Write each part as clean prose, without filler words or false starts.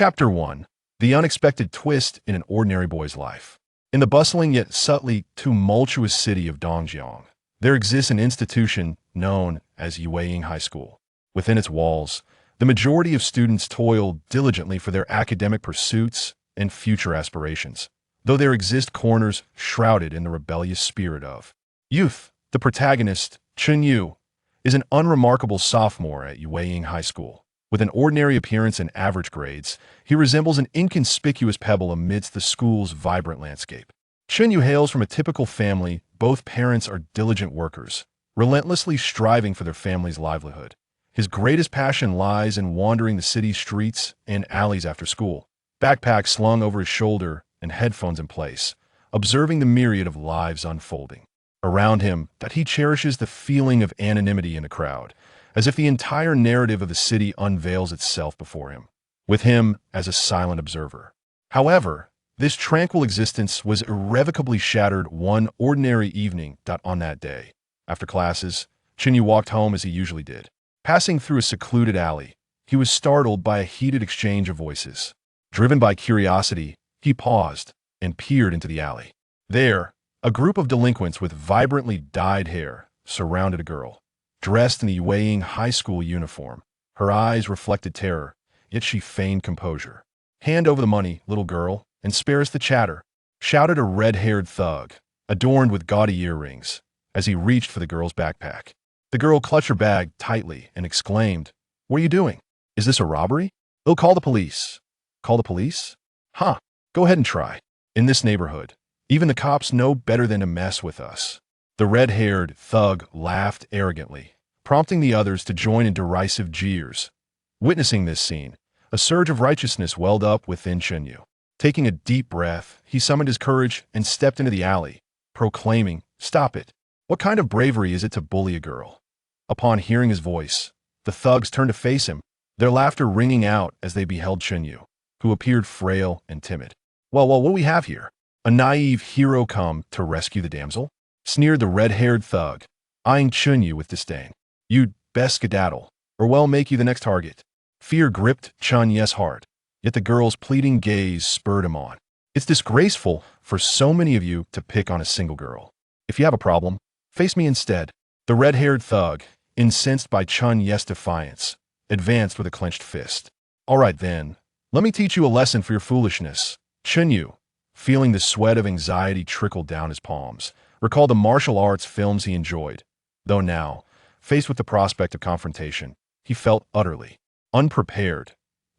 Chapter 1. The unexpected twist in an ordinary boy's life. In the bustling yet subtly tumultuous city of Dongjiang, there exists an institution known as Ye Feng High School. Within its walls, the majority of students toil diligently for their academic pursuits and future aspirations, though there exist corners shrouded in the rebellious spirit of youth. The protagonist, Chen Yu, is an unremarkable sophomore at Ye Feng High School. With an ordinary appearance and average grades, he resembles an inconspicuous pebble amidst the school's vibrant landscape. Chen Yu hails from a typical family. Both parents are diligent workers, relentlessly striving for their family's livelihood. His greatest passion lies in wandering the city's streets and alleys after school, backpack slung over his shoulder and headphones in place, observing the myriad of lives unfolding around him. That he cherishes the feeling of anonymity in the crowd, as if the entire narrative of the city unveils itself before him, with him as a silent observer. However, this tranquil existence was irrevocably shattered one ordinary evening. On that day, after classes, Chen Yu walked home as he usually did. Passing through a secluded alley, he was startled by a heated exchange of voices. Driven by curiosity, he paused and peered into the alley. There, a group of delinquents with vibrantly dyed hair surrounded a girl, dressed in the Ye Feng High School uniform. Her eyes reflected terror, yet she feigned composure. "Hand over the money, little girl, and spare us the chatter," shouted a red-haired thug, adorned with gaudy earrings, as he reached for the girl's backpack. The girl clutched her bag tightly and exclaimed, "What are you doing? Is this a robbery? They'll call the police." "Call the police? Huh, go ahead and try. In this neighborhood, even the cops know better than to mess with us." The red-haired thug laughed arrogantly, prompting the others to join in derisive jeers. Witnessing this scene, a surge of righteousness welled up within Chen Yu. Taking a deep breath, he summoned his courage and stepped into the alley, proclaiming, "Stop it. What kind of bravery is it to bully a girl?" Upon hearing his voice, the thugs turned to face him, their laughter ringing out as they beheld Chen Yu, who appeared frail and timid. Well, what do we have here? A naive hero come to rescue the damsel?" sneered the red-haired thug, eyeing Chen Yu with disdain. "You'd best skedaddle, or we'll make you the next target." Fear gripped Chen Yu's heart, yet the girl's pleading gaze spurred him on. "It's disgraceful for so many of you to pick on a single girl. If you have a problem, face me instead." The red-haired thug, incensed by Chen Yu's defiance, advanced with a clenched fist. "All right then, let me teach you a lesson for your foolishness." Chen Yu, feeling the sweat of anxiety trickle down his palms, recalled the martial arts films he enjoyed, though now, faced with the prospect of confrontation, he felt utterly unprepared.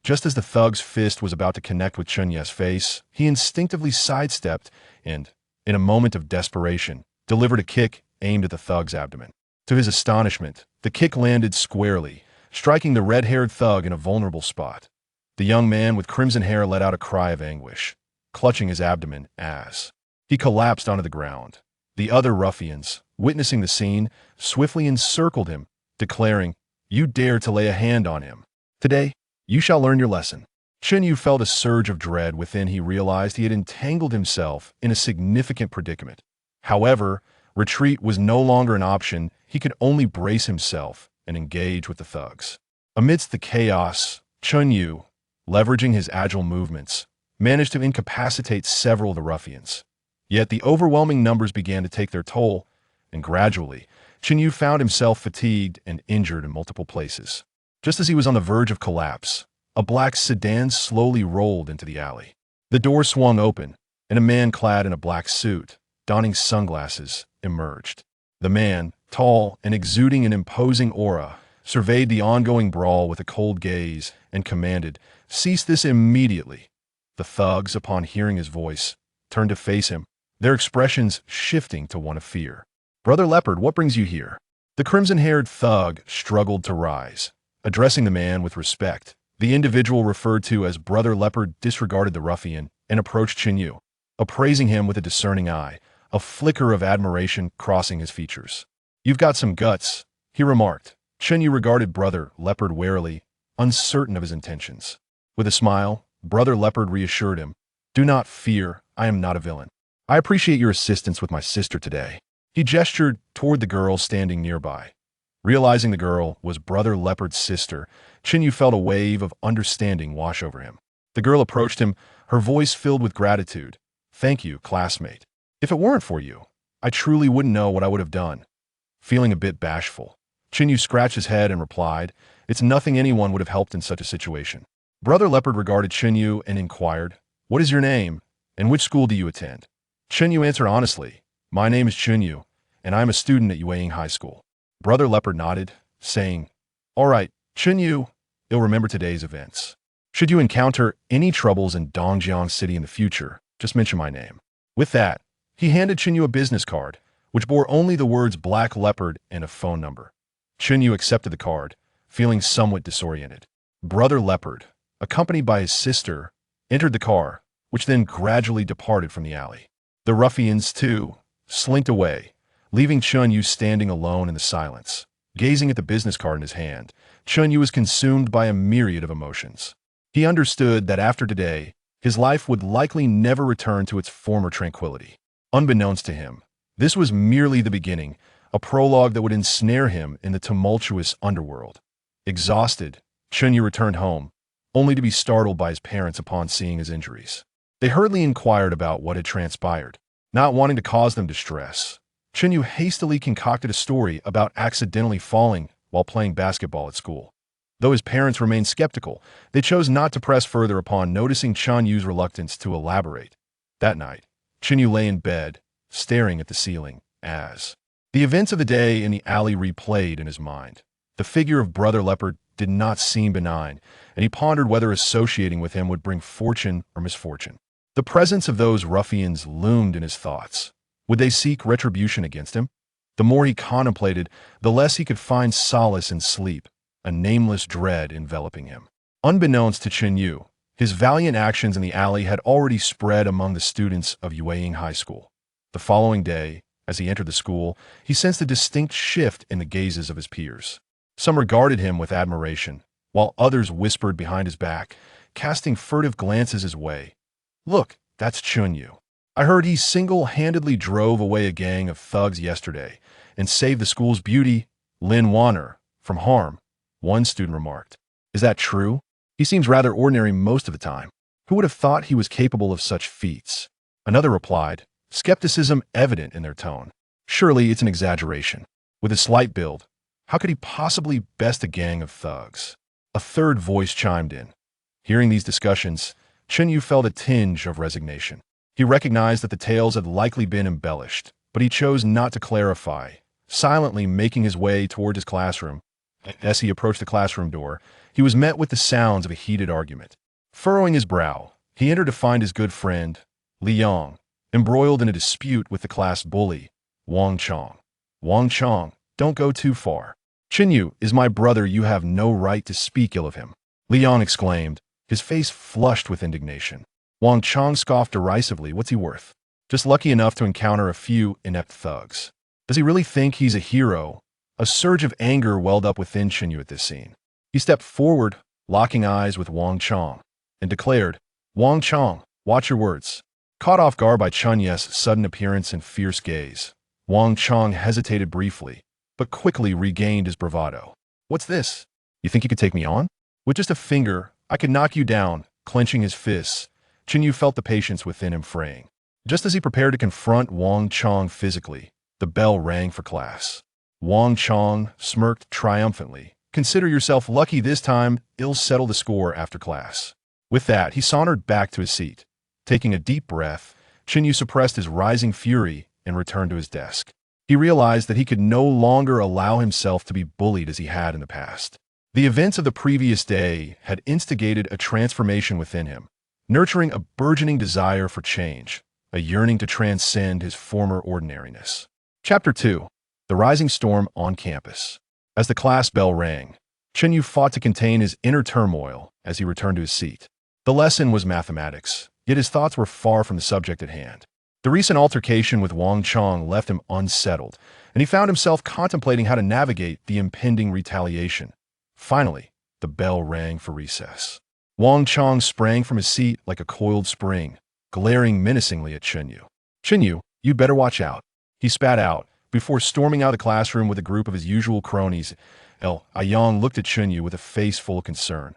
Just as the thug's fist was about to connect with Chen Yu's face, he instinctively sidestepped and, in a moment of desperation, delivered a kick aimed at the thug's abdomen. To his astonishment, the kick landed squarely, striking the red-haired thug in a vulnerable spot. The young man with crimson hair let out a cry of anguish, clutching his abdomen as he collapsed onto the ground. The other ruffians, witnessing the scene, swiftly encircled him, declaring, "You dare to lay a hand on him. Today, you shall learn your lesson." Chen Yu felt a surge of dread within. He realized he had entangled himself in a significant predicament. However, retreat was no longer an option. He could only brace himself and engage with the thugs. Amidst the chaos, Chen Yu, leveraging his agile movements, managed to incapacitate several of the ruffians. Yet the overwhelming numbers began to take their toll, and gradually, Chen Yu found himself fatigued and injured in multiple places. Just as he was on the verge of collapse, a black sedan slowly rolled into the alley. The door swung open, and a man clad in a black suit, donning sunglasses, emerged. The man, tall and exuding an imposing aura, surveyed the ongoing brawl with a cold gaze and commanded, "Cease this immediately." The thugs, upon hearing his voice, turned to face him, their expressions shifting to one of fear. "Brother Leopard, what brings you here?" The crimson-haired thug struggled to rise. Addressing the man with respect, the individual referred to as Brother Leopard disregarded the ruffian and approached Chen Yu, appraising him with a discerning eye, a flicker of admiration crossing his features. "You've got some guts," he remarked. Chen Yu regarded Brother Leopard warily, uncertain of his intentions. With a smile, Brother Leopard reassured him, "Do not fear, I am not a villain. I appreciate your assistance with my sister today." He gestured toward the girl standing nearby. Realizing the girl was Brother Leopard's sister, Chen Yu felt a wave of understanding wash over him. The girl approached him, her voice filled with gratitude. "Thank you, classmate. If it weren't for you, I truly wouldn't know what I would have done." Feeling a bit bashful, Chen Yu scratched his head and replied, "It's nothing anyone would have helped in such a situation." Brother Leopard regarded Chen Yu and inquired, "What is your name, and which school do you attend?" Chen Yu answered honestly, "My name is Chen Yu, and I am a student at Ye High School." Brother Leopard nodded, saying, "All right, Chen Yu, you'll remember today's events. Should you encounter any troubles in Dongjiang City in the future, just mention my name." With that, he handed Chen Yu a business card, which bore only the words Black Leopard and a phone number. Chen Yu accepted the card, feeling somewhat disoriented. Brother Leopard, accompanied by his sister, entered the car, which then gradually departed from the alley. The ruffians, too, slinked away, leaving Chen Yu standing alone in the silence. Gazing at the business card in his hand, Chen Yu was consumed by a myriad of emotions. He understood that after today, his life would likely never return to its former tranquility. Unbeknownst to him, this was merely the beginning, a prologue that would ensnare him in the tumultuous underworld. Exhausted, Chen Yu returned home, only to be startled by his parents upon seeing his injuries. They hurriedly inquired about what had transpired. Not wanting to cause them distress, Chen Yu hastily concocted a story about accidentally falling while playing basketball at school. Though his parents remained skeptical, they chose not to press further upon noticing Chen Yu's reluctance to elaborate. That night, Chen Yu lay in bed, staring at the ceiling, as the events of the day in the alley replayed in his mind. The figure of Brother Leopard did not seem benign, and he pondered whether associating with him would bring fortune or misfortune. The presence of those ruffians loomed in his thoughts. Would they seek retribution against him? The more he contemplated, the less he could find solace in sleep, a nameless dread enveloping him. Unbeknownst to Chen Yu, his valiant actions in the alley had already spread among the students of Ye High School. The following day, as he entered the school, he sensed a distinct shift in the gazes of his peers. Some regarded him with admiration, while others whispered behind his back, casting furtive glances his way. "Look, that's Chen Yu. I heard he single-handedly drove away a gang of thugs yesterday and saved the school's beauty, Lin Wanner, from harm," one student remarked. "Is that true? He seems rather ordinary most of the time. Who would have thought he was capable of such feats?" Another replied, skepticism evident in their tone. "Surely it's an exaggeration. With his slight build, how could he possibly best a gang of thugs?" A third voice chimed in. Hearing these discussions, Chen Yu felt a tinge of resignation. He recognized that the tales had likely been embellished, but he chose not to clarify, silently making his way toward his classroom. As he approached the classroom door, he was met with the sounds of a heated argument. Furrowing his brow, he entered to find his good friend, Li Yang, embroiled in a dispute with the class bully, Wang Chong. "Wang Chong, don't go too far. Chen Yu is my brother. You have no right to speak ill of him," Li Yang exclaimed, his face flushed with indignation. Wang Chong scoffed derisively. "What's he worth? Just lucky enough to encounter a few inept thugs. Does he really think he's a hero?" A surge of anger welled up within Chen Yu at this scene. He stepped forward, locking eyes with Wang Chong, and declared, "Wang Chong, watch your words." Caught off guard by Chen Yu's sudden appearance and fierce gaze, Wang Chong hesitated briefly, but quickly regained his bravado. "What's this? You think you could take me on? With just a finger, I could knock you down." Clenching his fists, Chen Yu felt the patience within him fraying. Just as he prepared to confront Wang Chong physically, the bell rang for class. Wang Chong smirked triumphantly. "Consider yourself lucky this time. I'll settle the score after class." With that, he sauntered back to his seat. Taking a deep breath, Chen Yu suppressed his rising fury and returned to his desk. He realized that he could no longer allow himself to be bullied as he had in the past. The events of the previous day had instigated a transformation within him, nurturing a burgeoning desire for change, a yearning to transcend his former ordinariness. Chapter 2. The Rising Storm on Campus. As the class bell rang, Chen Yu fought to contain his inner turmoil as he returned to his seat. The lesson was mathematics, yet his thoughts were far from the subject at hand. The recent altercation with Wang Chong left him unsettled, and he found himself contemplating how to navigate the impending retaliation. Finally, the bell rang for recess. Wang Chong sprang from his seat like a coiled spring, glaring menacingly at Chen Yu. "Chen Yu, you'd better watch out," he spat out, before storming out of the classroom with a group of his usual cronies. Yang looked at Chen Yu with a face full of concern.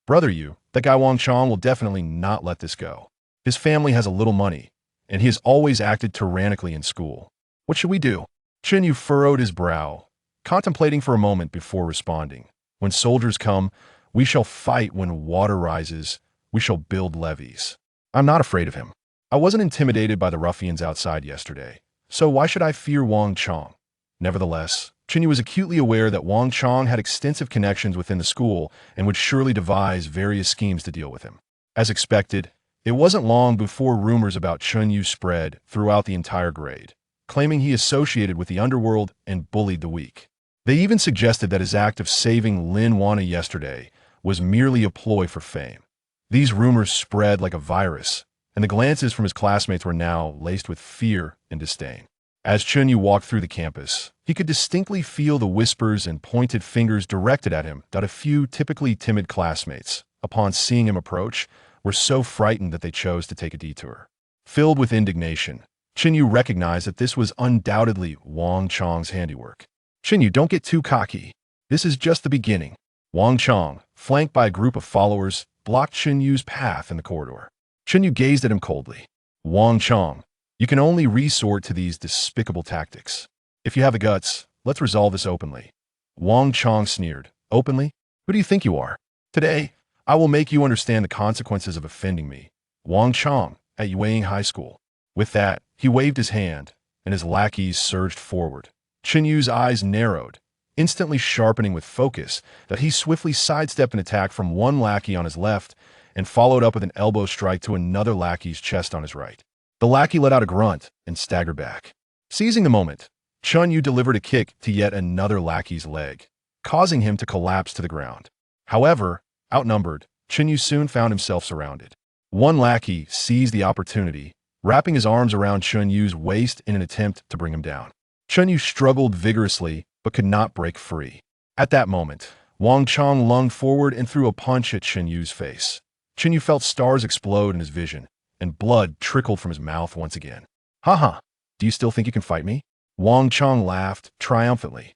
"Brother Yu, That guy Wang Chong will definitely not let this go. His family has a little money, and he has always acted tyrannically in school. What should we do? Chen Yu furrowed his brow, contemplating for a moment before responding. When soldiers come, we shall fight. When water rises, we shall build levees. I'm not afraid of him. I wasn't intimidated by the ruffians outside yesterday, so why should I fear Wang Chong? Nevertheless, Chen Yu was acutely aware that Wang Chong had extensive connections within the school and would surely devise various schemes to deal with him. As expected, it wasn't long before rumors about Chen Yu spread throughout the entire grade, claiming he associated with the Underworld and bullied the weak. They even suggested that his act of saving Lin Wana yesterday was merely a ploy for fame. These rumors spread like a virus, and the glances from his classmates were now laced with fear and disdain. As Chen Yu walked through the campus, he could distinctly feel the whispers and pointed fingers directed at him that a few typically timid classmates, upon seeing him approach, were so frightened that they chose to take a detour. Filled with indignation, Chen Yu recognized that this was undoubtedly Wang Chong's handiwork. Chen Yu, don't get too cocky. This is just the beginning. Wang Chong, flanked by a group of followers, blocked Chen Yu's path in the corridor. Chen Yu gazed at him coldly. Wang Chong, you can only resort to these despicable tactics. If you have the guts, let's resolve this openly. Wang Chong sneered. Openly? Who do you think you are? Today, I will make you understand the consequences of offending me. Wang Chong, at Ye High School. With that, he waved his hand, and his lackeys surged forward. Chen Yu's eyes narrowed, instantly sharpening with focus that he swiftly sidestepped an attack from one lackey on his left and followed up with an elbow strike to another lackey's chest on his right. The lackey let out a grunt and staggered back. Seizing the moment, Chen Yu delivered a kick to yet another lackey's leg, causing him to collapse to the ground. However, outnumbered, Chen Yu soon found himself surrounded. One lackey seized the opportunity, wrapping his arms around Chen Yu's waist in an attempt to bring him down. Chen Yu struggled vigorously, but could not break free. At that moment, Wang Chong lunged forward and threw a punch at Chen Yu's face. Chen Yu felt stars explode in his vision, and blood trickled from his mouth once again. Haha, do you still think you can fight me? Wang Chong laughed triumphantly.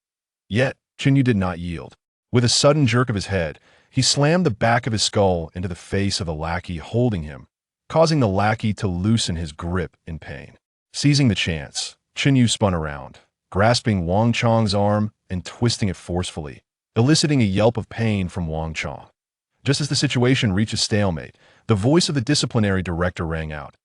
Yet, Chen Yu did not yield. With a sudden jerk of his head, he slammed the back of his skull into the face of the lackey holding him, causing the lackey to loosen his grip in pain. Seizing the chance, Chen Yu spun around, grasping Wang Chong's arm and twisting it forcefully, eliciting a yelp of pain from Wang Chong. Just as the situation reached a stalemate, the voice of the disciplinary director rang out.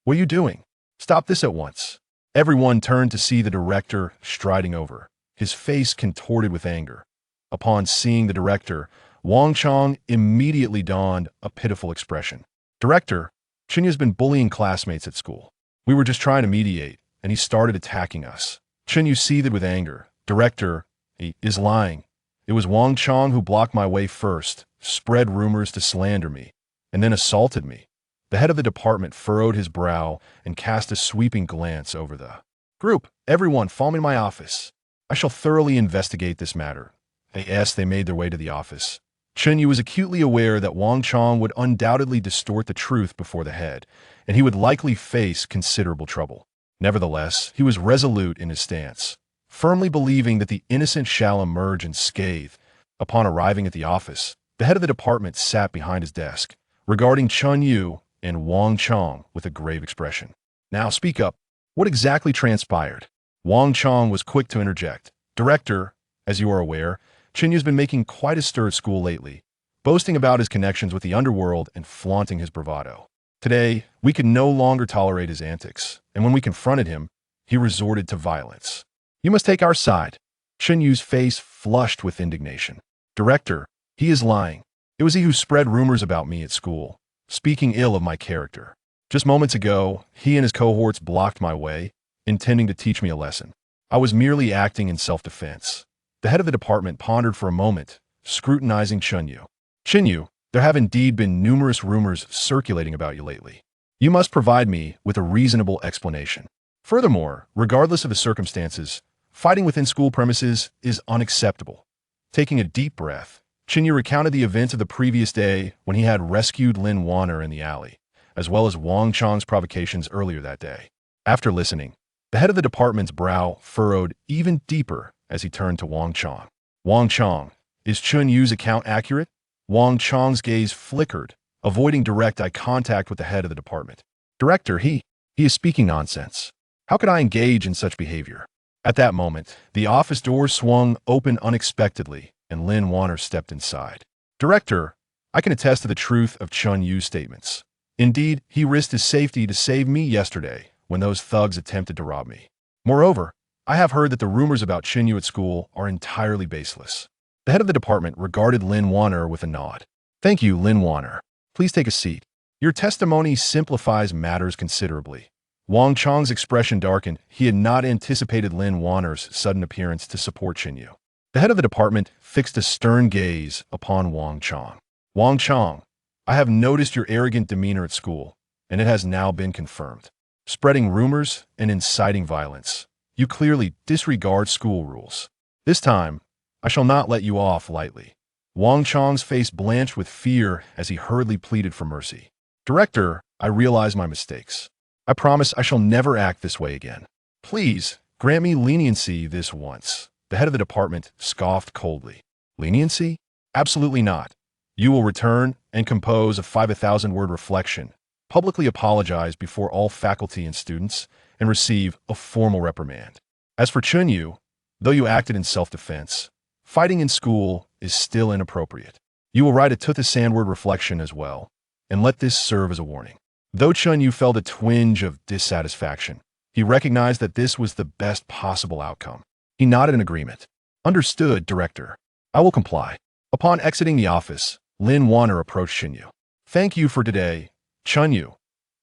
What are you doing? Stop this at once. Everyone turned to see the director striding over, his face contorted with anger. Upon seeing the director, Wang Chong immediately donned a pitiful expression. Director, Chen Yu has been bullying classmates at school. We were just trying to mediate, and he started attacking us. Chen Yu seethed with anger. Director, he is lying. It was Wang Chong who blocked my way first, spread rumors to slander me, and then assaulted me. The head of the department furrowed his brow and cast a sweeping glance over the group. Everyone, follow me to my office. I shall thoroughly investigate this matter. They made their way to the office. Chen Yu was acutely aware that Wang Chong would undoubtedly distort the truth before the head, and he would likely face considerable trouble. Nevertheless, he was resolute in his stance, firmly believing that the innocent shall emerge unscathed. Upon arriving at the office, the head of the department sat behind his desk, regarding Chen Yu and Wang Chong with a grave expression. Now speak up. What exactly transpired? Wang Chong was quick to interject. Director, as you are aware, Chen Yu's been making quite a stir at school lately, boasting about his connections with the Underworld and flaunting his bravado. Today, we could no longer tolerate his antics, and when we confronted him, he resorted to violence. You must take our side. Chen Yu's face flushed with indignation. Director, he is lying. It was he who spread rumors about me at school, speaking ill of my character. Just moments ago, he and his cohorts blocked my way, intending to teach me a lesson. I was merely acting in self-defense. The head of the department pondered for a moment, scrutinizing Chen Yu. Chen Yu, there have indeed been numerous rumors circulating about you lately. You must provide me with a reasonable explanation. Furthermore, regardless of the circumstances, fighting within school premises is unacceptable. Taking a deep breath, Chen Yu recounted the events of the previous day when he had rescued Lin Wana in the alley, as well as Wang Chong's provocations earlier that day. After listening, the head of the department's brow furrowed even deeper as he turned to Wang Chong. Wang Chong, is Chen Yu's account accurate? Wang Chong's gaze flickered, avoiding direct eye contact with the head of the department. Director, he is speaking nonsense. How could I engage in such behavior? At that moment, the office door swung open unexpectedly, and Lin Wanner stepped inside. Director, I can attest to the truth of Chen Yu's statements. Indeed, he risked his safety to save me yesterday when those thugs attempted to rob me. Moreover, I have heard that the rumors about Chen Yu at school are entirely baseless. The head of the department regarded Lin Wanner with a nod. Thank you, Lin Wanner. Please take a seat. Your testimony simplifies matters considerably. Wang Chang's expression darkened. He had not anticipated Lin Wanner's sudden appearance to support Chen Yu. The head of the department fixed a stern gaze upon Wang Chang. Wang Chang, I have noticed your arrogant demeanor at school, and it has now been confirmed. Spreading rumors and inciting violence. You clearly disregard school rules. This time, I shall not let you off lightly. Wang Chang's face blanched with fear as he hurriedly pleaded for mercy. Director, I realize my mistakes. I promise I shall never act this way again. Please, grant me leniency this once. The head of the department scoffed coldly. Leniency? Absolutely not. You will return and compose a 5,000-word reflection, publicly apologize before all faculty and students, and receive a formal reprimand. As for Chen Yu, though you acted in self-defense, fighting in school is still inappropriate. You will write a 2,000-word reflection as well, and let this serve as a warning. Though Chen Yu felt a twinge of dissatisfaction, he recognized that this was the best possible outcome. He nodded in agreement. Understood, Director. I will comply. Upon exiting the office, Lin Wanner approached Chen Yu. Thank you for today, Chen Yu.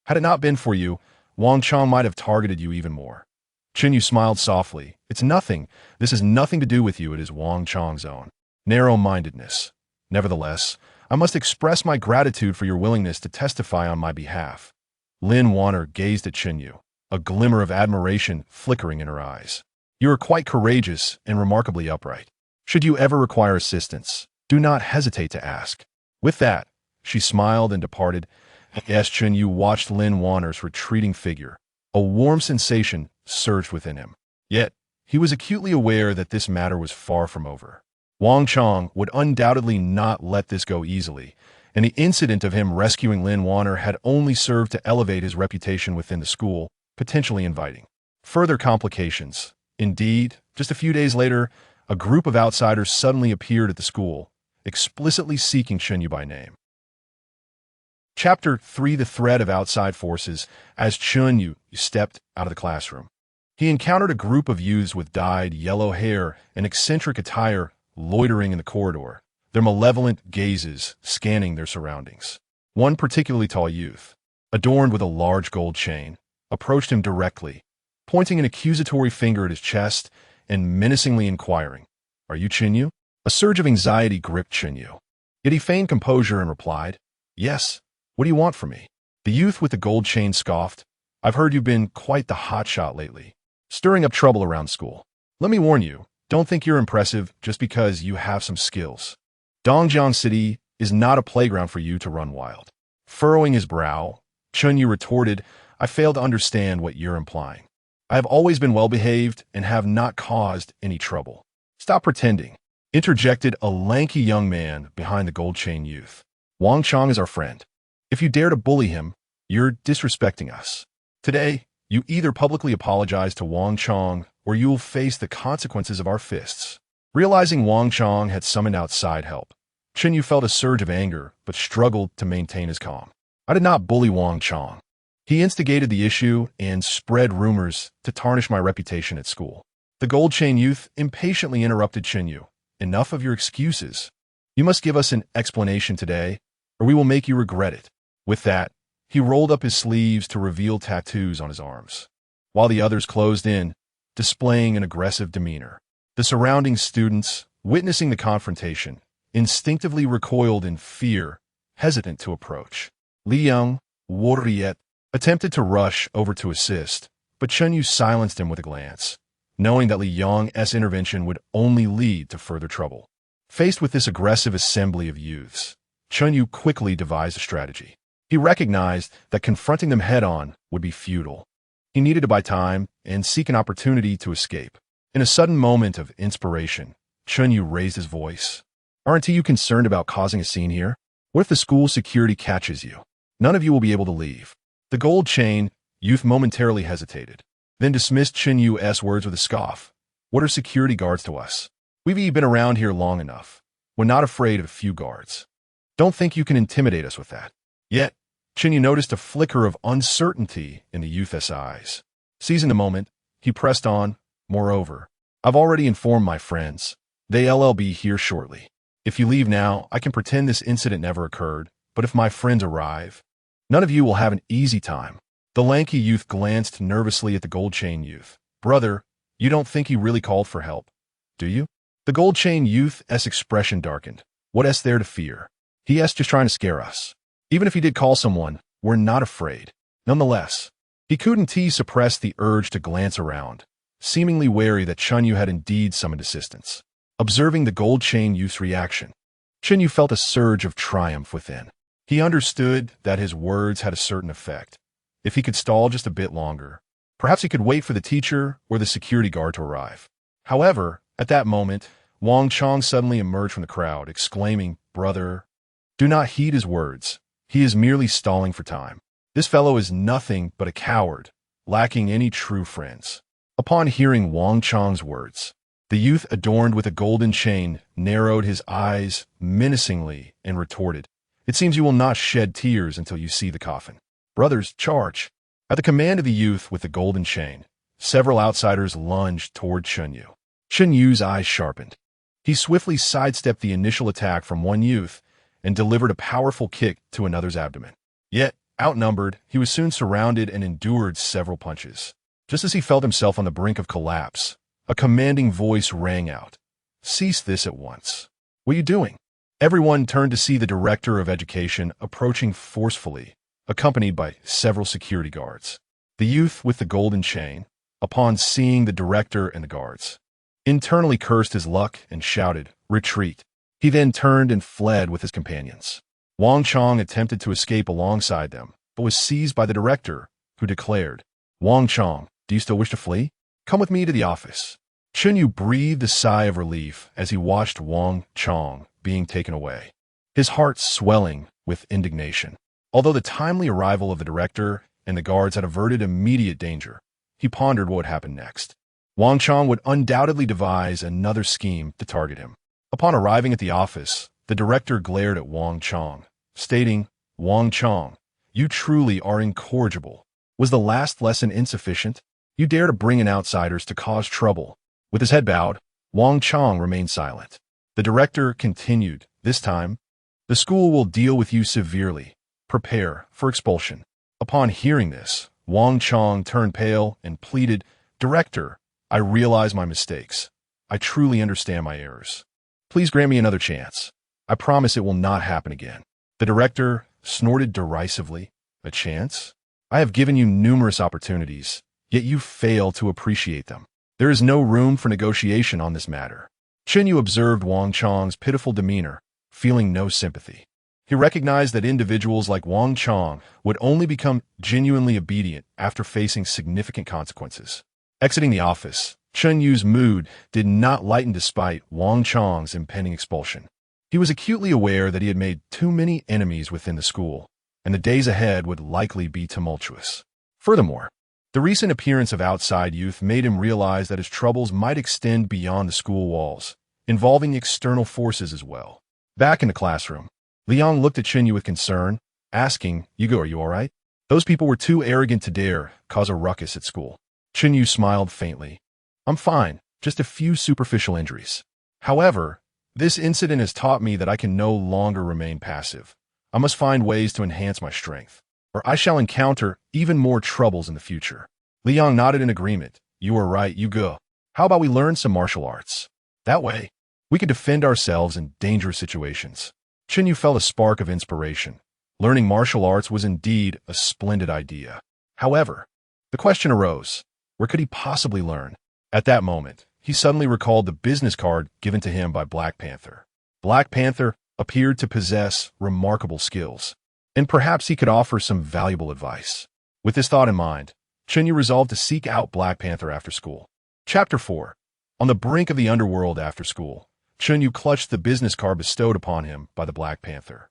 Had it not been for you, Wang Chang might have targeted you even more. Chen Yu smiled softly. It's nothing. This has nothing to do with you. It is Wang Chang's own narrow-mindedness. Nevertheless, I must express my gratitude for your willingness to testify on my behalf. Lin Wanner gazed at Chen Yu, a glimmer of admiration flickering in her eyes. You are quite courageous and remarkably upright. Should you ever require assistance, do not hesitate to ask. With that, she smiled and departed. As Chen Yu watched Lin Wanner's retreating figure, a warm sensation surged within him. Yet, he was acutely aware that this matter was far from over. Wang Chang would undoubtedly not let this go easily, and the incident of him rescuing Lin Wanner had only served to elevate his reputation within the school, potentially inviting further complications. Indeed, just a few days later, a group of outsiders suddenly appeared at the school, explicitly seeking Chen Yu by name. Chapter 3: The Threat of Outside Forces. As Chen Yu stepped out of the classroom, he encountered a group of youths with dyed yellow hair and eccentric attire loitering in the corridor, their malevolent gazes scanning their surroundings. One particularly tall youth, adorned with a large gold chain, approached him directly, pointing an accusatory finger at his chest and menacingly inquiring, "Are you Chen Yu?" A surge of anxiety gripped Chen Yu. Yet he feigned composure and replied, "Yes. What do you want from me?" The youth with the gold chain scoffed, "I've heard you've been quite the hotshot lately, stirring up trouble around school. Let me warn you, don't think you're impressive just because you have some skills. Dongjiang City is not a playground for you to run wild." Furrowing his brow, Chen Yu retorted, "I fail to understand what you're implying. I have always been well-behaved and have not caused any trouble." "Stop pretending," interjected a lanky young man behind the gold chain youth. "Wang Chang is our friend. If you dare to bully him, you're disrespecting us. Today, you either publicly apologize to Wang Chang or you will face the consequences of our fists." Realizing Wang Chang had summoned outside help, Chen Yu felt a surge of anger but struggled to maintain his calm. "I did not bully Wang Chang. He instigated the issue and spread rumors to tarnish my reputation at school." The gold chain youth impatiently interrupted Chen Yu. "Enough of your excuses. You must give us an explanation today, or we will make you regret it." With that, he rolled up his sleeves to reveal tattoos on his arms, while the others closed in, displaying an aggressive demeanor. The surrounding students, witnessing the confrontation, instinctively recoiled in fear, hesitant to approach. Li Yang, Warriet, attempted to rush over to assist, but Chen Yu silenced him with a glance, knowing that Li Yang's intervention would only lead to further trouble. Faced with this aggressive assembly of youths, Chen Yu quickly devised a strategy. He recognized that confronting them head-on would be futile. He needed to buy time and seek an opportunity to escape. In a sudden moment of inspiration, Chen Yu raised his voice. "Aren't you concerned about causing a scene here? What if the school security catches you? None of you will be able to leave. The gold chain youth momentarily hesitated, then dismissed Chen Yu's words with a scoff. What are security guards to us? We've been around here long enough. We're not afraid of a few guards. Don't think you can intimidate us with that. Yet, Chen Yu noticed a flicker of uncertainty in the youth's eyes. Seizing the moment, he pressed on. Moreover, I've already informed my friends. They'll be here shortly. If you leave now, I can pretend this incident never occurred, but if my friends arrive, none of you will have an easy time. The lanky youth glanced nervously at the gold chain youth. Brother, you don't think he really called for help, do you? The gold chain youth's expression darkened. What's there to fear? He's just trying to scare us. Even if he did call someone, we're not afraid. Nonetheless, he couldn't suppress the urge to glance around, seemingly wary that Chen Yu had indeed summoned assistance. Observing the gold chain youth's reaction, Chen Yu felt a surge of triumph within. He understood that his words had a certain effect. If he could stall just a bit longer, perhaps he could wait for the teacher or the security guard to arrive. However, at that moment, Wang Chong suddenly emerged from the crowd, exclaiming, Brother, do not heed his words. He is merely stalling for time. This fellow is nothing but a coward, lacking any true friends. Upon hearing Wang Chong's words, the youth adorned with a golden chain narrowed his eyes menacingly and retorted, It seems you will not shed tears until you see the coffin. Brothers, charge! At the command of the youth with the golden chain, several outsiders lunged toward Chen Yu. Chen Yu's eyes sharpened. He swiftly sidestepped the initial attack from one youth and delivered a powerful kick to another's abdomen. Yet, outnumbered, he was soon surrounded and endured several punches. Just as he felt himself on the brink of collapse, a commanding voice rang out. Cease this at once. What are you doing? Everyone turned to see the director of education approaching forcefully, accompanied by several security guards. The youth with the golden chain, upon seeing the director and the guards, internally cursed his luck and shouted, Retreat. He then turned and fled with his companions. Wang Chong attempted to escape alongside them, but was seized by the director, who declared, Wang Chong, do you still wish to flee? Come with me to the office. Chen Yu breathed a sigh of relief as he watched Wang Chong being taken away, his heart swelling with indignation. Although the timely arrival of the director and the guards had averted immediate danger, he pondered what would happen next. Wang Chong would undoubtedly devise another scheme to target him. Upon arriving at the office, the director glared at Wang Chong, stating, Wang Chong, you truly are incorrigible. Was the last lesson insufficient? You dare to bring in outsiders to cause trouble. With his head bowed, Wang Chong remained silent. The director continued, this time, the school will deal with you severely. Prepare for expulsion. Upon hearing this, Wang Chong turned pale and pleaded, Director, I realize my mistakes. I truly understand my errors. Please grant me another chance. I promise it will not happen again. The director snorted derisively. A chance? I have given you numerous opportunities, yet you fail to appreciate them. There is no room for negotiation on this matter. Chen Yu observed Wang Chong's pitiful demeanor, feeling no sympathy. He recognized that individuals like Wang Chong would only become genuinely obedient after facing significant consequences. Exiting the office, Chen Yu's mood did not lighten despite Wang Chong's impending expulsion. He was acutely aware that he had made too many enemies within the school, and the days ahead would likely be tumultuous. Furthermore, the recent appearance of outside youth made him realize that his troubles might extend beyond the school walls, involving external forces as well. Back in the classroom, Liang looked at Chen Yu with concern, asking, Yugo, are you all right? Those people were too arrogant to dare cause a ruckus at school. Chen Yu smiled faintly. I'm fine, just a few superficial injuries. However, this incident has taught me that I can no longer remain passive. I must find ways to enhance my strength, or I shall encounter even more troubles in the future. Liang nodded in agreement. You are right, Yugo. How about we learn some martial arts? That way, we could defend ourselves in dangerous situations. Chen Yu felt a spark of inspiration. Learning martial arts was indeed a splendid idea. However, the question arose, where could he possibly learn? At that moment, he suddenly recalled the business card given to him by Black Panther. Black Panther appeared to possess remarkable skills, and perhaps he could offer some valuable advice. With this thought in mind, Chen Yu resolved to seek out Black Panther after school. Chapter 4. On the brink of the underworld after school, Chen Yu clutched the business card bestowed upon him by the Black Panther.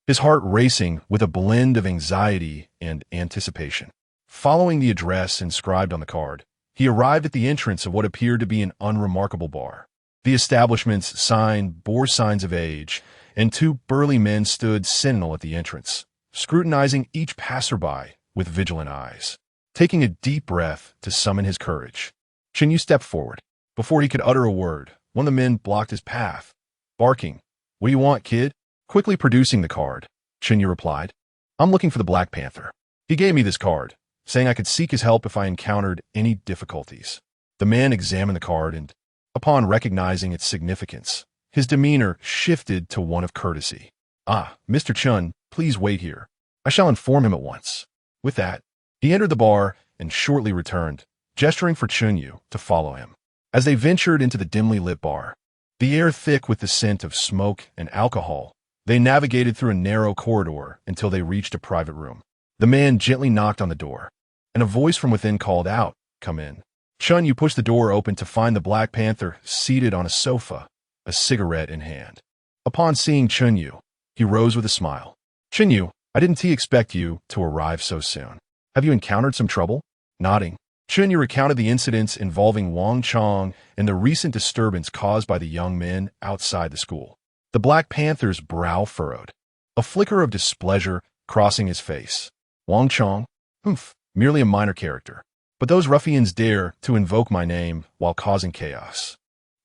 his heart racing with a blend of anxiety and anticipation. Following the address inscribed on the card, he arrived at the entrance of what appeared to be an unremarkable bar. The establishment's sign bore signs of age, and two burly men stood sentinel at the entrance, scrutinizing each passerby with vigilant eyes. Taking a deep breath to summon his courage, Chen Yu stepped forward. Before he could utter a word, one of the men blocked his path, barking, "What do you want, kid?" Quickly producing the card, Chen Yu replied, "I'm looking for the Black Panther. He gave me this card, saying I could seek his help if I encountered any difficulties." The man examined the card and, upon recognizing its significance, his demeanor shifted to one of courtesy. "Ah, Mr. Chen, please wait here. I shall inform him at once." With that, he entered the bar and shortly returned, gesturing for Chen Yu to follow him. As they ventured into the dimly lit bar, the air thick with the scent of smoke and alcohol, they navigated through a narrow corridor until they reached a private room. The man gently knocked on the door, and a voice from within called out, "Come in." Chen Yu pushed the door open to find the Black Panther seated on a sofa, a cigarette in hand. Upon seeing Chen Yu, he rose with a smile. "Chen Yu, I didn't expect you to arrive so soon. Have you encountered some trouble?" Nodding, Chen Yu recounted the incidents involving Wang Chong and the recent disturbance caused by the young men outside the school. The Black Panther's brow furrowed, a flicker of displeasure crossing his face. "Wang Chong? Humph, merely a minor character. But those ruffians dare to invoke my name while causing chaos.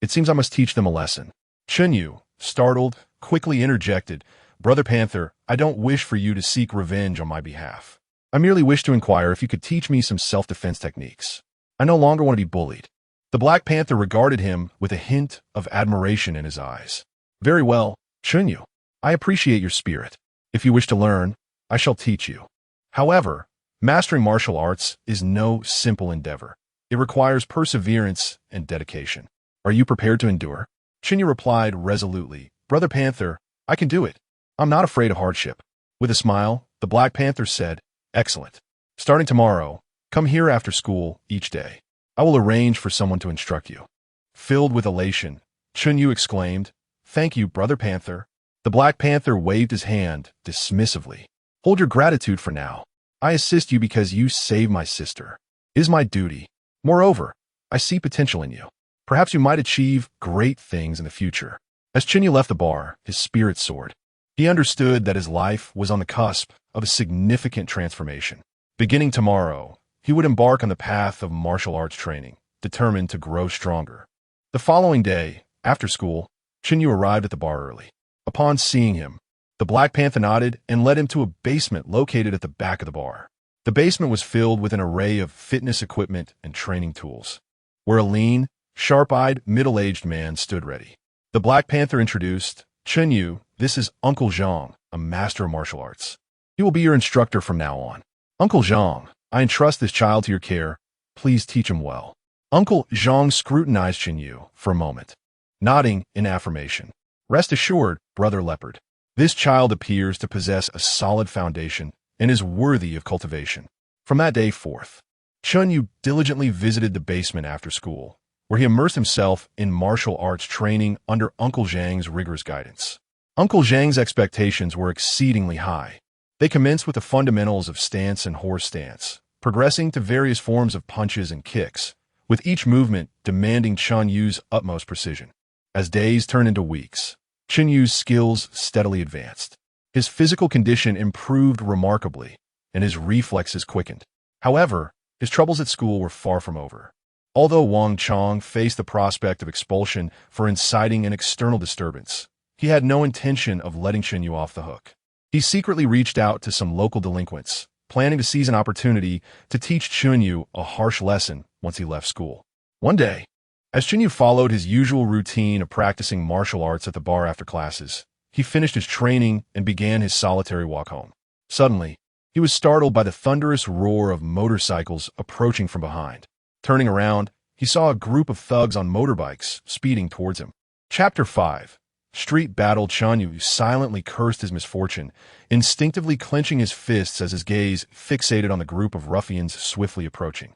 It seems I must teach them a lesson." Chen Yu, startled, quickly interjected, "Brother Panther, I don't wish for you to seek revenge on my behalf. I merely wish to inquire if you could teach me some self-defense techniques. I no longer want to be bullied." The Black Panther regarded him with a hint of admiration in his eyes. "Very well, Chen Yu. I appreciate your spirit. If you wish to learn, I shall teach you. However, mastering martial arts is no simple endeavor. It requires perseverance and dedication. Are you prepared to endure?" Chen Yu replied resolutely, "Brother Panther, I can do it. I'm not afraid of hardship." With a smile, the Black Panther said, "Excellent. Starting tomorrow, come here after school each day. I will arrange for someone to instruct you." Filled with elation, Chen Yu exclaimed, "Thank you, Brother Panther." The Black Panther waved his hand dismissively. "Hold your gratitude for now. I assist you because you saved my sister. It is my duty. Moreover, I see potential in you. Perhaps you might achieve great things in the future." As Chen Yu left the bar, his spirit soared. He understood that his life was on the cusp of a significant transformation. Beginning tomorrow, he would embark on the path of martial arts training, determined to grow stronger. The following day, after school, Chen Yu arrived at the bar early. Upon seeing him, the Black Panther nodded and led him to a basement located at the back of the bar. The basement was filled with an array of fitness equipment and training tools, where a lean, sharp-eyed, middle-aged man stood ready. The Black Panther introduced, "Chen Yu, this is Uncle Zhang, a master of martial arts. He will be your instructor from now on. Uncle Zhang, I entrust this child to your care. Please teach him well." Uncle Zhang scrutinized Chen Yu for a moment, nodding in affirmation. "Rest assured, Brother Leopard, this child appears to possess a solid foundation and is worthy of cultivation." From that day forth, Chen Yu diligently visited the basement after school, where he immersed himself in martial arts training under Uncle Zhang's rigorous guidance. Uncle Zhang's expectations were exceedingly high. They commenced with the fundamentals of stance and horse stance, progressing to various forms of punches and kicks, with each movement demanding Chen Yu's utmost precision. As days turned into weeks, Chen Yu's skills steadily advanced. His physical condition improved remarkably, and his reflexes quickened. However, his troubles at school were far from over. Although Wang Chong faced the prospect of expulsion for inciting an external disturbance, he had no intention of letting Chen Yu off the hook. He secretly reached out to some local delinquents, planning to seize an opportunity to teach Chen Yu a harsh lesson once he left school. One day, as Chen Yu followed his usual routine of practicing martial arts at the bar after classes, he finished his training and began his solitary walk home. Suddenly, he was startled by the thunderous roar of motorcycles approaching from behind. Turning around, he saw a group of thugs on motorbikes speeding towards him. Chapter 5. Street Battle. Chen Yu silently cursed his misfortune, instinctively clenching his fists as his gaze fixated on the group of ruffians swiftly approaching.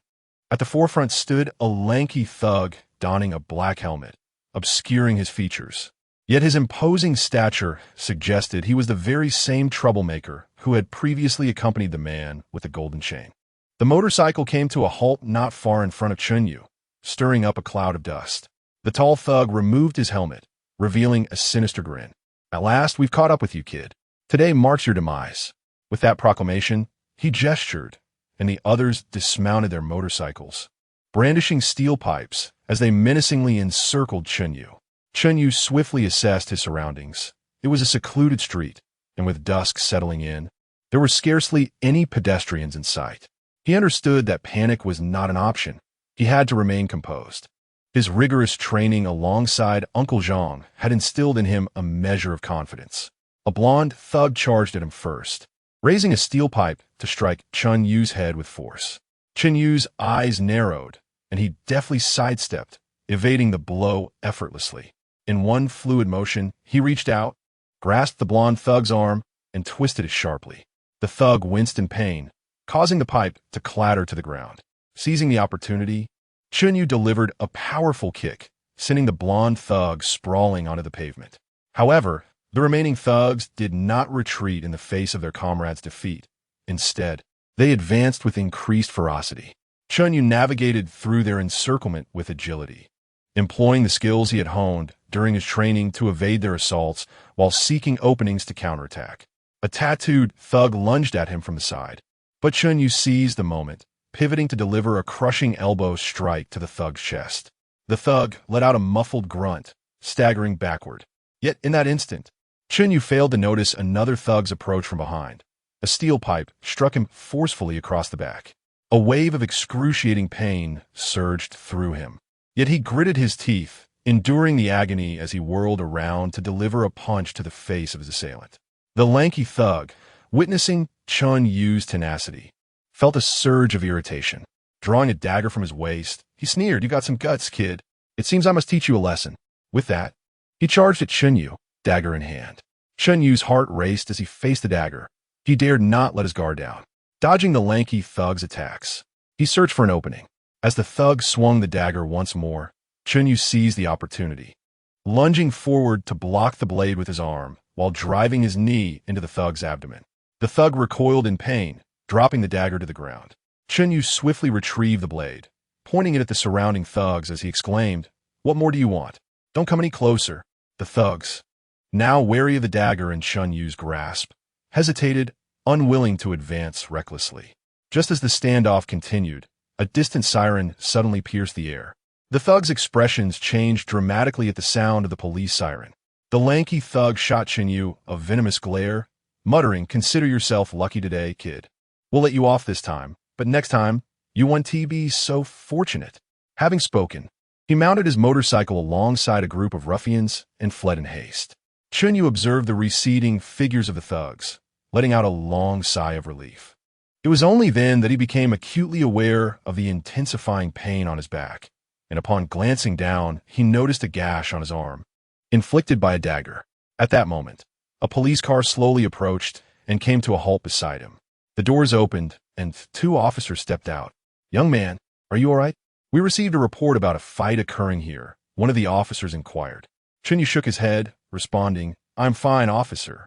At the forefront stood a lanky thug donning a black helmet, obscuring his features. Yet his imposing stature suggested he was the very same troublemaker who had previously accompanied the man with the golden chain. The motorcycle came to a halt not far in front of Chen Yu, stirring up a cloud of dust. The tall thug removed his helmet, revealing a sinister grin. "At last, we've caught up with you, kid. Today marks your demise." With that proclamation, he gestured, and the others dismounted their motorcycles, brandishing steel pipes as they menacingly encircled Chen Yu. Chen Yu swiftly assessed his surroundings. It was a secluded street, and with dusk settling in, there were scarcely any pedestrians in sight. He understood that panic was not an option. He had to remain composed. His rigorous training alongside Uncle Zhang had instilled in him a measure of confidence. A blonde thug charged at him first, raising a steel pipe to strike Chen Yu's head with force. Chen Yu's eyes narrowed, and he deftly sidestepped, evading the blow effortlessly. In one fluid motion, he reached out, grasped the blonde thug's arm, and twisted it sharply. The thug winced in pain, causing the pipe to clatter to the ground. Seizing the opportunity, Chen Yu delivered a powerful kick, sending the blonde thug sprawling onto the pavement. However, the remaining thugs did not retreat in the face of their comrades' defeat. Instead, they advanced with increased ferocity. Chen Yu navigated through their encirclement with agility, employing the skills he had honed during his training to evade their assaults while seeking openings to counterattack. A tattooed thug lunged at him from the side, but Chen Yu seized the moment, pivoting to deliver a crushing elbow strike to the thug's chest. The thug let out a muffled grunt, staggering backward. Yet in that instant, Chen Yu failed to notice another thug's approach from behind. A steel pipe struck him forcefully across the back. A wave of excruciating pain surged through him. Yet he gritted his teeth, enduring the agony as he whirled around to deliver a punch to the face of his assailant. The lanky thug, witnessing Chen Yu's tenacity, felt a surge of irritation. Drawing a dagger from his waist, he sneered, "You got some guts, kid. It seems I must teach you a lesson." With that, he charged at Chen Yu, dagger in hand. Chen Yu's heart raced as he faced the dagger. He dared not let his guard down. Dodging the lanky thug's attacks, he searched for an opening. As the thug swung the dagger once more, Chen Yu seized the opportunity, lunging forward to block the blade with his arm while driving his knee into the thug's abdomen. The thug recoiled in pain, dropping the dagger to the ground. Chen Yu swiftly retrieved the blade, pointing it at the surrounding thugs as he exclaimed, "What more do you want? Don't come any closer." The thugs, now wary of the dagger in Chen Yu's grasp, hesitated, unwilling to advance recklessly. Just as the standoff continued, a distant siren suddenly pierced the air. The thugs' expressions changed dramatically at the sound of the police siren. The lanky thug shot Chen Yu a venomous glare, muttering, "Consider yourself lucky today, kid. We'll let you off this time, but next time, you won't be so fortunate." Having spoken, he mounted his motorcycle alongside a group of ruffians and fled in haste. Chen Yu observed the receding figures of the thugs, letting out a long sigh of relief. It was only then that he became acutely aware of the intensifying pain on his back, and upon glancing down, he noticed a gash on his arm, inflicted by a dagger. At that moment, a police car slowly approached and came to a halt beside him. The doors opened, and 2 officers stepped out. "Young man, are you all right? We received a report about a fight occurring here," one of the officers inquired. Chen Yu shook his head, responding, "I'm fine, officer.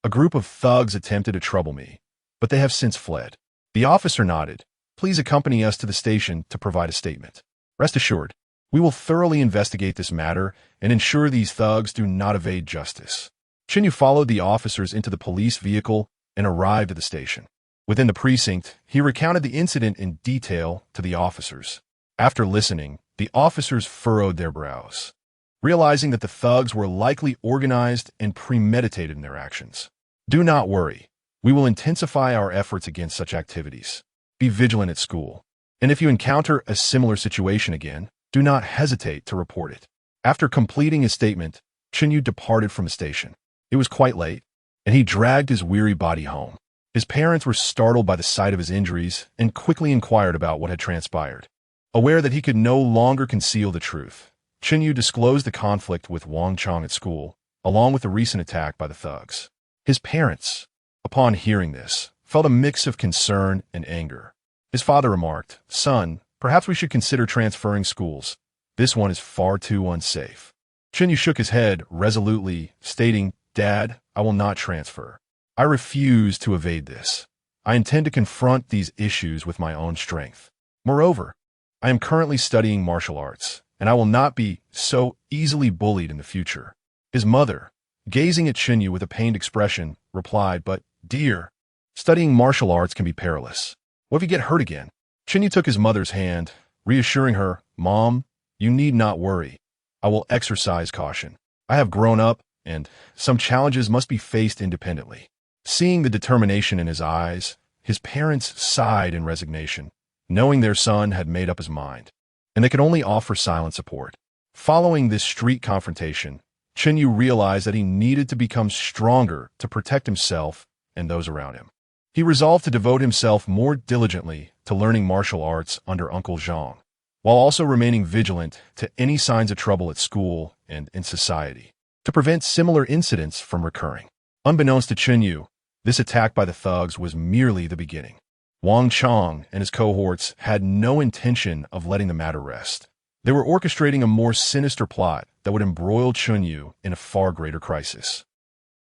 A group of thugs attempted to trouble me, but they have since fled." The officer nodded. "Please accompany us to the station to provide a statement. Rest assured, we will thoroughly investigate this matter and ensure these thugs do not evade justice." Chen Yu followed the officers into the police vehicle and arrived at the station. Within the precinct, he recounted the incident in detail to the officers. After listening, the officers furrowed their brows, realizing that the thugs were likely organized and premeditated in their actions. "Do not worry. We will intensify our efforts against such activities. Be vigilant at school. And if you encounter a similar situation again, do not hesitate to report it." After completing his statement, Chen Yu departed from the station. It was quite late, and he dragged his weary body home. His parents were startled by the sight of his injuries and quickly inquired about what had transpired. Aware that he could no longer conceal the truth, Chen Yu disclosed the conflict with Wang Chong at school, along with the recent attack by the thugs. His parents, upon hearing this, felt a mix of concern and anger. His father remarked, "Son, perhaps we should consider transferring schools. This one is far too unsafe." Chen Yu shook his head resolutely, stating, "Dad, I will not transfer. I refuse to evade this. I intend to confront these issues with my own strength. Moreover, I am currently studying martial arts, and I will not be so easily bullied in the future." His mother, gazing at Chen Yu with a pained expression, replied, "But, dear, studying martial arts can be perilous. What if you get hurt again?" Chen Yu took his mother's hand, reassuring her, "Mom, you need not worry. I will exercise caution. I have grown up, and some challenges must be faced independently." Seeing the determination in his eyes, his parents sighed in resignation, knowing their son had made up his mind, and they could only offer silent support. Following this street confrontation, Chen Yu realized that he needed to become stronger to protect himself and those around him. He resolved to devote himself more diligently to learning martial arts under Uncle Zhang, while also remaining vigilant to any signs of trouble at school and in society, to prevent similar incidents from recurring. Unbeknownst to Chen Yu, this attack by the thugs was merely the beginning. Wang Chong and his cohorts had no intention of letting the matter rest. They were orchestrating a more sinister plot that would embroil Chen Yu in a far greater crisis.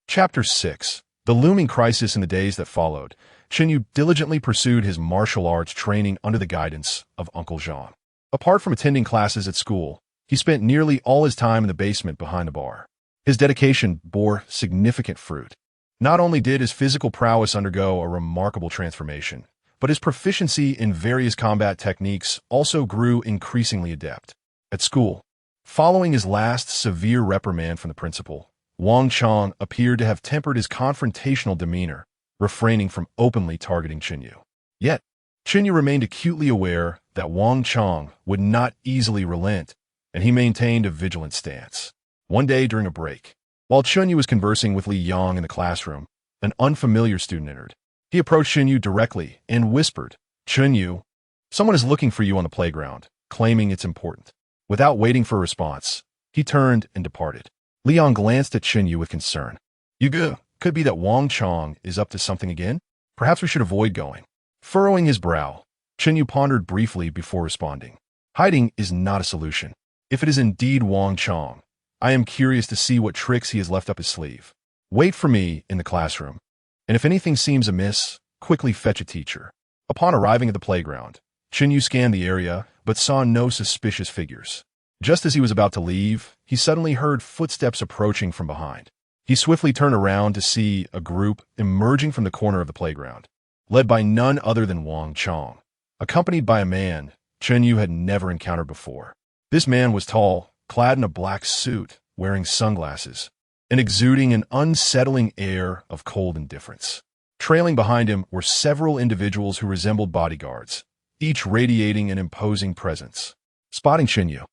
Chapter 6. The looming crisis in the days that followed. Chen Yu diligently pursued his martial arts training under the guidance of Uncle Zhang. Apart from attending classes at school, he spent nearly all his time in the basement behind the bar. His dedication bore significant fruit. Not only did his physical prowess undergo a remarkable transformation, but his proficiency in various combat techniques also grew increasingly adept. At school, following his last severe reprimand from the principal, Wang Chong appeared to have tempered his confrontational demeanor, refraining from openly targeting Chen Yu. Yet, Chen Yu remained acutely aware that Wang Chong would not easily relent, and he maintained a vigilant stance. One day during a break, while Chen Yu was conversing with Li Yang in the classroom, an unfamiliar student entered. He approached Chen Yu directly and whispered, "Chen Yu, someone is looking for you on the playground, claiming it's important." Without waiting for a response, he turned and departed. Li Yang glanced at Chen Yu with concern. Could be that Wang Chong is up to something again? Perhaps we should avoid going." Furrowing his brow, Chen Yu pondered briefly before responding. "Hiding is not a solution. If it is indeed Wang Chong, I am curious to see what tricks he has left up his sleeve. Wait for me in the classroom, and if anything seems amiss, quickly fetch a teacher." Upon arriving at the playground, Chen Yu scanned the area, but saw no suspicious figures. Just as he was about to leave, he suddenly heard footsteps approaching from behind. He swiftly turned around to see a group emerging from the corner of the playground, led by none other than Wang Chong, accompanied by a man Chen Yu had never encountered before. This man was tall, clad in a black suit, wearing sunglasses, and exuding an unsettling air of cold indifference. Trailing behind him were several individuals who resembled bodyguards, each radiating an imposing presence. Spotting Chen Yu,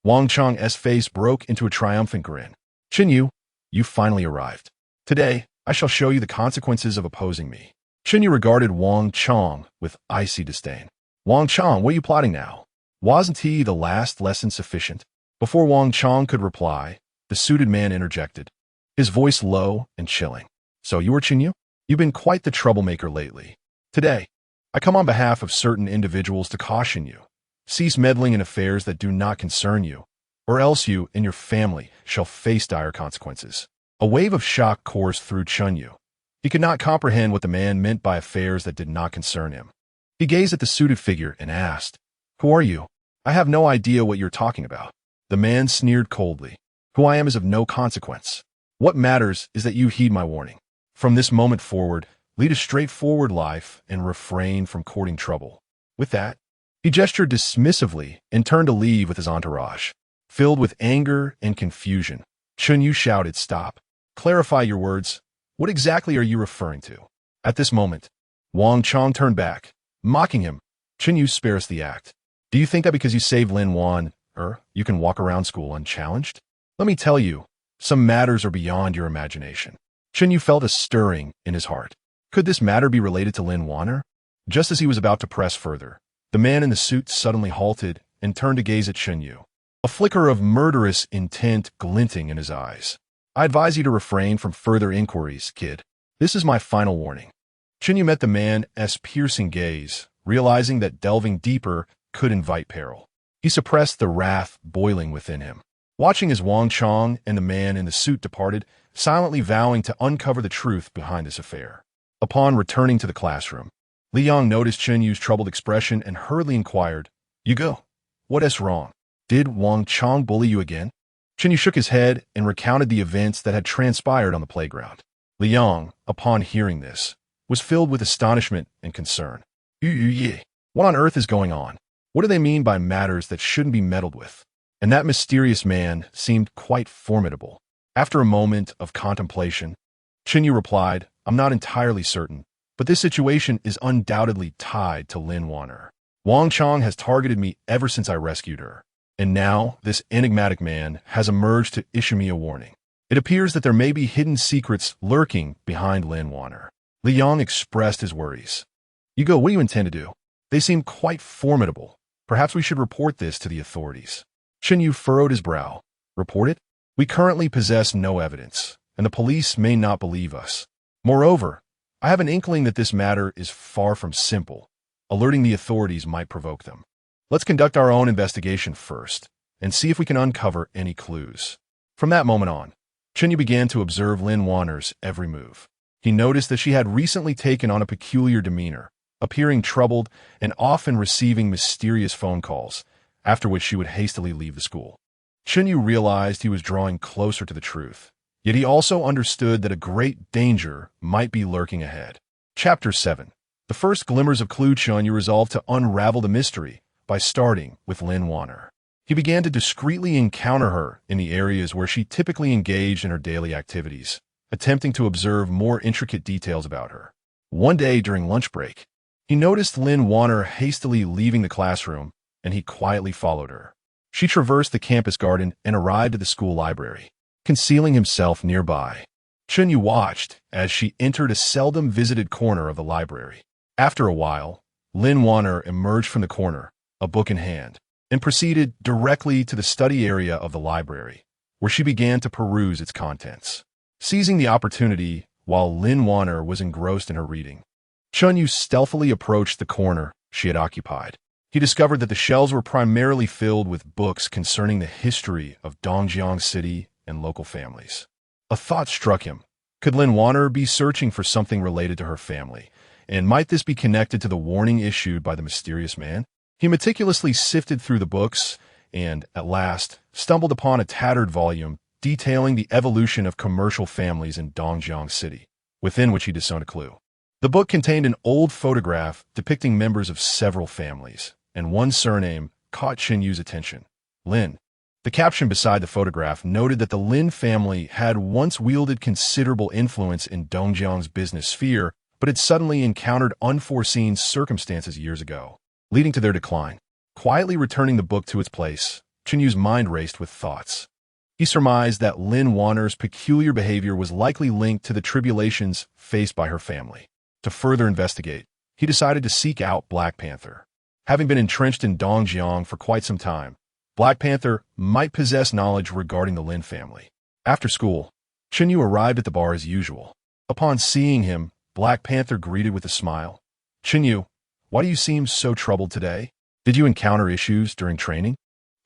Wang Chong's face broke into a triumphant grin. "Chen Yu, you finally arrived. Today, I shall show you the consequences of opposing me." Chen Yu regarded Wang Chong with icy disdain. "Wang Chong, what are you plotting now? Wasn't he the last lesson sufficient?" Before Wang Chong could reply, the suited man interjected, his voice low and chilling. "So you are Chen Yu? You've been quite the troublemaker lately. Today, I come on behalf of certain individuals to caution you. Cease meddling in affairs that do not concern you, or else you and your family shall face dire consequences." A wave of shock coursed through Chen Yu. He could not comprehend what the man meant by affairs that did not concern him. He gazed at the suited figure and asked, "Who are you? I have no idea what you're talking about." The man sneered coldly. "Who I am is of no consequence. What matters is that you heed my warning. From this moment forward, lead a straightforward life and refrain from courting trouble." With that, he gestured dismissively and turned to leave with his entourage. Filled with anger and confusion, Chen Yu shouted, "Stop. Clarify your words. What exactly are you referring to?" At this moment, Wang Chong turned back, mocking him. "Chen Yu, spare us the act. Do you think that because you saved Lin Wan, you can walk around school unchallenged? Let me tell you, some matters are beyond your imagination." Chen Yu felt a stirring in his heart. Could this matter be related to Lin Wan? Just as he was about to press further, the man in the suit suddenly halted and turned to gaze at Chen Yu, a flicker of murderous intent glinting in his eyes. "I advise you to refrain from further inquiries, kid. This is my final warning." Chen Yu met the man's piercing gaze, realizing that delving deeper could invite peril. He suppressed the wrath boiling within him. watching as Wang Chong and the man in the suit departed, silently vowing to uncover the truth behind this affair. Upon returning to the classroom, Li Yang noticed Chen Yu's troubled expression and hurriedly inquired, "You go. What is wrong? Did Wang Chong bully you again?" Chen Yu shook his head and recounted the events that had transpired on the playground. Li Yang, upon hearing this, was filled with astonishment and concern. Ye, what on earth is going on? What do they mean by matters that shouldn't be meddled with? And that mysterious man seemed quite formidable. After a moment of contemplation, Chen Yu replied, "I'm not entirely certain, but this situation is undoubtedly tied to Lin Wanner. Wang Chong has targeted me ever since I rescued her, and now this enigmatic man has emerged to issue me a warning. It appears that there may be hidden secrets lurking behind Lin Wanner." Li Yang expressed his worries. "You go, what do you intend to do? They seem quite formidable. Perhaps we should report this to the authorities." Chen Yu furrowed his brow. "Report it? We currently possess no evidence, and the police may not believe us. Moreover, I have an inkling that this matter is far from simple. Alerting the authorities might provoke them. Let's conduct our own investigation first, and see if we can uncover any clues." From that moment on, Chen Yu began to observe Lin Wanner's every move. He noticed that she had recently taken on a peculiar demeanor, appearing troubled and often receiving mysterious phone calls, after which she would hastily leave the school. Chen Yu realized he was drawing closer to the truth, yet he also understood that a great danger might be lurking ahead. Chapter 7. The first glimmers of clue. Chen Yu resolved to unravel the mystery by starting with Lin Wanner. He began to discreetly encounter her in the areas where she typically engaged in her daily activities, attempting to observe more intricate details about her. One day during lunch break, he noticed Lin Wanner hastily leaving the classroom, and he quietly followed her. She traversed the campus garden and arrived at the school library, concealing himself nearby. Chen Yu watched as she entered a seldom visited corner of the library. After a while, Lin Wanner emerged from the corner, a book in hand, and proceeded directly to the study area of the library, where she began to peruse its contents. Seizing the opportunity while Lin Wanner was engrossed in her reading, Chen Yu stealthily approached the corner she had occupied. He discovered that the shelves were primarily filled with books concerning the history of Dongjiang City and local families. A thought struck him. Could Lin Wanner be searching for something related to her family? And might this be connected to the warning issued by the mysterious man? He meticulously sifted through the books and, at last, stumbled upon a tattered volume detailing the evolution of commercial families in Dongjiang City, within which he discerned a clue. The book contained an old photograph depicting members of several families, and one surname caught Chen Yu's attention: Lin. The caption beside the photograph noted that the Lin family had once wielded considerable influence in Dongjiang's business sphere, but had suddenly encountered unforeseen circumstances years ago, leading to their decline. Quietly returning the book to its place, Chen Yu's mind raced with thoughts. He surmised that Lin Wanner's peculiar behavior was likely linked to the tribulations faced by her family. To further investigate, he decided to seek out Black Panther. Having been entrenched in Dongjiang for quite some time, Black Panther might possess knowledge regarding the Lin family. After school, Chen Yu arrived at the bar as usual. Upon seeing him, Black Panther greeted with a smile. "Chen Yu, why do you seem so troubled today? Did you encounter issues during training?"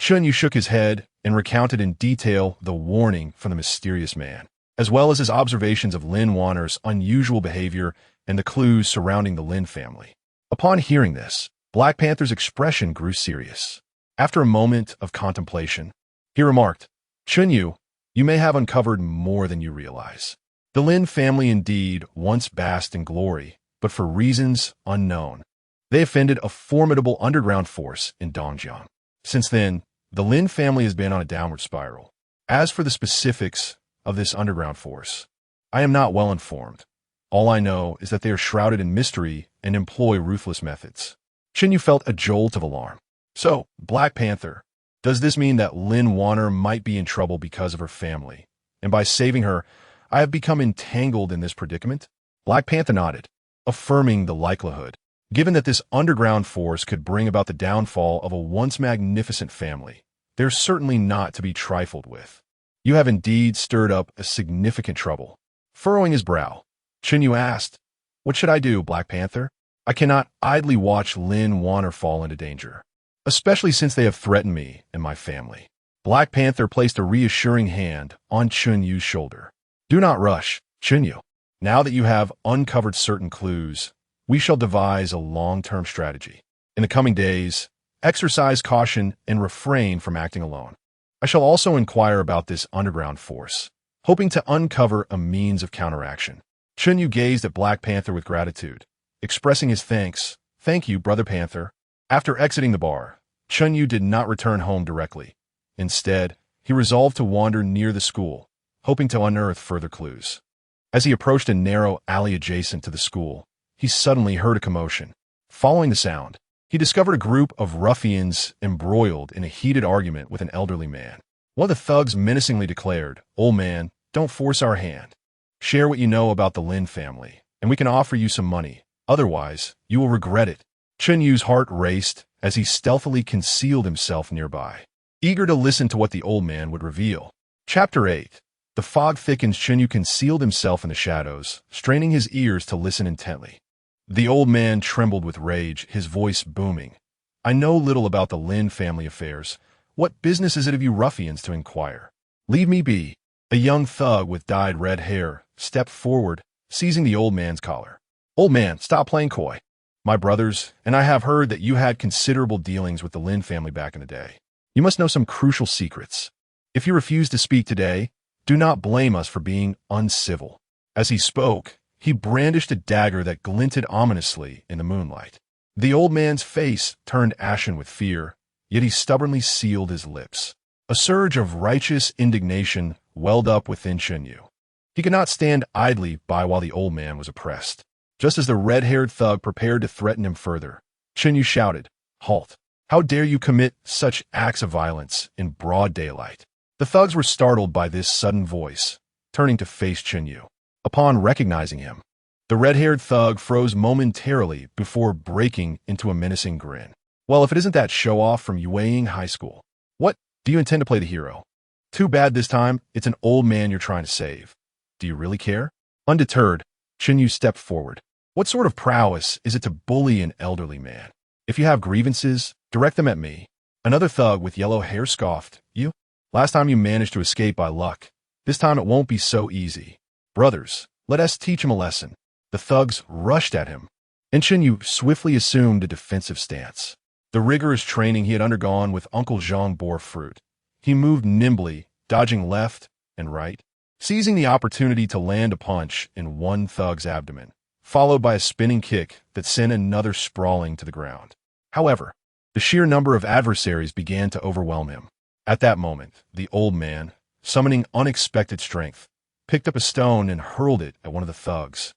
Chen Yu shook his head and recounted in detail the warning from the mysterious man, as well as his observations of Lin Wanner's unusual behavior and the clues surrounding the Lin family. Upon hearing this, Black Panther's expression grew serious. After a moment of contemplation, he remarked, "Chen Yu, you may have uncovered more than you realize. The Lin family indeed once basked in glory, but for reasons unknown, they offended a formidable underground force in Dongjiang. Since then, the Lin family has been on a downward spiral. As for the specifics of this underground force, I am not well informed. All I know is that they are shrouded in mystery and employ ruthless methods." Chen Yu felt a jolt of alarm. "So, Black Panther, does this mean that Lin Wanner might be in trouble because of her family, and by saving her, I have become entangled in this predicament?" Black Panther nodded, affirming the likelihood. Given that this underground force could bring about the downfall of a once magnificent family, they're certainly not to be trifled with. You have indeed stirred up a significant trouble. Furrowing his brow, Chen Yu asked, "What should I do, Black Panther? I cannot idly watch Lin Wanner fall into danger, especially since they have threatened me and my family." Black Panther placed a reassuring hand on Chen Yu's shoulder. Do not rush, Chen Yu. Now that you have uncovered certain clues, we shall devise a long-term strategy. In the coming days, exercise caution and refrain from acting alone. I shall also inquire about this underground force, hoping to uncover a means of counteraction. Chen Yu gazed at Black Panther with gratitude, expressing his thanks. Thank you, Brother Panther. After exiting the bar, Chen Yu did not return home directly. Instead, he resolved to wander near the school, hoping to unearth further clues. As he approached a narrow alley adjacent to the school, he suddenly heard a commotion. Following the sound, he discovered a group of ruffians embroiled in a heated argument with an elderly man. One of the thugs menacingly declared, "Old man, don't force our hand. Share what you know about the Lin family, and we can offer you some money. Otherwise, you will regret it." Chen Yu's heart raced as he stealthily concealed himself nearby, eager to listen to what the old man would reveal. Chapter 8. The fog thickens. Chen Yu concealed himself in the shadows, straining his ears to listen intently. The old man trembled with rage, his voice booming. "I know little about the Lin family affairs. What business is it of you ruffians to inquire? Leave me be." A young thug with dyed red hair stepped forward, seizing the old man's collar. "Old man, stop playing coy. My brothers and I have heard that you had considerable dealings with the Lin family back in the day. You must know some crucial secrets. If you refuse to speak today, do not blame us for being uncivil." As he spoke, he brandished a dagger that glinted ominously in the moonlight. The old man's face turned ashen with fear, yet he stubbornly sealed his lips. A surge of righteous indignation welled up within Chen Yu. He could not stand idly by while the old man was oppressed. Just as the red-haired thug prepared to threaten him further, Chen Yu shouted, "Halt! How dare you commit such acts of violence in broad daylight?" The thugs were startled by this sudden voice, turning to face Chen Yu. Upon recognizing him, the red-haired thug froze momentarily before breaking into a menacing grin. "Well, if it isn't that show-off from Ye High School. What, do you intend to play the hero? Too bad this time it's an old man you're trying to save. Do you really care?" Undeterred, Chen Yu stepped forward. "What sort of prowess is it to bully an elderly man? If you have grievances, direct them at me." Another thug with yellow hair scoffed, "You? Last time you managed to escape by luck. This time it won't be so easy. Brothers, let us teach him a lesson." The thugs rushed at him, and Chen Yu swiftly assumed a defensive stance. The rigorous training he had undergone with Uncle Zhang bore fruit. He moved nimbly, dodging left and right, seizing the opportunity to land a punch in one thug's abdomen, followed by a spinning kick that sent another sprawling to the ground. However, the sheer number of adversaries began to overwhelm him. At that moment, the old man, summoning unexpected strength, picked up a stone and hurled it at one of the thugs,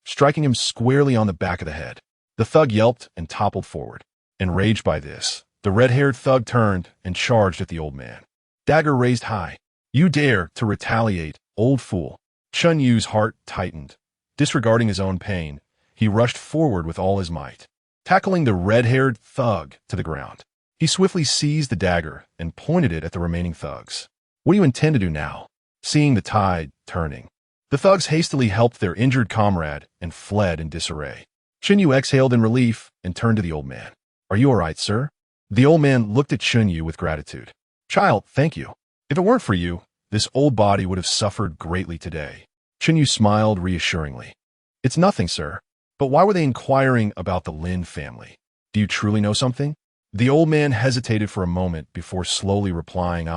striking him squarely on the back of the head. The thug yelped and toppled forward. Enraged by this, the red-haired thug turned and charged at the old man, dagger raised high. "You dare to retaliate, old fool." Chen Yu's heart tightened. Disregarding his own pain, he rushed forward with all his might, tackling the red-haired thug to the ground. He swiftly seized the dagger and pointed it at the remaining thugs. "What do you intend to do now?" Seeing the tide turning, the thugs hastily helped their injured comrade and fled in disarray. Chen Yu exhaled in relief and turned to the old man. "Are you all right, sir?" The old man looked at Chen Yu with gratitude. "Child, thank you. If it weren't for you, this old body would have suffered greatly today." Chen Yu smiled reassuringly. "It's nothing, sir. But why were they inquiring about the Lin family? Do you truly know something?" The old man hesitated for a moment before slowly replying,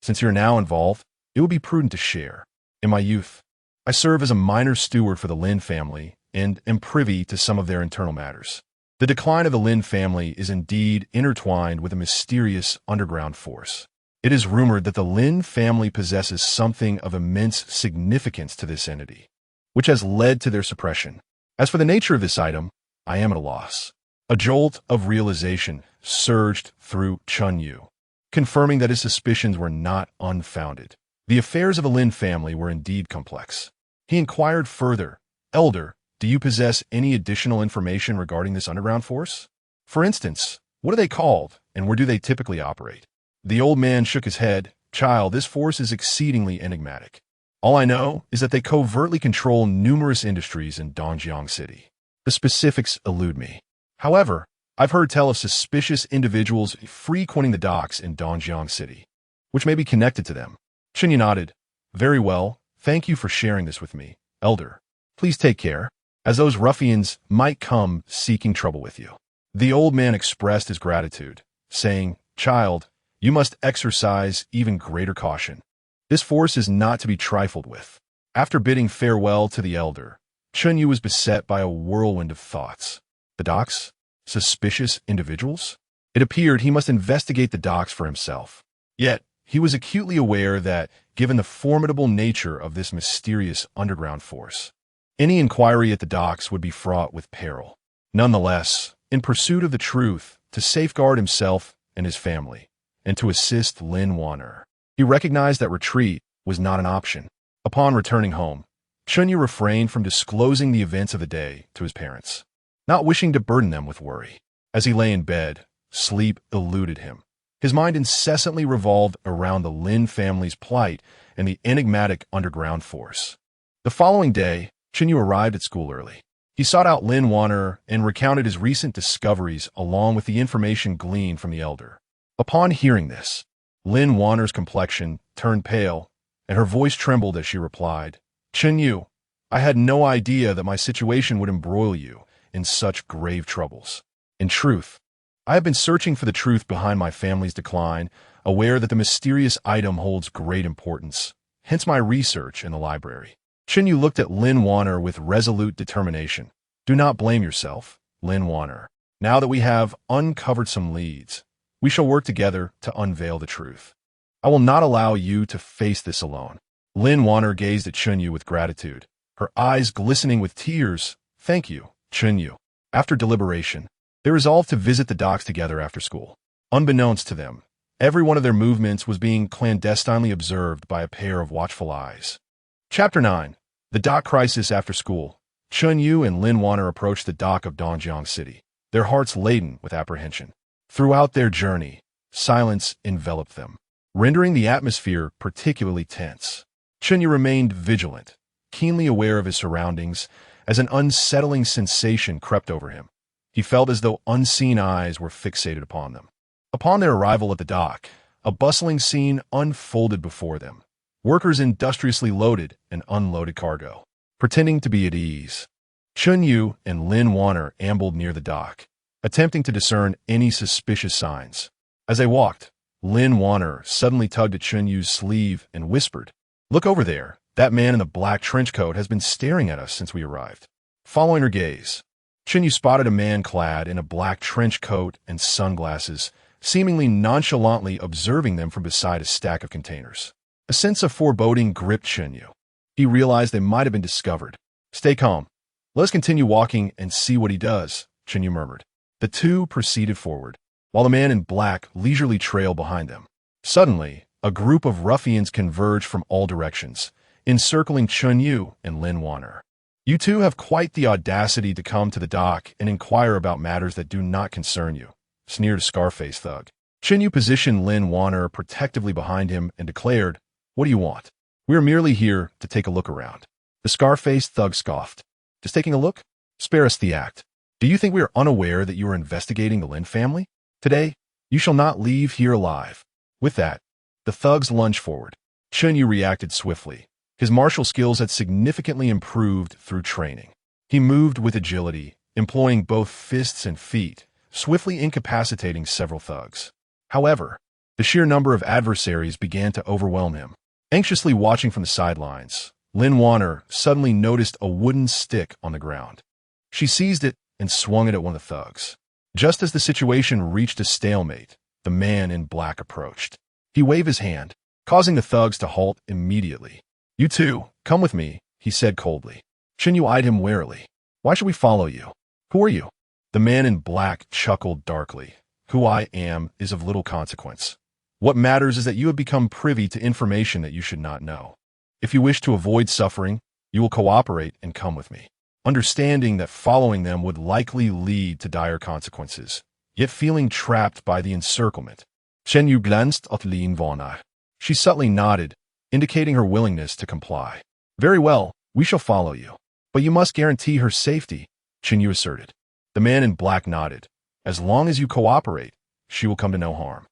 "Since you're now involved, it would be prudent to share. In my youth, I served as a minor steward for the Lin family and am privy to some of their internal matters. The decline of the Lin family is indeed intertwined with a mysterious underground force. It is rumored that the Lin family possesses something of immense significance to this entity, which has led to their suppression. As for the nature of this item, I am at a loss." A jolt of realization surged through Chen Yu, confirming that his suspicions were not unfounded. The affairs of the Lin family were indeed complex. He inquired further, "Elder, do you possess any additional information regarding this underground force? For instance, what are they called, and where do they typically operate?" The old man shook his head. "Child, this force is exceedingly enigmatic. All I know is that they covertly control numerous industries in Dongjiang City. The specifics elude me. However, I've heard tell of suspicious individuals frequenting the docks in Dongjiang City. which may be connected to them. Chen Yu nodded. Very well, thank you for sharing this with me, Elder. Please take care, as those ruffians might come seeking trouble with you. The old man expressed his gratitude, saying, Child, you must exercise even greater caution. This force is not to be trifled with. After bidding farewell to the elder, Chen Yu was beset by a whirlwind of thoughts. The docks? Suspicious individuals? It appeared he must investigate the docks for himself. Yet, he was acutely aware that, given the formidable nature of this mysterious underground force, any inquiry at the docks would be fraught with peril. Nonetheless, in pursuit of the truth, to safeguard himself and his family, and to assist Lin Wanner, he recognized that retreat was not an option. Upon returning home, Chen Yu refrained from disclosing the events of the day to his parents, not wishing to burden them with worry. As he lay in bed, sleep eluded him. His mind incessantly revolved around the Lin family's plight and the enigmatic underground force. The following day, Chen Yu arrived at school early. He sought out Lin Wanner and recounted his recent discoveries along with the information gleaned from the elder. Upon hearing this, Lin Wanner's complexion turned pale, and her voice trembled as she replied, Chen Yu, I had no idea that my situation would embroil you in such grave troubles. In truth, I have been searching for the truth behind my family's decline, aware that the mysterious item holds great importance, hence my research in the library. Chen Yu looked at Lin Wanner with resolute determination. Do not blame yourself, Lin Wanner. Now that we have uncovered some leads, we shall work together to unveil the truth. I will not allow you to face this alone. Lin Wanner gazed at Chen Yu with gratitude, her eyes glistening with tears. Thank you, Chen Yu. After deliberation, they resolved to visit the docks together after school. Unbeknownst to them, every one of their movements was being clandestinely observed by a pair of watchful eyes. Chapter 9. The Dock Crisis After School. Chen Yu and Lin Wanner approached the dock of Dongjiang City, their hearts laden with apprehension. Throughout their journey, silence enveloped them, rendering the atmosphere particularly tense. Chen Yu remained vigilant, keenly aware of his surroundings, as an unsettling sensation crept over him. He felt as though unseen eyes were fixated upon them. Upon their arrival at the dock, a bustling scene unfolded before them. Workers industriously loaded and unloaded cargo, pretending to be at ease. Chen Yu and Lin Wanner ambled near the dock, attempting to discern any suspicious signs. As they walked, Lin Wanner suddenly tugged at Chen Yu's sleeve and whispered, Look over there. That man in the black trench coat has been staring at us since we arrived. Following her gaze, Chen Yu spotted a man clad in a black trench coat and sunglasses, seemingly nonchalantly observing them from beside a stack of containers. A sense of foreboding gripped Chen Yu. He realized they might have been discovered. Stay calm. Let us continue walking and see what he does, Chen Yu murmured. The two proceeded forward, while the man in black leisurely trailed behind them. Suddenly, a group of ruffians converged from all directions, encircling Chen Yu and Lin Wanner. You two have quite the audacity to come to the dock and inquire about matters that do not concern you, sneered a scar-faced thug. Chen Yu positioned Lin Wanner protectively behind him and declared, What do you want? We are merely here to take a look around. The scar-faced thug scoffed. Just taking a look? Spare us the act. Do you think we are unaware that you are investigating the Lin family? Today, you shall not leave here alive. With that, the thugs lunged forward. Chen Yu reacted swiftly. His martial skills had significantly improved through training. He moved with agility, employing both fists and feet, swiftly incapacitating several thugs. However, the sheer number of adversaries began to overwhelm him. Anxiously watching from the sidelines, Lin Wanner suddenly noticed a wooden stick on the ground. She seized it and swung it at one of the thugs. Just as the situation reached a stalemate, the man in black approached. He waved his hand, causing the thugs to halt immediately. You two, come with me, he said coldly. Chen Yu eyed him warily. Why should we follow you? Who are you? The man in black chuckled darkly. Who I am is of little consequence. What matters is that you have become privy to information that you should not know. If you wish to avoid suffering, you will cooperate and come with me, understanding that following them would likely lead to dire consequences, yet feeling trapped by the encirclement. Chen Yu glanced at Lin Wanner. She subtly nodded, indicating her willingness to comply. Very well, we shall follow you. But you must guarantee her safety, Chen Yu asserted. The man in black nodded. As long as you cooperate, she will come to no harm.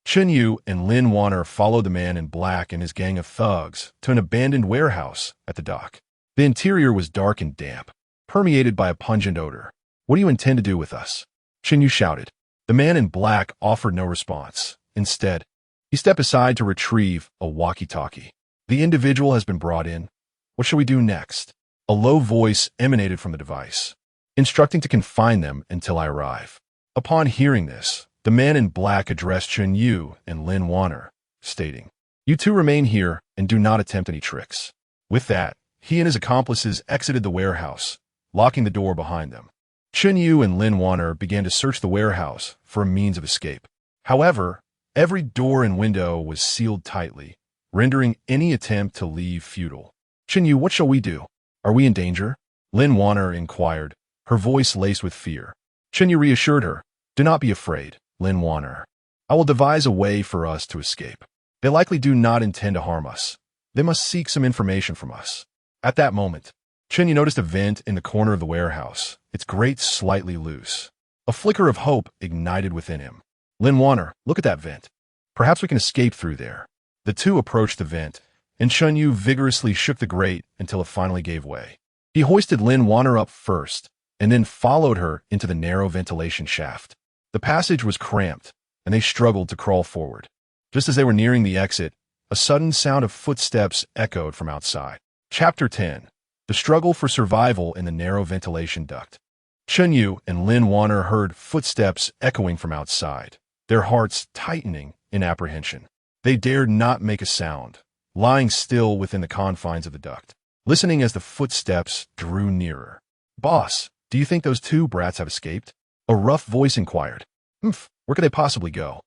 Chen Yu and Lin Wanner followed the man in black and his gang of thugs to an abandoned warehouse at the dock. The interior was dark and damp, permeated by a pungent odor. "What do you intend to do with us?" Chen Yu shouted. The man in black offered no response. Instead, he stepped aside to retrieve a walkie-talkie. "The individual has been brought in. What shall we do next?" A low voice emanated from the device, instructing to confine them until I arrive. Upon hearing this, the man in black addressed Chen Yu and Lin Wanner, stating, "You two remain here and do not attempt any tricks." With that, he and his accomplices exited the warehouse, locking the door behind them. Chen Yu and Lin Wanner began to search the warehouse for a means of escape. However, every door and window was sealed tightly, rendering any attempt to leave futile. "Chen Yu, what shall we do? Are we in danger?" Lin Wanner inquired, her voice laced with fear. Chen Yu reassured her, "Do not be afraid, Lin Wanner. I will devise a way for us to escape. They likely do not intend to harm us. They must seek some information from us." At that moment, Chen Yu noticed a vent in the corner of the warehouse, its grate slightly loose. A flicker of hope ignited within him. "Lin Wanner, look at that vent. Perhaps we can escape through there." The two approached the vent, and Chen Yu vigorously shook the grate until it finally gave way. He hoisted Lin Wanner up first, and then followed her into the narrow ventilation shaft. The passage was cramped, and they struggled to crawl forward. Just as they were nearing the exit, a sudden sound of footsteps echoed from outside. Chapter 10. The Struggle for Survival in the Narrow Ventilation Duct. Chen Yu and Lin Wanner heard footsteps echoing from outside, their hearts tightening in apprehension. They dared not make a sound, lying still within the confines of the duct, listening as the footsteps drew nearer. "Boss, do you think those two brats have escaped?" A rough voice inquired. Where could they possibly go?"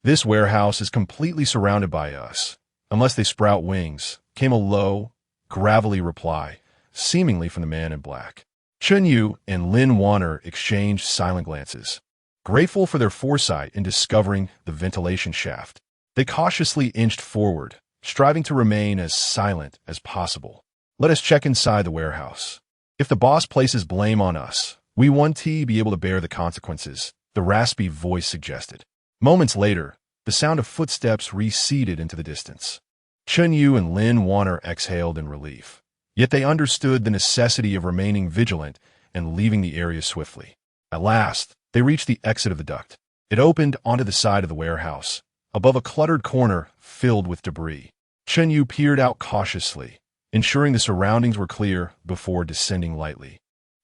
"This warehouse is completely surrounded by us, unless they sprout wings," came a low, gravelly reply, seemingly from the man in black. Chen Yu and Lin Wanner exchanged silent glances. Grateful for their foresight in discovering the ventilation shaft, they cautiously inched forward, striving to remain as silent as possible. "Let us check inside the warehouse. If the boss places blame on us, we won't be able to bear the consequences," the raspy voice suggested. Moments later, the sound of footsteps receded into the distance. Chen Yu and Lin Wanner exhaled in relief. Yet they understood the necessity of remaining vigilant and leaving the area swiftly. At last, they reached the exit of the duct. It opened onto the side of the warehouse, above a cluttered corner filled with debris. Chen Yu peered out cautiously, ensuring the surroundings were clear before descending lightly,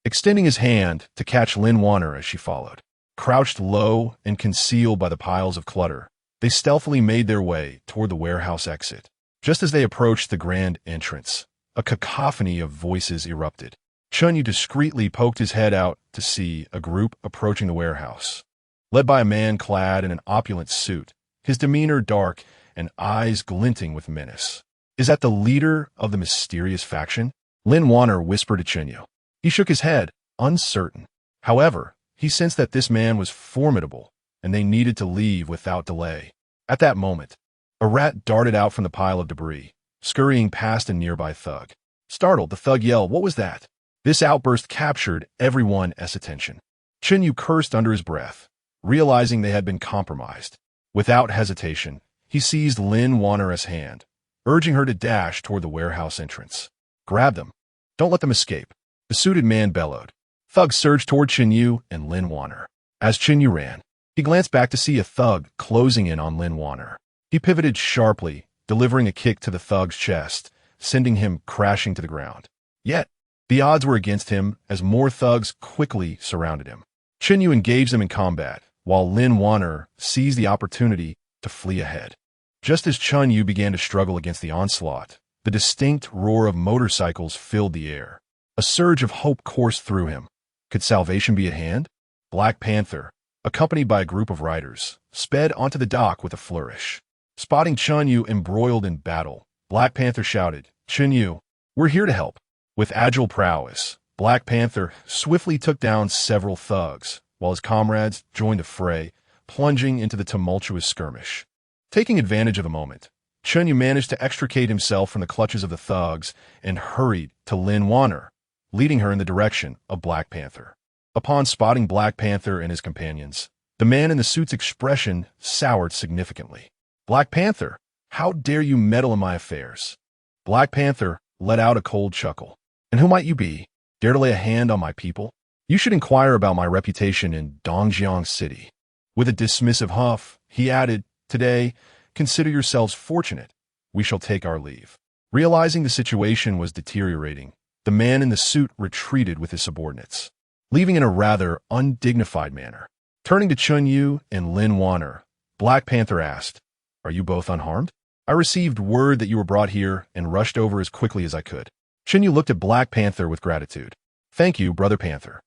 extending his hand to catch Lin Wanner as she followed. Crouched low and concealed by the piles of clutter, they stealthily made their way toward the warehouse exit. Just as they approached the grand entrance, a cacophony of voices erupted. Chen Yu discreetly poked his head out to see a group approaching the warehouse. Led by a man clad in an opulent suit, his demeanor dark and eyes glinting with menace. "Is that the leader of the mysterious faction?" Lin Wanner whispered to Chen Yu. He shook his head, uncertain. However, he sensed that this man was formidable, and they needed to leave without delay. At that moment, a rat darted out from the pile of debris, scurrying past a nearby thug. Startled, the thug yelled, "What was that?" This outburst captured everyone's attention. Chen Yu cursed under his breath, realizing they had been compromised. Without hesitation, he seized Lin Wanner's hand, urging her to dash toward the warehouse entrance. "Grab them. Don't let them escape," the suited man bellowed. Thugs surged toward Chen Yu and Lin Wanner. As Chen Yu ran, he glanced back to see a thug closing in on Lin Wanner. He pivoted sharply, delivering a kick to the thug's chest, sending him crashing to the ground. Yet, the odds were against him as more thugs quickly surrounded him. Chen Yu engaged them in combat, while Lin Wanner seized the opportunity to flee ahead. Just as Chen Yu began to struggle against the onslaught, the distinct roar of motorcycles filled the air. A surge of hope coursed through him. Could salvation be at hand? Black Panther, accompanied by a group of riders, sped onto the dock with a flourish. Spotting Chen Yu embroiled in battle, Black Panther shouted, "Chen Yu, we're here to help." With agile prowess, Black Panther swiftly took down several thugs, while his comrades joined the fray, plunging into the tumultuous skirmish. Taking advantage of the moment, Chen Yu managed to extricate himself from the clutches of the thugs and hurried to Lin Wanner, leading her in the direction of Black Panther. Upon spotting Black Panther and his companions, The man in the suit's expression soured significantly. Black Panther, how dare you meddle in my affairs? Black Panther let out a cold chuckle. And who might you be? Dare to lay a hand on my people? You should inquire about my reputation in Dongjiang City. With a dismissive huff, he added, Today, consider yourselves fortunate. We shall take our leave. Realizing the situation was deteriorating, the man in the suit retreated with his subordinates, leaving in a rather undignified manner. Turning to Chen Yu and Lin Wanner, Black Panther asked, Are you both unharmed? I received word that you were brought here and rushed over as quickly as I could. Chen Yu looked at Black Panther with gratitude. Thank you, Brother Panther.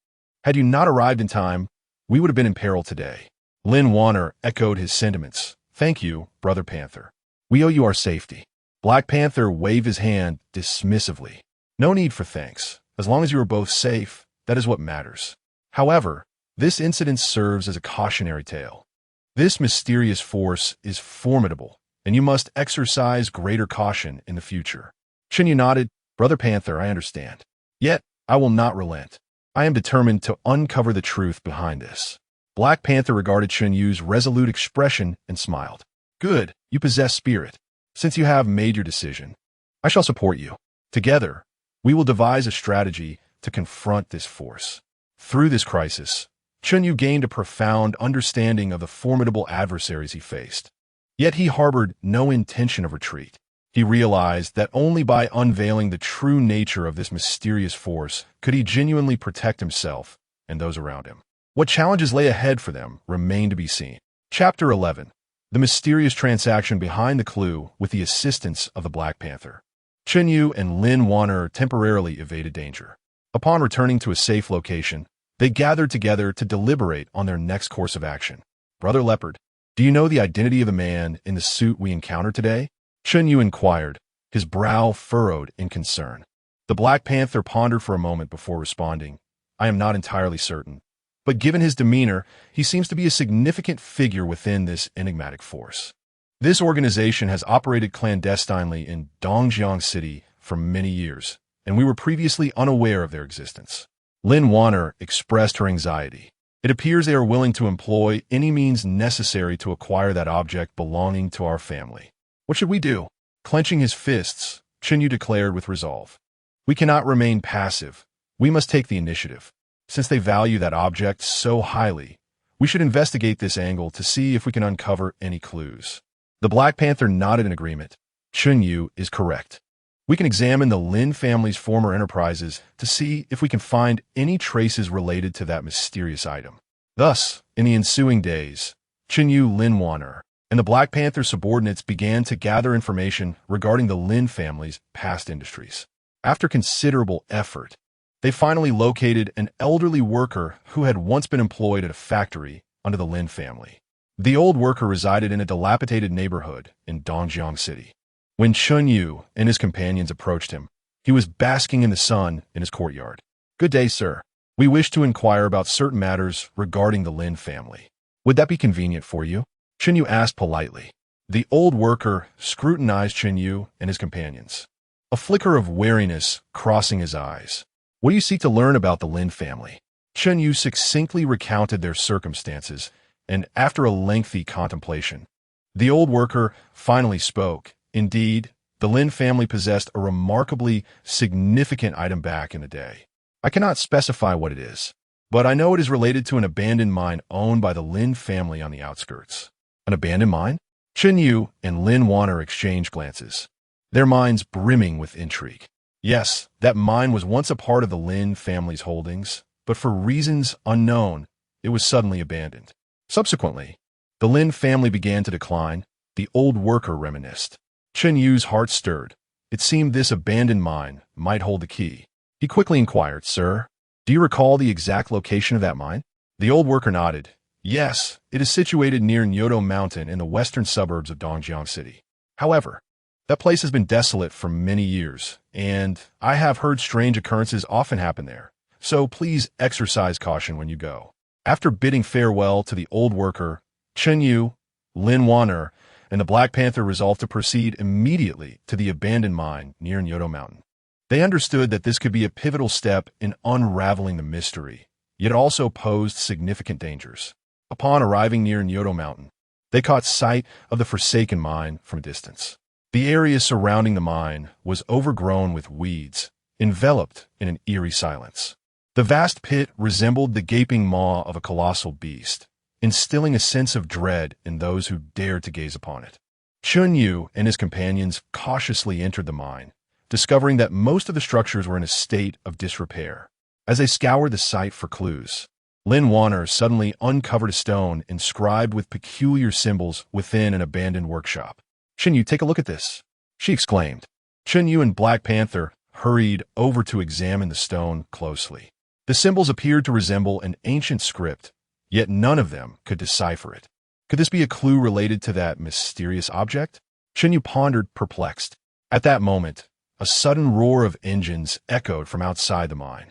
Had you not arrived in time, we would have been in peril today. Lin Wanner echoed his sentiments. Thank you, Brother Panther. We owe you our safety. Black Panther waved his hand dismissively. No need for thanks. As long as you are both safe, that is what matters. However, this incident serves as a cautionary tale. This mysterious force is formidable, and you must exercise greater caution in the future. Chen Yu nodded. Brother Panther, I understand. Yet, I will not relent. I am determined to uncover the truth behind this. Black Panther regarded Chen Yu's resolute expression and smiled. Good, you possess spirit. Since you have made your decision, I shall support you. Together, we will devise a strategy to confront this force. Through this crisis, Chen Yu gained a profound understanding of the formidable adversaries he faced. Yet he harbored no intention of retreat. He realized that only by unveiling the true nature of this mysterious force could he genuinely protect himself and those around him. What challenges lay ahead for them remain to be seen. Chapter 11. The mysterious transaction behind the clue with the assistance of the Black Panther. Chen Yu and Lin Wanner temporarily evaded danger. Upon returning to a safe location, they gathered together to deliberate on their next course of action. Brother Leopard, do you know the identity of the man in the suit we encountered today? Chen Yu inquired, his brow furrowed in concern. The Black Panther pondered for a moment before responding. I am not entirely certain, but given his demeanor, he seems to be a significant figure within this enigmatic force. This organization has operated clandestinely in Dongjiang City for many years, and we were previously unaware of their existence. Lin Wanner expressed her anxiety. It appears they are willing to employ any means necessary to acquire that object belonging to our family. What should we do? Clenching his fists, Chen Yu declared with resolve. We cannot remain passive. We must take the initiative. Since they value that object so highly, we should investigate this angle to see if we can uncover any clues. The Black Panther nodded in agreement. Chen Yu is correct. We can examine the Lin family's former enterprises to see if we can find any traces related to that mysterious item. Thus, in the ensuing days, Chen Yu, Lin Wanner, and the Black Panther subordinates began to gather information regarding the Lin family's past industries. After considerable effort, they finally located an elderly worker who had once been employed at a factory under the Lin family. The old worker resided in a dilapidated neighborhood in Dongjiang City. When Chen Yu and his companions approached him, he was basking in the sun in his courtyard. Good day, sir. We wish to inquire about certain matters regarding the Lin family. Would that be convenient for you? Chen Yu asked politely. The old worker scrutinized Chen Yu and his companions, a flicker of wariness crossing his eyes. What do you seek to learn about the Lin family? Chen Yu succinctly recounted their circumstances, and after a lengthy contemplation, the old worker finally spoke. Indeed, the Lin family possessed a remarkably significant item back in the day. I cannot specify what it is, but I know it is related to an abandoned mine owned by the Lin family on the outskirts. An abandoned mine? Chen Yu and Lin Wanner exchanged glances, their minds brimming with intrigue. Yes, that mine was once a part of the Lin family's holdings, but for reasons unknown, it was suddenly abandoned. Subsequently, the Lin family began to decline, the old worker reminisced. Chen Yu's heart stirred. It seemed this abandoned mine might hold the key. He quickly inquired, Sir, do you recall the exact location of that mine? The old worker nodded. Yes, it is situated near Nyoto Mountain in the western suburbs of Dongjiang City. However, that place has been desolate for many years, and I have heard strange occurrences often happen there. So please exercise caution when you go. After bidding farewell to the old worker, Chen Yu, Lin Wanner, and the Black Panther resolved to proceed immediately to the abandoned mine near Nyoto Mountain. They understood that this could be a pivotal step in unraveling the mystery, yet also posed significant dangers. Upon arriving near Nyoto Mountain, they caught sight of the forsaken mine from a distance. The area surrounding the mine was overgrown with weeds, enveloped in an eerie silence. The vast pit resembled the gaping maw of a colossal beast, instilling a sense of dread in those who dared to gaze upon it. Chen Yu and his companions cautiously entered the mine, discovering that most of the structures were in a state of disrepair. As they scoured the site for clues, Lin Wanner suddenly uncovered a stone inscribed with peculiar symbols within an abandoned workshop. "Chen Yu, take a look at this," she exclaimed. Chen Yu and Black Panther hurried over to examine the stone closely. The symbols appeared to resemble an ancient script, yet none of them could decipher it. Could this be a clue related to that mysterious object? Chen Yu pondered, perplexed. At that moment, a sudden roar of engines echoed from outside the mine.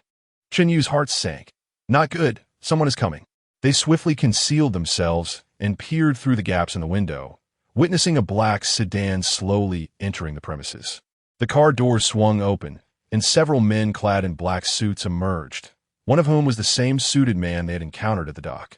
Chen Yu's heart sank. Not good. Someone is coming. They swiftly concealed themselves and peered through the gaps in the window, witnessing a black sedan slowly entering the premises. The car door swung open, and several men clad in black suits emerged, one of whom was the same suited man they had encountered at the dock.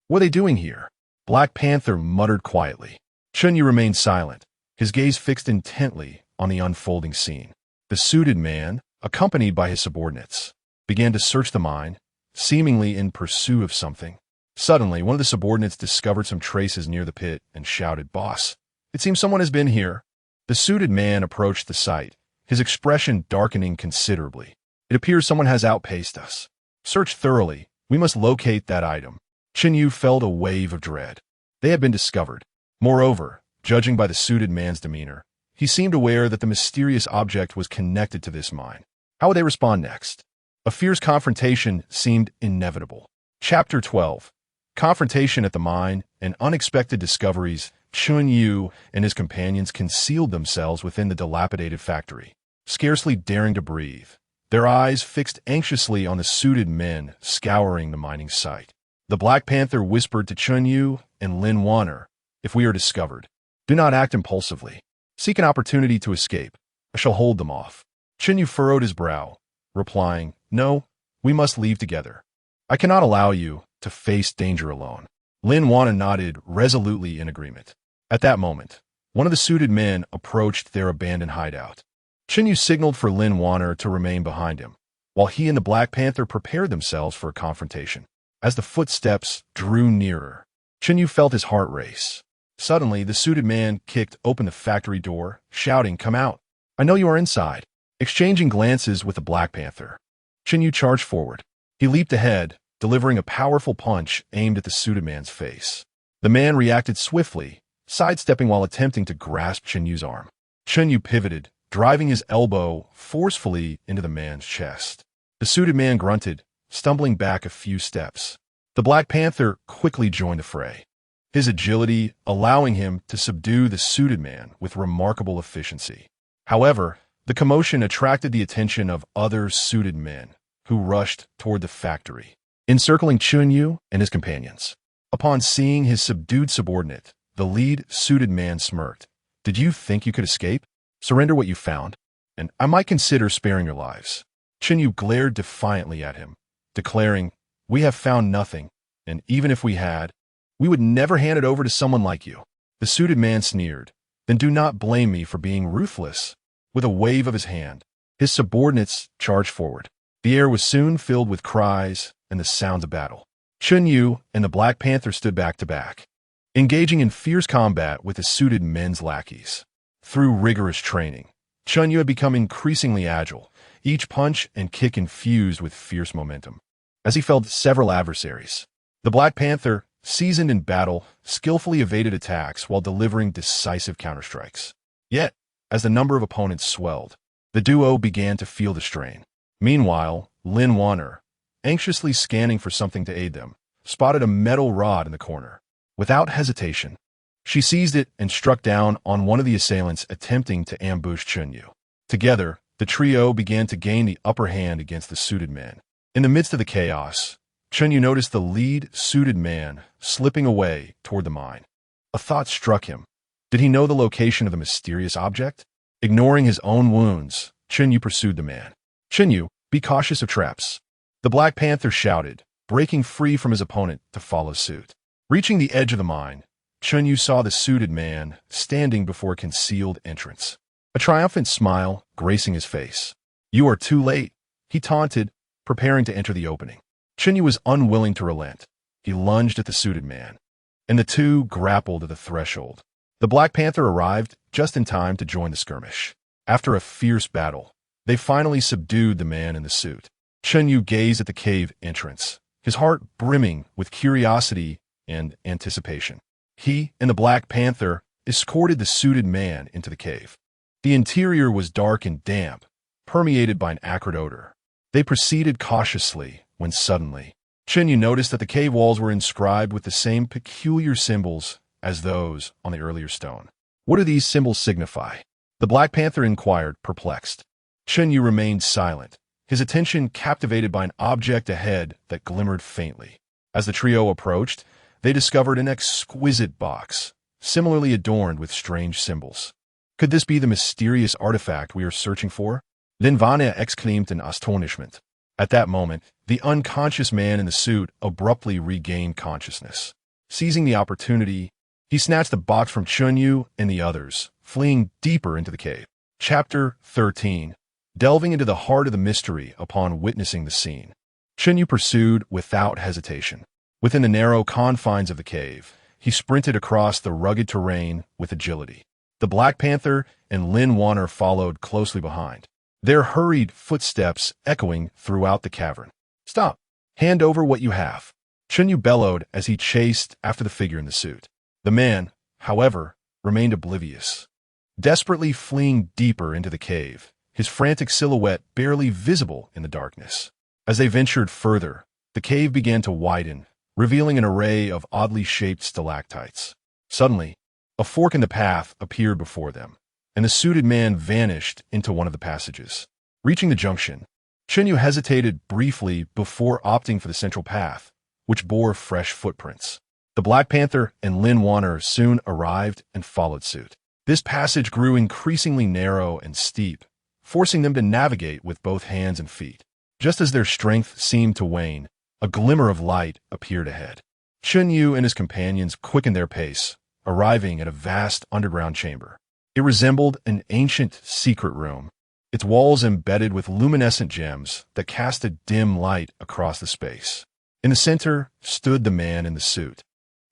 "What are they doing here?" Black Panther muttered quietly. Chen Yu remained silent, his gaze fixed intently on the unfolding scene. The suited man, accompanied by his subordinates, began to search the mine, seemingly in pursuit of something. Suddenly, one of the subordinates discovered some traces near the pit and shouted, "Boss, it seems someone has been here." The suited man approached the site, his expression darkening considerably. "It appears someone has outpaced us. Search thoroughly. We must locate that item." Chen Yu felt a wave of dread. They had been discovered. Moreover, judging by the suited man's demeanor, he seemed aware that the mysterious object was connected to this mine. How would they respond next? A fierce confrontation seemed inevitable. Chapter 12. Confrontation at the mine and unexpected discoveries. Chen Yu and his companions concealed themselves within the dilapidated factory, scarcely daring to breathe, their eyes fixed anxiously on the suited men scouring the mining site. The Black Panther whispered to Chen Yu and Lin Wanner, "If we are discovered, do not act impulsively. Seek an opportunity to escape. I shall hold them off." Chen Yu furrowed his brow, replying, "No, we must leave together. I cannot allow you to face danger alone." Lin Wanner nodded resolutely in agreement. At that moment, one of the suited men approached their abandoned hideout. Chen Yu signaled for Lin Wanner to remain behind him, while he and the Black Panther prepared themselves for a confrontation. As the footsteps drew nearer, Chen Yu felt his heart race. Suddenly, the suited man kicked open the factory door, shouting, "Come out! I know you are inside." Exchanging glances with the Black Panther, Chen Yu charged forward. He leaped ahead, delivering a powerful punch aimed at the suited man's face. The man reacted swiftly, sidestepping while attempting to grasp Chen Yu's arm. Chen Yu pivoted, driving his elbow forcefully into the man's chest. The suited man grunted, stumbling back a few steps. The Black Panther quickly joined the fray, his agility allowing him to subdue the suited man with remarkable efficiency. However, the commotion attracted the attention of other suited men, who rushed toward the factory, encircling Chen Yu and his companions. Upon seeing his subdued subordinate, the lead suited man smirked. "Did you think you could escape? Surrender what you found, and I might consider sparing your lives." Chen Yu glared defiantly at him, declaring, "We have found nothing, and even if we had, we would never hand it over to someone like you." The suited man sneered, "Then do not blame me for being ruthless." With a wave of his hand, his subordinates charged forward. The air was soon filled with cries and the sounds of battle. Chen Yu and the Black Panther stood back to back, engaging in fierce combat with the suited men's lackeys. Through rigorous training, Chen Yu had become increasingly agile, each punch and kick infused with fierce momentum. As he felled several adversaries, the Black Panther, seasoned in battle, skillfully evaded attacks while delivering decisive counterstrikes. Yet, as the number of opponents swelled, the duo began to feel the strain. Meanwhile, Lin Wanner, anxiously scanning for something to aid them, spotted a metal rod in the corner. Without hesitation, she seized it and struck down on one of the assailants attempting to ambush Chen Yu. Together, the trio began to gain the upper hand against the suited men. In the midst of the chaos, Chen Yu noticed the lead suited man slipping away toward the mine. A thought struck him. Did he know the location of the mysterious object? Ignoring his own wounds, Chen Yu pursued the man. "Chen Yu, be cautious of traps." The Black Panther shouted, breaking free from his opponent to follow suit. Reaching the edge of the mine, Chen Yu saw the suited man standing before a concealed entrance, a triumphant smile gracing his face. "You are too late," he taunted, preparing to enter the opening. Chen Yu was unwilling to relent. He lunged at the suited man, and the two grappled at the threshold. The Black Panther arrived just in time to join the skirmish. After a fierce battle, they finally subdued the man in the suit. Chen Yu gazed at the cave entrance, his heart brimming with curiosity and anticipation. He and the Black Panther escorted the suited man into the cave. The interior was dark and damp, permeated by an acrid odor. They proceeded cautiously when suddenly, Chen Yu noticed that the cave walls were inscribed with the same peculiar symbols as those on the earlier stone. "What do these symbols signify?" The Black Panther inquired, perplexed. Chen Yu remained silent, his attention captivated by an object ahead that glimmered faintly. As the trio approached, they discovered an exquisite box, similarly adorned with strange symbols. Could this be the mysterious artifact we are searching for? Then Vanya exclaimed in astonishment. At that moment, the unconscious man in the suit abruptly regained consciousness. Seizing the opportunity, he snatched the box from Chen Yu and the others, fleeing deeper into the cave. Chapter 13. Delving into the heart of the mystery upon witnessing the scene. Chen Yu pursued without hesitation. Within the narrow confines of the cave, he sprinted across the rugged terrain with agility. The Black Panther and Lin Wanner followed closely behind, their hurried footsteps echoing throughout the cavern. "Stop! Hand over what you have!" Chen Yu bellowed as he chased after the figure in the suit. The man, however, remained oblivious, desperately fleeing deeper into the cave, his frantic silhouette barely visible in the darkness. As they ventured further, the cave began to widen, revealing an array of oddly shaped stalactites. Suddenly, a fork in the path appeared before them, and the suited man vanished into one of the passages. Reaching the junction, Chen Yu hesitated briefly before opting for the central path, which bore fresh footprints. The Black Panther and Lin Wanner soon arrived and followed suit. This passage grew increasingly narrow and steep, forcing them to navigate with both hands and feet. Just as their strength seemed to wane, a glimmer of light appeared ahead. Chen Yu and his companions quickened their pace, arriving at a vast underground chamber. It resembled an ancient secret room, its walls embedded with luminescent gems that cast a dim light across the space. In the center stood the man in the suit,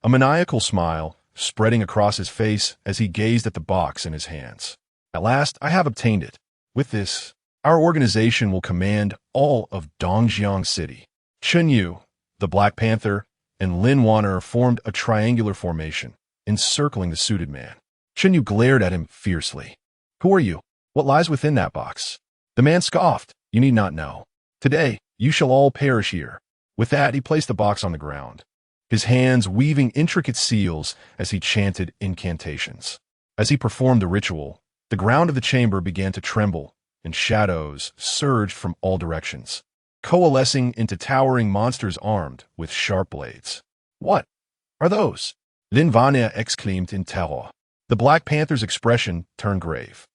a maniacal smile spreading across his face as he gazed at the box in his hands. "At last, I have obtained it. With this, our organization will command all of Dongjiang City." Chen Yu, the Black Panther, and Lin Wanner formed a triangular formation, encircling the suited man. Chen Yu glared at him fiercely. "Who are you? What lies within that box?" The man scoffed. "You need not know. Today, you shall all perish here." With that, he placed the box on the ground, his hands weaving intricate seals as he chanted incantations. As he performed the ritual, the ground of the chamber began to tremble, and shadows surged from all directions, coalescing into towering monsters armed with sharp blades. "What are those?" Then Vanya exclaimed in terror. The Black Panther's expression turned grave.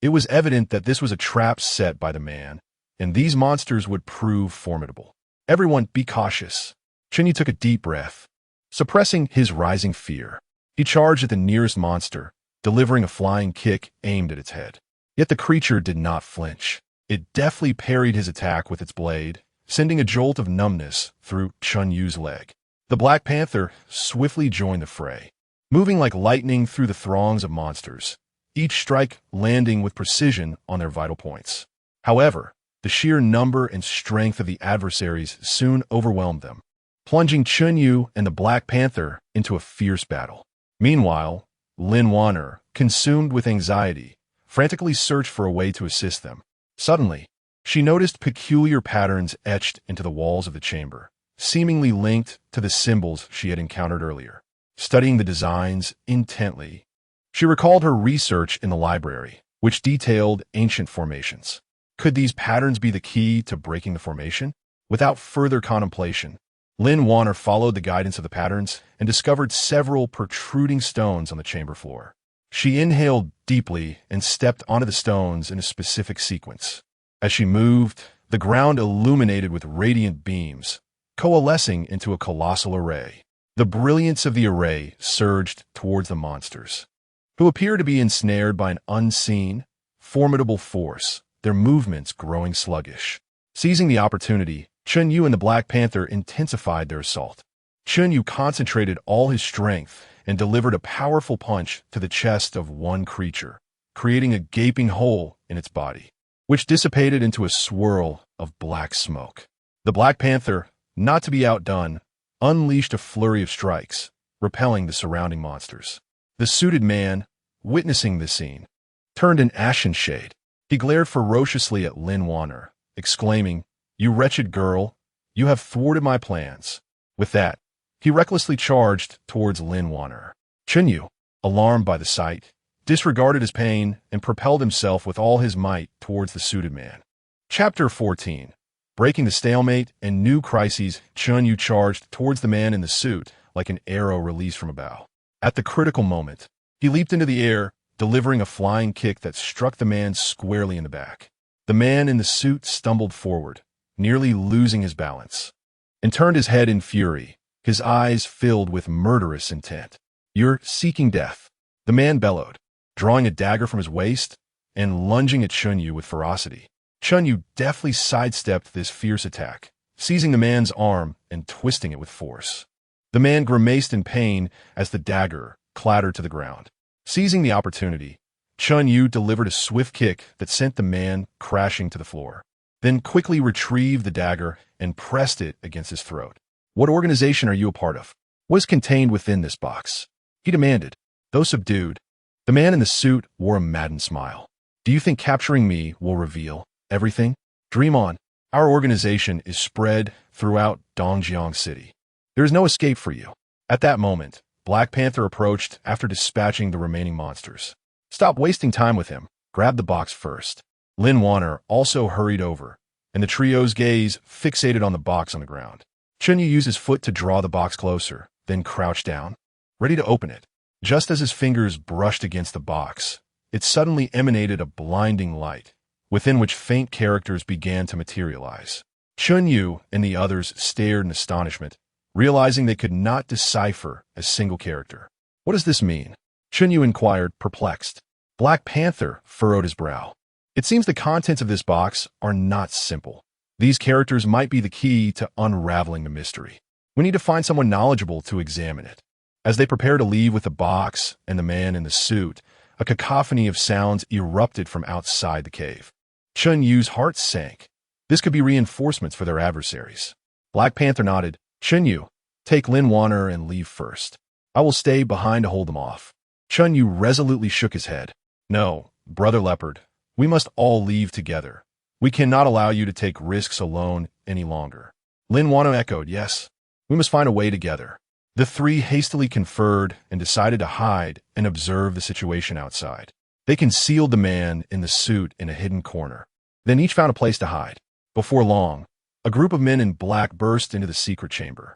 It was evident that this was a trap set by the man, and these monsters would prove formidable. "Everyone, be cautious." Chen Yu took a deep breath, suppressing his rising fear. He charged at the nearest monster, delivering a flying kick aimed at its head. Yet the creature did not flinch. It deftly parried his attack with its blade, sending a jolt of numbness through Chen Yu's leg. The Black Panther swiftly joined the fray, moving like lightning through the throngs of monsters, each strike landing with precision on their vital points. However, the sheer number and strength of the adversaries soon overwhelmed them, plunging Chen Yu and the Black Panther into a fierce battle. Meanwhile, Lin Wanner, consumed with anxiety, frantically searched for a way to assist them. Suddenly, she noticed peculiar patterns etched into the walls of the chamber, seemingly linked to the symbols she had encountered earlier. Studying the designs intently, she recalled her research in the library, which detailed ancient formations. Could these patterns be the key to breaking the formation? Without further contemplation, Lin Wanner followed the guidance of the patterns and discovered several protruding stones on the chamber floor. She inhaled deeply and stepped onto the stones in a specific sequence. As she moved, the ground illuminated with radiant beams, coalescing into a colossal array. The brilliance of the array surged towards the monsters, who appeared to be ensnared by an unseen, formidable force, their movements growing sluggish. Seizing the opportunity, Chen Yu and the Black Panther intensified their assault. Chen Yu concentrated all his strength and delivered a powerful punch to the chest of one creature, creating a gaping hole in its body, which dissipated into a swirl of black smoke. The Black Panther, not to be outdone, unleashed a flurry of strikes, repelling the surrounding monsters. The suited man, witnessing this scene, turned an ashen shade. He glared ferociously at Lin Wanner, exclaiming, "You wretched girl, you have thwarted my plans." With that, he recklessly charged towards Lin Wanner. Chen Yu, alarmed by the sight, disregarded his pain and propelled himself with all his might towards the suited man. Chapter 14. Breaking the stalemate and new crises, Chen Yu charged towards the man in the suit like an arrow released from a bow. At the critical moment, he leaped into the air, delivering a flying kick that struck the man squarely in the back. The man in the suit stumbled forward, nearly losing his balance, and turned his head in fury, his eyes filled with murderous intent. "You're seeking death," the man bellowed, drawing a dagger from his waist and lunging at Chen Yu with ferocity. Chen Yu deftly sidestepped this fierce attack, seizing the man's arm and twisting it with force. The man grimaced in pain as the dagger clattered to the ground. Seizing the opportunity, Chen Yu delivered a swift kick that sent the man crashing to the floor, then quickly retrieved the dagger and pressed it against his throat. "What organization are you a part of? What is contained within this box?" he demanded. Though subdued, the man in the suit wore a maddened smile. "Do you think capturing me will reveal everything? Dream on. Our organization is spread throughout Dongjiang City. There is no escape for you." At that moment, Black Panther approached after dispatching the remaining monsters. "Stop wasting time with him. Grab the box first." Lin Wanner also hurried over, and the trio's gaze fixated on the box on the ground. Chen Yu used his foot to draw the box closer, then crouched down, ready to open it. Just as his fingers brushed against the box, it suddenly emanated a blinding light, within which faint characters began to materialize. Chen Yu and the others stared in astonishment, realizing they could not decipher a single character. "What does this mean?" Chen Yu inquired, perplexed. Black Panther furrowed his brow. "It seems the contents of this box are not simple. These characters might be the key to unraveling the mystery. We need to find someone knowledgeable to examine it." As they prepared to leave with the box and the man in the suit, a cacophony of sounds erupted from outside the cave. Chen Yu's heart sank. This could be reinforcements for their adversaries. Black Panther nodded. "Chen Yu, take Lin Wanner and leave first. I will stay behind to hold them off." Chen Yu resolutely shook his head. "No, Brother Leopard, we must all leave together. We cannot allow you to take risks alone any longer." Lin Wanner echoed, "Yes, we must find a way together." The three hastily conferred and decided to hide and observe the situation outside. They concealed the man in the suit in a hidden corner. Then each found a place to hide. Before long, a group of men in black burst into the secret chamber.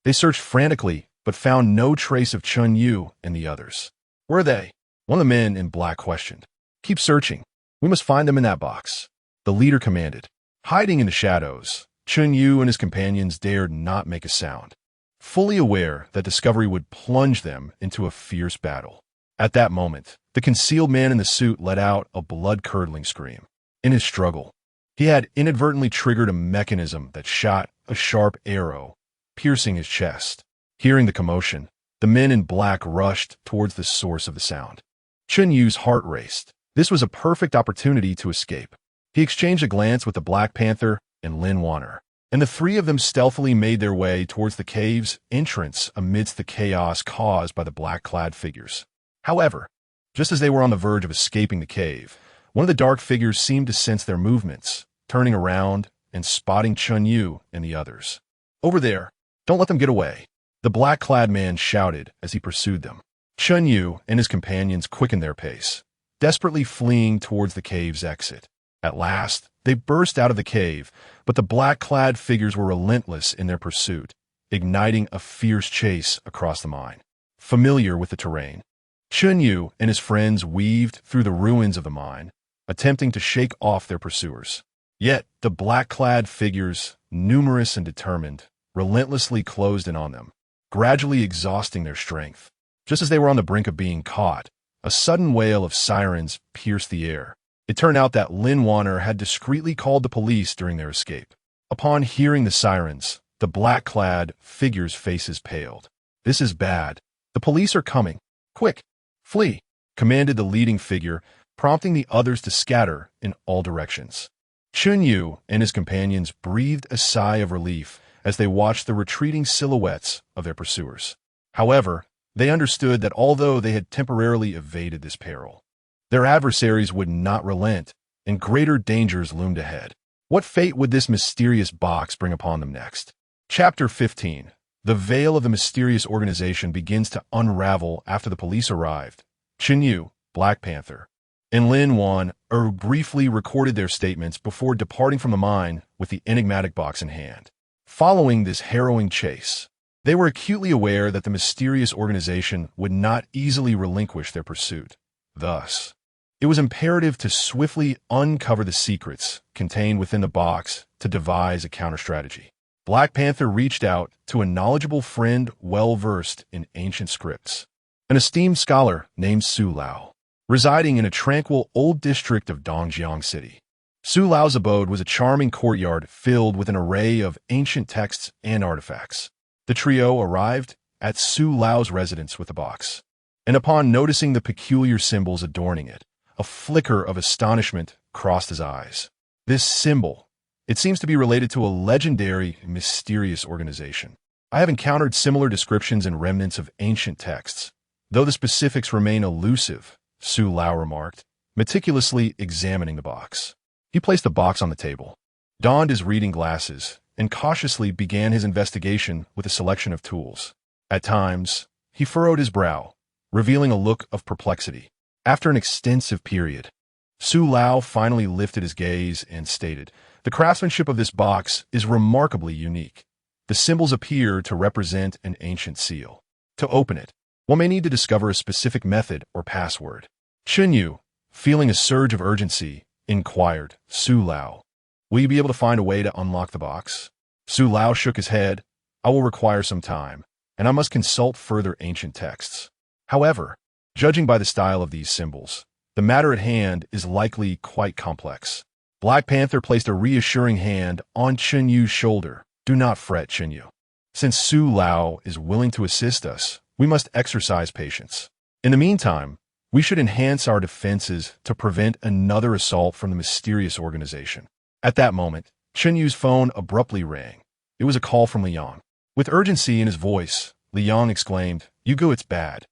They searched frantically, but found no trace of Chen Yu and the others. "Where are they?" one of the men in black questioned. "Keep searching. We must find them in that box," the leader commanded. Hiding in the shadows, Chen Yu and his companions dared not make a sound, fully aware that discovery would plunge them into a fierce battle. At that moment, the concealed man in the suit let out a blood-curdling scream. In his struggle, he had inadvertently triggered a mechanism that shot a sharp arrow, piercing his chest. Hearing the commotion, the men in black rushed towards the source of the sound. Chen Yu's heart raced. This was a perfect opportunity to escape. He exchanged a glance with the Black Panther and Lin Wanner, and the three of them stealthily made their way towards the cave's entrance amidst the chaos caused by the black-clad figures. However, just as they were on the verge of escaping the cave, one of the dark figures seemed to sense their movements, turning around and spotting Chen Yu and the others. "Over there! Don't let them get away!" the black-clad man shouted as he pursued them. Chen Yu and his companions quickened their pace, desperately fleeing towards the cave's exit. At last, they burst out of the cave, but the black-clad figures were relentless in their pursuit, igniting a fierce chase across the mine. Familiar with the terrain, Chen Yu and his friends weaved through the ruins of the mine, attempting to shake off their pursuers. Yet the black-clad figures, numerous and determined, relentlessly closed in on them. gradually exhausting their strength. Just as they were on the brink of being caught, a sudden wail of sirens pierced the air. It turned out that Lin Wanner had discreetly called the police during their escape. Upon hearing the sirens, the black-clad figure's faces paled. "This is bad. The police are coming. Quick, flee," commanded the leading figure, prompting the others to scatter in all directions. Chen Yu and his companions breathed a sigh of relief as they watched the retreating silhouettes of their pursuers. However, they understood that although they had temporarily evaded this peril, their adversaries would not relent, and greater dangers loomed ahead. What fate would this mysterious box bring upon them next? Chapter 15. The veil of the mysterious organization begins to unravel after the police arrived. Chen Yu, Black Panther, and Lin Wanner briefly recorded their statements before departing from the mine with the enigmatic box in hand. Following this harrowing chase, they were acutely aware that the mysterious organization would not easily relinquish their pursuit. Thus, it was imperative to swiftly uncover the secrets contained within the box to devise a counter-strategy. Black Panther reached out to a knowledgeable friend well-versed in ancient scripts, an esteemed scholar named Su Lao, residing in a tranquil old district of Dongjiang City. Su Lao's abode was a charming courtyard filled with an array of ancient texts and artifacts. The trio arrived at Su Lao's residence with the box, and upon noticing the peculiar symbols adorning it, a flicker of astonishment crossed his eyes. This symbol, it seems to be related to a legendary, mysterious organization. I have encountered similar descriptions in remnants of ancient texts, though the specifics remain elusive, Su Lao remarked, meticulously examining the box. He placed the box on the table, donned his reading glasses, and cautiously began his investigation with a selection of tools. At times, he furrowed his brow, revealing a look of perplexity. After an extensive period, Su Lao finally lifted his gaze and stated, "The craftsmanship of this box is remarkably unique. The symbols appear to represent an ancient seal. To open it, one may need to discover a specific method or password." Chen Yu, feeling a surge of urgency, inquired, "Su Lao, will you be able to find a way to unlock the box?" Su Lao shook his head. "I will require some time, and I must consult further ancient texts. However, judging by the style of these symbols, the matter at hand is likely quite complex." Black Panther placed a reassuring hand on Chen Yu's shoulder. "Do not fret, Chen Yu. Since Su Lao is willing to assist us, we must exercise patience. In the meantime, we should enhance our defenses to prevent another assault from the mysterious organization." At that moment, Chen Yu's phone abruptly rang. It was a call from Liang. With urgency in his voice, Liang exclaimed, "Yugo, it's bad.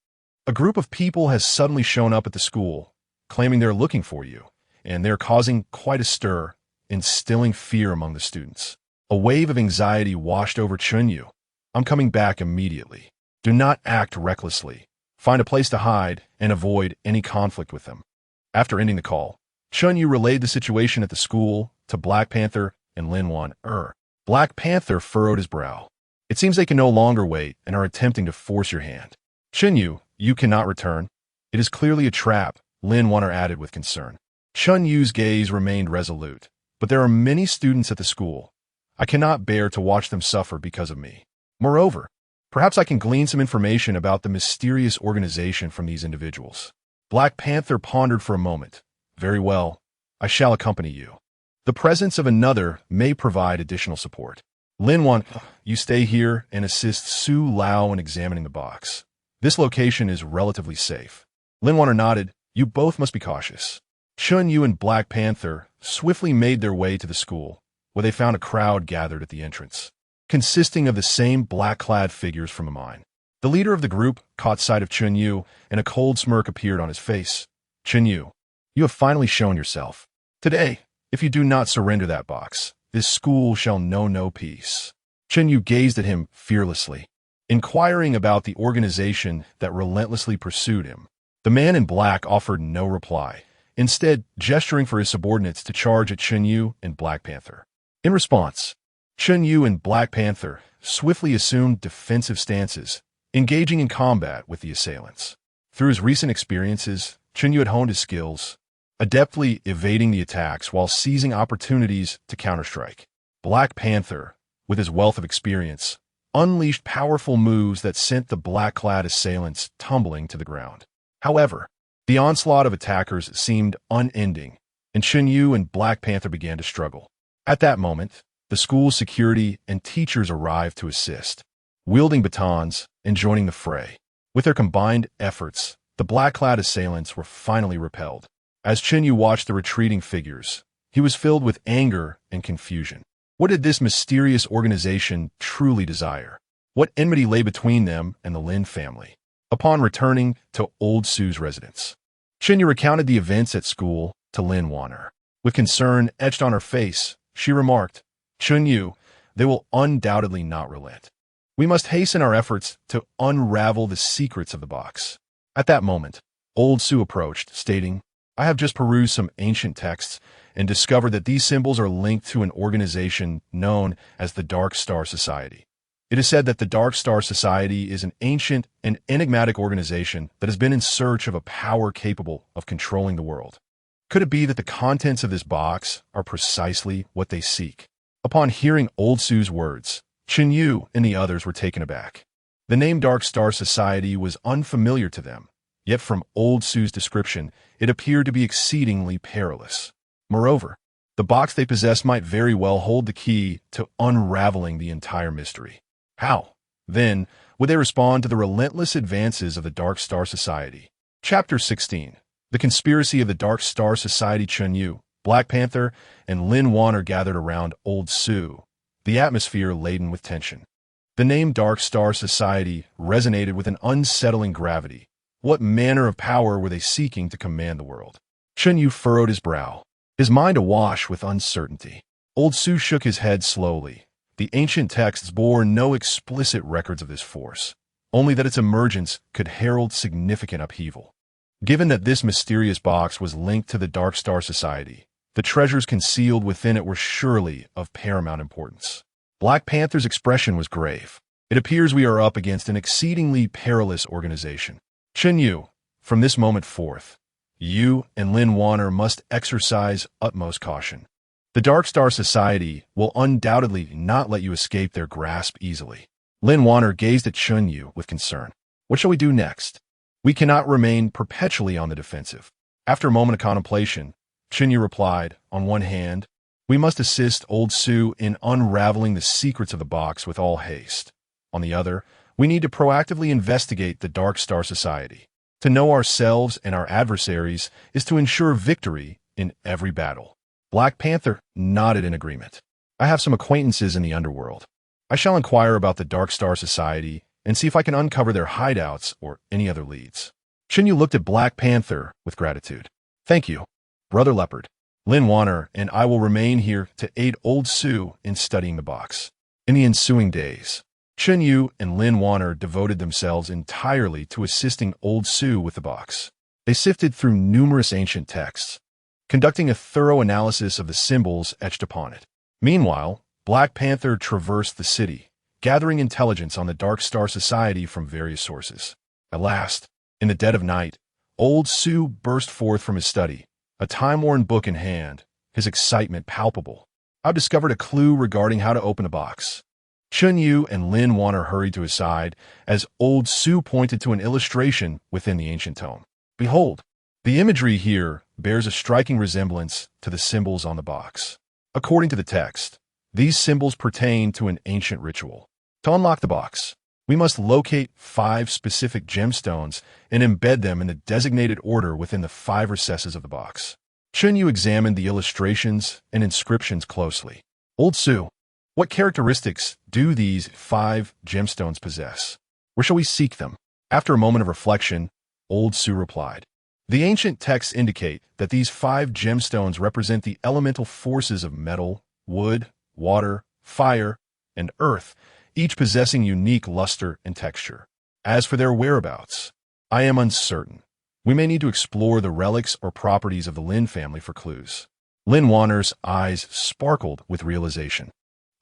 A group of people has suddenly shown up at the school, claiming they're looking for you, and they're causing quite a stir, instilling fear among the students." A wave of anxiety washed over Chen Yu. "I'm coming back immediately. Do not act recklessly. Find a place to hide and avoid any conflict with them." After ending the call, Chen Yu relayed the situation at the school to Black Panther and Lin Wanner. Black Panther furrowed his brow. "It seems they can no longer wait and are attempting to force your hand. Chen Yu, you cannot return. It is clearly a trap," Lin Wanner added with concern. Chen Yu's gaze remained resolute. "But there are many students at the school. I cannot bear to watch them suffer because of me. Moreover, perhaps I can glean some information about the mysterious organization from these individuals." Black Panther pondered for a moment. "Very well, I shall accompany you. The presence of another may provide additional support. Lin Wanner, you stay here and assist Su Lao in examining the box. This location is relatively safe." Lin Wanner nodded. "You both must be cautious." Chen Yu and Black Panther swiftly made their way to the school, where they found a crowd gathered at the entrance, consisting of the same black-clad figures from the mine. The leader of the group caught sight of Chen Yu, and a cold smirk appeared on his face. "Chen Yu, you have finally shown yourself. Today, if you do not surrender that box, this school shall know no peace." Chen Yu gazed at him fearlessly, inquiring about the organization that relentlessly pursued him. The man in black offered no reply, instead gesturing for his subordinates to charge at Chen Yu and Black Panther. In response, Chen Yu and Black Panther swiftly assumed defensive stances, engaging in combat with the assailants. Through his recent experiences, Chen Yu had honed his skills, adeptly evading the attacks while seizing opportunities to counterstrike. Black Panther, with his wealth of experience, unleashed powerful moves that sent the black-clad assailants tumbling to the ground. However, the onslaught of attackers seemed unending, and Chen Yu and Black Panther began to struggle. At that moment, the school's security and teachers arrived to assist, wielding batons and joining the fray. With their combined efforts, the black-clad assailants were finally repelled. As Chen Yu watched the retreating figures, he was filled with anger and confusion. What did this mysterious organization truly desire? What enmity lay between them and the Lin family? Upon returning to Old Su's residence, Chen Yu recounted the events at school to Lin Wanner. With concern etched on her face, she remarked, "Chen Yu, they will undoubtedly not relent. We must hasten our efforts to unravel the secrets of the box." At that moment, Old Su approached, stating, "I have just perused some ancient texts and discovered that these symbols are linked to an organization known as the Dark Star Society. It is said that the Dark Star Society is an ancient and enigmatic organization that has been in search of a power capable of controlling the world. Could it be that the contents of this box are precisely what they seek?" Upon hearing Old Su's words, Chen Yu and the others were taken aback. The name Dark Star Society was unfamiliar to them, yet from Old Su's description, it appeared to be exceedingly perilous. Moreover, the box they possessed might very well hold the key to unraveling the entire mystery. How, then, would they respond to the relentless advances of the Dark Star Society? Chapter 16. The Conspiracy of the Dark Star Society. Chen Yu, Black Panther, and Lin Wanner gathered around Old Su, the atmosphere laden with tension. The name Dark Star Society resonated with an unsettling gravity. What manner of power were they seeking to command the world? Chen Yu furrowed his brow, his mind awash with uncertainty. Old Su shook his head slowly. The ancient texts bore no explicit records of this force, only that its emergence could herald significant upheaval. Given that this mysterious box was linked to the Dark Star Society, the treasures concealed within it were surely of paramount importance. Black Panther's expression was grave. "It appears we are up against an exceedingly perilous organization. Chen Yu, from this moment forth, you and Lin Wanner must exercise utmost caution. The Dark Star Society will undoubtedly not let you escape their grasp easily." Lin Wanner gazed at Chen Yu with concern. "What shall we do next? We cannot remain perpetually on the defensive." After a moment of contemplation, Chen Yu replied, "On one hand, we must assist Old Su in unraveling the secrets of the box with all haste. On the other, we need to proactively investigate the Dark Star Society. To know ourselves and our adversaries is to ensure victory in every battle." Black Panther nodded in agreement. "I have some acquaintances in the Underworld. I shall inquire about the Dark Star Society and see if I can uncover their hideouts or any other leads." Chen Yu looked at Black Panther with gratitude. "Thank you, Brother Leopard. Lin Wanner and I will remain here to aid Old Su in studying the box." In the ensuing days, Chen Yu and Lin Wanner devoted themselves entirely to assisting Old Su with the box. They sifted through numerous ancient texts, conducting a thorough analysis of the symbols etched upon it. Meanwhile, Black Panther traversed the city, gathering intelligence on the Dark Star Society from various sources. At last, in the dead of night, Old Su burst forth from his study, a time-worn book in hand, his excitement palpable. "I've discovered a clue regarding how to open a box." Chen Yu and Lin Wanner hurried to his side as Old Su pointed to an illustration within the ancient tome. "Behold, the imagery here bears a striking resemblance to the symbols on the box. According to the text, these symbols pertain to an ancient ritual. To unlock the box, we must locate 5 specific gemstones and embed them in the designated order within the 5 recesses of the box." Chen Yu examined the illustrations and inscriptions closely. "Old Su, what characteristics do these 5 gemstones possess? Where shall we seek them?" After a moment of reflection, Old Su replied, "The ancient texts indicate that these 5 gemstones represent the elemental forces of metal, wood, water, fire, and earth, each possessing unique luster and texture. As for their whereabouts, I am uncertain. We may need to explore the relics or properties of the Lin family for clues." Lin Wanner's eyes sparkled with realization.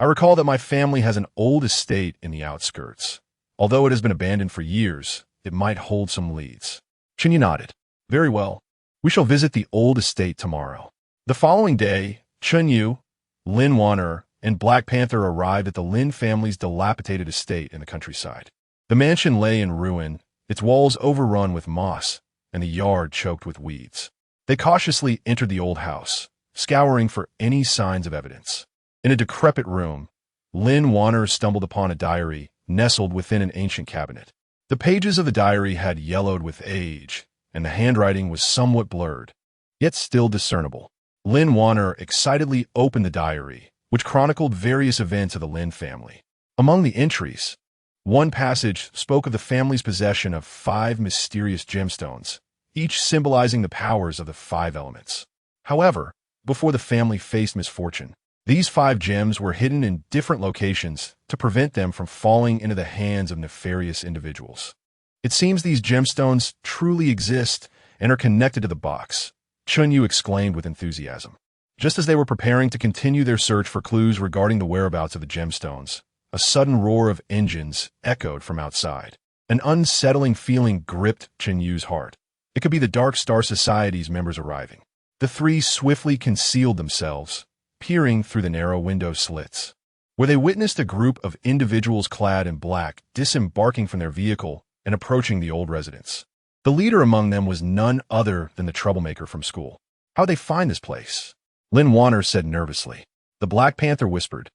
"I recall that my family has an old estate in the outskirts. Although it has been abandoned for years, it might hold some leads." Chen Yu nodded. "Very well. We shall visit the old estate tomorrow." The following day, Chen Yu, Lin Wanner, and Black Panther arrived at the Lin family's dilapidated estate in the countryside. The mansion lay in ruin, its walls overrun with moss, and the yard choked with weeds. They cautiously entered the old house, scouring for any signs of evidence. In a decrepit room, Lin Warner stumbled upon a diary nestled within an ancient cabinet. The pages of the diary had yellowed with age, and the handwriting was somewhat blurred, yet still discernible. Lin Warner excitedly opened the diary, which chronicled various events of the Lin family. Among the entries, one passage spoke of the family's possession of 5 mysterious gemstones, each symbolizing the powers of the 5 elements. However, before the family faced misfortune, these 5 gems were hidden in different locations to prevent them from falling into the hands of nefarious individuals. It seems these gemstones truly exist and are connected to the box, Chen Yu exclaimed with enthusiasm. Just as they were preparing to continue their search for clues regarding the whereabouts of the gemstones, a sudden roar of engines echoed from outside. An unsettling feeling gripped Chen Yu's heart. It could be the Dark Star Society's members arriving. The 3 swiftly concealed themselves, peering through the narrow window slits, where they witnessed a group of individuals clad in black disembarking from their vehicle and approaching the old residence. The leader among them was none other than the troublemaker from school. How'd they find this place? Lin Warner said nervously. The Black Panther whispered,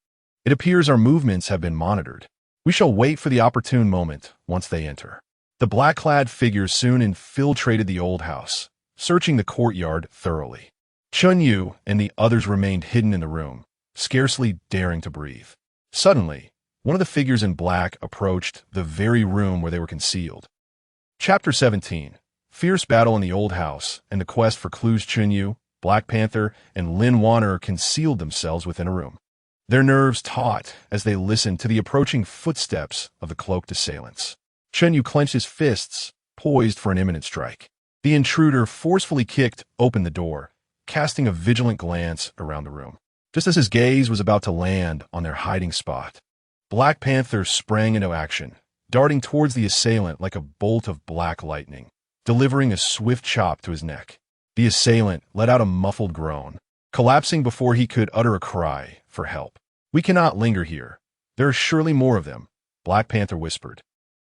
"It appears our movements have been monitored. We shall wait for the opportune moment once they enter." The black-clad figures soon infiltrated the old house, searching the courtyard thoroughly. Chen Yu and the others remained hidden in the room, scarcely daring to breathe. Suddenly, one of the figures in black approached the very room where they were concealed. Chapter 17. Fierce battle in the old house and the quest for clues. Chen Yu, Black Panther, and Lin Warner concealed themselves within a room, their nerves taut as they listened to the approaching footsteps of the cloaked assailants. Chen Yu clenched his fists, poised for an imminent strike. The intruder forcefully kicked open the door, casting a vigilant glance around the room. Just as his gaze was about to land on their hiding spot, Black Panther sprang into action, darting towards the assailant like a bolt of black lightning, delivering a swift chop to his neck. The assailant let out a muffled groan, collapsing before he could utter a cry for help. "We cannot linger here. There are surely more of them," Black Panther whispered.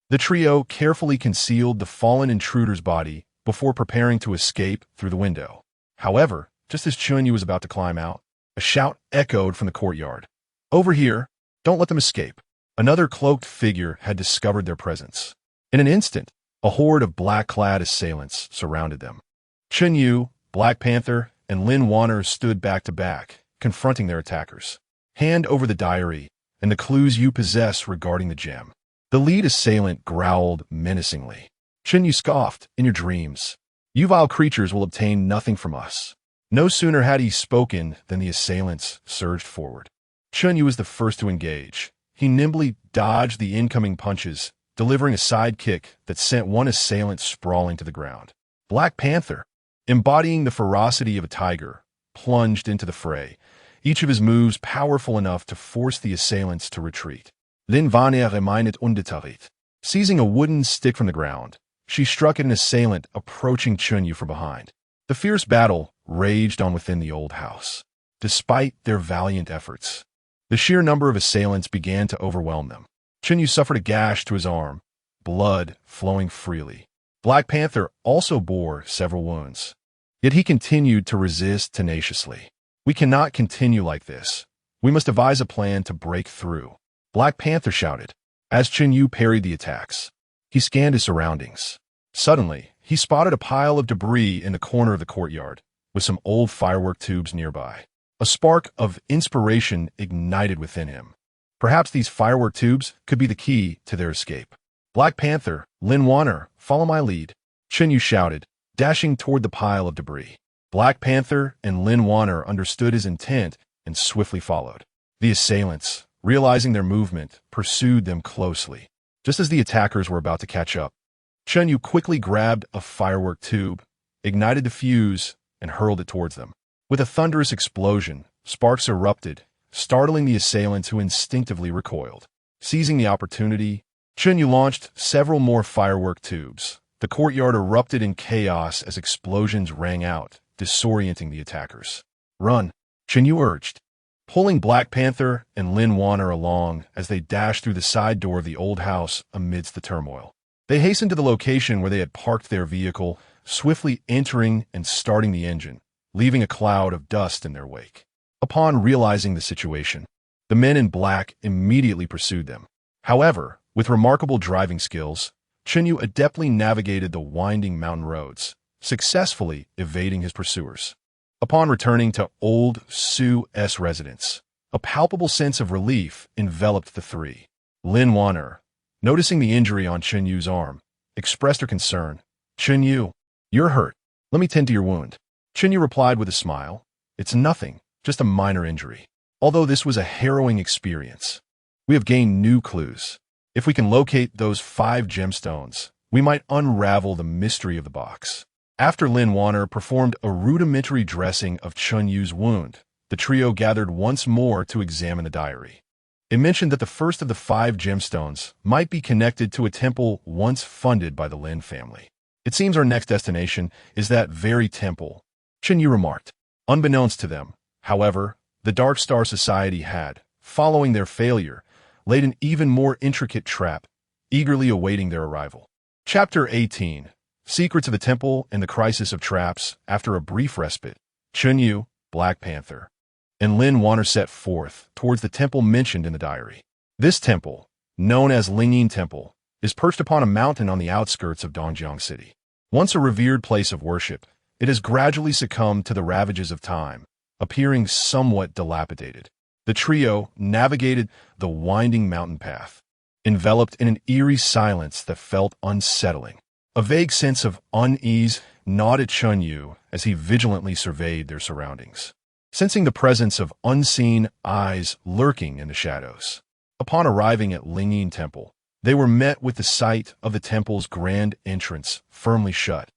The trio carefully concealed the fallen intruder's body before preparing to escape through the window. However, just as Chen Yu was about to climb out, a shout echoed from the courtyard. "Over here! Don't let them escape!" Another cloaked figure had discovered their presence. In an instant, a horde of black-clad assailants surrounded them. Chen Yu, Black Panther, and Lin Warner stood back to back, confronting their attackers. "Hand over the diary and the clues you possess regarding the gem." The lead assailant growled menacingly. Chen Yu scoffed, "In your dreams. You vile creatures will obtain nothing from us." No sooner had he spoken than the assailants surged forward. Chen Yu was the first to engage. He nimbly dodged the incoming punches, delivering a side kick that sent one assailant sprawling to the ground. Black Panther, embodying the ferocity of a tiger, plunged into the fray, each of his moves powerful enough to force the assailants to retreat. Lin Warner reminded undeterred. Seizing a wooden stick from the ground, she struck at an assailant approaching Chen Yu from behind. The fierce battle raged on within the old house. Despite their valiant efforts, the sheer number of assailants began to overwhelm them. Chen Yu suffered a gash to his arm, blood flowing freely. Black Panther also bore several wounds. Yet he continued to resist tenaciously. "We cannot continue like this. We must devise a plan to break through," Black Panther shouted, as Chen Yu parried the attacks. He scanned his surroundings. Suddenly, he spotted a pile of debris in the corner of the courtyard, with some old firework tubes nearby. A spark of inspiration ignited within him. Perhaps these firework tubes could be the key to their escape. "Black Panther, Lin Warner, follow my lead," Chen Yu shouted, dashing toward the pile of debris. Black Panther and Lin Warner understood his intent and swiftly followed. The assailants, realizing their movement, pursued them closely. Just as the attackers were about to catch up, Chen Yu quickly grabbed a firework tube, ignited the fuse, and hurled it towards them. With a thunderous explosion, sparks erupted, startling the assailants who instinctively recoiled. Seizing the opportunity, Chen Yu launched several more firework tubes. The courtyard erupted in chaos as explosions rang out, disorienting the attackers. "Run," Chen Yu urged, pulling Black Panther and Lin Wanner along as they dashed through the side door of the old house amidst the turmoil. They hastened to the location where they had parked their vehicle, swiftly entering and starting the engine, leaving a cloud of dust in their wake. Upon realizing the situation, the men in black immediately pursued them. However, with remarkable driving skills, Chen Yu adeptly navigated the winding mountain roads, successfully evading his pursuers. Upon returning to Old Su's residence, a palpable sense of relief enveloped the three. Lin Wanner, noticing the injury on Chen Yu's arm, expressed her concern. "Chen Yu, you're hurt. Let me tend to your wound." Chen Yu replied with a smile. "It's nothing, just a minor injury." Although this was a harrowing experience, we have gained new clues. If we can locate those 5 gemstones, we might unravel the mystery of the box. After Lin Wanner performed a rudimentary dressing of Chen Yu's wound, the trio gathered once more to examine the diary. It mentioned that the first of the 5 gemstones might be connected to a temple once funded by the Lin family. "It seems our next destination is that very temple," Chen Yu remarked. Unbeknownst to them, however, the Dark Star Society had, following their failure, laid an even more intricate trap, eagerly awaiting their arrival. Chapter 18. Secrets of the Temple and the Crisis of Traps. After a brief respite, Chen Yu, Black Panther, and Lin Wanner set forth towards the temple mentioned in the diary. This temple, known as Lingyin Temple, is perched upon a mountain on the outskirts of Dongjiang City. Once a revered place of worship, it has gradually succumbed to the ravages of time, appearing somewhat dilapidated. The trio navigated the winding mountain path, enveloped in an eerie silence that felt unsettling. A vague sense of unease gnawed at Chen Yu as he vigilantly surveyed their surroundings, sensing the presence of unseen eyes lurking in the shadows. Upon arriving at Lingyin Temple, they were met with the sight of the temple's grand entrance firmly shut,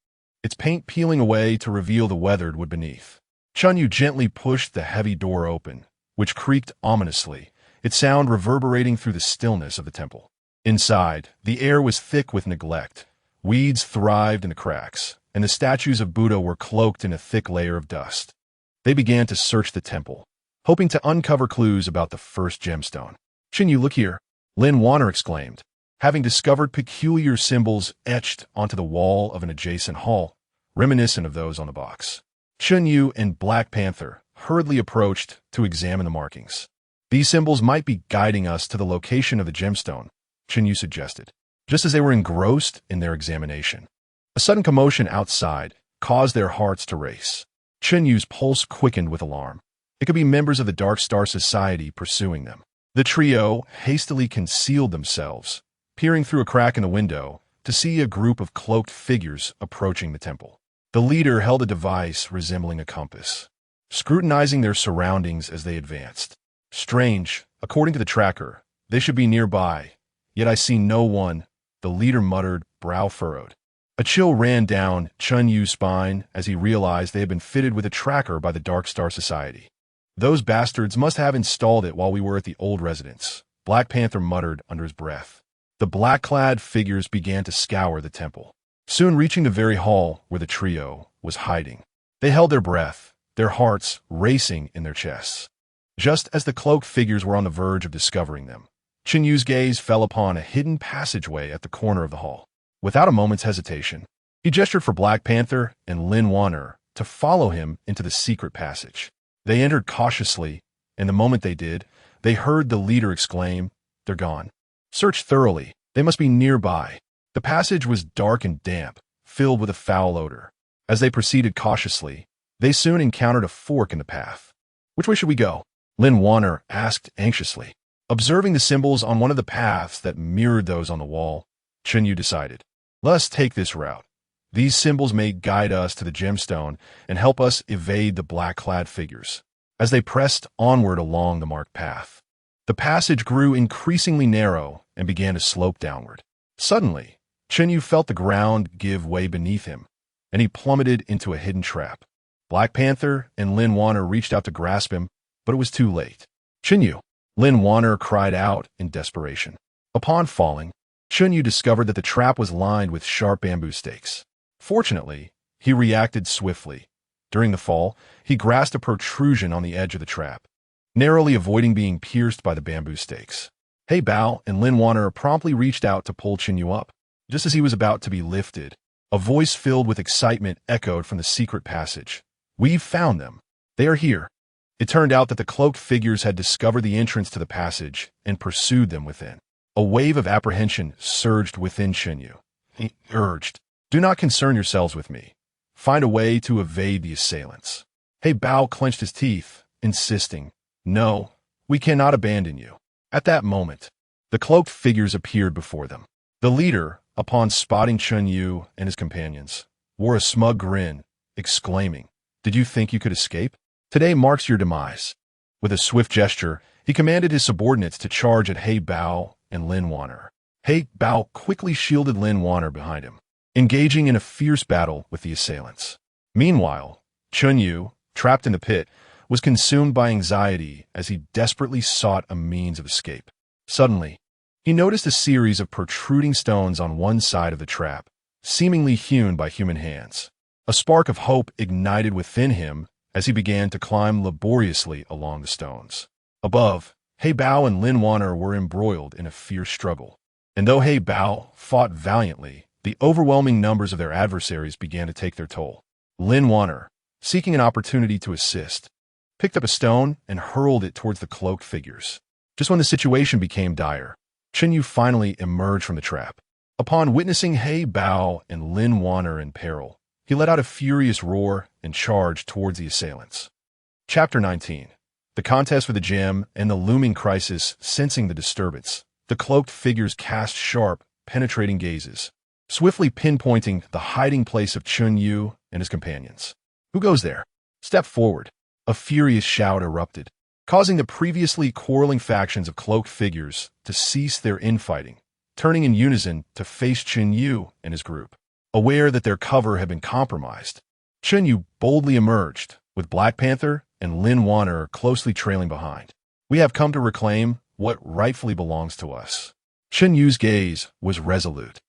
its paint peeling away to reveal the weathered wood beneath. Chen Yu gently pushed the heavy door open, which creaked ominously, its sound reverberating through the stillness of the temple. Inside, the air was thick with neglect. Weeds thrived in the cracks, and the statues of Buddha were cloaked in a thick layer of dust. They began to search the temple, hoping to uncover clues about the first gemstone. "Chen Yu, look here," Lin Wanner exclaimed, having discovered peculiar symbols etched onto the wall of an adjacent hall, reminiscent of those on the box. Chen Yu and Black Panther hurriedly approached to examine the markings. "These symbols might be guiding us to the location of the gemstone," Chen Yu suggested, just as they were engrossed in their examination. A sudden commotion outside caused their hearts to race. Chen Yu's pulse quickened with alarm. It could be members of the Dark Star Society pursuing them. The trio hastily concealed themselves, peering through a crack in the window to see a group of cloaked figures approaching the temple. The leader held a device resembling a compass, scrutinizing their surroundings as they advanced. "Strange, according to the tracker, they should be nearby, yet I see no one," the leader muttered, brow furrowed. A chill ran down Chen Yu's spine as he realized they had been fitted with a tracker by the Dark Star Society. "Those bastards must have installed it while we were at the old residence," Black Panther muttered under his breath. The black-clad figures began to scour the temple, soon reaching the very hall where the trio was hiding. They held their breath, their hearts racing in their chests. Just as the cloaked figures were on the verge of discovering them, Chen Yu's gaze fell upon a hidden passageway at the corner of the hall. Without a moment's hesitation, he gestured for Black Panther and Lin Wanner to follow him into the secret passage. They entered cautiously, and the moment they did, they heard the leader exclaim, "They're gone. Search thoroughly. They must be nearby." The passage was dark and damp, filled with a foul odor. As they proceeded cautiously, they soon encountered a fork in the path. "Which way should we go?" Lin Wanner asked anxiously. Observing the symbols on one of the paths that mirrored those on the wall, Chen Yu decided, "Let us take this route. These symbols may guide us to the gemstone and help us evade the black-clad figures." As they pressed onward along the marked path, the passage grew increasingly narrow and began to slope downward. Suddenly, Chen Yu felt the ground give way beneath him, and he plummeted into a hidden trap. Black Panther and Lin Wanner reached out to grasp him, but it was too late. "Chen Yu!" Lin Wanner cried out in desperation. Upon falling, Chen Yu discovered that the trap was lined with sharp bamboo stakes. Fortunately, he reacted swiftly. During the fall, he grasped a protrusion on the edge of the trap. narrowly avoiding being pierced by the bamboo stakes. He Bao and Lin Wanner promptly reached out to pull Chen Yu up. Just as he was about to be lifted, a voice filled with excitement echoed from the secret passage. "We've found them. They are here." It turned out that the cloaked figures had discovered the entrance to the passage and pursued them within. A wave of apprehension surged within Chen Yu. He urged, "Do not concern yourselves with me. Find a way to evade the assailants." He Bao clenched his teeth, insisting, "No, we cannot abandon you." At that moment, the cloaked figures appeared before them. The leader, upon spotting Chen Yu and his companions, wore a smug grin, exclaiming, "Did you think you could escape? Today marks your demise." With a swift gesture, he commanded his subordinates to charge at He Bao and Lin Wanner. He Bao quickly shielded Lin Wanner behind him, engaging in a fierce battle with the assailants. Meanwhile, Chen Yu, trapped in the pit, was consumed by anxiety as he desperately sought a means of escape. Suddenly, he noticed a series of protruding stones on one side of the trap, seemingly hewn by human hands. A spark of hope ignited within him as he began to climb laboriously along the stones. Above, He Bao and Lin Wanner were embroiled in a fierce struggle. And though He Bao fought valiantly, the overwhelming numbers of their adversaries began to take their toll. Lin Wanner, seeking an opportunity to assist, picked up a stone and hurled it towards the cloaked figures. Just when the situation became dire, Chen Yu finally emerged from the trap. Upon witnessing He Bao and Lin Wanner in peril, he let out a furious roar and charged towards the assailants. Chapter 19. The contest for the gem and the looming crisis. Sensing the disturbance, the cloaked figures cast sharp, penetrating gazes, swiftly pinpointing the hiding place of Chen Yu and his companions. "Who goes there? Step forward." A furious shout erupted, causing the previously quarreling factions of cloaked figures to cease their infighting, turning in unison to face Chen Yu and his group. Aware that their cover had been compromised, Chen Yu boldly emerged, with Black Panther and Lin Wanner closely trailing behind. "We have come to reclaim what rightfully belongs to us." Chen Yu's gaze was resolute,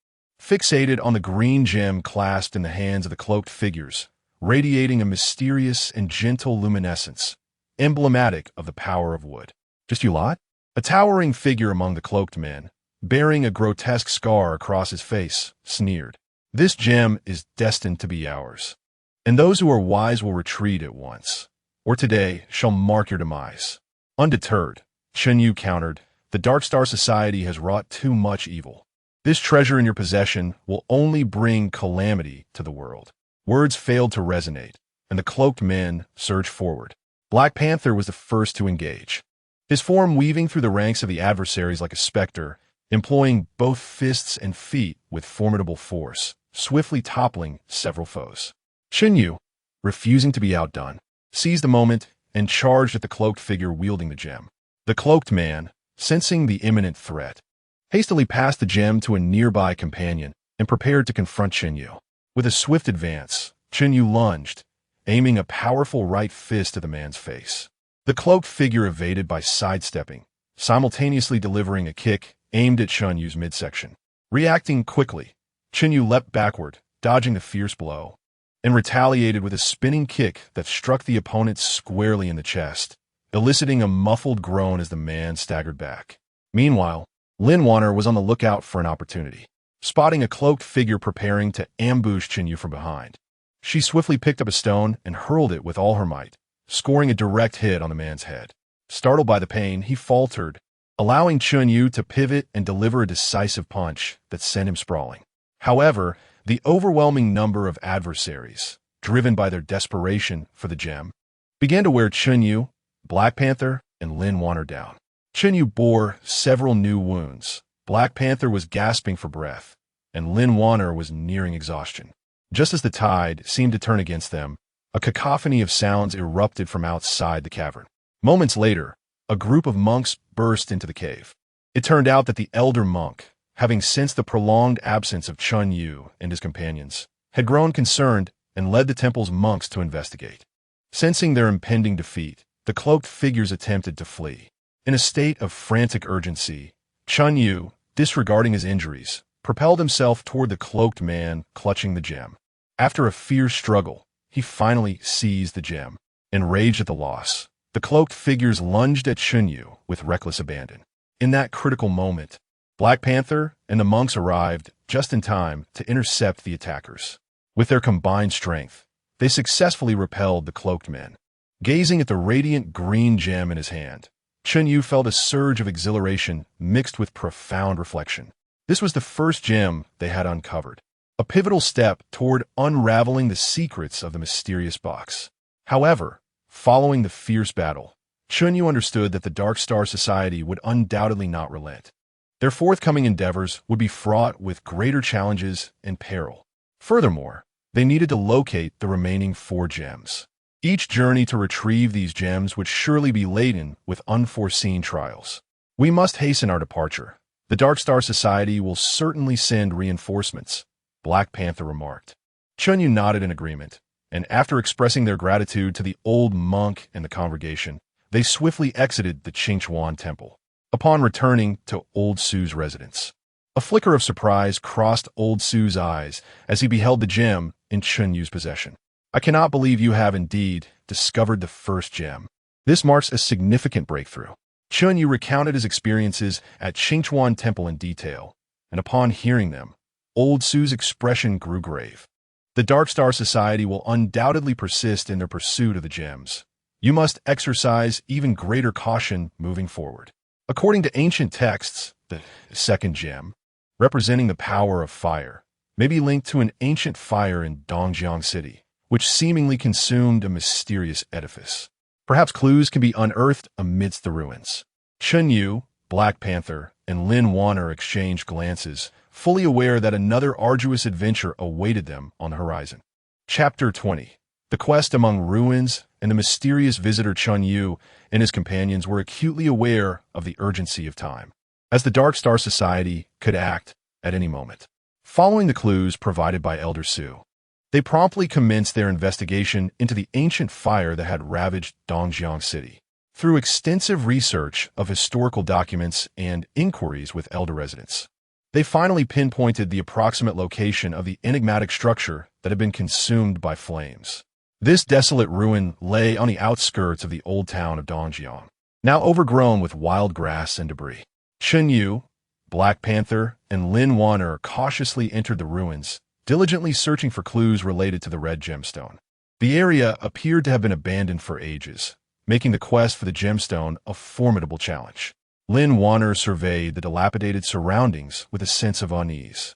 fixated on the green gem clasped in the hands of the cloaked figures, radiating a mysterious and gentle luminescence, emblematic of the power of wood. "Just you lot?" A towering figure among the cloaked men, bearing a grotesque scar across his face, sneered. "This gem is destined to be ours, and those who are wise will retreat at once, or today shall mark your demise." Undeterred, Chen Yu countered, "The Dark Star Society has wrought too much evil. This treasure in your possession will only bring calamity to the world." Words failed to resonate, and the cloaked men surged forward. Black Panther was the first to engage, his form weaving through the ranks of the adversaries like a specter, employing both fists and feet with formidable force, swiftly toppling several foes. Chen Yu, refusing to be outdone, seized the moment and charged at the cloaked figure wielding the gem. The cloaked man, sensing the imminent threat, hastily passed the gem to a nearby companion and prepared to confront Chen Yu. With a swift advance, Chen Yu lunged, aiming a powerful right fist at the man's face. The cloaked figure evaded by sidestepping, simultaneously delivering a kick aimed at Chen Yu's midsection. Reacting quickly, Chen Yu leapt backward, dodging the fierce blow, and retaliated with a spinning kick that struck the opponent squarely in the chest, eliciting a muffled groan as the man staggered back. Meanwhile, Lin Wanner was on the lookout for an opportunity. Spotting a cloaked figure preparing to ambush Chen Yu from behind, she swiftly picked up a stone and hurled it with all her might, scoring a direct hit on the man's head. Startled by the pain, he faltered, allowing Chen Yu to pivot and deliver a decisive punch that sent him sprawling. However, the overwhelming number of adversaries, driven by their desperation for the gem, began to wear Chen Yu, Black Panther, and Lin Wanner down. Chen Yu bore several new wounds. Black Panther was gasping for breath, and Lin Wanner was nearing exhaustion. Just as the tide seemed to turn against them, a cacophony of sounds erupted from outside the cavern. Moments later, a group of monks burst into the cave. It turned out that the elder monk, having sensed the prolonged absence of Chen Yu and his companions, had grown concerned and led the temple's monks to investigate. Sensing their impending defeat, the cloaked figures attempted to flee. In a state of frantic urgency, Chen Yu, disregarding his injuries, propelled himself toward the cloaked man clutching the gem. After a fierce struggle, he finally seized the gem. Enraged at the loss, The cloaked figures lunged at Chen Yu with reckless abandon. In that critical moment, Black Panther and the monks arrived just in time to intercept the attackers. With their combined strength, they successfully repelled the cloaked men. Gazing at the radiant green gem in his hand, Chen Yu felt a surge of exhilaration mixed with profound reflection. This was the first gem they had uncovered, a pivotal step toward unraveling the secrets of the mysterious box. However, following the fierce battle, Chen Yu understood that the Dark Star Society would undoubtedly not relent. Their forthcoming endeavors would be fraught with greater challenges and peril. Furthermore, they needed to locate the remaining 4 gems. Each journey to retrieve these gems would surely be laden with unforeseen trials. We must hasten our departure. The Dark Star Society will certainly send reinforcements, Black Panther remarked. Chen Yu nodded in agreement, and after expressing their gratitude to the old monk and the congregation, they swiftly exited the Qingchuan temple. Upon returning to Old Su's residence, a flicker of surprise crossed Old Su's eyes as he beheld the gem in Chen Yu's possession. I cannot believe you have indeed discovered the first gem. This marks a significant breakthrough. Chen Yu recounted his experiences at Qingchuan Temple in detail, and upon hearing them, Old Su's expression grew grave. The Dark Star Society will undoubtedly persist in their pursuit of the gems. You must exercise even greater caution moving forward. According to ancient texts, the second gem, representing the power of fire, may be linked to an ancient fire in Dongjiang City, which seemingly consumed a mysterious edifice. Perhaps clues can be unearthed amidst the ruins. Chen Yu, Black Panther, and Lin Wanner exchanged glances, fully aware that another arduous adventure awaited them on the horizon. Chapter 20. The quest among ruins and the mysterious visitor Chen Yu and his companions were acutely aware of the urgency of time, as the Dark Star Society could act at any moment. Following the clues provided by Elder Su, they promptly commenced their investigation into the ancient fire that had ravaged Dongjiang City. Through extensive research of historical documents and inquiries with elder residents, they finally pinpointed the approximate location of the enigmatic structure that had been consumed by flames. This desolate ruin lay on the outskirts of the old town of Dongjiang, now overgrown with wild grass and debris. Chen Yu, Black Panther, and Lin Wanner cautiously entered the ruins, diligently searching for clues related to the red gemstone. The area appeared to have been abandoned for ages, making the quest for the gemstone a formidable challenge. Lin Wanner surveyed the dilapidated surroundings with a sense of unease.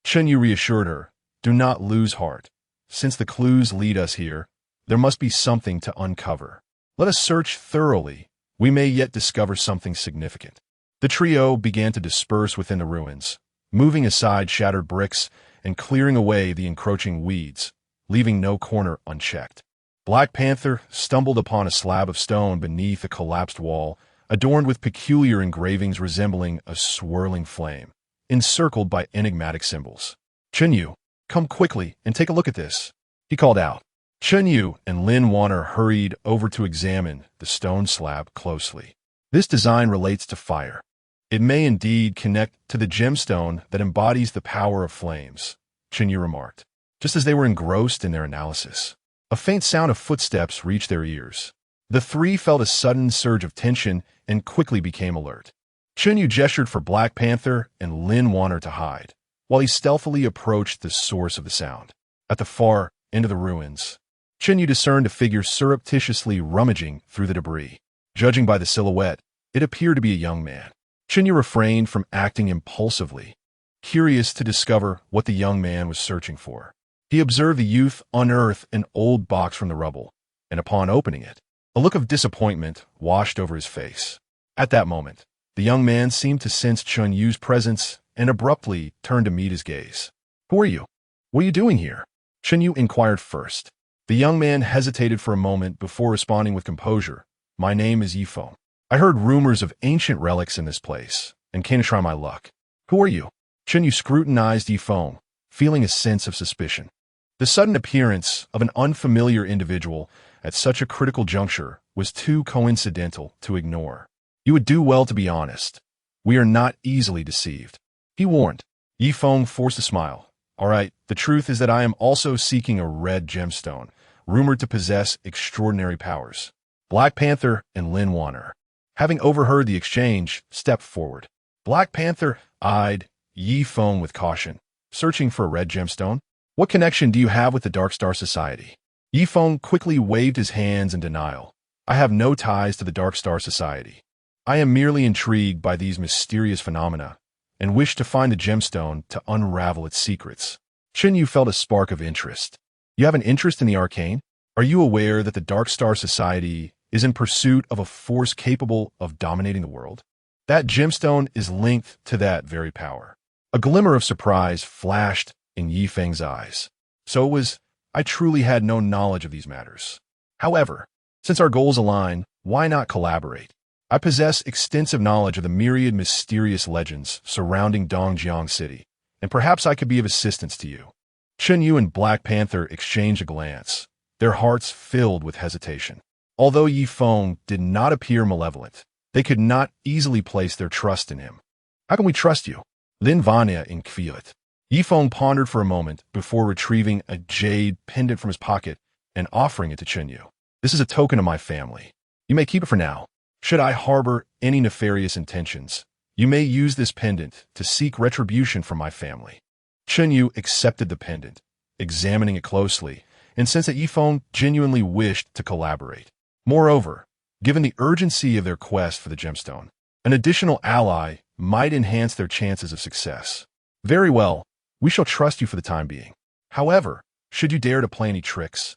Chen Yu reassured her, "Do not lose heart. Since the clues lead us here, there must be something to uncover. Let us search thoroughly. We may yet discover something significant." The trio began to disperse within the ruins, moving aside shattered bricks and clearing away the encroaching weeds, leaving no corner unchecked. Black Panther stumbled upon a slab of stone beneath a collapsed wall, adorned with peculiar engravings resembling a swirling flame, encircled by enigmatic symbols. "Chen Yu, come quickly and take a look at this," he called out. Chen Yu and Lin Wanner hurried over to examine the stone slab closely. This design relates to fire. It may indeed connect to the gemstone that embodies the power of flames, Chen Yu remarked, just as they were engrossed in their analysis. A faint sound of footsteps reached their ears. The three felt a sudden surge of tension and quickly became alert. Chen Yu gestured for Black Panther and Lin Wanner to hide, while he stealthily approached the source of the sound. At the far end of the ruins, Chen Yu discerned a figure surreptitiously rummaging through the debris. Judging by the silhouette, it appeared to be a young man. Chen Yu refrained from acting impulsively, curious to discover what the young man was searching for. He observed the youth unearth an old box from the rubble, and upon opening it, a look of disappointment washed over his face. At that moment, the young man seemed to sense Chen Yu's presence and abruptly turned to meet his gaze. "Who are you? What are you doing here?" Chen Yu inquired first. The young man hesitated for a moment before responding with composure. "My name is Ye Feng. I heard rumors of ancient relics in this place, and came to try my luck." "Who are you?" Chen Yu scrutinized Ye Feng, feeling a sense of suspicion. The sudden appearance of an unfamiliar individual at such a critical juncture was too coincidental to ignore. "You would do well to be honest. We are not easily deceived," he warned. Ye Feng forced a smile. "All right, the truth is that I am also seeking a red gemstone, rumored to possess extraordinary powers. Black Panther and Lin Wanner, having overheard the exchange, stepped forward. Black Panther eyed Ye Feng with caution, searching for a red gemstone. What connection do you have with the Dark Star Society? Ye Feng quickly waved his hands in denial. I have no ties to the Dark Star Society. I am merely intrigued by these mysterious phenomena and wish to find the gemstone to unravel its secrets. Chen Yu felt a spark of interest. You have an interest in the arcane? Are you aware that the Dark Star Society is in pursuit of a force capable of dominating the world? That gemstone is linked to that very power. A glimmer of surprise flashed in Ye Feng's eyes. So it was, I truly had no knowledge of these matters. However, since our goals align, why not collaborate? I possess extensive knowledge of the myriad mysterious legends surrounding Dongjiang City, and perhaps I could be of assistance to you. Chen Yu and Black Panther exchanged a glance, their hearts filled with hesitation. Although Ye Feng did not appear malevolent, they could not easily place their trust in him. How can we trust you? Lin Vanya inquired. Ye Feng pondered for a moment before retrieving a jade pendant from his pocket and offering it to Chen Yu. This is a token of my family. You may keep it for now. Should I harbor any nefarious intentions, you may use this pendant to seek retribution from my family. Chen Yu accepted the pendant, examining it closely, and sensed that Ye Feng genuinely wished to collaborate. Moreover, given the urgency of their quest for the gemstone, an additional ally might enhance their chances of success. Very well, we shall trust you for the time being. However, should you dare to play any tricks,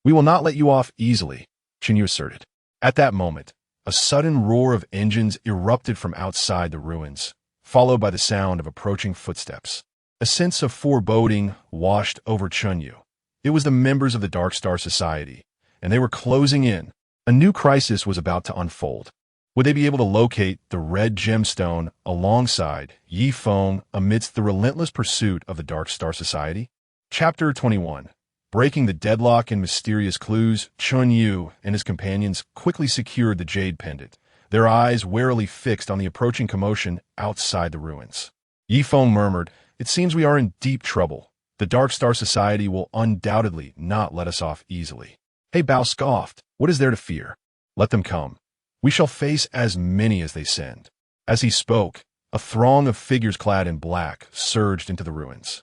we will not let you off easily, Chen Yu asserted. At that moment, a sudden roar of engines erupted from outside the ruins, followed by the sound of approaching footsteps. A sense of foreboding washed over Chen Yu. It was the members of the Dark Star Society, and they were closing in. A new crisis was about to unfold. Would they be able to locate the red gemstone alongside Ye Feng amidst the relentless pursuit of the Dark Star Society? Chapter 21. Breaking the deadlock in mysterious clues, Chen Yu and his companions quickly secured the jade pendant, their eyes warily fixed on the approaching commotion outside the ruins. Ye Feng murmured, "It seems we are in deep trouble. The Dark Star Society will undoubtedly not let us off easily." Hey Bao scoffed, "What is there to fear? Let them come. We shall face as many as they send." As he spoke, a throng of figures clad in black surged into the ruins.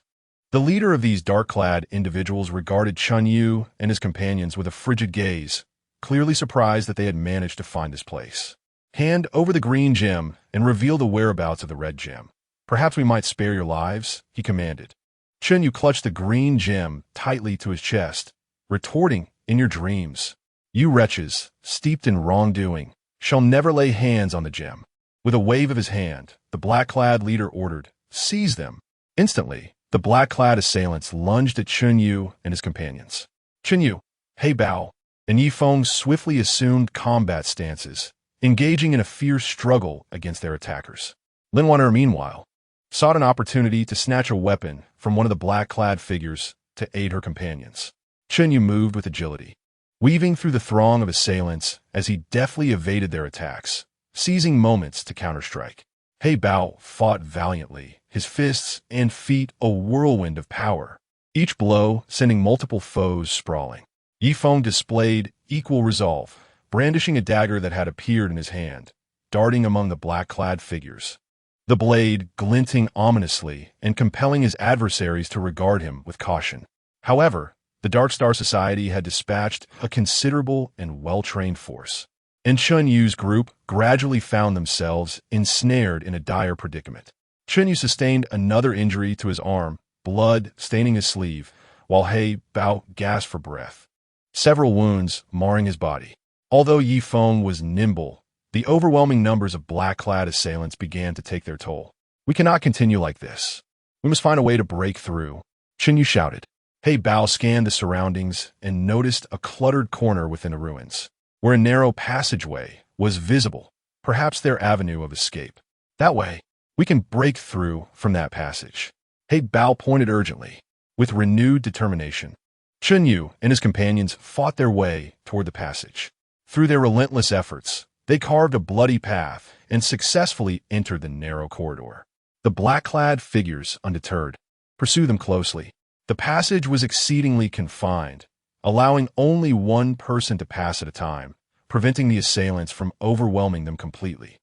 The leader of these dark-clad individuals regarded Chen Yu and his companions with a frigid gaze, clearly surprised that they had managed to find this place. "Hand over the green gem and reveal the whereabouts of the red gem. Perhaps we might spare your lives," he commanded. Chen Yu clutched the green gem tightly to his chest, retorting, "In your dreams. You wretches, steeped in wrongdoing, shall never lay hands on the gem." With a wave of his hand, the black-clad leader ordered, "Seize them." Instantly, the black-clad assailants lunged at Chen Yu and his companions. Chen Yu, He Bao, and Ye Feng swiftly assumed combat stances, engaging in a fierce struggle against their attackers. Lin Wanner, meanwhile, sought an opportunity to snatch a weapon from one of the black-clad figures to aid her companions. Chen Yu moved with agility, weaving through the throng of assailants as he deftly evaded their attacks, seizing moments to counterstrike. He Bao fought valiantly, his fists and feet a whirlwind of power, each blow sending multiple foes sprawling. Ye Feng displayed equal resolve, brandishing a dagger that had appeared in his hand, darting among the black-clad figures, the blade glinting ominously and compelling his adversaries to regard him with caution. However, the Dark Star Society had dispatched a considerable and well-trained force, and Chen Yu's group gradually found themselves ensnared in a dire predicament. Chen Yu sustained another injury to his arm, blood staining his sleeve, while He Bao gasped for breath, several wounds marring his body. Although Ye Feng was nimble, the overwhelming numbers of black-clad assailants began to take their toll. "We cannot continue like this. We must find a way to break through," Chen Yu shouted. He Bao scanned the surroundings and noticed a cluttered corner within the ruins, where a narrow passageway was visible, perhaps their avenue of escape. "That way, we can break through from that passage." He Bao pointed urgently, with renewed determination. Chen Yu and his companions fought their way toward the passage. Through their relentless efforts, they carved a bloody path and successfully entered the narrow corridor. The black-clad figures, undeterred, pursued them closely. The passage was exceedingly confined, allowing only one person to pass at a time, preventing the assailants from overwhelming them completely.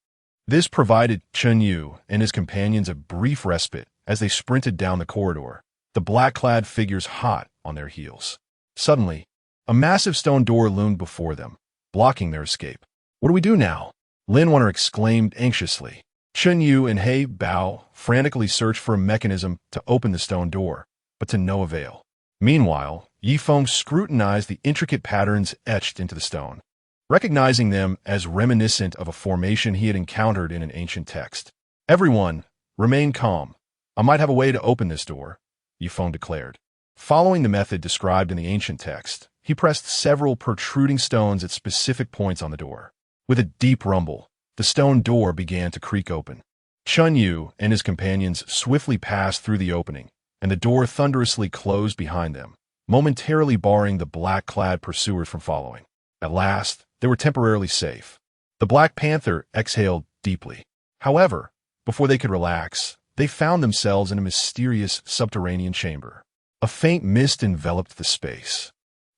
This provided Chen Yu and his companions a brief respite as they sprinted down the corridor, the black-clad figures hot on their heels. Suddenly, a massive stone door loomed before them, blocking their escape. "What do we do now?" Lin Wanner exclaimed anxiously. Chen Yu and He Bao frantically searched for a mechanism to open the stone door, but to no avail. Meanwhile, Ye Feng scrutinized the intricate patterns etched into the stone, recognizing them as reminiscent of a formation he had encountered in an ancient text. "Everyone, remain calm. I might have a way to open this door," Ye Feng declared. Following the method described in the ancient text, he pressed several protruding stones at specific points on the door. With a deep rumble, the stone door began to creak open. Chen Yu and his companions swiftly passed through the opening, and the door thunderously closed behind them, momentarily barring the black-clad pursuers from following. At last, they were temporarily safe. The Black Panther exhaled deeply. However, before they could relax, they found themselves in a mysterious subterranean chamber. A faint mist enveloped the space.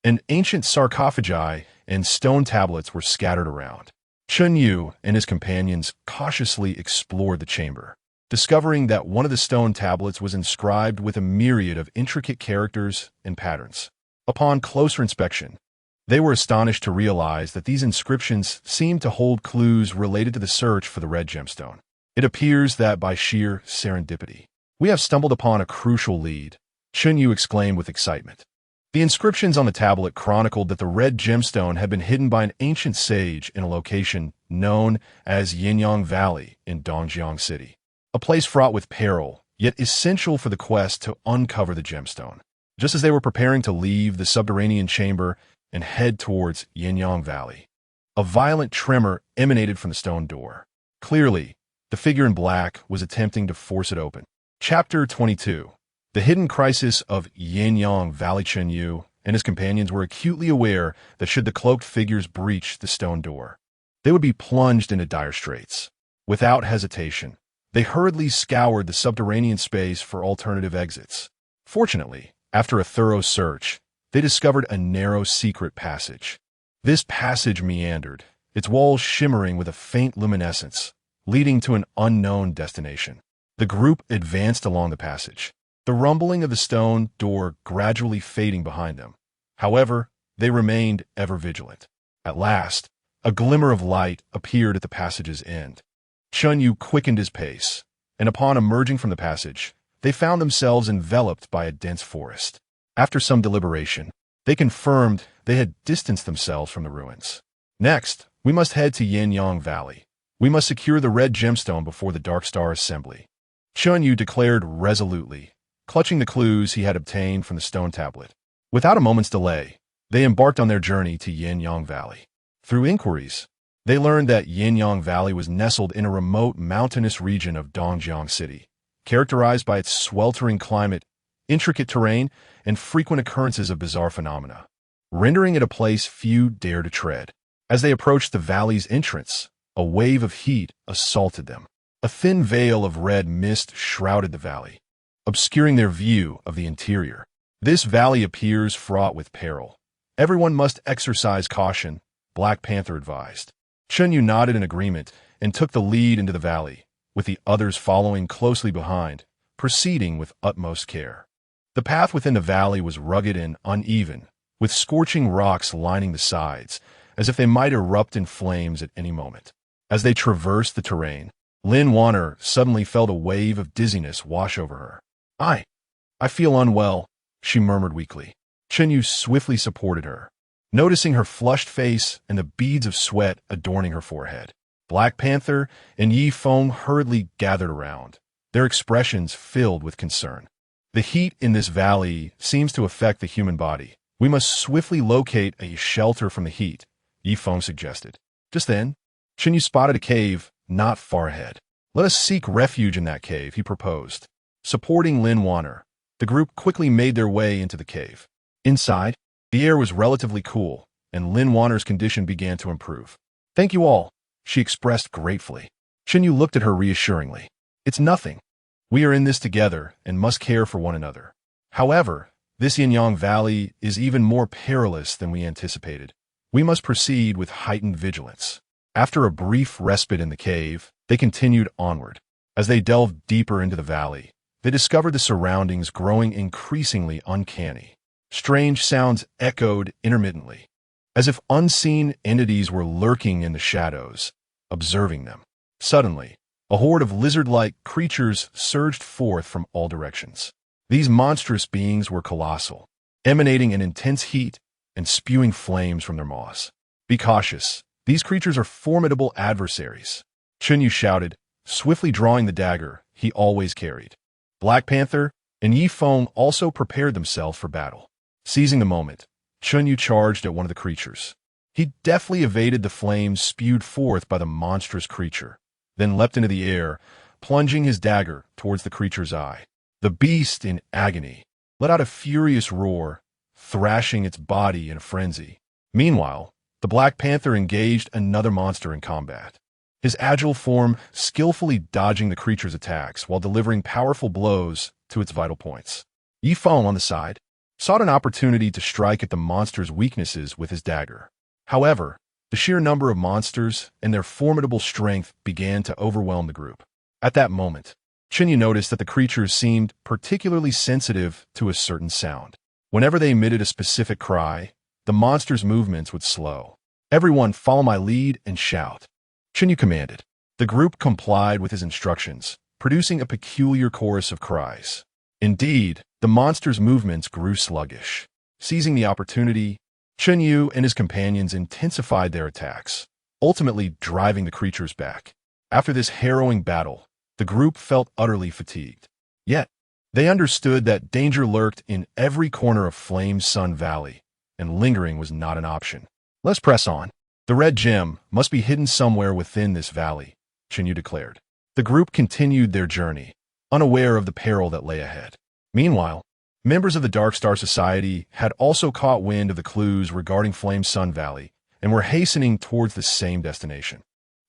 An ancient sarcophagi and stone tablets were scattered around. Chen Yu and his companions cautiously explored the chamber, discovering that one of the stone tablets was inscribed with a myriad of intricate characters and patterns. Upon closer inspection, they were astonished to realize that these inscriptions seemed to hold clues related to the search for the red gemstone. It appears that by sheer serendipity, we have stumbled upon a crucial lead, Chen Yu exclaimed with excitement. The inscriptions on the tablet chronicled that the red gemstone had been hidden by an ancient sage in a location known as Yinyang Valley in Dongjiang City, a place fraught with peril, yet essential for the quest to uncover the gemstone. Just as they were preparing to leave the subterranean chamber and head towards Yinyang Valley, a violent tremor emanated from the stone door. Clearly, the figure in black was attempting to force it open. Chapter 22. The hidden crisis of Yinyang Valley. Chen Yu and his companions were acutely aware that should the cloaked figures breach the stone door, they would be plunged into dire straits. Without hesitation, they hurriedly scoured the subterranean space for alternative exits. Fortunately, after a thorough search, they discovered a narrow secret passage. This passage meandered, its walls shimmering with a faint luminescence, leading to an unknown destination. The group advanced along the passage, the rumbling of the stone door gradually fading behind them. However, they remained ever vigilant. At last, a glimmer of light appeared at the passage's end. Chen Yu quickened his pace, and upon emerging from the passage, they found themselves enveloped by a dense forest. After some deliberation, they confirmed they had distanced themselves from the ruins. "Next, we must head to Yinyang Valley. We must secure the red gemstone before the Dark Star Assembly," Chen Yu declared resolutely, clutching the clues he had obtained from the stone tablet. Without a moment's delay, they embarked on their journey to Yinyang Valley. Through inquiries, they learned that Yinyang Valley was nestled in a remote mountainous region of Dongjiang City, characterized by its sweltering climate, intricate terrain, and frequent occurrences of bizarre phenomena, rendering it a place few dare to tread. As they approached the valley's entrance, a wave of heat assaulted them. A thin veil of red mist shrouded the valley, obscuring their view of the interior. "This valley appears fraught with peril. Everyone must exercise caution," Black Panther advised. Chen Yu nodded in agreement and took the lead into the valley, with the others following closely behind, proceeding with utmost care. The path within the valley was rugged and uneven, with scorching rocks lining the sides, as if they might erupt in flames at any moment. As they traversed the terrain, Lin Wanner suddenly felt a wave of dizziness wash over her. I feel unwell," she murmured weakly. Chen Yu swiftly supported her, noticing her flushed face and the beads of sweat adorning her forehead. Black Panther and Ye Feng hurriedly gathered around, their expressions filled with concern. "The heat in this valley seems to affect the human body. We must swiftly locate a shelter from the heat," Ye Feng suggested. Just then, Chen Yu spotted a cave not far ahead. "Let us seek refuge in that cave," he proposed. Supporting Lin Wanner, the group quickly made their way into the cave. Inside, the air was relatively cool, and Lin Wanner's condition began to improve. "Thank you all," she expressed gratefully. Chen Yu looked at her reassuringly. "It's nothing. We are in this together and must care for one another. However, this Yinyang Valley is even more perilous than we anticipated," We must proceed with heightened vigilance. After a brief respite in the cave, they continued onward. As they delved deeper into the valley, they discovered the surroundings growing increasingly uncanny. Strange sounds echoed intermittently, as if unseen entities were lurking in the shadows, observing them. Suddenly, a horde of lizard-like creatures surged forth from all directions. These monstrous beings were colossal, emanating an intense heat and spewing flames from their maws. "Be cautious. These creatures are formidable adversaries," Chen Yu shouted, swiftly drawing the dagger he always carried. Black Panther and Ye Feng also prepared themselves for battle. Seizing the moment, Chen Yu charged at one of the creatures. He deftly evaded the flames spewed forth by the monstrous creature, then leapt into the air, plunging his dagger towards the creature's eye. The beast, in agony, let out a furious roar, thrashing its body in a frenzy. Meanwhile, the Black Panther engaged another monster in combat, his agile form skillfully dodging the creature's attacks while delivering powerful blows to its vital points. Ye Feng, on the side, sought an opportunity to strike at the monster's weaknesses with his dagger. However, the sheer number of monsters and their formidable strength began to overwhelm the group. At that moment, Chen Yu noticed that the creatures seemed particularly sensitive to a certain sound. Whenever they emitted a specific cry, the monster's movements would slow. "Everyone follow my lead and shout," Chen Yu commanded. The group complied with his instructions, producing a peculiar chorus of cries. Indeed, the monster's movements grew sluggish. Seizing the opportunity, Chen Yu and his companions intensified their attacks, ultimately driving the creatures back. After this harrowing battle, the group felt utterly fatigued. Yet, they understood that danger lurked in every corner of Flame Sun Valley, and lingering was not an option. "Let's press on. The red gem must be hidden somewhere within this valley," Chen Yu declared. The group continued their journey, unaware of the peril that lay ahead. Meanwhile, members of the Dark Star Society had also caught wind of the clues regarding Flame Sun Valley and were hastening towards the same destination.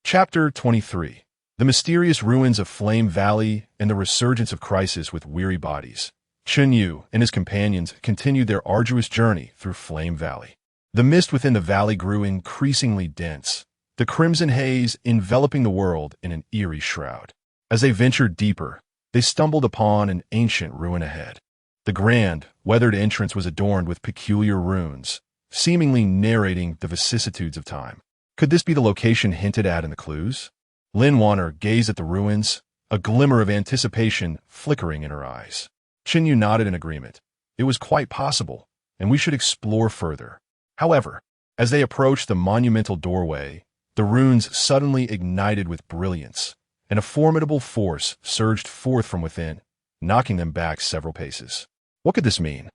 Chapter 23. The mysterious ruins of Flame Valley and the resurgence of crisis with weary bodies. Chen Yu and his companions continued their arduous journey through Flame Valley. The mist within the valley grew increasingly dense, the crimson haze enveloping the world in an eerie shroud. As they ventured deeper, they stumbled upon an ancient ruin ahead. The grand, weathered entrance was adorned with peculiar runes, seemingly narrating the vicissitudes of time. Could this be the location hinted at in the clues? Lin Wanner gazed at the ruins, a glimmer of anticipation flickering in her eyes. Chen Yu nodded in agreement. It was quite possible, and we should explore further. However, as they approached the monumental doorway, the runes suddenly ignited with brilliance, and a formidable force surged forth from within, knocking them back several paces. What could this mean?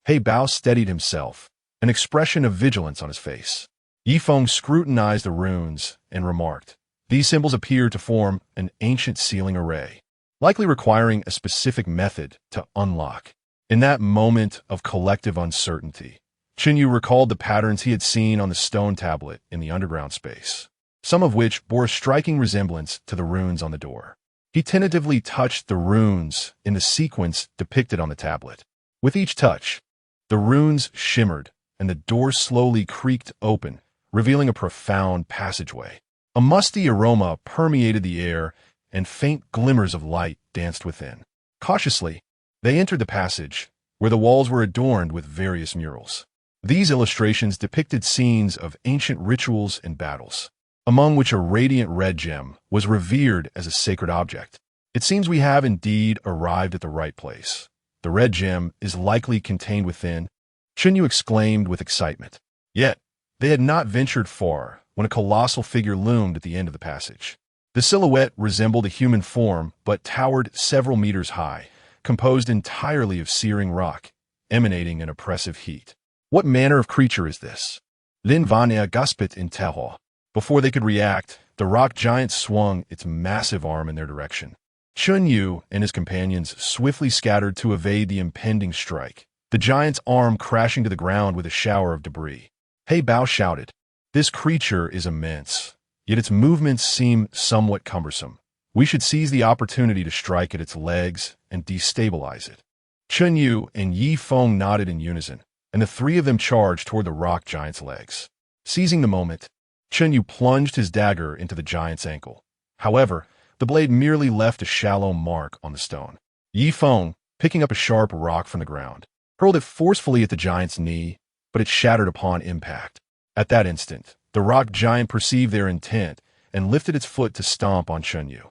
He Bao steadied himself, an expression of vigilance on his face. Ye Feng scrutinized the runes and remarked, "These symbols appear to form an ancient sealing array, likely requiring a specific method to unlock." In that moment of collective uncertainty, Chen Yu recalled the patterns he had seen on the stone tablet in the underground space, some of which bore a striking resemblance to the runes on the door. He tentatively touched the runes in the sequence depicted on the tablet. With each touch, the runes shimmered, and the door slowly creaked open, revealing a profound passageway. A musty aroma permeated the air, and faint glimmers of light danced within. Cautiously, they entered the passage, where the walls were adorned with various murals. These illustrations depicted scenes of ancient rituals and battles, among which a radiant red gem was revered as a sacred object. "It seems we have indeed arrived at the right place. The red gem is likely contained within," Chen Yu exclaimed with excitement. Yet, they had not ventured far when a colossal figure loomed at the end of the passage. The silhouette resembled a human form, but towered several meters high, composed entirely of searing rock, emanating an oppressive heat. "What manner of creature is this?" Lin Vania gasped in terror. Before they could react, the rock giant swung its massive arm in their direction. Chen Yu and his companions swiftly scattered to evade the impending strike, the giant's arm crashing to the ground with a shower of debris. He Bao shouted, "This creature is immense, yet its movements seem somewhat cumbersome. We should seize the opportunity to strike at its legs and destabilize it." Chen Yu and Ye Feng nodded in unison, and the three of them charged toward the rock giant's legs. Seizing the moment, Chen Yu plunged his dagger into the giant's ankle. However, the blade merely left a shallow mark on the stone. Ye Feng, picking up a sharp rock from the ground, hurled it forcefully at the giant's knee, but it shattered upon impact. At that instant, the rock giant perceived their intent and lifted its foot to stomp on Chen Yu.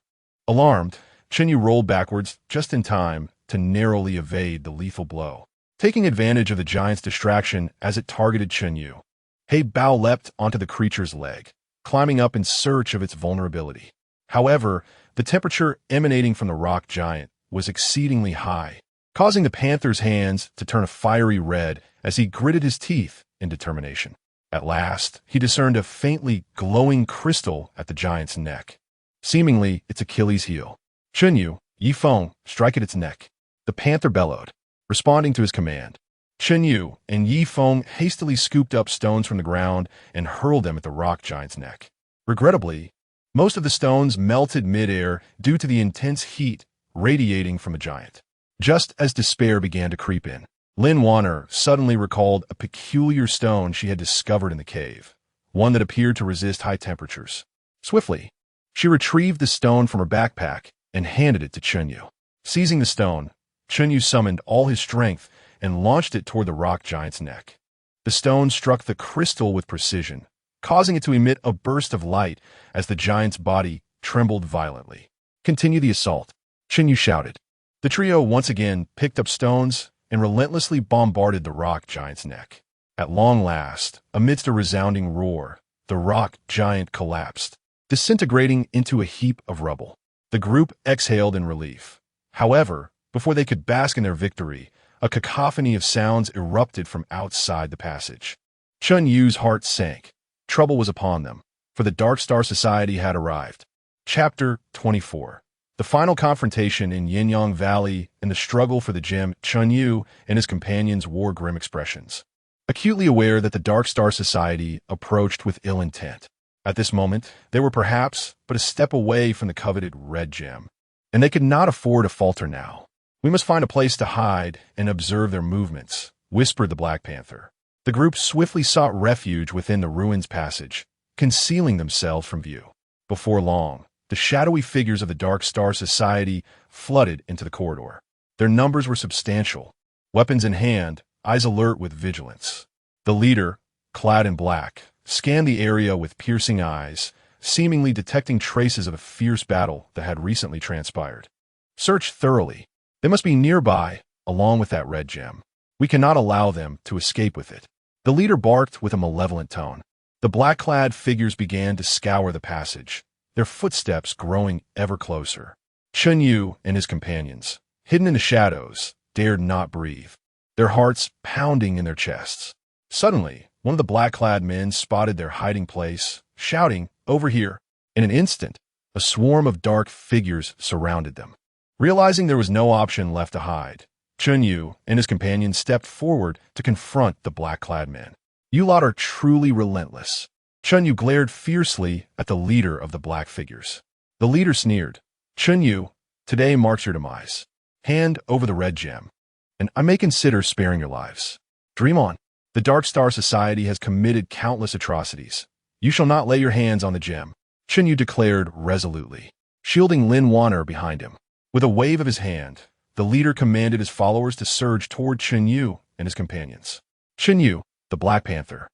Alarmed, Chen Yu rolled backwards just in time to narrowly evade the lethal blow. Taking advantage of the giant's distraction as it targeted Chen Yu, He Bao leapt onto the creature's leg, climbing up in search of its vulnerability. However, the temperature emanating from the rock giant was exceedingly high, causing the panther's hands to turn a fiery red as he gritted his teeth in determination. At last, he discerned a faintly glowing crystal at the giant's neck, seemingly its Achilles heel. Chen Yu, Ye Feng, strike at its neck. The panther bellowed, responding to his command. Chen Yu and Ye Feng hastily scooped up stones from the ground and hurled them at the rock giant's neck. Regrettably, most of the stones melted midair due to the intense heat radiating from the giant. Just as despair began to creep in, Lin Wanner suddenly recalled a peculiar stone she had discovered in the cave, one that appeared to resist high temperatures. Swiftly, she retrieved the stone from her backpack and handed it to Chen Yu. Seizing the stone, Chen Yu summoned all his strength and launched it toward the rock giant's neck. The stone struck the crystal with precision, causing it to emit a burst of light as the giant's body trembled violently. "Continue the assault," Chen Yu shouted. The trio once again picked up stones and relentlessly bombarded the rock giant's neck. At long last, amidst a resounding roar, the rock giant collapsed, disintegrating into a heap of rubble. The group exhaled in relief. However, before they could bask in their victory, a cacophony of sounds erupted from outside the passage. Chen Yu's heart sank. Trouble was upon them, for the Dark Star Society had arrived. Chapter 24. The final confrontation in Yinyang Valley and the struggle for the gem. Chen Yu and his companions wore grim expressions, acutely aware that the Dark Star Society approached with ill intent. At this moment, they were perhaps but a step away from the coveted red gem, and they could not afford to falter now. "We must find a place to hide and observe their movements," whispered the Black Panther. The group swiftly sought refuge within the ruins passage, concealing themselves from view. Before long, the shadowy figures of the Dark Star Society flooded into the corridor. Their numbers were substantial, weapons in hand, eyes alert with vigilance. The leader, clad in black, scanned the area with piercing eyes, seemingly detecting traces of a fierce battle that had recently transpired. "Search thoroughly. They must be nearby, along with that red gem. We cannot allow them to escape with it." The leader barked with a malevolent tone. The black-clad figures began to scour the passage, their footsteps growing ever closer. Chen Yu and his companions, hidden in the shadows, dared not breathe, their hearts pounding in their chests. Suddenly, one of the black-clad men spotted their hiding place, shouting, "Over here!" In an instant, a swarm of dark figures surrounded them. Realizing there was no option left to hide, Chen Yu and his companions stepped forward to confront the black-clad men. "You lot are truly relentless." Chen Yu glared fiercely at the leader of the black figures. The leader sneered, "Chen Yu, today marks your demise. Hand over the red gem, and I may consider sparing your lives. Dream on. The Dark Star Society has committed countless atrocities. You shall not lay your hands on the gem," Chen Yu declared resolutely, shielding Lin Wanner behind him. With a wave of his hand, the leader commanded his followers to surge toward Chen Yu and his companions. Chen Yu, the Black Panther,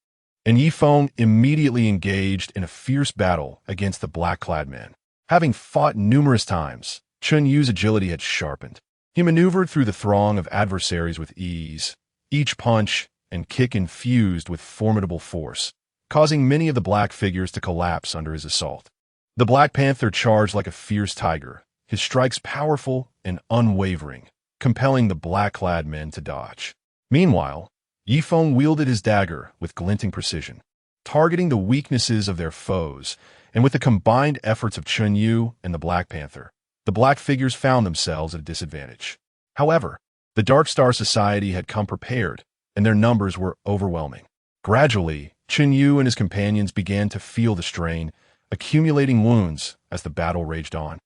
and Ye Feng immediately engaged in a fierce battle against the black-clad men. Having fought numerous times, Chen Yu's agility had sharpened. He maneuvered through the throng of adversaries with ease, each punch and kick infused with formidable force, causing many of the black figures to collapse under his assault. The Black Panther charged like a fierce tiger, his strikes powerful and unwavering, compelling the black-clad men to dodge. Meanwhile, Ye Feng wielded his dagger with glinting precision, targeting the weaknesses of their foes, and with the combined efforts of Chen Yu and the Black Panther, the black figures found themselves at a disadvantage. However, the Dark Star Society had come prepared, and their numbers were overwhelming. Gradually, Chen Yu and his companions began to feel the strain, accumulating wounds as the battle raged on.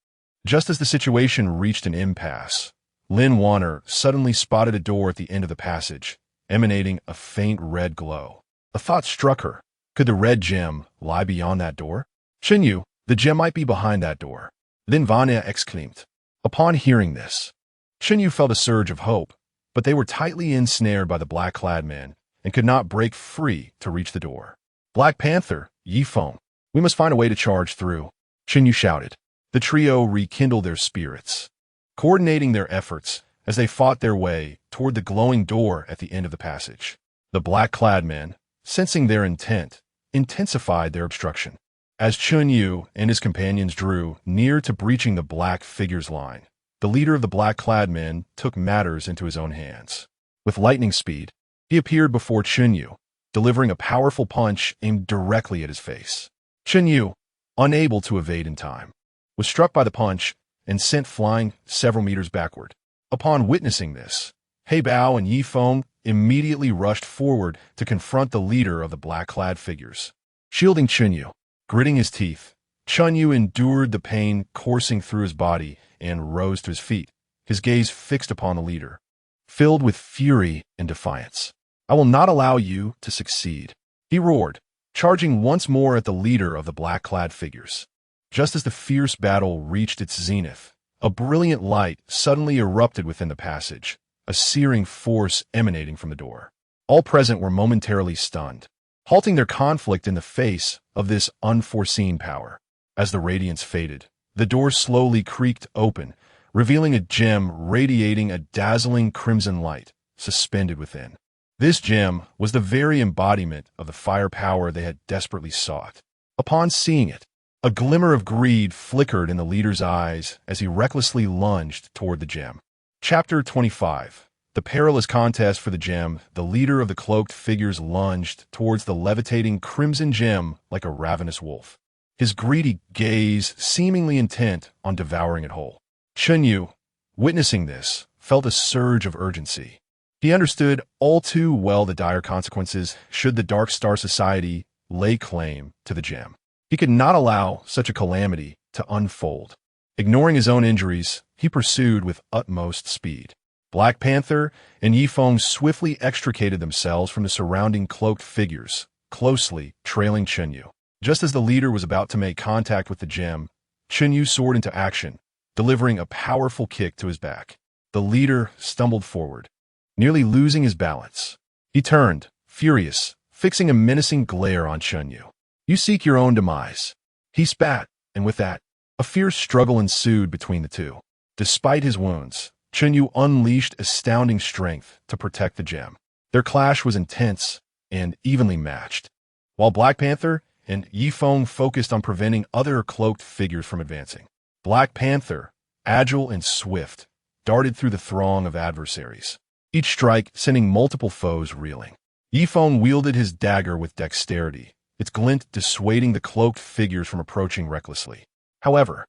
Just as the situation reached an impasse, Lin Wanner suddenly spotted a door at the end of the passage, emanating a faint red glow. A thought struck her. Could the red gem lie beyond that door? Chen Yu, the gem might be behind that door. Then Vanya exclaimed. Upon hearing this, Chen Yu felt a surge of hope, but they were tightly ensnared by the black-clad men and could not break free to reach the door. Black Panther, Ye Feng, we must find a way to charge through, Chen Yu shouted. The trio rekindled their spirits, coordinating their efforts as they fought their way toward the glowing door at the end of the passage. The black-clad men, sensing their intent, intensified their obstruction. As Chen Yu and his companions drew near to breaching the black figure's line, the leader of the black-clad men took matters into his own hands. With lightning speed, he appeared before Chen Yu, delivering a powerful punch aimed directly at his face. Chen Yu, unable to evade in time, was struck by the punch and sent flying several meters backward. Upon witnessing this, He Bao and Ye Feng immediately rushed forward to confront the leader of the black-clad figures. Shielding Chen Yu, gritting his teeth, Chen Yu endured the pain coursing through his body and rose to his feet, his gaze fixed upon the leader, filled with fury and defiance. I will not allow you to succeed, he roared, charging once more at the leader of the black-clad figures. Just as the fierce battle reached its zenith, a brilliant light suddenly erupted within the passage, a searing force emanating from the door. All present were momentarily stunned, halting their conflict in the face of this unforeseen power. As the radiance faded, the door slowly creaked open, revealing a gem radiating a dazzling crimson light, suspended within. This gem was the very embodiment of the firepower they had desperately sought. Upon seeing it, a glimmer of greed flickered in the leader's eyes as he recklessly lunged toward the gem. Chapter 25. The perilous contest for the gem. The leader of the cloaked figures lunged towards the levitating crimson gem like a ravenous wolf, his greedy gaze seemingly intent on devouring it whole. Chen Yu, witnessing this, felt a surge of urgency. He understood all too well the dire consequences should the Dark Star Society lay claim to the gem. He could not allow such a calamity to unfold. Ignoring his own injuries, he pursued with utmost speed. Black Panther and Ye Feng swiftly extricated themselves from the surrounding cloaked figures, closely trailing Chen Yu. Just as the leader was about to make contact with the gem, Chen Yu soared into action, delivering a powerful kick to his back. The leader stumbled forward, nearly losing his balance. He turned, furious, fixing a menacing glare on Chen Yu. You seek your own demise, he spat, and with that, a fierce struggle ensued between the two. Despite his wounds, Chen Yu unleashed astounding strength to protect the gem. Their clash was intense and evenly matched. While Black Panther and Ye Feng focused on preventing other cloaked figures from advancing. Black Panther, agile and swift, darted through the throng of adversaries, each strike sending multiple foes reeling. Ye Feng wielded his dagger with dexterity, its glint dissuading the cloaked figures from approaching recklessly. However,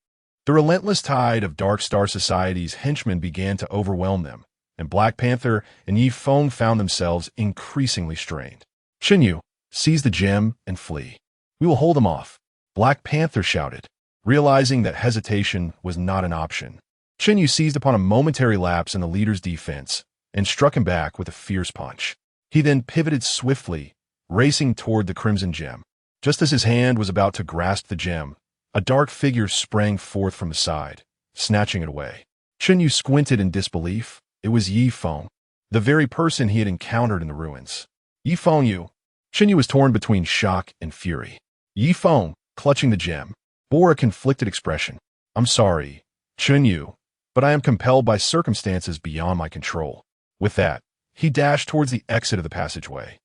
the relentless tide of Dark Star Society's henchmen began to overwhelm them, and Black Panther and Ye Feng found themselves increasingly strained. Chen Yu, seize the gem and flee. We will hold them off, Black Panther shouted, realizing that hesitation was not an option. Chen Yu seized upon a momentary lapse in the leader's defense and struck him back with a fierce punch. He then pivoted swiftly, racing toward the crimson gem. Just as his hand was about to grasp the gem, a dark figure sprang forth from the side, snatching it away. Chen Yu squinted in disbelief. It was Ye Feng, the very person he had encountered in the ruins. Ye Feng. Chen Yu was torn between shock and fury. Ye Feng, clutching the gem, bore a conflicted expression. I'm sorry, Chen Yu, but I am compelled by circumstances beyond my control. With that, he dashed towards the exit of the passageway,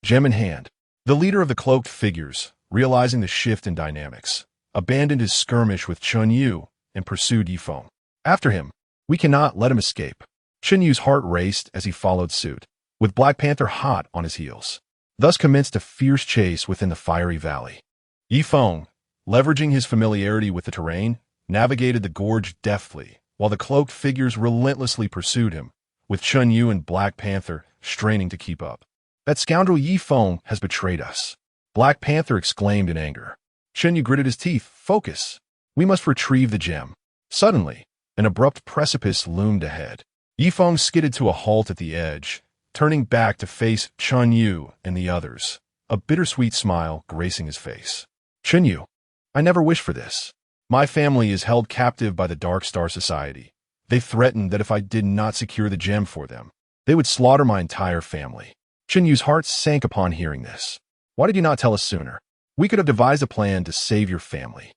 gem in hand. The leader of the cloaked figures, realizing the shift in dynamics, abandoned his skirmish with Chen Yu and pursued Ye Feng. After him, we cannot let him escape. Chen Yu's heart raced as he followed suit, with Black Panther hot on his heels. Thus commenced a fierce chase within the fiery valley. Ye Feng, leveraging his familiarity with the terrain, navigated the gorge deftly, while the cloaked figures relentlessly pursued him, with Chen Yu and Black Panther straining to keep up. That scoundrel Ye Feng has betrayed us, Black Panther exclaimed in anger. Chen Yu gritted his teeth. Focus. We must retrieve the gem. Suddenly, an abrupt precipice loomed ahead. Ye Feng skidded to a halt at the edge, turning back to face Chen Yu and the others, a bittersweet smile gracing his face. Chen Yu, I never wished for this. My family is held captive by the Dark Star Society. They threatened that if I did not secure the gem for them, they would slaughter my entire family. Chen Yu's heart sank upon hearing this. Why did you not tell us sooner? We could have devised a plan to save your family.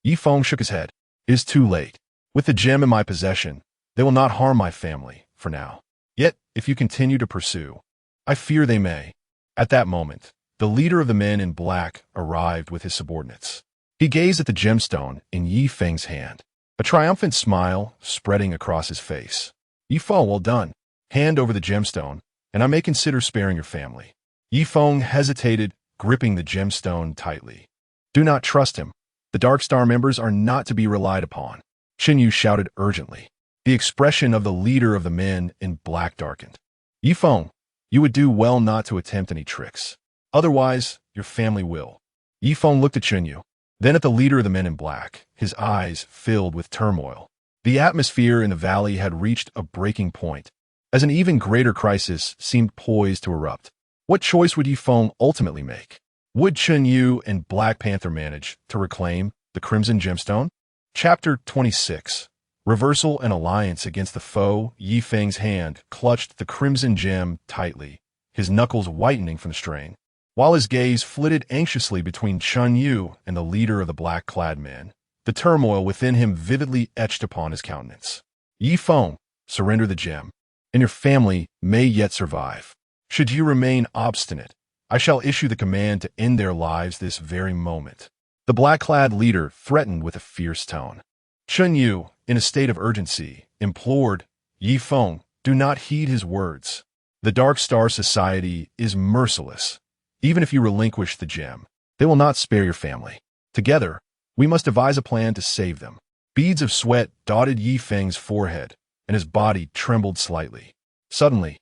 Ye Feng shook his head. It is too late. With the gem in my possession, they will not harm my family, for now. Yet, if you continue to pursue, I fear they may. At that moment, the leader of the men in black arrived with his subordinates. He gazed at the gemstone in Ye Feng's hand, a triumphant smile spreading across his face. Ye Feng, well done. Hand over the gemstone, and I may consider sparing your family. Ye Feng hesitated, gripping the gemstone tightly. Do not trust him. The Dark Star members are not to be relied upon. Chen Yu shouted urgently. The expression of the leader of the men in black darkened. Ye Feng, you would do well not to attempt any tricks. Otherwise, your family will. Ye Feng looked at Chen Yu, then at the leader of the men in black, his eyes filled with turmoil. The atmosphere in the valley had reached a breaking point, as an even greater crisis seemed poised to erupt. What choice would Ye Feng ultimately make? Would Chen Yu and Black Panther manage to reclaim the Crimson Gemstone? Chapter 26. Reversal and alliance against the foe. Ye Feng's hand clutched the crimson gem tightly, his knuckles whitening from the strain, while his gaze flitted anxiously between Chen Yu and the leader of the black-clad men. The turmoil within him vividly etched upon his countenance. Ye Feng, surrender the gem, and your family may yet survive. Should you remain obstinate, I shall issue the command to end their lives this very moment. The black-clad leader threatened with a fierce tone. Chen Yu, in a state of urgency, implored, Ye Feng, do not heed his words. The Dark Star Society is merciless. Even if you relinquish the gem, they will not spare your family. Together, we must devise a plan to save them. Beads of sweat dotted Ye Feng's forehead, and his body trembled slightly. Suddenly,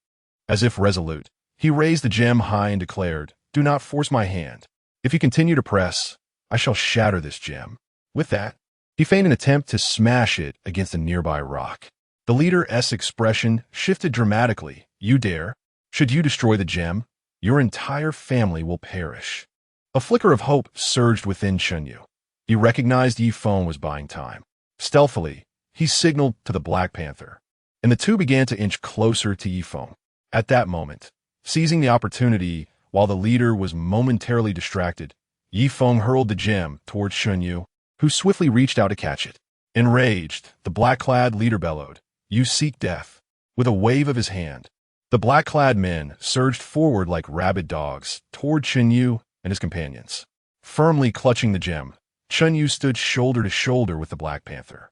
as if resolute, he raised the gem high and declared, do not force my hand. If you continue to press, I shall shatter this gem. With that, he feigned an attempt to smash it against a nearby rock. The leader's expression shifted dramatically. You dare? Should you destroy the gem, your entire family will perish. A flicker of hope surged within Chen Yu. He recognized Ye Feng was buying time. Stealthily, he signaled to the Black Panther, and the two began to inch closer to Ye Feng. At that moment, seizing the opportunity while the leader was momentarily distracted, Ye Feng hurled the gem towards Chen Yu, who swiftly reached out to catch it. Enraged, the black-clad leader bellowed, You seek death. With a wave of his hand, the black-clad men surged forward like rabid dogs toward Chen Yu and his companions. Firmly clutching the gem, Chen Yu stood shoulder to shoulder with the Black Panther.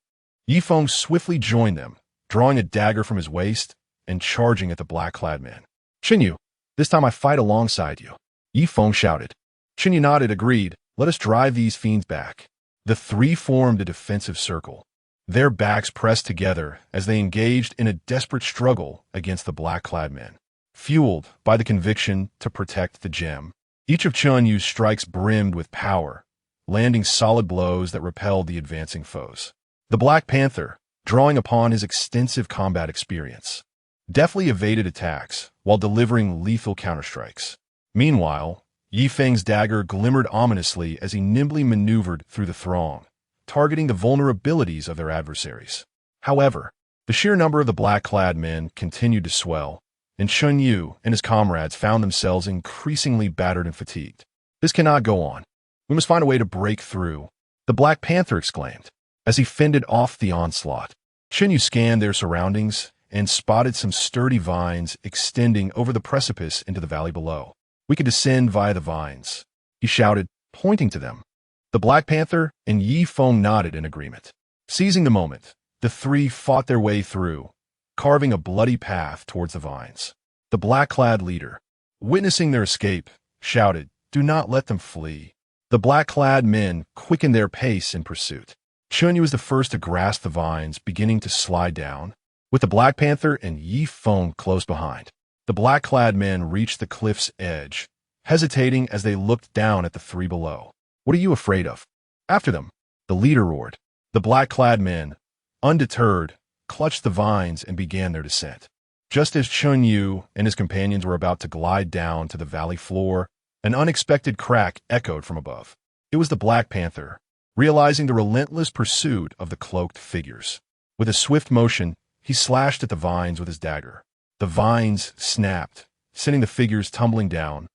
Ye Feng swiftly joined them, drawing a dagger from his waist and charging at the black-clad men. Chen Yu, this time I fight alongside you. Ye Feng shouted. Chen Yu nodded, agreed. Let us drive these fiends back. The three formed a defensive circle, their backs pressed together as they engaged in a desperate struggle against the black-clad men. Fueled by the conviction to protect the gem, each of Chen Yu's strikes brimmed with power, landing solid blows that repelled the advancing foes. The Black Panther, drawing upon his extensive combat experience, deftly evaded attacks while delivering lethal counterstrikes. Meanwhile, Ye Feng's dagger glimmered ominously as he nimbly maneuvered through the throng, targeting the vulnerabilities of their adversaries. However, the sheer number of the black-clad men continued to swell, and Chen Yu and his comrades found themselves increasingly battered and fatigued. This cannot go on. We must find a way to break through, the Black Panther exclaimed, as he fended off the onslaught. Chen Yu scanned their surroundings and spotted some sturdy vines extending over the precipice into the valley below. We could descend via the vines, he shouted, pointing to them. The Black Panther and Ye Feng nodded in agreement. Seizing the moment, the three fought their way through, carving a bloody path towards the vines. The black-clad leader, witnessing their escape, shouted, Do not let them flee. The black-clad men quickened their pace in pursuit. Chen Yu was the first to grasp the vines, beginning to slide down, with the Black Panther and Ye Feng close behind. The black-clad men reached the cliff's edge, hesitating as they looked down at the three below. What are you afraid of? After them, the leader roared. The black-clad men, undeterred, clutched the vines and began their descent. Just as Chen Yu and his companions were about to glide down to the valley floor, An unexpected crack echoed from above. It was the Black Panther, realizing the relentless pursuit of the cloaked figures. With a swift motion, he slashed at the vines with his dagger. The vines snapped, sending the figures tumbling down,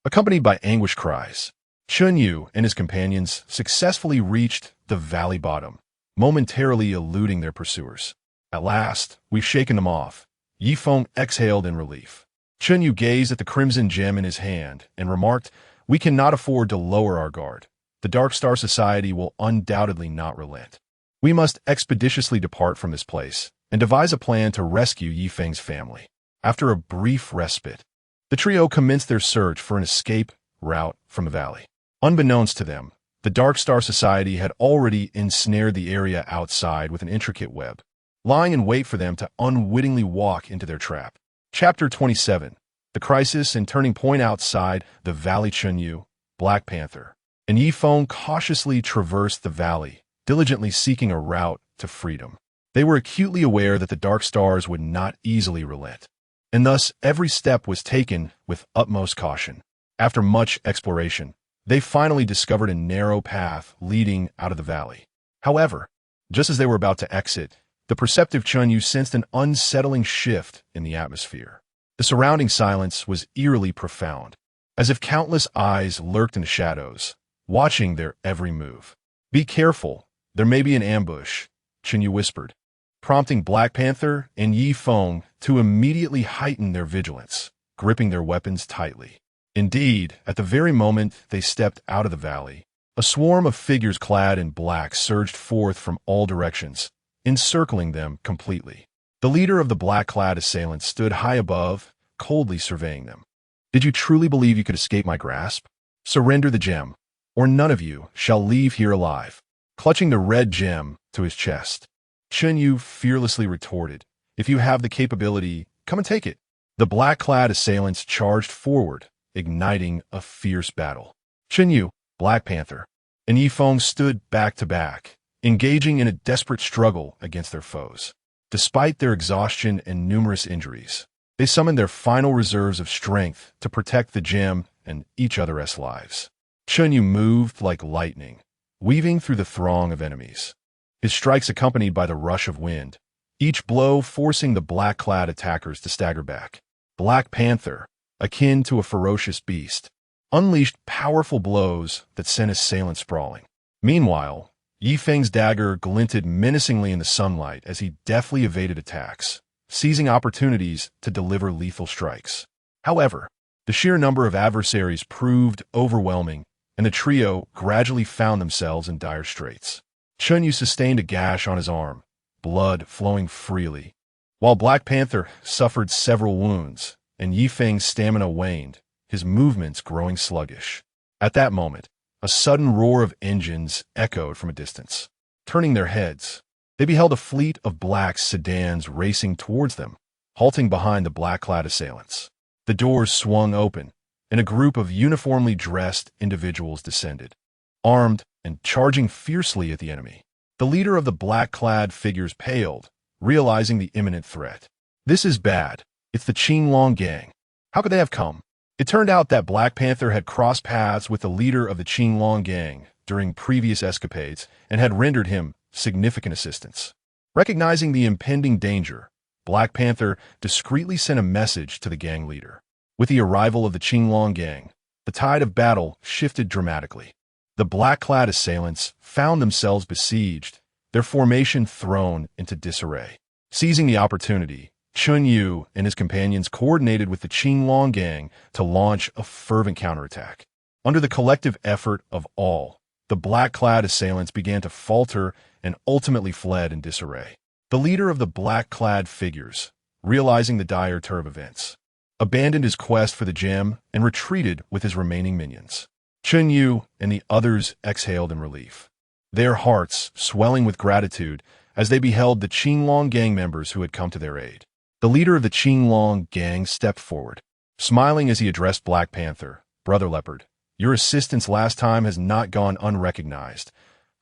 accompanied by anguished cries. Chen Yu and his companions successfully reached the valley bottom, momentarily eluding their pursuers. At last, we've shaken them off. Ye Feng exhaled in relief. Chen Yu gazed at the crimson gem in his hand and remarked, "We cannot afford to lower our guard. The Dark Star Society will undoubtedly not relent. We must expeditiously depart from this place and devise a plan to rescue Ye Feng's family." After a brief respite, the trio commenced their search for an escape route from the valley. Unbeknownst to them, the Dark Star Society had already ensnared the area outside with an intricate web, lying in wait for them to unwittingly walk into their trap. Chapter 27. The Crisis and Turning Point Outside the Valley. Chen Yu, Black Panther, and Ye Feng cautiously traversed the valley, diligently seeking a route to freedom. They were acutely aware that the Dark Stars would not easily relent, and thus every step was taken with utmost caution. After much exploration, they finally discovered a narrow path leading out of the valley. However, just as they were about to exit, the perceptive Chen Yu sensed an unsettling shift in the atmosphere. The surrounding silence was eerily profound, as if countless eyes lurked in the shadows, watching their every move. "Be careful, there may be an ambush," Chen Yu whispered, prompting Black Panther and Ye Feng to immediately heighten their vigilance, gripping their weapons tightly. Indeed, at the very moment they stepped out of the valley, a swarm of figures clad in black surged forth from all directions, encircling them completely. The leader of the black-clad assailants stood high above, coldly surveying them. "Did you truly believe you could escape my grasp? Surrender the gem, or none of you shall leave here alive." Clutching the red gem to his chest, Chen Yu fearlessly retorted, "If you have the capability, come and take it." The black-clad assailants charged forward, igniting a fierce battle. Chen Yu, Black Panther, and Ye Feng stood back to back, engaging in a desperate struggle against their foes. Despite their exhaustion and numerous injuries, they summoned their final reserves of strength to protect the gem and each other's lives. Chen Yu moved like lightning, weaving through the throng of enemies, his strikes accompanied by the rush of wind, each blow forcing the black-clad attackers to stagger back. Black Panther, akin to a ferocious beast, unleashed powerful blows that sent assailants sprawling. Meanwhile, Ye Feng's dagger glinted menacingly in the sunlight as he deftly evaded attacks, seizing opportunities to deliver lethal strikes. However, the sheer number of adversaries proved overwhelming, and the trio gradually found themselves in dire straits. Chen Yu sustained a gash on his arm, blood flowing freely, while Black Panther suffered several wounds, and Ye Feng's stamina waned, his movements growing sluggish. At that moment, a sudden roar of engines echoed from a distance. Turning their heads, they beheld a fleet of black sedans racing towards them, halting behind the black-clad assailants. The doors swung open, and a group of uniformly dressed individuals descended, armed and charging fiercely at the enemy. The leader of the black-clad figures paled, realizing the imminent threat. "This is bad. It's the Qinglong gang. How could they have come?" It turned out that Black Panther had crossed paths with the leader of the Qinglong gang during previous escapades and had rendered him significant assistance. Recognizing the impending danger, Black Panther discreetly sent a message to the gang leader. With the arrival of the Qinglong gang, the tide of battle shifted dramatically. The black-clad assailants found themselves besieged, their formation thrown into disarray. Seizing the opportunity, Chen Yu and his companions coordinated with the Qinglong gang to launch a fervent counterattack. Under the collective effort of all, the black-clad assailants began to falter and ultimately fled in disarray. The leader of the black-clad figures, realizing the dire turn of events, abandoned his quest for the gem and retreated with his remaining minions. Chen Yu and the others exhaled in relief, their hearts swelling with gratitude as they beheld the Qinglong gang members who had come to their aid. The leader of the Qinglong gang stepped forward, smiling as he addressed Black Panther. "Brother Leopard, your assistance last time has not gone unrecognized.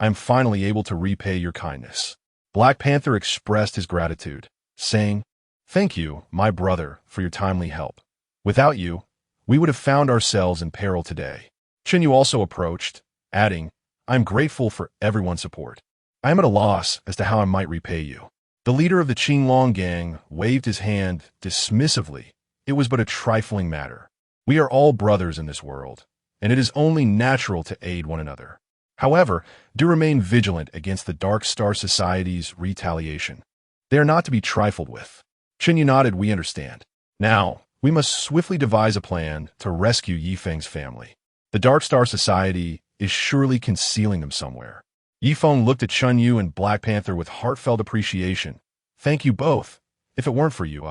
I am finally able to repay your kindness." Black Panther expressed his gratitude, saying, "Thank you, my brother, for your timely help. Without you, we would have found ourselves in peril today. Chen Yu also approached, adding, I am grateful for everyone's support. I am at a loss as to how I might repay you. The leader of the Qinglong gang waved his hand dismissively. It was but a trifling matter. We are all brothers in this world, and it is only natural to aid one another. However, do remain vigilant against the Dark Star Society's retaliation. They are not to be trifled with. Chen Yu nodded, we understand. Now, we must swiftly devise a plan to rescue Ye Feng's family. The Dark Star Society is surely concealing them somewhere. Ye Feng looked at Chen Yu and Black Panther with heartfelt appreciation. Thank you both. If it weren't for you,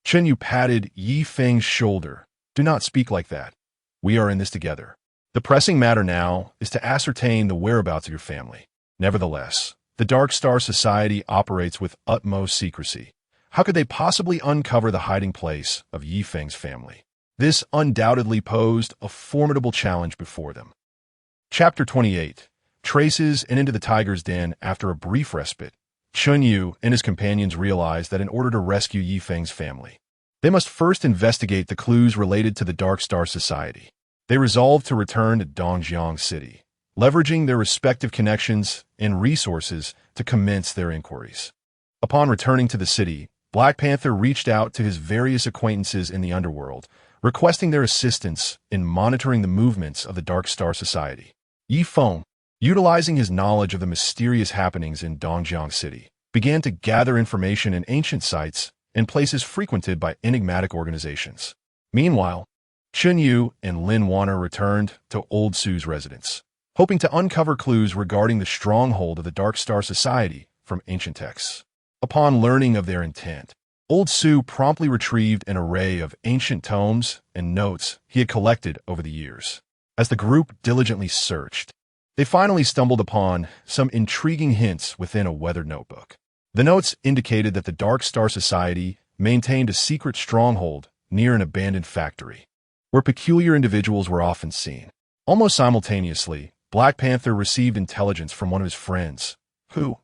Chen Yu patted Ye Feng's shoulder. Do not speak like that. We are in this together. The pressing matter now is to ascertain the whereabouts of your family. Nevertheless, the Dark Star Society operates with utmost secrecy. How could they possibly uncover the hiding place of Ye Feng's family? This undoubtedly posed a formidable challenge before them. Chapter 28. Traces and Into the Tiger's Den. After a brief respite, Chen Yu and his companions realized that in order to rescue Ye Feng's family, they must first investigate the clues related to the Dark Star Society. They resolved to return to Dongjiang City, leveraging their respective connections and resources to commence their inquiries. Upon returning to the city, Black Panther reached out to his various acquaintances in the Underworld, requesting their assistance in monitoring the movements of the Dark Star Society. Ye Feng, utilizing his knowledge of the mysterious happenings in Dongjiang City, began to gather information in ancient sites and places frequented by enigmatic organizations. Meanwhile, Chen Yu and Lin Wanner returned to Old Su's residence, hoping to uncover clues regarding the stronghold of the Dark Star Society from ancient texts. Upon learning of their intent, Old Su promptly retrieved an array of ancient tomes and notes he had collected over the years. As the group diligently searched, they finally stumbled upon some intriguing hints within a weathered notebook. The notes indicated that the Dark Star Society maintained a secret stronghold near an abandoned factory, where peculiar individuals were often seen. Almost simultaneously, Black Panther received intelligence from one of his friends, who,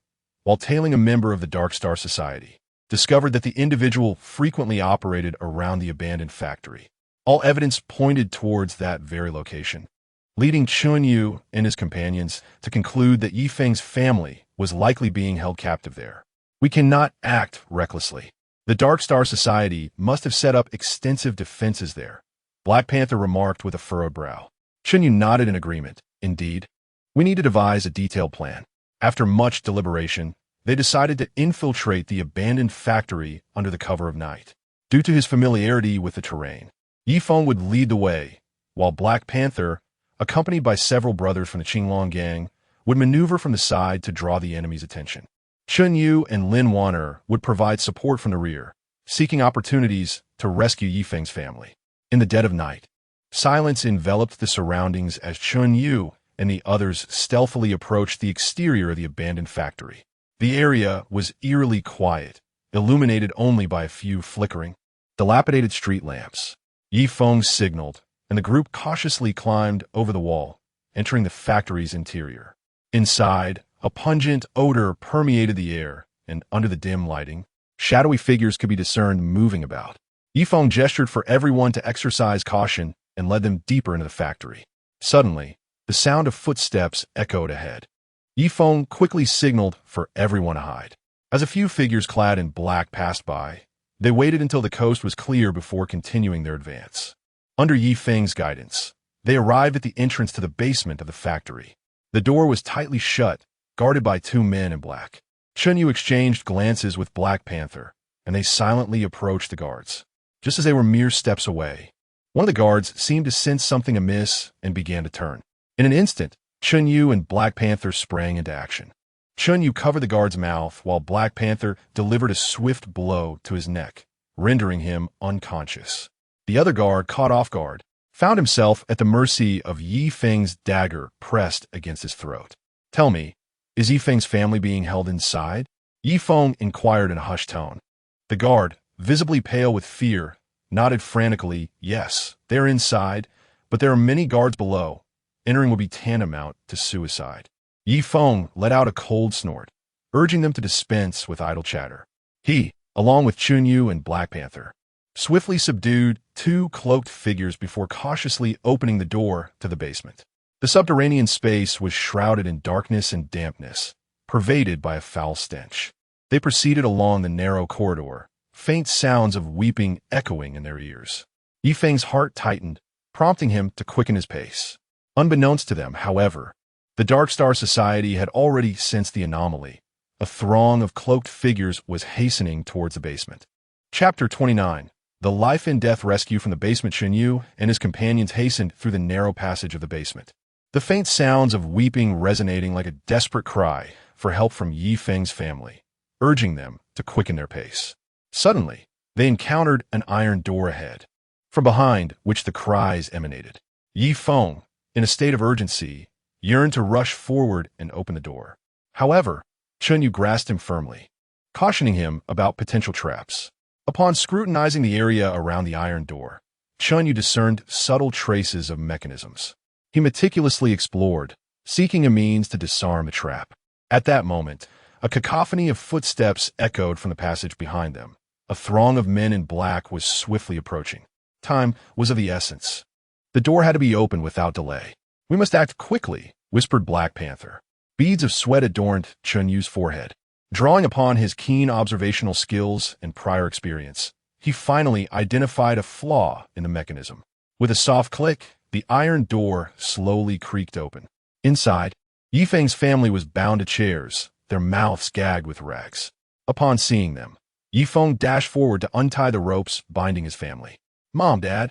while tailing a member of the Dark Star Society, discovered that the individual frequently operated around the abandoned factory. All evidence pointed towards that very location, leading Chen Yu and his companions to conclude that Ye Feng's family was likely being held captive there. We cannot act recklessly. The Dark Star Society must have set up extensive defenses there, Black Panther remarked with a furrowed brow. Chen Yu nodded in agreement. Indeed, we need to devise a detailed plan. After much deliberation, they decided to infiltrate the abandoned factory under the cover of night. Due to his familiarity with the terrain, Ye Feng would lead the way, while Black Panther, accompanied by several brothers from the Qinglong gang, would maneuver from the side to draw the enemy's attention. Chen Yu and Lin Wanner would provide support from the rear, seeking opportunities to rescue Ye Feng's family. In the dead of night, silence enveloped the surroundings as Chen Yu and the others stealthily approached the exterior of the abandoned factory. The area was eerily quiet, illuminated only by a few flickering, dilapidated street lamps. Ye Feng signaled, and the group cautiously climbed over the wall, entering the factory's interior. Inside, a pungent odor permeated the air, and under the dim lighting, shadowy figures could be discerned moving about. Ye Feng gestured for everyone to exercise caution and led them deeper into the factory. Suddenly, the sound of footsteps echoed ahead. Ye Feng quickly signaled for everyone to hide. As a few figures clad in black passed by, they waited until the coast was clear before continuing their advance. Under Ye Feng's guidance, they arrived at the entrance to the basement of the factory. The door was tightly shut, guarded by two men in black. Chen Yu exchanged glances with Black Panther, and they silently approached the guards. Just as they were mere steps away, one of the guards seemed to sense something amiss and began to turn. In an instant, Chen Yu and Black Panther sprang into action. Chen Yu covered the guard's mouth while Black Panther delivered a swift blow to his neck, rendering him unconscious. The other guard, caught off guard, found himself at the mercy of Ye Feng's dagger pressed against his throat. Tell me, is Ye Feng's family being held inside? Ye Feng inquired in a hushed tone. The guard, visibly pale with fear, nodded frantically. Yes, they're inside, but there are many guards below. Entering would be tantamount to suicide. Ye Feng let out a cold snort, urging them to dispense with idle chatter. He, along with Chen Yu and Black Panther, swiftly subdued two cloaked figures before cautiously opening the door to the basement. The subterranean space was shrouded in darkness and dampness, pervaded by a foul stench. They proceeded along the narrow corridor, faint sounds of weeping echoing in their ears. Ye Feng's heart tightened, prompting him to quicken his pace. Unbeknownst to them, however, the Dark Star Society had already sensed the anomaly. A throng of cloaked figures was hastening towards the basement. Chapter 29. The Life and Death Rescue from the Basement. Chen Yu and his companions hastened through the narrow passage of the basement, the faint sounds of weeping resonating like a desperate cry for help from Ye Feng's family, urging them to quicken their pace. Suddenly, they encountered an iron door ahead, from behind which the cries emanated. Ye Feng, in a state of urgency, yearned to rush forward and open the door. However, Chen Yu grasped him firmly, cautioning him about potential traps. Upon scrutinizing the area around the iron door, Chen Yu discerned subtle traces of mechanisms. He meticulously explored, seeking a means to disarm the trap. At that moment, a cacophony of footsteps echoed from the passage behind them. A throng of men in black was swiftly approaching. Time was of the essence. The door had to be opened without delay. "We must act quickly," whispered Black Panther. Beads of sweat adorned Chen Yu's forehead. Drawing upon his keen observational skills and prior experience, he finally identified a flaw in the mechanism. With a soft click, the iron door slowly creaked open. Inside, Ye Feng's family was bound to chairs, their mouths gagged with rags. Upon seeing them, Ye Feng dashed forward to untie the ropes binding his family. "Mom, Dad,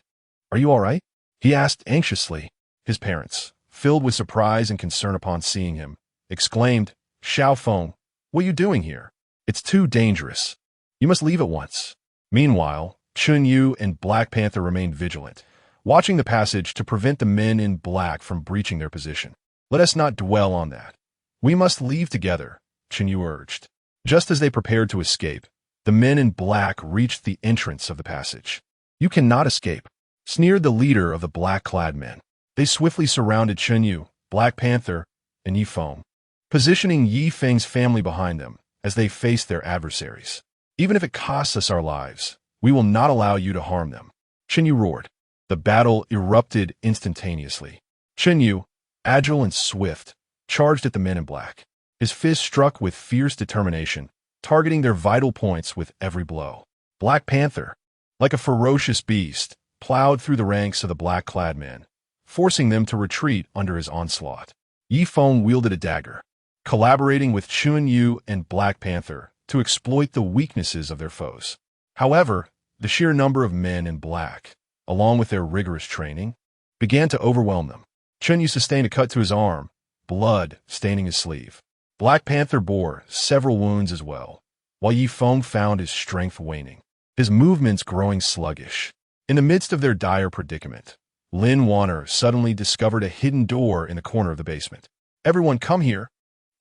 are you all right?" he asked anxiously. His parents, filled with surprise and concern upon seeing him, exclaimed, "Xiao Feng, what are you doing here? It's too dangerous. You must leave at once." Meanwhile, Chen Yu and Black Panther remained vigilant, watching the passage to prevent the men in black from breaching their position. "Let us not dwell on that. We must leave together," Chen Yu urged. Just as they prepared to escape, the men in black reached the entrance of the passage. "You cannot escape," sneered the leader of the black-clad men. They swiftly surrounded Chen Yu, Black Panther, and Ye Feng, positioning Ye Feng's family behind them as they faced their adversaries. "Even if it costs us our lives, we will not allow you to harm them," Chen Yu roared. The battle erupted instantaneously. Chen Yu, agile and swift, charged at the men in black. His fist struck with fierce determination, targeting their vital points with every blow. Black Panther, like a ferocious beast, plowed through the ranks of the black-clad men, forcing them to retreat under his onslaught. Ye Feng wielded a dagger, collaborating with Chen Yu and Black Panther to exploit the weaknesses of their foes. However, the sheer number of men in black, along with their rigorous training, began to overwhelm them. Chen Yu sustained a cut to his arm, blood staining his sleeve. Black Panther bore several wounds as well, while Ye Feng found his strength waning, his movements growing sluggish. In the midst of their dire predicament, Lin Warner suddenly discovered a hidden door in the corner of the basement. "Everyone come here.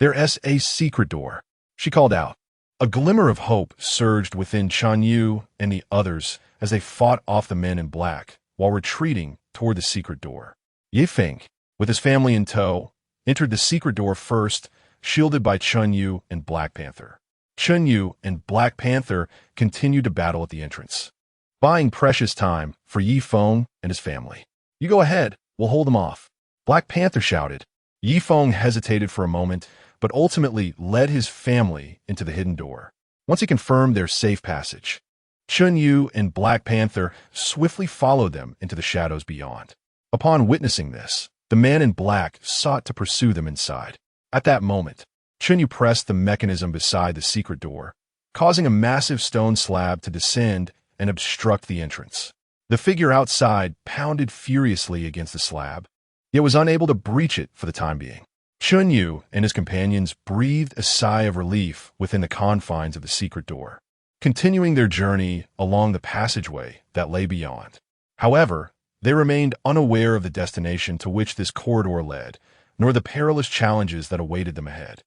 There's a secret door," she called out. A glimmer of hope surged within Chen Yu and the others as they fought off the men in black while retreating toward the secret door. Ye Feng, with his family in tow, entered the secret door first, shielded by Chen Yu and Black Panther. Chen Yu and Black Panther continued to battle at the entrance, buying precious time for Ye Feng and his family. "You go ahead, we'll hold them off," Black Panther shouted. Ye Feng hesitated for a moment, but ultimately led his family into the hidden door. Once he confirmed their safe passage, Chen Yu and Black Panther swiftly followed them into the shadows beyond. Upon witnessing this, the man in black sought to pursue them inside. At that moment, Chen Yu pressed the mechanism beside the secret door, causing a massive stone slab to descend and obstruct the entrance. The figure outside pounded furiously against the slab, yet was unable to breach it for the time being. Chen Yu and his companions breathed a sigh of relief within the confines of the secret door, continuing their journey along the passageway that lay beyond. However, they remained unaware of the destination to which this corridor led, nor the perilous challenges that awaited them ahead.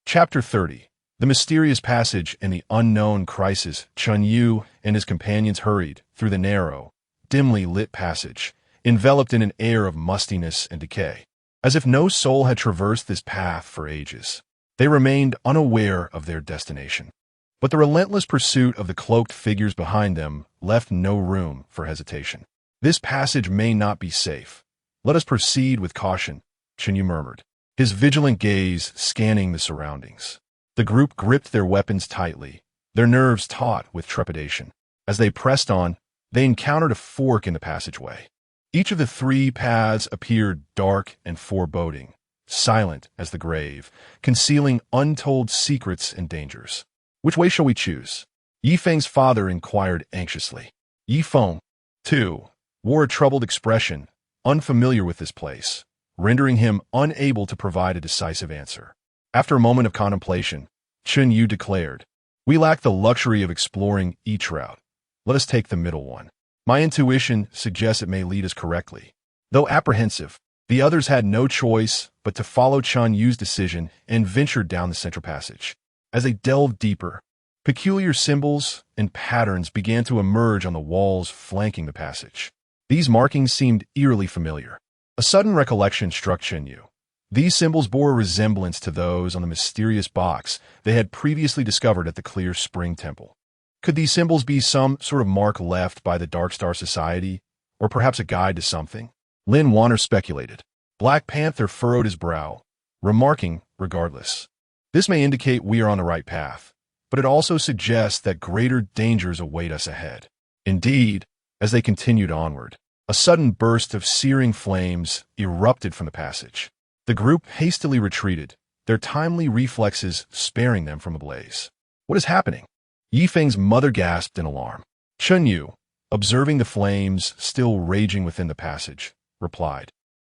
Chapter 30. The Mysterious Passage and the Unknown Crisis. Chen Yu and his companions hurried through the narrow, dimly lit passage, enveloped in an air of mustiness and decay. As if no soul had traversed this path for ages, they remained unaware of their destination. But the relentless pursuit of the cloaked figures behind them left no room for hesitation. This passage may not be safe. Let us proceed with caution, Chen Yu murmured, his vigilant gaze scanning the surroundings. The group gripped their weapons tightly, their nerves taut with trepidation. As they pressed on, they encountered a fork in the passageway. Each of the three paths appeared dark and foreboding, silent as the grave, concealing untold secrets and dangers. Which way shall we choose? Ye Feng's father inquired anxiously. Ye Feng, too, wore a troubled expression, unfamiliar with this place, rendering him unable to provide a decisive answer. After a moment of contemplation, Chen Yu declared, "We lack the luxury of exploring each route. Let us take the middle one. My intuition suggests it may lead us correctly." Though apprehensive, the others had no choice but to follow Chen Yu's decision and ventured down the central passage. As they delved deeper, peculiar symbols and patterns began to emerge on the walls flanking the passage. These markings seemed eerily familiar. A sudden recollection struck Chen Yu. These symbols bore a resemblance to those on the mysterious box they had previously discovered at the Clear Spring Temple. Could these symbols be some sort of mark left by the Dark Star Society, or perhaps a guide to something? Lin Wanner speculated. Black Panther furrowed his brow, remarking, regardless, "This may indicate we are on the right path, but it also suggests that greater dangers await us ahead." Indeed, as they continued onward, a sudden burst of searing flames erupted from the passage. The group hastily retreated, their timely reflexes sparing them from a blaze. "What is happening?" Ye Feng's mother gasped in alarm. Chen Yu, observing the flames still raging within the passage, replied,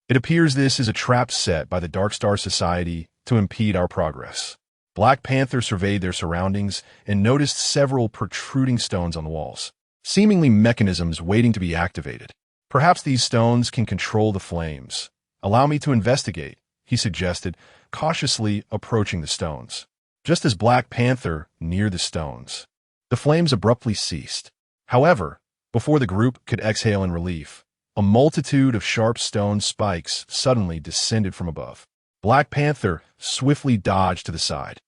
"It appears this is a trap set by the Dark Star Society to impede our progress." Black Panther surveyed their surroundings and noticed several protruding stones on the walls, seemingly mechanisms waiting to be activated. "Perhaps these stones can control the flames. Allow me to investigate," he suggested, cautiously approaching the stones. Just as Black Panther neared the stones, the flames abruptly ceased. However, before the group could exhale in relief, a multitude of sharp stone spikes suddenly descended from above. Black Panther swiftly dodged to the side,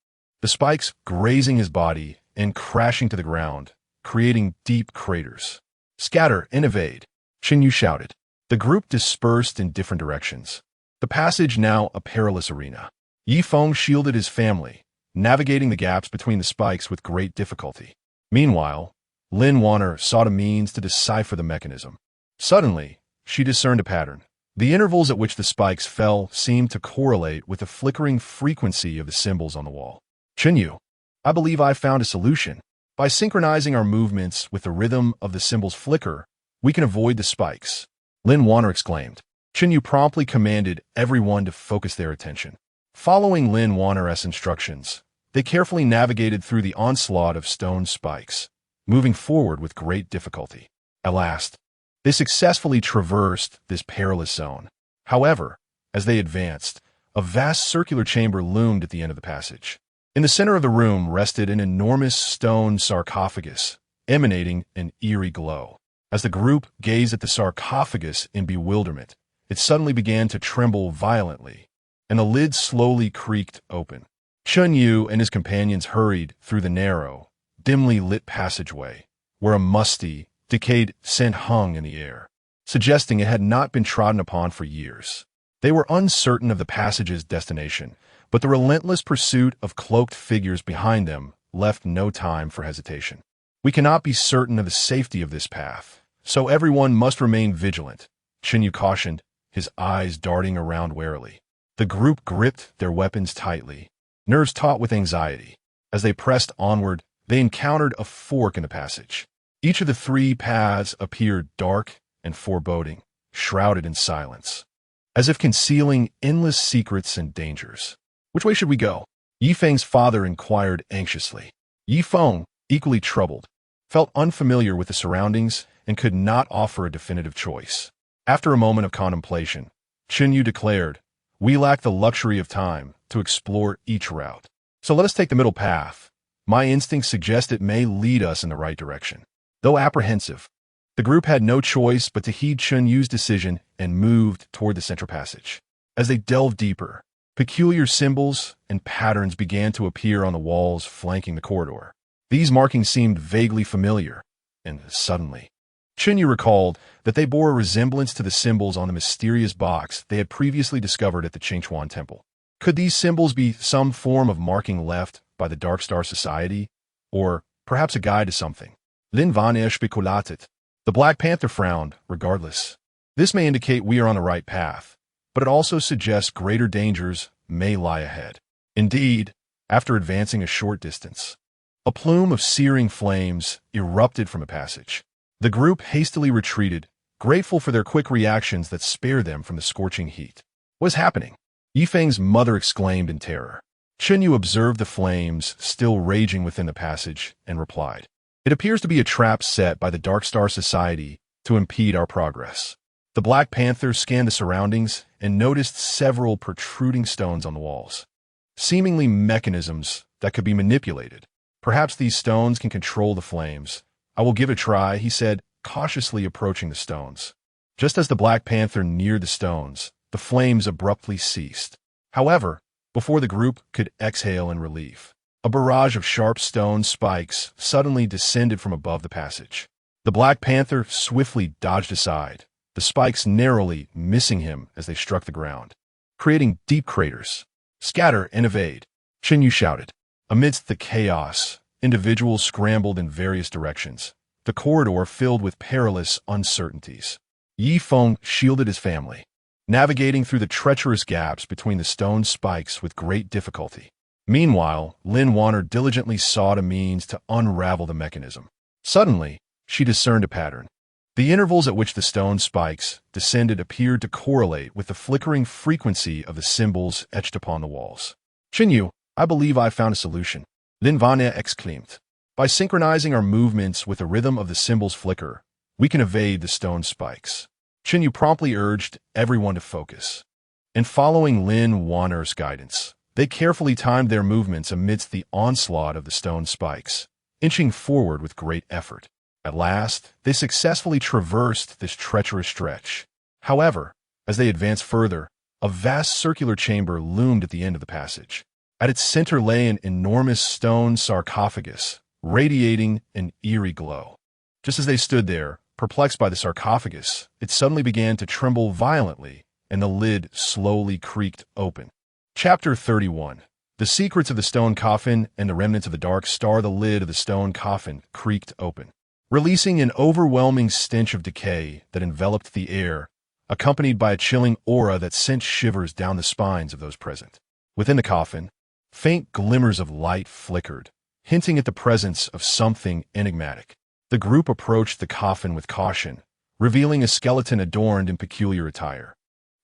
the spikes grazing his body and crashing to the ground, creating deep craters. "Scatter and evade," Chen Yu shouted. The group dispersed in different directions, the passage now a perilous arena. Ye Feng shielded his family, navigating the gaps between the spikes with great difficulty. Meanwhile, Lin Wanner sought a means to decipher the mechanism. Suddenly, she discerned a pattern. The intervals at which the spikes fell seemed to correlate with the flickering frequency of the symbols on the wall. "Chen Yu, I believe I've found a solution. By synchronizing our movements with the rhythm of the symbol's flicker, we can avoid the spikes," Lin Wanner exclaimed. Chen Yu promptly commanded everyone to focus their attention. Following Lin Wanner's instructions, they carefully navigated through the onslaught of stone spikes, moving forward with great difficulty. At last, they successfully traversed this perilous zone. However, as they advanced, a vast circular chamber loomed at the end of the passage. In the center of the room rested an enormous stone sarcophagus, emanating an eerie glow. As the group gazed at the sarcophagus in bewilderment, it suddenly began to tremble violently, and the lid slowly creaked open. Chen Yu and his companions hurried through the narrow, dimly lit passageway, where a musty, decayed scent hung in the air, suggesting it had not been trodden upon for years. They were uncertain of the passage's destination, but the relentless pursuit of cloaked figures behind them left no time for hesitation. "We cannot be certain of the safety of this path, so everyone must remain vigilant," Chen Yu cautioned, his eyes darting around warily. The group gripped their weapons tightly, nerves taut with anxiety. As they pressed onward, they encountered a fork in the passage. Each of the three paths appeared dark and foreboding, shrouded in silence, as if concealing endless secrets and dangers. "Which way should we go?" Ye Feng's father inquired anxiously. Ye Feng, equally troubled, felt unfamiliar with the surroundings and could not offer a definitive choice. After a moment of contemplation, Chen Yu declared, "We lack the luxury of time to explore each route. So let us take the middle path. My instincts suggest it may lead us in the right direction." Though apprehensive, the group had no choice but to heed Chen Yu's decision and moved toward the central passage. As they delved deeper, peculiar symbols and patterns began to appear on the walls flanking the corridor. These markings seemed vaguely familiar, and suddenly, Chen Yu recalled that they bore a resemblance to the symbols on the mysterious box they had previously discovered at the Qingchuan Temple. Could these symbols be some form of marking left by the Dark Star Society, or perhaps a guide to something? Lin Van speculated. The Black Panther frowned, regardless. This may indicate we are on the right path, but it also suggests greater dangers may lie ahead. Indeed, after advancing a short distance, a plume of searing flames erupted from the passage. The group hastily retreated, grateful for their quick reactions that spared them from the scorching heat. What is happening? Ye Feng's mother exclaimed in terror. Chen Yu observed the flames still raging within the passage and replied, "It appears to be a trap set by the Dark Star Society to impede our progress." The Black Panther scanned the surroundings and noticed several protruding stones on the walls, seemingly mechanisms that could be manipulated. "Perhaps these stones can control the flames. I will give it a try," he said, cautiously approaching the stones. Just as the Black Panther neared the stones, the flames abruptly ceased. However, before the group could exhale in relief, a barrage of sharp stone spikes suddenly descended from above the passage. The Black Panther swiftly dodged aside, the spikes narrowly missing him as they struck the ground, creating deep craters. "Scatter and evade," Chen Yu shouted. Amidst the chaos, individuals scrambled in various directions, the corridor filled with perilous uncertainties. Ye Feng shielded his family, navigating through the treacherous gaps between the stone spikes with great difficulty. Meanwhile, Lin Warner diligently sought a means to unravel the mechanism. Suddenly, she discerned a pattern. The intervals at which the stone spikes descended appeared to correlate with the flickering frequency of the symbols etched upon the walls. "Chen Yu, I believe I found a solution," Lin Vanya exclaimed. "By synchronizing our movements with the rhythm of the symbol's flicker, we can evade the stone spikes." Chen Yu promptly urged everyone to focus. And following Lin Warner's guidance, they carefully timed their movements amidst the onslaught of the stone spikes, inching forward with great effort. At last, they successfully traversed this treacherous stretch. However, as they advanced further, a vast circular chamber loomed at the end of the passage. At its center lay an enormous stone sarcophagus, radiating an eerie glow. Just as they stood there, perplexed by the sarcophagus, it suddenly began to tremble violently, and the lid slowly creaked open. Chapter 31. The Secrets of the Stone Coffin and the Remnants of the Dark Star. The lid of the stone coffin creaked open, releasing an overwhelming stench of decay that enveloped the air, accompanied by a chilling aura that sent shivers down the spines of those present. Within the coffin, faint glimmers of light flickered, hinting at the presence of something enigmatic. The group approached the coffin with caution, revealing a skeleton adorned in peculiar attire,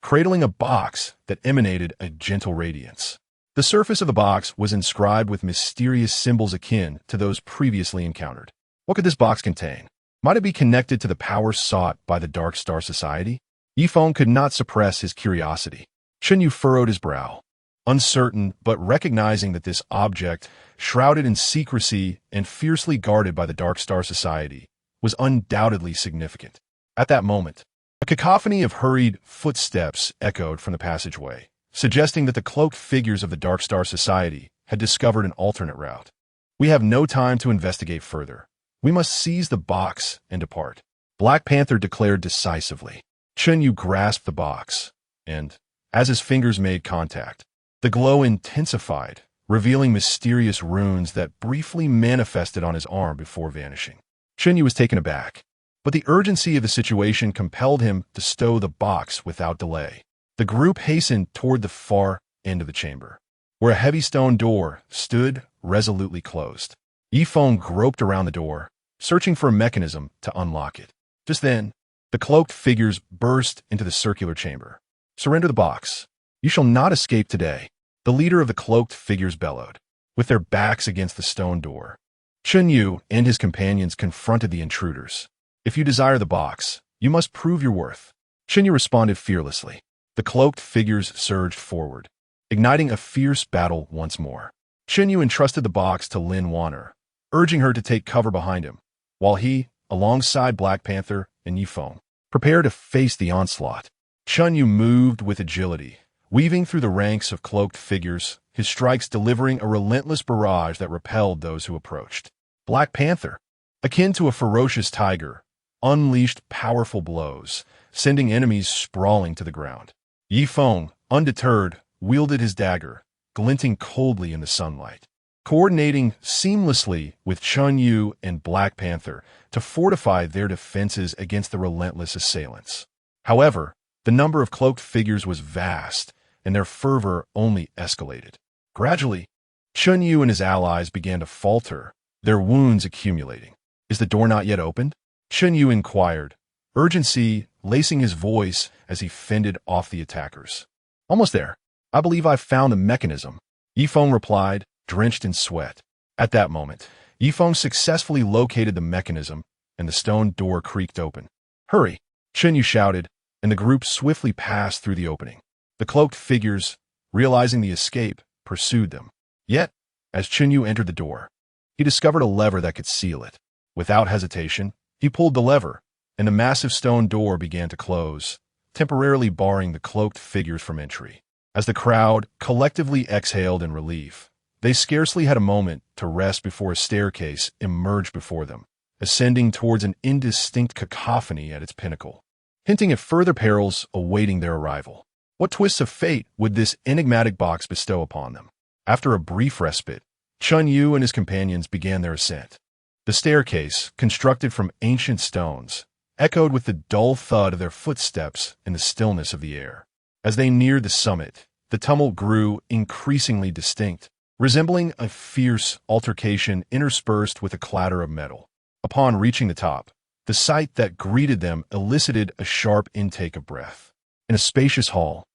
cradling a box that emanated a gentle radiance. The surface of the box was inscribed with mysterious symbols akin to those previously encountered. What could this box contain? Might it be connected to the power sought by the Dark Star Society? Ye Feng could not suppress his curiosity. Chen Yu furrowed his brow, uncertain but recognizing that this object, shrouded in secrecy and fiercely guarded by the Dark Star Society, was undoubtedly significant. At that moment, a cacophony of hurried footsteps echoed from the passageway, suggesting that the cloaked figures of the Dark Star Society had discovered an alternate route. "We have no time to investigate further. We must seize the box and depart," Black Panther declared decisively. Chen Yu grasped the box, and, as his fingers made contact, the glow intensified, revealing mysterious runes that briefly manifested on his arm before vanishing. Chen Yu was taken aback, but the urgency of the situation compelled him to stow the box without delay. The group hastened toward the far end of the chamber, where a heavy stone door stood resolutely closed. Ye Feng groped around the door, searching for a mechanism to unlock it. Just then, the cloaked figures burst into the circular chamber. "Surrender the box. You shall not escape today," the leader of the cloaked figures bellowed, with their backs against the stone door. Chen Yu and his companions confronted the intruders. "If you desire the box, you must prove your worth." Chen Yu responded fearlessly. The cloaked figures surged forward, igniting a fierce battle once more. Chen Yu entrusted the box to Lin Warner, urging her to take cover behind him, while he, alongside Black Panther and Ye Feng, prepared to face the onslaught. Chen Yu moved with agility, weaving through the ranks of cloaked figures, his strikes delivering a relentless barrage that repelled those who approached. Black Panther, akin to a ferocious tiger, unleashed powerful blows, sending enemies sprawling to the ground. Ye Feng, undeterred, wielded his dagger, glinting coldly in the sunlight, coordinating seamlessly with Chen Yu and Black Panther to fortify their defenses against the relentless assailants. However, the number of cloaked figures was vast, and their fervor only escalated. Gradually, Chen Yu and his allies began to falter, their wounds accumulating. "Is the door not yet opened?" Chen Yu inquired, urgency lacing his voice as he fended off the attackers. "Almost there. I believe I've found a mechanism," Ye Feng replied, drenched in sweat. At that moment, Ye Feng successfully located the mechanism, and the stone door creaked open. "Hurry!" Chen Yu shouted, and the group swiftly passed through the opening. The cloaked figures, realizing the escape, pursued them. Yet, as Chen Yu entered the door, he discovered a lever that could seal it. Without hesitation, he pulled the lever, and the massive stone door began to close, temporarily barring the cloaked figures from entry. As the crowd collectively exhaled in relief, they scarcely had a moment to rest before a staircase emerged before them, ascending towards an indistinct cacophony at its pinnacle, hinting at further perils awaiting their arrival. What twists of fate would this enigmatic box bestow upon them? After a brief respite, Chen Yu and his companions began their ascent. The staircase, constructed from ancient stones, echoed with the dull thud of their footsteps in the stillness of the air. As they neared the summit, the tumult grew increasingly distinct, resembling a fierce altercation interspersed with a clatter of metal. Upon reaching the top, the sight that greeted them elicited a sharp intake of breath. In a spacious hall,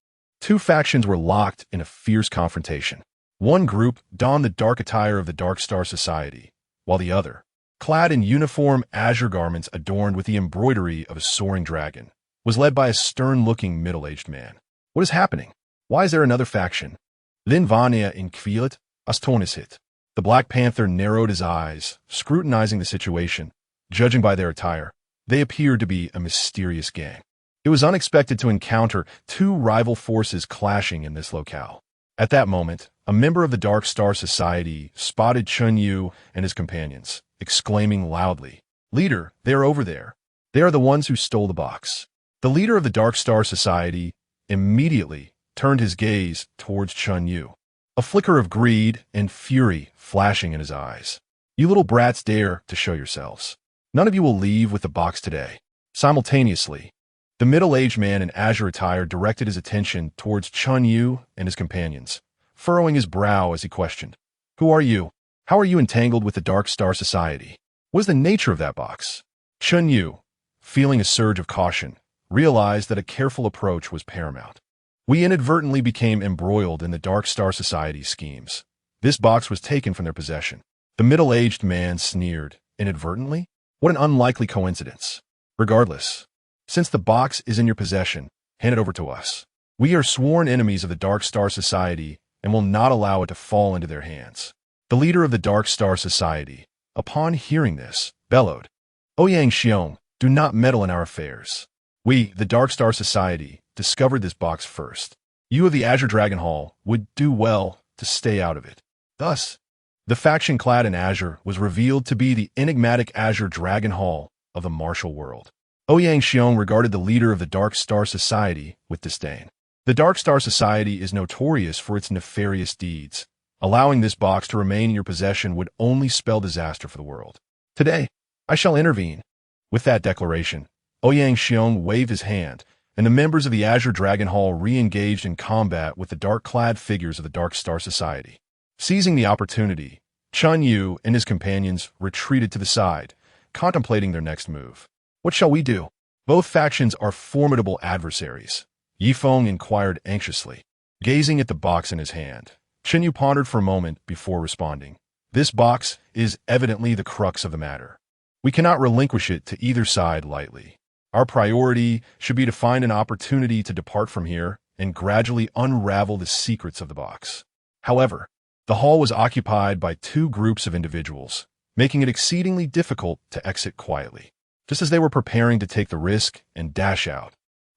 two factions were locked in a fierce confrontation. One group donned the dark attire of the Dark Star Society, while the other, clad in uniform azure garments adorned with the embroidery of a soaring dragon, was led by a stern-looking middle-aged man. "What is happening? Why is there another faction?" Then Vanya inquired, astonished. The Black Panther narrowed his eyes, scrutinizing the situation. Judging by their attire, they appeared to be a mysterious gang. It was unexpected to encounter two rival forces clashing in this locale. At that moment, a member of the Dark Star Society spotted Chen Yu and his companions, exclaiming loudly, "Leader, they are over there. They are the ones who stole the box." The leader of the Dark Star Society immediately turned his gaze towards Chen Yu, a flicker of greed and fury flashing in his eyes. "You little brats dare to show yourselves. None of you will leave with the box today." Simultaneously, the middle-aged man in azure attire directed his attention towards Chen Yu and his companions, furrowing his brow as he questioned, "Who are you? How are you entangled with the Dark Star Society? What is the nature of that box?" Chen Yu, feeling a surge of caution, realized that a careful approach was paramount. "We inadvertently became embroiled in the Dark Star Society's schemes. This box was taken from their possession." The middle-aged man sneered. "Inadvertently? What an unlikely coincidence. Regardless, since the box is in your possession, hand it over to us. We are sworn enemies of the Dark Star Society and will not allow it to fall into their hands." The leader of the Dark Star Society, upon hearing this, bellowed, "Ouyang Xiong, do not meddle in our affairs. We, the Dark Star Society, discovered this box first. You of the Azure Dragon Hall would do well to stay out of it." Thus, the faction clad in azure was revealed to be the enigmatic Azure Dragon Hall of the martial world. Ouyang Xiong regarded the leader of the Dark Star Society with disdain. The Dark Star Society is notorious for its nefarious deeds. Allowing this box to remain in your possession would only spell disaster for the world. Today, I shall intervene." With that declaration, Ouyang Xiong waved his hand, and the members of the Azure Dragon Hall re-engaged in combat with the dark-clad figures of the Dark Star Society. Seizing the opportunity, Chen Yu and his companions retreated to the side, contemplating their next move. "What shall we do? Both factions are formidable adversaries," Ye Feng inquired anxiously. Gazing at the box in his hand, Chen Yu pondered for a moment before responding. "This box is evidently the crux of the matter. We cannot relinquish it to either side lightly. Our priority should be to find an opportunity to depart from here and gradually unravel the secrets of the box." However, the hall was occupied by two groups of individuals, making it exceedingly difficult to exit quietly. Just as they were preparing to take the risk and dash out,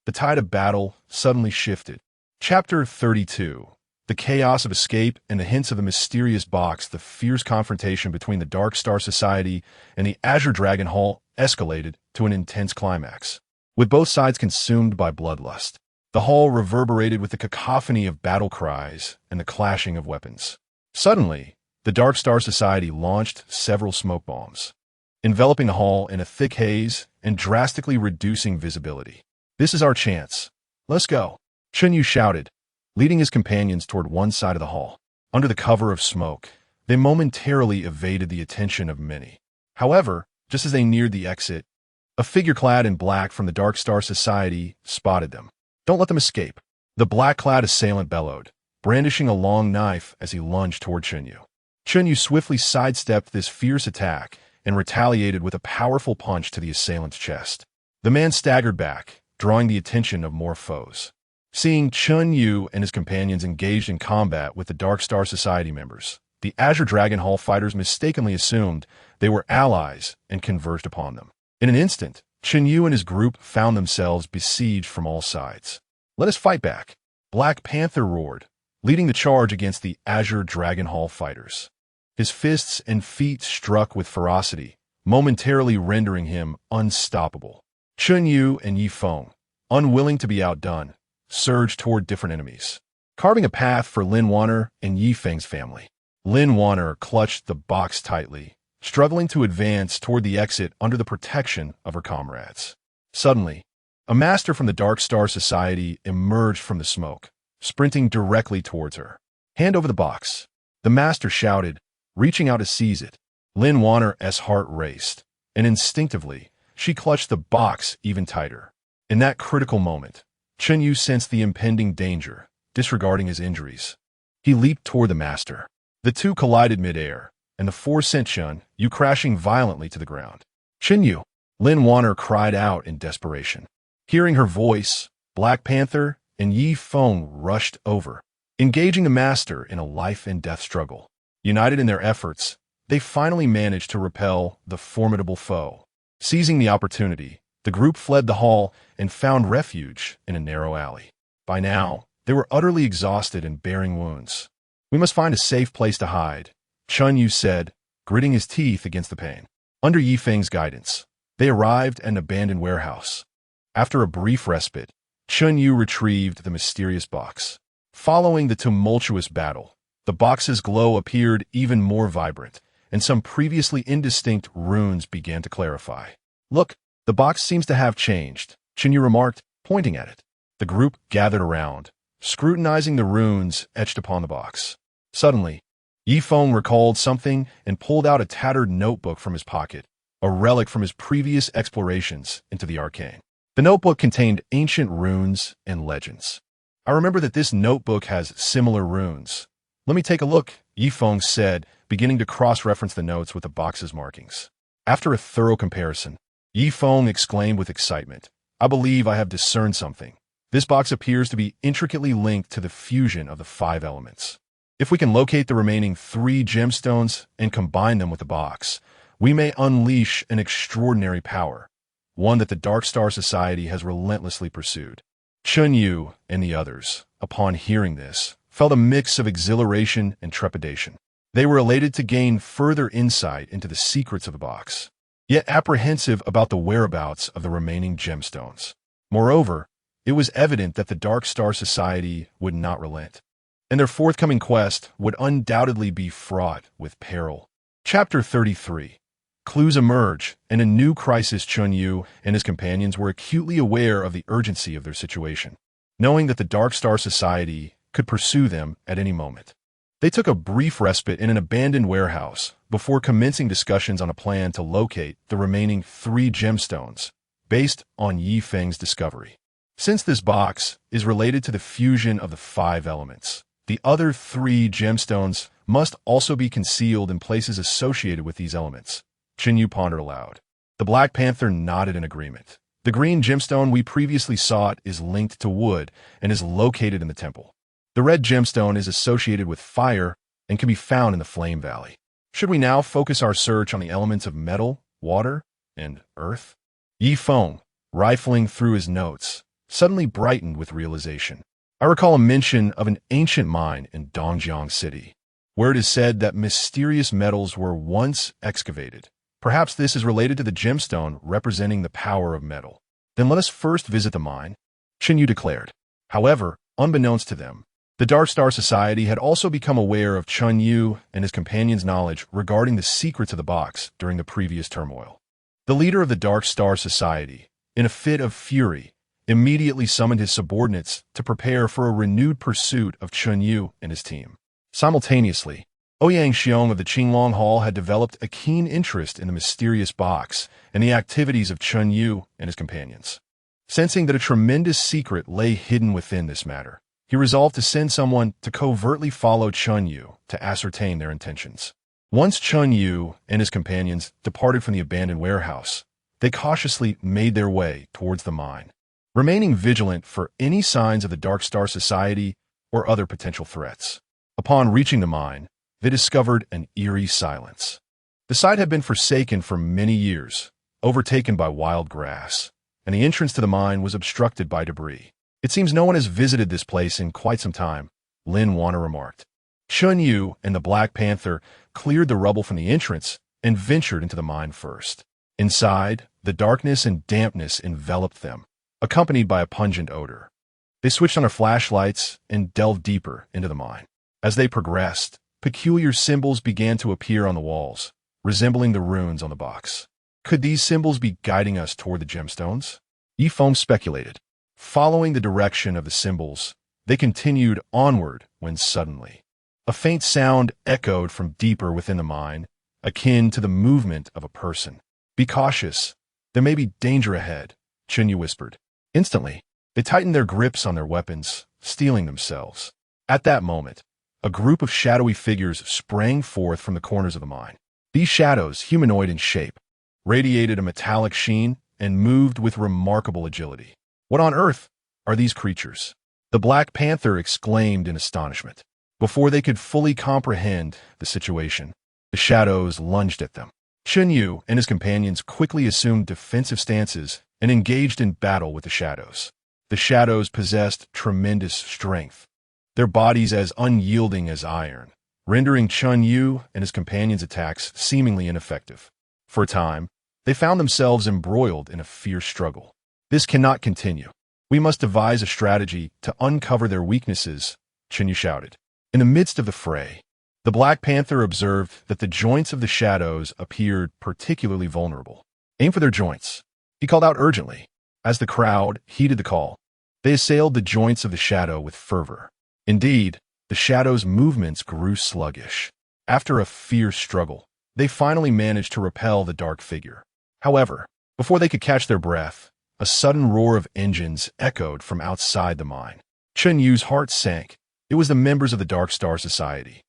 the tide of battle suddenly shifted. Chapter 32. The chaos of escape and the hints of the mysterious box, the fierce confrontation between the Dark Star Society and the Azure Dragon Hall escalated to an intense climax, with both sides consumed by bloodlust. The hall reverberated with the cacophony of battle cries and the clashing of weapons. Suddenly, the Dark Star Society launched several smoke bombs, enveloping the hall in a thick haze and drastically reducing visibility. "This is our chance. Let's go," Chen Yu shouted, leading his companions toward one side of the hall. Under the cover of smoke, they momentarily evaded the attention of many. However, just as they neared the exit, a figure clad in black from the Dark Star Society spotted them. "Don't let them escape," the black-clad assailant bellowed, brandishing a long knife as he lunged toward Chen Yu. Chen Yu swiftly sidestepped this fierce attack and retaliated with a powerful punch to the assailant's chest. The man staggered back, drawing the attention of more foes. Seeing Chen Yu and his companions engaged in combat with the Dark Star Society members, the Azure Dragon Hall fighters mistakenly assumed they were allies and converged upon them. In an instant, Chen Yu and his group found themselves besieged from all sides. "Let us fight back," Black Panther roared, leading the charge against the Azure Dragon Hall fighters. His fists and feet struck with ferocity, momentarily rendering him unstoppable. Chen Yu and Ye Feng, unwilling to be outdone, surged toward different enemies, carving a path for Lin Wanner and Ye Feng's family. Lin Wanner clutched the box tightly, struggling to advance toward the exit under the protection of her comrades. Suddenly, a master from the Dark Star Society emerged from the smoke, sprinting directly towards her. "Hand over the box," the master shouted, reaching out to seize it. Lin Wanner's heart raced, and instinctively, she clutched the box even tighter. In that critical moment, Chen Yu sensed the impending danger, disregarding his injuries. He leaped toward the master. The two collided midair, and the force sent Chen Yu crashing violently to the ground. "Chen Yu!" Lin Wanner cried out in desperation. Hearing her voice, Black Panther and Ye Feng rushed over, engaging the master in a life-and-death struggle. United in their efforts, they finally managed to repel the formidable foe. Seizing the opportunity, the group fled the hall and found refuge in a narrow alley. By now, they were utterly exhausted and bearing wounds. "We must find a safe place to hide," Chen Yu said, gritting his teeth against the pain. Under Ye Feng's guidance, they arrived at an abandoned warehouse. After a brief respite, Chen Yu retrieved the mysterious box. Following the tumultuous battle, the box's glow appeared even more vibrant, and some previously indistinct runes began to clarify. "Look, the box seems to have changed," Chen Yu remarked, pointing at it. The group gathered around, scrutinizing the runes etched upon the box. Suddenly, Ye Feng recalled something and pulled out a tattered notebook from his pocket, a relic from his previous explorations into the arcane. The notebook contained ancient runes and legends. "I remember that this notebook has similar runes. Let me take a look," Ye Feng said, beginning to cross-reference the notes with the box's markings. After a thorough comparison, Ye Feng exclaimed with excitement, "I believe I have discerned something. This box appears to be intricately linked to the fusion of the 5 elements. If we can locate the remaining 3 gemstones and combine them with the box, we may unleash an extraordinary power, one that the Dark Star Society has relentlessly pursued." Chen Yu and the others, upon hearing this, felt a mix of exhilaration and trepidation. They were elated to gain further insight into the secrets of the box, yet apprehensive about the whereabouts of the remaining gemstones. Moreover, it was evident that the Dark Star Society would not relent, and their forthcoming quest would undoubtedly be fraught with peril. Chapter 33. Clues emerge, and a new crisis. Chen Yu and his companions were acutely aware of the urgency of their situation, knowing that the Dark Star Society could pursue them at any moment. They took a brief respite in an abandoned warehouse before commencing discussions on a plan to locate the remaining 3 gemstones based on Ye Feng's discovery. Since this box is related to the fusion of the 5 elements, the other 3 gemstones must also be concealed in places associated with these elements. Chen Yu pondered aloud. The Black Panther nodded in agreement. "The green gemstone we previously sought is linked to wood and is located in the temple. The red gemstone is associated with fire and can be found in the Flame Valley. Should we now focus our search on the elements of metal, water, and earth?" Ye Feng, rifling through his notes, suddenly brightened with realization. I recall a mention of an ancient mine in Dongjiang City, where it is said that mysterious metals were once excavated. Perhaps this is related to the gemstone representing the power of metal. Then let us first visit the mine, Chen Yu declared. However, unbeknownst to them, the Dark Star Society had also become aware of Chen Yu and his companions' knowledge regarding the secrets of the box during the previous turmoil. The leader of the Dark Star Society, in a fit of fury, immediately summoned his subordinates to prepare for a renewed pursuit of Chen Yu and his team. Simultaneously, Ouyang Xiong of the Qinglong Hall had developed a keen interest in the mysterious box and the activities of Chen Yu and his companions. Sensing that a tremendous secret lay hidden within this matter, he resolved to send someone to covertly follow Chen Yu to ascertain their intentions. Once Chen Yu and his companions departed from the abandoned warehouse, they cautiously made their way towards the mine, remaining vigilant for any signs of the Dark Star Society or other potential threats. Upon reaching the mine, they discovered an eerie silence. The site had been forsaken for many years, overtaken by wild grass, and the entrance to the mine was obstructed by debris. It seems no one has visited this place in quite some time, Lin Wanner remarked. Chen Yu and the Black Panther cleared the rubble from the entrance and ventured into the mine first. Inside, the darkness and dampness enveloped them, accompanied by a pungent odor. They switched on their flashlights and delved deeper into the mine. As they progressed, peculiar symbols began to appear on the walls, resembling the runes on the box. Could these symbols be guiding us toward the gemstones? Ye Feng speculated. Following the direction of the symbols, they continued onward when suddenly, a faint sound echoed from deeper within the mine, akin to the movement of a person. Be cautious. There may be danger ahead, Chen Yu whispered. Instantly, they tightened their grips on their weapons, steeling themselves. At that moment, a group of shadowy figures sprang forth from the corners of the mine. These shadows, humanoid in shape, radiated a metallic sheen and moved with remarkable agility. What on earth are these creatures? The Black Panther exclaimed in astonishment. Before they could fully comprehend the situation, the shadows lunged at them. Chen Yu and his companions quickly assumed defensive stances and engaged in battle with the shadows. The shadows possessed tremendous strength, their bodies as unyielding as iron, rendering Chen Yu and his companions' attacks seemingly ineffective. For a time, they found themselves embroiled in a fierce struggle. This cannot continue. We must devise a strategy to uncover their weaknesses, Chen Yu shouted. In the midst of the fray, the Black Panther observed that the joints of the shadows appeared particularly vulnerable. Aim for their joints, he called out urgently. As the crowd heeded the call, they assailed the joints of the shadow with fervor. Indeed, the shadow's movements grew sluggish. After a fierce struggle, they finally managed to repel the dark figure. However, before they could catch their breath, a sudden roar of engines echoed from outside the mine. Chen Yu's heart sank. It was the members of the Dark Star Society.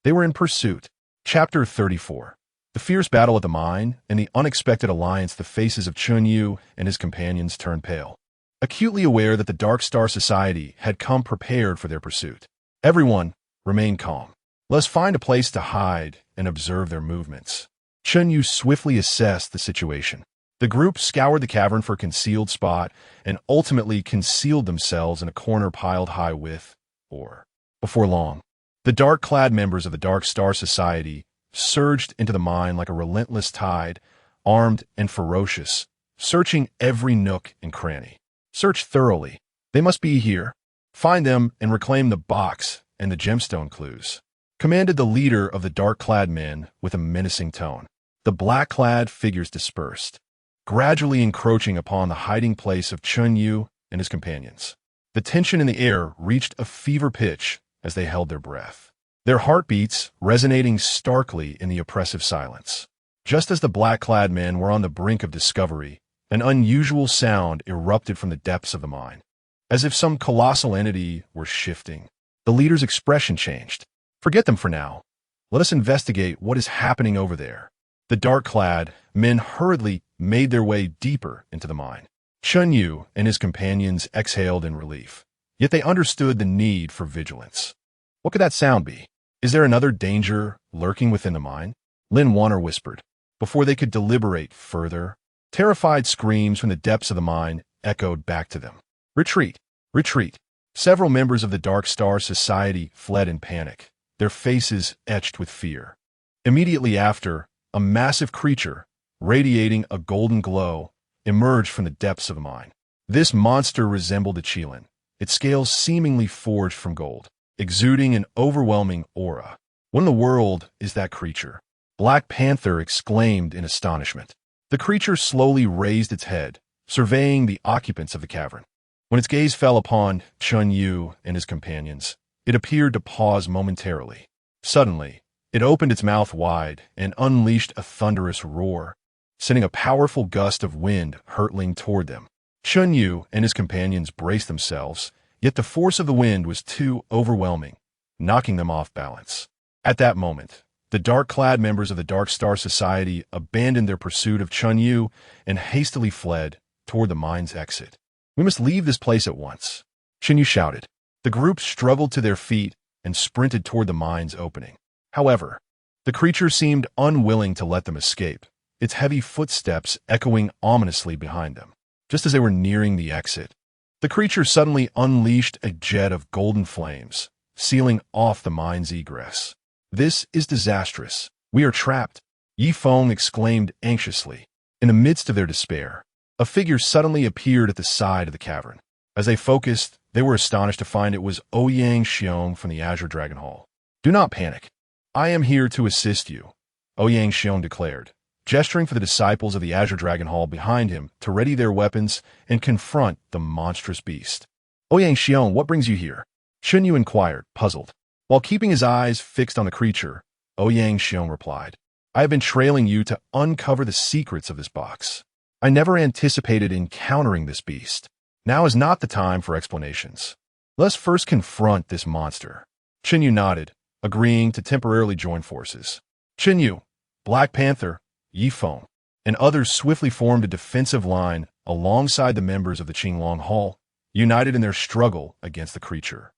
They were in pursuit. Chapter 34. The fierce battle at the mine and the unexpected alliance. The faces of Chen Yu and his companions turned pale, acutely aware that the Dark Star Society had come prepared for their pursuit. Everyone remained calm. Let's find a place to hide and observe their movements. Chen Yu swiftly assessed the situation. The group scoured the cavern for a concealed spot and ultimately concealed themselves in a corner piled high with, or, before long, the dark-clad members of the Dark Star Society surged into the mine like a relentless tide, armed and ferocious, searching every nook and cranny. Search thoroughly. They must be here. Find them and reclaim the box and the gemstone clues, commanded the leader of the dark-clad men with a menacing tone. The black-clad figures dispersed, gradually encroaching upon the hiding place of Chen Yu and his companions. The tension in the air reached a fever pitch as they held their breath, their heartbeats resonating starkly in the oppressive silence. Just as the black-clad men were on the brink of discovery, an unusual sound erupted from the depths of the mine. As if some colossal entity were shifting, the leader's expression changed. Forget them for now. Let us investigate what is happening over there. The dark-clad men hurriedly made their way deeper into the mine. Chen Yu and his companions exhaled in relief, yet they understood the need for vigilance. What could that sound be? Is there another danger lurking within the mine? Lin Wanner whispered. Before they could deliberate further, terrified screams from the depths of the mine echoed back to them. Retreat! Retreat! Several members of the Dark Star Society fled in panic, their faces etched with fear. Immediately after, a massive creature, radiating a golden glow, emerged from the depths of the mine. This monster resembled a Qilin, its scales seemingly forged from gold, exuding an overwhelming aura. What in the world is that creature? Black Panther exclaimed in astonishment. The creature slowly raised its head, surveying the occupants of the cavern. When its gaze fell upon Chen Yu and his companions, it appeared to pause momentarily. Suddenly, it opened its mouth wide and unleashed a thunderous roar, sending a powerful gust of wind hurtling toward them. Chen Yu and his companions braced themselves, yet the force of the wind was too overwhelming, knocking them off balance. At that moment, the dark-clad members of the Dark Star Society abandoned their pursuit of Chen Yu and hastily fled toward the mine's exit. "We must leave this place at once," Chen Yu shouted. The group struggled to their feet and sprinted toward the mine's opening. However, the creature seemed unwilling to let them escape, its heavy footsteps echoing ominously behind them. Just as they were nearing the exit, the creature suddenly unleashed a jet of golden flames, sealing off the mine's egress. "This is disastrous. We are trapped," Ye Feng exclaimed anxiously. In the midst of their despair, a figure suddenly appeared at the side of the cavern. As they focused, they were astonished to find it was Ouyang Xiong from the Azure Dragon Hall. "Do not panic. I am here to assist you," Ouyang Xiong declared, gesturing for the disciples of the Azure Dragon Hall behind him to ready their weapons and confront the monstrous beast. "Ouyang Xiong, what brings you here?" Chen Yu inquired, puzzled. While keeping his eyes fixed on the creature, Ouyang Xiong replied, "I have been trailing you to uncover the secrets of this box. I never anticipated encountering this beast. Now is not the time for explanations. Let's first confront this monster." Chen Yu nodded, agreeing to temporarily join forces. Chen Yu, Black Panther, Ye Feng, and others swiftly formed a defensive line alongside the members of the Qinglong Hall, united in their struggle against the creature.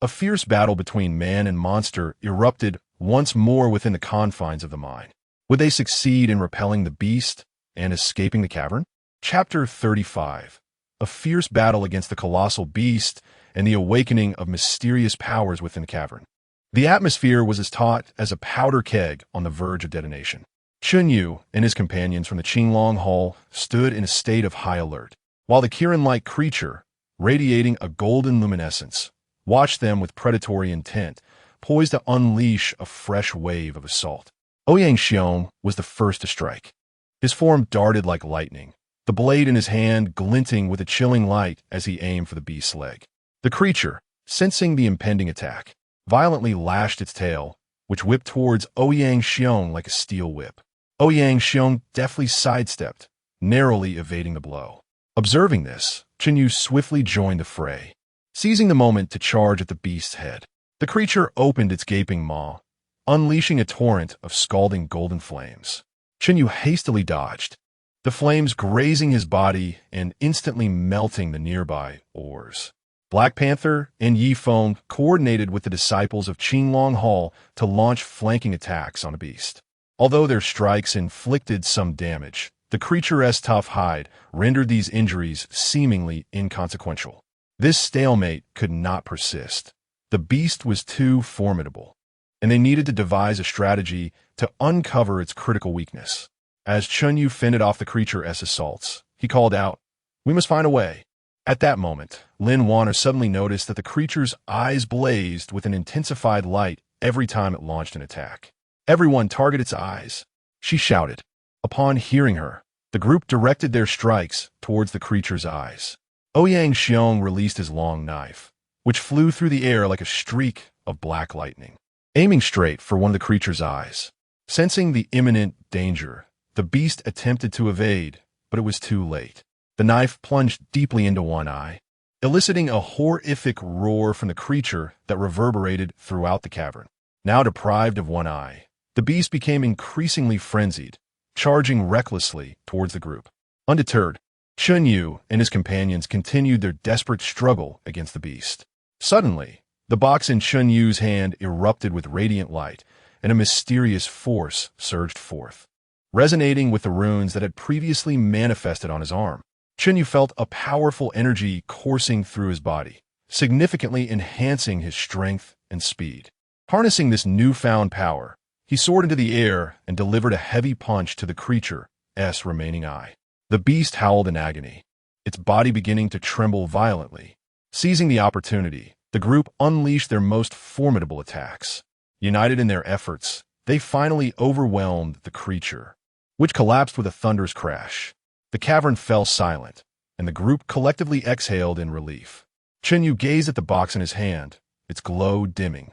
A fierce battle between man and monster erupted once more within the confines of the mine. Would they succeed in repelling the beast and escaping the cavern? Chapter 35. A fierce battle against the colossal beast and the awakening of mysterious powers within the cavern. The atmosphere was as taut as a powder keg on the verge of detonation. Chen Yu and his companions from the Qinglong Hall stood in a state of high alert, while the Kirin-like creature, radiating a golden luminescence, watched them with predatory intent, poised to unleash a fresh wave of assault. Ouyang Xiong was the first to strike. His form darted like lightning, the blade in his hand glinting with a chilling light as he aimed for the beast's leg. The creature, sensing the impending attack, violently lashed its tail, which whipped towards Ouyang Xiong like a steel whip. Ouyang Xiong deftly sidestepped, narrowly evading the blow. Observing this, Chen Yu swiftly joined the fray, seizing the moment to charge at the beast's head. The creature opened its gaping maw, unleashing a torrent of scalding golden flames. Chen Yu hastily dodged, the flames grazing his body and instantly melting the nearby ores. Black Panther and Ye Feng coordinated with the disciples of Qinglong Hall to launch flanking attacks on the beast. Although their strikes inflicted some damage, the creature's tough hide rendered these injuries seemingly inconsequential. This stalemate could not persist. The beast was too formidable, and they needed to devise a strategy to uncover its critical weakness. As Chen Yu fended off the creature's assaults, he called out, "We must find a way." At that moment, Lin Wanner suddenly noticed that the creature's eyes blazed with an intensified light every time it launched an attack. "Everyone target its eyes," she shouted. Upon hearing her, the group directed their strikes towards the creature's eyes. Ouyang Xiong released his long knife, which flew through the air like a streak of black lightning, aiming straight for one of the creature's eyes. Sensing the imminent danger, the beast attempted to evade, but it was too late. The knife plunged deeply into one eye, eliciting a horrific roar from the creature that reverberated throughout the cavern. Now deprived of one eye, the beast became increasingly frenzied, charging recklessly towards the group. Undeterred, Chen Yu and his companions continued their desperate struggle against the beast. Suddenly, the box in Chen Yu's hand erupted with radiant light, and a mysterious force surged forth, resonating with the runes that had previously manifested on his arm. Chen Yu felt a powerful energy coursing through his body, significantly enhancing his strength and speed. Harnessing this newfound power, he soared into the air and delivered a heavy punch to the creature's remaining eye. The beast howled in agony, its body beginning to tremble violently. Seizing the opportunity, the group unleashed their most formidable attacks. United in their efforts, they finally overwhelmed the creature, which collapsed with a thunderous crash. The cavern fell silent, and the group collectively exhaled in relief. Chen Yu gazed at the box in his hand, its glow dimming.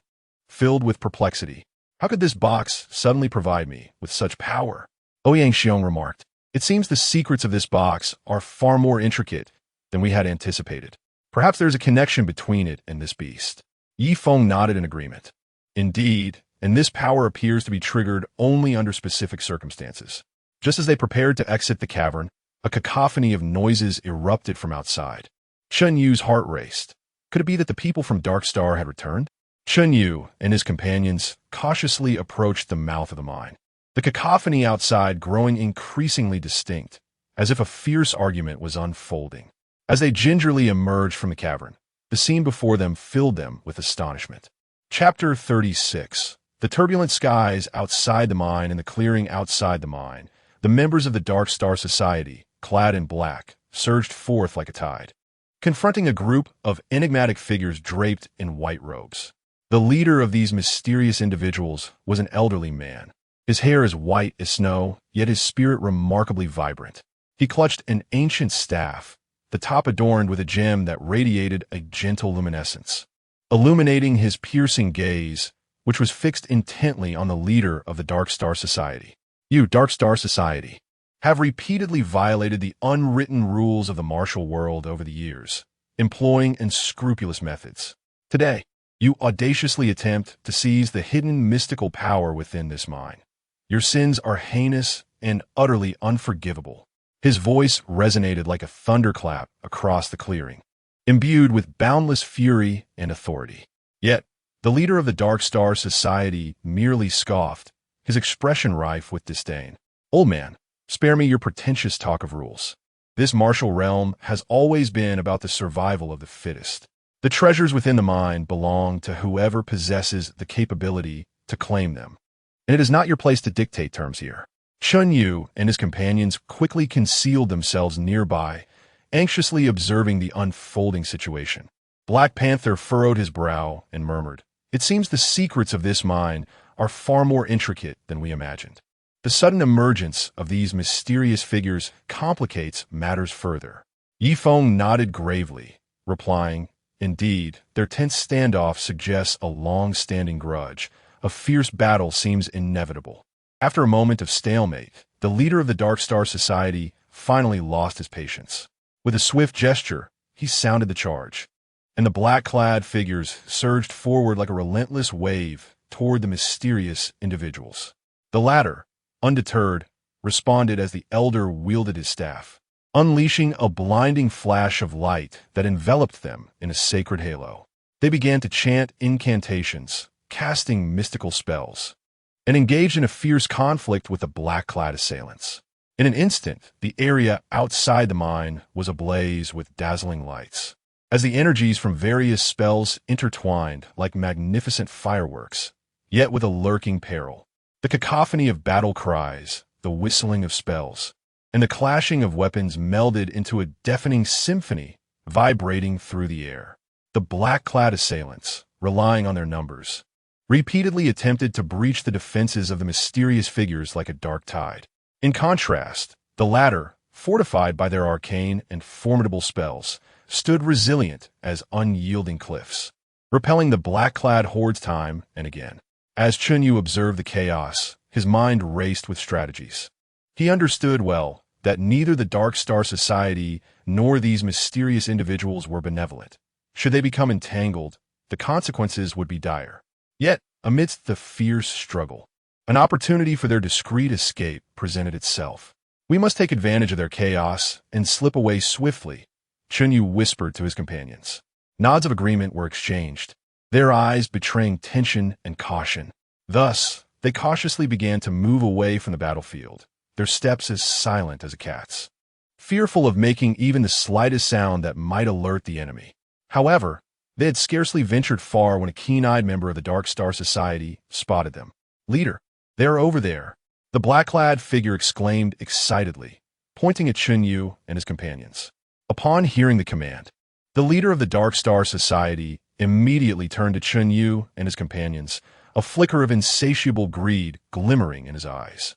Filled with perplexity, how could this box suddenly provide me with such power? Ouyang Xiong remarked, it seems the secrets of this box are far more intricate than we had anticipated. Perhaps there's a connection between it and this beast. Ye Feng nodded in agreement. Indeed, and this power appears to be triggered only under specific circumstances. Just as they prepared to exit the cavern, a cacophony of noises erupted from outside. Chen Yu's heart raced. Could it be that the people from Dark Star had returned? Chen Yu and his companions cautiously approached the mouth of the mine. The cacophony outside growing increasingly distinct, as if a fierce argument was unfolding. As they gingerly emerged from the cavern, the scene before them filled them with astonishment. Chapter 36. The turbulent skies outside the mine and the clearing outside the mine. The members of the Dark Star Society, clad in black, surged forth like a tide, confronting a group of enigmatic figures draped in white robes. The leader of these mysterious individuals was an elderly man. His hair is white as snow, yet his spirit remarkably vibrant. He clutched an ancient staff, the top adorned with a gem that radiated a gentle luminescence, illuminating his piercing gaze, which was fixed intently on the leader of the Dark Star Society. You, Dark Star Society, have repeatedly violated the unwritten rules of the martial world over the years, employing unscrupulous methods. Today, you audaciously attempt to seize the hidden mystical power within this mine. Your sins are heinous and utterly unforgivable. His voice resonated like a thunderclap across the clearing, imbued with boundless fury and authority. Yet, the leader of the Dark Star Society merely scoffed, his expression rife with disdain. Old man, spare me your pretentious talk of rules. This martial realm has always been about the survival of the fittest. The treasures within the mine belong to whoever possesses the capability to claim them, and it is not your place to dictate terms here. Chen Yu and his companions quickly concealed themselves nearby, anxiously observing the unfolding situation. Black Panther furrowed his brow and murmured, it seems the secrets of this mine are far more intricate than we imagined. The sudden emergence of these mysterious figures complicates matters further. Ye Feng nodded gravely, replying, indeed, their tense standoff suggests a long-standing grudge. A fierce battle seems inevitable. After a moment of stalemate, the leader of the Dark Star Society finally lost his patience. With a swift gesture, he sounded the charge, and the black-clad figures surged forward like a relentless wave toward the mysterious individuals. The latter, undeterred, responded as the elder wielded his staff, unleashing a blinding flash of light that enveloped them in a sacred halo. They began to chant incantations, casting mystical spells, and engaged in a fierce conflict with the black-clad assailants. In an instant, the area outside the mine was ablaze with dazzling lights, as the energies from various spells intertwined like magnificent fireworks, yet with a lurking peril. The cacophony of battle cries, the whistling of spells, and the clashing of weapons melded into a deafening symphony vibrating through the air. The black-clad assailants, relying on their numbers, repeatedly attempted to breach the defenses of the mysterious figures like a dark tide. In contrast, the latter, fortified by their arcane and formidable spells, stood resilient as unyielding cliffs, repelling the black-clad hordes time and again. As Chen Yu observed the chaos, his mind raced with strategies. He understood well that neither the Dark Star Society nor these mysterious individuals were benevolent. Should they become entangled, the consequences would be dire. Yet, amidst the fierce struggle, an opportunity for their discreet escape presented itself. We must take advantage of their chaos and slip away swiftly, Chen Yu whispered to his companions. Nods of agreement were exchanged, their eyes betraying tension and caution. Thus, they cautiously began to move away from the battlefield, their steps as silent as a cat's, fearful of making even the slightest sound that might alert the enemy. However, They had scarcely ventured far when a keen-eyed member of the Dark Star Society spotted them. "Leader, they are over there," the black-clad figure exclaimed excitedly, pointing at Chen Yu and his companions. Upon hearing the command, the leader of the Dark Star Society immediately turned to Chen Yu and his companions, a flicker of insatiable greed glimmering in his eyes.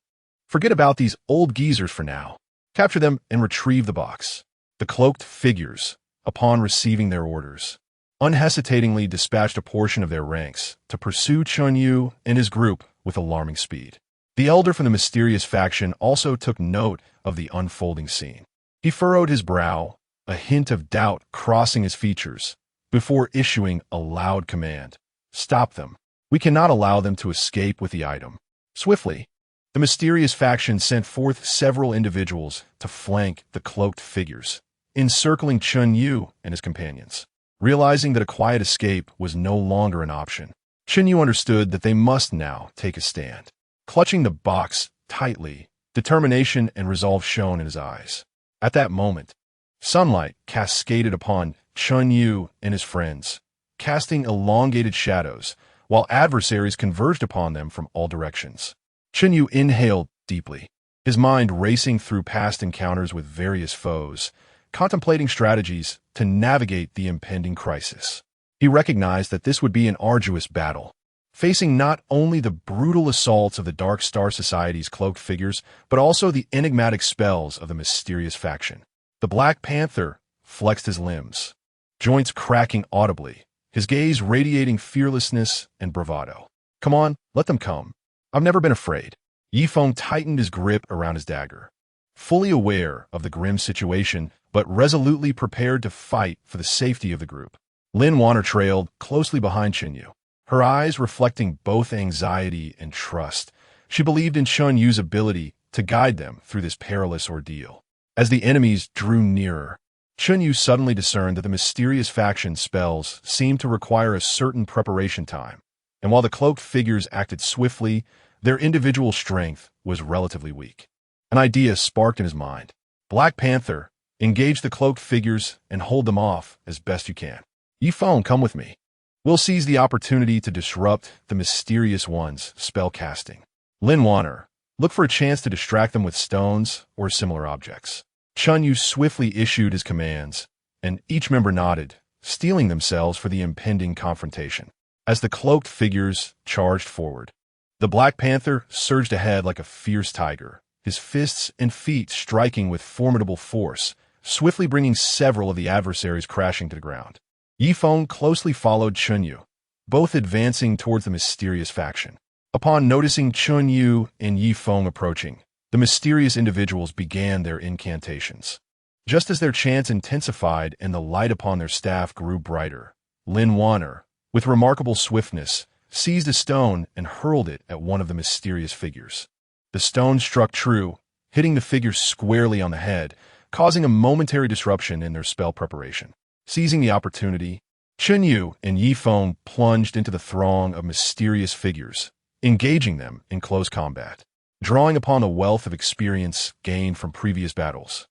"Forget about these old geezers for now. Capture them and retrieve the box." The cloaked figures, upon receiving their orders, unhesitatingly dispatched a portion of their ranks to pursue Chen Yu and his group with alarming speed. The elder from the mysterious faction also took note of the unfolding scene. He furrowed his brow, a hint of doubt crossing his features, before issuing a loud command. "Stop them. We cannot allow them to escape with the item." Swiftly, the mysterious faction sent forth several individuals to flank the cloaked figures, encircling Chen Yu and his companions. Realizing that a quiet escape was no longer an option, Chen Yu understood that they must now take a stand. Clutching the box tightly, determination and resolve shone in his eyes. At that moment, sunlight cascaded upon Chen Yu and his friends, casting elongated shadows, while adversaries converged upon them from all directions. Chen Yu inhaled deeply, his mind racing through past encounters with various foes, contemplating strategies to navigate the impending crisis. He recognized that this would be an arduous battle, facing not only the brutal assaults of the Dark Star Society's cloaked figures, but also the enigmatic spells of the mysterious faction. The Black Panther flexed his limbs, joints cracking audibly, his gaze radiating fearlessness and bravado. "Come on, let them come. I've never been afraid." Ye Feng tightened his grip around his dagger, fully aware of the grim situation, but resolutely prepared to fight for the safety of the group. Lin Wanner trailed closely behind Chen Yu, her eyes reflecting both anxiety and trust. She believed in Chen Yu's ability to guide them through this perilous ordeal. As the enemies drew nearer, Chen Yu suddenly discerned that the mysterious faction spells seemed to require a certain preparation time, and while the cloaked figures acted swiftly, their individual strength was relatively weak. An idea sparked in his mind. "Black Panther, engage the cloaked figures and hold them off as best you can. Ye Feng, come with me. We'll seize the opportunity to disrupt the mysterious one's spell casting. Lin Wanner, look for a chance to distract them with stones or similar objects." Chen Yu swiftly issued his commands, and each member nodded, steeling themselves for the impending confrontation. As the cloaked figures charged forward, the Black Panther surged ahead like a fierce tiger, his fists and feet striking with formidable force, swiftly bringing several of the adversaries crashing to the ground. Ye Feng closely followed Chen Yu, both advancing towards the mysterious faction. Upon noticing Chen Yu and Ye Feng approaching, the mysterious individuals began their incantations. Just as their chants intensified and the light upon their staff grew brighter, Lin Wanner, with remarkable swiftness, seized a stone and hurled it at one of the mysterious figures. The stone struck true, hitting the figure squarely on the head, causing a momentary disruption in their spell preparation. Seizing the opportunity, Chen Yu and Ye Feng plunged into the throng of mysterious figures, engaging them in close combat. Drawing upon the wealth of experience gained from previous battles,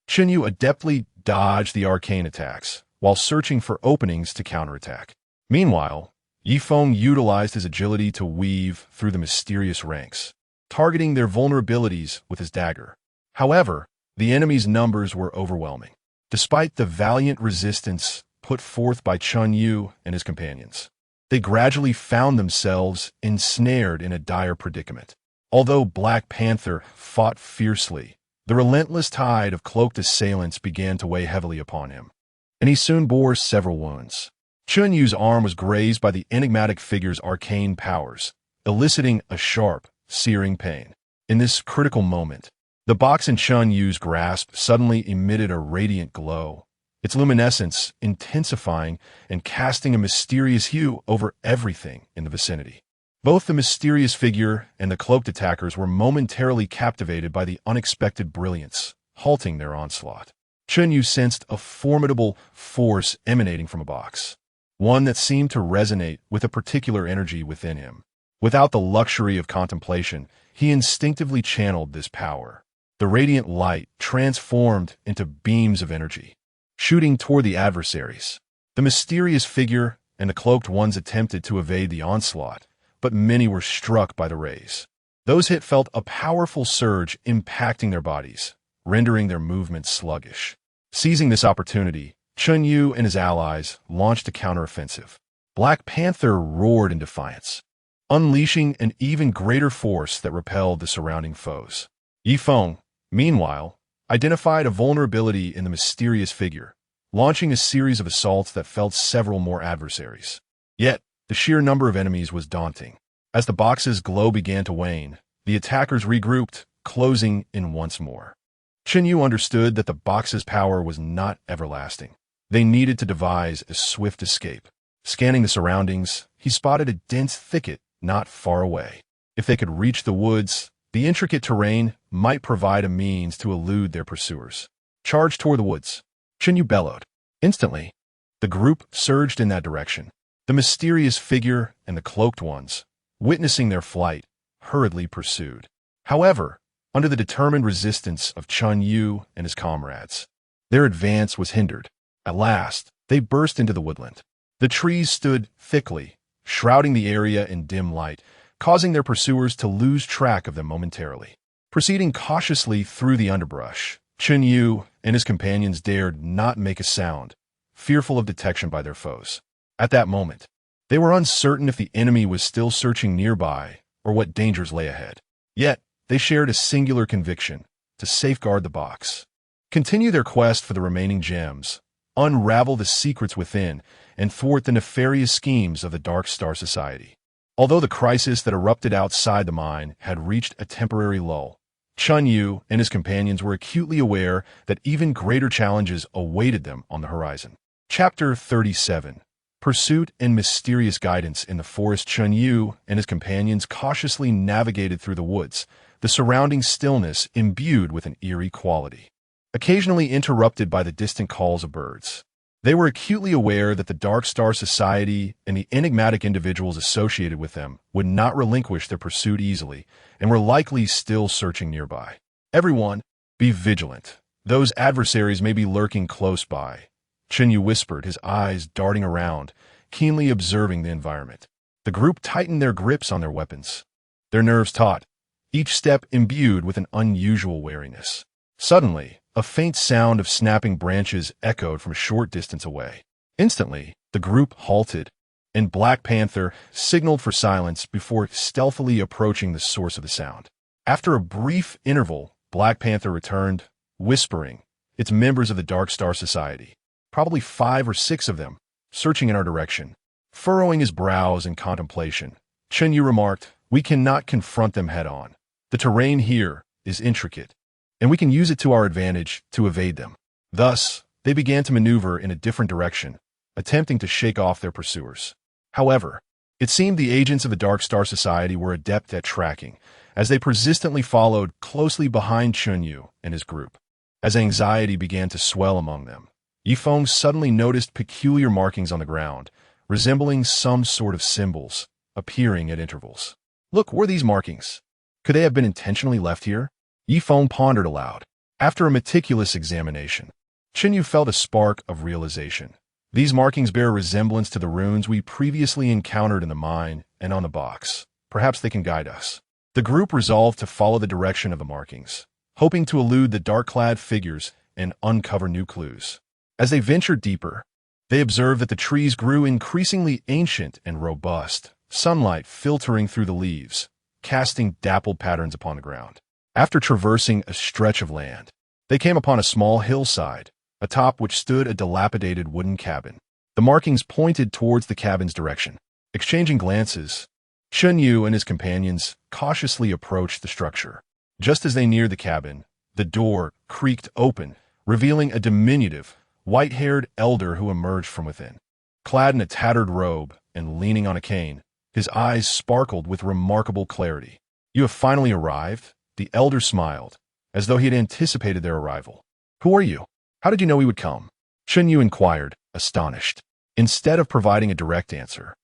Chen Yu adeptly dodged the arcane attacks, while searching for openings to counterattack. Meanwhile, Ye Feng utilized his agility to weave through the mysterious ranks, targeting their vulnerabilities with his dagger. However, the enemy's numbers were overwhelming. Despite the valiant resistance put forth by Chen Yu and his companions, they gradually found themselves ensnared in a dire predicament. Although Black Panther fought fiercely, the relentless tide of cloaked assailants began to weigh heavily upon him, and he soon bore several wounds. Chen Yu's arm was grazed by the enigmatic figure's arcane powers, eliciting a sharp, searing pain. In this critical moment, the box in Chen Yu's grasp suddenly emitted a radiant glow, its luminescence intensifying and casting a mysterious hue over everything in the vicinity. Both the mysterious figure and the cloaked attackers were momentarily captivated by the unexpected brilliance, halting their onslaught. Chen Yu sensed a formidable force emanating from a box, one that seemed to resonate with a particular energy within him. Without the luxury of contemplation, he instinctively channeled this power. The radiant light transformed into beams of energy, shooting toward the adversaries. The mysterious figure and the cloaked ones attempted to evade the onslaught, but many were struck by the rays. Those hit felt a powerful surge impacting their bodies, rendering their movements sluggish. Seizing this opportunity, Chen Yu and his allies launched a counteroffensive. Black Panther roared in defiance, unleashing an even greater force that repelled the surrounding foes. Ye Feng, meanwhile, identified a vulnerability in the mysterious figure, launching a series of assaults that felled several more adversaries. Yet, the sheer number of enemies was daunting. As the box's glow began to wane, the attackers regrouped, closing in once more. Chen Yu understood that the box's power was not everlasting. They needed to devise a swift escape. Scanning the surroundings, he spotted a dense thicket not far away. If they could reach the woods, the intricate terrain might provide a means to elude their pursuers. Charge toward the woods, Chen Yu bellowed. Instantly, the group surged in that direction. The mysterious figure and the cloaked ones, witnessing their flight, hurriedly pursued. However, under the determined resistance of Chen Yu and his comrades, their advance was hindered. At last, they burst into the woodland. The trees stood thickly, shrouding the area in dim light, causing their pursuers to lose track of them momentarily. Proceeding cautiously through the underbrush, Chen Yu and his companions dared not make a sound, fearful of detection by their foes. At that moment, they were uncertain if the enemy was still searching nearby or what dangers lay ahead. Yet, they shared a singular conviction: to safeguard the box, continue their quest for the remaining gems, unravel the secrets within, and thwart the nefarious schemes of the Dark Star Society. Although the crisis that erupted outside the mine had reached a temporary lull, Chen Yu and his companions were acutely aware that even greater challenges awaited them on the horizon. Chapter 37. Pursuit and mysterious guidance in the forest. Chen Yu and his companions cautiously navigated through the woods, the surrounding stillness imbued with an eerie quality, occasionally interrupted by the distant calls of birds. They were acutely aware that the Dark Star Society and the enigmatic individuals associated with them would not relinquish their pursuit easily and were likely still searching nearby. Everyone, be vigilant. Those adversaries may be lurking close by, Chen Yu whispered, his eyes darting around, keenly observing the environment. The group tightened their grips on their weapons, their nerves taut, each step imbued with an unusual wariness. Suddenly, a faint sound of snapping branches echoed from a short distance away. Instantly, the group halted, and Black Panther signaled for silence before stealthily approaching the source of the sound. After a brief interval, Black Panther returned, whispering, "It's members of the Dark Star Society. Probably 5 or 6 of them, searching in our direction." Furrowing his brows in contemplation, Chen Yu remarked, "We cannot confront them head-on. The terrain here is intricate, and we can use it to our advantage to evade them." Thus, they began to maneuver in a different direction, attempting to shake off their pursuers. However, it seemed the agents of the Dark Star Society were adept at tracking, as they persistently followed closely behind Chen Yu and his group. As anxiety began to swell among them, Ye Feng suddenly noticed peculiar markings on the ground, resembling some sort of symbols, appearing at intervals. "Look, what are these markings? Could they have been intentionally left here?" Ye Feng pondered aloud. After a meticulous examination, Chen Yu felt a spark of realization. These markings bear resemblance to the runes we previously encountered in the mine and on the box. Perhaps they can guide us. The group resolved to follow the direction of the markings, hoping to elude the dark-clad figures and uncover new clues. As they ventured deeper, they observed that the trees grew increasingly ancient and robust, sunlight filtering through the leaves, casting dappled patterns upon the ground. After traversing a stretch of land, they came upon a small hillside, atop which stood a dilapidated wooden cabin. The markings pointed towards the cabin's direction. Exchanging glances, Chen Yu and his companions cautiously approached the structure. Just as they neared the cabin, the door creaked open, revealing a diminutive, white-haired elder who emerged from within. Clad in a tattered robe and leaning on a cane, his eyes sparkled with remarkable clarity. "You have finally arrived?" The elder smiled, as though he had anticipated their arrival. "Who are you? How did you know we would come?" Chen Yu inquired, astonished. Instead of providing a direct answer,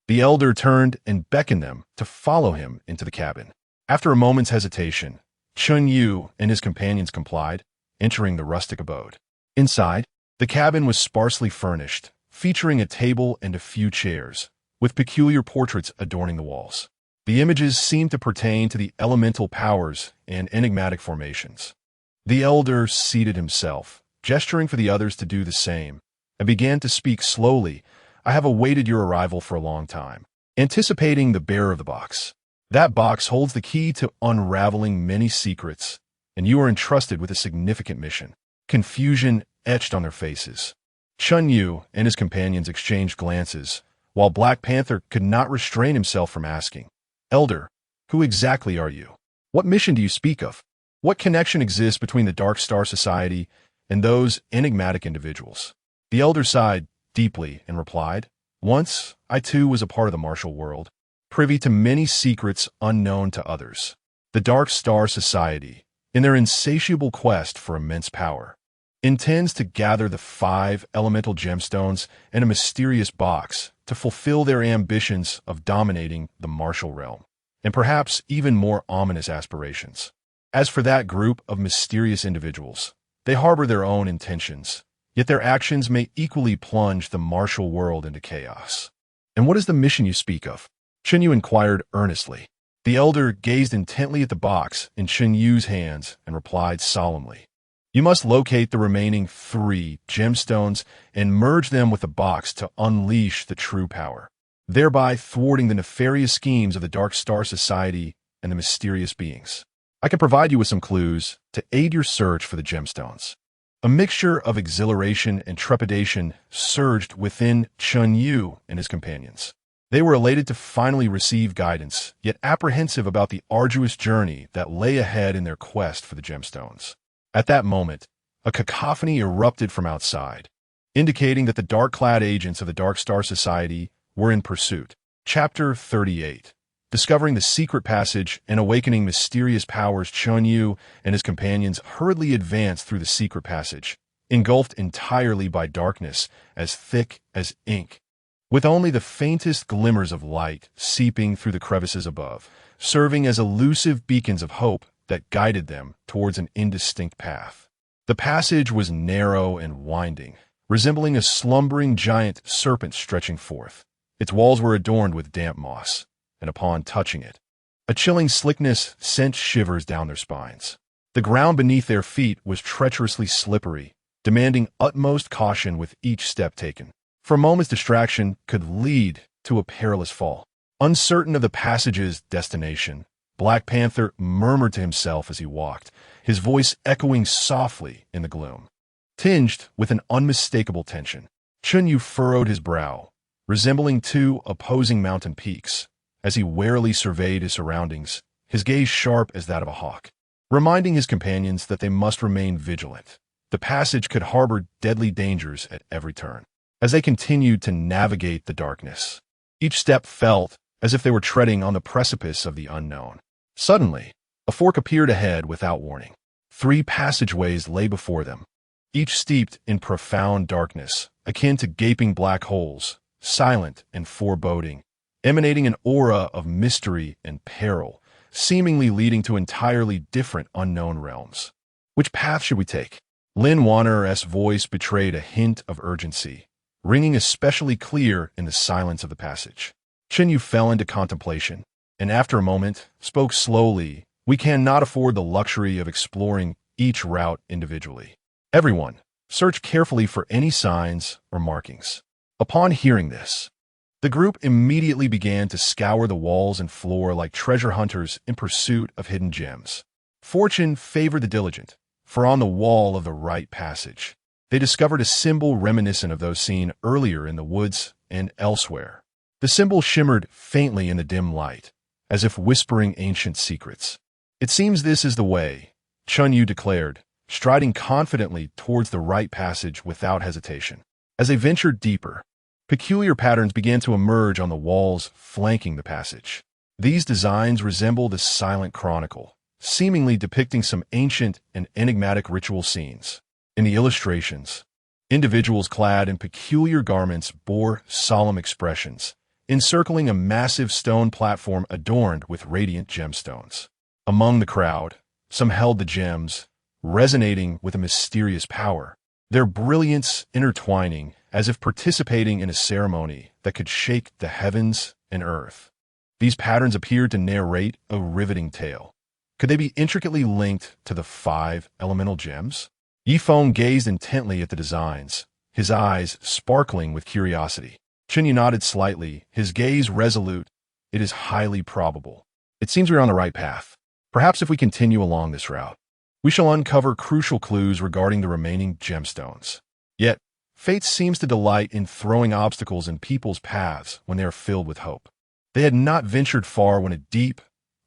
the elder turned and beckoned them to follow him into the cabin. After a moment's hesitation, Chen Yu and his companions complied, entering the rustic abode. Inside, the cabin was sparsely furnished, featuring a table and a few chairs, with peculiar portraits adorning the walls. The images seemed to pertain to the elemental powers and enigmatic formations. The elder seated himself, gesturing for the others to do the same, and began to speak slowly. I have awaited your arrival for a long time, anticipating the bearer of the box. That box holds the key to unraveling many secrets, and you are entrusted with a significant mission. Confusion etched on their faces. Chen Yu and his companions exchanged glances, while Black Panther could not restrain himself from asking, Elder, who exactly are you? What mission do you speak of? What connection exists between the Dark Star Society and those enigmatic individuals? The elder sighed deeply and replied, Once, I too was a part of the martial world, privy to many secrets unknown to others. The Dark Star Society, in their insatiable quest for immense power, intends to gather the 5 elemental gemstones in a mysterious box to fulfill their ambitions of dominating the martial realm, and perhaps even more ominous aspirations. As for that group of mysterious individuals, they harbor their own intentions, yet their actions may equally plunge the martial world into chaos. And what is the mission you speak of? Chen Yu inquired earnestly. The elder gazed intently at the box in Chen Yu's hands and replied solemnly, You must locate the remaining 3 gemstones and merge them with the box to unleash the true power, thereby thwarting the nefarious schemes of the Dark Star Society and the mysterious beings. I can provide you with some clues to aid your search for the gemstones. A mixture of exhilaration and trepidation surged within Chen Yu and his companions. They were elated to finally receive guidance, yet apprehensive about the arduous journey that lay ahead in their quest for the gemstones. At that moment, a cacophony erupted from outside, indicating that the dark-clad agents of the Dark Star Society were in pursuit. Chapter 38. Discovering the secret passage and awakening mysterious powers, Chen Yu and his companions hurriedly advanced through the secret passage, engulfed entirely by darkness as thick as ink, with only the faintest glimmers of light seeping through the crevices above, serving as elusive beacons of hope that guided them towards an indistinct path. The passage was narrow and winding, resembling a slumbering giant serpent stretching forth. Its walls were adorned with damp moss, and upon touching it, a chilling slickness sent shivers down their spines. The ground beneath their feet was treacherously slippery, demanding utmost caution with each step taken. For a moment's distraction could lead to a perilous fall. Uncertain of the passage's destination, Black Panther murmured to himself as he walked, his voice echoing softly in the gloom, tinged with an unmistakable tension. Chen Yu furrowed his brow, resembling 2 opposing mountain peaks, as he warily surveyed his surroundings, his gaze sharp as that of a hawk, reminding his companions that they must remain vigilant. The passage could harbor deadly dangers at every turn. As they continued to navigate the darkness, each step felt as if they were treading on the precipice of the unknown. Suddenly, a fork appeared ahead without warning. 3 passageways lay before them, each steeped in profound darkness, akin to gaping black holes, silent and foreboding, emanating an aura of mystery and peril, seemingly leading to entirely different unknown realms. Which path should we take? Lin Wanner's voice betrayed a hint of urgency, ringing especially clear in the silence of the passage. Chen Yu fell into contemplation, and after a moment, spoke slowly. We cannot afford the luxury of exploring each route individually. Everyone, search carefully for any signs or markings. Upon hearing this, the group immediately began to scour the walls and floor like treasure hunters in pursuit of hidden gems. Fortune favored the diligent, for on the wall of the right passage, they discovered a symbol reminiscent of those seen earlier in the woods and elsewhere. The symbol shimmered faintly in the dim light, as if whispering ancient secrets. It seems this is the way, Chen Yu declared, striding confidently towards the right passage without hesitation. As they ventured deeper, peculiar patterns began to emerge on the walls flanking the passage. These designs resemble the silent chronicle, seemingly depicting some ancient and enigmatic ritual scenes. In the illustrations, individuals clad in peculiar garments bore solemn expressions, encircling a massive stone platform adorned with radiant gemstones. Among the crowd, some held the gems, resonating with a mysterious power, their brilliance intertwining as if participating in a ceremony that could shake the heavens and earth. These patterns appeared to narrate a riveting tale. Could they be intricately linked to the 5 elemental gems? Ye Feng gazed intently at the designs, his eyes sparkling with curiosity. Chen Yu nodded slightly, his gaze resolute. It is highly probable. It seems we're on the right path. Perhaps if we continue along this route, we shall uncover crucial clues regarding the remaining gemstones. Yet, fate seems to delight in throwing obstacles in people's paths when they are filled with hope. They had not ventured far when a deep,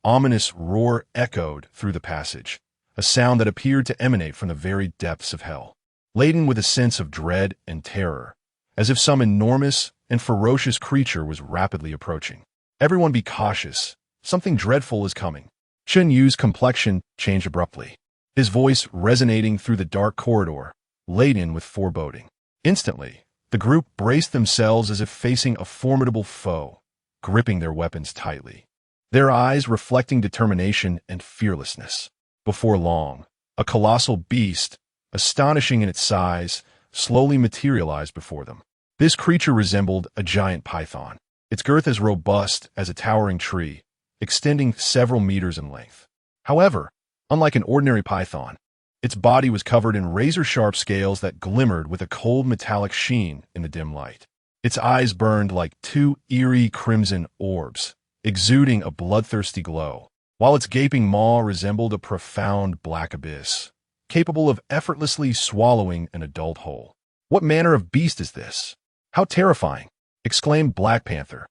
ominous roar echoed through the passage, a sound that appeared to emanate from the very depths of hell, laden with a sense of dread and terror, as if some enormous and ferocious creature was rapidly approaching. Everyone be cautious. Something dreadful is coming. Chen Yu's complexion changed abruptly, his voice resonating through the dark corridor, laden with foreboding. Instantly, the group braced themselves as if facing a formidable foe, gripping their weapons tightly, their eyes reflecting determination and fearlessness. Before long, a colossal beast, astonishing in its size, slowly materialized before them. This creature resembled a giant python, its girth as robust as a towering tree, extending several meters in length. However, unlike an ordinary python, its body was covered in razor-sharp scales that glimmered with a cold metallic sheen in the dim light. Its eyes burned like 2 eerie crimson orbs, exuding a bloodthirsty glow, while its gaping maw resembled a profound black abyss, capable of effortlessly swallowing an adult whole. "What manner of beast is this? How terrifying!" exclaimed Black Panther,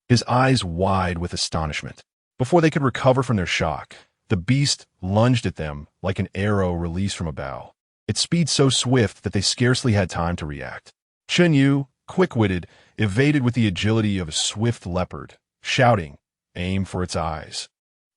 his eyes wide with astonishment. Before they could recover from their shock, the beast lunged at them like an arrow released from a bow, its speed so swift that they scarcely had time to react. Chen Yu, quick-witted, evaded with the agility of a swift leopard, shouting, "Aim for its eyes."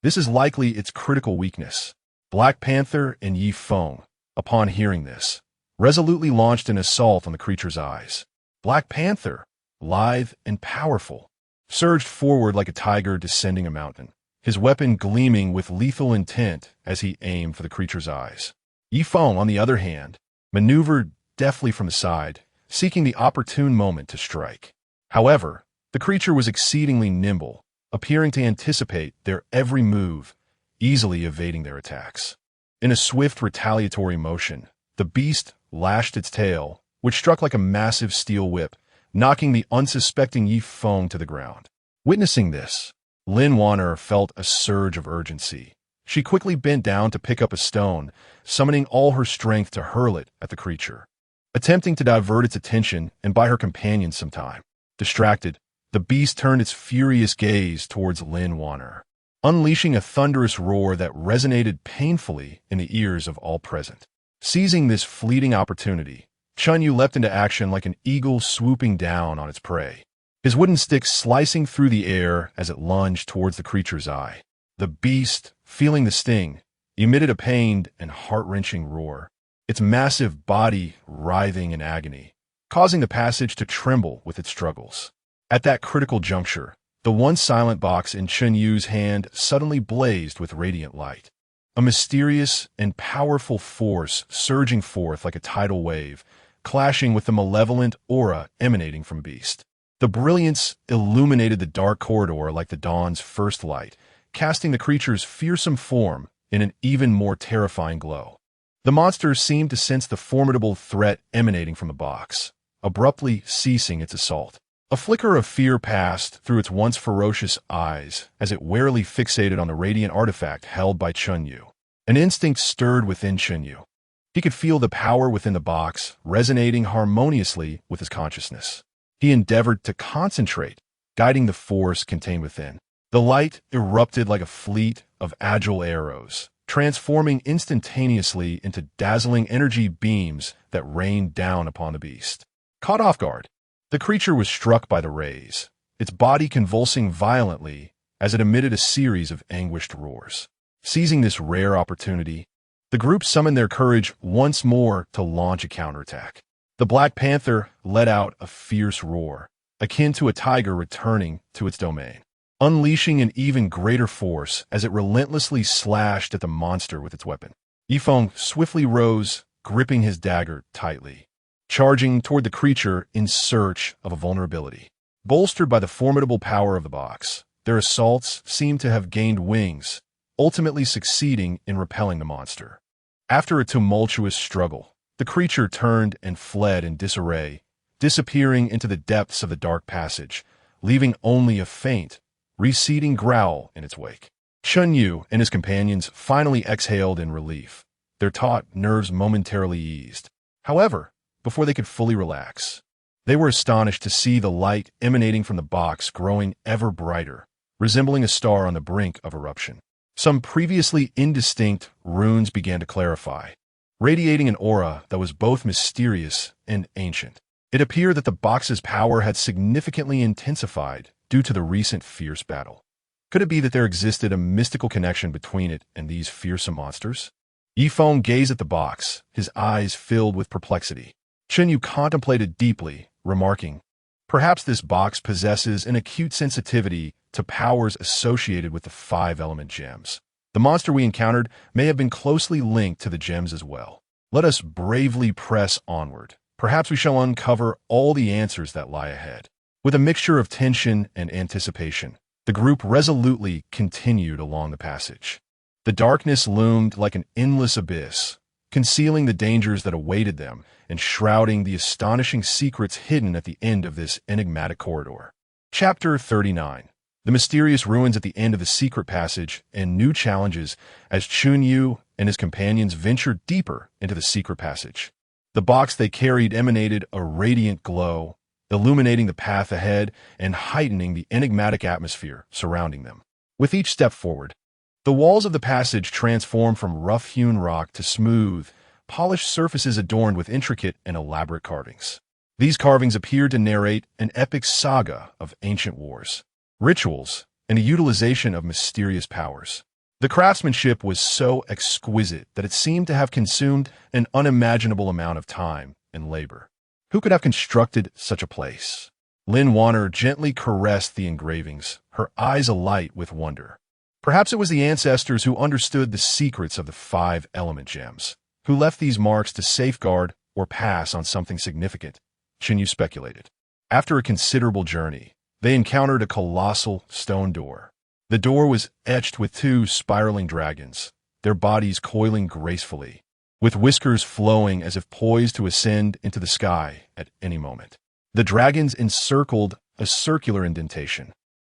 This is likely its critical weakness. Black Panther and Ye Feng, upon hearing this, resolutely launched an assault on the creature's eyes. Black Panther, lithe and powerful, surged forward like a tiger descending a mountain, his weapon gleaming with lethal intent as he aimed for the creature's eyes. Ye Feng, on the other hand, maneuvered deftly from the side, seeking the opportune moment to strike. However, the creature was exceedingly nimble, appearing to anticipate their every move, easily evading their attacks. In a swift retaliatory motion, the beast lashed its tail, which struck like a massive steel whip, knocking the unsuspecting Ye Feng to the ground. Witnessing this, Lin Wanner felt a surge of urgency. She quickly bent down to pick up a stone, summoning all her strength to hurl it at the creature, attempting to divert its attention and buy her companion some time. Distracted, the beast turned its furious gaze towards Lin Wanner, unleashing a thunderous roar that resonated painfully in the ears of all present. Seizing this fleeting opportunity, Chen Yu leapt into action like an eagle swooping down on its prey, his wooden stick slicing through the air as it lunged towards the creature's eye. The beast, feeling the sting, emitted a pained and heart-wrenching roar, its massive body writhing in agony, causing the passage to tremble with its struggles. At that critical juncture, the once silent box in Chen Yu's hand suddenly blazed with radiant light, a mysterious and powerful force surging forth like a tidal wave, clashing with the malevolent aura emanating from beast. The brilliance illuminated the dark corridor like the dawn's first light, casting the creature's fearsome form in an even more terrifying glow. The monster seemed to sense the formidable threat emanating from the box, abruptly ceasing its assault. A flicker of fear passed through its once ferocious eyes as it warily fixated on the radiant artifact held by Chen Yu. An instinct stirred within Chen Yu. He could feel the power within the box resonating harmoniously with his consciousness. He endeavored to concentrate, guiding the force contained within. The light erupted like a fleet of agile arrows, transforming instantaneously into dazzling energy beams that rained down upon the beast. Caught off guard, the creature was struck by the rays, its body convulsing violently as it emitted a series of anguished roars. Seizing this rare opportunity, the group summoned their courage once more to launch a counterattack. The Black Panther let out a fierce roar, akin to a tiger returning to its domain, unleashing an even greater force as it relentlessly slashed at the monster with its weapon. Ye Feng swiftly rose, gripping his dagger tightly. charging toward the creature in search of a vulnerability. Bolstered by the formidable power of the box, their assaults seemed to have gained wings, ultimately succeeding in repelling the monster. After a tumultuous struggle, the creature turned and fled in disarray, disappearing into the depths of the dark passage, leaving only a faint, receding growl in its wake. Chen Yu and his companions finally exhaled in relief, their taut nerves momentarily eased. However, before they could fully relax, they were astonished to see the light emanating from the box growing ever brighter, resembling a star on the brink of eruption. Some previously indistinct runes began to clarify, radiating an aura that was both mysterious and ancient. It appeared that the box's power had significantly intensified due to the recent fierce battle. Could it be that there existed a mystical connection between it and these fearsome monsters? Ye Feng gazed at the box, his eyes filled with perplexity. Chen Yu contemplated deeply, remarking, "Perhaps this box possesses an acute sensitivity to powers associated with the five-element gems. The monster we encountered may have been closely linked to the gems as well. Let us bravely press onward. Perhaps we shall uncover all the answers that lie ahead." With a mixture of tension and anticipation, the group resolutely continued along the passage. The darkness loomed like an endless abyss, concealing the dangers that awaited them and shrouding the astonishing secrets hidden at the end of this enigmatic corridor. Chapter 39. The mysterious ruins at the end of the secret passage and new challenges as Chen Yu and his companions ventured deeper into the secret passage. The box they carried emanated a radiant glow, illuminating the path ahead and heightening the enigmatic atmosphere surrounding them. With each step forward, the walls of the passage transformed from rough-hewn rock to smooth, polished surfaces adorned with intricate and elaborate carvings. These carvings appeared to narrate an epic saga of ancient wars, rituals, and a utilization of mysterious powers. The craftsmanship was so exquisite that it seemed to have consumed an unimaginable amount of time and labor. Who could have constructed such a place? Lin Wanner gently caressed the engravings, her eyes alight with wonder. Perhaps it was the ancestors who understood the secrets of the five-element gems, who left these marks to safeguard or pass on something significant, Chen Yu speculated. After a considerable journey, they encountered a colossal stone door. The door was etched with two spiraling dragons, their bodies coiling gracefully, with whiskers flowing as if poised to ascend into the sky at any moment. The dragons encircled a circular indentation,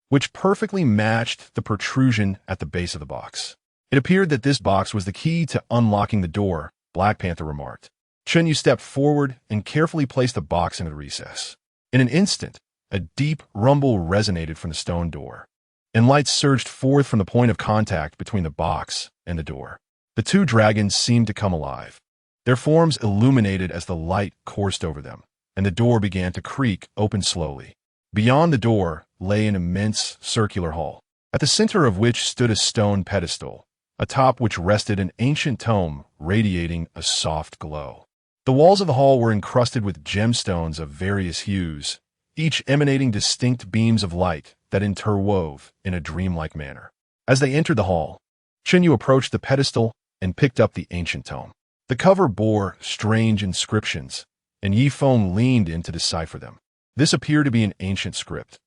which perfectly matched the protrusion at the base of the box. It appeared that this box was the key to unlocking the door, Black Panther remarked. Chen Yu stepped forward and carefully placed the box into the recess. In an instant, a deep rumble resonated from the stone door, and light surged forth from the point of contact between the box and the door. The two dragons seemed to come alive, their forms illuminated as the light coursed over them, and the door began to creak open slowly. Beyond the door lay an immense circular hall, at the center of which stood a stone pedestal, atop which rested an ancient tome radiating a soft glow. The walls of the hall were encrusted with gemstones of various hues, each emanating distinct beams of light that interwove in a dreamlike manner. As they entered the hall, Chen Yu approached the pedestal and picked up the ancient tome. The cover bore strange inscriptions, and Ye Feng leaned in to decipher them. This appeared to be an ancient script.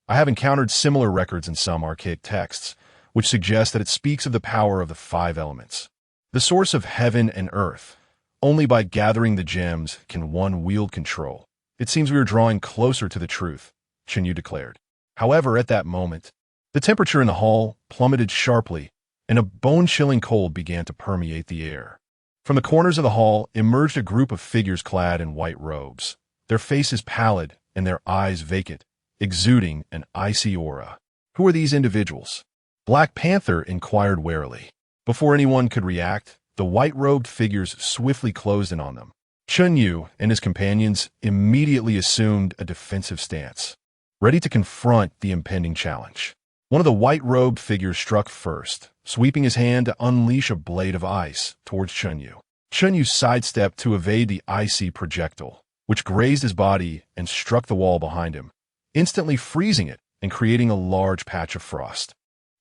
I have encountered similar records in some archaic texts, which suggest that it speaks of the power of the five elements, the source of heaven and earth. Only by gathering the gems can one wield control. It seems we are drawing closer to the truth, Chen Yu declared. However, at that moment, the temperature in the hall plummeted sharply, and a bone-chilling cold began to permeate the air. From the corners of the hall emerged a group of figures clad in white robes, their faces pallid and their eyes vacant, exuding an icy aura. Who are these individuals? Black Panther inquired warily. Before anyone could react, the white-robed figures swiftly closed in on them. Chen Yu and his companions immediately assumed a defensive stance, ready to confront the impending challenge. One of the white-robed figures struck first, sweeping his hand to unleash a blade of ice towards Chen Yu. Chen Yu sidestepped to evade the icy projectile, which grazed his body and struck the wall behind him, instantly freezing it and creating a large patch of frost.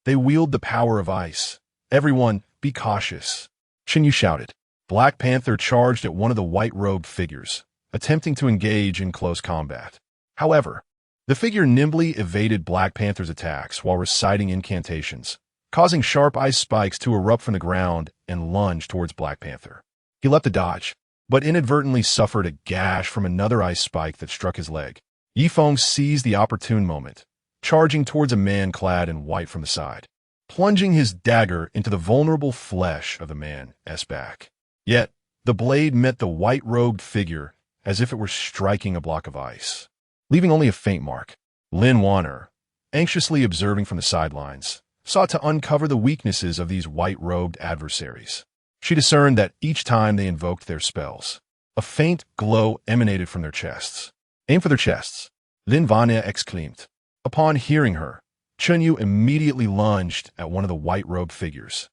They wield the power of ice. Everyone, be cautious, Chen Yu shouted. Black Panther charged at one of the white-robed figures, attempting to engage in close combat. However, the figure nimbly evaded Black Panther's attacks while reciting incantations, causing sharp ice spikes to erupt from the ground and lunge towards Black Panther. He leapt to dodge, but inadvertently suffered a gash from another ice spike that struck his leg. Ye Feng seized the opportune moment, charging towards a man clad in white from the side, plunging his dagger into the vulnerable flesh of the man's back. Yet, the blade met the white-robed figure as if it were striking a block of ice, leaving only a faint mark. Lin Wanner, anxiously observing from the sidelines, sought to uncover the weaknesses of these white-robed adversaries. She discerned that each time they invoked their spells, a faint glow emanated from their chests. Aim for their chests, Lin Wanner exclaimed. Upon hearing her, Chen Yu immediately lunged at one of the white-robed figures,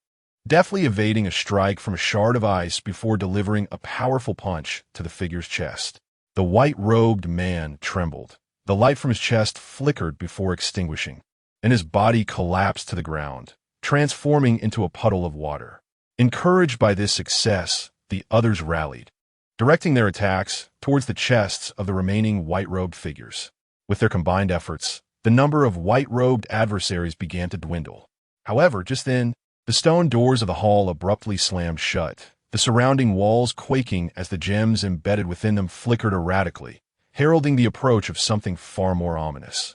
deftly evading a strike from a shard of ice before delivering a powerful punch to the figure's chest. The white-robed man trembled. The light from his chest flickered before extinguishing, and his body collapsed to the ground, transforming into a puddle of water. Encouraged by this success, the others rallied, directing their attacks towards the chests of the remaining white-robed figures. With their combined efforts, the number of white-robed adversaries began to dwindle. However, just then, the stone doors of the hall abruptly slammed shut, the surrounding walls quaking as the gems embedded within them flickered erratically, heralding the approach of something far more ominous.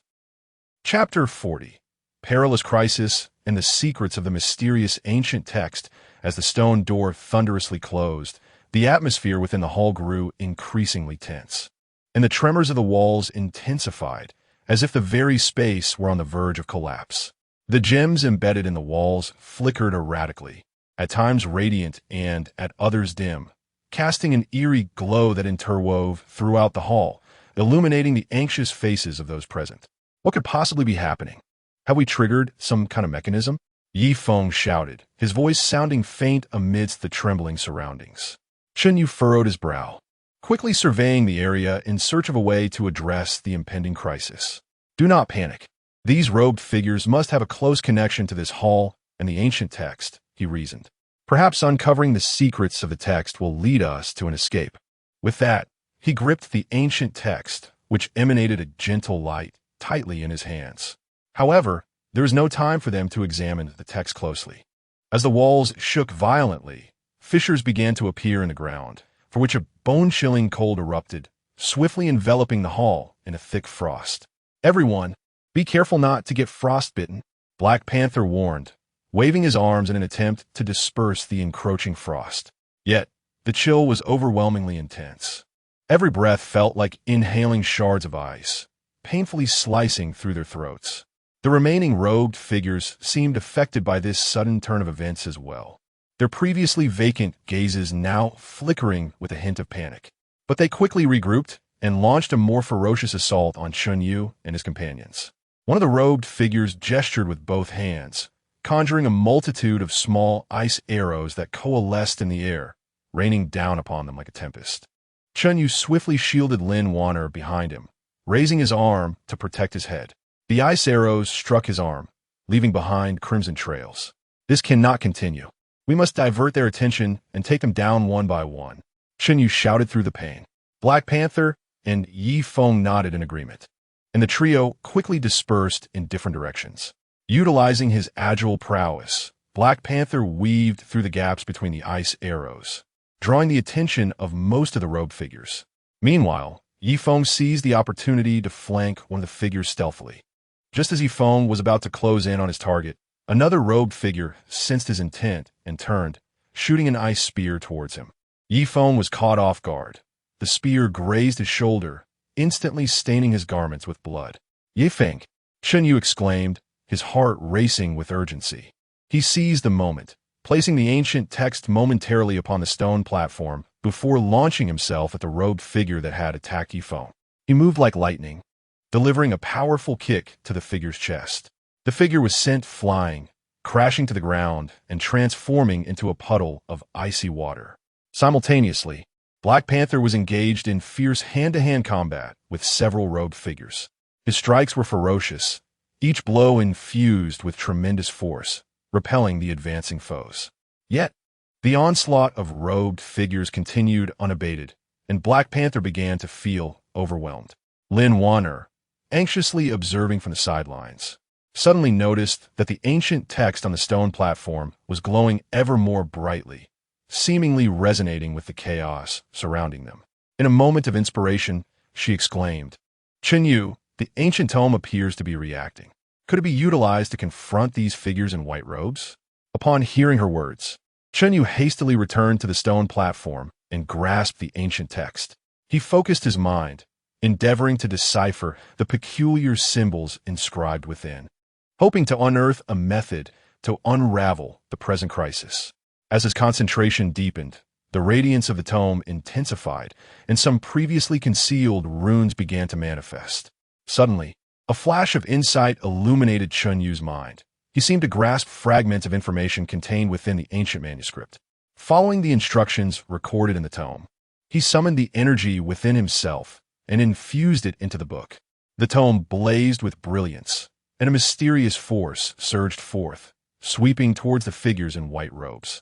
Chapter 40. Perilous Crisis and the Secrets of the Mysterious Ancient Text. As the stone door thunderously closed, the atmosphere within the hall grew increasingly tense, and the tremors of the walls intensified, as if the very space were on the verge of collapse. The gems embedded in the walls flickered erratically, at times radiant and at others dim, casting an eerie glow that interwove throughout the hall, illuminating the anxious faces of those present. What could possibly be happening? Have we triggered some kind of mechanism? Ye Feng shouted, his voice sounding faint amidst the trembling surroundings. Chen Yu furrowed his brow, quickly surveying the area in search of a way to address the impending crisis. Do not panic. These robed figures must have a close connection to this hall and the ancient text, he reasoned. Perhaps uncovering the secrets of the text will lead us to an escape. With that, he gripped the ancient text, which emanated a gentle light, tightly in his hands. However, there was no time for them to examine the text closely. As the walls shook violently, fissures began to appear in the ground, for which a bone-chilling cold erupted, swiftly enveloping the hall in a thick frost. Everyone, be careful not to get frostbitten, Black Panther warned, waving his arms in an attempt to disperse the encroaching frost. Yet, the chill was overwhelmingly intense. Every breath felt like inhaling shards of ice, painfully slicing through their throats. The remaining robed figures seemed affected by this sudden turn of events as well, their previously vacant gazes now flickering with a hint of panic. But they quickly regrouped and launched a more ferocious assault on Chen Yu and his companions. One of the robed figures gestured with both hands, conjuring a multitude of small ice arrows that coalesced in the air, raining down upon them like a tempest. Chen Yu swiftly shielded Lin Wanner behind him, raising his arm to protect his head. The ice arrows struck his arm, leaving behind crimson trails. This cannot continue. We must divert their attention and take them down one by one. Chen Yu shouted through the pain. Black Panther and Ye Feng nodded in agreement, and the trio quickly dispersed in different directions. Utilizing his agile prowess, Black Panther weaved through the gaps between the ice arrows, drawing the attention of most of the robed figures. Meanwhile, Ye Feng seized the opportunity to flank one of the figures stealthily. Just as Ye Feng was about to close in on his target, another robed figure sensed his intent and turned, shooting an ice spear towards him. Ye Feng was caught off guard. The spear grazed his shoulder, instantly staining his garments with blood. Ye Feng, Chen Yu exclaimed, his heart racing with urgency. He seized the moment, placing the ancient text momentarily upon the stone platform before launching himself at the robed figure that had attacked Ye Feng. He moved like lightning, delivering a powerful kick to the figure's chest. The figure was sent flying, crashing to the ground and transforming into a puddle of icy water. Simultaneously, Black Panther was engaged in fierce hand-to-hand combat with several robed figures. His strikes were ferocious, each blow infused with tremendous force, repelling the advancing foes. Yet, the onslaught of robed figures continued unabated, and Black Panther began to feel overwhelmed. Lin Wanner, anxiously observing from the sidelines, suddenly noticed that the ancient text on the stone platform was glowing ever more brightly, seemingly resonating with the chaos surrounding them. In a moment of inspiration, she exclaimed, "Chen Yu, the ancient tome appears to be reacting. Could it be utilized to confront these figures in white robes?" Upon hearing her words, Chen Yu hastily returned to the stone platform and grasped the ancient text. He focused his mind, endeavoring to decipher the peculiar symbols inscribed within, hoping to unearth a method to unravel the present crisis. As his concentration deepened, the radiance of the tome intensified, and some previously concealed runes began to manifest. Suddenly, a flash of insight illuminated Chen Yu's mind. He seemed to grasp fragments of information contained within the ancient manuscript. Following the instructions recorded in the tome, he summoned the energy within himself and infused it into the book. The tome blazed with brilliance, and a mysterious force surged forth, sweeping towards the figures in white robes.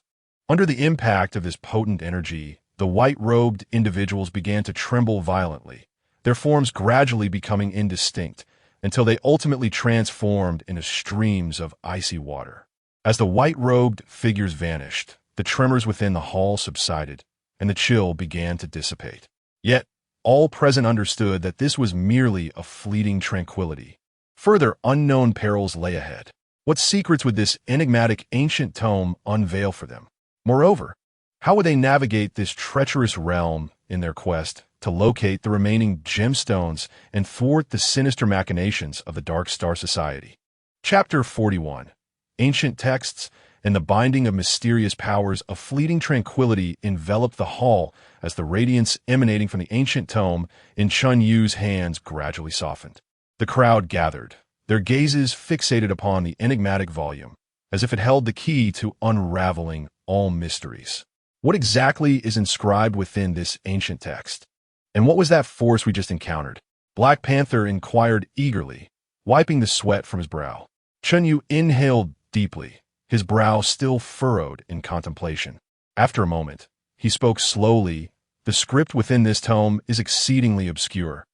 Under the impact of this potent energy, the white-robed individuals began to tremble violently, their forms gradually becoming indistinct, until they ultimately transformed into streams of icy water. As the white-robed figures vanished, the tremors within the hall subsided, and the chill began to dissipate. Yet, all present understood that this was merely a fleeting tranquility. Further unknown perils lay ahead. What secrets would this enigmatic ancient tome unveil for them? Moreover, how would they navigate this treacherous realm in their quest to locate the remaining gemstones and thwart the sinister machinations of the Dark Star Society? Chapter 41. Ancient Texts and the Binding of Mysterious Powers. A fleeting tranquility enveloped the hall as the radiance emanating from the ancient tome in Chen Yu's hands gradually softened. The crowd gathered, their gazes fixated upon the enigmatic volume, as if it held the key to unraveling all mysteries. What exactly is inscribed within this ancient text? And what was that force we just encountered? Black Panther inquired eagerly, wiping the sweat from his brow. Chen Yu inhaled deeply, his brow still furrowed in contemplation. After a moment, he spoke slowly. "The script within this tome is exceedingly obscure.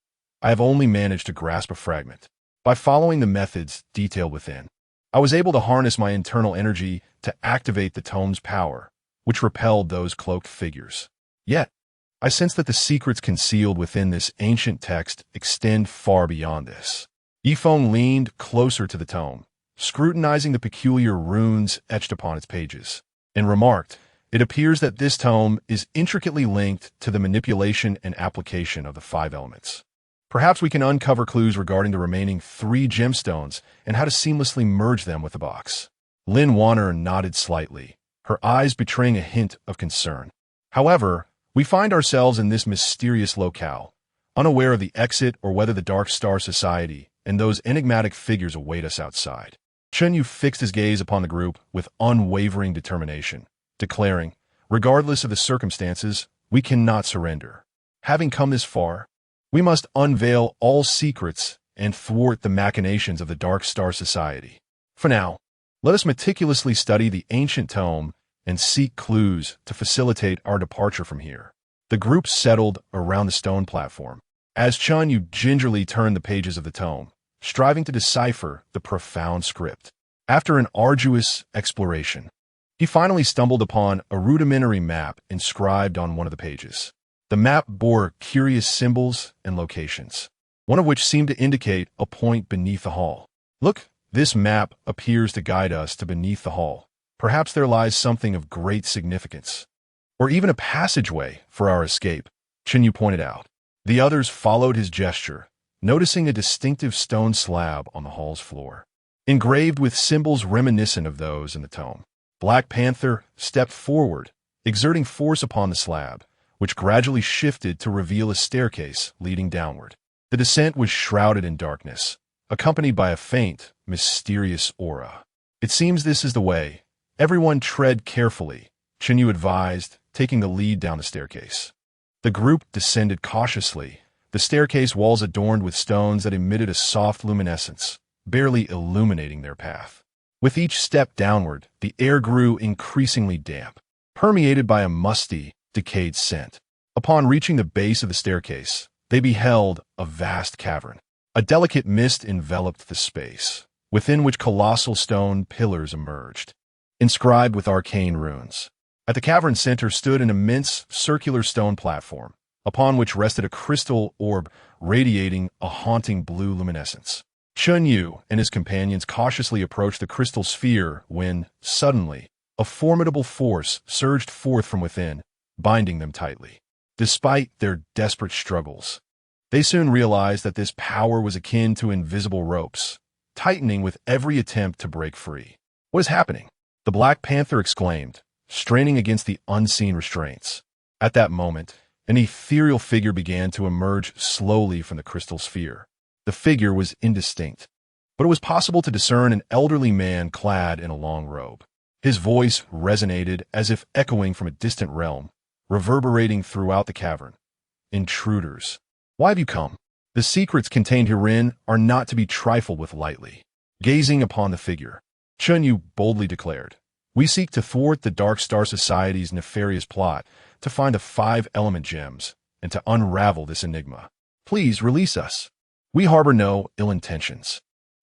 I have only managed to grasp a fragment. By following the methods detailed within, I was able to harness my internal energy to activate the tome's power, which repelled those cloaked figures. Yet, I sense that the secrets concealed within this ancient text extend far beyond this." Ye Feng leaned closer to the tome, scrutinizing the peculiar runes etched upon its pages, and remarked, "It appears that this tome is intricately linked to the manipulation and application of the 5 elements. Perhaps we can uncover clues regarding the remaining 3 gemstones and how to seamlessly merge them with the box." Lin Wanner nodded slightly, her eyes betraying a hint of concern. "However, we find ourselves in this mysterious locale, unaware of the exit or whether the Dark Star Society and those enigmatic figures await us outside." Chen Yu fixed his gaze upon the group with unwavering determination, declaring, "Regardless of the circumstances, we cannot surrender. Having come this far, we must unveil all secrets and thwart the machinations of the Dark Star Society. For now, let us meticulously study the ancient tome and seek clues to facilitate our departure from here." The group settled around the stone platform, as Chen Yu gingerly turned the pages of the tome, striving to decipher the profound script. After an arduous exploration, he finally stumbled upon a rudimentary map inscribed on one of the pages. The map bore curious symbols and locations, one of which seemed to indicate a point beneath the hall. "Look, this map appears to guide us to beneath the hall. Perhaps there lies something of great significance, or even a passageway for our escape," Chen Yu pointed out. The others followed his gesture, noticing a distinctive stone slab on the hall's floor, engraved with symbols reminiscent of those in the tome. Black Panther stepped forward, exerting force upon the slab, which gradually shifted to reveal a staircase leading downward. The descent was shrouded in darkness, accompanied by a faint, mysterious aura. "It seems this is the way. Everyone tread carefully," Chen Yu advised, taking the lead down the staircase. The group descended cautiously, the staircase walls adorned with stones that emitted a soft luminescence, barely illuminating their path. With each step downward, the air grew increasingly damp, permeated by a musty, decayed scent. Upon reaching the base of the staircase, they beheld a vast cavern. A delicate mist enveloped the space, within which colossal stone pillars emerged, inscribed with arcane runes. At the cavern's center stood an immense circular stone platform, upon which rested a crystal orb radiating a haunting blue luminescence. Chen Yu and his companions cautiously approached the crystal sphere when, suddenly, a formidable force surged forth from within, binding them tightly. Despite their desperate struggles, they soon realized that this power was akin to invisible ropes, tightening with every attempt to break free. "What is happening?" the Black Panther exclaimed, straining against the unseen restraints. At that moment, an ethereal figure began to emerge slowly from the crystal sphere. The figure was indistinct, but it was possible to discern an elderly man clad in a long robe. His voice resonated as if echoing from a distant realm, reverberating throughout the cavern. "Intruders, why have you come? The secrets contained herein are not to be trifled with lightly." Gazing upon the figure, Chen Yu boldly declared, "We seek to thwart the Dark Star Society's nefarious plot to find the 5-element gems and to unravel this enigma. Please release us. We harbor no ill intentions."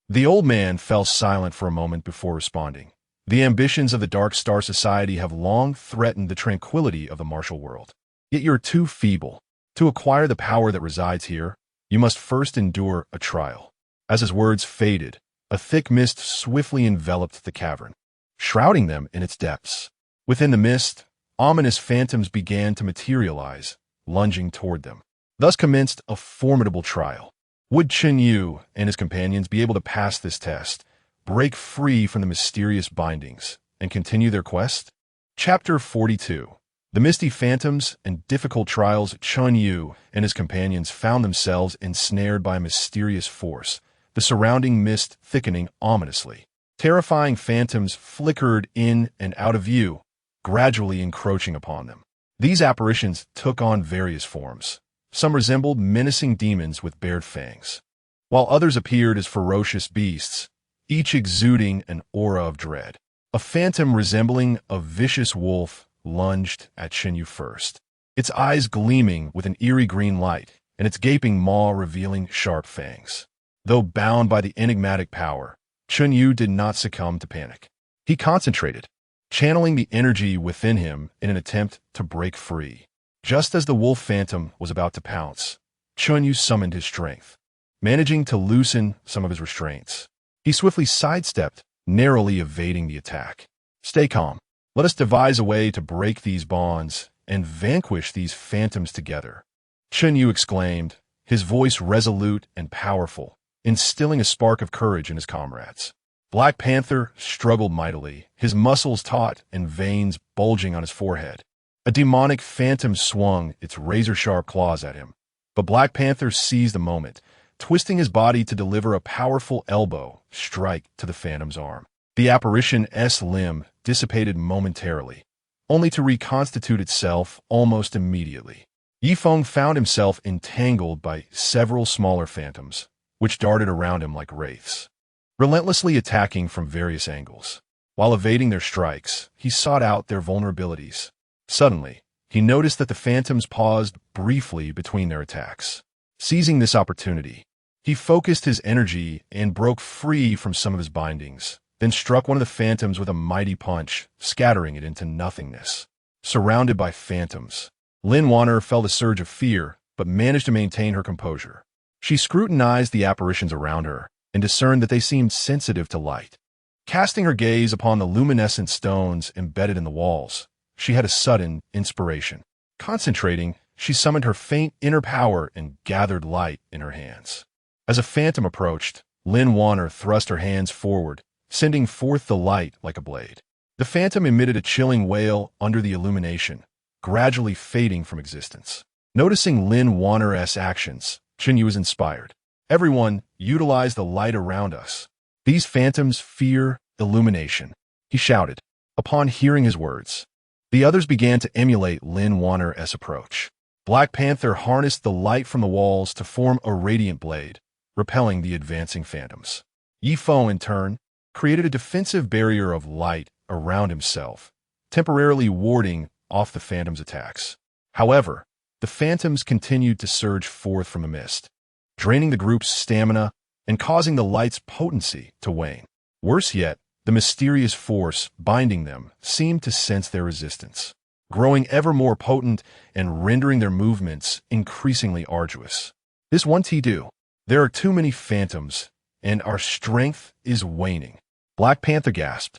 The old man fell silent for a moment before responding. "The ambitions of the Dark Star Society have long threatened the tranquility of the martial world. Yet you are too feeble. To acquire the power that resides here, you must first endure a trial." As his words faded, a thick mist swiftly enveloped the cavern, shrouding them in its depths. Within the mist, ominous phantoms began to materialize, lunging toward them. Thus commenced a formidable trial. Would Chen Yu and his companions be able to pass this test, break free from the mysterious bindings, and continue their quest? Chapter 42. The misty phantoms and difficult trials. Chen Yu and his companions found themselves ensnared by a mysterious force, the surrounding mist thickening ominously. Terrifying phantoms flickered in and out of view, gradually encroaching upon them. These apparitions took on various forms. Some resembled menacing demons with bared fangs, while others appeared as ferocious beasts, each exuding an aura of dread. A phantom resembling a vicious wolf lunged at Chen Yu first, its eyes gleaming with an eerie green light, and its gaping maw revealing sharp fangs. Though bound by the enigmatic power, Chen Yu did not succumb to panic. He concentrated, channeling the energy within him in an attempt to break free. Just as the wolf phantom was about to pounce, Chen Yu summoned his strength, managing to loosen some of his restraints. He swiftly sidestepped, narrowly evading the attack. "Stay calm. Let us devise a way to break these bonds and vanquish these phantoms together," Chen Yu exclaimed, his voice resolute and powerful, instilling a spark of courage in his comrades. Black Panther struggled mightily, his muscles taut and veins bulging on his forehead. A demonic phantom swung its razor-sharp claws at him, but Black Panther seized the moment, twisting his body to deliver a powerful elbow strike to the phantom's arm. The apparition's limb dissipated momentarily, only to reconstitute itself almost immediately. Ye Feng found himself entangled by several smaller phantoms, which darted around him like wraiths, relentlessly attacking from various angles. While evading their strikes, he sought out their vulnerabilities. Suddenly, he noticed that the phantoms paused briefly between their attacks. Seizing this opportunity, he focused his energy and broke free from some of his bindings, then struck one of the phantoms with a mighty punch, scattering it into nothingness. Surrounded by phantoms, Lin Wanner felt a surge of fear, but managed to maintain her composure. She scrutinized the apparitions around her and discerned that they seemed sensitive to light. Casting her gaze upon the luminescent stones embedded in the walls, she had a sudden inspiration. Concentrating, she summoned her faint inner power and gathered light in her hands. As a phantom approached, Lin Wanner thrust her hands forward, sending forth the light like a blade. The phantom emitted a chilling wail under the illumination, gradually fading from existence. Noticing Lin Wanner's actions, Chen Yu was inspired. "Everyone, utilize the light around us. These phantoms fear illumination," he shouted. Upon hearing his words, the others began to emulate Lin Wanner's approach. Black Panther harnessed the light from the walls to form a radiant blade, repelling the advancing phantoms. Ye Feng, in turn, created a defensive barrier of light around himself, temporarily warding off the phantom's attacks. However, the phantoms continued to surge forth from the mist, draining the group's stamina and causing the light's potency to wane. Worse yet, the mysterious force binding them seemed to sense their resistance, growing ever more potent and rendering their movements increasingly arduous. This won't do. There are too many phantoms, and our strength is waning. Black Panther gasped.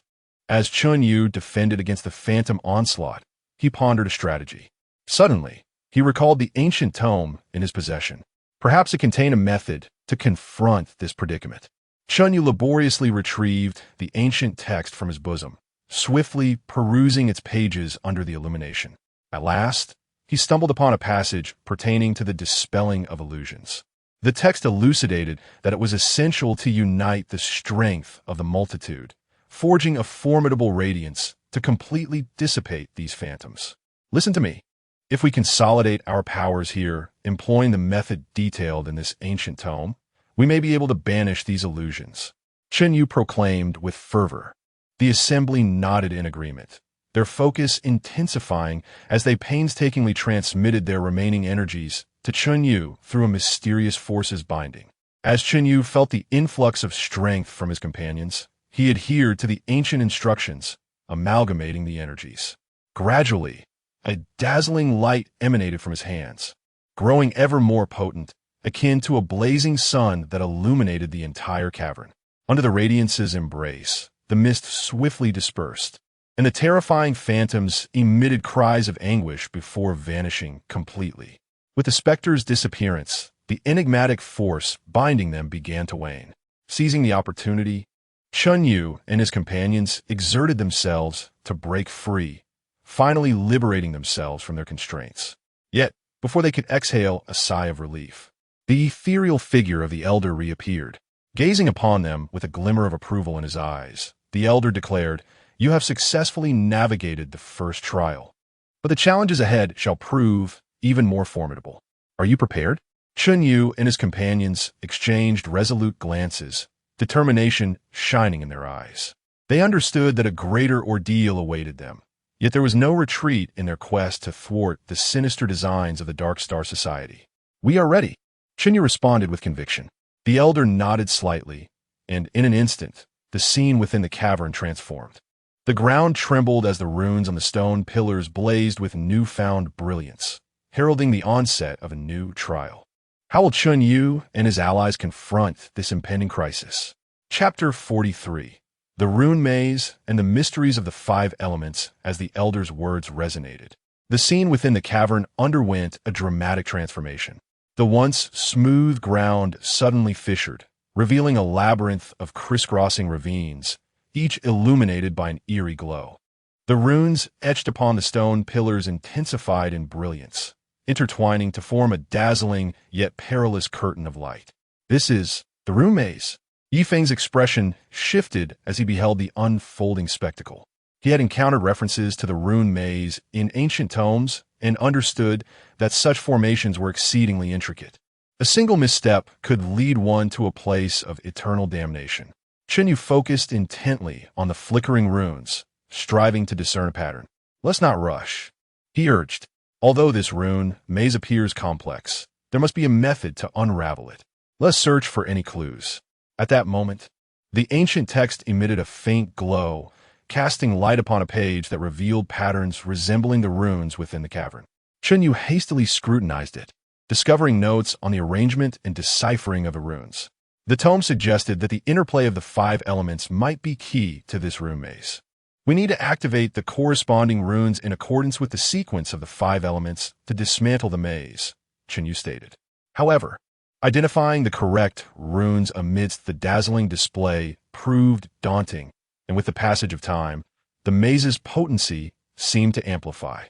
As Chen Yu defended against the phantom onslaught, he pondered a strategy. Suddenly, he recalled the ancient tome in his possession. Perhaps it contained a method to confront this predicament. Chen Yu laboriously retrieved the ancient text from his bosom, swiftly perusing its pages under the illumination. At last, he stumbled upon a passage pertaining to the dispelling of illusions. The text elucidated that it was essential to unite the strength of the multitude, forging a formidable radiance to completely dissipate these phantoms. Listen to me. If we consolidate our powers here, employing the method detailed in this ancient tome, we may be able to banish these illusions. Chen Yu proclaimed with fervor. The assembly nodded in agreement, their focus intensifying as they painstakingly transmitted their remaining energies to Chen Yu through a mysterious force's binding. As Chen Yu felt the influx of strength from his companions, he adhered to the ancient instructions, amalgamating the energies. Gradually, a dazzling light emanated from his hands, growing ever more potent, akin to a blazing sun that illuminated the entire cavern. Under the radiance's embrace, the mist swiftly dispersed, and the terrifying phantoms emitted cries of anguish before vanishing completely. With the specter's disappearance, the enigmatic force binding them began to wane. Seizing the opportunity, Chen Yu and his companions exerted themselves to break free, finally liberating themselves from their constraints. Yet, before they could exhale a sigh of relief, the ethereal figure of the elder reappeared. Gazing upon them with a glimmer of approval in his eyes, the elder declared, "You have successfully navigated the first trial, but the challenges ahead shall prove even more formidable. Are you prepared?" Chen Yu and his companions exchanged resolute glances, determination shining in their eyes. They understood that a greater ordeal awaited them, yet there was no retreat in their quest to thwart the sinister designs of the Dark Star Society. "We are ready," Chen Yu responded with conviction. The elder nodded slightly, and in an instant, the scene within the cavern transformed. The ground trembled as the runes on the stone pillars blazed with newfound brilliance, heralding the onset of a new trial. How will Chen Yu and his allies confront this impending crisis? Chapter 43. The Rune Maze and the Mysteries of the Five Elements as the elder's words resonated. The scene within the cavern underwent a dramatic transformation. The once smooth ground suddenly fissured, revealing a labyrinth of crisscrossing ravines, each illuminated by an eerie glow. The runes etched upon the stone pillars intensified in brilliance, intertwining to form a dazzling yet perilous curtain of light. "This is the Rune Maze." Ye Feng's expression shifted as he beheld the unfolding spectacle. He had encountered references to the Rune Maze in ancient tomes and understood that such formations were exceedingly intricate. A single misstep could lead one to a place of eternal damnation. Chen Yu focused intently on the flickering runes, striving to discern a pattern. "Let's not rush," he urged. "Although this rune maze appears complex, there must be a method to unravel it. Let's search for any clues." At that moment, the ancient text emitted a faint glow, casting light upon a page that revealed patterns resembling the runes within the cavern. Chen Yu hastily scrutinized it, discovering notes on the arrangement and deciphering of the runes. The tome suggested that the interplay of the five elements might be key to this rune maze. "We need to activate the corresponding runes in accordance with the sequence of the five elements to dismantle the maze," Chen Yu stated. However, identifying the correct runes amidst the dazzling display proved daunting, and with the passage of time, the maze's potency seemed to amplify.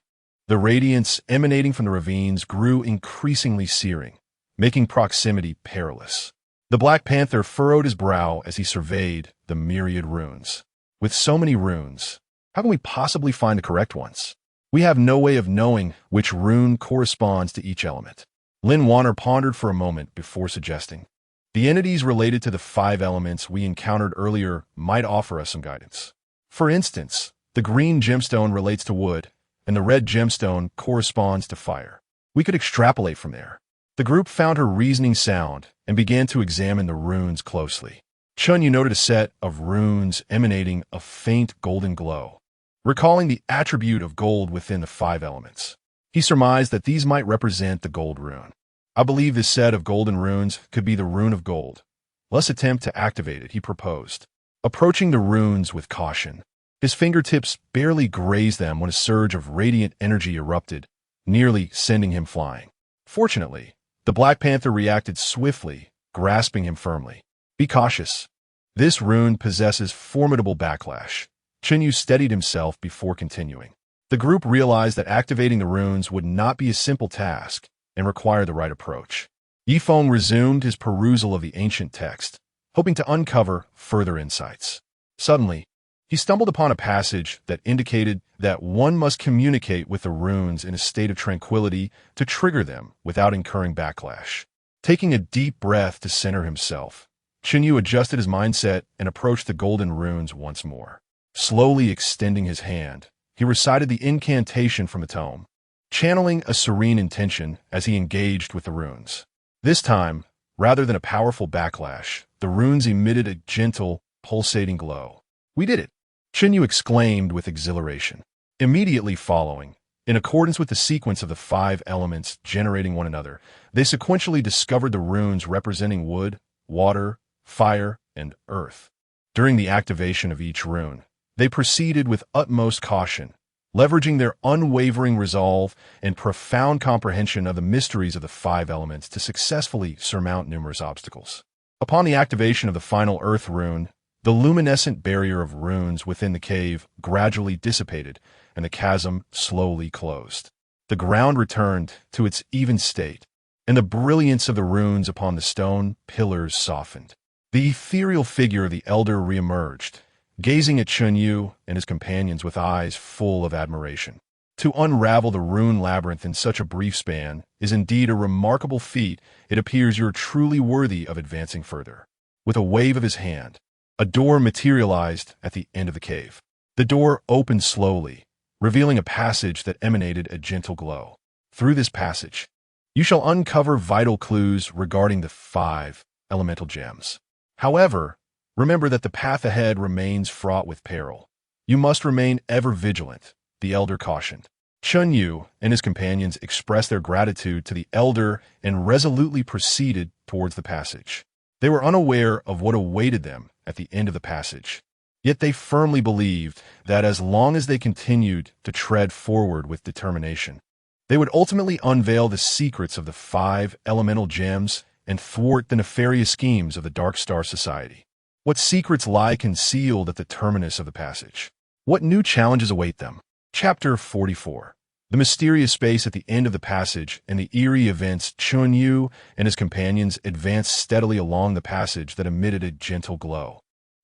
The radiance emanating from the ravines grew increasingly searing, making proximity perilous. The Black Panther furrowed his brow as he surveyed the myriad runes. With so many runes, how can we possibly find the correct ones? We have no way of knowing which rune corresponds to each element. Lin Wanner pondered for a moment before suggesting, "The entities related to the five elements we encountered earlier might offer us some guidance. For instance, the green gemstone relates to wood, and the red gemstone corresponds to fire. We could extrapolate from there. The group found her reasoning sound and began to examine the runes closely. Chen Yu noted a set of runes emanating a faint golden glow, recalling the attribute of gold within the 5 elements. He surmised that these might represent the gold rune. I believe this set of golden runes could be the rune of gold. Let's attempt to activate it, he proposed. Approaching the runes with caution, his fingertips barely grazed them when a surge of radiant energy erupted, nearly sending him flying. Fortunately, the Black Panther reacted swiftly, grasping him firmly. Be cautious. This rune possesses formidable backlash. Chen Yu steadied himself before continuing. The group realized that activating the runes would not be a simple task and require the right approach. Ye Feng resumed his perusal of the ancient text, hoping to uncover further insights. Suddenly, he stumbled upon a passage that indicated that one must communicate with the runes in a state of tranquility to trigger them without incurring backlash. Taking a deep breath to center himself, Chen Yu adjusted his mindset and approached the golden runes once more. Slowly extending his hand, he recited the incantation from the tome, channeling a serene intention as he engaged with the runes. This time, rather than a powerful backlash, the runes emitted a gentle, pulsating glow. We did it! Chen Yu exclaimed with exhilaration. Immediately following, in accordance with the sequence of the 5 elements generating one another, they sequentially discovered the runes representing wood, water, fire, and earth. During the activation of each rune, they proceeded with utmost caution, leveraging their unwavering resolve and profound comprehension of the mysteries of the 5 elements to successfully surmount numerous obstacles. Upon the activation of the final earth rune, the luminescent barrier of runes within the cave gradually dissipated, and the chasm slowly closed. The ground returned to its even state, and the brilliance of the runes upon the stone pillars softened. The ethereal figure of the elder reemerged, gazing at Chen Yu and his companions with eyes full of admiration. To unravel the rune labyrinth in such a brief span is indeed a remarkable feat. It appears you're truly worthy of advancing further. With a wave of his hand, a door materialized at the end of the cave. The door opened slowly, revealing a passage that emanated a gentle glow. Through this passage, you shall uncover vital clues regarding the 5 elemental gems. However, remember that the path ahead remains fraught with peril. You must remain ever vigilant, the elder cautioned. Chen Yu and his companions expressed their gratitude to the elder and resolutely proceeded towards the passage. They were unaware of what awaited them at the end of the passage, yet they firmly believed that as long as they continued to tread forward with determination, they would ultimately unveil the secrets of the 5 elemental gems and thwart the nefarious schemes of the Dark Star Society. What secrets lie concealed at the terminus of the passage? What new challenges await them? Chapter 44. The mysterious space at the end of the passage and the eerie events. Chen Yu and his companions advanced steadily along the passage that emitted a gentle glow,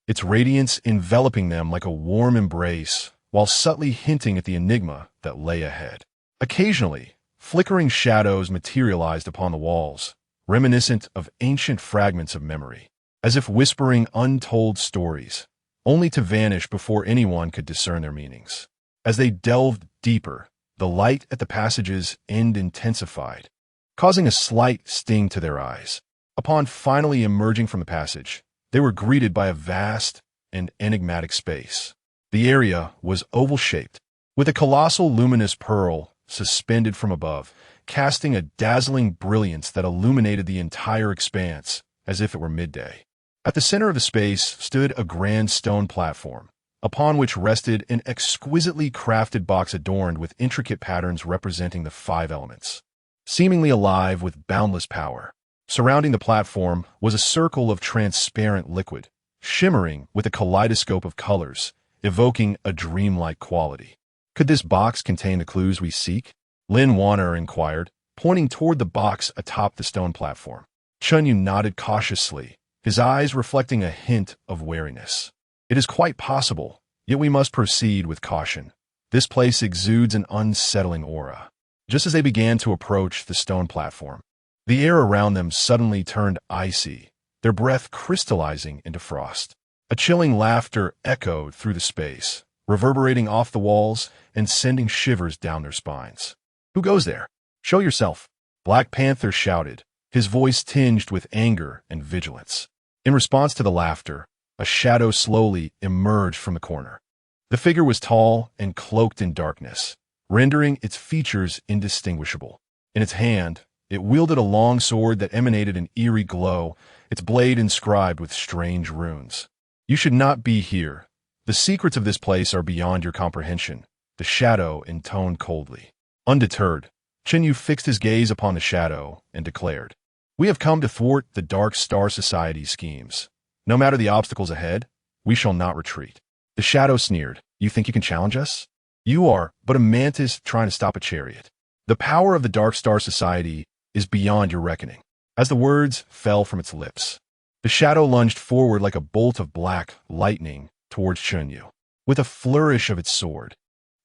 its radiance enveloping them like a warm embrace, while subtly hinting at the enigma that lay ahead. Occasionally, flickering shadows materialized upon the walls, reminiscent of ancient fragments of memory, as if whispering untold stories, only to vanish before anyone could discern their meanings. As they delved deeper, the light at the passage's end intensified, causing a slight sting to their eyes. Upon finally emerging from the passage, they were greeted by a vast and enigmatic space. The area was oval-shaped, with a colossal luminous pearl suspended from above, casting a dazzling brilliance that illuminated the entire expanse as if it were midday. At the center of the space stood a grand stone platform, upon which rested an exquisitely crafted box adorned with intricate patterns representing the 5 elements, seemingly alive with boundless power. Surrounding the platform was a circle of transparent liquid, shimmering with a kaleidoscope of colors, evoking a dreamlike quality. Could this box contain the clues we seek? Lin Wanner inquired, pointing toward the box atop the stone platform. Chen Yu nodded cautiously, his eyes reflecting a hint of wariness. It is quite possible, yet we must proceed with caution. This place exudes an unsettling aura. Just as they began to approach the stone platform, the air around them suddenly turned icy, their breath crystallizing into frost. A chilling laughter echoed through the space, reverberating off the walls and sending shivers down their spines. Who goes there? Show yourself, Black Panther shouted, his voice tinged with anger and vigilance. In response to the laughter, a shadow slowly emerged from the corner. The figure was tall and cloaked in darkness, rendering its features indistinguishable. In its hand, it wielded a long sword that emanated an eerie glow, its blade inscribed with strange runes. You should not be here. The secrets of this place are beyond your comprehension, the shadow intoned coldly. Undeterred, Chen Yu fixed his gaze upon the shadow and declared, "We have come to thwart the Dark Star Society's schemes. No matter the obstacles ahead, we shall not retreat." The shadow sneered, "You think you can challenge us? You are but a mantis trying to stop a chariot. The power of the Dark Star Society is beyond your reckoning." As the words fell from its lips, the shadow lunged forward like a bolt of black lightning towards Chen Yu. With a flourish of its sword,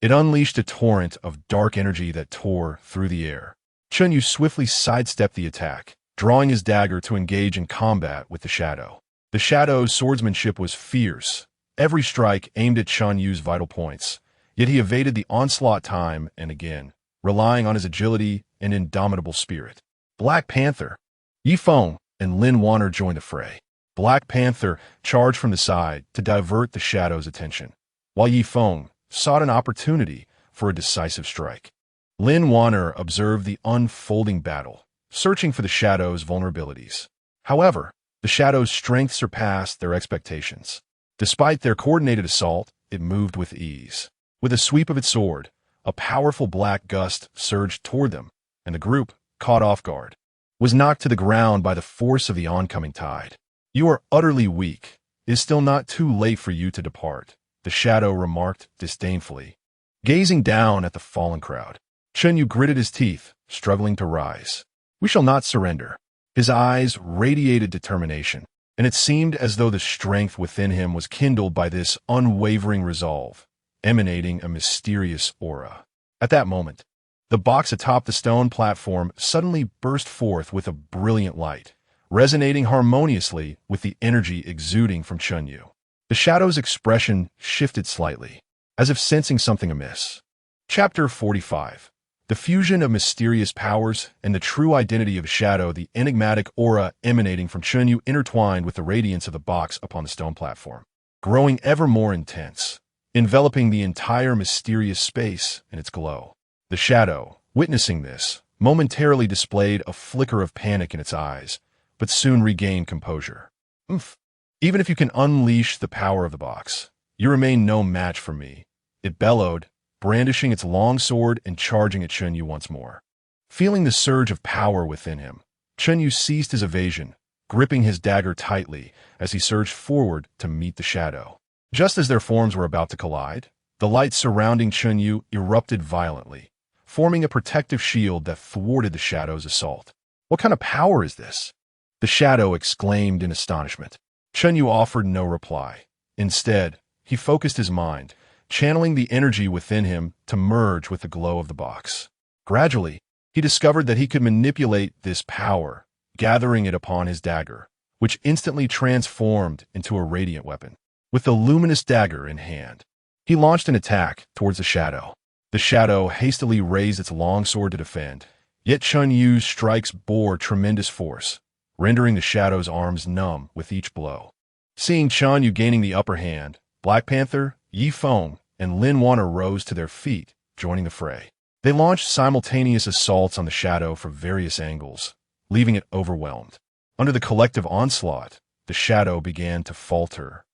it unleashed a torrent of dark energy that tore through the air. Chen Yu swiftly sidestepped the attack, drawing his dagger to engage in combat with the shadow. The shadow's swordsmanship was fierce, every strike aimed at Chen Yu's vital points, yet he evaded the onslaught time and again, relying on his agility and indomitable spirit. Black Panther, Ye Feng, and Lin Wanner joined the fray. Black Panther charged from the side to divert the shadow's attention, while Ye Feng sought an opportunity for a decisive strike. Lin Wanner observed the unfolding battle, searching for the shadow's vulnerabilities. However, the shadow's strength surpassed their expectations. Despite their coordinated assault, it moved with ease. With a sweep of its sword, a powerful black gust surged toward them, and the group, caught off guard, was knocked to the ground by the force of the oncoming tide. "You are utterly weak. It is still not too late for you to depart," the shadow remarked disdainfully, gazing down at the fallen crowd. Chen Yu gritted his teeth, struggling to rise. "We shall not surrender." His eyes radiated determination, and it seemed as though the strength within him was kindled by this unwavering resolve, emanating a mysterious aura. At that moment, the box atop the stone platform suddenly burst forth with a brilliant light, resonating harmoniously with the energy exuding from Chen Yu. The shadow's expression shifted slightly, as if sensing something amiss. Chapter 45. The fusion of mysterious powers and the true identity of Shadow. The enigmatic aura emanating from Chen Yu intertwined with the radiance of the box upon the stone platform, growing ever more intense, enveloping the entire mysterious space in its glow. The Shadow, witnessing this, momentarily displayed a flicker of panic in its eyes, but soon regained composure. Even if you can unleash the power of the box, you remain no match for me," it bellowed, brandishing its long sword and charging at Chen Yu once more. Feeling the surge of power within him, Chen Yu ceased his evasion, gripping his dagger tightly as he surged forward to meet the shadow. Just as their forms were about to collide, the light surrounding Chen Yu erupted violently, forming a protective shield that thwarted the shadow's assault. "What kind of power is this?" the shadow exclaimed in astonishment. Chen Yu offered no reply. Instead, he focused his mind, channeling the energy within him to merge with the glow of the box. Gradually, he discovered that he could manipulate this power, gathering it upon his dagger, which instantly transformed into a radiant weapon. With the luminous dagger in hand, he launched an attack towards the shadow. The shadow hastily raised its long sword to defend, yet Chen Yu's strikes bore tremendous force, rendering the shadow's arms numb with each blow. Seeing Chen Yu gaining the upper hand, Black Panther, Ye Feng, and Lin Wanner rose to their feet, joining the fray. They launched simultaneous assaults on the shadow from various angles, leaving it overwhelmed. Under the collective onslaught, the shadow began to falter,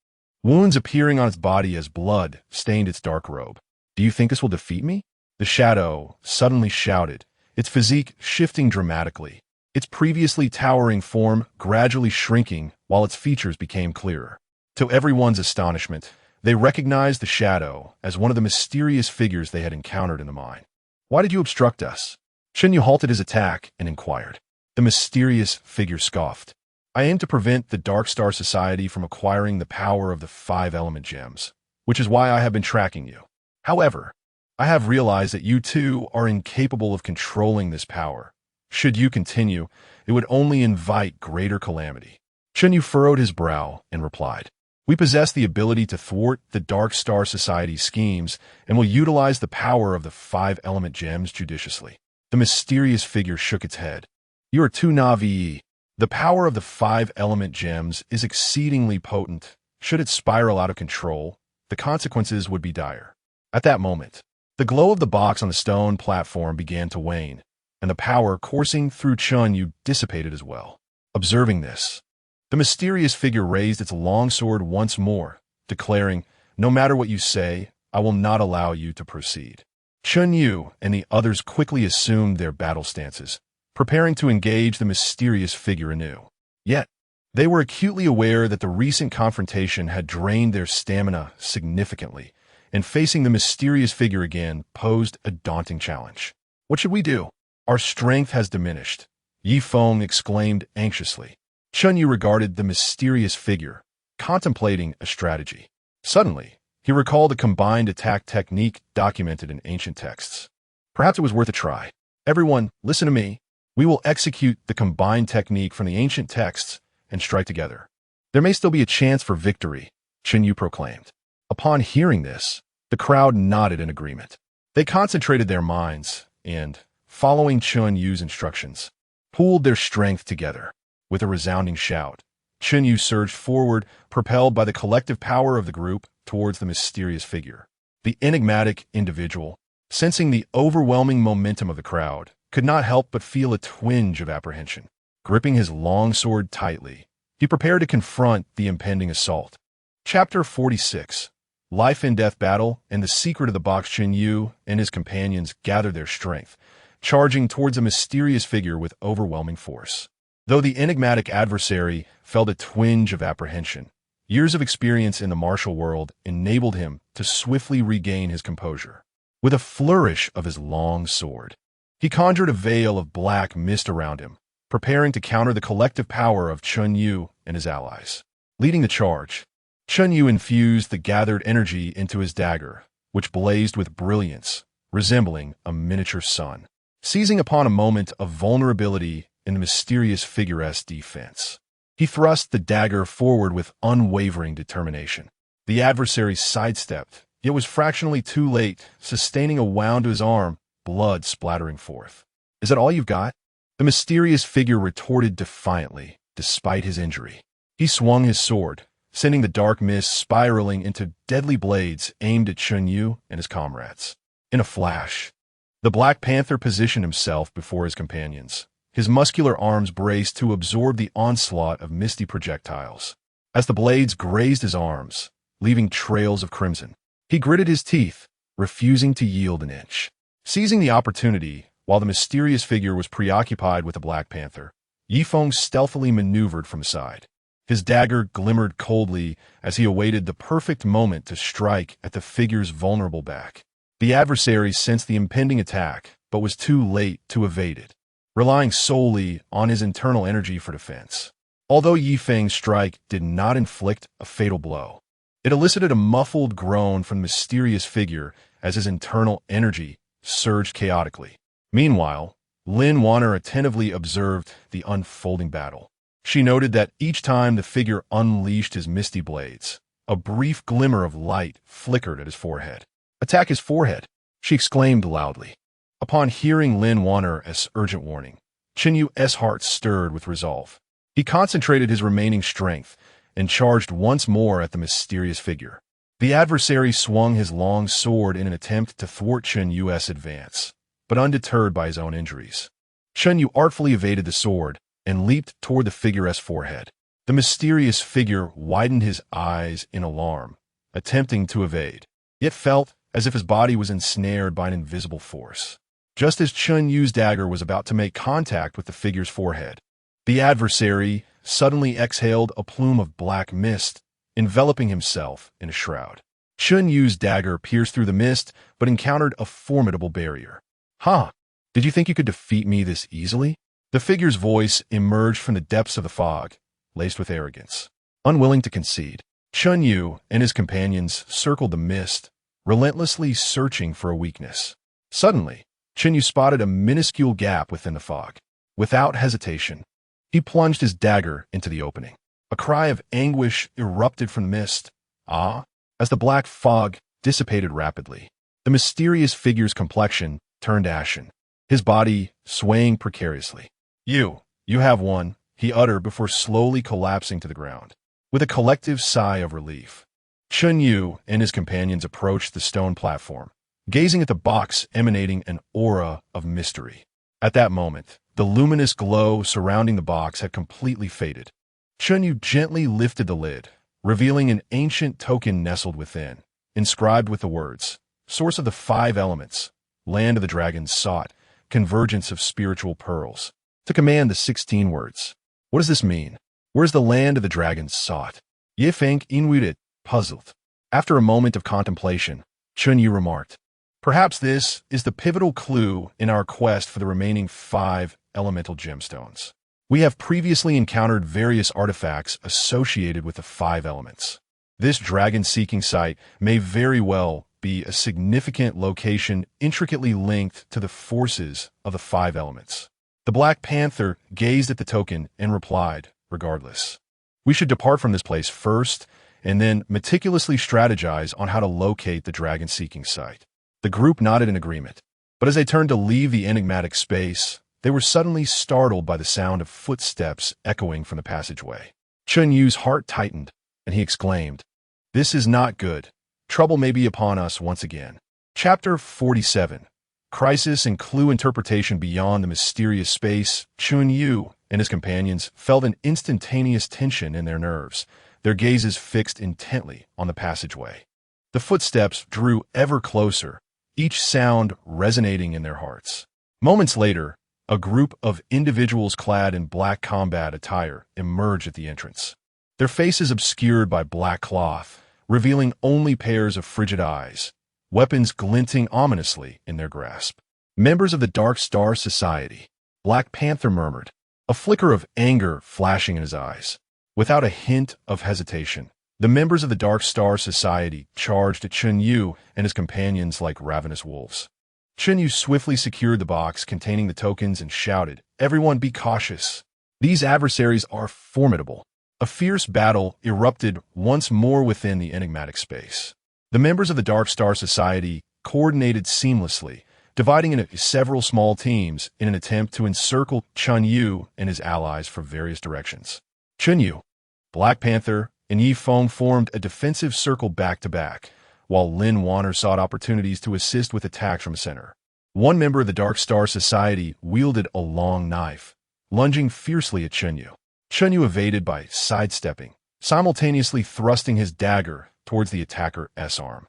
wounds appearing on its body as blood stained its dark robe. "Do you think this will defeat me?" the shadow suddenly shouted, its physique shifting dramatically, its previously towering form gradually shrinking while its features became clearer. To everyone's astonishment, they recognized the shadow as one of the mysterious figures they had encountered in the mine. "Why did you obstruct us?" Chen Yu halted his attack and inquired. The mysterious figure scoffed. "I aim to prevent the Dark Star Society from acquiring the power of the 5-element gems, which is why I have been tracking you. However, I have realized that you too are incapable of controlling this power. Should you continue, it would only invite greater calamity." Chen Yu furrowed his brow and replied, "We possess the ability to thwart the Dark Star Society's schemes and will utilize the power of the 5-element gems judiciously." The mysterious figure shook its head. You are too naive. The power of the 5-element gems is exceedingly potent. Should it spiral out of control, the consequences would be dire. At that moment, the glow of the box on the stone platform began to wane, and the power coursing through Chen Yu dissipated as well. Observing this, the mysterious figure raised its long sword once more, declaring, "No matter what you say, I will not allow you to proceed." Chen Yu and the others quickly assumed their battle stances, preparing to engage the mysterious figure anew. Yet, they were acutely aware that the recent confrontation had drained their stamina significantly, and facing the mysterious figure again posed a daunting challenge. "What should we do? Our strength has diminished," Ye Feng exclaimed anxiously. Chen Yu regarded the mysterious figure, contemplating a strategy. Suddenly, he recalled a combined attack technique documented in ancient texts. Perhaps it was worth a try. "Everyone, listen to me. We will execute the combined technique from the ancient texts and strike together. There may still be a chance for victory," Chen Yu proclaimed. Upon hearing this, the crowd nodded in agreement. They concentrated their minds and, following Chen Yu's instructions, pooled their strength together. With a resounding shout, Chen Yu surged forward, propelled by the collective power of the group towards the mysterious figure. The enigmatic individual, sensing the overwhelming momentum of the crowd, could not help but feel a twinge of apprehension. Gripping his long sword tightly, he prepared to confront the impending assault. Chapter 46. Life and Death Battle and the Secret of the Box. Chen Yu and his companions gathered their strength, charging towards a mysterious figure with overwhelming force. Though the enigmatic adversary felt a twinge of apprehension, years of experience in the martial world enabled him to swiftly regain his composure. With a flourish of his long sword, he conjured a veil of black mist around him, preparing to counter the collective power of Chen Yu and his allies. Leading the charge, Chen Yu infused the gathered energy into his dagger, which blazed with brilliance, resembling a miniature sun. Seizing upon a moment of vulnerability in the mysterious figure's defense, he thrust the dagger forward with unwavering determination. The adversary sidestepped, yet was fractionally too late, sustaining a wound to his arm, blood splattering forth. "Is that all you've got?" The mysterious figure retorted defiantly, despite his injury. He swung his sword, sending the dark mist spiraling into deadly blades aimed at Chen Yu and his comrades. In a flash, the Black Panther positioned himself before his companions, his muscular arms braced to absorb the onslaught of misty projectiles. As the blades grazed his arms, leaving trails of crimson, he gritted his teeth, refusing to yield an inch. Seizing the opportunity, while the mysterious figure was preoccupied with the Black Panther, Ye Feng stealthily maneuvered from the side. His dagger glimmered coldly as he awaited the perfect moment to strike at the figure's vulnerable back. The adversary sensed the impending attack, but was too late to evade it, relying solely on his internal energy for defense. Although Ye Feng's strike did not inflict a fatal blow, it elicited a muffled groan from the mysterious figure as his internal energy surged chaotically. Meanwhile, Lin Wanner attentively observed the unfolding battle. She noted that each time the figure unleashed his misty blades, a brief glimmer of light flickered at his forehead. "Attack his forehead!" she exclaimed loudly. Upon hearing Lin Wanner's urgent warning, Chen Yu's heart stirred with resolve. He concentrated his remaining strength and charged once more at the mysterious figure. The adversary swung his long sword in an attempt to thwart Chen Yu's advance, but undeterred by his own injuries, Chen Yu artfully evaded the sword and leaped toward the figure's forehead. The mysterious figure widened his eyes in alarm, attempting to evade, yet felt as if his body was ensnared by an invisible force. Just as Chen Yu's dagger was about to make contact with the figure's forehead, the adversary suddenly exhaled a plume of black mist, enveloping himself in a shroud. Chen Yu's dagger pierced through the mist, but encountered a formidable barrier. "Huh? Did you think you could defeat me this easily?" The figure's voice emerged from the depths of the fog, laced with arrogance. Unwilling to concede, Chen Yu and his companions circled the mist, relentlessly searching for a weakness. Suddenly, Chen Yu spotted a minuscule gap within the fog. Without hesitation, he plunged his dagger into the opening. A cry of anguish erupted from the mist. As the black fog dissipated rapidly, the mysterious figure's complexion turned ashen, his body swaying precariously. You have won, he uttered before slowly collapsing to the ground. With a collective sigh of relief, Chen Yu and his companions approached the stone platform, gazing at the box emanating an aura of mystery. At that moment, the luminous glow surrounding the box had completely faded. Chen Yu gently lifted the lid, revealing an ancient token nestled within, inscribed with the words, "Source of the 5 elements, land of the dragons sought, convergence of spiritual pearls." To command the 16 words. What does this mean? Where's the land of the dragons sought? Ye Feng inwarded, puzzled. After a moment of contemplation, Chen Yu remarked, "Perhaps this is the pivotal clue in our quest for the remaining 5 elemental gemstones. We have previously encountered various artifacts associated with the 5 elements. This dragon-seeking site may very well be a significant location intricately linked to the forces of the 5 elements." The Black Panther gazed at the token and replied, "Regardless, we should depart from this place first and then meticulously strategize on how to locate the dragon-seeking site." The group nodded in agreement, but as they turned to leave the enigmatic space, they were suddenly startled by the sound of footsteps echoing from the passageway. Chen Yu's heart tightened, and he exclaimed, "This is not good. Trouble may be upon us once again." Chapter 47. Crisis and clue interpretation beyond the mysterious space. Chen Yu and his companions felt an instantaneous tension in their nerves, their gazes fixed intently on the passageway. The footsteps drew ever closer, each sound resonating in their hearts. Moments later, a group of individuals clad in black combat attire emerged at the entrance, their faces obscured by black cloth, revealing only pairs of frigid eyes, weapons glinting ominously in their grasp. "Members of the Dark Star Society," Black Panther murmured, a flicker of anger flashing in his eyes. Without a hint of hesitation, the members of the Dark Star Society charged at Chen Yu and his companions like ravenous wolves. Chen Yu swiftly secured the box containing the tokens and shouted, "Everyone be cautious. These adversaries are formidable." A fierce battle erupted once more within the enigmatic space. The members of the Dark Star Society coordinated seamlessly, dividing into several small teams in an attempt to encircle Chen Yu and his allies from various directions. Chen Yu, Black Panther, and Ye Feng formed a defensive circle back-to-back, while Lin Wanner sought opportunities to assist with attacks from the center. One member of the Dark Star Society wielded a long knife, lunging fiercely at Chen Yu. Chen Yu evaded by sidestepping, simultaneously thrusting his dagger towards the attacker's arm.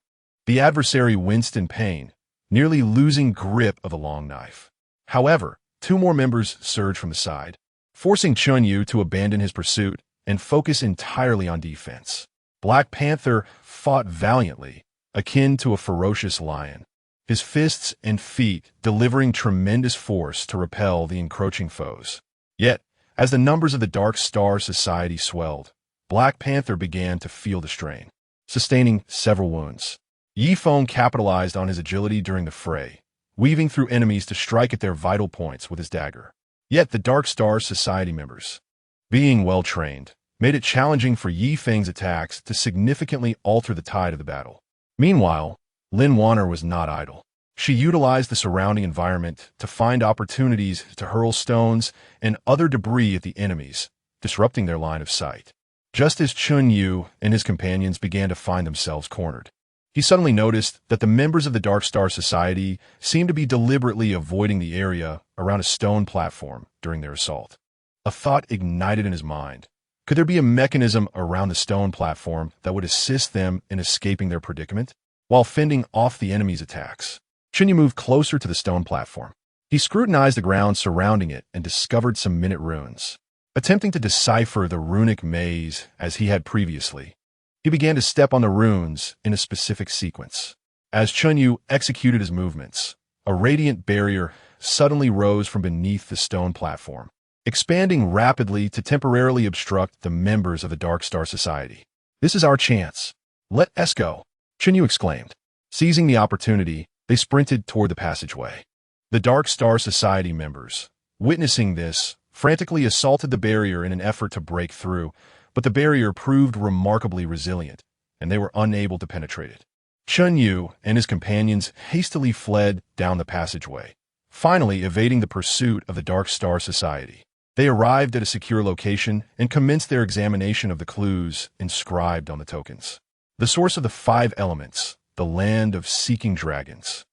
The adversary winced in pain, nearly losing grip of the long knife. However, 2 more members surged from the side, forcing Chen Yu to abandon his pursuit and focus entirely on defense. Black Panther fought valiantly, akin to a ferocious lion, his fists and feet delivering tremendous force to repel the encroaching foes. Yet, as the numbers of the Dark Star Society swelled, Black Panther began to feel the strain, sustaining several wounds. Ye Feng capitalized on his agility during the fray, weaving through enemies to strike at their vital points with his dagger. Yet the Dark Star Society members, being well-trained, made it challenging for Ye Feng's attacks to significantly alter the tide of the battle. Meanwhile, Lin Wanner was not idle. She utilized the surrounding environment to find opportunities to hurl stones and other debris at the enemies, disrupting their line of sight. Just as Chen Yu and his companions began to find themselves cornered, he suddenly noticed that the members of the Dark Star Society seemed to be deliberately avoiding the area around a stone platform during their assault. A thought ignited in his mind. Could there be a mechanism around the stone platform that would assist them in escaping their predicament, while fending off the enemy's attacks? Chen Yu moved closer to the stone platform. He scrutinized the ground surrounding it and discovered some minute runes. Attempting to decipher the runic maze as he had previously, he began to step on the runes in a specific sequence. As Chen Yu executed his movements, a radiant barrier suddenly rose from beneath the stone platform, expanding rapidly to temporarily obstruct the members of the Dark Star Society. "This is our chance. Let us go," Chen Yu exclaimed. Seizing the opportunity, they sprinted toward the passageway. The Dark Star Society members, witnessing this, frantically assaulted the barrier in an effort to break through, but the barrier proved remarkably resilient, and they were unable to penetrate it. Chen Yu and his companions hastily fled down the passageway, finally evading the pursuit of the Dark Star Society. They arrived at a secure location and commenced their examination of the clues inscribed on the tokens. The source of the 5 elements, the land of seeking dragons.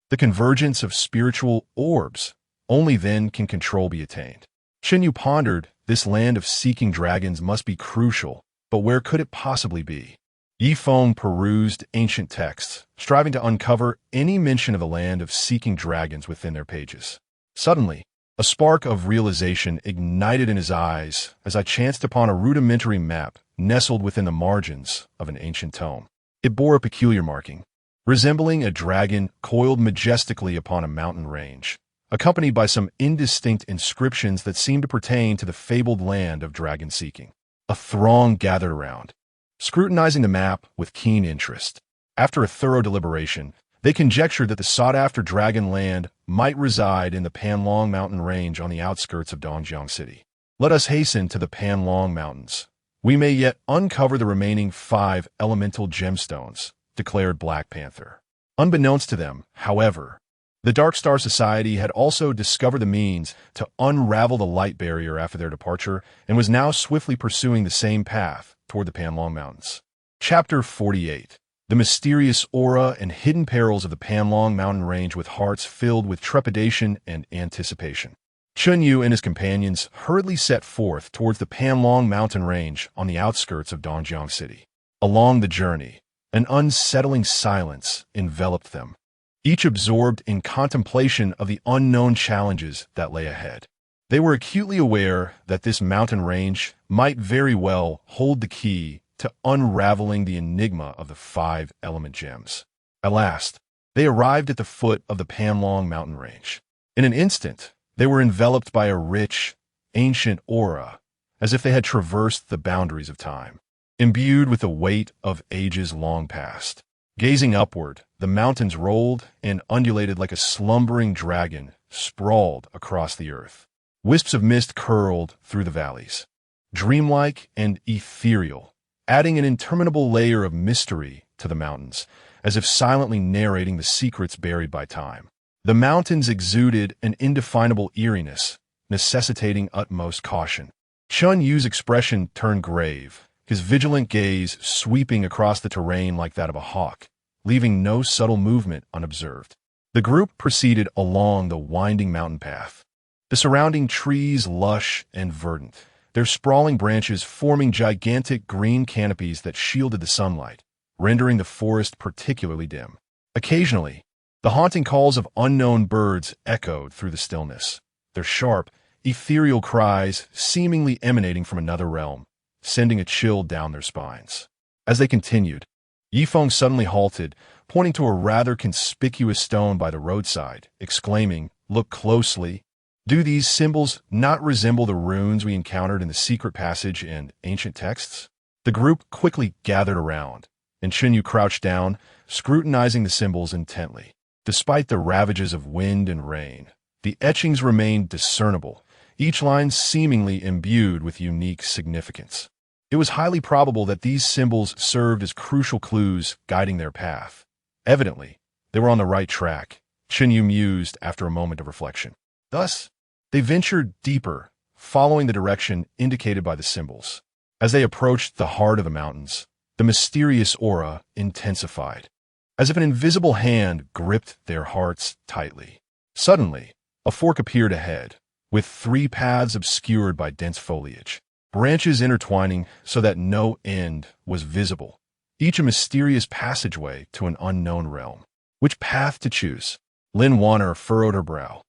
The convergence of spiritual orbs. Only then can control be attained. Chen Yu pondered, this land of seeking dragons must be crucial, but where could it possibly be? Ye Feng perused ancient texts, striving to uncover any mention of the land of seeking dragons within their pages. Suddenly, a spark of realization ignited in his eyes as I chanced upon a rudimentary map nestled within the margins of an ancient tome. It bore a peculiar marking, resembling a dragon coiled majestically upon a mountain range, accompanied by some indistinct inscriptions that seemed to pertain to the fabled land of dragon seeking. A throng gathered around, scrutinizing the map with keen interest. After a thorough deliberation, they conjectured that the sought-after dragon land might reside in the Panlong mountain range on the outskirts of Dongjiang City. Let us hasten to the Panlong Mountains. We may yet uncover the remaining 5 elemental gemstones, declared Black Panther. Unbeknownst to them, however, the Dark Star Society had also discovered the means to unravel the light barrier after their departure and was now swiftly pursuing the same path toward the Panlong Mountains. Chapter 48. The mysterious aura and hidden perils of the Panlong mountain range, with hearts filled with trepidation and anticipation. Chen Yu and his companions hurriedly set forth towards the Panlong mountain range on the outskirts of Dongjiang City. Along the journey, an unsettling silence enveloped them, each absorbed in contemplation of the unknown challenges that lay ahead. They were acutely aware that this mountain range might very well hold the key to unraveling the enigma of the 5 element gems. At last, they arrived at the foot of the Panlong mountain range. In an instant, they were enveloped by a rich, ancient aura, as if they had traversed the boundaries of time, imbued with the weight of ages long past. Gazing upward, the mountains rolled and undulated like a slumbering dragon sprawled across the earth. Wisps of mist curled through the valleys, dreamlike and ethereal, adding an interminable layer of mystery to the mountains, as if silently narrating the secrets buried by time. The mountains exuded an indefinable eeriness, necessitating utmost caution. Chen Yu's expression turned grave, his vigilant gaze sweeping across the terrain like that of a hawk, leaving no subtle movement unobserved. The group proceeded along the winding mountain path, the surrounding trees lush and verdant, their sprawling branches forming gigantic green canopies that shielded the sunlight, rendering the forest particularly dim. Occasionally, the haunting calls of unknown birds echoed through the stillness, their sharp, ethereal cries seemingly emanating from another realm, sending a chill down their spines. As they continued, Ye Feng suddenly halted, pointing to a rather conspicuous stone by the roadside, exclaiming, "Look closely. Do these symbols not resemble the runes we encountered in the secret passage in ancient texts?" The group quickly gathered around, and Chen Yu crouched down, scrutinizing the symbols intently. Despite the ravages of wind and rain, the etchings remained discernible, each line seemingly imbued with unique significance. It was highly probable that these symbols served as crucial clues guiding their path. Evidently, they were on the right track, Chen Yu mused after a moment of reflection. Thus, they ventured deeper, following the direction indicated by the symbols. As they approached the heart of the mountains, the mysterious aura intensified, as if an invisible hand gripped their hearts tightly. Suddenly, a fork appeared ahead, with 3 paths obscured by dense foliage, branches intertwining so that no end was visible, each a mysterious passageway to an unknown realm. Which path to choose? Lin Wanner furrowed her brow,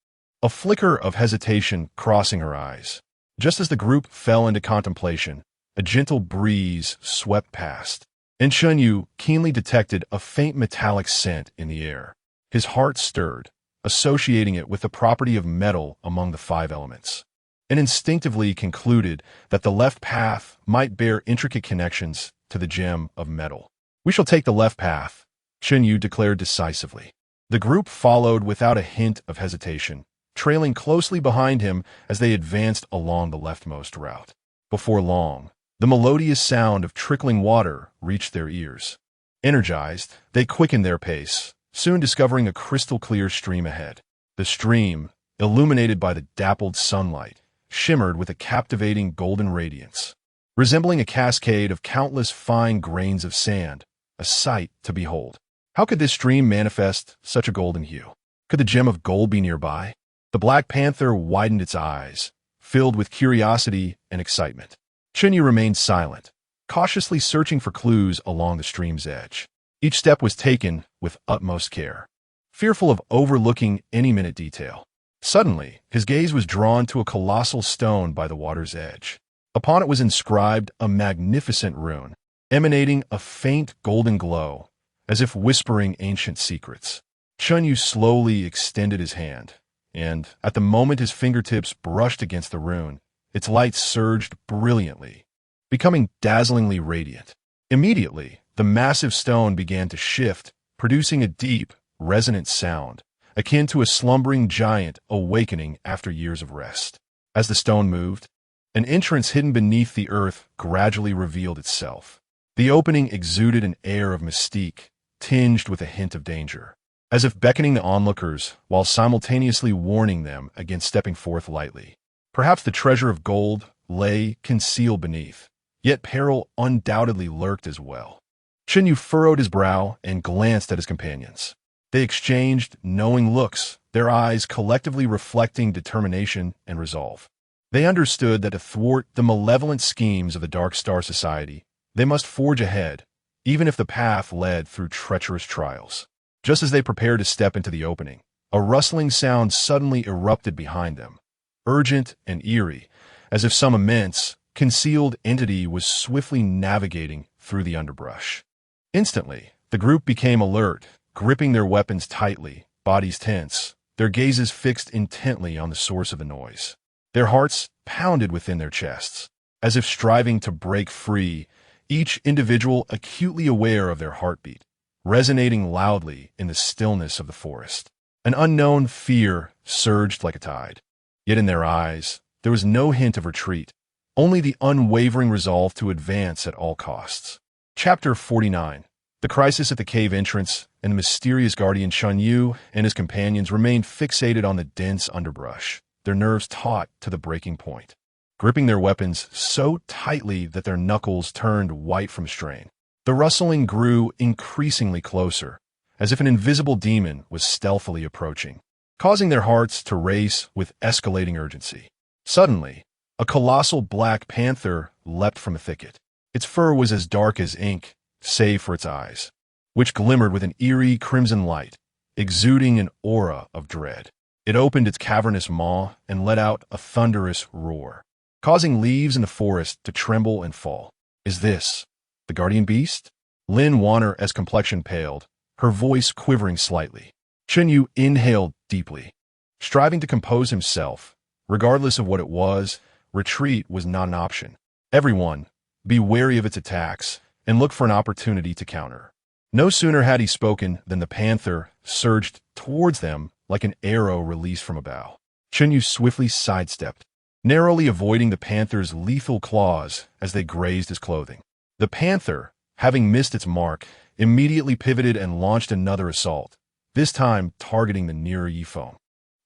a flicker of hesitation crossing her eyes. Just as the group fell into contemplation, a gentle breeze swept past, and Chen Yu keenly detected a faint metallic scent in the air. His heart stirred, associating it with the property of metal among the 5 elements, and instinctively concluded that the left path might bear intricate connections to the gem of metal. "We shall take the left path," Chen Yu declared decisively. The group followed without a hint of hesitation, trailing closely behind him as they advanced along the leftmost route. Before long, the melodious sound of trickling water reached their ears. Energized, they quickened their pace, soon discovering a crystal-clear stream ahead. The stream, illuminated by the dappled sunlight, shimmered with a captivating golden radiance, resembling a cascade of countless fine grains of sand, a sight to behold. How could this stream manifest such a golden hue? Could the gem of gold be nearby? The Black Panther widened its eyes, filled with curiosity and excitement. Chen Yu remained silent, cautiously searching for clues along the stream's edge. Each step was taken with utmost care, fearful of overlooking any minute detail. Suddenly, his gaze was drawn to a colossal stone by the water's edge. Upon it was inscribed a magnificent rune, emanating a faint golden glow, as if whispering ancient secrets. Chen Yu slowly extended his hand, and at the moment his fingertips brushed against the rune, its light surged brilliantly, becoming dazzlingly radiant. Immediately, the massive stone began to shift, producing a deep, resonant sound, akin to a slumbering giant awakening after years of rest. As the stone moved, an entrance hidden beneath the earth gradually revealed itself. The opening exuded an air of mystique, tinged with a hint of danger, as if beckoning the onlookers while simultaneously warning them against stepping forth lightly. Perhaps the treasure of gold lay concealed beneath, yet peril undoubtedly lurked as well. Chen Yu furrowed his brow and glanced at his companions. They exchanged knowing looks, their eyes collectively reflecting determination and resolve. They understood that to thwart the malevolent schemes of the Dark Star Society, they must forge ahead, even if the path led through treacherous trials. Just as they prepared to step into the opening, a rustling sound suddenly erupted behind them, urgent and eerie, as if some immense, concealed entity was swiftly navigating through the underbrush. Instantly, the group became alert, gripping their weapons tightly, bodies tense, their gazes fixed intently on the source of the noise. Their hearts pounded within their chests, as if striving to break free, each individual acutely aware of their heartbeat, resonating loudly in the stillness of the forest. An unknown fear surged like a tide. Yet in their eyes, there was no hint of retreat, only the unwavering resolve to advance at all costs. Chapter 49. The crisis at the cave entrance, and the mysterious guardian Chen Yu and his companions remained fixated on the dense underbrush, their nerves taut to the breaking point, gripping their weapons so tightly that their knuckles turned white from strain. The rustling grew increasingly closer, as if an invisible demon was stealthily approaching, causing their hearts to race with escalating urgency. Suddenly, a colossal black panther leapt from a thicket. Its fur was as dark as ink, save for its eyes, which glimmered with an eerie crimson light, exuding an aura of dread. It opened its cavernous maw and let out a thunderous roar, causing leaves in the forest to tremble and fall. Is this the guardian beast? Lin Wanner, as complexion paled, her voice quivering slightly. Chen Yu inhaled deeply, striving to compose himself. Regardless of what it was, retreat was not an option. Everyone, be wary of its attacks and look for an opportunity to counter. No sooner had he spoken than the panther surged towards them like an arrow released from a bow. Chen Yu swiftly sidestepped, narrowly avoiding the panther's lethal claws as they grazed his clothing. The panther, having missed its mark, immediately pivoted and launched another assault, this time targeting the nearer Ye Feng.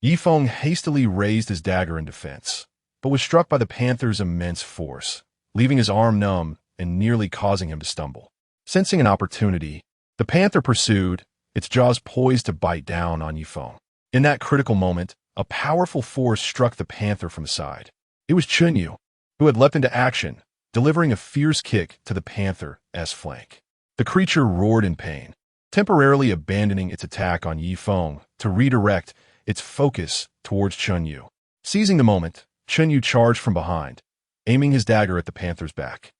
Ye Feng hastily raised his dagger in defense, but was struck by the panther's immense force, leaving his arm numb and nearly causing him to stumble. Sensing an opportunity, the panther pursued, its jaws poised to bite down on Ye Feng. In that critical moment, a powerful force struck the panther from the side. It was Chen Yu, who had leapt into action, delivering a fierce kick to the panther's flank. The creature roared in pain, temporarily abandoning its attack on Ye Feng to redirect its focus towards Chen Yu. Seizing the moment, Chen Yu charged from behind, aiming his dagger at the panther's back.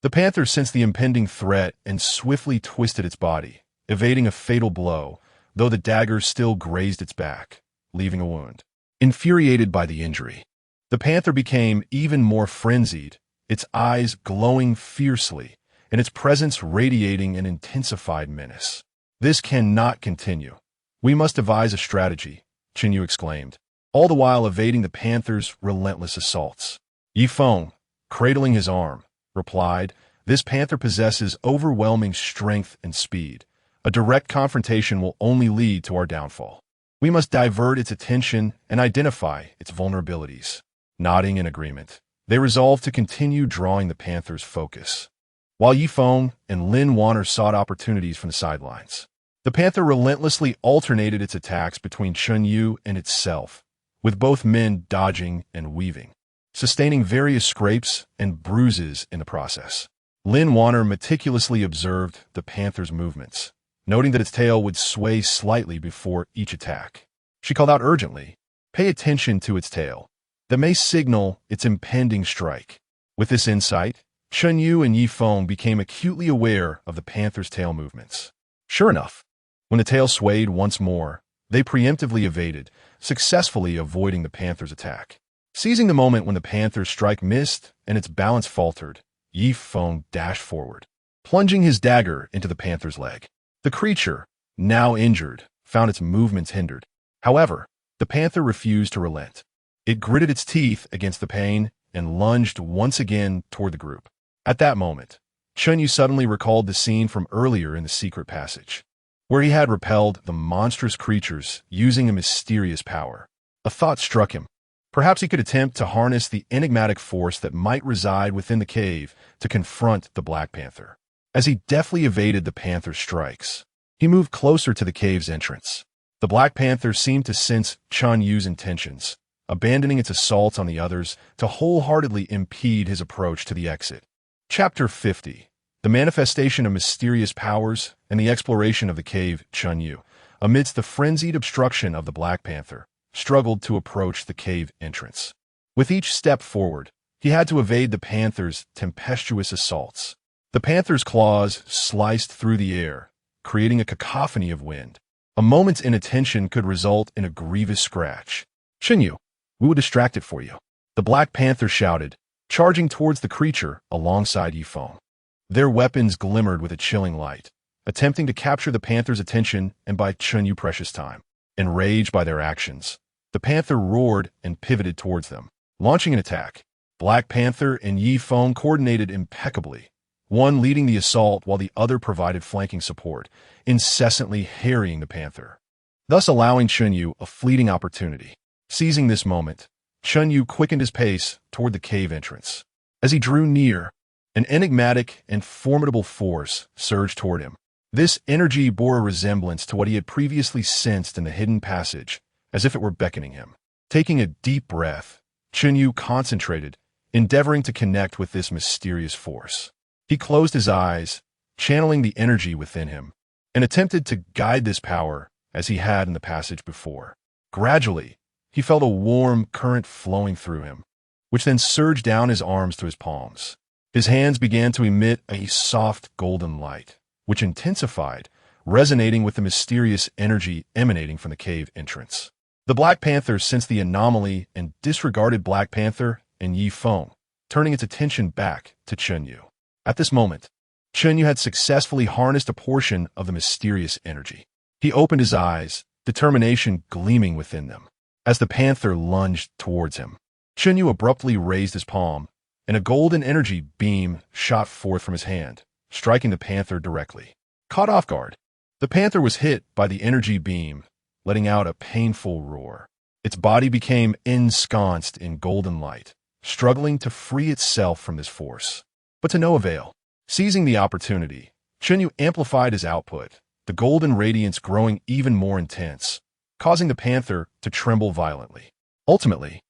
The panther sensed the impending threat and swiftly twisted its body, evading a fatal blow, though the dagger still grazed its back, leaving a wound. Infuriated by the injury, the panther became even more frenzied, its eyes glowing fiercely, and its presence radiating an intensified menace. This cannot continue. We must devise a strategy, Chen Yu exclaimed, all the while evading the panther's relentless assaults. Ye Feng, cradling his arm, replied, "This panther possesses overwhelming strength and speed. A direct confrontation will only lead to our downfall." We must divert its attention and identify its vulnerabilities. Nodding in agreement, they resolved to continue drawing the Panther's focus. While Ye Feng and Lin Wanner sought opportunities from the sidelines, the Panther relentlessly alternated its attacks between Chen Yu and itself, with both men dodging and weaving, sustaining various scrapes and bruises in the process. Lin Wanner meticulously observed the Panther's movements, noting that its tail would sway slightly before each attack. She called out urgently, "Pay attention to its tail. That may signal its impending strike." With this insight, Chen Yu and Ye Feng became acutely aware of the Panther's tail movements. Sure enough, when the tail swayed once more, they preemptively evaded, successfully avoiding the Panther's attack. Seizing the moment when the Panther's strike missed and its balance faltered, Ye Feng dashed forward, plunging his dagger into the Panther's leg. The creature, now injured, found its movements hindered. However, the Panther refused to relent. It gritted its teeth against the pain and lunged once again toward the group. At that moment, Chen Yu suddenly recalled the scene from earlier in the secret passage, where he had repelled the monstrous creatures using a mysterious power. A thought struck him. Perhaps he could attempt to harness the enigmatic force that might reside within the cave to confront the Black Panther. As he deftly evaded the Panther's strikes, he moved closer to the cave's entrance. The Black Panther seemed to sense Chen Yu's intentions, abandoning its assaults on the others to wholeheartedly impede his approach to the exit. Chapter 50. The manifestation of mysterious powers and the exploration of the cave. Chen Yu, amidst the frenzied obstruction of the Black Panther, struggled to approach the cave entrance. With each step forward, he had to evade the Panther's tempestuous assaults. The Panther's claws sliced through the air, creating a cacophony of wind. A moment's inattention could result in a grievous scratch. "Chen Yu, we will distract it for you," the Black Panther shouted, charging towards the creature alongside Ye Feng. Their weapons glimmered with a chilling light, attempting to capture the Panther's attention and buy Chen Yu precious time. Enraged by their actions, the Panther roared and pivoted towards them, launching an attack. Black Panther and Ye Feng coordinated impeccably, one leading the assault while the other provided flanking support, incessantly harrying the Panther, thus allowing Chen Yu a fleeting opportunity. Seizing this moment, Chen Yu quickened his pace toward the cave entrance. As he drew near, an enigmatic and formidable force surged toward him. This energy bore a resemblance to what he had previously sensed in the hidden passage, as if it were beckoning him. Taking a deep breath, Chen Yu concentrated, endeavoring to connect with this mysterious force. He closed his eyes, channeling the energy within him, and attempted to guide this power as he had in the passage before. Gradually, he felt a warm current flowing through him, which then surged down his arms to his palms. His hands began to emit a soft golden light, which intensified, resonating with the mysterious energy emanating from the cave entrance. The Black Panther sensed the anomaly and disregarded Black Panther and Ye Feng, turning its attention back to Chen Yu. At this moment, Chen Yu had successfully harnessed a portion of the mysterious energy. He opened his eyes, determination gleaming within them. As the Panther lunged towards him, Chen Yu abruptly raised his palm, and a golden energy beam shot forth from his hand, striking the Panther directly. Caught off guard, the Panther was hit by the energy beam, letting out a painful roar. Its body became ensconced in golden light, struggling to free itself from this force, but to no avail. Seizing the opportunity, Chen Yu amplified his output, the golden radiance growing even more intense, causing the Panther to tremble violently. Ultimately,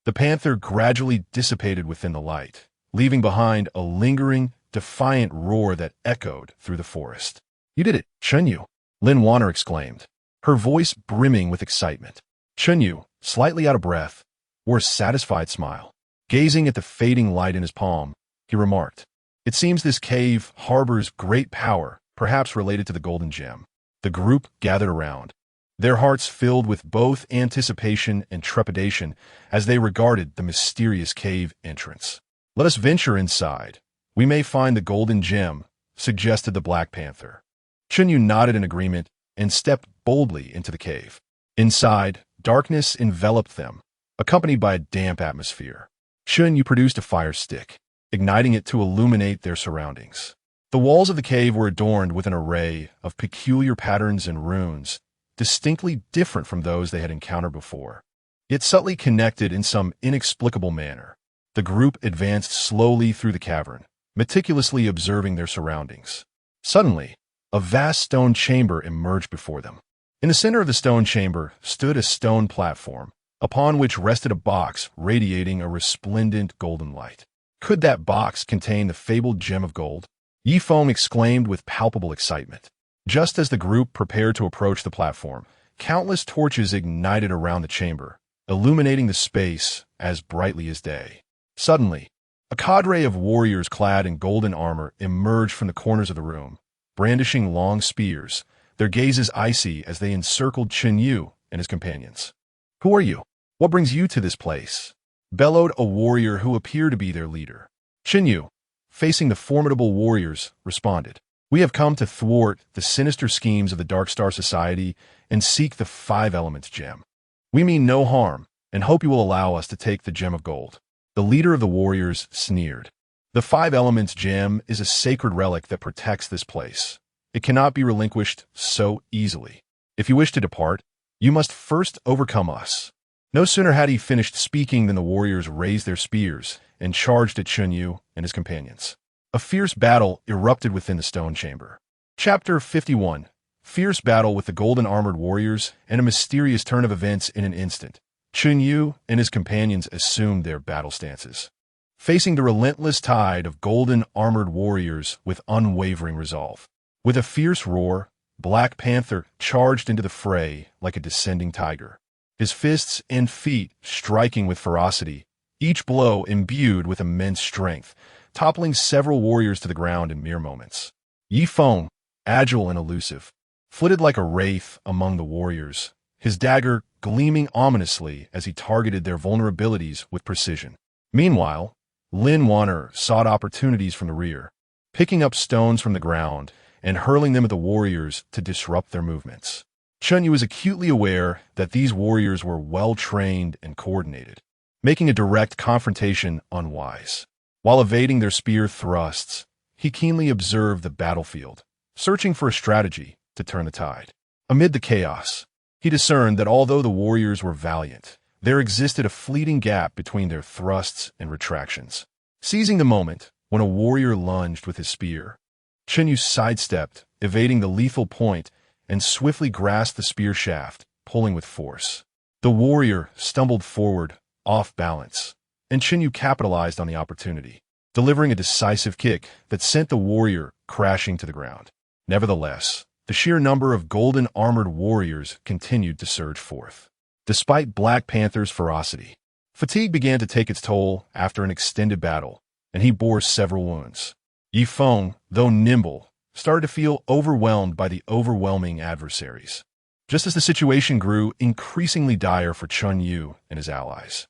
the Panther gradually dissipated within the light, leaving behind a lingering, defiant roar that echoed through the forest. "You did it, Chen Yu," Lin Wanner exclaimed, her voice brimming with excitement. Chen Yu, slightly out of breath, wore a satisfied smile. Gazing at the fading light in his palm, he remarked, "It seems this cave harbors great power, perhaps related to the golden gem." The group gathered around, their hearts filled with both anticipation and trepidation as they regarded the mysterious cave entrance. "Let us venture inside. We may find the golden gem," suggested the Black Panther. Chen Yu nodded in agreement and stepped boldly into the cave. Inside, darkness enveloped them, accompanied by a damp atmosphere. Chen Yu produced a fire stick, igniting it to illuminate their surroundings. The walls of the cave were adorned with an array of peculiar patterns and runes, distinctly different from those they had encountered before. Yet subtly connected in some inexplicable manner. The group advanced slowly through the cavern, meticulously observing their surroundings. Suddenly, a vast stone chamber emerged before them. In the center of the stone chamber stood a stone platform, upon which rested a box radiating a resplendent golden light. Could that box contain the fabled gem of gold? Ye Feng exclaimed with palpable excitement. Just as the group prepared to approach the platform, countless torches ignited around the chamber, illuminating the space as brightly as day. Suddenly, a cadre of warriors clad in golden armor emerged from the corners of the room, brandishing long spears, their gazes icy as they encircled Chen Yu and his companions. "Who are you? What brings you to this place?" bellowed a warrior who appeared to be their leader. Chen Yu, facing the formidable warriors, responded, "We have come to thwart the sinister schemes of the Dark Star Society and seek the Five Elements gem. We mean no harm and hope you will allow us to take the gem of gold." The leader of the warriors sneered. "The Five Elements gem is a sacred relic that protects this place. It cannot be relinquished so easily. If you wish to depart, you must first overcome us." No sooner had he finished speaking than the warriors raised their spears and charged at Chen Yu and his companions. A fierce battle erupted within the stone chamber. Chapter 51. Fierce battle with the golden-armored warriors and a mysterious turn of events in an instant. Chen Yu and his companions assumed their battle stances, facing the relentless tide of golden-armored warriors with unwavering resolve. With a fierce roar, Black Panther charged into the fray like a descending tiger, his fists and feet striking with ferocity, each blow imbued with immense strength, toppling several warriors to the ground in mere moments. Ye Feng, agile and elusive, flitted like a wraith among the warriors, his dagger gleaming ominously as he targeted their vulnerabilities with precision. Meanwhile, Lin Wanner sought opportunities from the rear, picking up stones from the ground and hurling them at the warriors to disrupt their movements. Chen Yu was acutely aware that these warriors were well-trained and coordinated, making a direct confrontation unwise. While evading their spear thrusts, he keenly observed the battlefield, searching for a strategy to turn the tide. Amid the chaos, he discerned that although the warriors were valiant, there existed a fleeting gap between their thrusts and retractions. Seizing the moment when a warrior lunged with his spear, Chen Yu sidestepped, evading the lethal point, and swiftly grasped the spear shaft, pulling with force. The warrior stumbled forward, off balance, and Chen Yu capitalized on the opportunity, delivering a decisive kick that sent the warrior crashing to the ground. Nevertheless, the sheer number of golden-armored warriors continued to surge forth. Despite Black Panther's ferocity, fatigue began to take its toll after an extended battle, and he bore several wounds. Ye Feng, though nimble, started to feel overwhelmed by the overwhelming adversaries. Just as the situation grew increasingly dire for Chen Yu and his allies,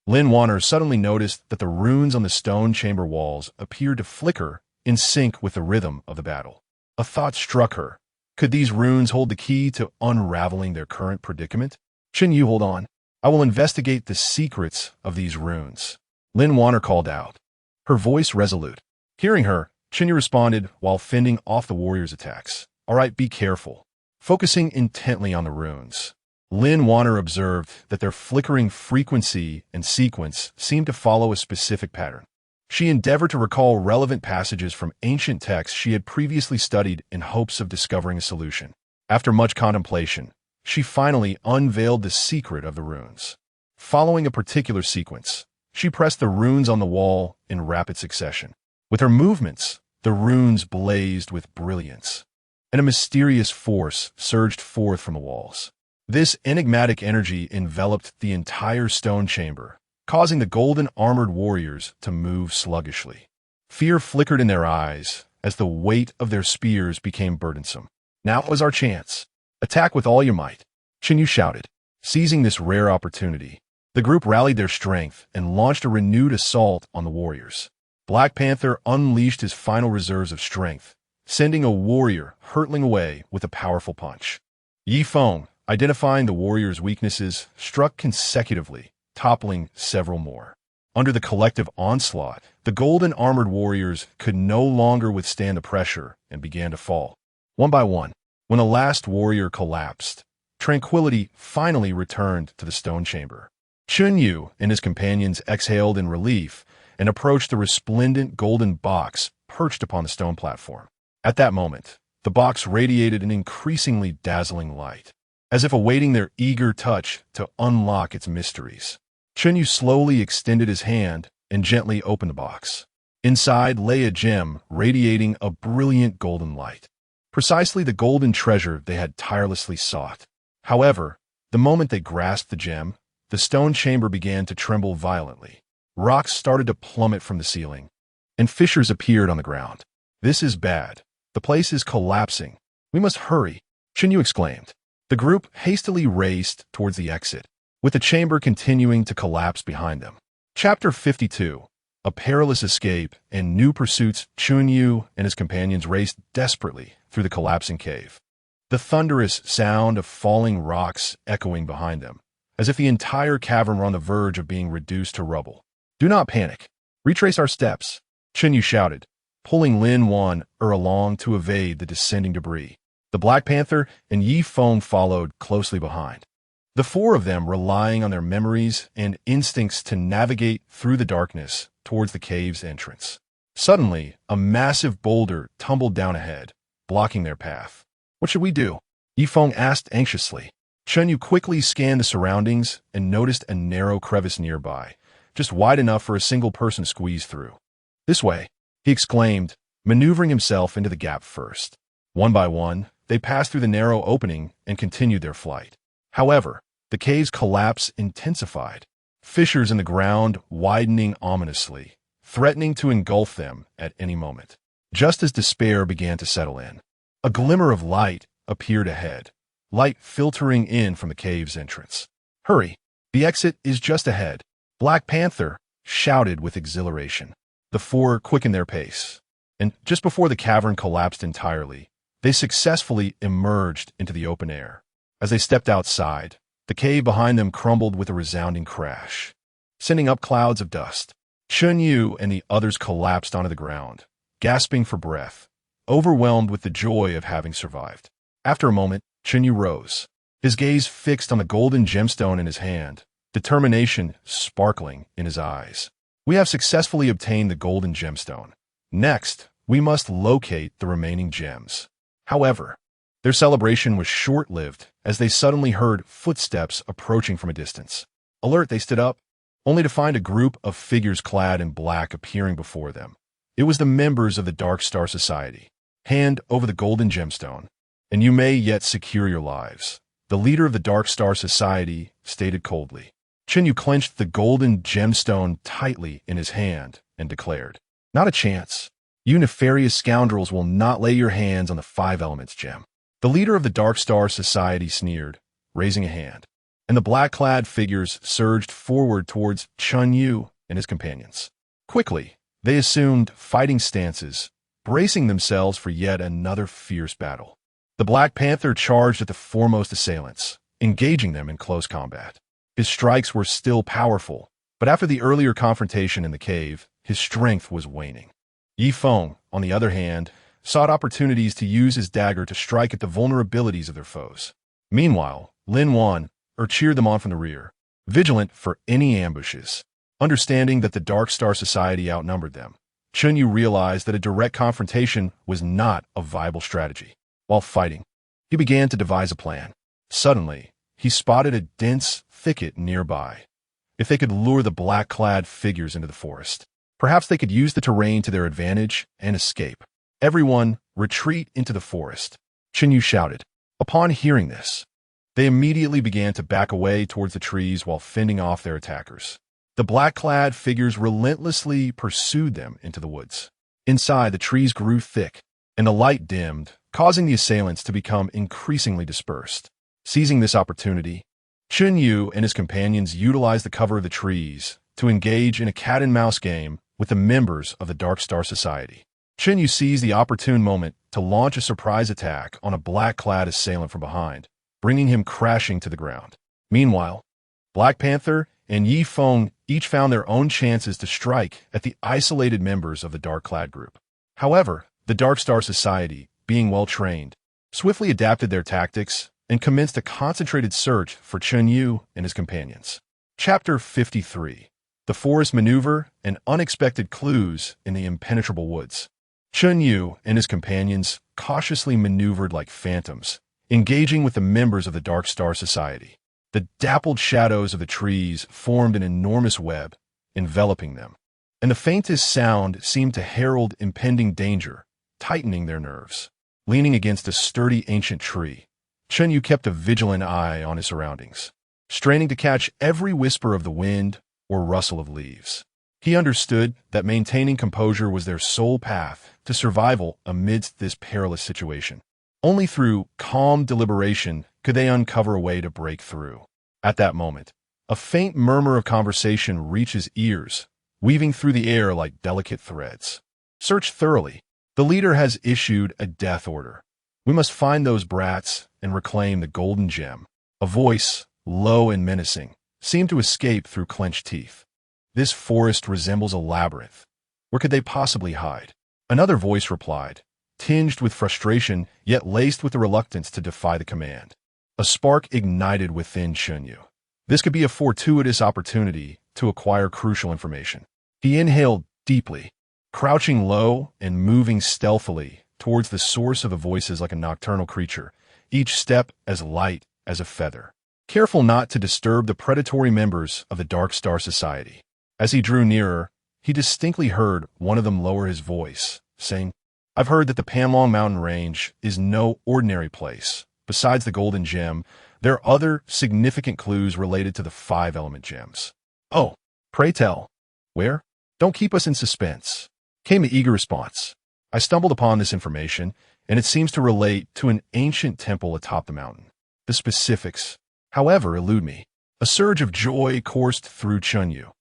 Lin Wanner suddenly noticed that the runes on the stone chamber walls appeared to flicker in sync with the rhythm of the battle. A thought struck her. Could these runes hold the key to unraveling their current predicament? "Chen Yu, hold on. I will investigate the secrets of these runes," Lin Wanner called out, her voice resolute. Hearing her, Chen Yu responded while fending off the warriors' attacks. "All right, be careful." Focusing intently on the runes, Lin Wanner observed that their flickering frequency and sequence seemed to follow a specific pattern. She endeavored to recall relevant passages from ancient texts she had previously studied in hopes of discovering a solution. After much contemplation, she finally unveiled the secret of the runes. Following a particular sequence, she pressed the runes on the wall in rapid succession. With her movements, the runes blazed with brilliance, and a mysterious force surged forth from the walls. This enigmatic energy enveloped the entire stone chamber, causing the golden-armored warriors to move sluggishly. Fear flickered in their eyes as the weight of their spears became burdensome. "Now is our chance. Attack with all your might," Chen Yu shouted. Seizing this rare opportunity, the group rallied their strength and launched a renewed assault on the warriors. Black Panther unleashed his final reserves of strength, sending a warrior hurtling away with a powerful punch. Ye Feng, identifying the warrior's weaknesses, struck consecutively, toppling several more. Under the collective onslaught, the golden-armored warriors could no longer withstand the pressure and began to fall. One by one, when the last warrior collapsed, tranquility finally returned to the stone chamber. Chen Yu and his companions exhaled in relief and approached the resplendent golden box perched upon the stone platform. At that moment, the box radiated an increasingly dazzling light, as if awaiting their eager touch to unlock its mysteries. Chen Yu slowly extended his hand and gently opened the box. Inside lay a gem radiating a brilliant golden light, precisely the golden treasure they had tirelessly sought. However, the moment they grasped the gem, the stone chamber began to tremble violently. Rocks started to plummet from the ceiling, and fissures appeared on the ground. "This is bad. The place is collapsing. We must hurry," Chen Yu exclaimed. The group hastily raced towards the exit, with the chamber continuing to collapse behind them. Chapter 52. A perilous escape and new pursuits. Chen Yu and his companions raced desperately through the collapsing cave, the thunderous sound of falling rocks echoing behind them, as if the entire cavern were on the verge of being reduced to rubble. "Do not panic. Retrace our steps," Chen Yu shouted, pulling Lin Wan along to evade the descending debris. The Black Panther and Ye Feng followed closely behind, the four of them relying on their memories and instincts to navigate through the darkness towards the cave's entrance. Suddenly, a massive boulder tumbled down ahead, blocking their path. "What should we do?" Ye Feng asked anxiously. Chen Yu quickly scanned the surroundings and noticed a narrow crevice nearby, just wide enough for a single person to squeeze through. "This way," he exclaimed, maneuvering himself into the gap first. One by one, they passed through the narrow opening and continued their flight. However, the cave's collapse intensified, fissures in the ground widening ominously, threatening to engulf them at any moment. Just as despair began to settle in, a glimmer of light appeared ahead, light filtering in from the cave's entrance. "Hurry! The exit is just ahead," Black Panther shouted with exhilaration. The four quickened their pace, and just before the cavern collapsed entirely, they successfully emerged into the open air. As they stepped outside, the cave behind them crumbled with a resounding crash, sending up clouds of dust. Chen Yu and the others collapsed onto the ground, gasping for breath, overwhelmed with the joy of having survived. After a moment, Chen Yu rose, his gaze fixed on the golden gemstone in his hand, determination sparkling in his eyes. "We have successfully obtained the golden gemstone. Next, we must locate the remaining gems." However, their celebration was short-lived as they suddenly heard footsteps approaching from a distance. Alert, they stood up, only to find a group of figures clad in black appearing before them. It was the members of the Dark Star Society. "Hand over the golden gemstone, and you may yet secure your lives," the leader of the Dark Star Society stated coldly. Chen Yu clenched the golden gemstone tightly in his hand and declared, "Not a chance. You nefarious scoundrels will not lay your hands on the Five Elements gem." The leader of the Dark Star Society sneered, raising a hand, and the black-clad figures surged forward towards Chen Yu and his companions. Quickly, they assumed fighting stances, bracing themselves for yet another fierce battle. The Black Panther charged at the foremost assailants, engaging them in close combat. His strikes were still powerful, but after the earlier confrontation in the cave, his strength was waning. Ye Feng, on the other hand, sought opportunities to use his dagger to strike at the vulnerabilities of their foes. Meanwhile, Lin Wan cheered them on from the rear, vigilant for any ambushes. Understanding that the Dark Star Society outnumbered them, Chen Yu realized that a direct confrontation was not a viable strategy. While fighting, he began to devise a plan. Suddenly, he spotted a dense thicket nearby. If they could lure the black-clad figures into the forest, perhaps they could use the terrain to their advantage and escape. "Everyone, retreat into the forest," Chen Yu shouted. Upon hearing this, they immediately began to back away towards the trees while fending off their attackers. The black-clad figures relentlessly pursued them into the woods. Inside, the trees grew thick, and the light dimmed, causing the assailants to become increasingly dispersed. Seizing this opportunity, Chen Yu and his companions utilized the cover of the trees to engage in a cat-and-mouse game with the members of the Dark Star Society. Chen Yu seized the opportune moment to launch a surprise attack on a black-clad assailant from behind, bringing him crashing to the ground. Meanwhile, Black Panther and Ye Feng each found their own chances to strike at the isolated members of the dark-clad group. However, the Dark Star Society, being well-trained, swiftly adapted their tactics and commenced a concentrated search for Chen Yu and his companions. Chapter 53. The Forest Maneuver and Unexpected Clues in the Impenetrable Woods. Chen Yu and his companions cautiously maneuvered like phantoms, engaging with the members of the Dark Star Society. The dappled shadows of the trees formed an enormous web, enveloping them, and the faintest sound seemed to herald impending danger, tightening their nerves. Leaning against a sturdy ancient tree, Chen Yu kept a vigilant eye on his surroundings, straining to catch every whisper of the wind or rustle of leaves. He understood that maintaining composure was their sole path to survival amidst this perilous situation. Only through calm deliberation could they uncover a way to break through. At that moment, a faint murmur of conversation reached his ears, weaving through the air like delicate threads. Search thoroughly. The leader has issued a death order. We must find those brats and reclaim the golden gem. A voice, low and menacing, seemed to escape through clenched teeth. This forest resembles a labyrinth. Where could they possibly hide? Another voice replied, tinged with frustration, yet laced with the reluctance to defy the command. A spark ignited within Chen Yu. This could be a fortuitous opportunity to acquire crucial information. He inhaled deeply, crouching low and moving stealthily towards the source of the voices like a nocturnal creature, each step as light as a feather, careful not to disturb the predatory members of the Dark Star Society. As he drew nearer, he distinctly heard one of them lower his voice, saying, "I've heard that the Panlong Mountain Range is no ordinary place. Besides the Golden Gem, there are other significant clues related to the 5-element gems." "Oh, pray tell. Where? Don't keep us in suspense," came the eager response. "I stumbled upon this information, and it seems to relate to an ancient temple atop the mountain. The specifics, however, elude me." A surge of joy coursed through Chen Yu.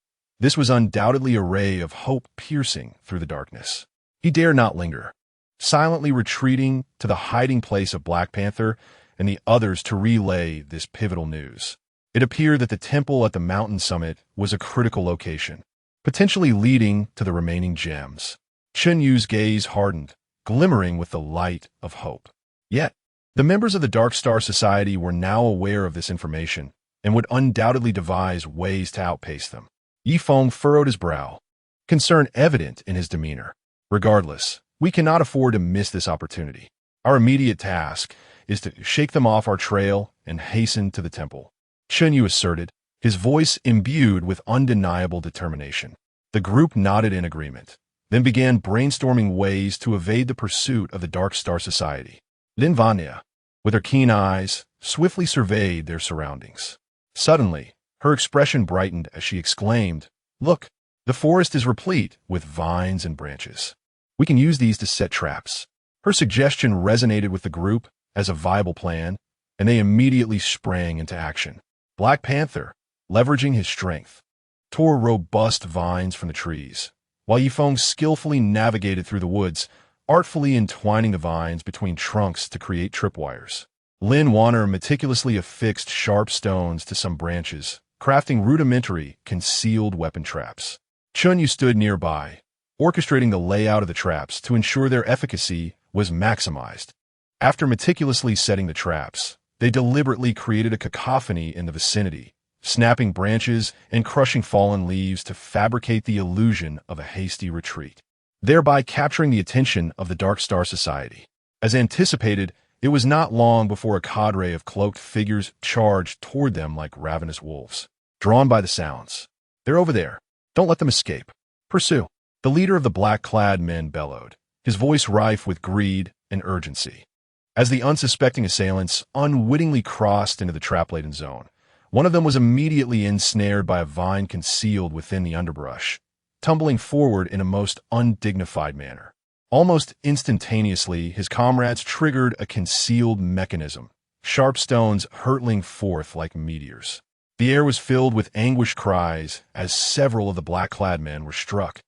This was undoubtedly a ray of hope piercing through the darkness. He dared not linger, silently retreating to the hiding place of Black Panther and the others to relay this pivotal news. It appeared that the temple at the mountain summit was a critical location, potentially leading to the remaining gems. Chen Yu's gaze hardened, glimmering with the light of hope. Yet, the members of the Dark Star Society were now aware of this information and would undoubtedly devise ways to outpace them. Ye Feng furrowed his brow, concern evident in his demeanor. "Regardless, we cannot afford to miss this opportunity. Our immediate task is to shake them off our trail and hasten to the temple," Chen Yu asserted, his voice imbued with undeniable determination. The group nodded in agreement, then began brainstorming ways to evade the pursuit of the Dark Star Society. Lin Vanya, with her keen eyes, swiftly surveyed their surroundings. Suddenly, her expression brightened as she exclaimed, "Look, the forest is replete with vines and branches. We can use these to set traps." Her suggestion resonated with the group as a viable plan, and they immediately sprang into action. Black Panther, leveraging his strength, tore robust vines from the trees, while Ye Feng skillfully navigated through the woods, artfully entwining the vines between trunks to create tripwires. Lin Warner meticulously affixed sharp stones to some branches, crafting rudimentary, concealed weapon traps. Chen Yu stood nearby, orchestrating the layout of the traps to ensure their efficacy was maximized. After meticulously setting the traps, they deliberately created a cacophony in the vicinity, snapping branches and crushing fallen leaves to fabricate the illusion of a hasty retreat, thereby capturing the attention of the Dark Star Society. As anticipated, it was not long before a cadre of cloaked figures charged toward them like ravenous wolves, drawn by the sounds. "They're over there. Don't let them escape. Pursue." The leader of the black-clad men bellowed, his voice rife with greed and urgency. As the unsuspecting assailants unwittingly crossed into the trap-laden zone, one of them was immediately ensnared by a vine concealed within the underbrush, tumbling forward in a most undignified manner. Almost instantaneously, his comrades triggered a concealed mechanism, sharp stones hurtling forth like meteors. The air was filled with anguished cries as several of the black-clad men were struck,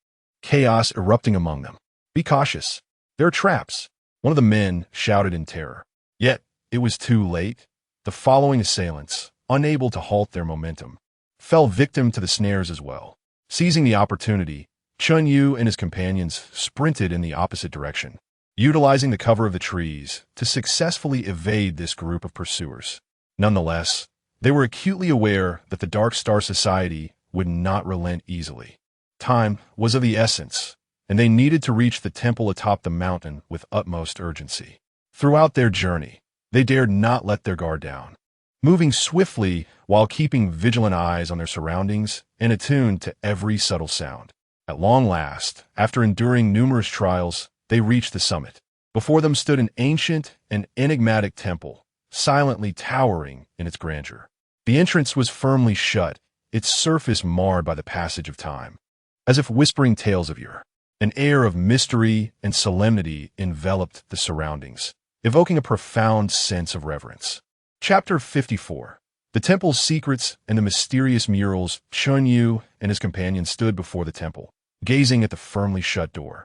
chaos erupting among them. "Be cautious. There are traps," one of the men shouted in terror. Yet, it was too late. The following assailants, unable to halt their momentum, fell victim to the snares as well. Seizing the opportunity, Chen Yu and his companions sprinted in the opposite direction. utilizing the cover of the trees to successfully evade this group of pursuers. Nonetheless, they were acutely aware that the Dark Star Society would not relent easily. Time was of the essence, and they needed to reach the temple atop the mountain with utmost urgency. Throughout their journey, they dared not let their guard down, moving swiftly while keeping vigilant eyes on their surroundings and attuned to every subtle sound. At long last, after enduring numerous trials, they reached the summit. Before them stood an ancient and enigmatic temple, silently towering in its grandeur. The entrance was firmly shut, its surface marred by the passage of time, as if whispering tales of yore. An air of mystery and solemnity enveloped the surroundings, evoking a profound sense of reverence. Chapter 54. The Temple's Secrets and the Mysterious Murals. Chen Yu and his companion stood before the temple, gazing at the firmly shut door,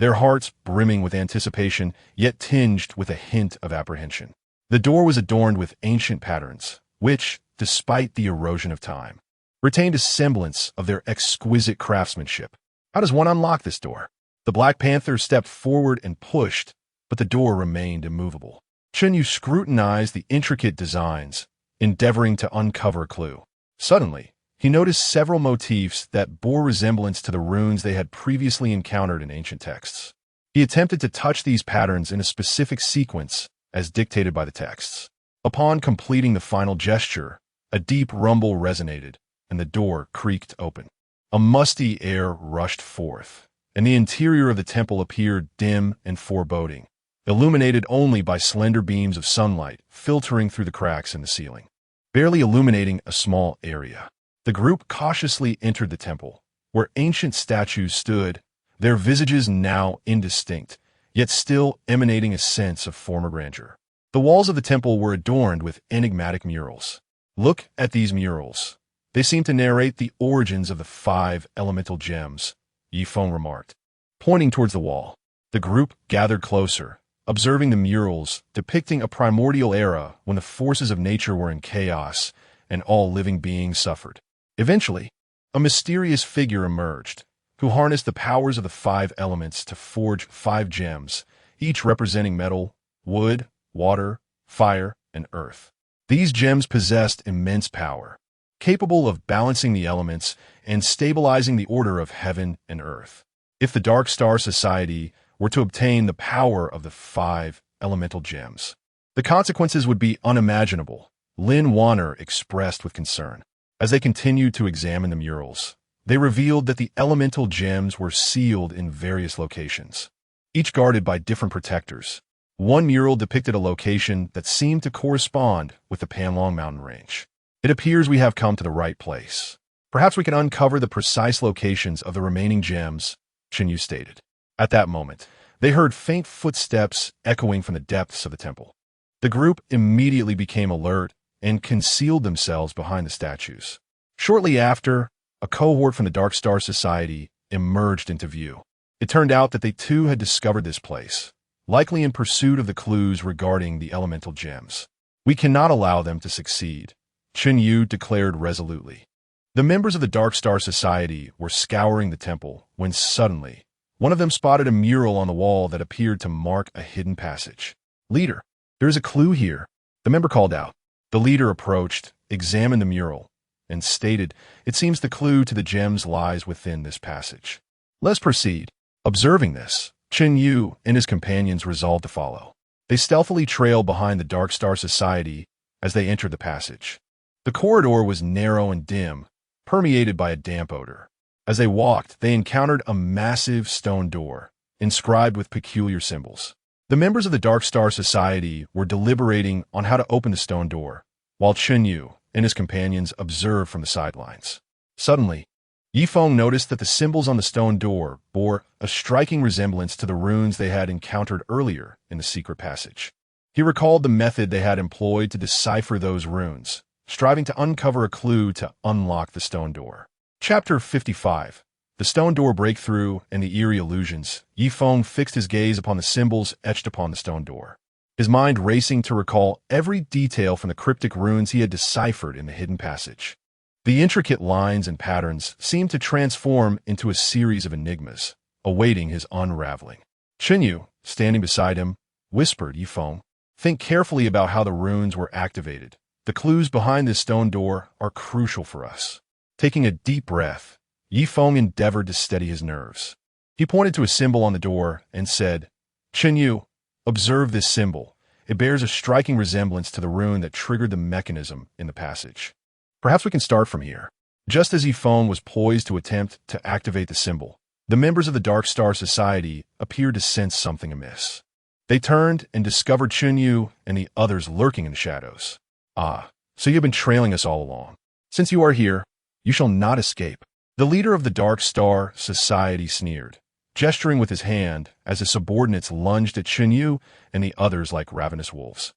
their hearts brimming with anticipation, yet tinged with a hint of apprehension. The door was adorned with ancient patterns, which, despite the erosion of time, retained a semblance of their exquisite craftsmanship. How does one unlock this door? The Black Panther stepped forward and pushed, but the door remained immovable. Chen Yu scrutinized the intricate designs, endeavoring to uncover a clue. Suddenly, he noticed several motifs that bore resemblance to the runes they had previously encountered in ancient texts. He attempted to touch these patterns in a specific sequence as dictated by the texts. Upon completing the final gesture, a deep rumble resonated, and the door creaked open. A musty air rushed forth, and the interior of the temple appeared dim and foreboding, illuminated only by slender beams of sunlight filtering through the cracks in the ceiling, barely illuminating a small area. The group cautiously entered the temple, where ancient statues stood, their visages now indistinct, yet still emanating a sense of former grandeur. The walls of the temple were adorned with enigmatic murals. Look at these murals. They seem to narrate the origins of the 5 elemental gems, Ye Feng remarked. Pointing towards the wall, the group gathered closer, observing the murals depicting a primordial era when the forces of nature were in chaos and all living beings suffered. Eventually, a mysterious figure emerged, who harnessed the powers of the 5 elements to forge 5 gems, each representing metal, wood, water, fire, and earth. These gems possessed immense power, capable of balancing the elements and stabilizing the order of heaven and earth. If the Dark Star Society were to obtain the power of the 5 elemental gems, the consequences would be unimaginable, Lin Warner expressed with concern. As they continued to examine the murals, they revealed that the elemental gems were sealed in various locations, each guarded by different protectors. One mural depicted a location that seemed to correspond with the Panlong mountain range. It appears we have come to the right place. Perhaps we can uncover the precise locations of the remaining gems, Chen Yu stated. At that moment, they heard faint footsteps echoing from the depths of the temple. The group immediately became alert and concealed themselves behind the statues. Shortly after, a cohort from the Dark Star Society emerged into view. It turned out that they too had discovered this place, likely in pursuit of the clues regarding the elemental gems. We cannot allow them to succeed, Chen Yu declared resolutely. The members of the Dark Star Society were scouring the temple when suddenly, one of them spotted a mural on the wall that appeared to mark a hidden passage. "Leader, there is a clue here," the member called out. The leader approached, examined the mural, and stated, "It seems the clue to the gems lies within this passage. Let's proceed." Observing this, Chen Yu and his companions resolved to follow. They stealthily trailed behind the Dark Star Society as they entered the passage. The corridor was narrow and dim, permeated by a damp odor. As they walked, they encountered a massive stone door, inscribed with peculiar symbols. The members of the Dark Star Society were deliberating on how to open the stone door, while Chen Yu and his companions observed from the sidelines. Suddenly, Ye Feng noticed that the symbols on the stone door bore a striking resemblance to the runes they had encountered earlier in the secret passage. He recalled the method they had employed to decipher those runes, striving to uncover a clue to unlock the stone door. Chapter 55. The stone door breakthrough and the eerie illusions. Ye Feng fixed his gaze upon the symbols etched upon the stone door, his mind racing to recall every detail from the cryptic runes he had deciphered in the hidden passage. The intricate lines and patterns seemed to transform into a series of enigmas, awaiting his unraveling. Chen Yu, standing beside him, whispered, Ye Feng, think carefully about how the runes were activated. The clues behind this stone door are crucial for us. Taking a deep breath, Ye Feng endeavored to steady his nerves. He pointed to a symbol on the door and said, Chen Yu, observe this symbol. It bears a striking resemblance to the rune that triggered the mechanism in the passage. Perhaps we can start from here. Just as Ye Feng was poised to attempt to activate the symbol, the members of the Dark Star Society appeared to sense something amiss. They turned and discovered Chen Yu and the others lurking in the shadows. Ah, so you've been trailing us all along. Since you are here, you shall not escape. The leader of the Dark Star Society sneered, gesturing with his hand as his subordinates lunged at Chen Yu and the others like ravenous wolves.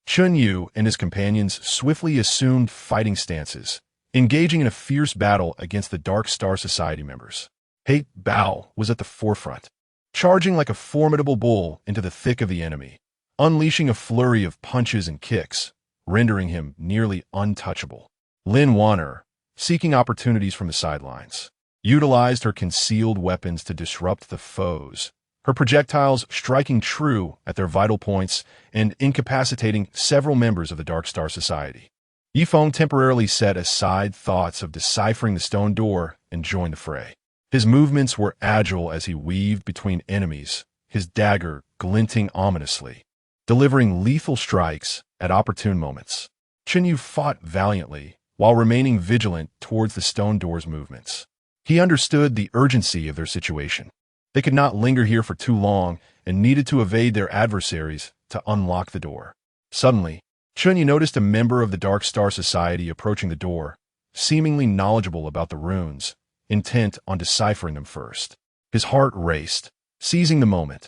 Chen Yu and his companions swiftly assumed fighting stances, engaging in a fierce battle against the Dark Star Society members. Ye Feng was at the forefront, charging like a formidable bull into the thick of the enemy, unleashing a flurry of punches and kicks, rendering him nearly untouchable. Lin Wanner, seeking opportunities from the sidelines, utilized her concealed weapons to disrupt the foes, her projectiles striking true at their vital points and incapacitating several members of the Dark Star Society. Ye Feng temporarily set aside thoughts of deciphering the stone door and joined the fray. His movements were agile as he weaved between enemies, his dagger glinting ominously, delivering lethal strikes at opportune moments. Chen Yu fought valiantly while remaining vigilant towards the stone door's movements. He understood the urgency of their situation. They could not linger here for too long and needed to evade their adversaries to unlock the door. Suddenly, Chen Yu noticed a member of the Dark Star Society approaching the door, seemingly knowledgeable about the runes, intent on deciphering them first. His heart raced, seizing the moment.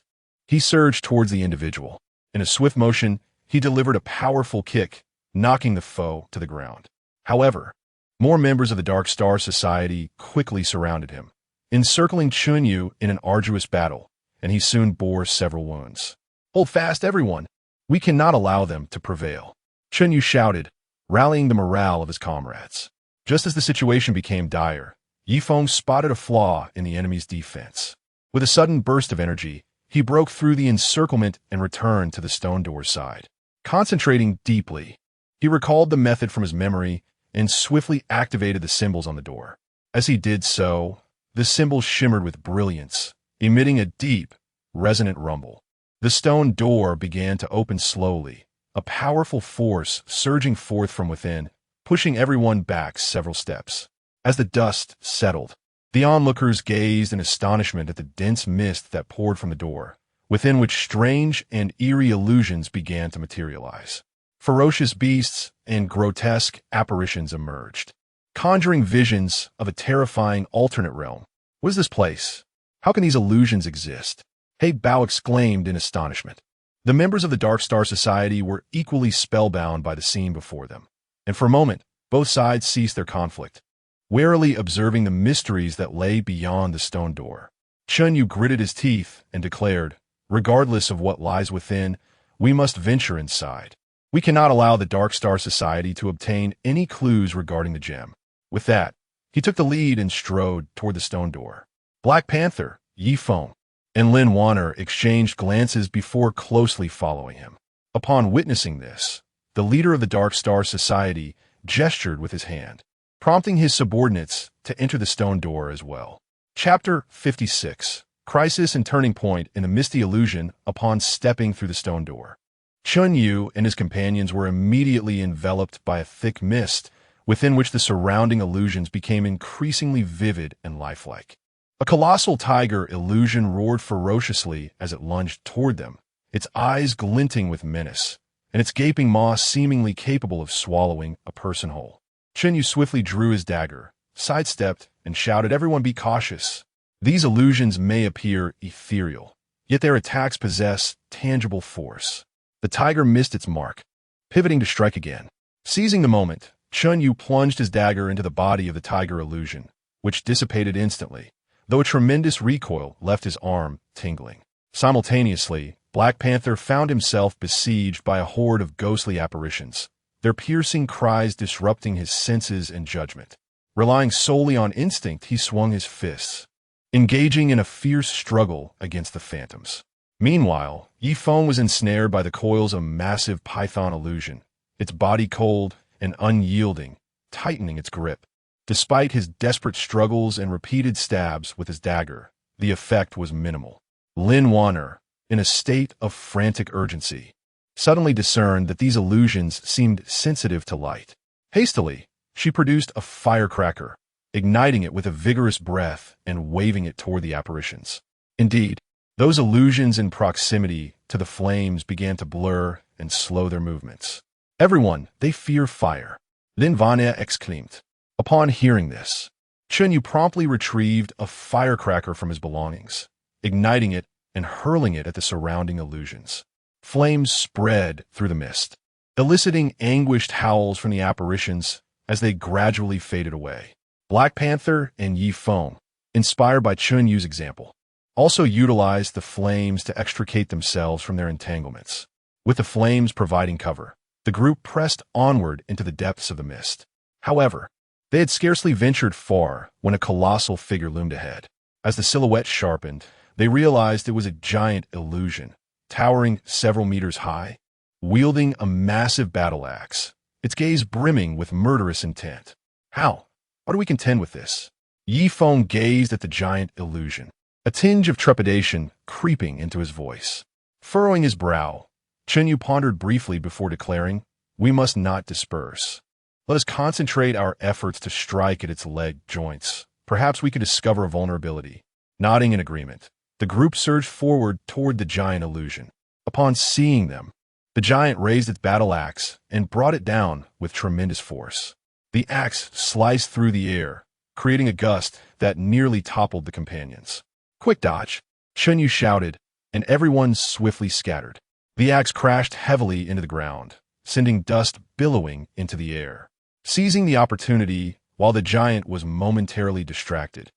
He surged towards the individual. In a swift motion, he delivered a powerful kick, knocking the foe to the ground. However, more members of the Dark Star Society quickly surrounded him, encircling Chen Yu in an arduous battle, and he soon bore several wounds. Hold fast, everyone! We cannot allow them to prevail, Chen Yu shouted, rallying the morale of his comrades. Just as the situation became dire, Ye Feng spotted a flaw in the enemy's defense. With a sudden burst of energy, he broke through the encirclement and returned to the stone door's side. Concentrating deeply, he recalled the method from his memory and swiftly activated the symbols on the door. As he did so, the symbols shimmered with brilliance, emitting a deep, resonant rumble. The stone door began to open slowly, a powerful force surging forth from within, pushing everyone back several steps. As the dust settled, the onlookers gazed in astonishment at the dense mist that poured from the door, within which strange and eerie illusions began to materialize. Ferocious beasts and grotesque apparitions emerged, conjuring visions of a terrifying alternate realm. What is this place? How can these illusions exist? Ye Feng exclaimed in astonishment. The members of the Dark Star Society were equally spellbound by the scene before them, and for a moment, both sides ceased their conflict, warily observing the mysteries that lay beyond the stone door. Chen Yu gritted his teeth and declared, regardless of what lies within, we must venture inside. We cannot allow the Dark Star Society to obtain any clues regarding the gem. With that, he took the lead and strode toward the stone door. Black Panther, Ye Feng, and Lin Wanner exchanged glances before closely following him. Upon witnessing this, the leader of the Dark Star Society gestured with his hand, prompting his subordinates to enter the stone door as well. Chapter 56. Crisis and Turning Point in the Misty Illusion upon stepping through the stone door. Chen Yu and his companions were immediately enveloped by a thick mist, within which the surrounding illusions became increasingly vivid and lifelike. A colossal tiger illusion roared ferociously as it lunged toward them, its eyes glinting with menace, and its gaping maw seemingly capable of swallowing a person whole. Chen Yu swiftly drew his dagger, sidestepped, and shouted, "Everyone be cautious. These illusions may appear ethereal, yet their attacks possess tangible force." The tiger missed its mark, pivoting to strike again. Seizing the moment, Chen Yu plunged his dagger into the body of the tiger illusion, which dissipated instantly, though a tremendous recoil left his arm tingling. Simultaneously, Black Panther found himself besieged by a horde of ghostly apparitions, their piercing cries disrupting his senses and judgment. Relying solely on instinct, he swung his fists, engaging in a fierce struggle against the phantoms. Meanwhile, Ye Feng was ensnared by the coils of a massive python illusion, its body cold and unyielding, tightening its grip. Despite his desperate struggles and repeated stabs with his dagger, the effect was minimal. Lin Wanner, in a state of frantic urgency, suddenly discerned that these illusions seemed sensitive to light. Hastily, she produced a firecracker, igniting it with a vigorous breath and waving it toward the apparitions. Indeed, those illusions in proximity to the flames began to blur and slow their movements. Everyone, they fear fire. Lin Wanner exclaimed. Upon hearing this, Chen Yu promptly retrieved a firecracker from his belongings, igniting it and hurling it at the surrounding illusions. Flames spread through the mist, eliciting anguished howls from the apparitions as they gradually faded away. Black Panther and Ye Feng, inspired by Chen Yu's example, also utilized the flames to extricate themselves from their entanglements. With the flames providing cover, the group pressed onward into the depths of the mist. However, they had scarcely ventured far when a colossal figure loomed ahead. As the silhouette sharpened, they realized it was a giant illusion, towering several meters high, wielding a massive battle axe, its gaze brimming with murderous intent. How do we contend with this? Ye Feng gazed at the giant illusion, a tinge of trepidation creeping into his voice. Furrowing his brow, Chen Yu pondered briefly before declaring, "We must not disperse. Let us concentrate our efforts to strike at its leg joints. Perhaps we could discover a vulnerability." Nodding in agreement, the group surged forward toward the giant illusion. Upon seeing them, the giant raised its battle axe and brought it down with tremendous force. The axe sliced through the air, creating a gust that nearly toppled the companions. "Quick dodge!" Chen Yu shouted, and everyone swiftly scattered. The axe crashed heavily into the ground, sending dust billowing into the air. Seizing the opportunity while the giant was momentarily distracted,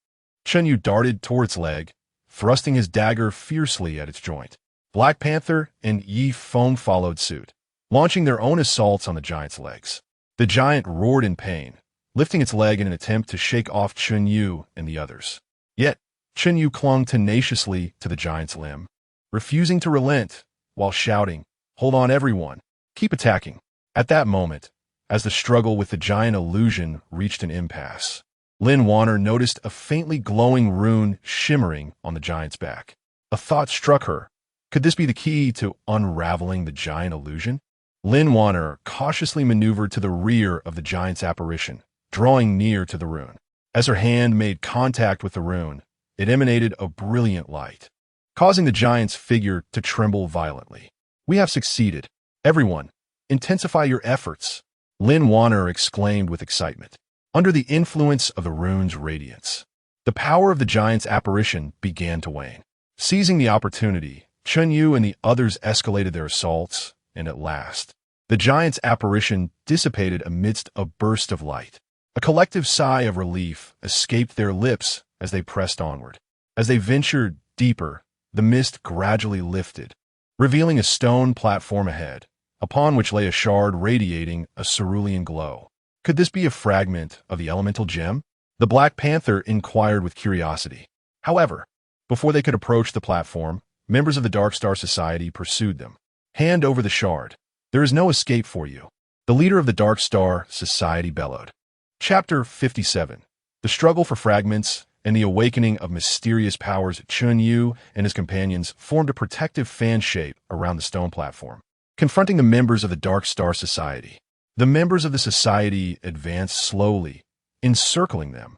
Chen Yu darted toward its leg, thrusting his dagger fiercely at its joint. Black Panther and Ye Feng followed suit, launching their own assaults on the giant's legs. The giant roared in pain, lifting its leg in an attempt to shake off Chen Yu and the others. Yet, Chen Yu clung tenaciously to the giant's limb, refusing to relent while shouting, "Hold on, everyone. Keep attacking." At that moment, as the struggle with the giant illusion reached an impasse, Lin Wanner noticed a faintly glowing rune shimmering on the giant's back. A thought struck her. Could this be the key to unraveling the giant illusion? Lin Wanner cautiously maneuvered to the rear of the giant's apparition, drawing near to the rune. As her hand made contact with the rune, it emanated a brilliant light, causing the giant's figure to tremble violently. "We have succeeded. Everyone, intensify your efforts," Lin Wanner exclaimed with excitement. Under the influence of the rune's radiance, the power of the giant's apparition began to wane. Seizing the opportunity, Chen Yu and the others escalated their assaults, and at last, the giant's apparition dissipated amidst a burst of light. A collective sigh of relief escaped their lips as they pressed onward. As they ventured deeper, the mist gradually lifted, revealing a stone platform ahead, upon which lay a shard radiating a cerulean glow. Could this be a fragment of the elemental gem? The Black Panther inquired with curiosity. However, before they could approach the platform, members of the Dark Star Society pursued them. "Hand over the shard. There is no escape for you," the leader of the Dark Star Society bellowed. Chapter 57. The Struggle for Fragments and the Awakening of Mysterious Powers. Chen Yu and his companions formed a protective fan shape around the stone platform, confronting the members of the Dark Star Society. The members of the society advanced slowly, encircling them,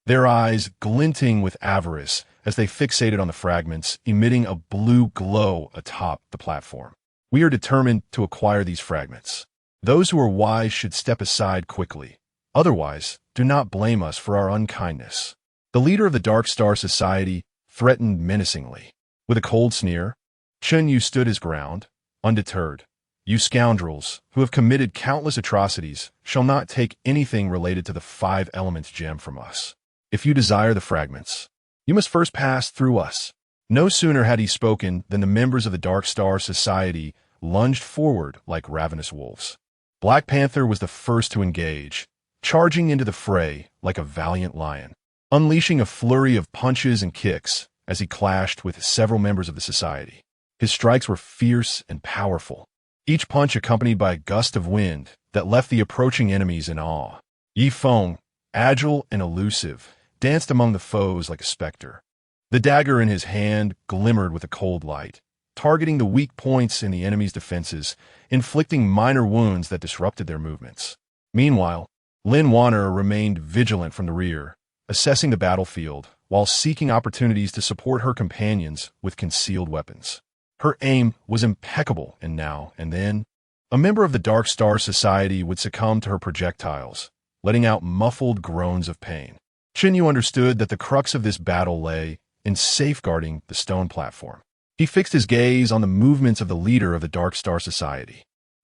their eyes glinting with avarice as they fixated on the fragments, emitting a blue glow atop the platform. "We are determined to acquire these fragments. Those who are wise should step aside quickly. Otherwise, do not blame us for our unkindness," the leader of the Dark Star Society threatened menacingly. With a cold sneer, Chen Yu stood his ground, undeterred. "You scoundrels, who have committed countless atrocities, shall not take anything related to the 5 Elements gem from us. If you desire the fragments, you must first pass through us." No sooner had he spoken than the members of the Dark Star Society lunged forward like ravenous wolves. Black Panther was the first to engage, charging into the fray like a valiant lion, unleashing a flurry of punches and kicks as he clashed with several members of the society. His strikes were fierce and powerful, each punch accompanied by a gust of wind that left the approaching enemies in awe. Ye Feng, agile and elusive, danced among the foes like a specter. The dagger in his hand glimmered with a cold light, targeting the weak points in the enemy's defenses, inflicting minor wounds that disrupted their movements. Meanwhile, Lin Wanner remained vigilant from the rear, assessing the battlefield while seeking opportunities to support her companions with concealed weapons. Her aim was impeccable, and now and then, a member of the Dark Star Society would succumb to her projectiles, letting out muffled groans of pain. Chen Yu understood that the crux of this battle lay in safeguarding the stone platform. He fixed his gaze on the movements of the leader of the Dark Star Society,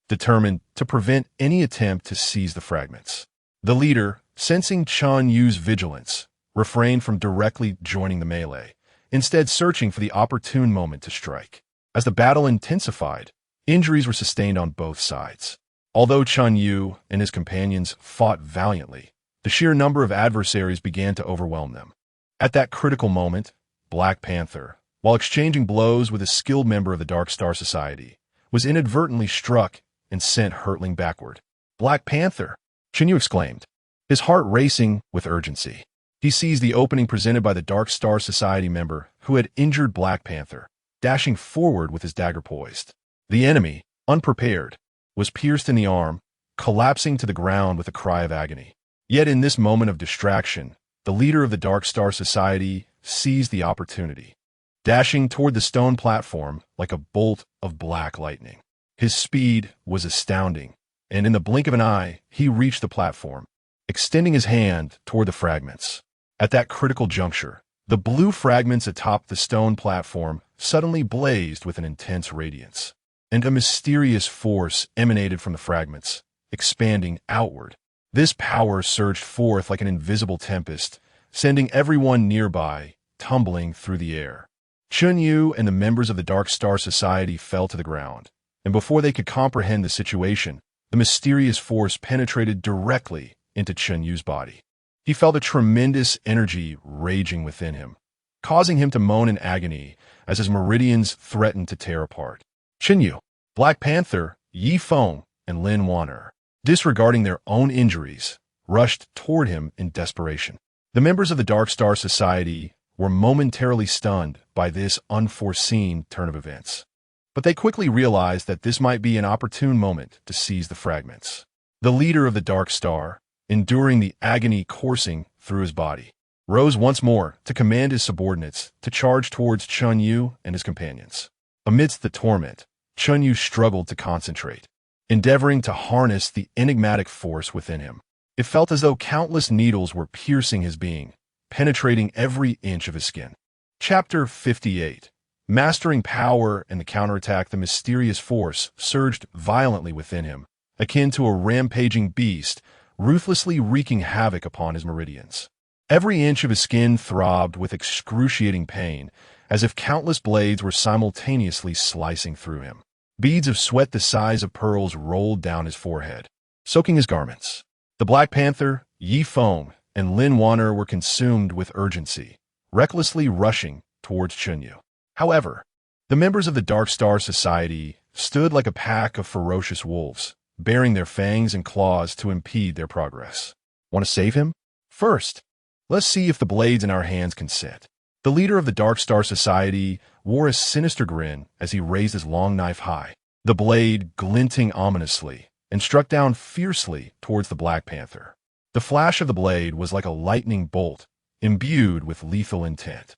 determined to prevent any attempt to seize the fragments. The leader, sensing Chen Yu's vigilance, refrained from directly joining the melee, instead searching for the opportune moment to strike. As the battle intensified, injuries were sustained on both sides. Although Chen Yu and his companions fought valiantly, the sheer number of adversaries began to overwhelm them. At that critical moment, Black Panther, while exchanging blows with a skilled member of the Dark Star Society, was inadvertently struck and sent hurtling backward. "Black Panther!" Chen Yu exclaimed, his heart racing with urgency. He seized the opening presented by the Dark Star Society member who had injured Black Panther, dashing forward with his dagger poised. The enemy, unprepared, was pierced in the arm, collapsing to the ground with a cry of agony. Yet in this moment of distraction, the leader of the Dark Star Society seized the opportunity, dashing toward the stone platform like a bolt of black lightning. His speed was astounding, and in the blink of an eye, he reached the platform, extending his hand toward the fragments. At that critical juncture, the blue fragments atop the stone platform suddenly blazed with an intense radiance, and a mysterious force emanated from the fragments, expanding outward. This power surged forth like an invisible tempest, sending everyone nearby tumbling through the air. Chen Yu and the members of the Dark Star Society fell to the ground, and before they could comprehend the situation, the mysterious force penetrated directly into Chen Yu's body. He felt a tremendous energy raging within him, causing him to moan in agony as his meridians threatened to tear apart. Chen Yu, Black Panther, Ye Feng, and Lin Wanner, disregarding their own injuries, rushed toward him in desperation. The members of the Dark Star Society were momentarily stunned by this unforeseen turn of events, but they quickly realized that this might be an opportune moment to seize the fragments. The leader of the Dark Star, enduring the agony coursing through his body, rose once more to command his subordinates to charge towards Chen Yu and his companions. Amidst the torment, Chen Yu struggled to concentrate, endeavoring to harness the enigmatic force within him. It felt as though countless needles were piercing his being, penetrating every inch of his skin. Chapter 58. Mastering power and the counterattack, the mysterious force surged violently within him, akin to a rampaging beast, ruthlessly wreaking havoc upon his meridians. Every inch of his skin throbbed with excruciating pain, as if countless blades were simultaneously slicing through him. Beads of sweat the size of pearls rolled down his forehead, soaking his garments. The Black Panther, Ye Feng, and Lin Wanner were consumed with urgency, recklessly rushing towards Chen Yu. However, the members of the Dark Star Society stood like a pack of ferocious wolves, baring their fangs and claws to impede their progress. Want to save him? First, let's see if the blades in our hands can sit. The leader of the Dark Star Society wore a sinister grin as he raised his long knife high, the blade glinting ominously, and struck down fiercely towards the Black Panther. The flash of the blade was like a lightning bolt, imbued with lethal intent.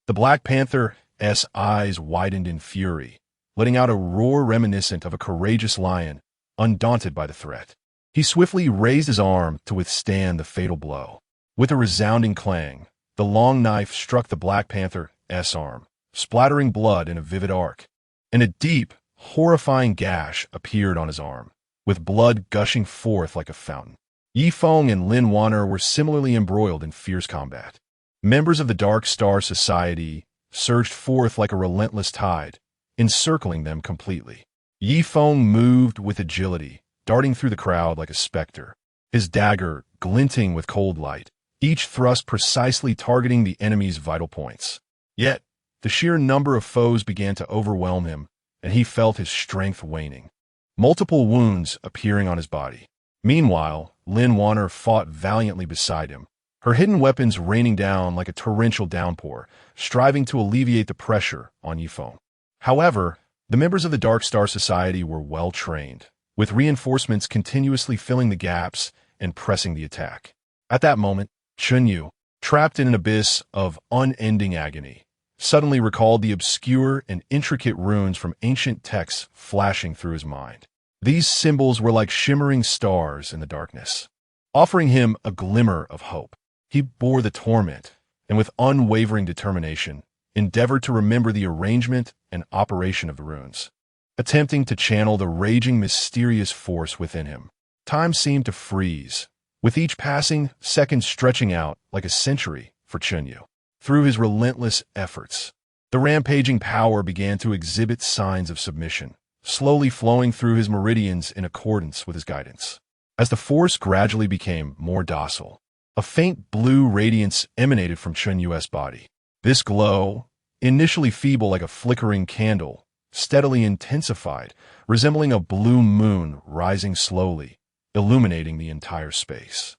The Black Panther's eyes widened in fury, letting out a roar reminiscent of a courageous lion, undaunted by the threat. He swiftly raised his arm to withstand the fatal blow. With a resounding clang, the long knife struck the Black Panther's arm, splattering blood in a vivid arc, and a deep, horrifying gash appeared on his arm, with blood gushing forth like a fountain. Ye Feng and Lin Wanner were similarly embroiled in fierce combat. Members of the Dark Star Society surged forth like a relentless tide, encircling them completely. Ye Feng moved with agility, darting through the crowd like a specter, his dagger glinting with cold light, each thrust precisely targeting the enemy's vital points. Yet, The sheer number of foes began to overwhelm him, and he felt his strength waning, multiple wounds appearing on his body. Meanwhile, Lin Wanner fought valiantly beside him, her hidden weapons raining down like a torrential downpour, striving to alleviate the pressure on Ye Feng. However, the members of the Dark Star Society were well trained, with reinforcements continuously filling the gaps and pressing the attack. At that moment, Chen Yu, trapped in an abyss of unending agony, suddenly recalled the obscure and intricate runes from ancient texts flashing through his mind. These symbols were like shimmering stars in the darkness, offering him a glimmer of hope. He bore the torment, and with unwavering determination, endeavored to remember the arrangement and operation of the runes, attempting to channel the raging mysterious force within him. Time seemed to freeze, with each passing second stretching out like a century for Chen Yu. Through his relentless efforts, the rampaging power began to exhibit signs of submission, slowly flowing through his meridians in accordance with his guidance. As the force gradually became more docile, a faint blue radiance emanated from Chen Yu's body. This glow, initially feeble like a flickering candle, steadily intensified, resembling a blue moon rising slowly, illuminating the entire space.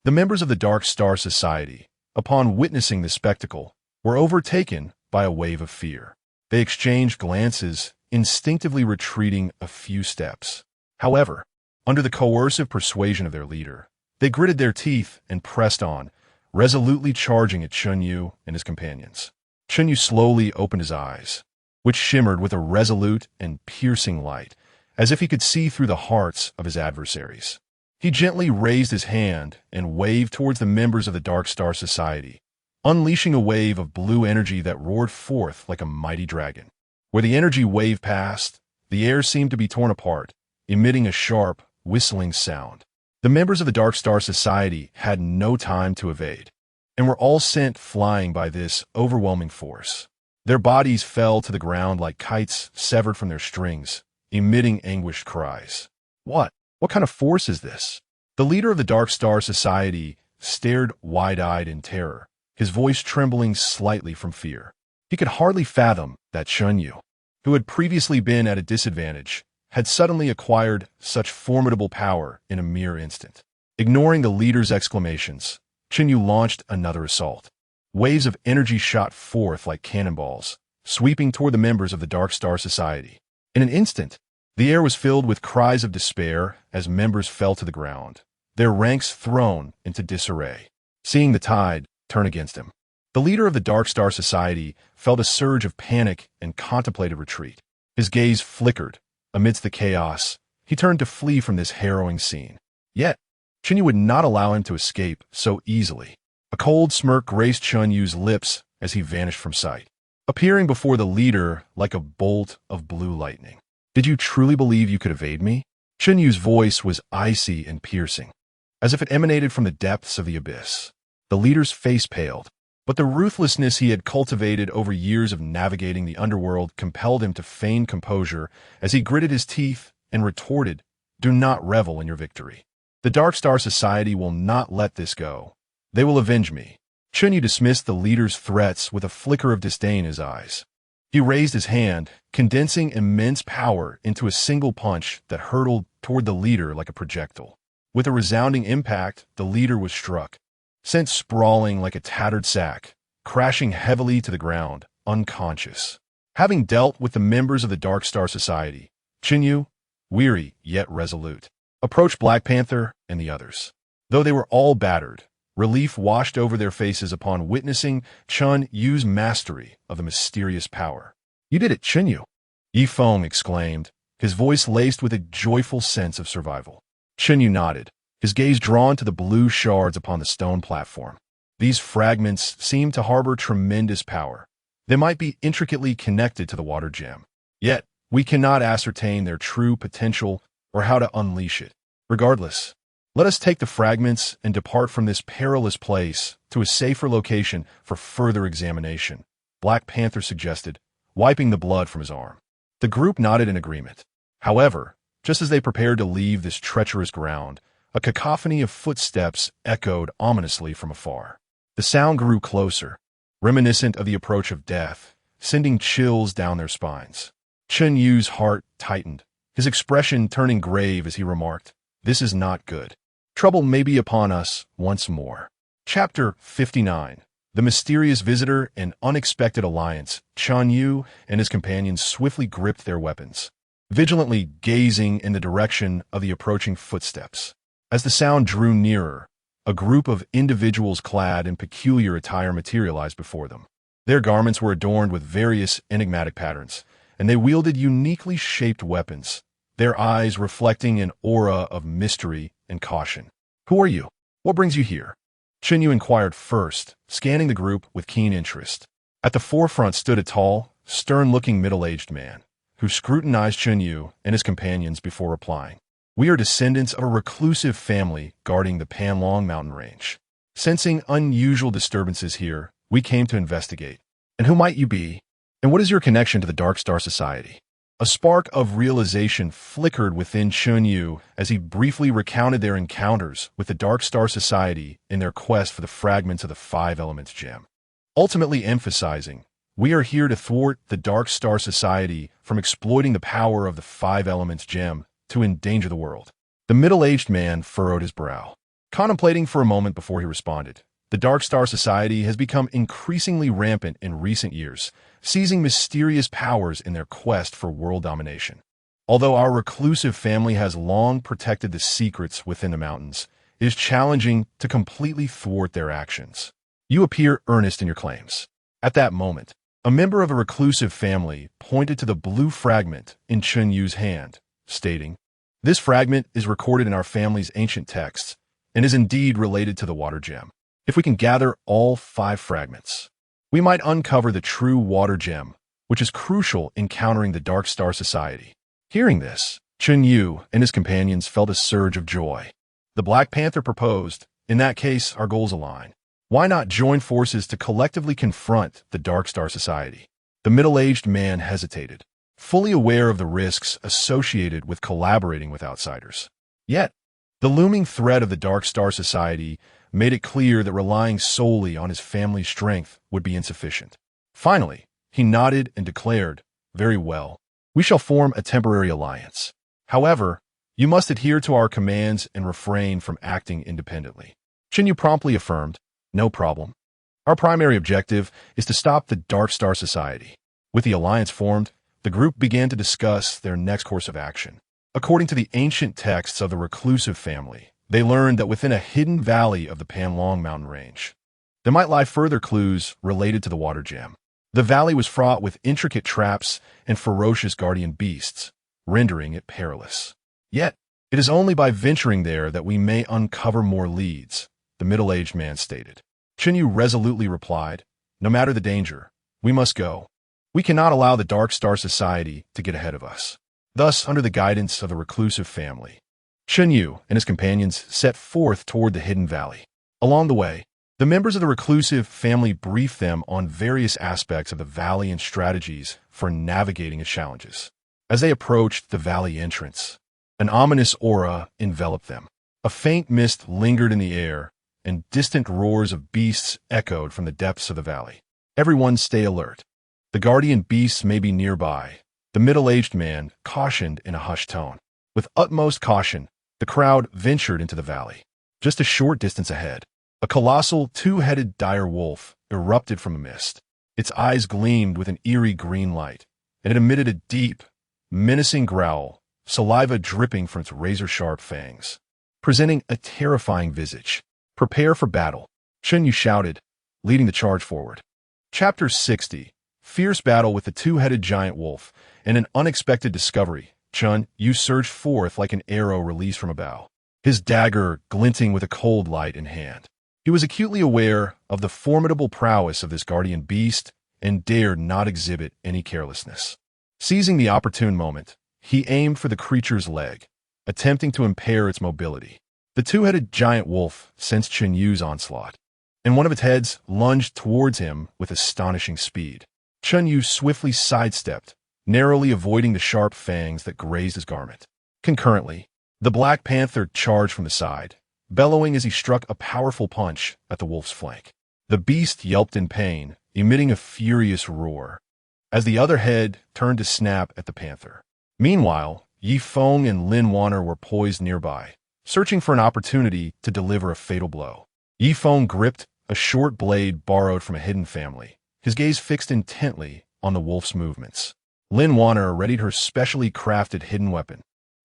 The members of the Dark Star Society, upon witnessing the spectacle, were overtaken by a wave of fear. They exchanged glances, instinctively retreating a few steps. However, under the coercive persuasion of their leader, they gritted their teeth and pressed on, resolutely charging at Chen Yu and his companions. Chen Yu slowly opened his eyes, which shimmered with a resolute and piercing light, as if he could see through the hearts of his adversaries. He gently raised his hand and waved towards the members of the Dark Star Society, unleashing a wave of blue energy that roared forth like a mighty dragon. Where the energy wave passed, the air seemed to be torn apart, emitting a sharp, whistling sound. The members of the Dark Star Society had no time to evade, and were all sent flying by this overwhelming force. Their bodies fell to the ground like kites severed from their strings, emitting anguished cries. What kind of force is this? The leader of the Dark Star Society stared wide-eyed in terror, his voice trembling slightly from fear. He could hardly fathom that Chen Yu, who had previously been at a disadvantage, had suddenly acquired such formidable power in a mere instant. Ignoring the leader's exclamations, Chen Yu launched another assault. Waves of energy shot forth like cannonballs, sweeping toward the members of the Dark Star Society. In an instant, the air was filled with cries of despair as members fell to the ground, their ranks thrown into disarray. Seeing the tide turn against him, the leader of the Dark Star Society felt a surge of panic and contemplated retreat. His gaze flickered. Amidst the chaos, he turned to flee from this harrowing scene. Yet, Chen Yu would not allow him to escape so easily. A cold smirk graced Chen Yu's lips as he vanished from sight, appearing before the leader like a bolt of blue lightning. Did you truly believe you could evade me? Chen Yu's voice was icy and piercing, as if it emanated from the depths of the abyss. The leader's face paled, but the ruthlessness he had cultivated over years of navigating the underworld compelled him to feign composure as he gritted his teeth and retorted, "Do not revel in your victory. The Dark Star Society will not let this go. They will avenge me." Chen Yu dismissed the leader's threats with a flicker of disdain in his eyes. He raised his hand, condensing immense power into a single punch that hurtled toward the leader like a projectile. With a resounding impact, the leader was struck, sent sprawling like a tattered sack, crashing heavily to the ground, unconscious. Having dealt with the members of the Dark Star Society, Chen Yu, weary yet resolute, approached Black Panther and the others. Though they were all battered, relief washed over their faces upon witnessing Chen Yu's mastery of the mysterious power. "You did it, Chen Yu!" Ye Feng exclaimed, his voice laced with a joyful sense of survival. Chen Yu nodded, his gaze drawn to the blue shards upon the stone platform. These fragments seemed to harbor tremendous power. They might be intricately connected to the water gem. Yet, we cannot ascertain their true potential or how to unleash it. Regardless, let us take the fragments and depart from this perilous place to a safer location for further examination, Black Panther suggested, wiping the blood from his arm. The group nodded in agreement. However, just as they prepared to leave this treacherous ground, a cacophony of footsteps echoed ominously from afar. The sound grew closer, reminiscent of the approach of death, sending chills down their spines. Chen Yu's heart tightened, his expression turning grave as he remarked, "This is not good. Trouble may be upon us once more." Chapter 59. The Mysterious Visitor and Unexpected Alliance. Chen Yu and his companions swiftly gripped their weapons, vigilantly gazing in the direction of the approaching footsteps. As the sound drew nearer, a group of individuals clad in peculiar attire materialized before them. Their garments were adorned with various enigmatic patterns, and they wielded uniquely shaped weapons, their eyes reflecting an aura of mystery and caution. "Who are you? What brings you here?" Chen Yu inquired first, scanning the group with keen interest. At the forefront stood a tall, stern-looking middle-aged man, who scrutinized Chen Yu and his companions before replying. "We are descendants of a reclusive family guarding the Panlong mountain range. Sensing unusual disturbances here, we came to investigate." "And who might you be? And what is your connection to the Dark Star Society?" A spark of realization flickered within Chen Yu as he briefly recounted their encounters with the Dark Star Society in their quest for the fragments of the Five Elements gem, ultimately emphasizing, "We are here to thwart the Dark Star Society from exploiting the power of the Five Elements gem to endanger the world." The middle-aged man furrowed his brow, contemplating for a moment before he responded. "The Dark Star Society has become increasingly rampant in recent years, seizing mysterious powers in their quest for world domination. Although our reclusive family has long protected the secrets within the mountains, it is challenging to completely thwart their actions. You appear earnest in your claims." At that moment, a member of the reclusive family pointed to the blue fragment in Chen Yu's hand, stating, "This fragment is recorded in our family's ancient texts and is indeed related to the water gem. If we can gather all 5 fragments, we might uncover the true water gem, which is crucial in countering the Dark Star Society." Hearing this, Chen Yu and his companions felt a surge of joy. The Black Panther proposed, "In that case, our goals align. Why not join forces to collectively confront the Dark Star Society?" The middle-aged man hesitated, fully aware of the risks associated with collaborating with outsiders. Yet, the looming threat of the Dark Star Society made it clear that relying solely on his family's strength would be insufficient. Finally, he nodded and declared, "Very well. We shall form a temporary alliance. However, you must adhere to our commands and refrain from acting independently." Chen Yu promptly affirmed, "No problem. Our primary objective is to stop the Dark Star Society." With the alliance formed, the group began to discuss their next course of action. According to the ancient texts of the reclusive family, they learned that within a hidden valley of the Panlong mountain range, there might lie further clues related to the water gem. The valley was fraught with intricate traps and ferocious guardian beasts, rendering it perilous. Yet, it is only by venturing there that we may uncover more leads, the middle-aged man stated. Chen Yu resolutely replied, "No matter the danger, we must go. We cannot allow the Dark Star Society to get ahead of us." Thus, under the guidance of the reclusive family, Chen Yu and his companions set forth toward the hidden valley. Along the way, the members of the reclusive family briefed them on various aspects of the valley and strategies for navigating its challenges. As they approached the valley entrance, an ominous aura enveloped them. A faint mist lingered in the air, and distant roars of beasts echoed from the depths of the valley. "Everyone stay alert. The guardian beasts may be nearby," the middle-aged man cautioned in a hushed tone. With utmost caution, the crowd ventured into the valley. Just a short distance ahead, a colossal two-headed dire wolf erupted from the mist. Its eyes gleamed with an eerie green light, and it emitted a deep, menacing growl, saliva dripping from its razor-sharp fangs, presenting a terrifying visage. "Prepare for battle," Chen Yu shouted, leading the charge forward. Chapter 60. Fierce battle with the two-headed giant wolf and an unexpected discovery. Chen Yu surged forth like an arrow released from a bow, his dagger glinting with a cold light in hand. He was acutely aware of the formidable prowess of this guardian beast and dared not exhibit any carelessness. Seizing the opportune moment, he aimed for the creature's leg, attempting to impair its mobility. The two-headed giant wolf sensed Chen Yu's onslaught, and one of its heads lunged towards him with astonishing speed. Chen Yu swiftly sidestepped, narrowly avoiding the sharp fangs that grazed his garment. Concurrently, the Black Panther charged from the side, bellowing as he struck a powerful punch at the wolf's flank. The beast yelped in pain, emitting a furious roar, as the other head turned to snap at the Panther. Meanwhile, Ye Feng and Lin Wanner were poised nearby, searching for an opportunity to deliver a fatal blow. Ye Feng gripped a short blade borrowed from a hidden family, his gaze fixed intently on the wolf's movements. Lin Wanner readied her specially crafted hidden weapon,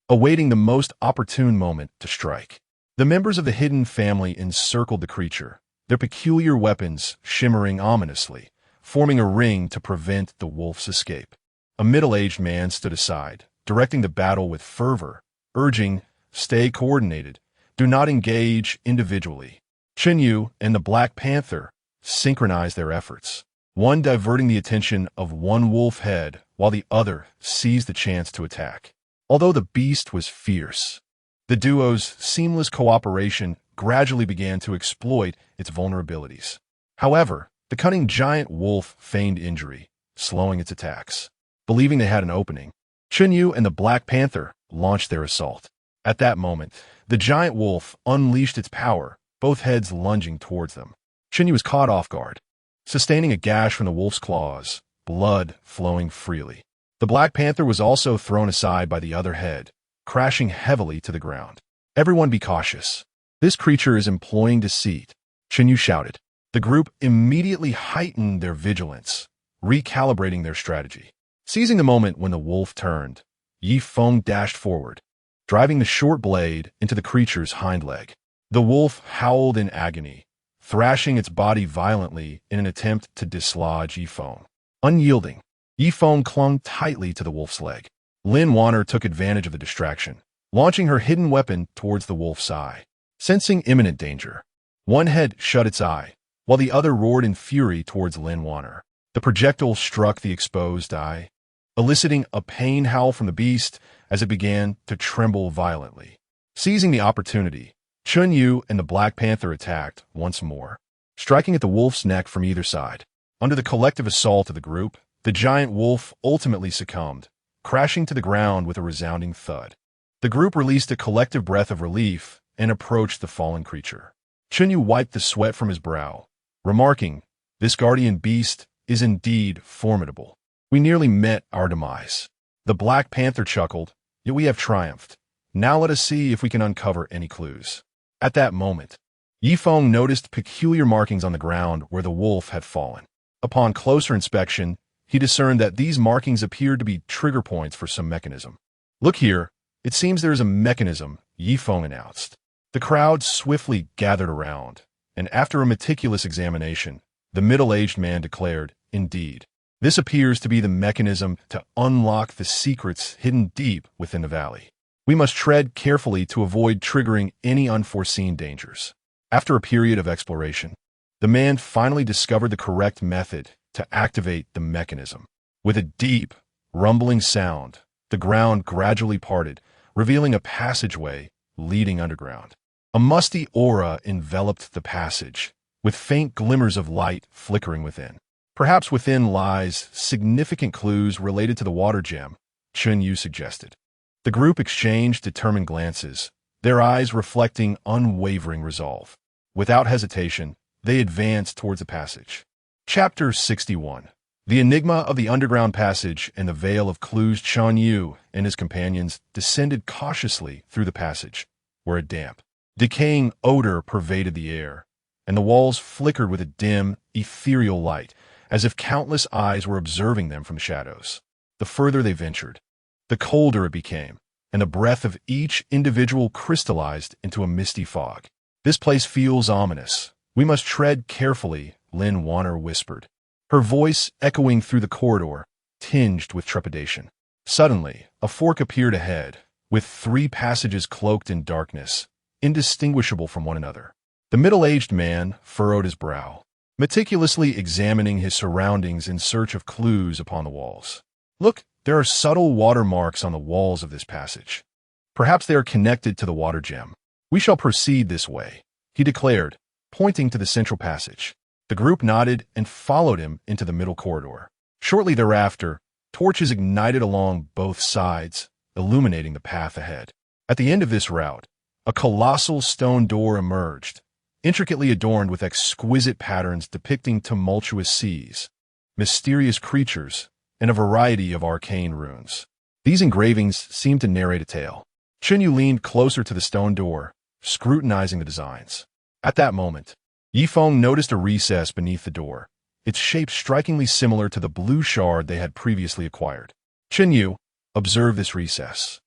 awaiting the most opportune moment to strike. The members of the hidden family encircled the creature, their peculiar weapons shimmering ominously, forming a ring to prevent the wolf's escape. A middle-aged man stood aside, directing the battle with fervor, urging, "Stay coordinated. Do not engage individually." Chen Yu and the Black Panther synchronized their efforts, one diverting the attention of one wolf head while the other seized the chance to attack. Although the beast was fierce, the duo's seamless cooperation gradually began to exploit its vulnerabilities. However, the cunning giant wolf feigned injury, slowing its attacks. Believing they had an opening, Chen Yu and the Black Panther launched their assault. At that moment, the giant wolf unleashed its power, both heads lunging towards them. Chen Yu was caught off guard, sustaining a gash from the wolf's claws, blood flowing freely. The Black Panther was also thrown aside by the other head, crashing heavily to the ground. "Everyone be cautious. This creature is employing deceit," Chen Yu shouted. The group immediately heightened their vigilance, recalibrating their strategy. Seizing the moment when the wolf turned, Ye Feng dashed forward, driving the short blade into the creature's hind leg. The wolf howled in agony, thrashing its body violently in an attempt to dislodge Ye Feng. Unyielding, Ye Feng clung tightly to the wolf's leg. Lin Wanner took advantage of the distraction, launching her hidden weapon towards the wolf's eye. Sensing imminent danger, one head shut its eye, while the other roared in fury towards Lin Wanner. The projectile struck the exposed eye, eliciting a pain howl from the beast as it began to tremble violently. Seizing the opportunity, Chen Yu and the Black Panther attacked once more, striking at the wolf's neck from either side. Under the collective assault of the group, the giant wolf ultimately succumbed, crashing to the ground with a resounding thud. The group released a collective breath of relief and approached the fallen creature. Chen Yu wiped the sweat from his brow, remarking, "This guardian beast is indeed formidable. We nearly met our demise." The Black Panther chuckled, "Yet we have triumphed. Now let us see if we can uncover any clues." At that moment, Ye Feng noticed peculiar markings on the ground where the wolf had fallen. Upon closer inspection, he discerned that these markings appeared to be trigger points for some mechanism. "Look here, it seems there is a mechanism," Ye Feng announced. The crowd swiftly gathered around, and after a meticulous examination, the middle-aged man declared, "Indeed, this appears to be the mechanism to unlock the secrets hidden deep within the valley. We must tread carefully to avoid triggering any unforeseen dangers." After a period of exploration, the man finally discovered the correct method to activate the mechanism. With a deep, rumbling sound, the ground gradually parted, revealing a passageway leading underground. A musty aura enveloped the passage, with faint glimmers of light flickering within. "Perhaps within lies significant clues related to the water gem," Chen Yu suggested. The group exchanged determined glances, their eyes reflecting unwavering resolve. Without hesitation, they advanced towards the passage. Chapter 61. The Enigma of the Underground Passage and the Veil of Clues. Chen Yu and his companions descended cautiously through the passage, where a damp, decaying odor pervaded the air, and the walls flickered with a dim, ethereal light, as if countless eyes were observing them from the shadows. The further they ventured, the colder it became, and the breath of each individual crystallized into a misty fog. "This place feels ominous. We must tread carefully," Lin Wanner whispered, her voice echoing through the corridor, tinged with trepidation. Suddenly, a fork appeared ahead, with 3 passages cloaked in darkness, indistinguishable from one another. The middle-aged man furrowed his brow, meticulously examining his surroundings in search of clues upon the walls. "Look, there are subtle watermarks on the walls of this passage. Perhaps they are connected to the water gem. We shall proceed this way," he declared, pointing to the central passage. The group nodded and followed him into the middle corridor. Shortly thereafter, torches ignited along both sides, illuminating the path ahead. At the end of this route, a colossal stone door emerged, intricately adorned with exquisite patterns depicting tumultuous seas, mysterious creatures, and a variety of arcane runes. These engravings seemed to narrate a tale. Chen Yu leaned closer to the stone door, scrutinizing the designs. At that moment, Ye Feng noticed a recess beneath the door, its shape strikingly similar to the blue shard they had previously acquired. Chen Yu observed this recess.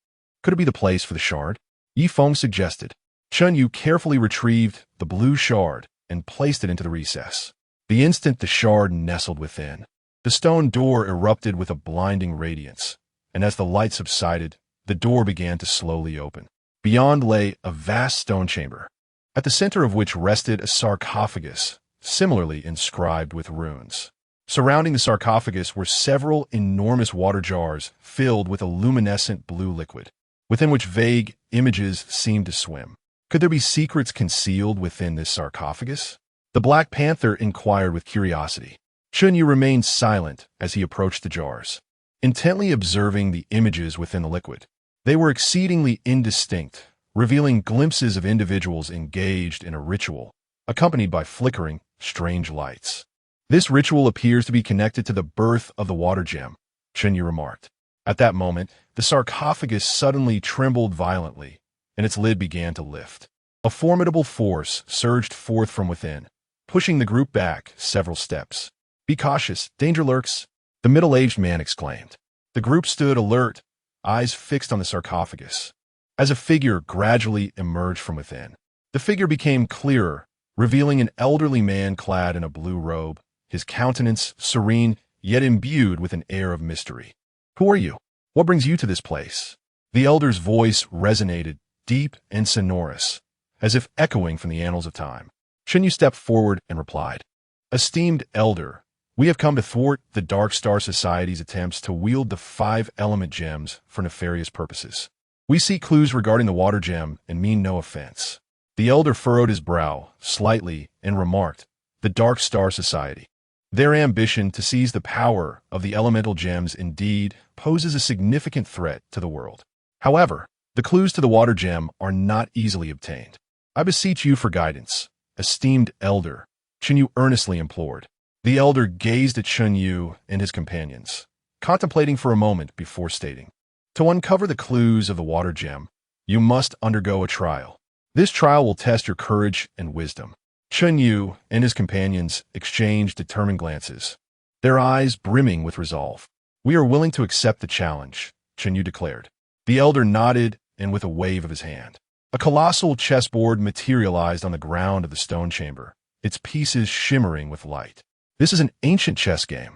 Could it be the place for the shard? Ye Feng suggested. Chen Yu carefully retrieved the blue shard and placed it into the recess. The instant the shard nestled within, the stone door erupted with a blinding radiance, and as the light subsided, the door began to slowly open. Beyond lay a vast stone chamber, at the center of which rested a sarcophagus, similarly inscribed with runes. Surrounding the sarcophagus were several enormous water jars filled with a luminescent blue liquid, within which vague images seemed to swim. Could there be secrets concealed within this sarcophagus? The Black Panther inquired with curiosity. Chen Yu remained silent as he approached the jars, intently observing the images within the liquid. They were exceedingly indistinct, revealing glimpses of individuals engaged in a ritual, accompanied by flickering, strange lights. This ritual appears to be connected to the birth of the water gem, Chen Yu remarked. At that moment, the sarcophagus suddenly trembled violently, and its lid began to lift. A formidable force surged forth from within, pushing the group back several steps. "Be cautious, danger lurks," the middle-aged man exclaimed. The group stood alert, eyes fixed on the sarcophagus. As a figure gradually emerged from within, the figure became clearer, revealing an elderly man clad in a blue robe, his countenance serene yet imbued with an air of mystery. "Who are you? What brings you to this place?" The elder's voice resonated, deep and sonorous, as if echoing from the annals of time. Chen Yu stepped forward and replied, "Esteemed elder, we have come to thwart the Dark Star Society's attempts to wield the 5-element gems for nefarious purposes. We seek clues regarding the water gem and mean no offense." The elder furrowed his brow slightly and remarked, "The Dark Star Society. Their ambition to seize the power of the elemental gems indeed poses a significant threat to the world. However, the clues to the water gem are not easily obtained. I beseech you for guidance, esteemed elder," Chen Yu earnestly implored. The elder gazed at Chen Yu and his companions, contemplating for a moment before stating, "To uncover the clues of the water gem, you must undergo a trial. This trial will test your courage and wisdom." Chen Yu and his companions exchanged determined glances, their eyes brimming with resolve. "We are willing to accept the challenge," Chen Yu declared. The elder nodded, and with a wave of his hand, a colossal chessboard materialized on the ground of the stone chamber, its pieces shimmering with light. "This is an ancient chess game.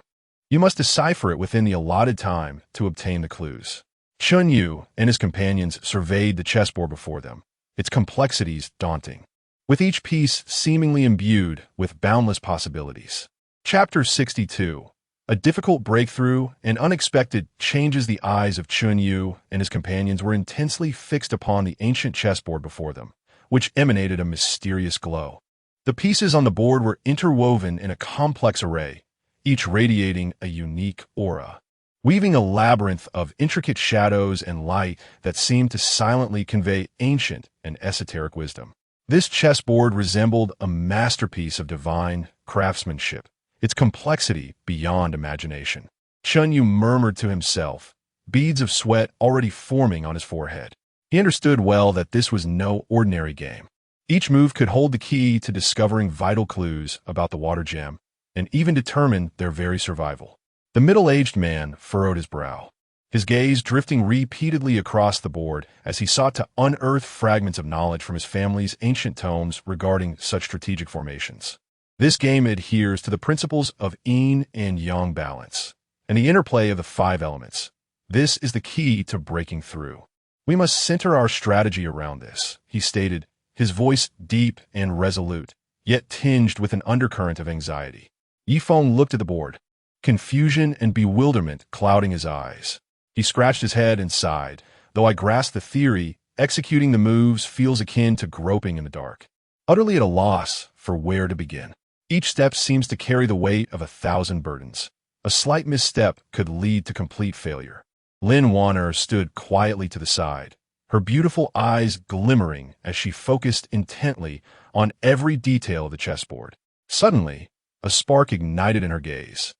You must decipher it within the allotted time to obtain the clues." Chen Yu and his companions surveyed the chessboard before them, its complexities daunting, with each piece seemingly imbued with boundless possibilities. Chapter 62. A difficult breakthrough and unexpected changes. The eyes of Chen Yu and his companions were intensely fixed upon the ancient chessboard before them, which emanated a mysterious glow. The pieces on the board were interwoven in a complex array, each radiating a unique aura, weaving a labyrinth of intricate shadows and light that seemed to silently convey ancient and esoteric wisdom. This chessboard resembled a masterpiece of divine craftsmanship, its complexity beyond imagination. Chen Yu murmured to himself, beads of sweat already forming on his forehead. He understood well that this was no ordinary game. Each move could hold the key to discovering vital clues about the water gem, and even determine their very survival. The middle-aged man furrowed his brow, his gaze drifting repeatedly across the board as he sought to unearth fragments of knowledge from his family's ancient tomes regarding such strategic formations. This game adheres to the principles of yin and yang balance, and the interplay of the 5 elements. This is the key to breaking through. "We must center our strategy around this," he stated, his voice deep and resolute, yet tinged with an undercurrent of anxiety. Ye Feng looked at the board, confusion and bewilderment clouding his eyes. He scratched his head and sighed. "Though I grasp the theory, executing the moves feels akin to groping in the dark, utterly at a loss for where to begin. Each step seems to carry the weight of 1,000 burdens. A slight misstep could lead to complete failure." Lin Wanner stood quietly to the side, her beautiful eyes glimmering as she focused intently on every detail of the chessboard. Suddenly, a spark ignited in her gaze,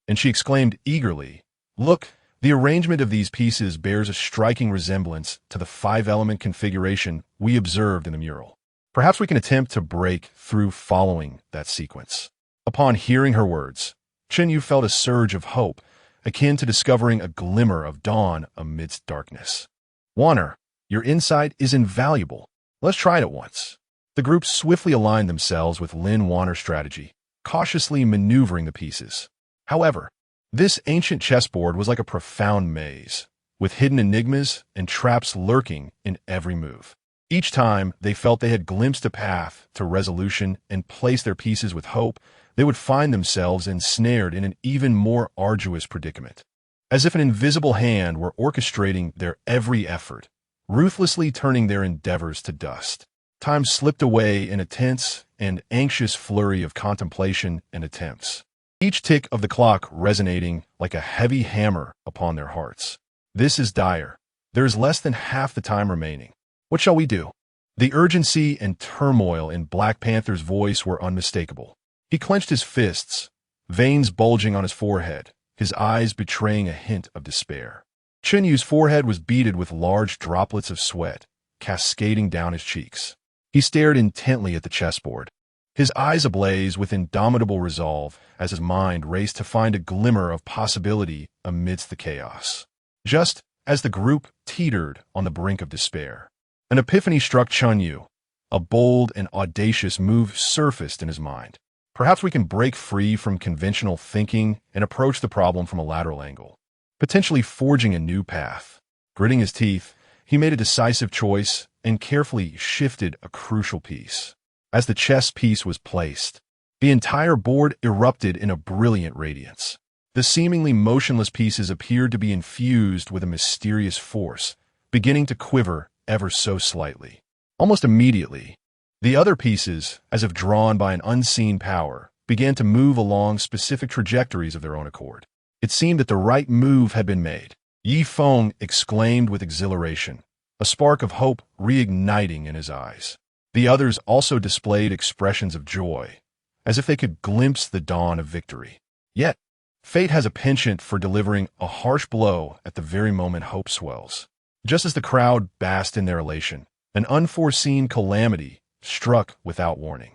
and she exclaimed eagerly, Look, the arrangement of these pieces bears a striking resemblance to the five-element configuration we observed in the mural. Perhaps we can attempt to break through following that sequence. Upon hearing her words, Chen Yu felt a surge of hope, akin to discovering a glimmer of dawn amidst darkness. Warner, your insight is invaluable. Let's try it at once. The group swiftly aligned themselves with Lin Warner's strategy, cautiously maneuvering the pieces. However, this ancient chessboard was like a profound maze, with hidden enigmas and traps lurking in every move. Each time they felt they had glimpsed a path to resolution and placed their pieces with hope, they would find themselves ensnared in an even more arduous predicament. As if an invisible hand were orchestrating their every effort, ruthlessly turning their endeavors to dust. Time slipped away in a tense and anxious flurry of contemplation and attempts, each tick of the clock resonating like a heavy hammer upon their hearts. This is dire. There is less than half the time remaining. What shall we do? The urgency and turmoil in Black Panther's voice were unmistakable. He clenched his fists, veins bulging on his forehead, his eyes betraying a hint of despair. Chen Yu's forehead was beaded with large droplets of sweat, cascading down his cheeks. He stared intently at the chessboard, his eyes ablaze with indomitable resolve as his mind raced to find a glimmer of possibility amidst the chaos. Just as the group teetered on the brink of despair, an epiphany struck Chen Yu. A bold and audacious move surfaced in his mind. Perhaps we can break free from conventional thinking and approach the problem from a lateral angle, potentially forging a new path. Gritting his teeth, he made a decisive choice and carefully shifted a crucial piece. As the chess piece was placed, the entire board erupted in a brilliant radiance. The seemingly motionless pieces appeared to be infused with a mysterious force, beginning to quiver ever so slightly. Almost immediately, the other pieces, as if drawn by an unseen power, began to move along specific trajectories of their own accord. It seemed that the right move had been made. Ye Feng exclaimed with exhilaration, a spark of hope reigniting in his eyes. The others also displayed expressions of joy, as if they could glimpse the dawn of victory. Yet, fate has a penchant for delivering a harsh blow at the very moment hope swells. Just as the crowd basked in their elation, an unforeseen calamity struck without warning.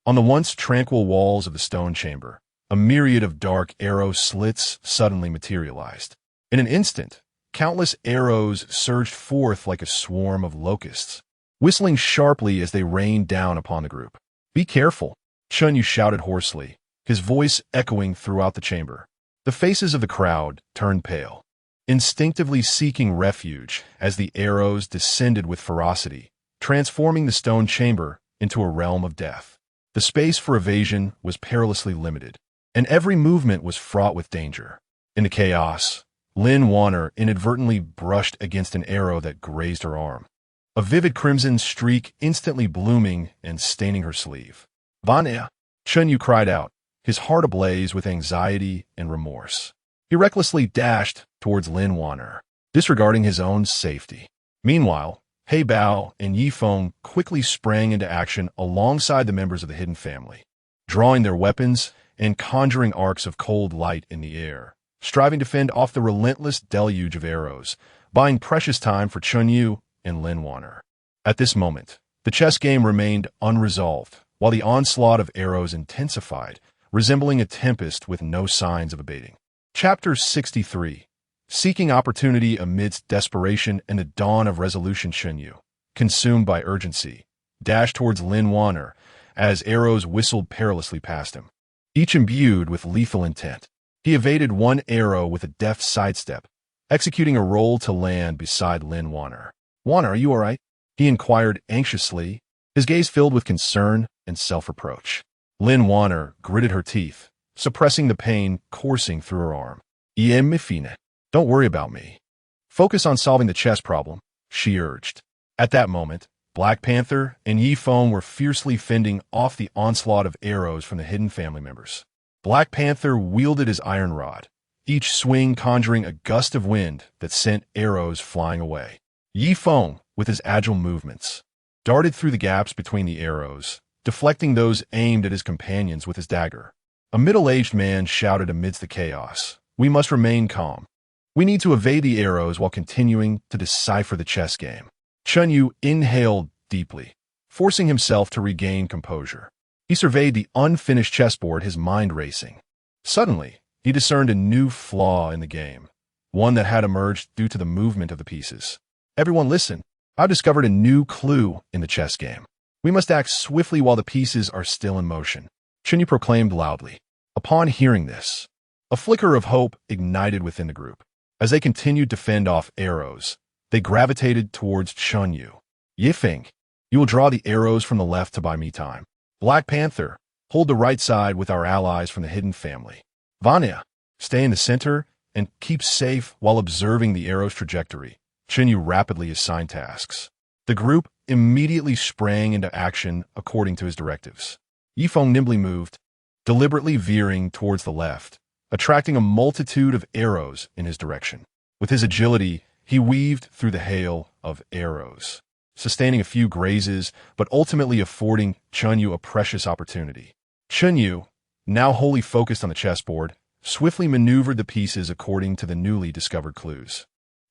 On the once tranquil walls of the stone chamber, a myriad of dark arrow slits suddenly materialized. In an instant, countless arrows surged forth like a swarm of locusts, whistling sharply as they rained down upon the group. "Be careful," Chen Yu shouted hoarsely, his voice echoing throughout the chamber. The faces of the crowd turned pale, instinctively seeking refuge as the arrows descended with ferocity, transforming the stone chamber into a realm of death. The space for evasion was perilously limited, and every movement was fraught with danger. In the chaos, Lin Warner inadvertently brushed against an arrow that grazed her arm, a vivid crimson streak instantly blooming and staining her sleeve. "Vanya!" Chen Yu cried out, his heart ablaze with anxiety and remorse. He recklessly dashed towards Lin Warner, disregarding his own safety. Meanwhile, He Bao and Ye Feng quickly sprang into action alongside the members of the hidden family, drawing their weapons and conjuring arcs of cold light in the air, striving to fend off the relentless deluge of arrows, buying precious time for Chen Yu and Lin Warner. At this moment, the chess game remained unresolved, while the onslaught of arrows intensified, resembling a tempest with no signs of abating. Chapter 63. Seeking opportunity amidst desperation and the dawn of resolution. Chen Yu, consumed by urgency, dashed towards Lin Warner as arrows whistled perilously past him, each imbued with lethal intent. He evaded one arrow with a deft sidestep, executing a roll to land beside Lin Warner. "Warner, are you all right?" he inquired anxiously, his gaze filled with concern and self-reproach. Lin Warner gritted her teeth, suppressing the pain coursing through her arm. "Ye Feng, don't worry about me. Focus on solving the chess problem," she urged. At that moment, Black Panther and Ye Feng were fiercely fending off the onslaught of arrows from the hidden family members. Black Panther wielded his iron rod, each swing conjuring a gust of wind that sent arrows flying away. Ye Feng, with his agile movements, darted through the gaps between the arrows, deflecting those aimed at his companions with his dagger. A middle-aged man shouted amidst the chaos, "We must remain calm. We need to evade the arrows while continuing to decipher the chess game. Chen Yu inhaled deeply, forcing himself to regain composure. He surveyed the unfinished chessboard, his mind racing. Suddenly, he discerned a new flaw in the game, one that had emerged due to the movement of the pieces. Everyone listen. I've discovered a new clue in the chess game. We must act swiftly while the pieces are still in motion. Chen Yu proclaimed loudly. Upon hearing this, a flicker of hope ignited within the group. As they continued to fend off arrows, they gravitated towards Chen Yu. Ye Feng, you will draw the arrows from the left to buy me time. Black Panther, hold the right side with our allies from the hidden family. Vanya, stay in the center and keep safe while observing the arrow's trajectory. Chen Yu rapidly assigned tasks. The group immediately sprang into action according to his directives. Ye Feng nimbly moved, deliberately veering towards the left, attracting a multitude of arrows in his direction. With his agility, he weaved through the hail of arrows, sustaining a few grazes, but ultimately affording Chen Yu a precious opportunity. Chen Yu, now wholly focused on the chessboard, swiftly maneuvered the pieces according to the newly discovered clues.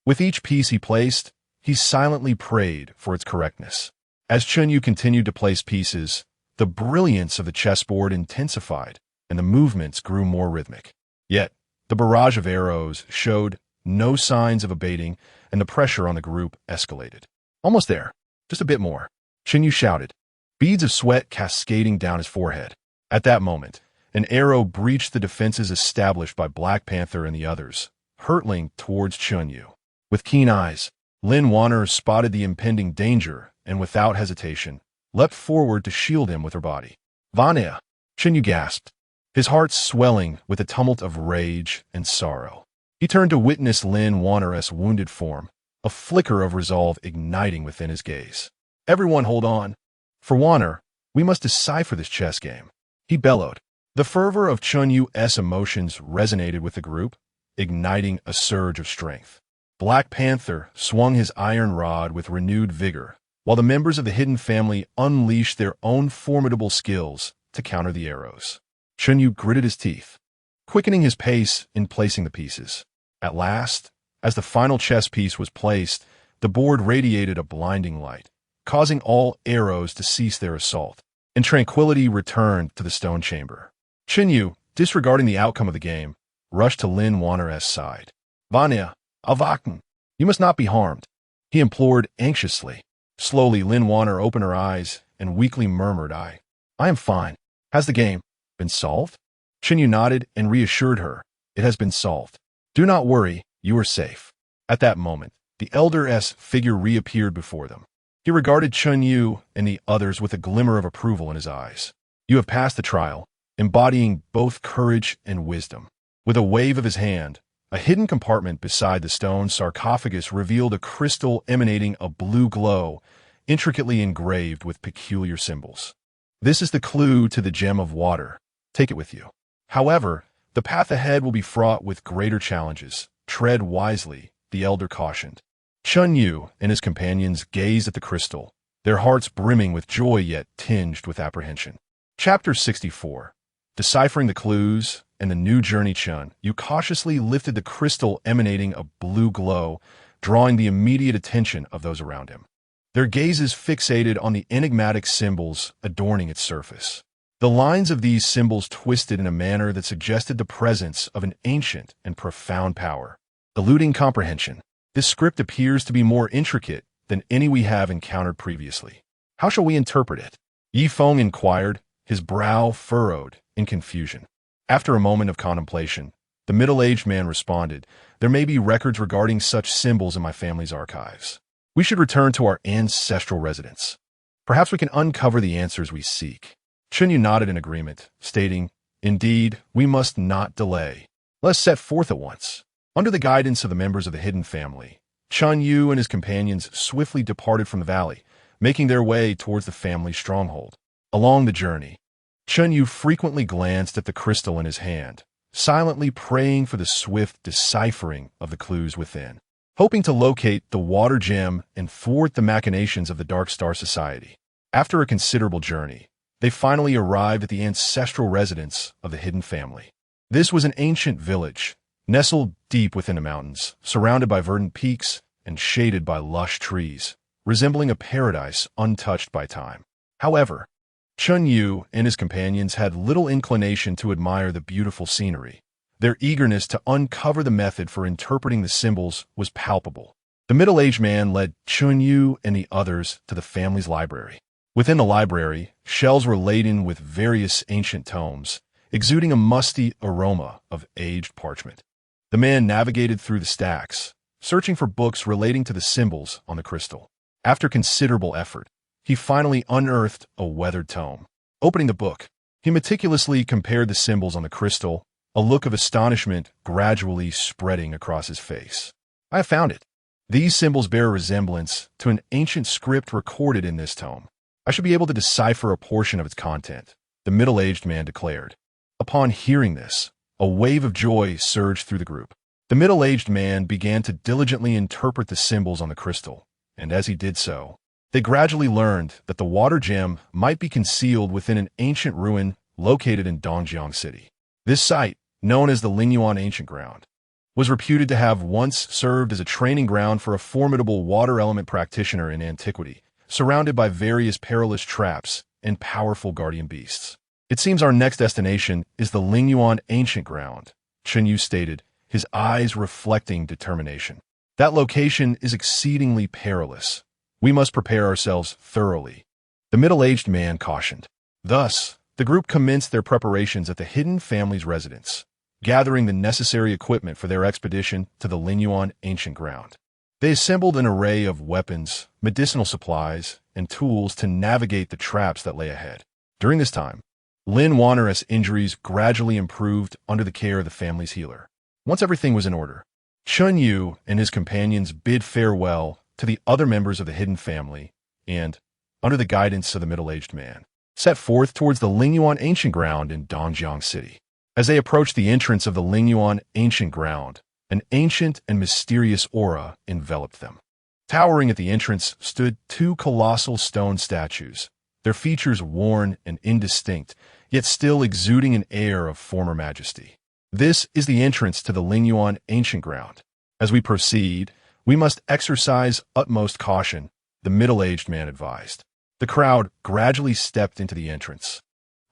With each piece he placed, he silently prayed for its correctness. As Chen Yu continued to place pieces, the brilliance of the chessboard intensified, and the movements grew more rhythmic. Yet, the barrage of arrows showed no signs of abating, and the pressure on the group escalated. Almost there. Just a bit more. Chen Yu shouted, beads of sweat cascading down his forehead. At that moment, an arrow breached the defenses established by Black Panther and the others, hurtling towards Chen Yu. With keen eyes, Lin Wanner spotted the impending danger and, without hesitation, leapt forward to shield him with her body. Vanya! Chen Yu gasped, his heart swelling with a tumult of rage and sorrow. He turned to witness Lin Wanner's wounded form, a flicker of resolve igniting within his gaze. Everyone hold on. For Wanner, we must decipher this chess game. He bellowed. The fervor of Chen Yu's emotions resonated with the group, igniting a surge of strength. Black Panther swung his iron rod with renewed vigor, while the members of the hidden family unleashed their own formidable skills to counter the arrows. Chen Yu gritted his teeth, quickening his pace in placing the pieces. At last, as the final chess piece was placed, the board radiated a blinding light, causing all arrows to cease their assault, and tranquility returned to the stone chamber. Chen Yu, disregarding the outcome of the game, rushed to Lin Wanner's side. Vanya, Avakn, you must not be harmed, he implored anxiously. Slowly, Lin Wanner opened her eyes and weakly murmured, I am fine. Has the game been solved? Chen Yu nodded and reassured her, it has been solved. Do not worry, you are safe. At that moment, the elder's figure reappeared before them. He regarded Chen Yu and the others with a glimmer of approval in his eyes. You have passed the trial, embodying both courage and wisdom. With a wave of his hand, a hidden compartment beside the stone sarcophagus revealed a crystal emanating a blue glow, intricately engraved with peculiar symbols. This is the clue to the gem of water. Take it with you. However, the path ahead will be fraught with greater challenges. Tread wisely, the elder cautioned. Chen Yu and his companions gazed at the crystal, their hearts brimming with joy yet tinged with apprehension. Chapter 64. Deciphering the clues and the new journey. Chen Yu cautiously lifted the crystal emanating a blue glow, drawing the immediate attention of those around him. Their gazes fixated on the enigmatic symbols adorning its surface. The lines of these symbols twisted in a manner that suggested the presence of an ancient and profound power. Eluding comprehension, this script appears to be more intricate than any we have encountered previously. How shall we interpret it? Ye Feng inquired, his brow furrowed in confusion. After a moment of contemplation, the middle-aged man responded, there may be records regarding such symbols in my family's archives. We should return to our ancestral residence. Perhaps we can uncover the answers we seek. Chen Yu nodded in agreement, stating, indeed, we must not delay. Let us set forth at once. Under the guidance of the members of the hidden family, Chen Yu and his companions swiftly departed from the valley, making their way towards the family stronghold. Along the journey, Chen Yu frequently glanced at the crystal in his hand, silently praying for the swift deciphering of the clues within, hoping to locate the water gem and thwart the machinations of the Dark Star Society. After a considerable journey, they finally arrived at the ancestral residence of the hidden family. This was an ancient village, nestled deep within the mountains, surrounded by verdant peaks and shaded by lush trees, resembling a paradise untouched by time. However, Chen Yu and his companions had little inclination to admire the beautiful scenery. Their eagerness to uncover the method for interpreting the symbols was palpable. The middle-aged man led Chen Yu and the others to the family's library. Within the library, shelves were laden with various ancient tomes, exuding a musty aroma of aged parchment. The man navigated through the stacks, searching for books relating to the symbols on the crystal. After considerable effort, he finally unearthed a weathered tome. Opening the book, he meticulously compared the symbols on the crystal, a look of astonishment gradually spreading across his face. "I have found it. These symbols bear a resemblance to an ancient script recorded in this tome. I should be able to decipher a portion of its content," the middle-aged man declared. Upon hearing this, a wave of joy surged through the group. The middle-aged man began to diligently interpret the symbols on the crystal, and as he did so, they gradually learned that the water gem might be concealed within an ancient ruin located in Dongjiang City. This site, known as the Lingyuan Ancient Ground, was reputed to have once served as a training ground for a formidable water element practitioner in antiquity, surrounded by various perilous traps and powerful guardian beasts. "It seems our next destination is the Lingyuan Ancient Ground," Chen Yu stated, his eyes reflecting determination. "That location is exceedingly perilous. We must prepare ourselves thoroughly," the middle-aged man cautioned. Thus, the group commenced their preparations at the hidden family's residence, gathering the necessary equipment for their expedition to the Lingyuan Ancient Ground. They assembled an array of weapons, medicinal supplies, and tools to navigate the traps that lay ahead. During this time, Lin Wanner's injuries gradually improved under the care of the family's healer. Once everything was in order, Chen Yu and his companions bid farewell to the other members of the hidden family and, under the guidance of the middle-aged man, set forth towards the Lingyuan Ancient Ground in Dongjiang City. As they approached the entrance of the Lingyuan Ancient Ground, an ancient and mysterious aura enveloped them. Towering at the entrance stood two colossal stone statues, their features worn and indistinct, yet still exuding an air of former majesty. "This is the entrance to the Lingyuan Ancient Ground. As we proceed, we must exercise utmost caution," the middle-aged man advised. The crowd gradually stepped into the entrance,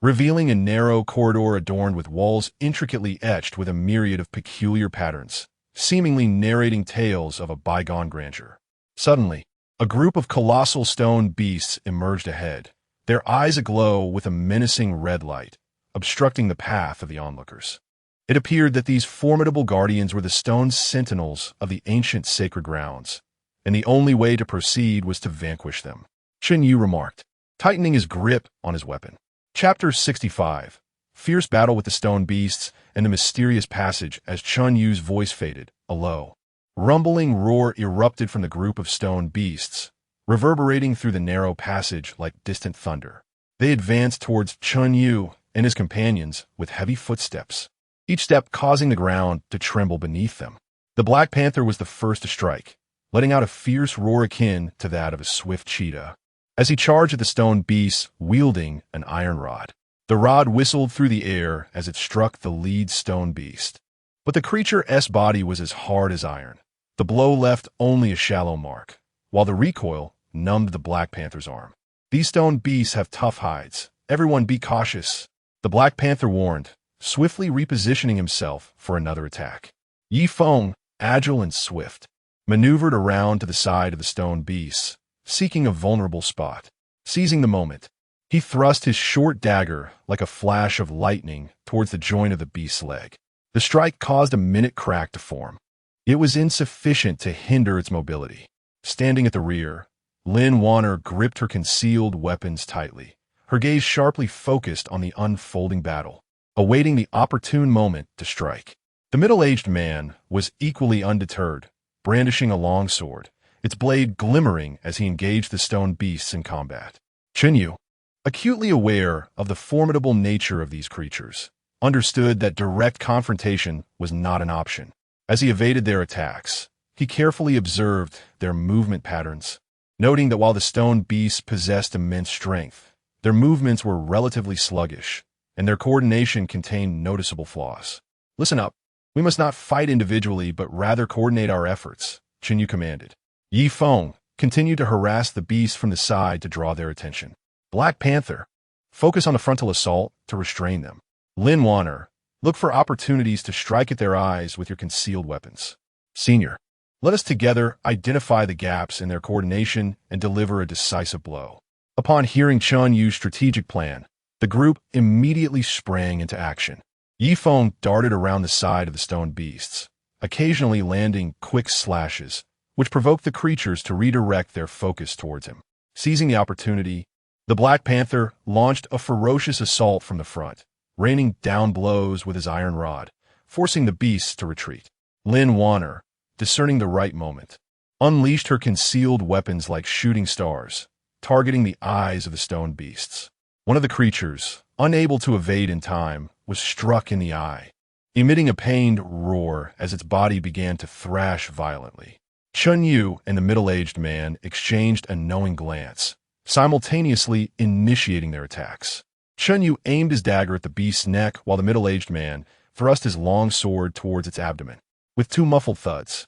revealing a narrow corridor adorned with walls intricately etched with a myriad of peculiar patterns, seemingly narrating tales of a bygone grandeur. Suddenly, a group of colossal stone beasts emerged ahead, their eyes aglow with a menacing red light, obstructing the path of the onlookers. It appeared that these formidable guardians were the stone sentinels of the ancient sacred grounds, and the only way to proceed was to vanquish them, Chen Yu remarked, tightening his grip on his weapon. Chapter 65. Fierce battle with the stone beasts and the mysterious passage. As Chen Yu's voice faded, a low, rumbling roar erupted from the group of stone beasts, reverberating through the narrow passage like distant thunder. They advanced towards Chen Yu and his companions with heavy footsteps, each step causing the ground to tremble beneath them. The Black Panther was the first to strike, letting out a fierce roar akin to that of a swift cheetah. As he charged at the stone beasts, wielding an iron rod, the rod whistled through the air as it struck the lead stone beast. But the creature's body was as hard as iron. The blow left only a shallow mark, while the recoil numbed the Black Panther's arm. "These stone beasts have tough hides. Everyone be cautious," the Black Panther warned, swiftly repositioning himself for another attack. Ye Feng, agile and swift, maneuvered around to the side of the stone beasts, seeking a vulnerable spot. Seizing the moment, he thrust his short dagger like a flash of lightning towards the joint of the beast's leg. The strike caused a minute crack to form. It was insufficient to hinder its mobility. Standing at the rear, Lin Wanner gripped her concealed weapons tightly, her gaze sharply focused on the unfolding battle, awaiting the opportune moment to strike. The middle-aged man was equally undeterred, brandishing a long sword, its blade glimmering as he engaged the stone beasts in combat. Chen Yu, acutely aware of the formidable nature of these creatures, understood that direct confrontation was not an option. As he evaded their attacks, he carefully observed their movement patterns, noting that while the stone beasts possessed immense strength, their movements were relatively sluggish, and their coordination contained noticeable flaws. "Listen up. We must not fight individually, but rather coordinate our efforts, Chen Yu commanded. Ye Feng continued to harass the beasts from the side to draw their attention. Black Panther, focus on the frontal assault to restrain them. Lin Wanner, look for opportunities to strike at their eyes with your concealed weapons. Senior, let us together identify the gaps in their coordination and deliver a decisive blow. Upon hearing Chen Yu's strategic plan, the group immediately sprang into action. Ye Feng darted around the side of the stone beasts, occasionally landing quick slashes, which provoked the creatures to redirect their focus towards him. Seizing the opportunity, the Black Panther launched a ferocious assault from the front, raining down blows with his iron rod, forcing the beasts to retreat. Lin Wanner, discerning the right moment, unleashed her concealed weapons like shooting stars, targeting the eyes of the stone beasts. One of the creatures, unable to evade in time, was struck in the eye, emitting a pained roar as its body began to thrash violently. Chen Yu and the middle-aged man exchanged a knowing glance, simultaneously initiating their attacks. Chen Yu aimed his dagger at the beast's neck while the middle-aged man thrust his long sword towards its abdomen. With two muffled thuds,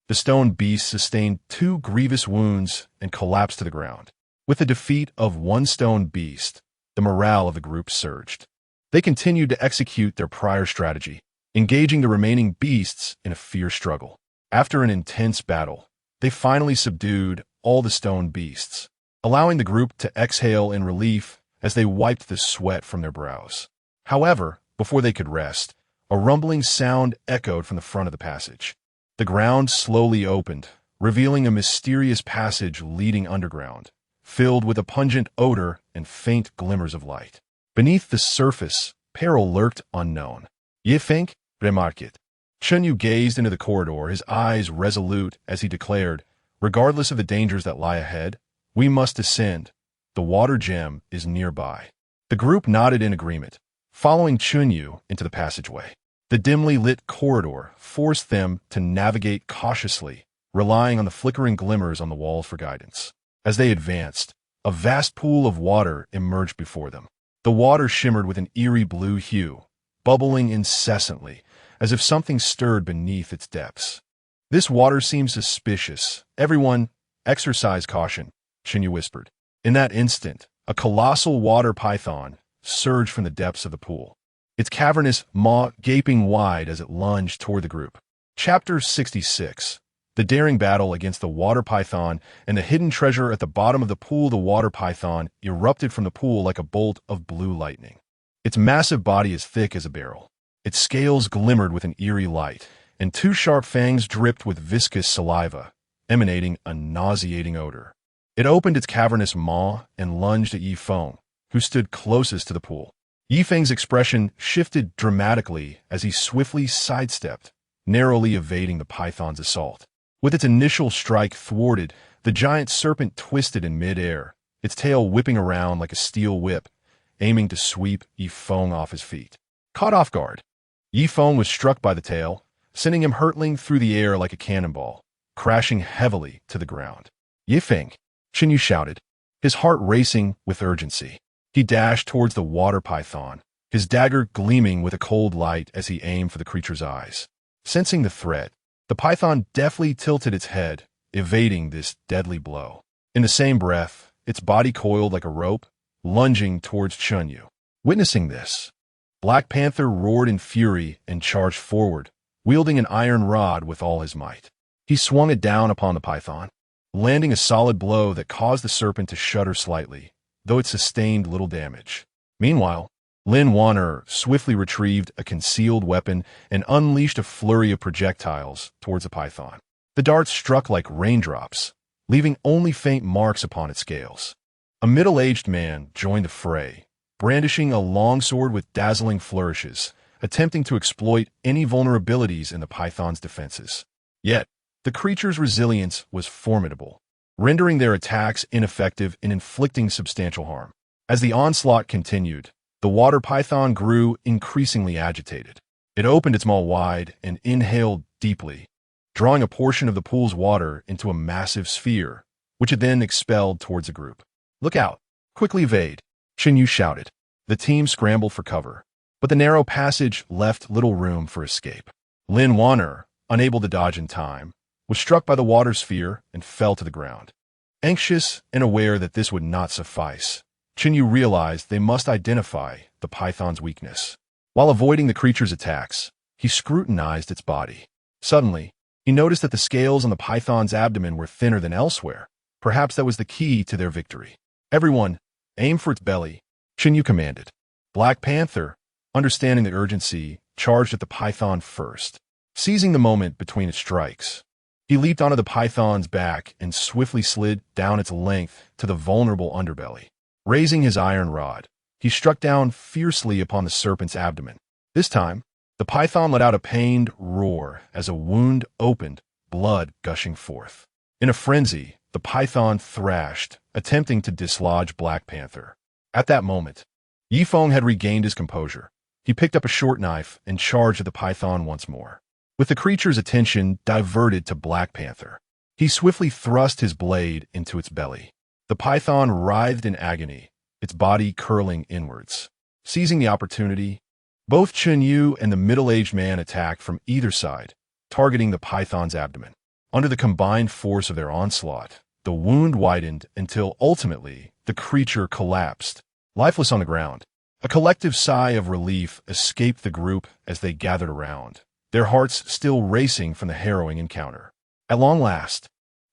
the stone beast sustained two grievous wounds and collapsed to the ground. With the defeat of one stone beast, the morale of the group surged. They continued to execute their prior strategy, engaging the remaining beasts in a fierce struggle. After an intense battle, they finally subdued all the stone beasts, allowing the group to exhale in relief as they wiped the sweat from their brows. However, before they could rest, a rumbling sound echoed from the front of the passage. The ground slowly opened, revealing a mysterious passage leading underground, filled with a pungent odor and faint glimmers of light. Beneath the surface, peril lurked unknown. Ye Feng, remarked. Chen Yu gazed into the corridor, his eyes resolute as he declared, regardless of the dangers that lie ahead, we must ascend. The water gem is nearby. The group nodded in agreement, following Chen Yu into the passageway. The dimly lit corridor forced them to navigate cautiously, relying on the flickering glimmers on the walls for guidance. As they advanced, a vast pool of water emerged before them. The water shimmered with an eerie blue hue, bubbling incessantly, as if something stirred beneath its depths. This water seems suspicious. Everyone, exercise caution, Chen Yu whispered. In that instant, a colossal water python surged from the depths of the pool, its cavernous maw gaping wide as it lunged toward the group. Chapter 66. The daring battle against the water python and the hidden treasure at the bottom of the pool. The water python erupted from the pool like a bolt of blue lightning. Its massive body as thick as a barrel. Its scales glimmered with an eerie light, and two sharp fangs dripped with viscous saliva, emanating a nauseating odor. It opened its cavernous maw and lunged at Ye Feng, who stood closest to the pool. Ye Feng's expression shifted dramatically as he swiftly sidestepped, narrowly evading the python's assault. With its initial strike thwarted, the giant serpent twisted in mid-air, its tail whipping around like a steel whip, aiming to sweep Ye Feng off his feet. Caught off guard, Ye Feng was struck by the tail, sending him hurtling through the air like a cannonball, crashing heavily to the ground. Ye Feng, Chen Yu shouted, his heart racing with urgency. He dashed towards the water python, his dagger gleaming with a cold light as he aimed for the creature's eyes. Sensing the threat, the python deftly tilted its head, evading this deadly blow. In the same breath, its body coiled like a rope, lunging towards Chen Yu. Witnessing this, Black Panther roared in fury and charged forward, wielding an iron rod with all his might. He swung it down upon the python, landing a solid blow that caused the serpent to shudder slightly, though it sustained little damage. Meanwhile, Lin Wanner swiftly retrieved a concealed weapon and unleashed a flurry of projectiles towards the python. The darts struck like raindrops, leaving only faint marks upon its scales. A middle-aged man joined the fray, brandishing a long sword with dazzling flourishes, attempting to exploit any vulnerabilities in the python's defenses. Yet, the creature's resilience was formidable, rendering their attacks ineffective in inflicting substantial harm. As the onslaught continued, the water python grew increasingly agitated. It opened its maw wide and inhaled deeply, drawing a portion of the pool's water into a massive sphere, which it then expelled towards the group. Look out! Quickly evade! Chen Yu shouted. The team scrambled for cover, but the narrow passage left little room for escape. Lin Wanner, unable to dodge in time, was struck by the water sphere and fell to the ground. Anxious and aware that this would not suffice, Chen Yu realized they must identify the python's weakness. While avoiding the creature's attacks, he scrutinized its body. Suddenly, he noticed that the scales on the python's abdomen were thinner than elsewhere. Perhaps that was the key to their victory. Everyone, aim for its belly, Chen Yu commanded. Black Panther, understanding the urgency, charged at the python first. Seizing the moment between its strikes, he leaped onto the python's back and swiftly slid down its length to the vulnerable underbelly. Raising his iron rod, he struck down fiercely upon the serpent's abdomen. This time, the python let out a pained roar as a wound opened, blood gushing forth. In a frenzy, the python thrashed, attempting to dislodge Black Panther. At that moment, Ye Feng had regained his composure. He picked up a short knife and charged at the python once more. With the creature's attention diverted to Black Panther, he swiftly thrust his blade into its belly. The python writhed in agony, its body curling inwards. Seizing the opportunity, both Chen Yu and the middle-aged man attacked from either side, targeting the python's abdomen. Under the combined force of their onslaught, the wound widened until ultimately the creature collapsed, lifeless on the ground. A collective sigh of relief escaped the group as they gathered around, their hearts still racing from the harrowing encounter. At long last,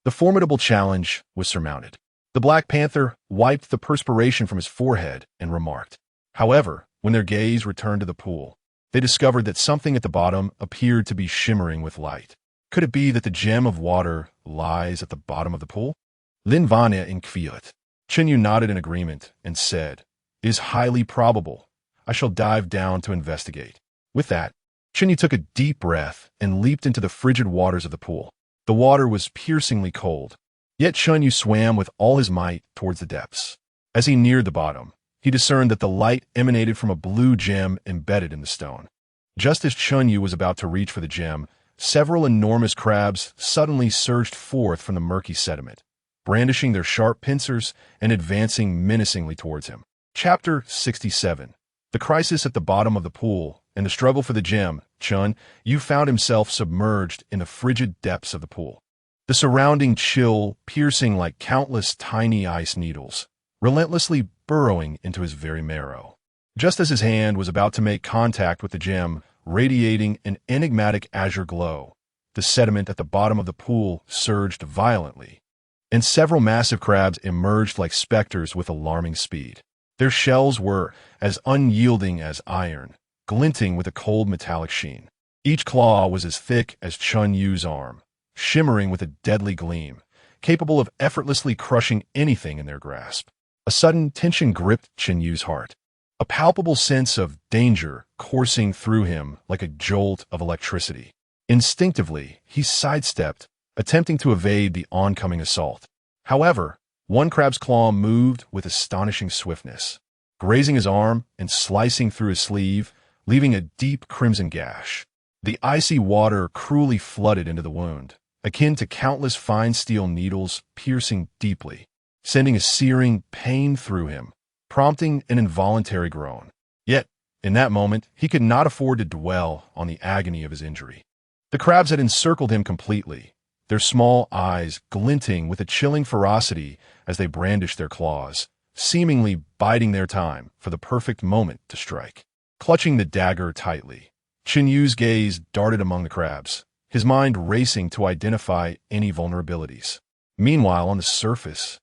the formidable challenge was surmounted. The Black Panther wiped the perspiration from his forehead and remarked. However, when their gaze returned to the pool, they discovered that something at the bottom appeared to be shimmering with light. Could it be that the gem of water lies at the bottom of the pool? Lin Vanya inquired. Chen Yu nodded in agreement and said, "It is highly probable. I shall dive down to investigate." With that, Chen Yu took a deep breath and leaped into the frigid waters of the pool. The water was piercingly cold, yet Chen Yu swam with all his might towards the depths. As he neared the bottom, he discerned that the light emanated from a blue gem embedded in the stone. Just as Chen Yu was about to reach for the gem, several enormous crabs suddenly surged forth from the murky sediment, brandishing their sharp pincers and advancing menacingly towards him. Chapter 67. The crisis at the bottom of the pool and the struggle for the gem. Chen Yu found himself submerged in the frigid depths of the pool. The surrounding chill piercing like countless tiny ice needles, relentlessly burrowing into his very marrow. Just as his hand was about to make contact with the gem, radiating an enigmatic azure glow, the sediment at the bottom of the pool surged violently, and several massive crabs emerged like specters with alarming speed. Their shells were as unyielding as iron, glinting with a cold metallic sheen. Each claw was as thick as Chen Yu's arm, shimmering with a deadly gleam, capable of effortlessly crushing anything in their grasp. A sudden tension gripped Chen Yu's heart, a palpable sense of danger coursing through him like a jolt of electricity. Instinctively, he sidestepped, attempting to evade the oncoming assault. However, one crab's claw moved with astonishing swiftness, grazing his arm and slicing through his sleeve, leaving a deep crimson gash. The icy water cruelly flooded into the wound, akin to countless fine steel needles piercing deeply, sending a searing pain through him, prompting an involuntary groan. Yet, in that moment, he could not afford to dwell on the agony of his injury. The crabs had encircled him completely, their small eyes glinting with a chilling ferocity as they brandished their claws, seemingly biding their time for the perfect moment to strike. Clutching the dagger tightly, Chen Yu's gaze darted among the crabs, his mind racing to identify any vulnerabilities. Meanwhile, on the surface,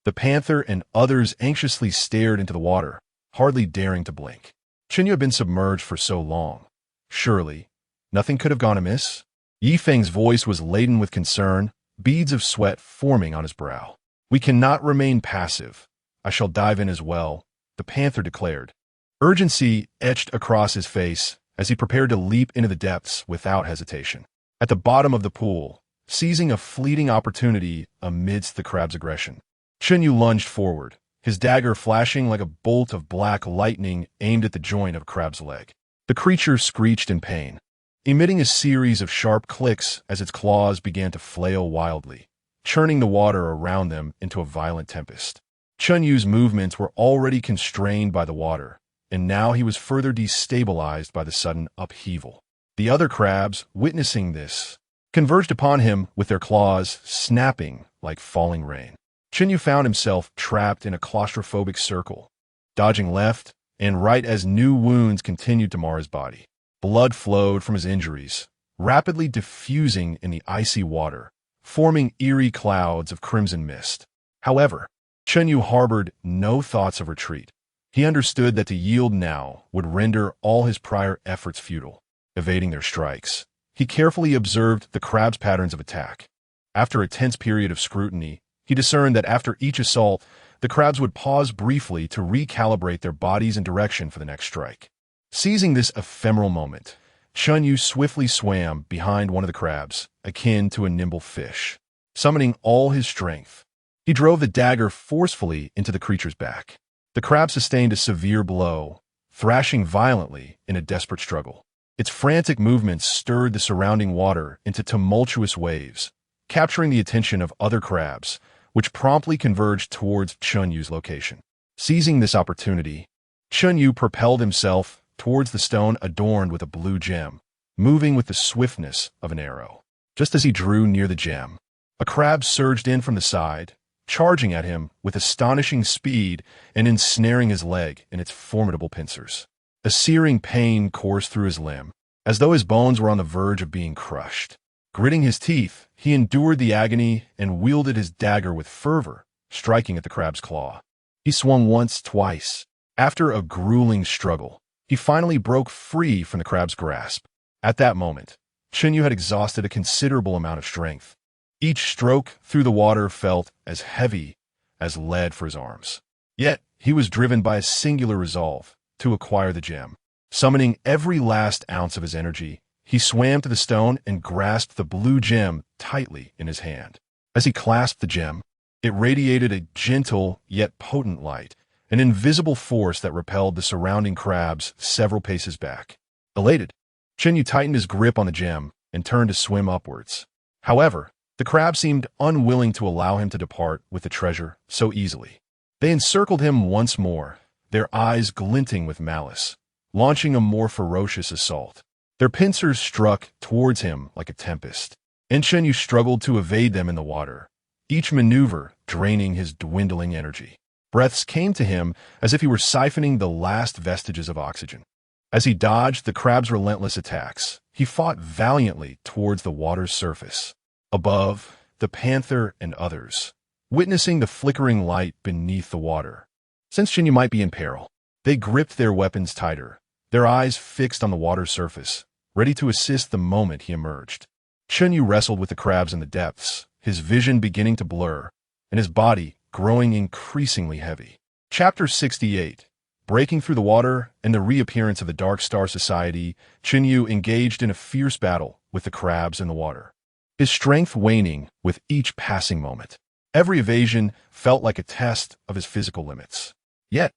the Panther and others anxiously stared into the water, hardly daring to blink. Chen Yu had been submerged for so long. Surely, nothing could have gone amiss? Ye Feng's voice was laden with concern, beads of sweat forming on his brow. "We cannot remain passive. I shall dive in as well," the Panther declared. Urgency etched across his face as he prepared to leap into the depths without hesitation. At the bottom of the pool, seizing a fleeting opportunity amidst the crab's aggression, Chen Yu lunged forward, his dagger flashing like a bolt of black lightning aimed at the joint of a crab's leg. The creature screeched in pain, emitting a series of sharp clicks as its claws began to flail wildly, churning the water around them into a violent tempest. Chen Yu's movements were already constrained by the water, and now he was further destabilized by the sudden upheaval. The other crabs, witnessing this, converged upon him with their claws snapping like falling rain. Chen Yu found himself trapped in a claustrophobic circle, dodging left and right as new wounds continued to mar his body. Blood flowed from his injuries, rapidly diffusing in the icy water, forming eerie clouds of crimson mist. However, Chen Yu harbored no thoughts of retreat. He understood that to yield now would render all his prior efforts futile. Evading their strikes, he carefully observed the crab's patterns of attack. After a tense period of scrutiny, he discerned that after each assault, the crabs would pause briefly to recalibrate their bodies and direction for the next strike. Seizing this ephemeral moment, Chen Yu swiftly swam behind one of the crabs, akin to a nimble fish. Summoning all his strength, he drove the dagger forcefully into the creature's back. The crab sustained a severe blow, thrashing violently in a desperate struggle. Its frantic movements stirred the surrounding water into tumultuous waves, capturing the attention of other crabs, which promptly converged towards Chen Yu's location. Seizing this opportunity, Chen Yu propelled himself towards the stone adorned with a blue gem, moving with the swiftness of an arrow. Just as he drew near the gem, a crab surged in from the side, charging at him with astonishing speed and ensnaring his leg in its formidable pincers. A searing pain coursed through his limb, as though his bones were on the verge of being crushed. Gritting his teeth, he endured the agony and wielded his dagger with fervor, striking at the crab's claw. He swung once, twice. After a grueling struggle, he finally broke free from the crab's grasp. At that moment, Chen Yu had exhausted a considerable amount of strength. Each stroke through the water felt as heavy as lead for his arms. Yet, he was driven by a singular resolve to acquire the gem. Summoning every last ounce of his energy, he swam to the stone and grasped the blue gem tightly in his hand. As he clasped the gem, it radiated a gentle yet potent light, an invisible force that repelled the surrounding crabs several paces back. Elated, Chen Yu tightened his grip on the gem and turned to swim upwards. However, the crabs seemed unwilling to allow him to depart with the treasure so easily. They encircled him once more, their eyes glinting with malice, launching a more ferocious assault. Their pincers struck towards him like a tempest, and Chen Yu struggled to evade them in the water, each maneuver draining his dwindling energy. Breaths came to him as if he were siphoning the last vestiges of oxygen. As he dodged the crab's relentless attacks, he fought valiantly towards the water's surface. Above, the Panther and others, witnessing the flickering light beneath the water. Since Chen Yu might be in peril, they gripped their weapons tighter, their eyes fixed on the water's surface, ready to assist the moment he emerged. Chen Yu wrestled with the crabs in the depths, his vision beginning to blur, and his body growing increasingly heavy. Chapter 68. Breaking through the water and the reappearance of the Dark Star Society, Chen Yu engaged in a fierce battle with the crabs in the water, his strength waning with each passing moment. Every evasion felt like a test of his physical limits. Yet,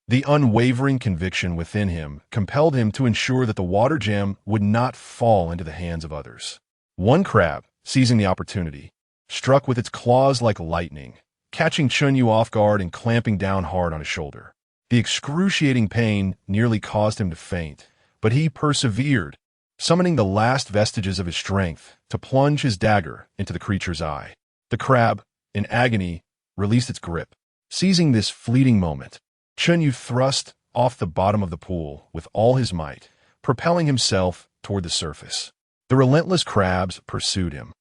the unwavering conviction within him compelled him to ensure that the water gem would not fall into the hands of others. One crab, seizing the opportunity, struck with its claws like lightning, catching Chen Yu off guard and clamping down hard on his shoulder. The excruciating pain nearly caused him to faint, but he persevered, summoning the last vestiges of his strength to plunge his dagger into the creature's eye. The crab, in agony, released its grip. Seizing this fleeting moment, Chen Yu thrust off the bottom of the pool with all his might, propelling himself toward the surface. The relentless crabs pursued him,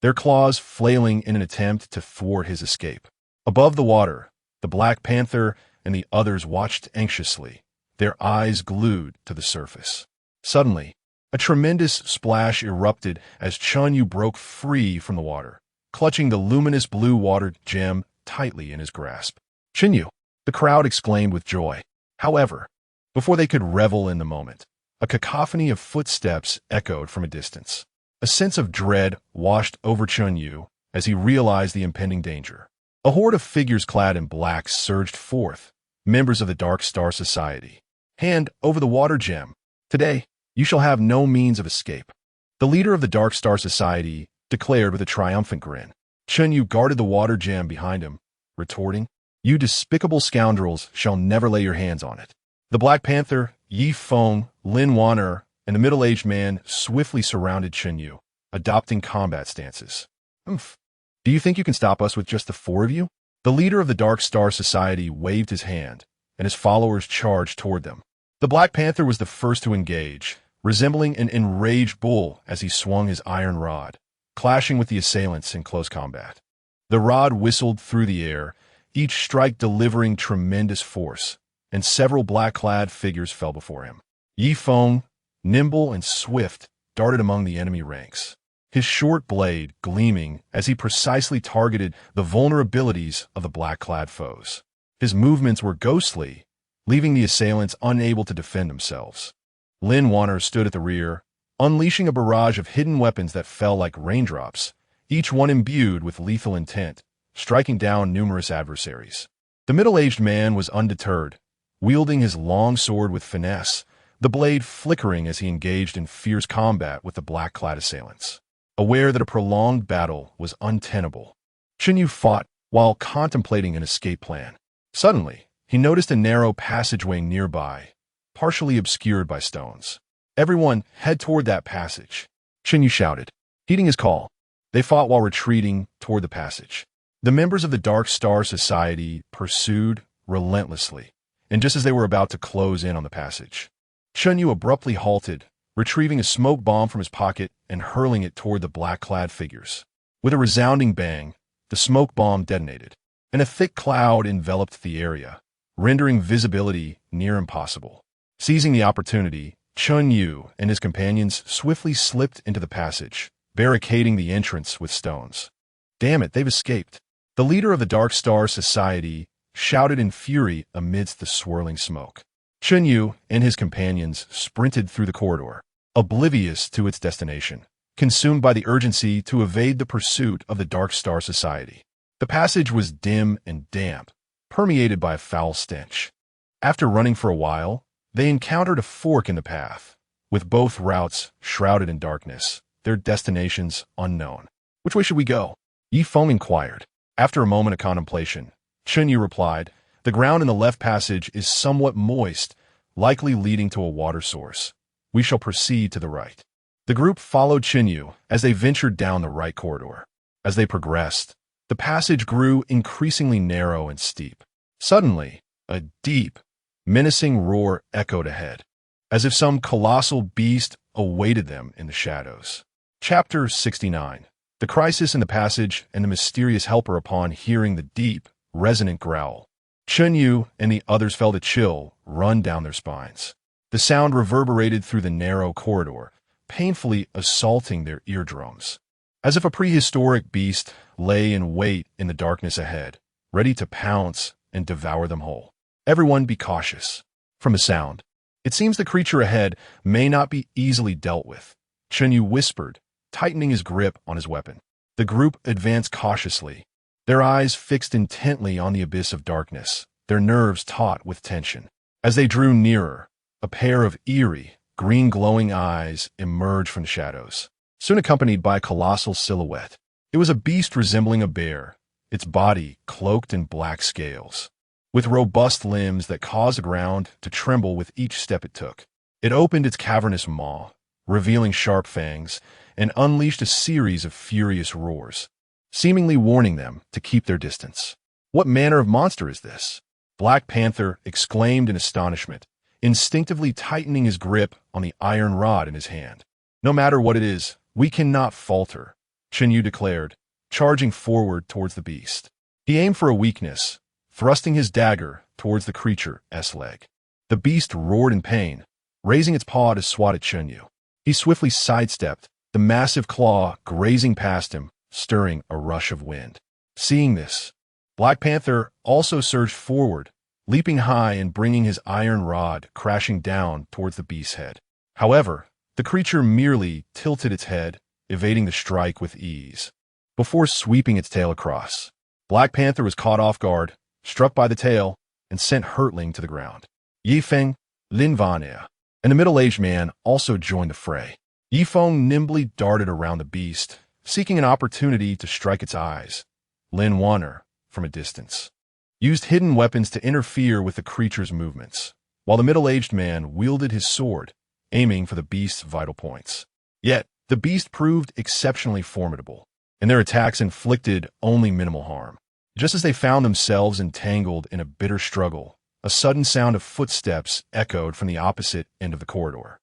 their claws flailing in an attempt to thwart his escape. Above the water, the Black Panther and the others watched anxiously, their eyes glued to the surface. Suddenly, a tremendous splash erupted as Chen Yu broke free from the water, clutching the luminous blue water gem tightly in his grasp. "Chen Yu!" the crowd exclaimed with joy. However, before they could revel in the moment, a cacophony of footsteps echoed from a distance. A sense of dread washed over Chen Yu as he realized the impending danger. A horde of figures clad in black surged forth, members of the Dark Star Society. "Hand over the water gem. Today, you shall have no means of escape," the leader of the Dark Star Society declared with a triumphant grin. Chen Yu guarded the water gem behind him, retorting, "You despicable scoundrels shall never lay your hands on it." The Black Panther, Ye Feng, Lin Wan'er, and the middle-aged man swiftly surrounded Chen Yu, adopting combat stances. "Umph. Do you think you can stop us with just the four of you?" The leader of the Dark Star Society waved his hand, and his followers charged toward them. The Black Panther was the first to engage, resembling an enraged bull as he swung his iron rod, clashing with the assailants in close combat. The rod whistled through the air, each strike delivering tremendous force, and several black-clad figures fell before him. Ye Feng, nimble and swift, darted among the enemy ranks, his short blade gleaming as he precisely targeted the vulnerabilities of the black-clad foes. His movements were ghostly, leaving the assailants unable to defend themselves. Lin Wanner stood at the rear, unleashing a barrage of hidden weapons that fell like raindrops, each one imbued with lethal intent, striking down numerous adversaries. The middle-aged man was undeterred, wielding his long sword with finesse, the blade flickering as he engaged in fierce combat with the black-clad assailants. Aware that a prolonged battle was untenable, Chen Yu fought while contemplating an escape plan. Suddenly, he noticed a narrow passageway nearby, partially obscured by stones. "Everyone, head toward that passage," Chen Yu shouted. Heeding his call, they fought while retreating toward the passage. The members of the Dark Star Society pursued relentlessly, and just as they were about to close in on the passage, Chen Yu abruptly halted, retrieving a smoke bomb from his pocket and hurling it toward the black-clad figures. With a resounding bang, the smoke bomb detonated, and a thick cloud enveloped the area, rendering visibility near impossible. Seizing the opportunity, Chen Yu and his companions swiftly slipped into the passage, barricading the entrance with stones. "Damn it, they've escaped!" The leader of the Dark Star Society shouted in fury amidst the swirling smoke. Chen Yu and his companions sprinted through the corridor, oblivious to its destination, consumed by the urgency to evade the pursuit of the Dark Star Society. The passage was dim and damp, permeated by a foul stench. After running for a while, they encountered a fork in the path, with both routes shrouded in darkness, their destinations unknown. "Which way should we go?" Ye Feng inquired. After a moment of contemplation, Chen Yu replied, "The ground in the left passage is somewhat moist, likely leading to a water source. We shall proceed to the right." The group followed Chen Yu as they ventured down the right corridor. As they progressed, the passage grew increasingly narrow and steep. Suddenly, a deep, menacing roar echoed ahead, as if some colossal beast awaited them in the shadows. Chapter 69. The Crisis in the Passage and the Mysterious Helper. Upon hearing the deep, resonant growl, Chen Yu and the others felt a chill run down their spines. The sound reverberated through the narrow corridor, painfully assaulting their eardrums. As if a prehistoric beast lay in wait in the darkness ahead, ready to pounce and devour them whole. "Everyone be cautious." From the sound, it seems the creature ahead may not be easily dealt with, Chen Yu whispered, tightening his grip on his weapon. The group advanced cautiously, their eyes fixed intently on the abyss of darkness, their nerves taut with tension. As they drew nearer, a pair of eerie, green-glowing eyes emerged from the shadows, soon accompanied by a colossal silhouette. It was a beast resembling a bear, its body cloaked in black scales, with robust limbs that caused the ground to tremble with each step it took. It opened its cavernous maw, revealing sharp fangs, and unleashed a series of furious roars, seemingly warning them to keep their distance. "What manner of monster is this?" Black Panther exclaimed in astonishment, instinctively tightening his grip on the iron rod in his hand. "No matter what it is, we cannot falter," Chen Yu declared, charging forward towards the beast. He aimed for a weakness, thrusting his dagger towards the creature's leg. The beast roared in pain, raising its paw to swat at Chen Yu. He swiftly sidestepped, the massive claw grazing past him, stirring a rush of wind. Seeing this, Black Panther also surged forward, leaping high and bringing his iron rod crashing down towards the beast's head. However, the creature merely tilted its head, evading the strike with ease. Before sweeping its tail across, Black Panther was caught off guard, struck by the tail, and sent hurtling to the ground. Ye Feng, Lin Wanner, and the middle-aged man also joined the fray. Ye Feng nimbly darted around the beast, seeking an opportunity to strike its eyes. Lin Wanner, from a distance, used hidden weapons to interfere with the creature's movements, while the middle-aged man wielded his sword, aiming for the beast's vital points. Yet, the beast proved exceptionally formidable, and their attacks inflicted only minimal harm. Just as they found themselves entangled in a bitter struggle, a sudden sound of footsteps echoed from the opposite end of the corridor.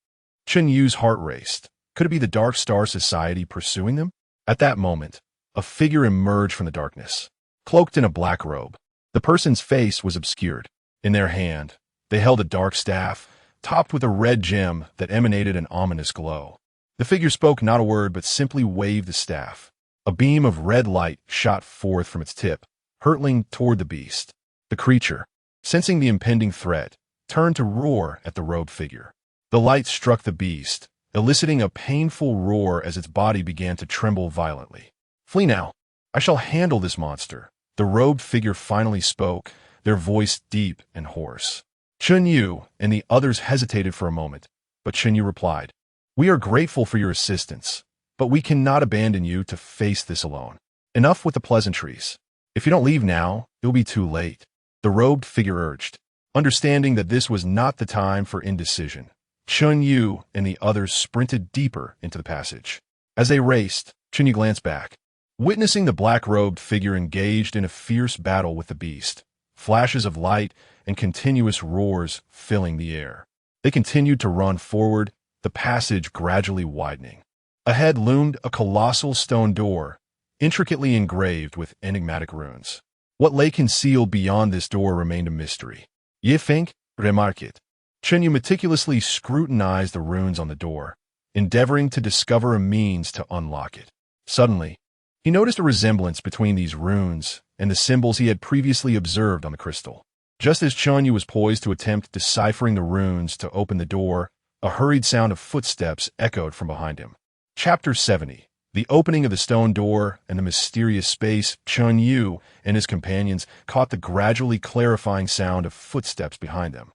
Chen Yu's heart raced. Could it be the Dark Star Society pursuing them? At that moment, a figure emerged from the darkness, cloaked in a black robe. The person's face was obscured. In their hand, they held a dark staff, topped with a red gem that emanated an ominous glow. The figure spoke not a word but simply waved the staff. A beam of red light shot forth from its tip, hurtling toward the beast. The creature, sensing the impending threat, turned to roar at the robed figure. The light struck the beast, eliciting a painful roar as its body began to tremble violently. "Flee now! I shall handle this monster." The robed figure finally spoke, their voice deep and hoarse. Chen Yu and the others hesitated for a moment, but Chen Yu replied, "We are grateful for your assistance, but we cannot abandon you to face this alone. Enough with the pleasantries. If you don't leave now, it will be too late." The robed figure urged. Understanding that this was not the time for indecision, Chen Yu and the others sprinted deeper into the passage. As they raced, Chen Yu glanced back, witnessing the black-robed figure engaged in a fierce battle with the beast, flashes of light and continuous roars filling the air. They continued to run forward, the passage gradually widening. Ahead loomed a colossal stone door, intricately engraved with enigmatic runes. What lay concealed beyond this door remained a mystery. Ye Feng, remarqued. Chen Yu meticulously scrutinized the runes on the door, endeavoring to discover a means to unlock it. Suddenly, he noticed a resemblance between these runes and the symbols he had previously observed on the crystal. Just as Chen Yu was poised to attempt deciphering the runes to open the door, a hurried sound of footsteps echoed from behind him. Chapter 70. The opening of the stone door and the mysterious space. Chen Yu and his companions caught the gradually clarifying sound of footsteps behind them,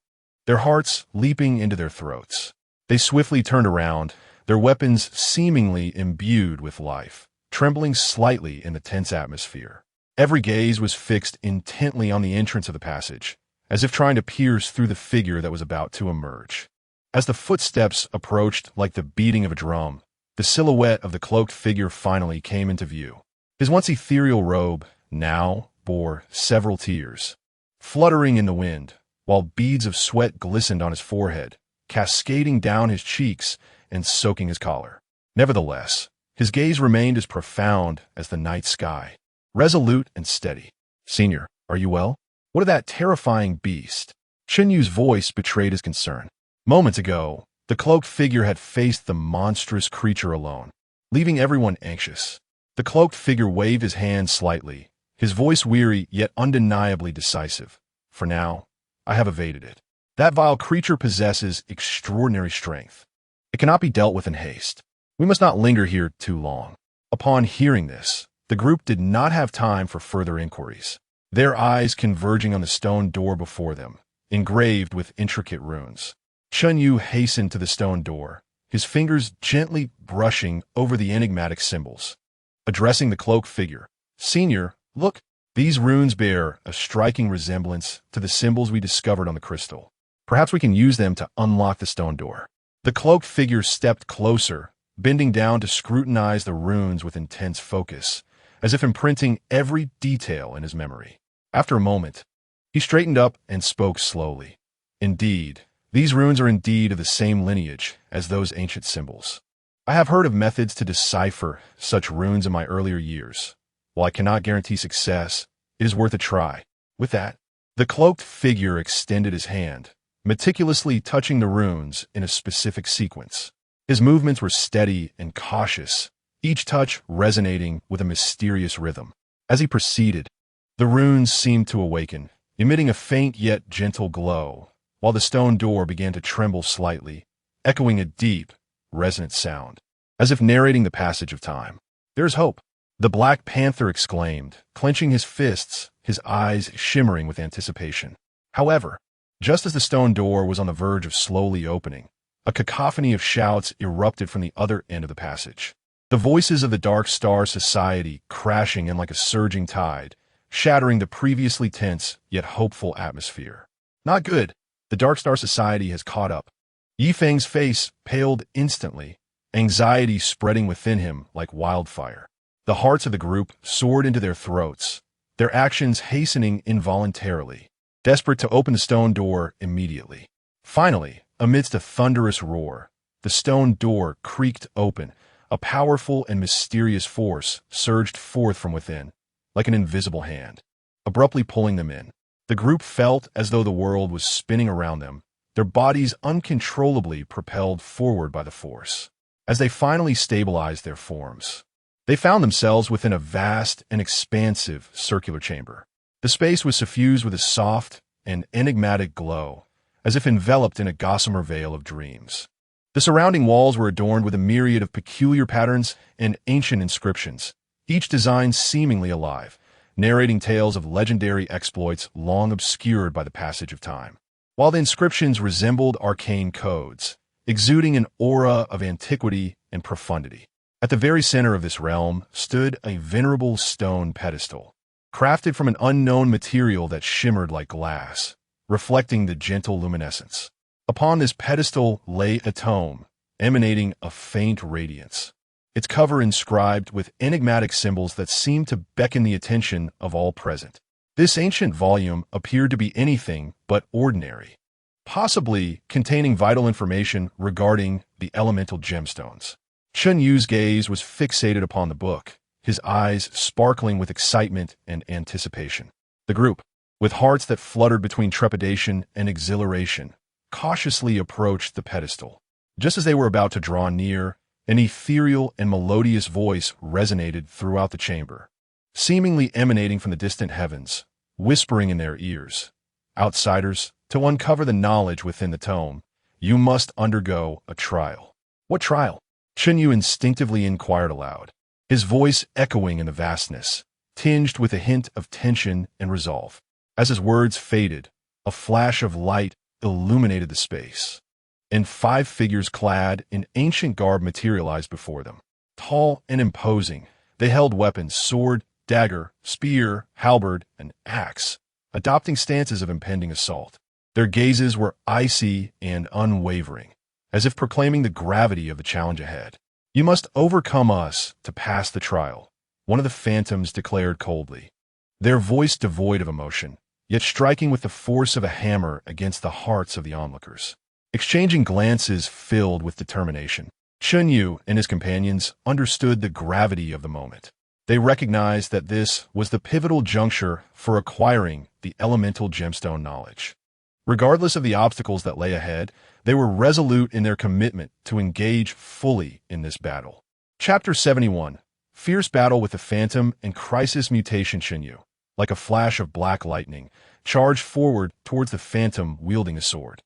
their hearts leaping into their throats. They swiftly turned around, their weapons seemingly imbued with life, trembling slightly in the tense atmosphere. Every gaze was fixed intently on the entrance of the passage, as if trying to pierce through the figure that was about to emerge. As the footsteps approached like the beating of a drum, the silhouette of the cloaked figure finally came into view. His once ethereal robe now bore several tears, fluttering in the wind, while beads of sweat glistened on his forehead, cascading down his cheeks and soaking his collar. Nevertheless, his gaze remained as profound as the night sky, resolute and steady. "Senior, are you well? What of that terrifying beast?" Chen Yu's voice betrayed his concern. Moments ago, the cloaked figure had faced the monstrous creature alone, leaving everyone anxious. The cloaked figure waved his hand slightly, his voice weary yet undeniably decisive. "For now, I have evaded it. That vile creature possesses extraordinary strength. It cannot be dealt with in haste. We must not linger here too long." Upon hearing this, the group did not have time for further inquiries, their eyes converging on the stone door before them, engraved with intricate runes. Chen Yu hastened to the stone door, his fingers gently brushing over the enigmatic symbols. Addressing the cloaked figure, "Senior, look, these runes bear a striking resemblance to the symbols we discovered on the crystal. Perhaps we can use them to unlock the stone door." The cloaked figure stepped closer, bending down to scrutinize the runes with intense focus, as if imprinting every detail in his memory. After a moment, he straightened up and spoke slowly. "Indeed, these runes are indeed of the same lineage as those ancient symbols. I have heard of methods to decipher such runes in my earlier years. While I cannot guarantee success, it is worth a try." With that, the cloaked figure extended his hand, meticulously touching the runes in a specific sequence. His movements were steady and cautious, each touch resonating with a mysterious rhythm. As he proceeded, the runes seemed to awaken, emitting a faint yet gentle glow, while the stone door began to tremble slightly, echoing a deep, resonant sound, as if narrating the passage of time. "There's hope," the Black Panther exclaimed, clenching his fists, his eyes shimmering with anticipation. However, just as the stone door was on the verge of slowly opening, a cacophony of shouts erupted from the other end of the passage. The voices of the Dark Star Society crashing in like a surging tide, shattering the previously tense yet hopeful atmosphere. "Not good. The Dark Star Society has caught up." Ye Feng's face paled instantly, anxiety spreading within him like wildfire. The hearts of the group soared into their throats, their actions hastening involuntarily, desperate to open the stone door immediately. Finally, amidst a thunderous roar, the stone door creaked open. A powerful and mysterious force surged forth from within, like an invisible hand, abruptly pulling them in. The group felt as though the world was spinning around them, their bodies uncontrollably propelled forward by the force. As they finally stabilized their forms, they found themselves within a vast and expansive circular chamber. The space was suffused with a soft and enigmatic glow, as if enveloped in a gossamer veil of dreams. The surrounding walls were adorned with a myriad of peculiar patterns and ancient inscriptions, each design seemingly alive, narrating tales of legendary exploits long obscured by the passage of time. While the inscriptions resembled arcane codes, exuding an aura of antiquity and profundity. At the very center of this realm stood a venerable stone pedestal, crafted from an unknown material that shimmered like glass, reflecting the gentle luminescence. Upon this pedestal lay a tome, emanating a faint radiance, its cover inscribed with enigmatic symbols that seemed to beckon the attention of all present. This ancient volume appeared to be anything but ordinary, possibly containing vital information regarding the elemental gemstones. Chen Yu's gaze was fixated upon the book, his eyes sparkling with excitement and anticipation. The group, with hearts that fluttered between trepidation and exhilaration, cautiously approached the pedestal. Just as they were about to draw near, an ethereal and melodious voice resonated throughout the chamber, seemingly emanating from the distant heavens, whispering in their ears, "Outsiders, to uncover the knowledge within the tome, you must undergo a trial." "What trial?" Chen Yu instinctively inquired aloud, his voice echoing in the vastness, tinged with a hint of tension and resolve. As his words faded, a flash of light illuminated the space, and 5 figures clad in ancient garb materialized before them. Tall and imposing, they held weapons, sword, dagger, spear, halberd, and axe, adopting stances of impending assault. Their gazes were icy and unwavering, as if proclaiming the gravity of the challenge ahead. "You must overcome us to pass the trial," one of the phantoms declared coldly, their voice devoid of emotion, yet striking with the force of a hammer against the hearts of the onlookers. Exchanging glances filled with determination, Chen Yu and his companions understood the gravity of the moment. They recognized that this was the pivotal juncture for acquiring the elemental gemstone knowledge. Regardless of the obstacles that lay ahead, they were resolute in their commitment to engage fully in this battle. Chapter 71. Fierce Battle with the Phantom and Crisis Mutation. Chen Yu, like a flash of black lightning, charged forward towards the phantom wielding a sword.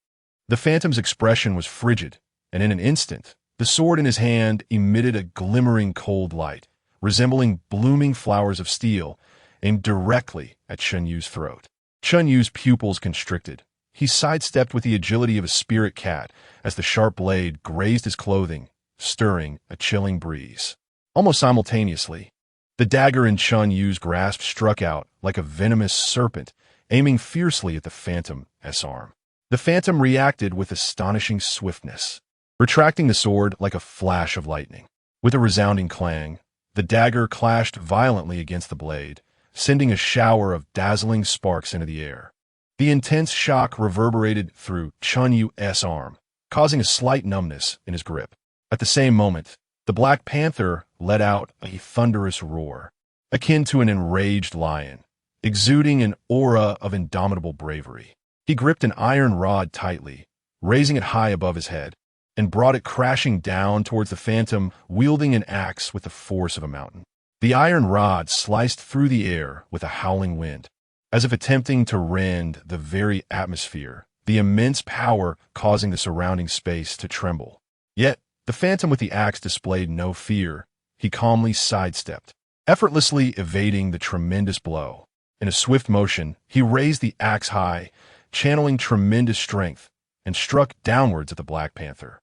The phantom's expression was frigid, and in an instant, the sword in his hand emitted a glimmering cold light, resembling blooming flowers of steel, aimed directly at Chen Yu's throat. Chen Yu's pupils constricted. He sidestepped with the agility of a spirit cat as the sharp blade grazed his clothing, stirring a chilling breeze. Almost simultaneously, the dagger in Chen Yu's grasp struck out like a venomous serpent, aiming fiercely at the phantom's arm. The phantom reacted with astonishing swiftness, retracting the sword like a flash of lightning. With a resounding clang, the dagger clashed violently against the blade, sending a shower of dazzling sparks into the air. The intense shock reverberated through Chen Yu's arm, causing a slight numbness in his grip. At the same moment, the Black Panther let out a thunderous roar, akin to an enraged lion, exuding an aura of indomitable bravery. He gripped an iron rod tightly, raising it high above his head, and brought it crashing down towards the phantom, wielding an axe with the force of a mountain. The iron rod sliced through the air with a howling wind, as if attempting to rend the very atmosphere, the immense power causing the surrounding space to tremble. Yet, the phantom with the axe displayed no fear. He calmly sidestepped, effortlessly evading the tremendous blow. In a swift motion, he raised the axe high, channeling tremendous strength, and struck downwards at the Black Panther.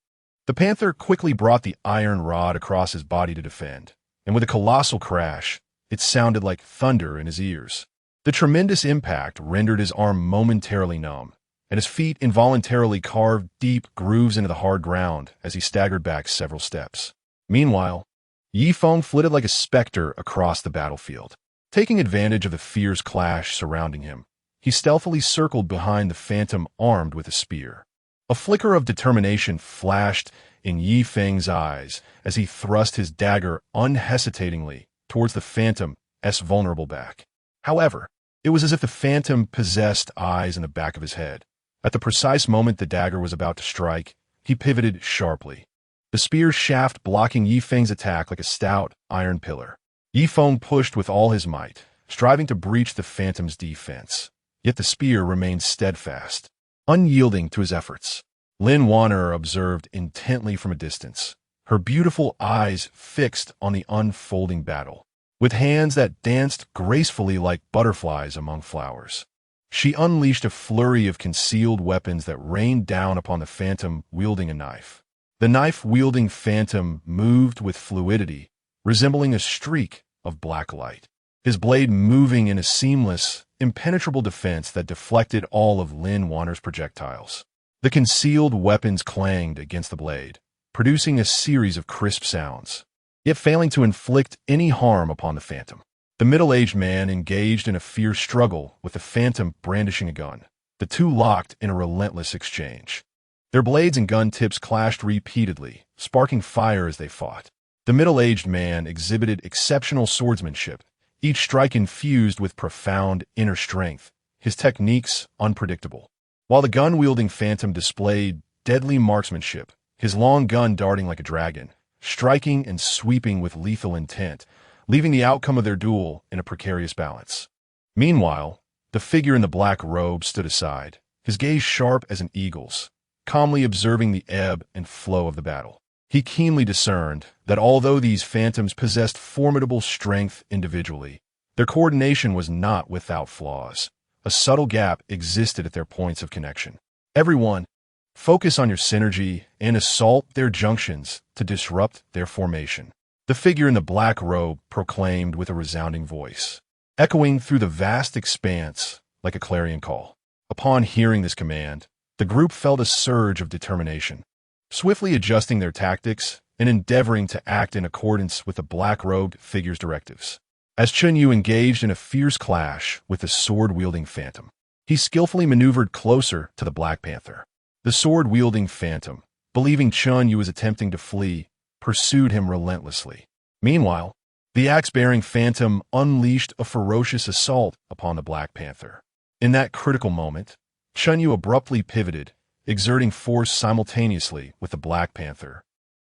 The Panther quickly brought the iron rod across his body to defend, and with a colossal crash, it sounded like thunder in his ears. The tremendous impact rendered his arm momentarily numb, and his feet involuntarily carved deep grooves into the hard ground as he staggered back several steps. Meanwhile, Ye Feng flitted like a specter across the battlefield. Taking advantage of the fierce clash surrounding him, he stealthily circled behind the phantom armed with a spear. A flicker of determination flashed in Ye Feng's eyes as he thrust his dagger unhesitatingly towards the phantom's vulnerable back. However, it was as if the phantom possessed eyes in the back of his head. At the precise moment the dagger was about to strike, he pivoted sharply, the spear shaft blocking Ye Feng's attack like a stout iron pillar. Ye Feng pushed with all his might, striving to breach the phantom's defense. Yet the spear remained steadfast, unyielding to his efforts. Lin Wanner observed intently from a distance, her beautiful eyes fixed on the unfolding battle. With hands that danced gracefully like butterflies among flowers, she unleashed a flurry of concealed weapons that rained down upon the phantom wielding a knife. The knife-wielding phantom moved with fluidity, resembling a streak of black light, his blade moving in a seamless, impenetrable defense that deflected all of Lin Wanner's projectiles. The concealed weapons clanged against the blade, producing a series of crisp sounds, yet failing to inflict any harm upon the phantom. The middle-aged man engaged in a fierce struggle with the phantom brandishing a gun. The two locked in a relentless exchange. Their blades and gun tips clashed repeatedly, sparking fire as they fought. The middle-aged man exhibited exceptional swordsmanship, each strike infused with profound inner strength, his techniques unpredictable. While the gun-wielding phantom displayed deadly marksmanship, his long gun darting like a dragon, striking and sweeping with lethal intent, leaving the outcome of their duel in a precarious balance. Meanwhile, the figure in the black robe stood aside, his gaze sharp as an eagle's, calmly observing the ebb and flow of the battle. He keenly discerned that although these phantoms possessed formidable strength individually, their coordination was not without flaws. A subtle gap existed at their points of connection. Everyone, focus on your synergy and assault their junctions to disrupt their formation, the figure in the black robe proclaimed with a resounding voice, echoing through the vast expanse like a clarion call. Upon hearing this command, the group felt a surge of determination, swiftly adjusting their tactics and endeavoring to act in accordance with the black-robed figure's directives. As Chen Yu engaged in a fierce clash with the sword-wielding phantom, he skillfully maneuvered closer to the Black Panther. The sword-wielding phantom, believing Chen Yu was attempting to flee, pursued him relentlessly. Meanwhile, the axe-bearing phantom unleashed a ferocious assault upon the Black Panther. In that critical moment, Chen Yu abruptly pivoted, exerting force simultaneously with the Black Panther,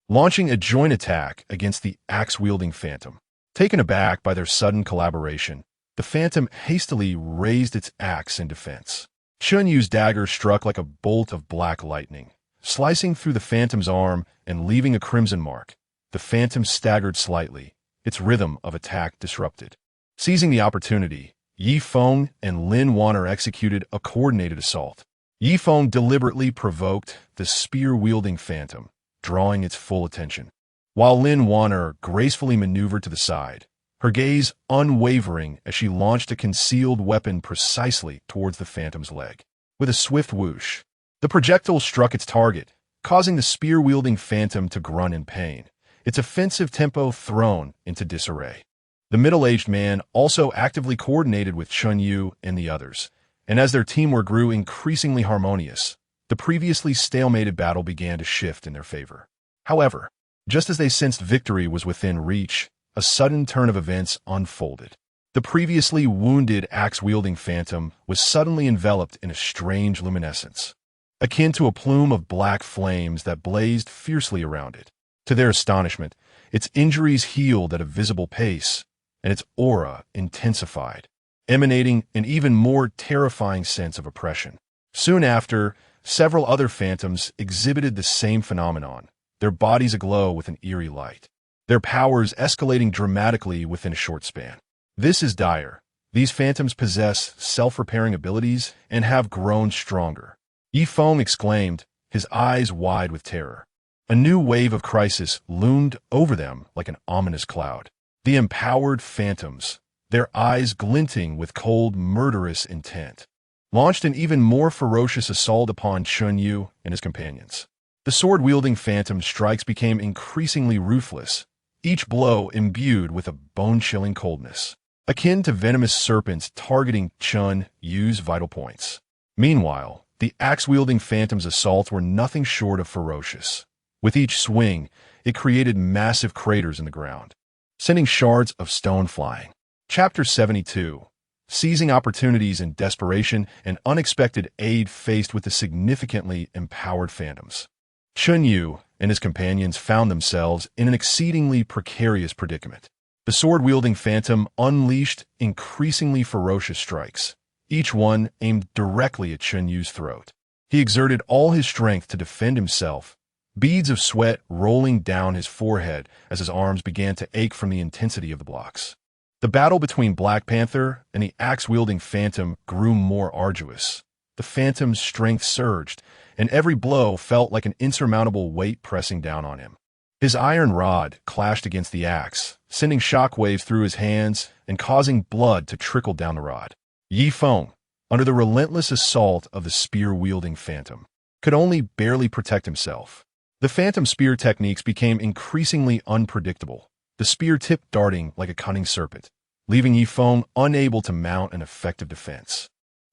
launching a joint attack against the axe-wielding phantom. Taken aback by their sudden collaboration, the phantom hastily raised its axe in defense. Chen Yu's dagger struck like a bolt of black lightning, slicing through the phantom's arm and leaving a crimson mark. The phantom staggered slightly, its rhythm of attack disrupted. Seizing the opportunity, Ye Feng and Lin Wanner executed a coordinated assault. Ye Feng deliberately provoked the spear-wielding phantom, drawing its full attention, while Lin Wanner gracefully maneuvered to the side, her gaze unwavering as she launched a concealed weapon precisely towards the phantom's leg. With a swift whoosh, the projectile struck its target, causing the spear-wielding phantom to grunt in pain, its offensive tempo thrown into disarray. The middle-aged man also actively coordinated with Chen Yu and the others, and as their teamwork grew increasingly harmonious, the previously stalemated battle began to shift in their favor. However, just as they sensed victory was within reach, a sudden turn of events unfolded. The previously wounded axe-wielding phantom was suddenly enveloped in a strange luminescence, akin to a plume of black flames that blazed fiercely around it. To their astonishment, its injuries healed at a visible pace, and its aura intensified, emanating an even more terrifying sense of oppression. Soon after, several other phantoms exhibited the same phenomenon, their bodies aglow with an eerie light, their powers escalating dramatically within a short span. This is dire. These phantoms possess self-repairing abilities and have grown stronger. Ye Feng exclaimed, his eyes wide with terror. A new wave of crisis loomed over them like an ominous cloud. The empowered phantoms, their eyes glinting with cold, murderous intent. launched an even more ferocious assault upon Chen Yu and his companions. The sword-wielding phantom's strikes became increasingly ruthless, each blow imbued with a bone-chilling coldness, akin to venomous serpents targeting Chen Yu's vital points. Meanwhile, the axe-wielding phantom's assaults were nothing short of ferocious. With each swing, it created massive craters in the ground, sending shards of stone flying. Chapter 72. Seizing opportunities in desperation and unexpected aid faced with the significantly empowered phantoms. Chen Yu and his companions found themselves in an exceedingly precarious predicament. The sword-wielding phantom unleashed increasingly ferocious strikes, each one aimed directly at Chen Yu's throat. He exerted all his strength to defend himself, beads of sweat rolling down his forehead as his arms began to ache from the intensity of the blocks. The battle between Black Panther and the axe-wielding phantom grew more arduous. The phantom's strength surged, and every blow felt like an insurmountable weight pressing down on him. His iron rod clashed against the axe, sending shockwaves through his hands and causing blood to trickle down the rod. Ye Feng, under the relentless assault of the spear-wielding phantom, could only barely protect himself. The phantom spear techniques became increasingly unpredictable, the spear tip darting like a cunning serpent, leaving Ye Feng unable to mount an effective defense.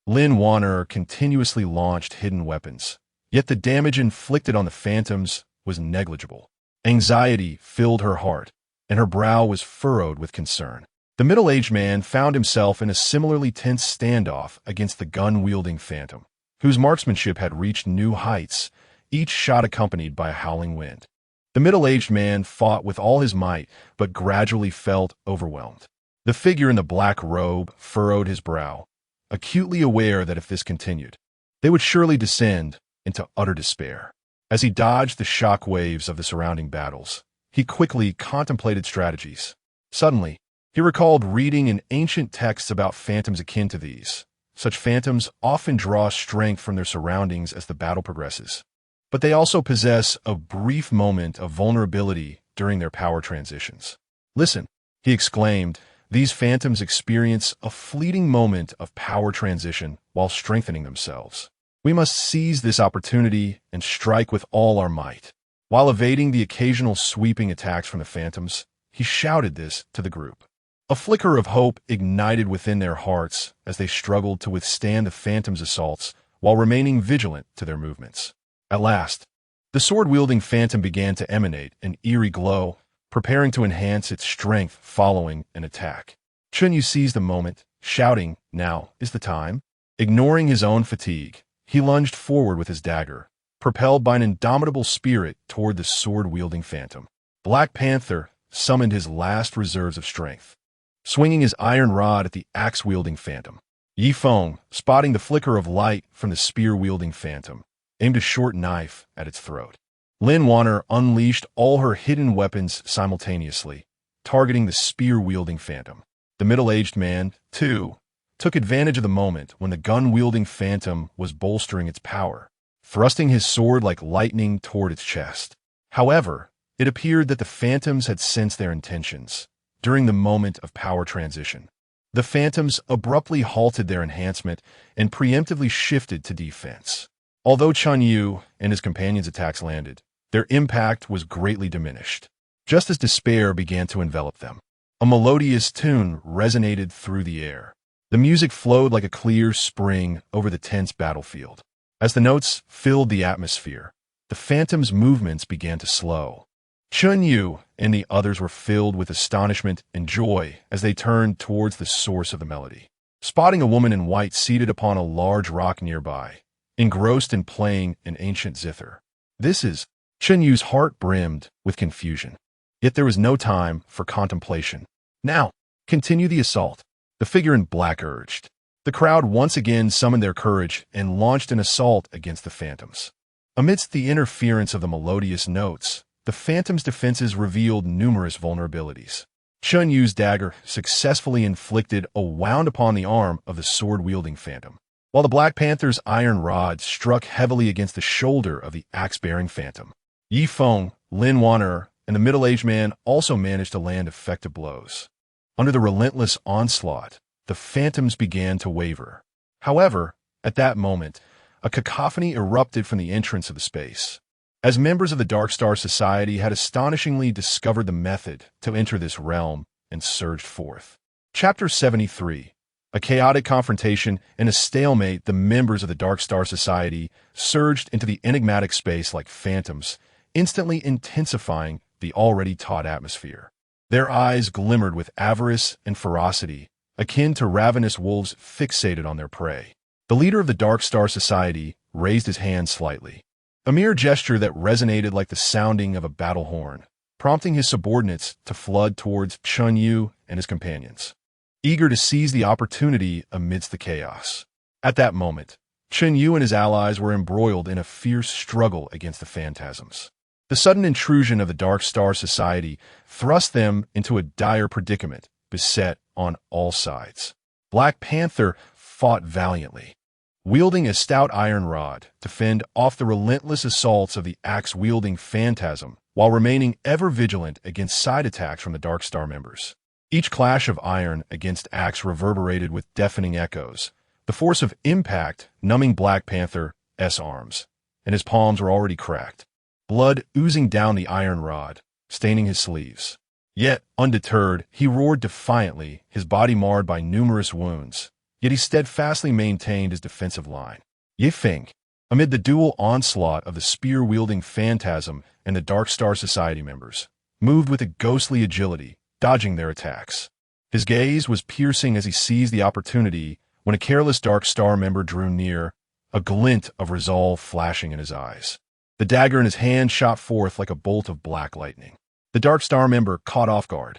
Lin Wanner continuously launched hidden weapons, yet the damage inflicted on the phantoms was negligible. Anxiety filled her heart, and her brow was furrowed with concern. The middle-aged man found himself in a similarly tense standoff against the gun-wielding phantom, whose marksmanship had reached new heights, each shot accompanied by a howling wind. The middle-aged man fought with all his might, but gradually felt overwhelmed. The figure in the black robe furrowed his brow, acutely aware that if this continued, they would surely descend into utter despair. As he dodged the shock waves of the surrounding battles, he quickly contemplated strategies. Suddenly, he recalled reading in ancient texts about phantoms akin to these. Such phantoms often draw strength from their surroundings as the battle progresses, but they also possess a brief moment of vulnerability during their power transitions. "Listen," he exclaimed, "these phantoms experience a fleeting moment of power transition while strengthening themselves. We must seize this opportunity and strike with all our might." While evading the occasional sweeping attacks from the phantoms, he shouted this to the group. A flicker of hope ignited within their hearts as they struggled to withstand the phantoms' assaults while remaining vigilant to their movements. At last, the sword-wielding phantom began to emanate an eerie glow, preparing to enhance its strength following an attack. Chen Yu seized the moment, shouting, "Now is the time." Ignoring his own fatigue, he lunged forward with his dagger, propelled by an indomitable spirit toward the sword-wielding phantom. Black Panther summoned his last reserves of strength, swinging his iron rod at the axe-wielding phantom. Ye Feng, spotting the flicker of light from the spear-wielding phantom, aimed a short knife at its throat. Lin Wanner unleashed all her hidden weapons simultaneously, targeting the spear-wielding phantom. The middle-aged man, too, took advantage of the moment when the gun-wielding phantom was bolstering its power, thrusting his sword like lightning toward its chest. However, it appeared that the phantoms had sensed their intentions. During the moment of power transition, the phantoms abruptly halted their enhancement and preemptively shifted to defense. Although Chen Yu and his companions' attacks landed, their impact was greatly diminished. Just as despair began to envelop them, a melodious tune resonated through the air. The music flowed like a clear spring over the tense battlefield. As the notes filled the atmosphere, the phantoms' movements began to slow. Chen Yu and the others were filled with astonishment and joy as they turned towards the source of the melody. Spotting a woman in white seated upon a large rock nearby, engrossed in playing an ancient zither. "This is..." Chen Yu's heart brimmed with confusion. Yet there was no time for contemplation. "Now, continue the assault," the figure in black urged. The crowd once again summoned their courage and launched an assault against the phantoms. Amidst the interference of the melodious notes, the phantoms' defenses revealed numerous vulnerabilities. Chen Yu's dagger successfully inflicted a wound upon the arm of the sword-wielding phantom, while the Black Panther's iron rod struck heavily against the shoulder of the axe-bearing phantom. Ye Feng, Lin Wanner, and the middle-aged man also managed to land effective blows. Under the relentless onslaught, the phantoms began to waver. However, At that moment, a cacophony erupted from the entrance of the space, as members of the Dark Star Society had astonishingly discovered the method to enter this realm and surged forth. Chapter 73. A chaotic confrontation and a stalemate, the members of the Dark Star Society surged into the enigmatic space like phantoms, instantly intensifying the already taut atmosphere. Their eyes glimmered with avarice and ferocity, akin to ravenous wolves fixated on their prey. The leader of the Dark Star Society raised his hand slightly, a mere gesture that resonated like the sounding of a battle horn, prompting his subordinates to flood towards Chen Yu and his companions, eager to seize the opportunity amidst the chaos. At that moment, Chen Yu and his allies were embroiled in a fierce struggle against the phantasms. The sudden intrusion of the Dark Star Society thrust them into a dire predicament, beset on all sides. Black Panther fought valiantly, wielding a stout iron rod to fend off the relentless assaults of the axe-wielding phantasm, while remaining ever vigilant against side attacks from the Dark Star members. Each clash of iron against axe reverberated with deafening echoes, the force of impact numbing Black Panther's arms, and his palms were already cracked, blood oozing down the iron rod, staining his sleeves. Yet, undeterred, he roared defiantly, his body marred by numerous wounds, yet he steadfastly maintained his defensive line. Ye Feng, amid the dual onslaught of the spear-wielding phantasm and the Dark Star Society members, moved with a ghostly agility, dodging their attacks. His gaze was piercing as he seized the opportunity when a careless Dark Star member drew near, a glint of resolve flashing in his eyes. The dagger in his hand shot forth like a bolt of black lightning. The Dark Star member, caught off guard,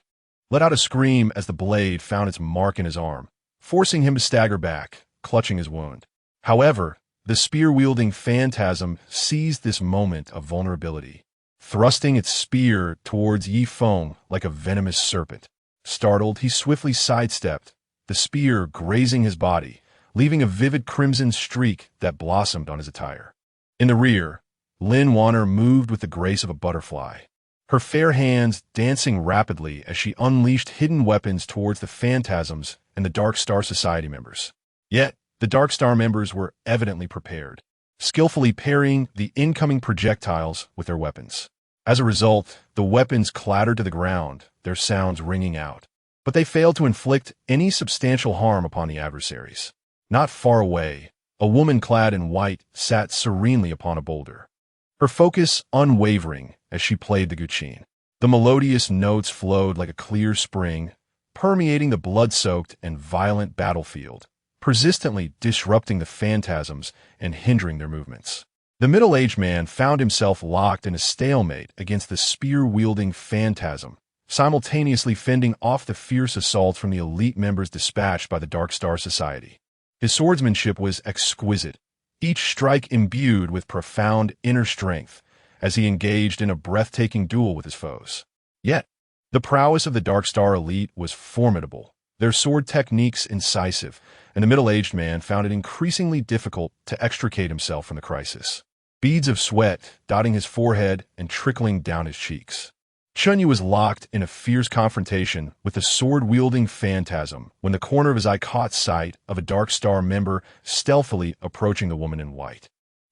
let out a scream as the blade found its mark in his arm, forcing him to stagger back, clutching his wound. However, the spear-wielding phantasm seized this moment of vulnerability, thrusting its spear towards Ye Feng like a venomous serpent. Startled, he swiftly sidestepped, the spear grazing his body, leaving a vivid crimson streak that blossomed on his attire. In the rear, Lin Wanner moved with the grace of a butterfly, her fair hands dancing rapidly as she unleashed hidden weapons towards the phantasms and the Dark Star Society members. Yet, the Dark Star members were evidently prepared, skillfully parrying the incoming projectiles with their weapons. As a result, the weapons clattered to the ground, their sounds ringing out. But they failed to inflict any substantial harm upon the adversaries. Not far away, a woman clad in white sat serenely upon a boulder, her focus unwavering as she played the guqin. The melodious notes flowed like a clear spring, permeating the blood-soaked and violent battlefield, persistently disrupting the phantasms and hindering their movements. The middle-aged man found himself locked in a stalemate against the spear-wielding phantasm, simultaneously fending off the fierce assaults from the elite members dispatched by the Dark Star Society. His swordsmanship was exquisite, each strike imbued with profound inner strength as he engaged in a breathtaking duel with his foes. Yet, the prowess of the Dark Star elite was formidable, their sword techniques incisive, and the middle-aged man found it increasingly difficult to extricate himself from the crisis. Beads of sweat dotting his forehead and trickling down his cheeks. Chen Yu was locked in a fierce confrontation with the sword-wielding phantasm when the corner of his eye caught sight of a Dark Star member stealthily approaching the woman in white,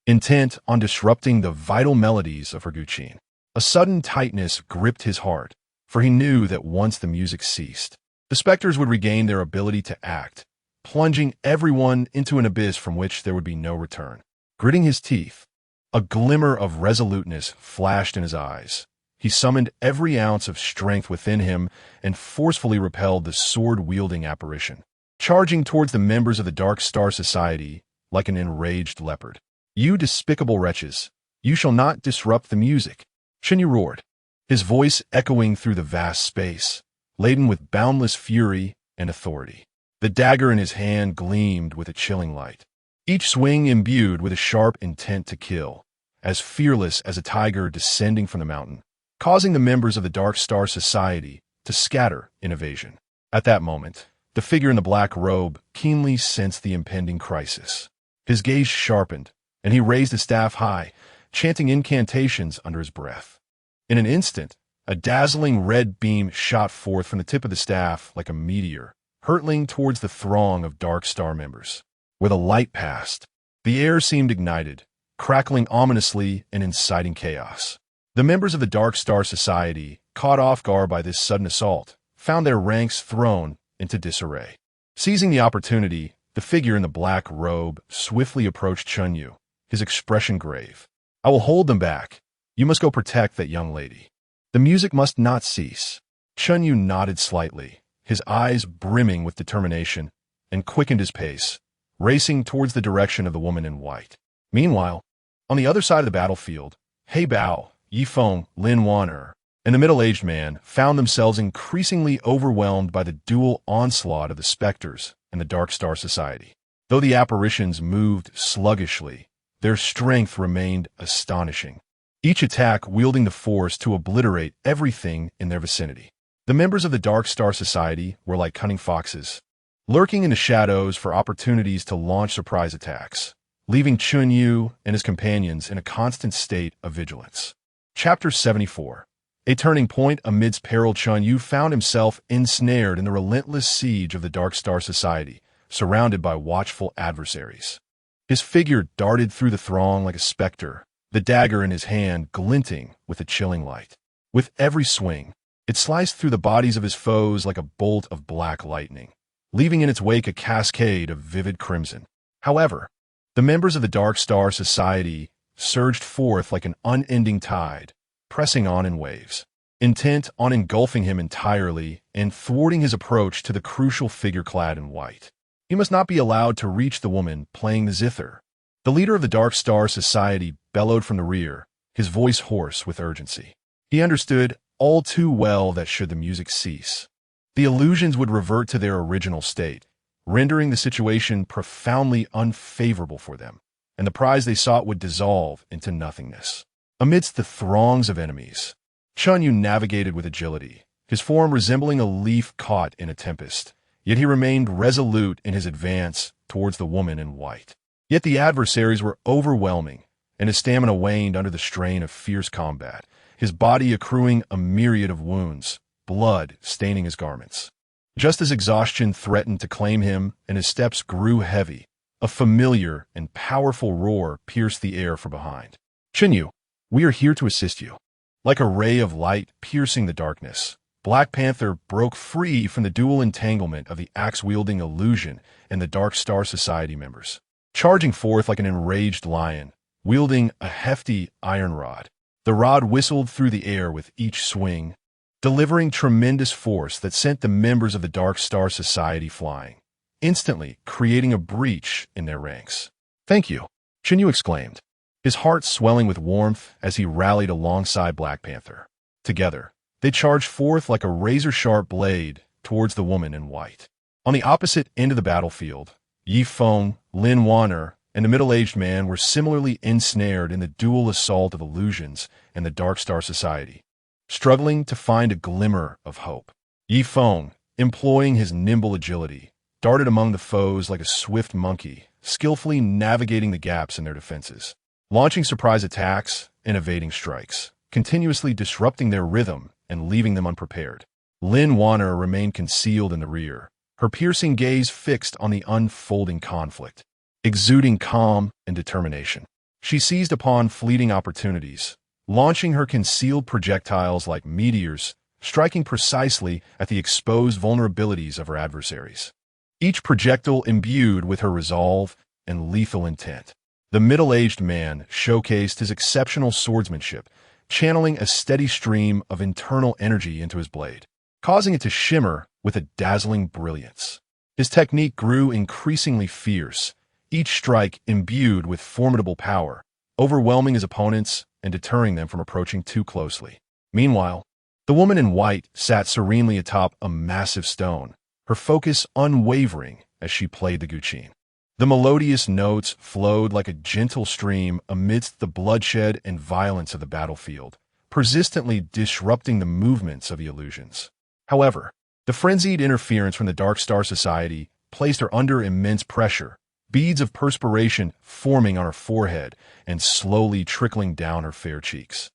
intent on disrupting the vital melodies of her guqin. A sudden tightness gripped his heart, for he knew that once the music ceased, the specters would regain their ability to act, plunging everyone into an abyss from which there would be no return. Gritting his teeth, a glimmer of resoluteness flashed in his eyes. He summoned every ounce of strength within him and forcefully repelled the sword-wielding apparition, charging towards the members of the Dark Star Society like an enraged leopard. "You despicable wretches, you shall not disrupt the music," Chen Yu roared, his voice echoing through the vast space, laden with boundless fury and authority. The dagger in his hand gleamed with a chilling light, each swing imbued with a sharp intent to kill, as fearless as a tiger descending from the mountain, causing the members of the Dark Star Society to scatter in evasion. At that moment, the figure in the black robe keenly sensed the impending crisis. His gaze sharpened, and he raised his staff high, chanting incantations under his breath. In an instant, a dazzling red beam shot forth from the tip of the staff like a meteor, hurtling towards the throng of Dark Star members. where the light passed. The air seemed ignited, crackling ominously and inciting chaos. The members of the Dark Star Society, caught off guard by this sudden assault, found their ranks thrown into disarray. Seizing the opportunity, the figure in the black robe swiftly approached Chen Yu, his expression grave. "I will hold them back. You must go protect that young lady. The music must not cease." Chen Yu nodded slightly, his eyes brimming with determination, and quickened his pace, racing towards the direction of the woman in white. Meanwhile, on the other side of the battlefield, He Bao, Ye Feng, Lin Wan'er, and the middle-aged man found themselves increasingly overwhelmed by the dual onslaught of the specters and the Dark Star Society. Though the apparitions moved sluggishly, their strength remained astonishing, each attack wielding the force to obliterate everything in their vicinity. The members of the Dark Star Society were like cunning foxes, lurking in the shadows for opportunities to launch surprise attacks, leaving Chen Yu and his companions in a constant state of vigilance. Chapter 74. A turning point amidst peril. Chen Yu found himself ensnared in the relentless siege of the Dark Star Society, surrounded by watchful adversaries. His figure darted through the throng like a specter, the dagger in his hand glinting with a chilling light. With every swing, it sliced through the bodies of his foes like a bolt of black lightning, leaving in its wake a cascade of vivid crimson. However, the members of the Dark Star Society surged forth like an unending tide, pressing on in waves, intent on engulfing him entirely and thwarting his approach to the crucial figure clad in white. He must not be allowed to reach the woman playing the zither. The leader of the Dark Star Society bellowed from the rear, his voice hoarse with urgency. He understood all too well that should the music cease, the illusions would revert to their original state, rendering the situation profoundly unfavorable for them, and the prize they sought would dissolve into nothingness. Amidst the throngs of enemies, Chen Yu navigated with agility, his form resembling a leaf caught in a tempest, yet he remained resolute in his advance towards the woman in white. Yet the adversaries were overwhelming, and his stamina waned under the strain of fierce combat, his body accruing a myriad of wounds, blood staining his garments. Just as exhaustion threatened to claim him and his steps grew heavy, a familiar and powerful roar pierced the air from behind. "Chen Yu, we are here to assist you." Like a ray of light piercing the darkness, Black Panther broke free from the dual entanglement of the axe-wielding illusion and the Dark Star Society members, charging forth like an enraged lion, wielding a hefty iron rod. The rod whistled through the air with each swing, delivering tremendous force that sent the members of the Dark Star Society flying, instantly creating a breach in their ranks. "Thank you," Chen Yu exclaimed, his heart swelling with warmth as he rallied alongside Black Panther. Together, they charged forth like a razor-sharp blade towards the woman in white. On the opposite end of the battlefield, Ye Feng, Lin Wan'er, and the middle-aged man were similarly ensnared in the dual assault of illusions and the Dark Star Society, struggling to find a glimmer of hope. Ye Feng, employing his nimble agility, darted among the foes like a swift monkey, skillfully navigating the gaps in their defenses, launching surprise attacks and evading strikes, continuously disrupting their rhythm and leaving them unprepared. Lin Wan'er remained concealed in the rear, her piercing gaze fixed on the unfolding conflict, exuding calm and determination. She seized upon fleeting opportunities, launching her concealed projectiles like meteors, striking precisely at the exposed vulnerabilities of her adversaries, each projectile imbued with her resolve and lethal intent. The middle-aged man showcased his exceptional swordsmanship, channeling a steady stream of internal energy into his blade, causing it to shimmer with a dazzling brilliance. His technique grew increasingly fierce, each strike imbued with formidable power, overwhelming his opponents and deterring them from approaching too closely. Meanwhile, the woman in white sat serenely atop a massive stone, her focus unwavering as she played the guqin. The melodious notes flowed like a gentle stream amidst the bloodshed and violence of the battlefield, persistently disrupting the movements of the illusions. However, the frenzied interference from the Dark Star Society placed her under immense pressure, beads of perspiration forming on her forehead and slowly trickling down her fair cheeks.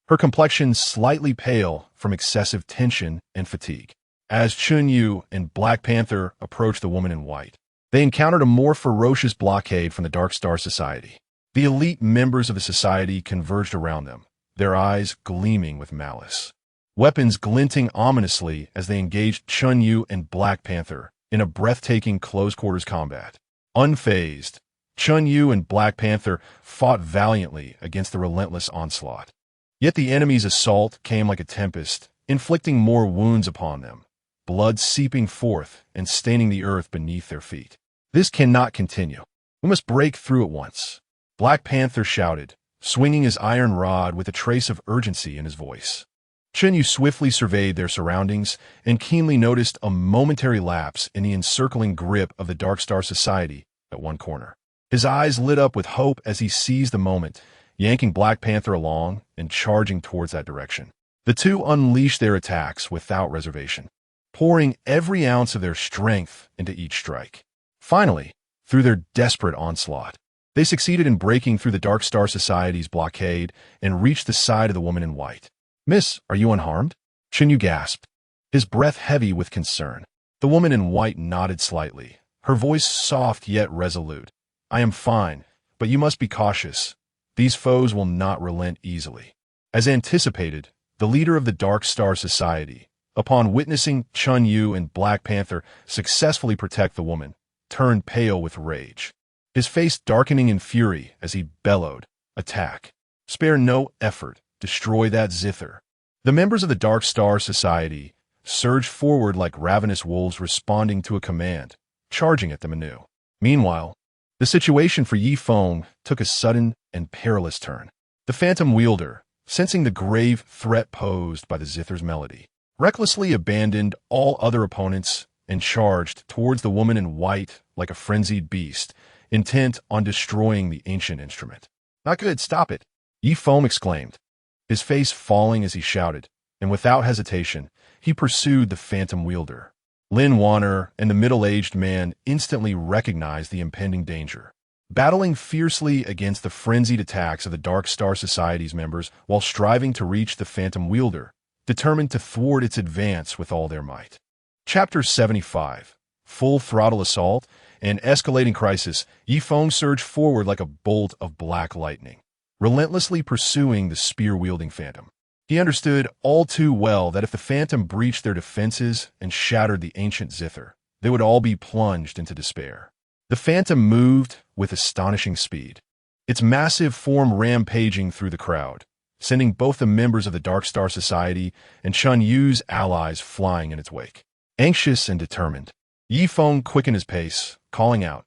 Her complexion slightly pale from excessive tension and fatigue. As Chen Yu and Black Panther approached the woman in white, They encountered a more ferocious blockade from the Dark Star Society. The elite members of the society converged around them, their eyes gleaming with malice. Weapons glinting ominously as they engaged Chen Yu and Black Panther in a breathtaking close-quarters combat. Unfazed, Chen Yu and Black Panther fought valiantly against the relentless onslaught. Yet the enemy's assault came like a tempest, inflicting more wounds upon them, blood seeping forth and staining the earth beneath their feet. This cannot continue. We must break through at once. Black Panther shouted, swinging his iron rod with a trace of urgency in his voice. Chen Yu swiftly surveyed their surroundings and keenly noticed a momentary lapse in the encircling grip of the Dark Star Society at one corner. His eyes lit up with hope as he seized the moment, yanking Black Panther along and charging towards that direction. The two unleashed their attacks without reservation, pouring every ounce of their strength into each strike. Finally, through their desperate onslaught, they succeeded in breaking through the Dark Star Society's blockade and reached the side of the woman in white. "Miss, are you unharmed?" Chen Yu gasped, his breath heavy with concern. The woman in white nodded slightly, her voice soft yet resolute. "I am fine, but you must be cautious. These foes will not relent easily." As anticipated, the leader of the Dark Star Society, upon witnessing Chen Yu and Black Panther successfully protect the woman, turned pale with rage, his face darkening in fury as he bellowed, "Attack! Spare no effort! Destroy that zither!" The members of the Dark Star Society surged forward like ravenous wolves responding to a command, charging at them anew. Meanwhile, the situation for Ye Feng took a sudden and perilous turn. The Phantom Wielder, sensing the grave threat posed by the zither's melody, recklessly abandoned all other opponents and charged towards the woman in white like a frenzied beast, intent on destroying the ancient instrument. "Not good, stop it!" Ye Feng exclaimed, his face falling as he shouted, and without hesitation, he pursued the Phantom Wielder. Lin Wanner and the middle-aged man instantly recognized the impending danger. Battling fiercely against the frenzied attacks of the Dark Star Society's members while striving to reach the Phantom Wielder, determined to thwart its advance with all their might. Chapter 75. Full Throttle Assault and Escalating Crisis. Ye Feng surged forward like a bolt of black lightning, relentlessly pursuing the spear-wielding Phantom. He understood all too well that if the Phantom breached their defenses and shattered the ancient zither, they would all be plunged into despair. The Phantom moved with astonishing speed, its massive form rampaging through the crowd, sending both the members of the Dark Star Society and Chen Yu's allies flying in its wake. Anxious and determined, Ye Feng quickened his pace, calling out,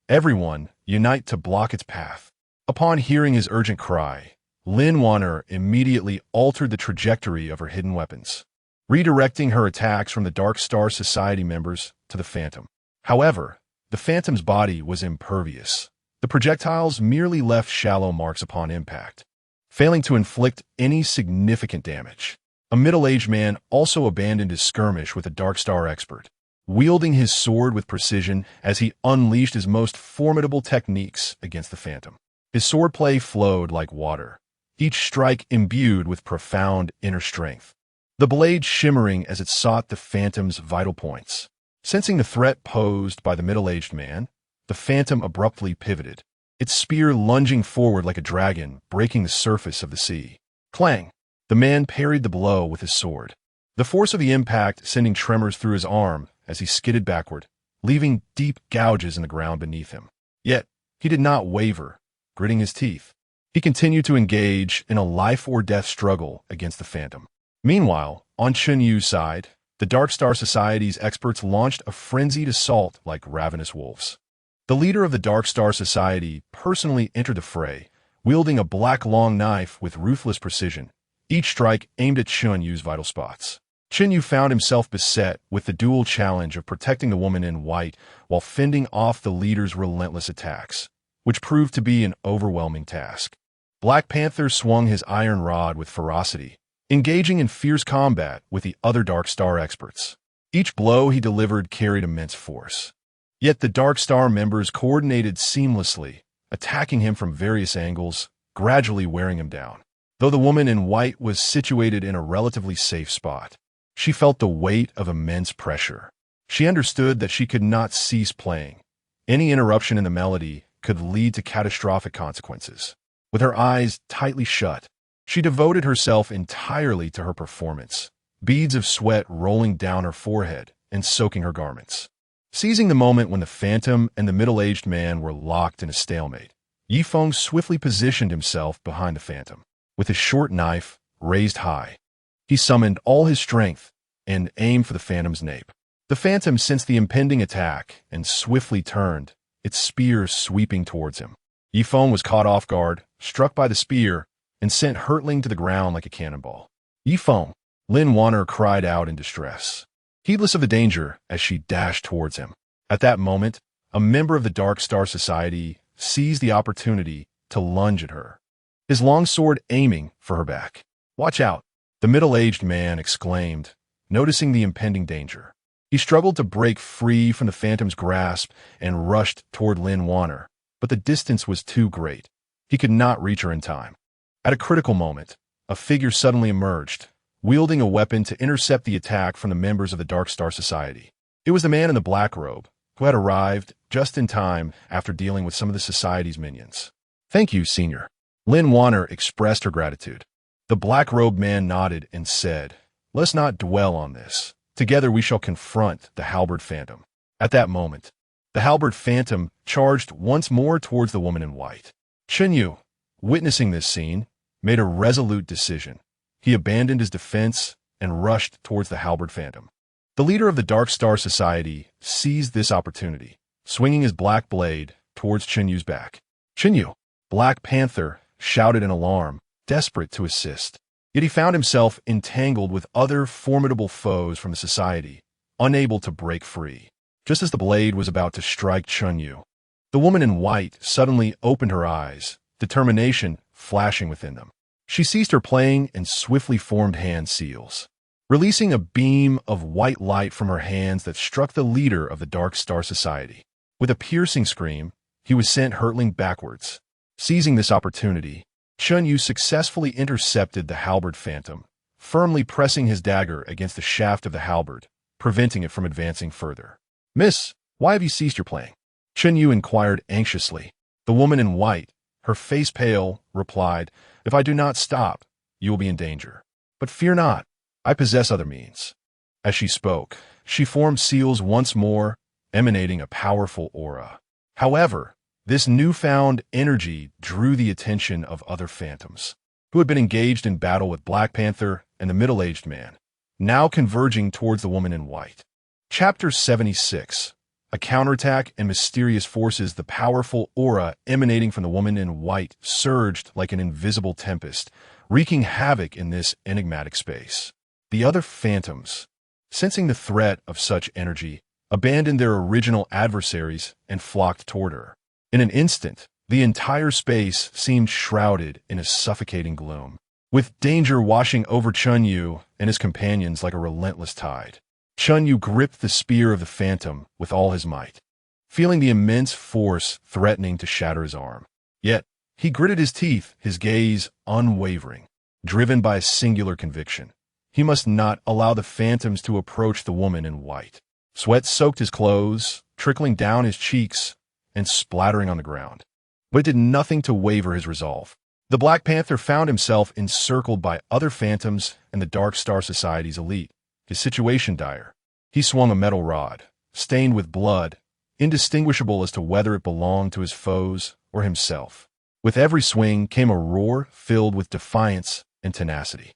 "Everyone, unite to block its path." Upon hearing his urgent cry, Lin Wanner immediately altered the trajectory of her hidden weapons, redirecting her attacks from the Dark Star Society members to the Phantom. However, the Phantom's body was impervious. The projectiles merely left shallow marks upon impact, failing to inflict any significant damage. A middle-aged man also abandoned his skirmish with a Dark Star expert, wielding his sword with precision as he unleashed his most formidable techniques against the Phantom. His swordplay flowed like water, each strike imbued with profound inner strength, the blade shimmering as it sought the Phantom's vital points. Sensing the threat posed by the middle-aged man, the Phantom abruptly pivoted, its spear lunging forward like a dragon, breaking the surface of the sea. Clang! The man parried the blow with his sword, the force of the impact sending tremors through his arm as he skidded backward, leaving deep gouges in the ground beneath him. Yet, he did not waver, gritting his teeth. He continued to engage in a life-or-death struggle against the Phantom. Meanwhile, on Chen Yu's side, the Dark Star Society's experts launched a frenzied assault like ravenous wolves. The leader of the Dark Star Society personally entered the fray, wielding a black long knife with ruthless precision, each strike aimed at Chen Yu's vital spots. Chen Yu found himself beset with the dual challenge of protecting the woman in white while fending off the leader's relentless attacks, which proved to be an overwhelming task. Black Panther swung his iron rod with ferocity, engaging in fierce combat with the other Dark Star experts. Each blow he delivered carried immense force. Yet the Dark Star members coordinated seamlessly, attacking him from various angles, gradually wearing him down. Though the woman in white was situated in a relatively safe spot, she felt the weight of immense pressure. She understood that she could not cease playing, Any interruption in the melody could lead to catastrophic consequences. With her eyes tightly shut, she devoted herself entirely to her performance, beads of sweat rolling down her forehead and soaking her garments. Seizing the moment when the phantom and the middle-aged man were locked in a stalemate, Ye Feng swiftly positioned himself behind the phantom. With his short knife raised high, he summoned all his strength and aimed for the phantom's nape. The phantom sensed the impending attack and swiftly turned, its spear sweeping towards him. Ye Feng was caught off guard, struck by the spear, and sent hurtling to the ground like a cannonball. Ye Feng, Lin Wanner cried out in distress, heedless of the danger as she dashed towards him. At that moment, a member of the Dark Star Society seized the opportunity to lunge at her, his long sword aiming for her back. "Watch out!" the middle-aged man exclaimed, noticing the impending danger. He struggled to break free from the phantom's grasp and rushed toward Lin Wanner, but the distance was too great. He could not reach her in time. At a critical moment, a figure suddenly emerged, wielding a weapon to intercept the attack from the members of the Dark Star Society. It was the man in the black robe, who had arrived just in time after dealing with some of the Society's minions. "Thank you, Senior." Lin Wanner expressed her gratitude. The black-robed man nodded and said, "Let's not dwell on this. Together we shall confront the halberd phantom." At that moment, the halberd phantom charged once more towards the woman in white. Chen Yu, witnessing this scene, made a resolute decision. He abandoned his defense and rushed towards the halberd phantom. The leader of the Dark Star Society seized this opportunity, swinging his black blade towards Chen Yu's back. "Chen Yu!" Black Panther shouted in alarm, desperate to assist. Yet he found himself entangled with other formidable foes from the Society, unable to break free. Just as the blade was about to strike Chen Yu, the woman in white suddenly opened her eyes, determination flashing within them. She ceased her playing and swiftly formed hand seals, releasing a beam of white light from her hands that struck the leader of the Dark Star Society. With a piercing scream, he was sent hurtling backwards. Seizing this opportunity, Chen Yu successfully intercepted the halberd phantom, firmly pressing his dagger against the shaft of the halberd, preventing it from advancing further. "Miss, why have you ceased your playing?" Chen Yu inquired anxiously. The woman in white, her face pale, replied, "If I do not stop, you will be in danger. But fear not, I possess other means." As she spoke, she formed seals once more, emanating a powerful aura. However, this newfound energy drew the attention of other phantoms, who had been engaged in battle with Black Panther and the middle-aged man, now converging towards the woman in white. Chapter 76. A counterattack and mysterious forces. The powerful aura emanating from the woman in white surged like an invisible tempest, wreaking havoc in this enigmatic space. The other phantoms, sensing the threat of such energy, abandoned their original adversaries and flocked toward her. In an instant, the entire space seemed shrouded in a suffocating gloom, with danger washing over Chen Yu and his companions like a relentless tide. Chen Yu gripped the spear of the phantom with all his might, feeling the immense force threatening to shatter his arm. Yet, he gritted his teeth, his gaze unwavering, driven by a singular conviction. He must not allow the phantoms to approach the woman in white. Sweat soaked his clothes, trickling down his cheeks and splattering on the ground. But it did nothing to waver his resolve. The Black Panther found himself encircled by other phantoms and the Dark Star Society's elite, his situation dire. He swung a metal rod, stained with blood, indistinguishable as to whether it belonged to his foes or himself. With every swing came a roar filled with defiance and tenacity.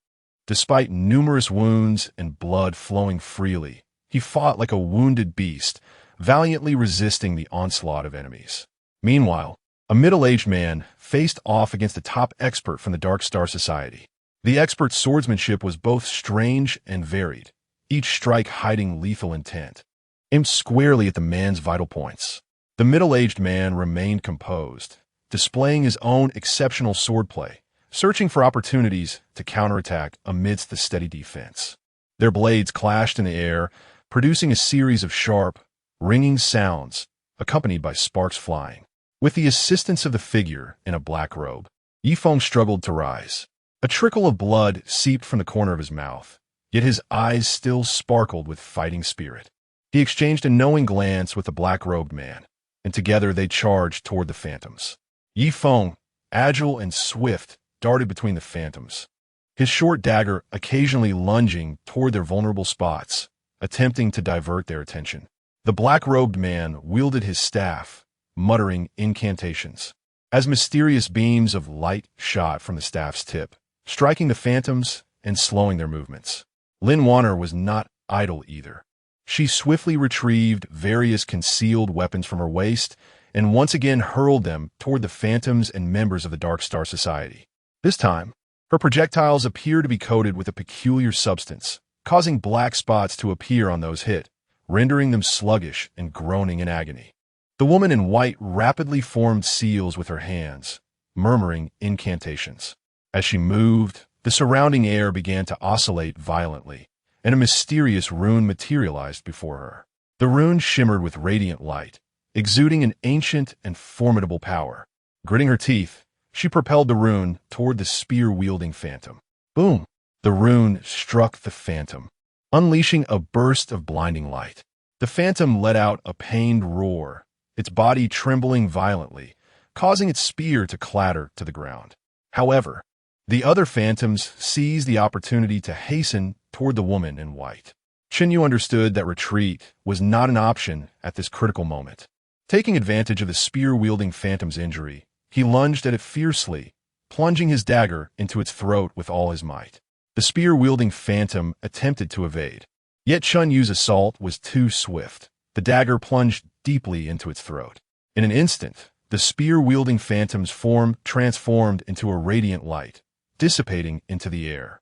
Despite numerous wounds and blood flowing freely, he fought like a wounded beast, valiantly resisting the onslaught of enemies. Meanwhile, a middle-aged man faced off against a top expert from the Dark Star Society. The expert's swordsmanship was both strange and varied, each strike hiding lethal intent, aimed squarely at the man's vital points. The middle-aged man remained composed, displaying his own exceptional swordplay, searching for opportunities to counterattack amidst the steady defense. Their blades clashed in the air, producing a series of sharp, ringing sounds, accompanied by sparks flying. With the assistance of the figure in a black robe, Ye Feng struggled to rise. A trickle of blood seeped from the corner of his mouth, yet his eyes still sparkled with fighting spirit. He exchanged a knowing glance with the black-robed man, and together they charged toward the phantoms. Ye Feng, agile and swift, darted between the phantoms, his short dagger occasionally lunging toward their vulnerable spots, attempting to divert their attention. The black-robed man wielded his staff, muttering incantations, as mysterious beams of light shot from the staff's tip, striking the phantoms and slowing their movements. Lin Wanner was not idle either. She swiftly retrieved various concealed weapons from her waist and once again hurled them toward the phantoms and members of the Dark Star Society. This time, her projectiles appeared to be coated with a peculiar substance, causing black spots to appear on those hit, rendering them sluggish and groaning in agony. The woman in white rapidly formed seals with her hands, murmuring incantations. As she moved, the surrounding air began to oscillate violently, and a mysterious rune materialized before her. The rune shimmered with radiant light, exuding an ancient and formidable power. Gritting her teeth, she propelled the rune toward the spear-wielding phantom. Boom! The rune struck the phantom, unleashing a burst of blinding light. The phantom let out a pained roar, its body trembling violently, causing its spear to clatter to the ground. However, the other phantoms seized the opportunity to hasten toward the woman in white. Chen Yu understood that retreat was not an option at this critical moment. Taking advantage of the spear-wielding phantom's injury, he lunged at it fiercely, plunging his dagger into its throat with all his might. The spear-wielding phantom attempted to evade, yet Chen Yu's assault was too swift. The dagger plunged deeply into its throat. In an instant, the spear-wielding phantom's form transformed into a radiant light, dissipating into the air.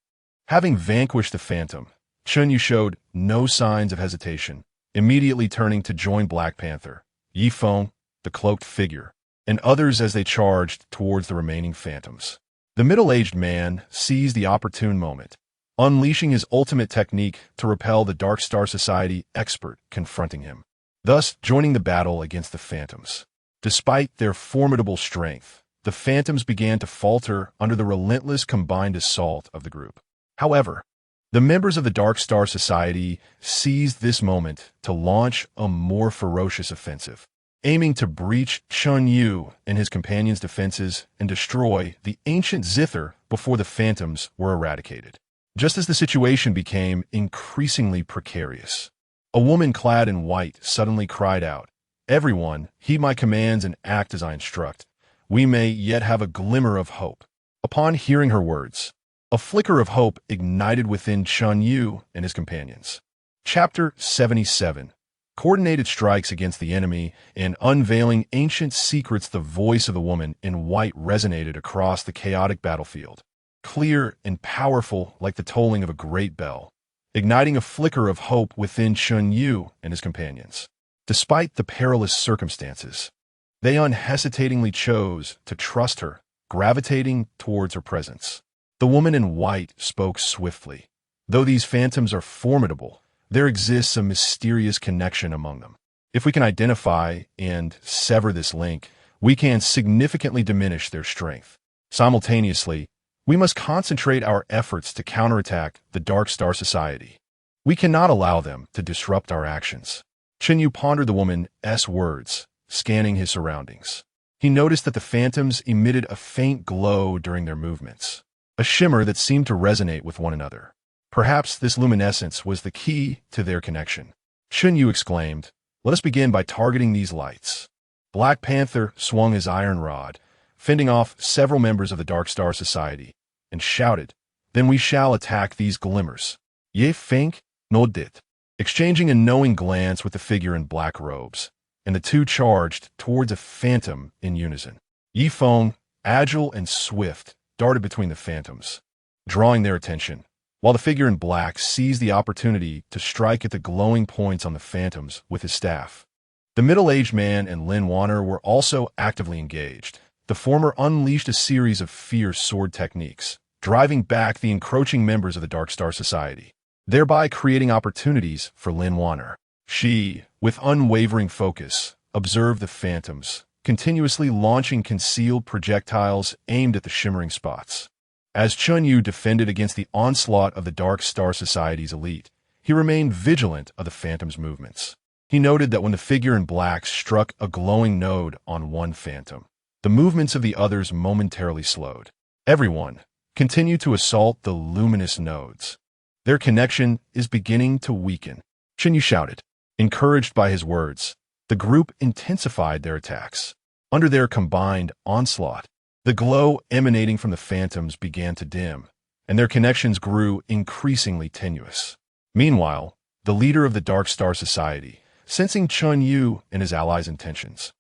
Having vanquished the phantom, Chen Yu showed no signs of hesitation, immediately turning to join Black Panther, Ye Feng, the cloaked figure, and others as they charged towards the remaining phantoms. The middle-aged man seized the opportune moment, unleashing his ultimate technique to repel the Dark Star Society expert confronting him, thus joining the battle against the phantoms. Despite their formidable strength, the phantoms began to falter under the relentless combined assault of the group. However, the members of the Dark Star Society seized this moment to launch a more ferocious offensive, aiming to breach Chen Yu and his companions' defenses and destroy the ancient zither before the phantoms were eradicated. Just as the situation became increasingly precarious, a woman clad in white suddenly cried out, "Everyone, heed my commands and act as I instruct. We may yet have a glimmer of hope." Upon hearing her words, a flicker of hope ignited within Chen Yu and his companions. Chapter 77. Coordinated strikes against the enemy and unveiling ancient secrets. The voice of the woman in white resonated across the chaotic battlefield, clear and powerful like the tolling of a great bell, igniting a flicker of hope within Chen Yu and his companions. Despite the perilous circumstances, they unhesitatingly chose to trust her, gravitating towards her presence. The woman in white spoke swiftly. Though these phantoms are formidable, there exists a mysterious connection among them. If we can identify and sever this link, we can significantly diminish their strength. Simultaneously, we must concentrate our efforts to counterattack the Dark Star Society. We cannot allow them to disrupt our actions. Chen Yu pondered the woman's words, scanning his surroundings. He noticed that the phantoms emitted a faint glow during their movements, a shimmer that seemed to resonate with one another. Perhaps this luminescence was the key to their connection. Chen Yu exclaimed, "Let us begin by targeting these lights." Black Panther swung his iron rod, fending off several members of the Dark Star Society, and shouted, "Then we shall attack these glimmers." Ye Feng nodded, exchanging a knowing glance with the figure in black robes, and the two charged towards a phantom in unison. Ye Feng, agile and swift, darted between the phantoms, drawing their attention, while the figure in black seized the opportunity to strike at the glowing points on the phantoms with his staff. The middle-aged man and Lin Wanner were also actively engaged. The former unleashed a series of fierce sword techniques, driving back the encroaching members of the Dark Star Society, thereby creating opportunities for Lin Wanner. She, with unwavering focus, observed the phantoms, continuously launching concealed projectiles aimed at the shimmering spots. As Chen Yu defended against the onslaught of the Dark Star Society's elite, he remained vigilant of the phantom's movements. He noted that when the figure in black struck a glowing node on one phantom, the movements of the others momentarily slowed. Everyone continued to assault the luminous nodes. Their connection is beginning to weaken. Chen Yu shouted. Encouraged by his words, the group intensified their attacks. Under their combined onslaught, the glow emanating from the phantoms began to dim, and their connections grew increasingly tenuous. Meanwhile, the leader of the Dark Star Society, sensing Chen Yu and his allies' intentions,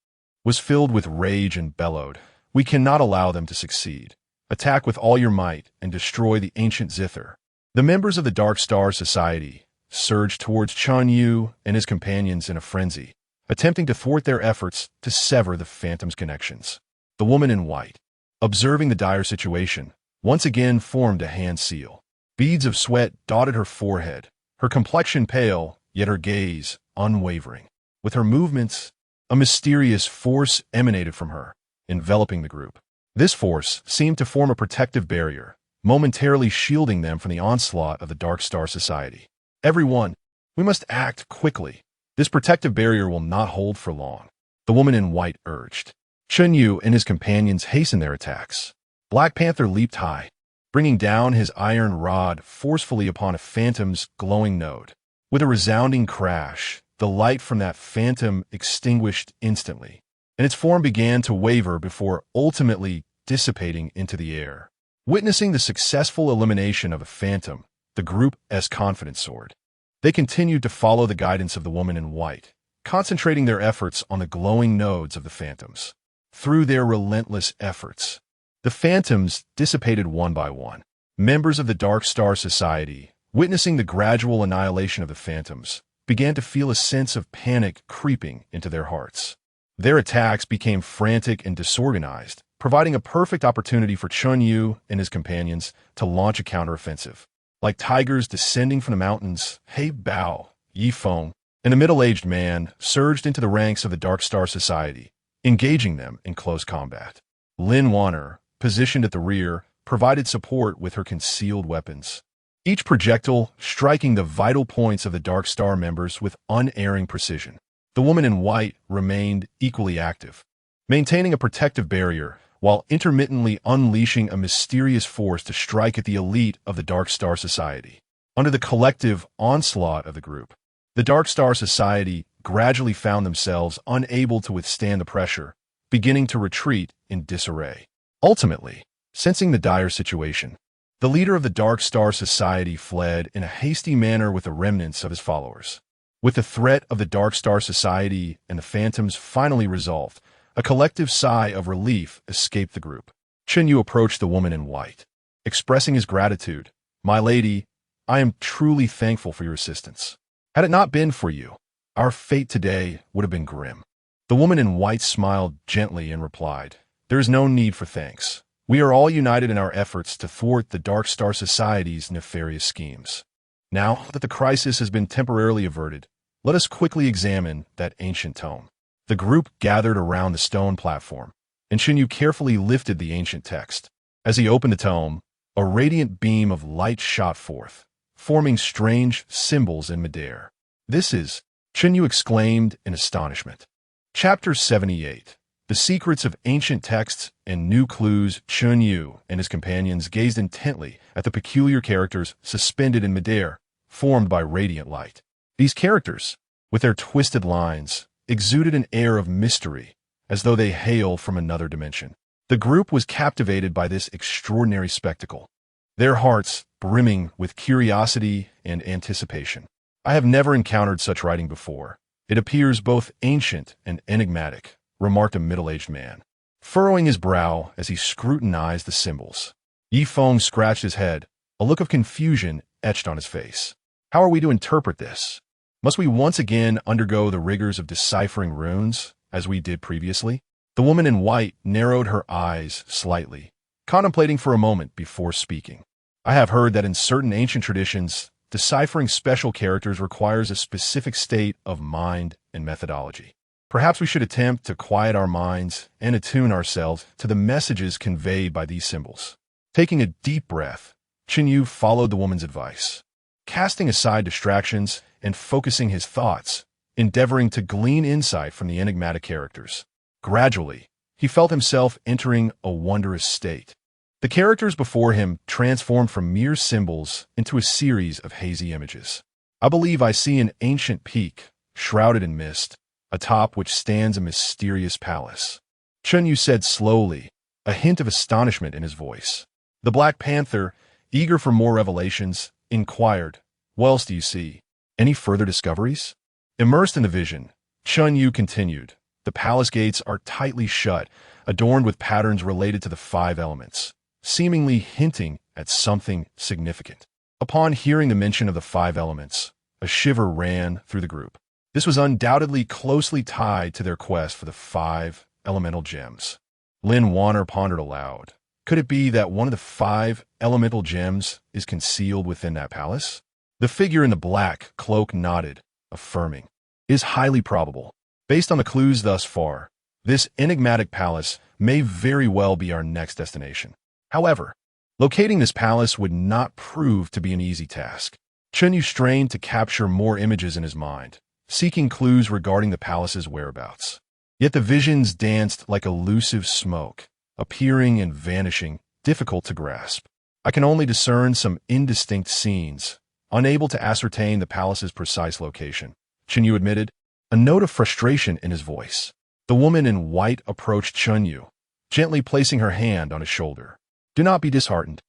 was filled with rage and bellowed, "We cannot allow them to succeed. Attack with all your might and destroy the ancient zither." The members of the Dark Star Society surged towards Chen Yu and his companions in a frenzy, attempting to thwart their efforts to sever the phantom's connections. The woman in white, observing the dire situation, once again formed a hand seal. Beads of sweat dotted her forehead, her complexion pale, yet her gaze unwavering. With her movements, a mysterious force emanated from her, enveloping the group. This force seemed to form a protective barrier, momentarily shielding them from the onslaught of the Dark Star Society. "Everyone, we must act quickly. This protective barrier will not hold for long," the woman in white urged. Chen Yu and his companions hastened their attacks. Black Panther leaped high, bringing down his iron rod forcefully upon a phantom's glowing node. With a resounding crash, the light from that phantom extinguished instantly, and its form began to waver before ultimately dissipating into the air. Witnessing the successful elimination of a phantom, the group's confidence soared. They continued to follow the guidance of the woman in white, concentrating their efforts on the glowing nodes of the phantoms. Through their relentless efforts, the phantoms dissipated one by one. Members of the Dark Star Society, witnessing the gradual annihilation of the phantoms, began to feel a sense of panic creeping into their hearts. Their attacks became frantic and disorganized, providing a perfect opportunity for Chen Yu and his companions to launch a counteroffensive. Like tigers descending from the mountains, Ye Feng, and a middle-aged man surged into the ranks of the Dark Star Society, engaging them in close combat. Lin Wanner, positioned at the rear, provided support with her concealed weapons, each projectile striking the vital points of the Dark Star members with unerring precision. The woman in white remained equally active, maintaining a protective barrier while intermittently unleashing a mysterious force to strike at the elite of the Dark Star Society. Under the collective onslaught of the group, the Dark Star Society gradually found themselves unable to withstand the pressure, beginning to retreat in disarray. Ultimately, sensing the dire situation, the leader of the Dark Star Society fled in a hasty manner with the remnants of his followers. With the threat of the Dark Star Society and the phantoms finally resolved, a collective sigh of relief escaped the group. Chen Yu approached the woman in white, expressing his gratitude. "My lady, I am truly thankful for your assistance. Had it not been for you, our fate today would have been grim." The woman in white smiled gently and replied, "There is no need for thanks. We are all united in our efforts to thwart the Dark Star Society's nefarious schemes. Now that the crisis has been temporarily averted, let us quickly examine that ancient tome." The group gathered around the stone platform, and Chen Yu carefully lifted the ancient text. As he opened the tome, a radiant beam of light shot forth, forming strange symbols in midair. "This is," Chen Yu exclaimed in astonishment. Chapter 78. The Secrets of Ancient Texts and New Clues. Chen Yu and his companions gazed intently at the peculiar characters suspended in midair, formed by radiant light. These characters, with their twisted lines, exuded an air of mystery, as though they hailed from another dimension. The group was captivated by this extraordinary spectacle, their hearts brimming with curiosity and anticipation. "I have never encountered such writing before. It appears both ancient and enigmatic," remarked a middle-aged man, furrowing his brow as he scrutinized the symbols. Ye Feng scratched his head, a look of confusion etched on his face. "How are we to interpret this? Must we once again undergo the rigors of deciphering runes, as we did previously?" The woman in white narrowed her eyes slightly, contemplating for a moment before speaking. "I have heard that in certain ancient traditions, deciphering special characters requires a specific state of mind and methodology. Perhaps we should attempt to quiet our minds and attune ourselves to the messages conveyed by these symbols." Taking a deep breath, Chen Yu followed the woman's advice. Casting aside distractions and focusing his thoughts endeavoring to glean insight from the enigmatic characters. Gradually, he felt himself entering a wondrous state. The characters before him transformed from mere symbols into a series of hazy images. I believe I see an ancient peak, shrouded in mist, atop which stands a mysterious palace. Chen Yu said slowly, a hint of astonishment in his voice. The Black Panther, eager for more revelations, inquired, "What else do you see? Any further discoveries?" Immersed in the vision, Chen Yu continued, "The palace gates are tightly shut, adorned with patterns related to the 5 elements, seemingly hinting at something significant." Upon hearing the mention of the 5 elements, a shiver ran through the group. This was undoubtedly closely tied to their quest for the 5 elemental gems. Lin Warner pondered aloud. Could it be that one of the 5 elemental gems is concealed within that palace? The figure in the black cloak nodded, affirming, "It is highly probable. Based on the clues thus far, this enigmatic palace may very well be our next destination. However, locating this palace would not prove to be an easy task." Chen Yu strained to capture more images in his mind, seeking clues regarding the palace's whereabouts. Yet the visions danced like elusive smoke, appearing and vanishing, difficult to grasp. I can only discern some indistinct scenes, unable to ascertain the palace's precise location, Chen Yu admitted, a note of frustration in his voice. The woman in white approached Chen Yu, gently placing her hand on his shoulder. "Do not be disheartened.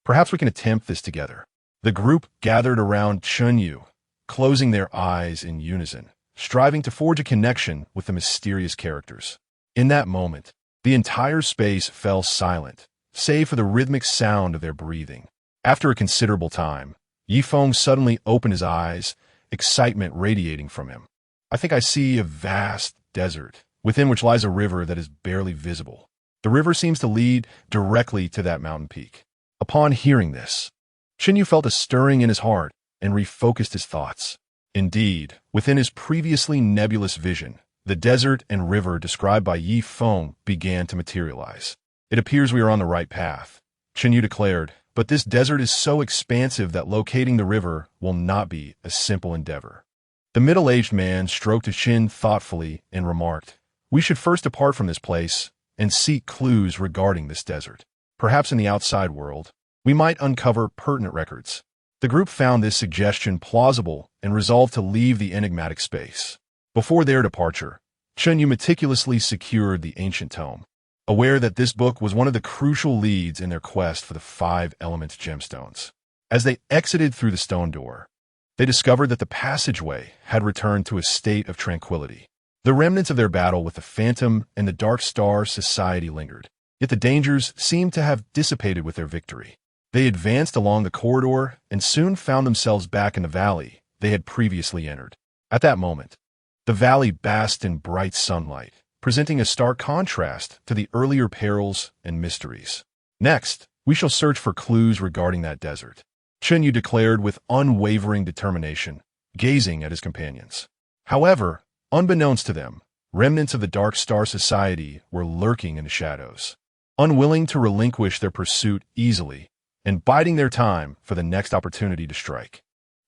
Perhaps we can attempt this together." The group gathered around Chen Yu, closing their eyes in unison, striving to forge a connection with the mysterious characters. In that moment, the entire space fell silent, save for the rhythmic sound of their breathing. After a considerable time, Ye Feng suddenly opened his eyes, excitement radiating from him. "I think I see a vast desert, within which lies a river that is barely visible. The river seems to lead directly to that mountain peak." Upon hearing this, Chen Yu felt a stirring in his heart and refocused his thoughts. Indeed, within his previously nebulous vision, the desert and river described by Ye Feng began to materialize. "It appears we are on the right path," Chen Yu declared, "but this desert is so expansive that locating the river will not be a simple endeavor." The middle-aged man stroked his chin thoughtfully and remarked, "We should first depart from this place and seek clues regarding this desert. Perhaps in the outside world, we might uncover pertinent records." The group found this suggestion plausible and resolved to leave the enigmatic space. Before their departure, Chen Yu meticulously secured the ancient tome, aware that this book was one of the crucial leads in their quest for the 5 element gemstones. As they exited through the stone door, they discovered that the passageway had returned to a state of tranquility. The remnants of their battle with the Phantom and the Dark Star Society lingered, yet the dangers seemed to have dissipated with their victory. They advanced along the corridor and soon found themselves back in the valley they had previously entered. At that moment, the valley basked in bright sunlight, presenting a stark contrast to the earlier perils and mysteries. "Next, we shall search for clues regarding that desert," Chen Yu declared with unwavering determination, gazing at his companions. However, unbeknownst to them, remnants of the Dark Star Society were lurking in the shadows, unwilling to relinquish their pursuit easily, and biding their time for the next opportunity to strike.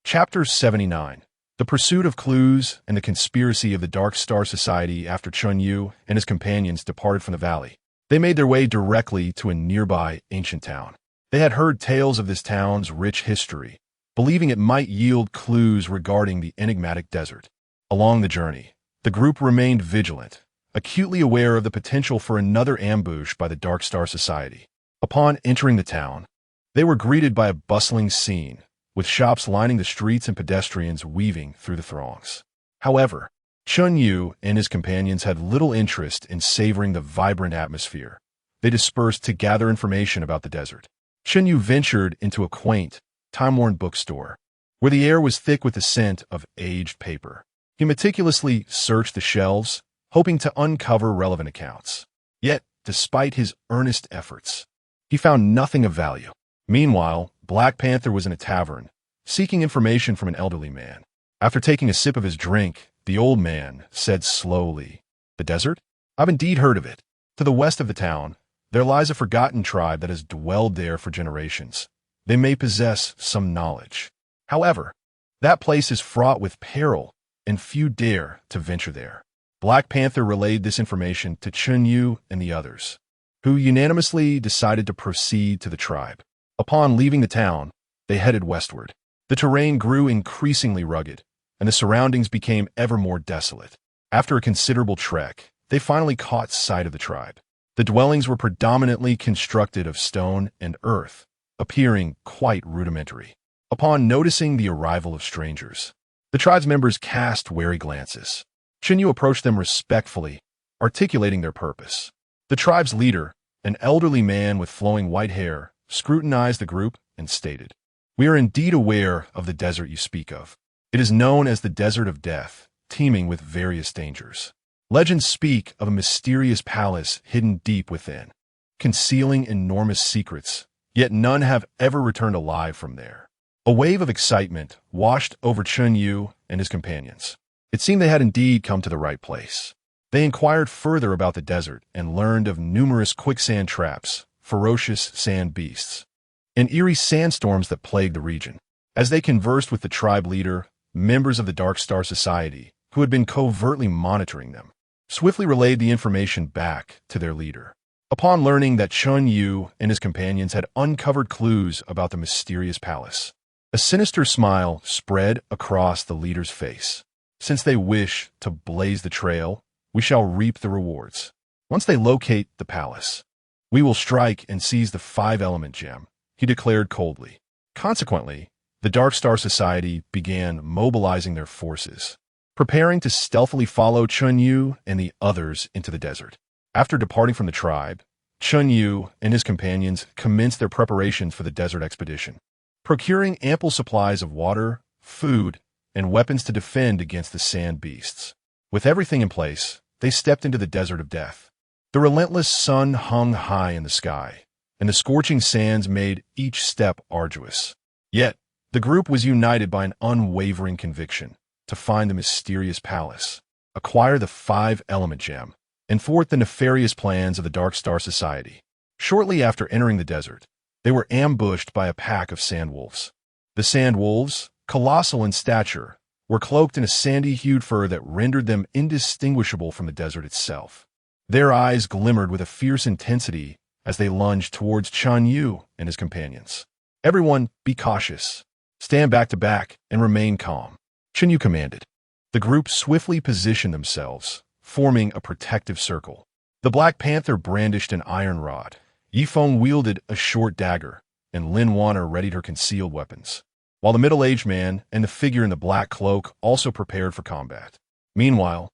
Chapter 79. The Pursuit of Clues and the Conspiracy of the Dark Star Society. After Chen Yu and his companions departed from the valley, they made their way directly to a nearby ancient town. They had heard tales of this town's rich history, believing it might yield clues regarding the enigmatic desert. Along the journey, the group remained vigilant, acutely aware of the potential for another ambush by the Dark Star Society. Upon entering the town, they were greeted by a bustling scene, with shops lining the streets and pedestrians weaving through the throngs. However, Chen Yu and his companions had little interest in savoring the vibrant atmosphere. They dispersed to gather information about the desert. Chen Yu ventured into a quaint, time-worn bookstore, where the air was thick with the scent of aged paper. He meticulously searched the shelves, hoping to uncover relevant accounts. Yet, despite his earnest efforts, he found nothing of value. Meanwhile, Black Panther was in a tavern, seeking information from an elderly man. After taking a sip of his drink, the old man said slowly, "The desert? I've indeed heard of it. To the west of the town, there lies a forgotten tribe that has dwelled there for generations. They may possess some knowledge. However, that place is fraught with peril, and few dare to venture there. Black Panther relayed this information to Chen Yu and the others, who unanimously decided to proceed to the tribe. Upon leaving the town, they headed westward. The terrain grew increasingly rugged, and the surroundings became ever more desolate. After a considerable trek, they finally caught sight of the tribe. The dwellings were predominantly constructed of stone and earth, appearing quite rudimentary. Upon noticing the arrival of strangers, the tribe's members cast wary glances. Chen Yu approached them respectfully, articulating their purpose. The tribe's leader, an elderly man with flowing white hair, scrutinized the group and stated, "We are indeed aware of the desert you speak of. It is known as the Desert of Death, teeming with various dangers. Legends speak of a mysterious palace hidden deep within, concealing enormous secrets, yet none have ever returned alive from there." A wave of excitement washed over Chen Yu and his companions. It seemed they had indeed come to the right place. They inquired further about the desert and learned of numerous quicksand traps, ferocious sand beasts, and eerie sandstorms that plagued the region. As they conversed with the tribe leader, members of the Dark Star Society, who had been covertly monitoring them, swiftly relayed the information back to their leader. Upon learning that Chen Yu and his companions had uncovered clues about the mysterious palace, a sinister smile spread across the leader's face. "Since they wish to blaze the trail, we shall reap the rewards. Once they locate the palace, we will strike and seize the 5-element gem," he declared coldly. Consequently, the Dark Star Society began mobilizing their forces, preparing to stealthily follow Chen Yu and the others into the desert. After departing from the tribe, Chen Yu and his companions commenced their preparations for the desert expedition, procuring ample supplies of water, food, and weapons to defend against the sand beasts. With everything in place, they stepped into the Desert of Death. The relentless sun hung high in the sky, and the scorching sands made each step arduous. Yet, the group was united by an unwavering conviction to find the mysterious palace, acquire the 5-element gem, and thwart the nefarious plans of the Dark Star Society. Shortly after entering the desert, they were ambushed by a pack of sand wolves. The sand wolves, colossal in stature, were cloaked in a sandy-hued fur that rendered them indistinguishable from the desert itself. Their eyes glimmered with a fierce intensity as they lunged towards Chen Yu and his companions. "Everyone, be cautious. Stand back to back and remain calm," Chen Yu commanded. The group swiftly positioned themselves, forming a protective circle. The Black Panther brandished an iron rod, Ye Feng wielded a short dagger, and Lin Wanner readied her concealed weapons, while the middle-aged man and the figure in the black cloak also prepared for combat. Meanwhile,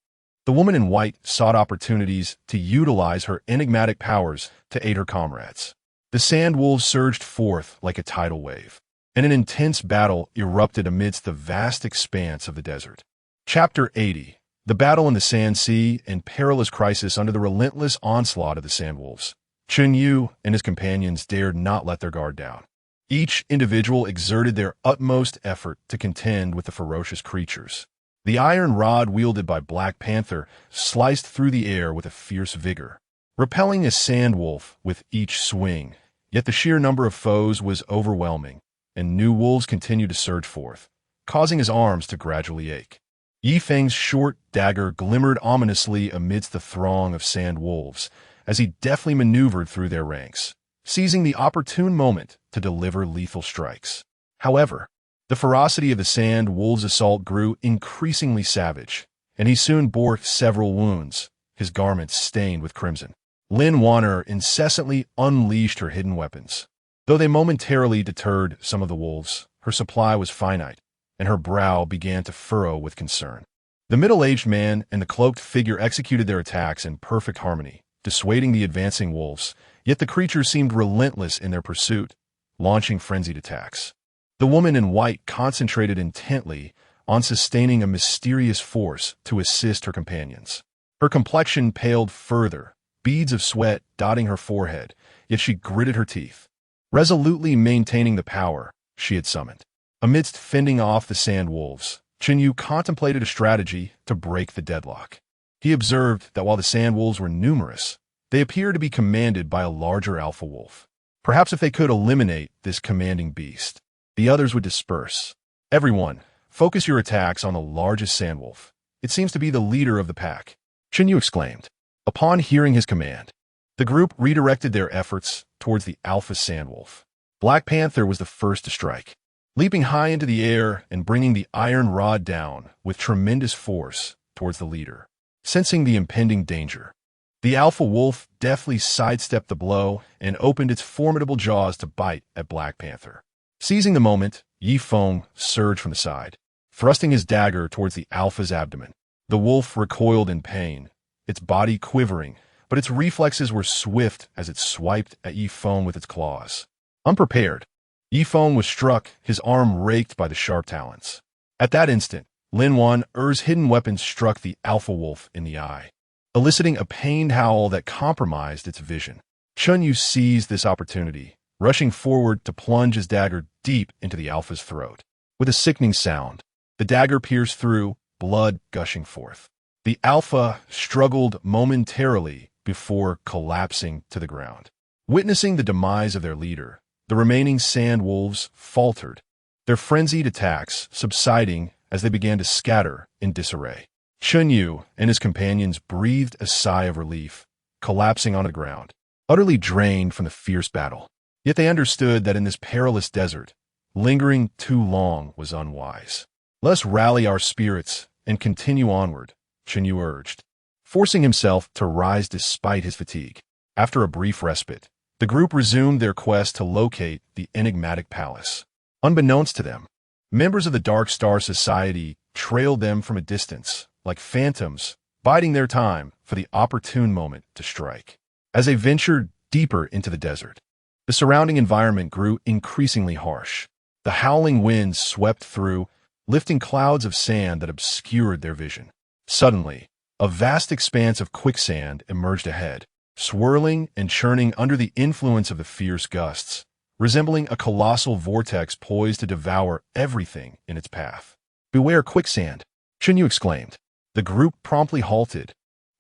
the woman in white sought opportunities to utilize her enigmatic powers to aid her comrades. The sand wolves surged forth like a tidal wave, and an intense battle erupted amidst the vast expanse of the desert. Chapter 80. The Battle in the Sand Sea and Perilous Crisis under the relentless onslaught of the sand wolves. Chen Yu and his companions dared not let their guard down. Each individual exerted their utmost effort to contend with the ferocious creatures. The iron rod wielded by Black Panther sliced through the air with a fierce vigor, repelling a sand wolf with each swing. Yet the sheer number of foes was overwhelming, and new wolves continued to surge forth, causing his arms to gradually ache. Ye Feng's short dagger glimmered ominously amidst the throng of sand wolves as he deftly maneuvered through their ranks, seizing the opportune moment to deliver lethal strikes. However, the ferocity of the sand wolves' assault grew increasingly savage, and he soon bore several wounds, his garments stained with crimson. Lin Wanner incessantly unleashed her hidden weapons. Though they momentarily deterred some of the wolves, her supply was finite, and her brow began to furrow with concern. The middle-aged man and the cloaked figure executed their attacks in perfect harmony, dissuading the advancing wolves, yet the creatures seemed relentless in their pursuit, launching frenzied attacks. The woman in white concentrated intently on sustaining a mysterious force to assist her companions. Her complexion paled further, beads of sweat dotting her forehead, yet she gritted her teeth, resolutely maintaining the power she had summoned. Amidst fending off the sand wolves, Chen Yu contemplated a strategy to break the deadlock. He observed that while the sand wolves were numerous, they appeared to be commanded by a larger alpha wolf. Perhaps if they could eliminate this commanding beast, the others would disperse. "Everyone, Focus your attacks on the largest sandwolf. It seems to be the leader of the pack," Chen Yu exclaimed. Upon hearing his command, the group redirected their efforts towards the alpha sandwolf. Black Panther was the first to strike, leaping high into the air and bringing the iron rod down with tremendous force towards the leader. Sensing the impending danger, the alpha wolf deftly sidestepped the blow and opened its formidable jaws to bite at Black Panther. Seizing the moment, Ye Feng surged from the side, thrusting his dagger towards the alpha's abdomen. The wolf recoiled in pain, its body quivering, but its reflexes were swift as it swiped at Ye Feng with its claws. Unprepared, Ye Feng was struck, his arm raked by the sharp talons. At that instant, Lin Wan-er's hidden weapon struck the alpha wolf in the eye, eliciting a pained howl that compromised its vision. Chen Yu seized this opportunity, rushing forward to plunge his dagger deep into the alpha's throat. With a sickening sound, the dagger pierced through, blood gushing forth. The alpha struggled momentarily before collapsing to the ground. Witnessing the demise of their leader, the remaining sand wolves faltered, their frenzied attacks subsiding as they began to scatter in disarray. Chen Yu and his companions breathed a sigh of relief, collapsing onto the ground, utterly drained from the fierce battle. Yet they understood that in this perilous desert, lingering too long was unwise. "Let us rally our spirits and continue onward," Chen Yu urged, forcing himself to rise despite his fatigue. After a brief respite, the group resumed their quest to locate the enigmatic palace. Unbeknownst to them, members of the Dark Star Society trailed them from a distance, like phantoms, biding their time for the opportune moment to strike. As they ventured deeper into the desert, the surrounding environment grew increasingly harsh. The howling winds swept through, lifting clouds of sand that obscured their vision. Suddenly, a vast expanse of quicksand emerged ahead, swirling and churning under the influence of the fierce gusts, resembling a colossal vortex poised to devour everything in its path. "Beware quicksand," Chen Yu exclaimed. The group promptly halted,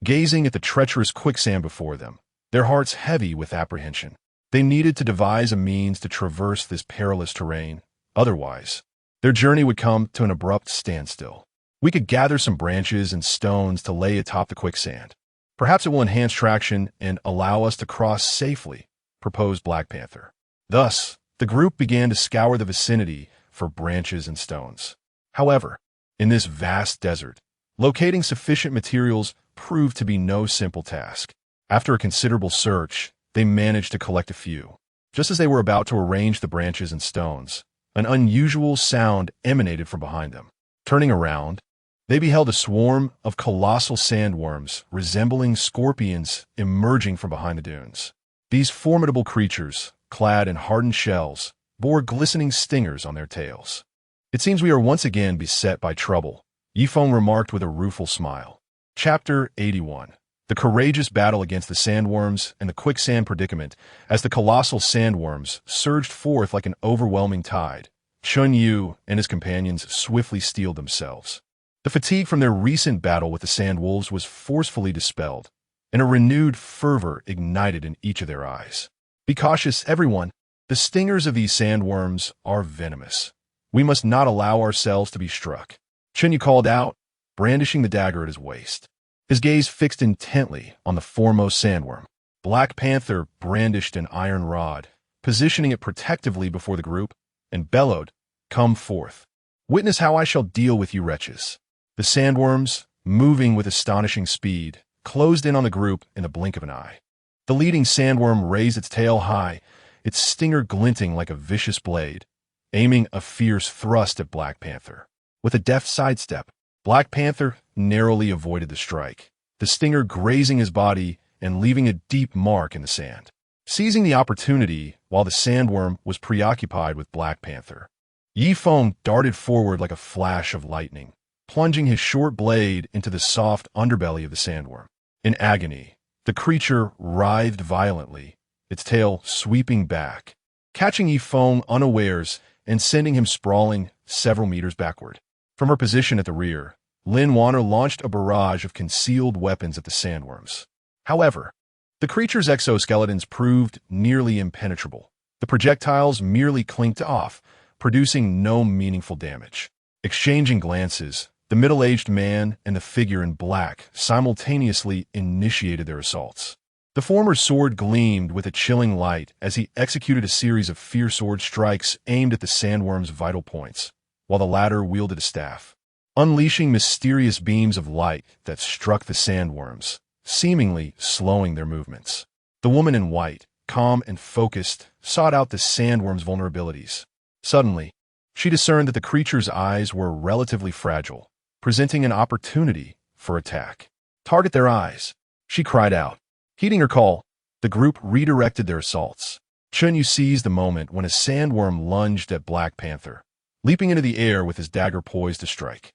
gazing at the treacherous quicksand before them, their hearts heavy with apprehension. They needed to devise a means to traverse this perilous terrain. Otherwise, their journey would come to an abrupt standstill. "We could gather some branches and stones to lay atop the quicksand. Perhaps it will enhance traction and allow us to cross safely," proposed Black Panther. Thus, the group began to scour the vicinity for branches and stones. However, in this vast desert, locating sufficient materials proved to be no simple task. After a considerable search, they managed to collect a few. Just as they were about to arrange the branches and stones, an unusual sound emanated from behind them. Turning around, they beheld a swarm of colossal sandworms resembling scorpions emerging from behind the dunes. These formidable creatures, clad in hardened shells, bore glistening stingers on their tails. "It seems we are once again beset by trouble," Ye Feng remarked with a rueful smile. Chapter 81. The courageous battle against the sandworms and the quicksand predicament. As the colossal sandworms surged forth like an overwhelming tide, Chen Yu and his companions swiftly steeled themselves. The fatigue from their recent battle with the sandwolves was forcefully dispelled, and a renewed fervor ignited in each of their eyes. "Be cautious, everyone. The stingers of these sandworms are venomous. We must not allow ourselves to be struck," Chen Yu called out, brandishing the dagger at his waist, his gaze fixed intently on the foremost sandworm. Black Panther brandished an iron rod, positioning it protectively before the group, and bellowed, "Come forth. Witness how I shall deal with you wretches." The sandworms, moving with astonishing speed, closed in on the group in the blink of an eye. The leading sandworm raised its tail high, its stinger glinting like a vicious blade, aiming a fierce thrust at Black Panther. With a deft sidestep, Black Panther narrowly avoided the strike, the stinger grazing his body and leaving a deep mark in the sand. Seizing the opportunity while the sandworm was preoccupied with Black Panther, Ye Feng darted forward like a flash of lightning, plunging his short blade into the soft underbelly of the sandworm. In agony, the creature writhed violently, its tail sweeping back, catching Ye Feng unawares and sending him sprawling several meters backward. From her position at the rear, Lin Wanner launched a barrage of concealed weapons at the sandworms. However, the creature's exoskeletons proved nearly impenetrable. The projectiles merely clinked off, producing no meaningful damage. Exchanging glances, the middle-aged man and the figure in black simultaneously initiated their assaults. The former's sword gleamed with a chilling light as he executed a series of fierce sword strikes aimed at the sandworm's vital points, while the latter wielded a staff, unleashing mysterious beams of light that struck the sandworms, seemingly slowing their movements. The woman in white, calm and focused, sought out the sandworm's vulnerabilities. Suddenly, she discerned that the creature's eyes were relatively fragile, presenting an opportunity for attack. "Target their eyes," she cried out. Heeding her call, the group redirected their assaults. Chen Yu seized the moment when a sandworm lunged at Black Panther, leaping into the air with his dagger poised to strike.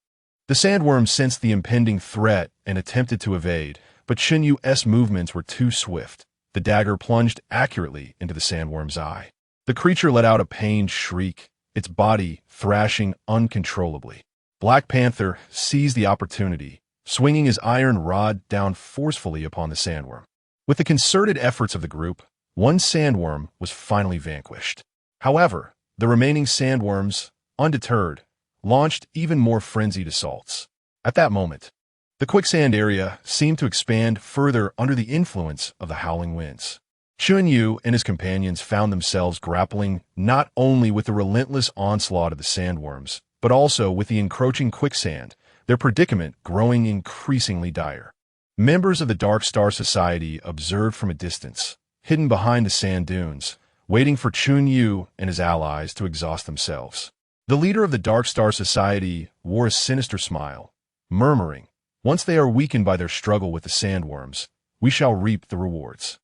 The sandworm sensed the impending threat and attempted to evade, but Chen Yu's movements were too swift. The dagger plunged accurately into the sandworm's eye. The creature let out a pained shriek, its body thrashing uncontrollably. Black Panther seized the opportunity, swinging his iron rod down forcefully upon the sandworm. With the concerted efforts of the group, one sandworm was finally vanquished. However, the remaining sandworms, undeterred, launched even more frenzied assaults. At that moment, the quicksand area seemed to expand further under the influence of the howling winds. Chen Yu and his companions found themselves grappling not only with the relentless onslaught of the sandworms, but also with the encroaching quicksand, their predicament growing increasingly dire. Members of the Dark Star Society observed from a distance, hidden behind the sand dunes, waiting for Chen Yu and his allies to exhaust themselves. The leader of the Dark Star Society wore a sinister smile, murmuring, "Once they are weakened by their struggle with the sandworms, we shall reap the rewards."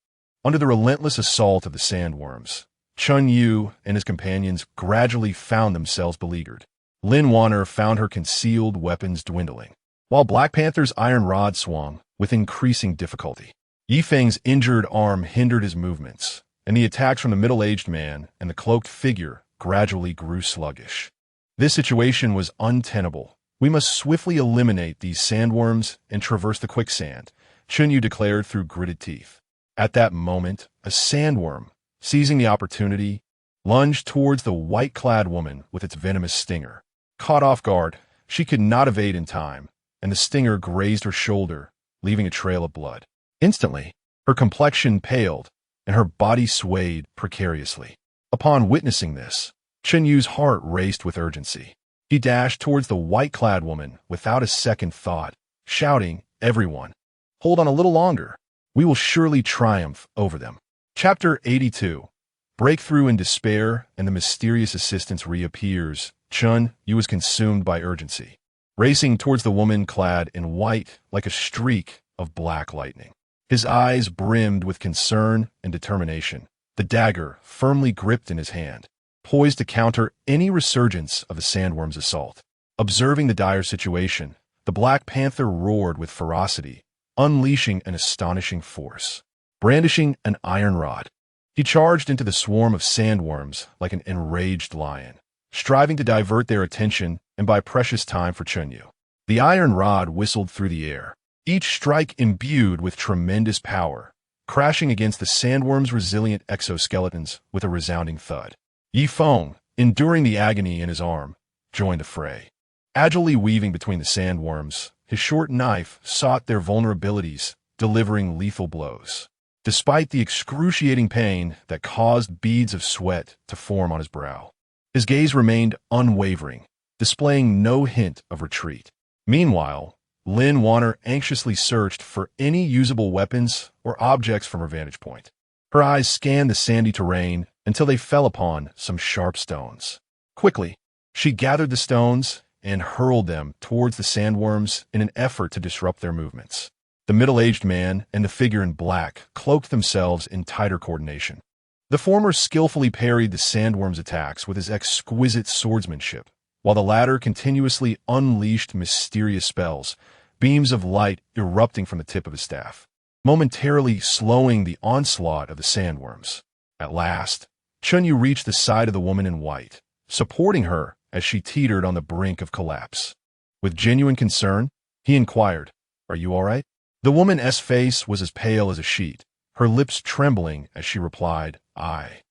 Under the relentless assault of the sandworms, Chen Yu and his companions gradually found themselves beleaguered. Lin Wanner found her concealed weapons dwindling, while Black Panther's iron rod swung with increasing difficulty. Ye Feng's injured arm hindered his movements, and the attacks from the middle-aged man and the cloaked figure gradually grew sluggish. This situation was untenable. "We must swiftly eliminate these sandworms and traverse the quicksand," Chen Yu declared through gritted teeth. At that moment, a sandworm, seizing the opportunity, lunged towards the white-clad woman with its venomous stinger. Caught off guard, she could not evade in time, and the stinger grazed her shoulder, leaving a trail of blood. Instantly, her complexion paled, and her body swayed precariously. Upon witnessing this, Chen Yu's heart raced with urgency. He dashed towards the white-clad woman without a second thought, shouting, "Everyone, hold on a little longer. We will surely triumph over them." Chapter 82. Breakthrough in despair, and the mysterious assistance reappears. Chen Yu was consumed by urgency, racing towards the woman clad in white like a streak of black lightning. His eyes brimmed with concern and determination, the dagger firmly gripped in his hand, poised to counter any resurgence of the sandworm's assault. Observing the dire situation, the Black Panther roared with ferocity, unleashing an astonishing force. Brandishing an iron rod, he charged into the swarm of sandworms like an enraged lion, striving to divert their attention and buy precious time for Chen Yu. The iron rod whistled through the air, each strike imbued with tremendous power, crashing against the sandworm's resilient exoskeletons with a resounding thud. Ye Feng, enduring the agony in his arm, joined the fray. Agilely weaving between the sandworms, his short knife sought their vulnerabilities, delivering lethal blows. Despite the excruciating pain that caused beads of sweat to form on his brow, his gaze remained unwavering, displaying no hint of retreat. Meanwhile, Lin Wanner anxiously searched for any usable weapons or objects from her vantage point. Her eyes scanned the sandy terrain until they fell upon some sharp stones. Quickly, she gathered the stones and hurled them towards the sandworms in an effort to disrupt their movements. The middle-aged man and the figure in black cloaked themselves in tighter coordination. The former skillfully parried the sandworm's attacks with his exquisite swordsmanship, while the latter continuously unleashed mysterious spells, beams of light erupting from the tip of his staff, momentarily slowing the onslaught of the sandworms. At last, Chen Yu reached the side of the woman in white, supporting her as she teetered on the brink of collapse. With genuine concern, he inquired, "Are you all right?" The woman's face was as pale as a sheet, her lips trembling as she replied, I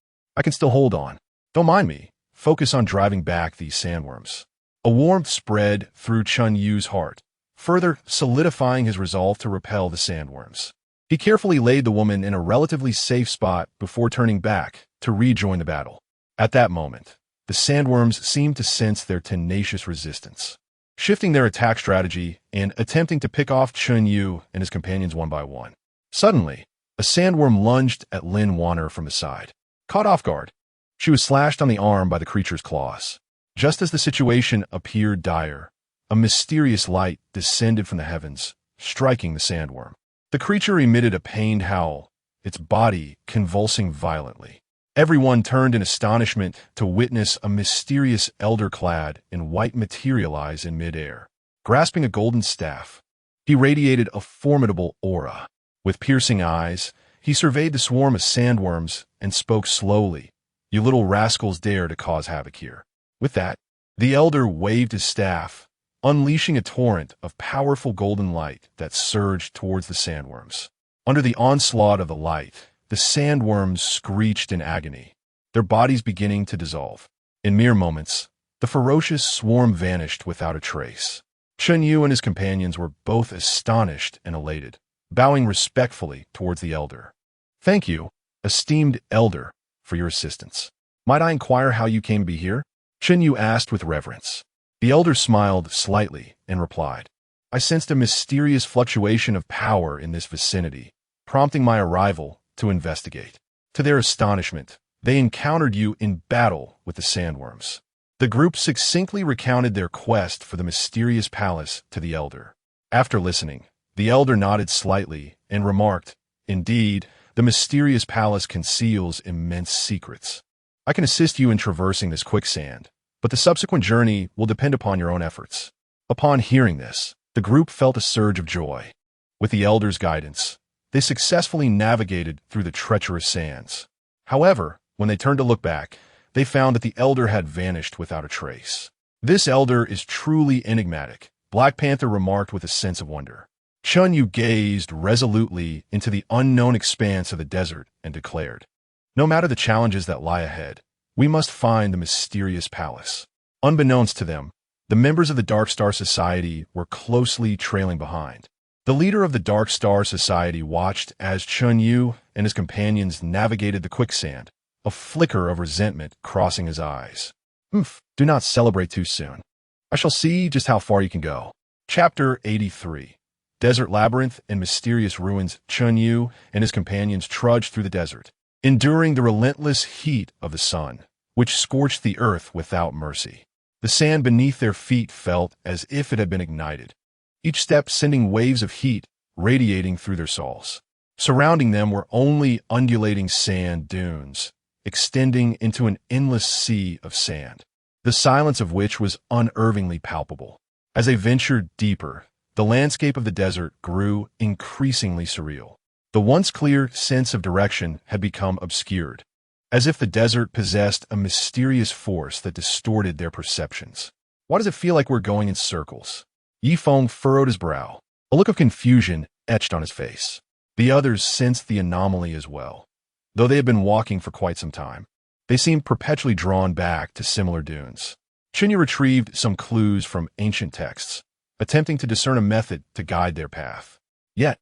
can still hold on. Don't mind me. Focus on driving back these sandworms." A warmth spread through Chen Yu's heart, further solidifying his resolve to repel the sandworms. He carefully laid the woman in a relatively safe spot before turning back to rejoin the battle. At that moment, the sandworms seemed to sense their tenacious resistance, shifting their attack strategy and attempting to pick off Chen Yu and his companions one by one. Suddenly, a sandworm lunged at Lin Wanner from the side. Caught off guard, she was slashed on the arm by the creature's claws. Just as the situation appeared dire, a mysterious light descended from the heavens, striking the sandworm. The creature emitted a pained howl, its body convulsing violently. Everyone turned in astonishment to witness a mysterious elder clad in white materialize in midair. Grasping a golden staff, he radiated a formidable aura. With piercing eyes, he surveyed the swarm of sandworms and spoke slowly. "You little rascals dare to cause havoc here." With that, the elder waved his staff, unleashing a torrent of powerful golden light that surged towards the sandworms. Under the onslaught of the light, the sandworms screeched in agony, their bodies beginning to dissolve. In mere moments, the ferocious swarm vanished without a trace. Chen Yu and his companions were both astonished and elated, bowing respectfully towards the elder. "Thank you, esteemed elder, for your assistance. Might I inquire how you came to be here?" Chen Yu asked with reverence. The elder smiled slightly and replied, "I sensed a mysterious fluctuation of power in this vicinity, prompting my arrival to investigate." To their astonishment, they encountered you in battle with the sandworms. The group succinctly recounted their quest for the mysterious palace to the elder. After listening, the elder nodded slightly and remarked, "Indeed, the mysterious palace conceals immense secrets. I can assist you in traversing this quicksand, but the subsequent journey will depend upon your own efforts." Upon hearing this, the group felt a surge of joy. With the elder's guidance, they successfully navigated through the treacherous sands. However, when they turned to look back, they found that the elder had vanished without a trace. "This elder is truly enigmatic," Black Panther remarked with a sense of wonder. Chen Yu gazed resolutely into the unknown expanse of the desert and declared, "No matter the challenges that lie ahead, we must find the mysterious palace." Unbeknownst to them, the members of the Dark Star Society were closely trailing behind. The leader of the Dark Star Society watched as Chen Yu and his companions navigated the quicksand, a flicker of resentment crossing his eyes. Do not celebrate too soon. I shall see just how far you can go." Chapter 83. Desert Labyrinth and Mysterious Ruins. Chen Yu and his companions trudged through the desert, enduring the relentless heat of the sun, which scorched the earth without mercy. The sand beneath their feet felt as if it had been ignited, each step sending waves of heat radiating through their soles. Surrounding them were only undulating sand dunes, extending into an endless sea of sand, the silence of which was unnervingly palpable. As they ventured deeper, the landscape of the desert grew increasingly surreal. The once clear sense of direction had become obscured, as if the desert possessed a mysterious force that distorted their perceptions. "Why does it feel like we're going in circles?" Ye Feng furrowed his brow, a look of confusion etched on his face. The others sensed the anomaly as well. Though they had been walking for quite some time, they seemed perpetually drawn back to similar dunes. Chen Yu retrieved some clues from ancient texts, attempting to discern a method to guide their path. Yet,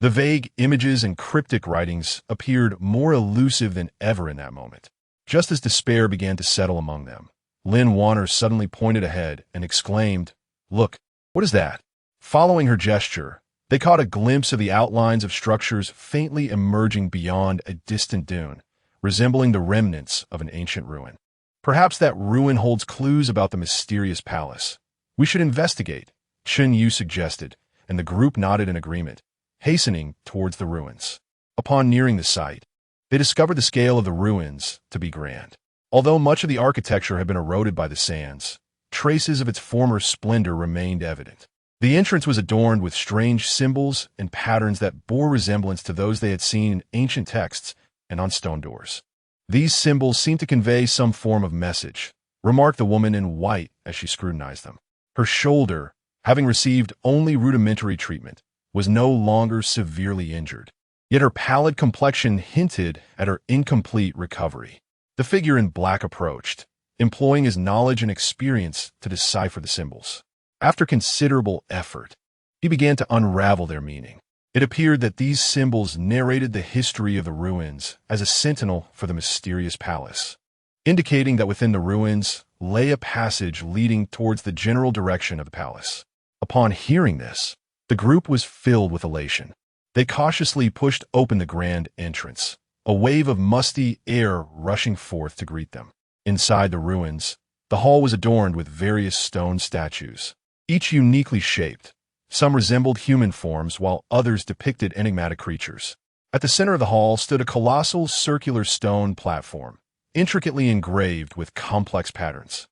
the vague images and cryptic writings appeared more elusive than ever in that moment. Just as despair began to settle among them, Lin Wanner suddenly pointed ahead and exclaimed, "Look, what is that?" Following her gesture, they caught a glimpse of the outlines of structures faintly emerging beyond a distant dune, resembling the remnants of an ancient ruin. "Perhaps that ruin holds clues about the mysterious palace. We should investigate," Chen Yu suggested, and the group nodded in agreement, hastening towards the ruins. Upon nearing the site, they discovered the scale of the ruins to be grand. Although much of the architecture had been eroded by the sands, traces of its former splendor remained evident. The entrance was adorned with strange symbols and patterns that bore resemblance to those they had seen in ancient texts and on stone doors. "These symbols seem to convey some form of message," remarked the woman in white as she scrutinized them. Her shoulder, having received only rudimentary treatment, was no longer severely injured, yet her pallid complexion hinted at her incomplete recovery. The figure in black approached, employing his knowledge and experience to decipher the symbols. After considerable effort, he began to unravel their meaning. It appeared that these symbols narrated the history of the ruins as a sentinel for the mysterious palace, indicating that within the ruins lay a passage leading towards the general direction of the palace. Upon hearing this, the group was filled with elation. They cautiously pushed open the grand entrance, a wave of musty air rushing forth to greet them. Inside the ruins, the hall was adorned with various stone statues, each uniquely shaped. Some resembled human forms, while others depicted enigmatic creatures. At the center of the hall stood a colossal circular stone platform, intricately engraved with complex patterns.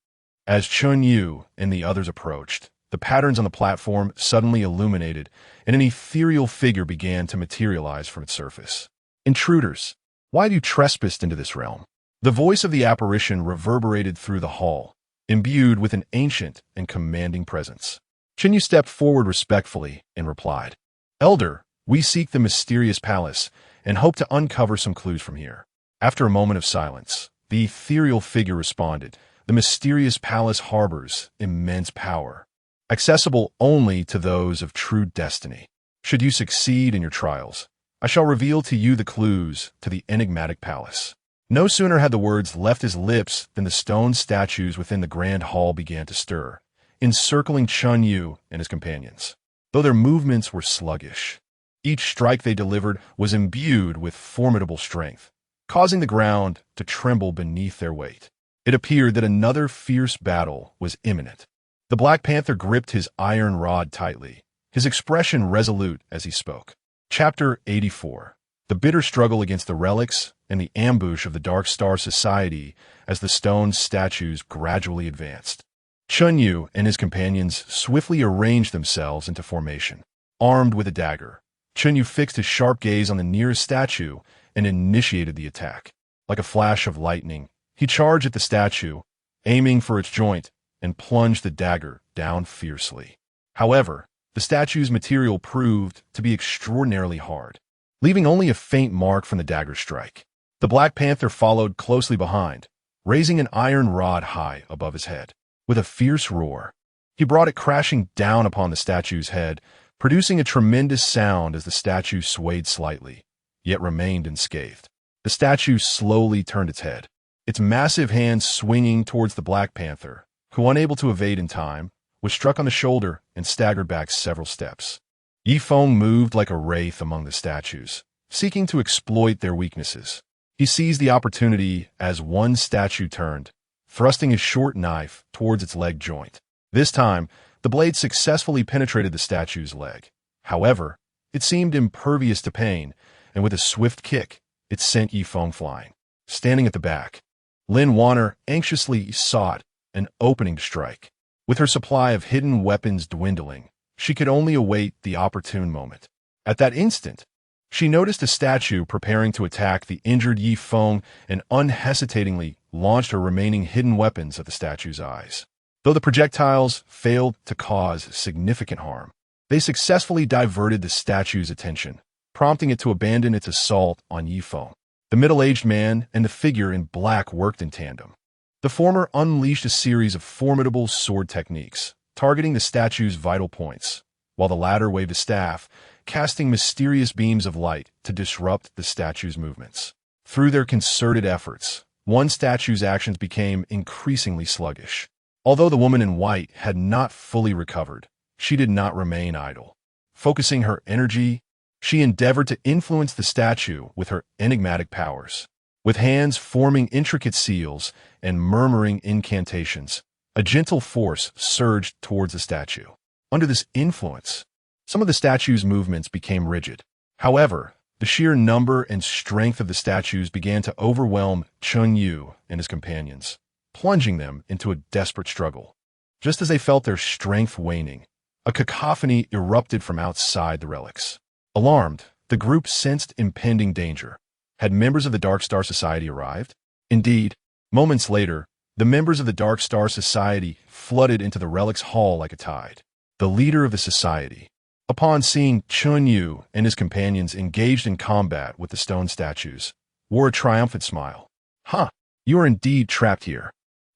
As Chen Yu and the others approached, the patterns on the platform suddenly illuminated, and an ethereal figure began to materialize from its surface. "Intruders, why have you trespassed into this realm?" The voice of the apparition reverberated through the hall, imbued with an ancient and commanding presence. Chen Yu stepped forward respectfully and replied, "Elder, we seek the mysterious palace and hope to uncover some clues from here." After a moment of silence, the ethereal figure responded, "The mysterious palace harbors immense power, accessible only to those of true destiny. Should you succeed in your trials, I shall reveal to you the clues to the enigmatic palace." No sooner had the words left his lips than the stone statues within the grand hall began to stir, encircling Chen Yu and his companions. Though their movements were sluggish, each strike they delivered was imbued with formidable strength, causing the ground to tremble beneath their weight. It appeared that another fierce battle was imminent. The Black Panther gripped his iron rod tightly, his expression resolute as he spoke. Chapter 84. The bitter struggle against the relics and the ambush of the Dark Star Society as the stone statues gradually advanced. Chen Yu and his companions swiftly arranged themselves into formation. Armed with a dagger, Chen Yu fixed his sharp gaze on the nearest statue and initiated the attack. Like a flash of lightning, he charged at the statue, aiming for its joint, and plunged the dagger down fiercely. However, the statue's material proved to be extraordinarily hard, leaving only a faint mark from the dagger strike. The Black Panther followed closely behind, raising an iron rod high above his head. With a fierce roar, he brought it crashing down upon the statue's head, producing a tremendous sound as the statue swayed slightly, yet remained unscathed. The statue slowly turned its head, its massive hand swinging towards the Black Panther, who, unable to evade in time, was struck on the shoulder and staggered back several steps. Ye Feng moved like a wraith among the statues, seeking to exploit their weaknesses. He seized the opportunity as one statue turned, thrusting his short knife towards its leg joint. This time, the blade successfully penetrated the statue's leg. However, it seemed impervious to pain, and with a swift kick, it sent Ye Feng flying. Standing at the back, Lin Wanner anxiously sought an opening to strike. With her supply of hidden weapons dwindling, she could only await the opportune moment. At that instant, she noticed a statue preparing to attack the injured Ye Feng and unhesitatingly launched her remaining hidden weapons at the statue's eyes. Though the projectiles failed to cause significant harm, they successfully diverted the statue's attention, prompting it to abandon its assault on Ye Feng. The middle-aged man and the figure in black worked in tandem. The former unleashed a series of formidable sword techniques, targeting the statue's vital points, while the latter waved a staff, casting mysterious beams of light to disrupt the statue's movements. Through their concerted efforts, one statue's actions became increasingly sluggish. Although the woman in white had not fully recovered, she did not remain idle. Focusing her energy, she endeavored to influence the statue with her enigmatic powers. With hands forming intricate seals and murmuring incantations, a gentle force surged towards the statue. Under this influence, some of the statue's movements became rigid. However, the sheer number and strength of the statues began to overwhelm Chen Yu and his companions, plunging them into a desperate struggle. Just as they felt their strength waning, a cacophony erupted from outside the relics. Alarmed, the group sensed impending danger. Had members of the Dark Star Society arrived? Indeed, moments later, the members of the Dark Star Society flooded into the relics hall like a tide. The leader of the society, upon seeing Chen Yu and his companions engaged in combat with the stone statues, wore a triumphant smile. "Huh, you are indeed trapped here.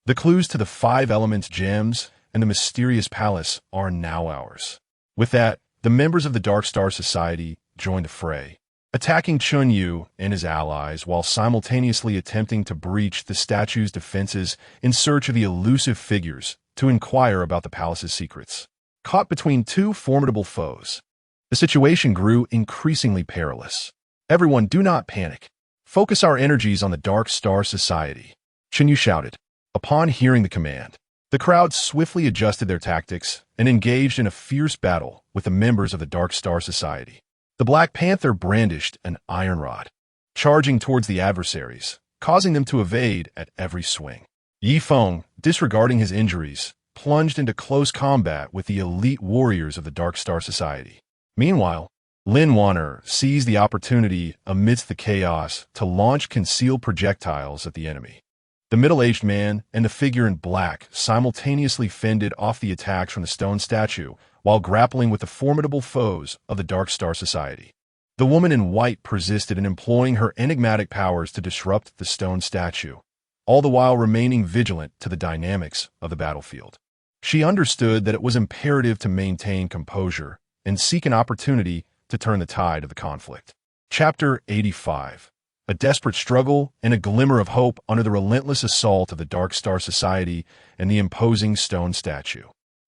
The clues to the 5 elements gems and the mysterious palace are now ours. With that, the members of the Dark Star Society joined the fray, attacking Chen Yu and his allies while simultaneously attempting to breach the statue's defenses in search of the elusive figures to inquire about the palace's secrets. Caught between two formidable foes, the situation grew increasingly perilous. Everyone, do not panic. Focus our energies on the Dark Star Society, Chen Yu shouted. Upon hearing the command, the crowd swiftly adjusted their tactics and engaged in a fierce battle with the members of the Dark Star Society. The Black Panther brandished an iron rod, charging towards the adversaries, causing them to evade at every swing. Ye Feng, disregarding his injuries, plunged into close combat with the elite warriors of the Dark Star Society. Meanwhile, Lin Wanner seized the opportunity amidst the chaos to launch concealed projectiles at the enemy. The middle-aged man and the figure in black simultaneously fended off the attacks from the stone statue while grappling with the formidable foes of the Dark Star Society. The woman in white persisted in employing her enigmatic powers to disrupt the stone statue, all the while remaining vigilant to the dynamics of the battlefield. She understood that it was imperative to maintain composure and seek an opportunity to turn the tide of the conflict. Chapter 85. A desperate struggle and a glimmer of hope under the relentless assault of the Dark Star Society and the imposing stone statue.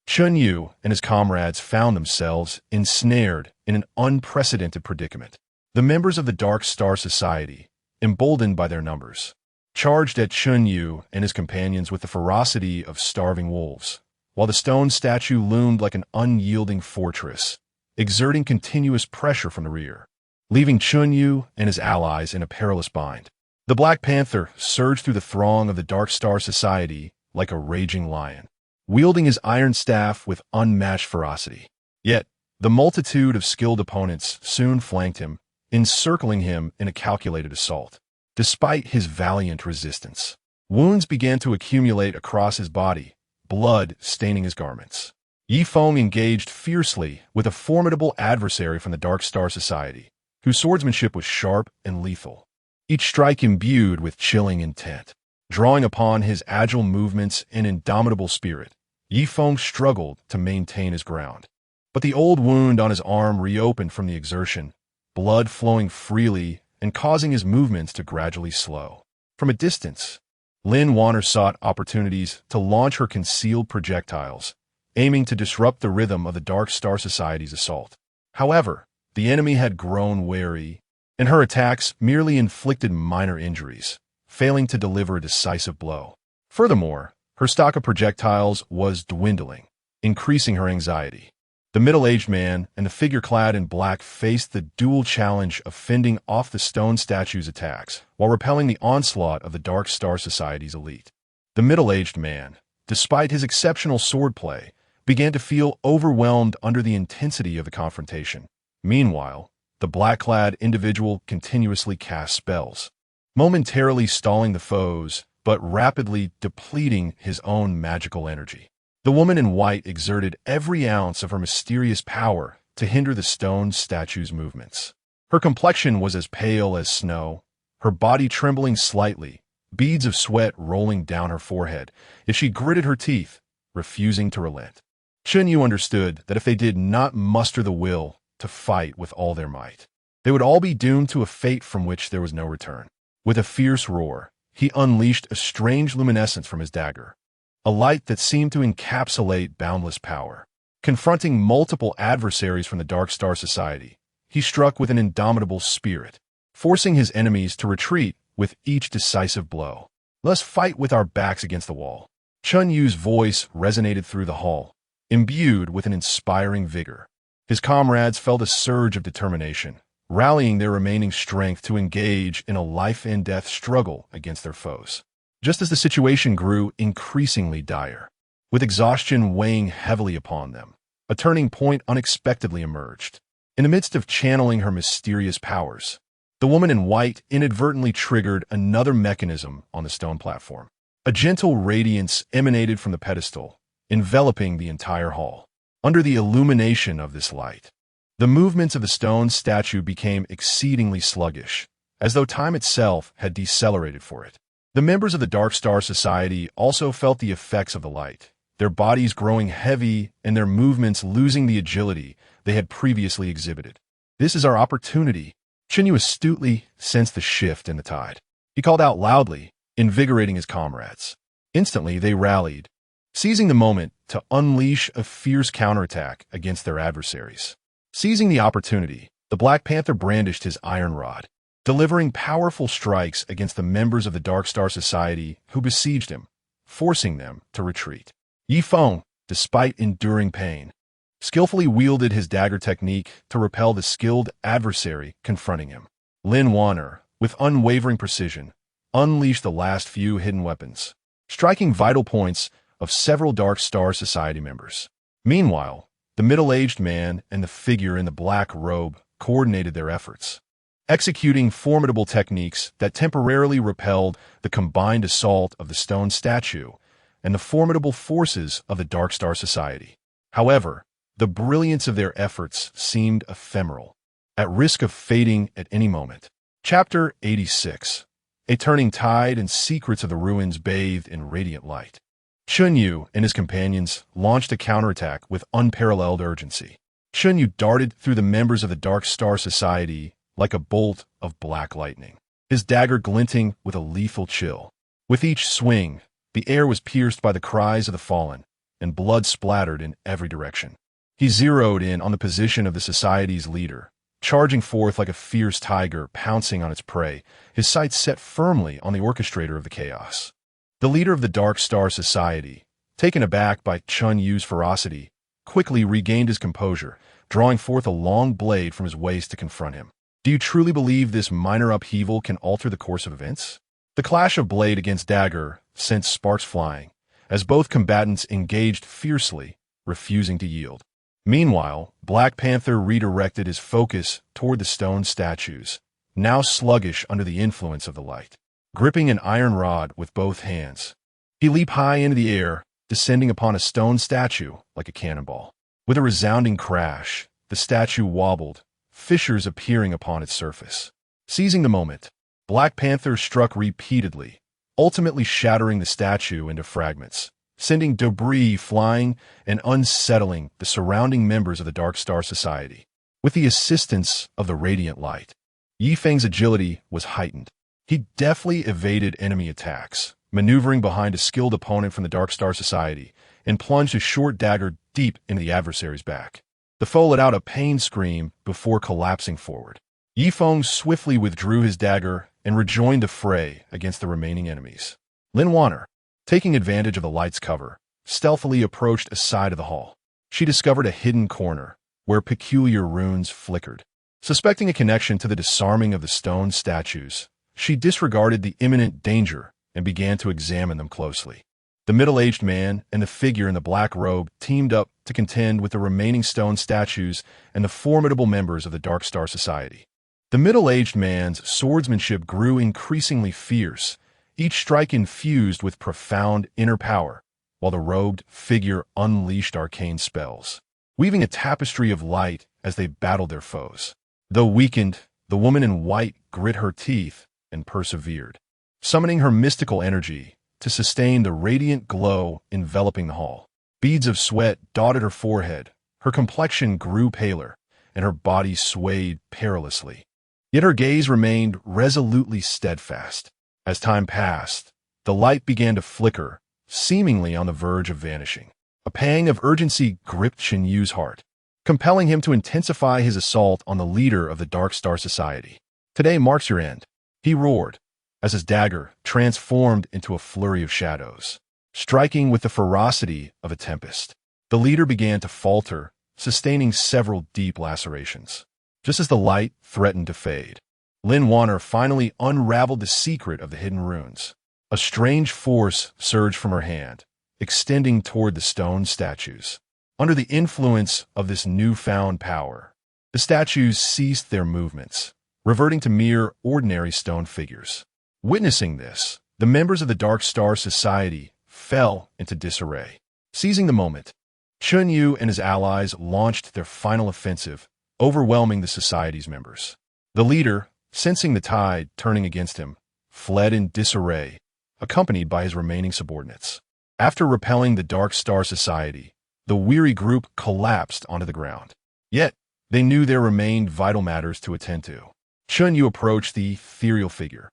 Chen Yu and his comrades found themselves ensnared in an unprecedented predicament. The members of the Dark Star Society, emboldened by their numbers, charged at Chen Yu and his companions with the ferocity of starving wolves, while the stone statue loomed like an unyielding fortress, exerting continuous pressure from the rear, leaving Chen Yu and his allies in a perilous bind. The Black Panther surged through the throng of the Dark Star Society like a raging lion, wielding his iron staff with unmatched ferocity. Yet, the multitude of skilled opponents soon flanked him, encircling him in a calculated assault. Despite his valiant resistance, wounds began to accumulate across his body, blood staining his garments. Ye Feng engaged fiercely with a formidable adversary from the Dark Star Society, whose swordsmanship was sharp and lethal, each strike imbued with chilling intent. Drawing upon his agile movements and indomitable spirit, Ye Feng struggled to maintain his ground. But the old wound on his arm reopened from the exertion, blood flowing freely and causing his movements to gradually slow. From a distance, Lin Wanner sought opportunities to launch her concealed projectiles, aiming to disrupt the rhythm of the Dark Star Society's assault. However, the enemy had grown wary, and her attacks merely inflicted minor injuries, failing to deliver a decisive blow. Furthermore, her stock of projectiles was dwindling, increasing her anxiety. The middle-aged man and the figure clad in black faced the dual challenge of fending off the stone statue's attacks while repelling the onslaught of the Dark Star Society's elite. The middle-aged man, despite his exceptional swordplay, began to feel overwhelmed under the intensity of the confrontation. Meanwhile, the black-clad individual continuously cast spells, momentarily stalling the foes, but rapidly depleting his own magical energy. The woman in white exerted every ounce of her mysterious power to hinder the stone statue's movements. Her complexion was as pale as snow, her body trembling slightly, beads of sweat rolling down her forehead, as she gritted her teeth, refusing to relent. Chen Yu understood that if they did not muster the will to fight with all their might, they would all be doomed to a fate from which there was no return. With a fierce roar, he unleashed a strange luminescence from his dagger, a light that seemed to encapsulate boundless power. Confronting multiple adversaries from the Dark Star Society, he struck with an indomitable spirit, forcing his enemies to retreat with each decisive blow. "Let's fight with our backs against the wall." Chen Yu's voice resonated through the hall, imbued with an inspiring vigor. His comrades felt a surge of determination, rallying their remaining strength to engage in a life-and-death struggle against their foes. Just as the situation grew increasingly dire, with exhaustion weighing heavily upon them, a turning point unexpectedly emerged. In the midst of channeling her mysterious powers, the woman in white inadvertently triggered another mechanism on the stone platform. A gentle radiance emanated from the pedestal, enveloping the entire hall. Under the illumination of this light, the movements of the stone statue became exceedingly sluggish, as though time itself had decelerated for it. The members of the Dark Star Society also felt the effects of the light, their bodies growing heavy and their movements losing the agility they had previously exhibited. "This is our opportunity." Chen Yu astutely sensed the shift in the tide. He called out loudly, invigorating his comrades. Instantly, they rallied, seizing the moment to unleash a fierce counterattack against their adversaries. Seizing the opportunity, the Black Panther brandished his iron rod, delivering powerful strikes against the members of the Dark Star Society who besieged him, forcing them to retreat. Ye Feng, despite enduring pain, skillfully wielded his dagger technique to repel the skilled adversary confronting him. Lin Wanner, with unwavering precision, unleashed the last few hidden weapons, striking vital points of several Dark Star Society members. Meanwhile, the middle-aged man and the figure in the black robe coordinated their efforts, executing formidable techniques that temporarily repelled the combined assault of the stone statue and the formidable forces of the Dark Star Society. However, the brilliance of their efforts seemed ephemeral, at risk of fading at any moment. Chapter 86. A turning tide and secrets of the ruins bathed in radiant light. Chen Yu and his companions launched a counterattack with unparalleled urgency. Chen Yu darted through the members of the Dark Star Society like a bolt of black lightning, his dagger glinting with a lethal chill. With each swing, the air was pierced by the cries of the fallen, and blood splattered in every direction. He zeroed in on the position of the society's leader, charging forth like a fierce tiger pouncing on its prey, his sights set firmly on the orchestrator of the chaos. The leader of the Dark Star Society, taken aback by Chen Yu's ferocity, quickly regained his composure, drawing forth a long blade from his waist to confront him. "Do you truly believe this minor upheaval can alter the course of events?" The clash of blade against dagger sent sparks flying, as both combatants engaged fiercely, refusing to yield. Meanwhile, Black Panther redirected his focus toward the stone statues, now sluggish under the influence of the light. Gripping an iron rod with both hands, he leaped high into the air, descending upon a stone statue like a cannonball. With a resounding crash, the statue wobbled, fissures appearing upon its surface. Seizing the moment, Black Panther struck repeatedly, ultimately shattering the statue into fragments, sending debris flying and unsettling the surrounding members of the Dark Star Society. With the assistance of the radiant light, Ye Feng's agility was heightened. He deftly evaded enemy attacks, maneuvering behind a skilled opponent from the Dark Star Society, and plunged a short dagger deep into the adversary's back. The foe let out a pain scream before collapsing forward. Ye Feng swiftly withdrew his dagger and rejoined the fray against the remaining enemies. Lin Wanner, taking advantage of the light's cover, stealthily approached a side of the hall. She discovered a hidden corner where peculiar runes flickered. Suspecting a connection to the disarming of the stone statues, she disregarded the imminent danger and began to examine them closely. The middle-aged man and the figure in the black robe teamed up to contend with the remaining stone statues and the formidable members of the Dark Star Society. The middle-aged man's swordsmanship grew increasingly fierce, each strike infused with profound inner power, while the robed figure unleashed arcane spells, weaving a tapestry of light as they battled their foes. Though weakened, the woman in white grit her teeth and persevered, summoning her mystical energy to sustain the radiant glow enveloping the hall. Beads of sweat dotted her forehead, her complexion grew paler, and her body swayed perilously. Yet her gaze remained resolutely steadfast. As time passed, the light began to flicker, seemingly on the verge of vanishing. A pang of urgency gripped Chen Yu's heart, compelling him to intensify his assault on the leader of the Dark Star Society. "Today marks your end," he roared, as his dagger transformed into a flurry of shadows, striking with the ferocity of a tempest. The leader began to falter, sustaining several deep lacerations. Just as the light threatened to fade, Lin Wanner finally unraveled the secret of the hidden runes. A strange force surged from her hand, extending toward the stone statues. Under the influence of this newfound power, the statues ceased their movements, reverting to mere ordinary stone figures. Witnessing this, the members of the Dark Star Society fell into disarray. Seizing the moment, Chen Yu and his allies launched their final offensive, overwhelming the society's members. The leader, sensing the tide turning against him, fled in disarray, accompanied by his remaining subordinates. After repelling the Dark Star Society, the weary group collapsed onto the ground. Yet, they knew there remained vital matters to attend to. Chen Yu approached the ethereal figure,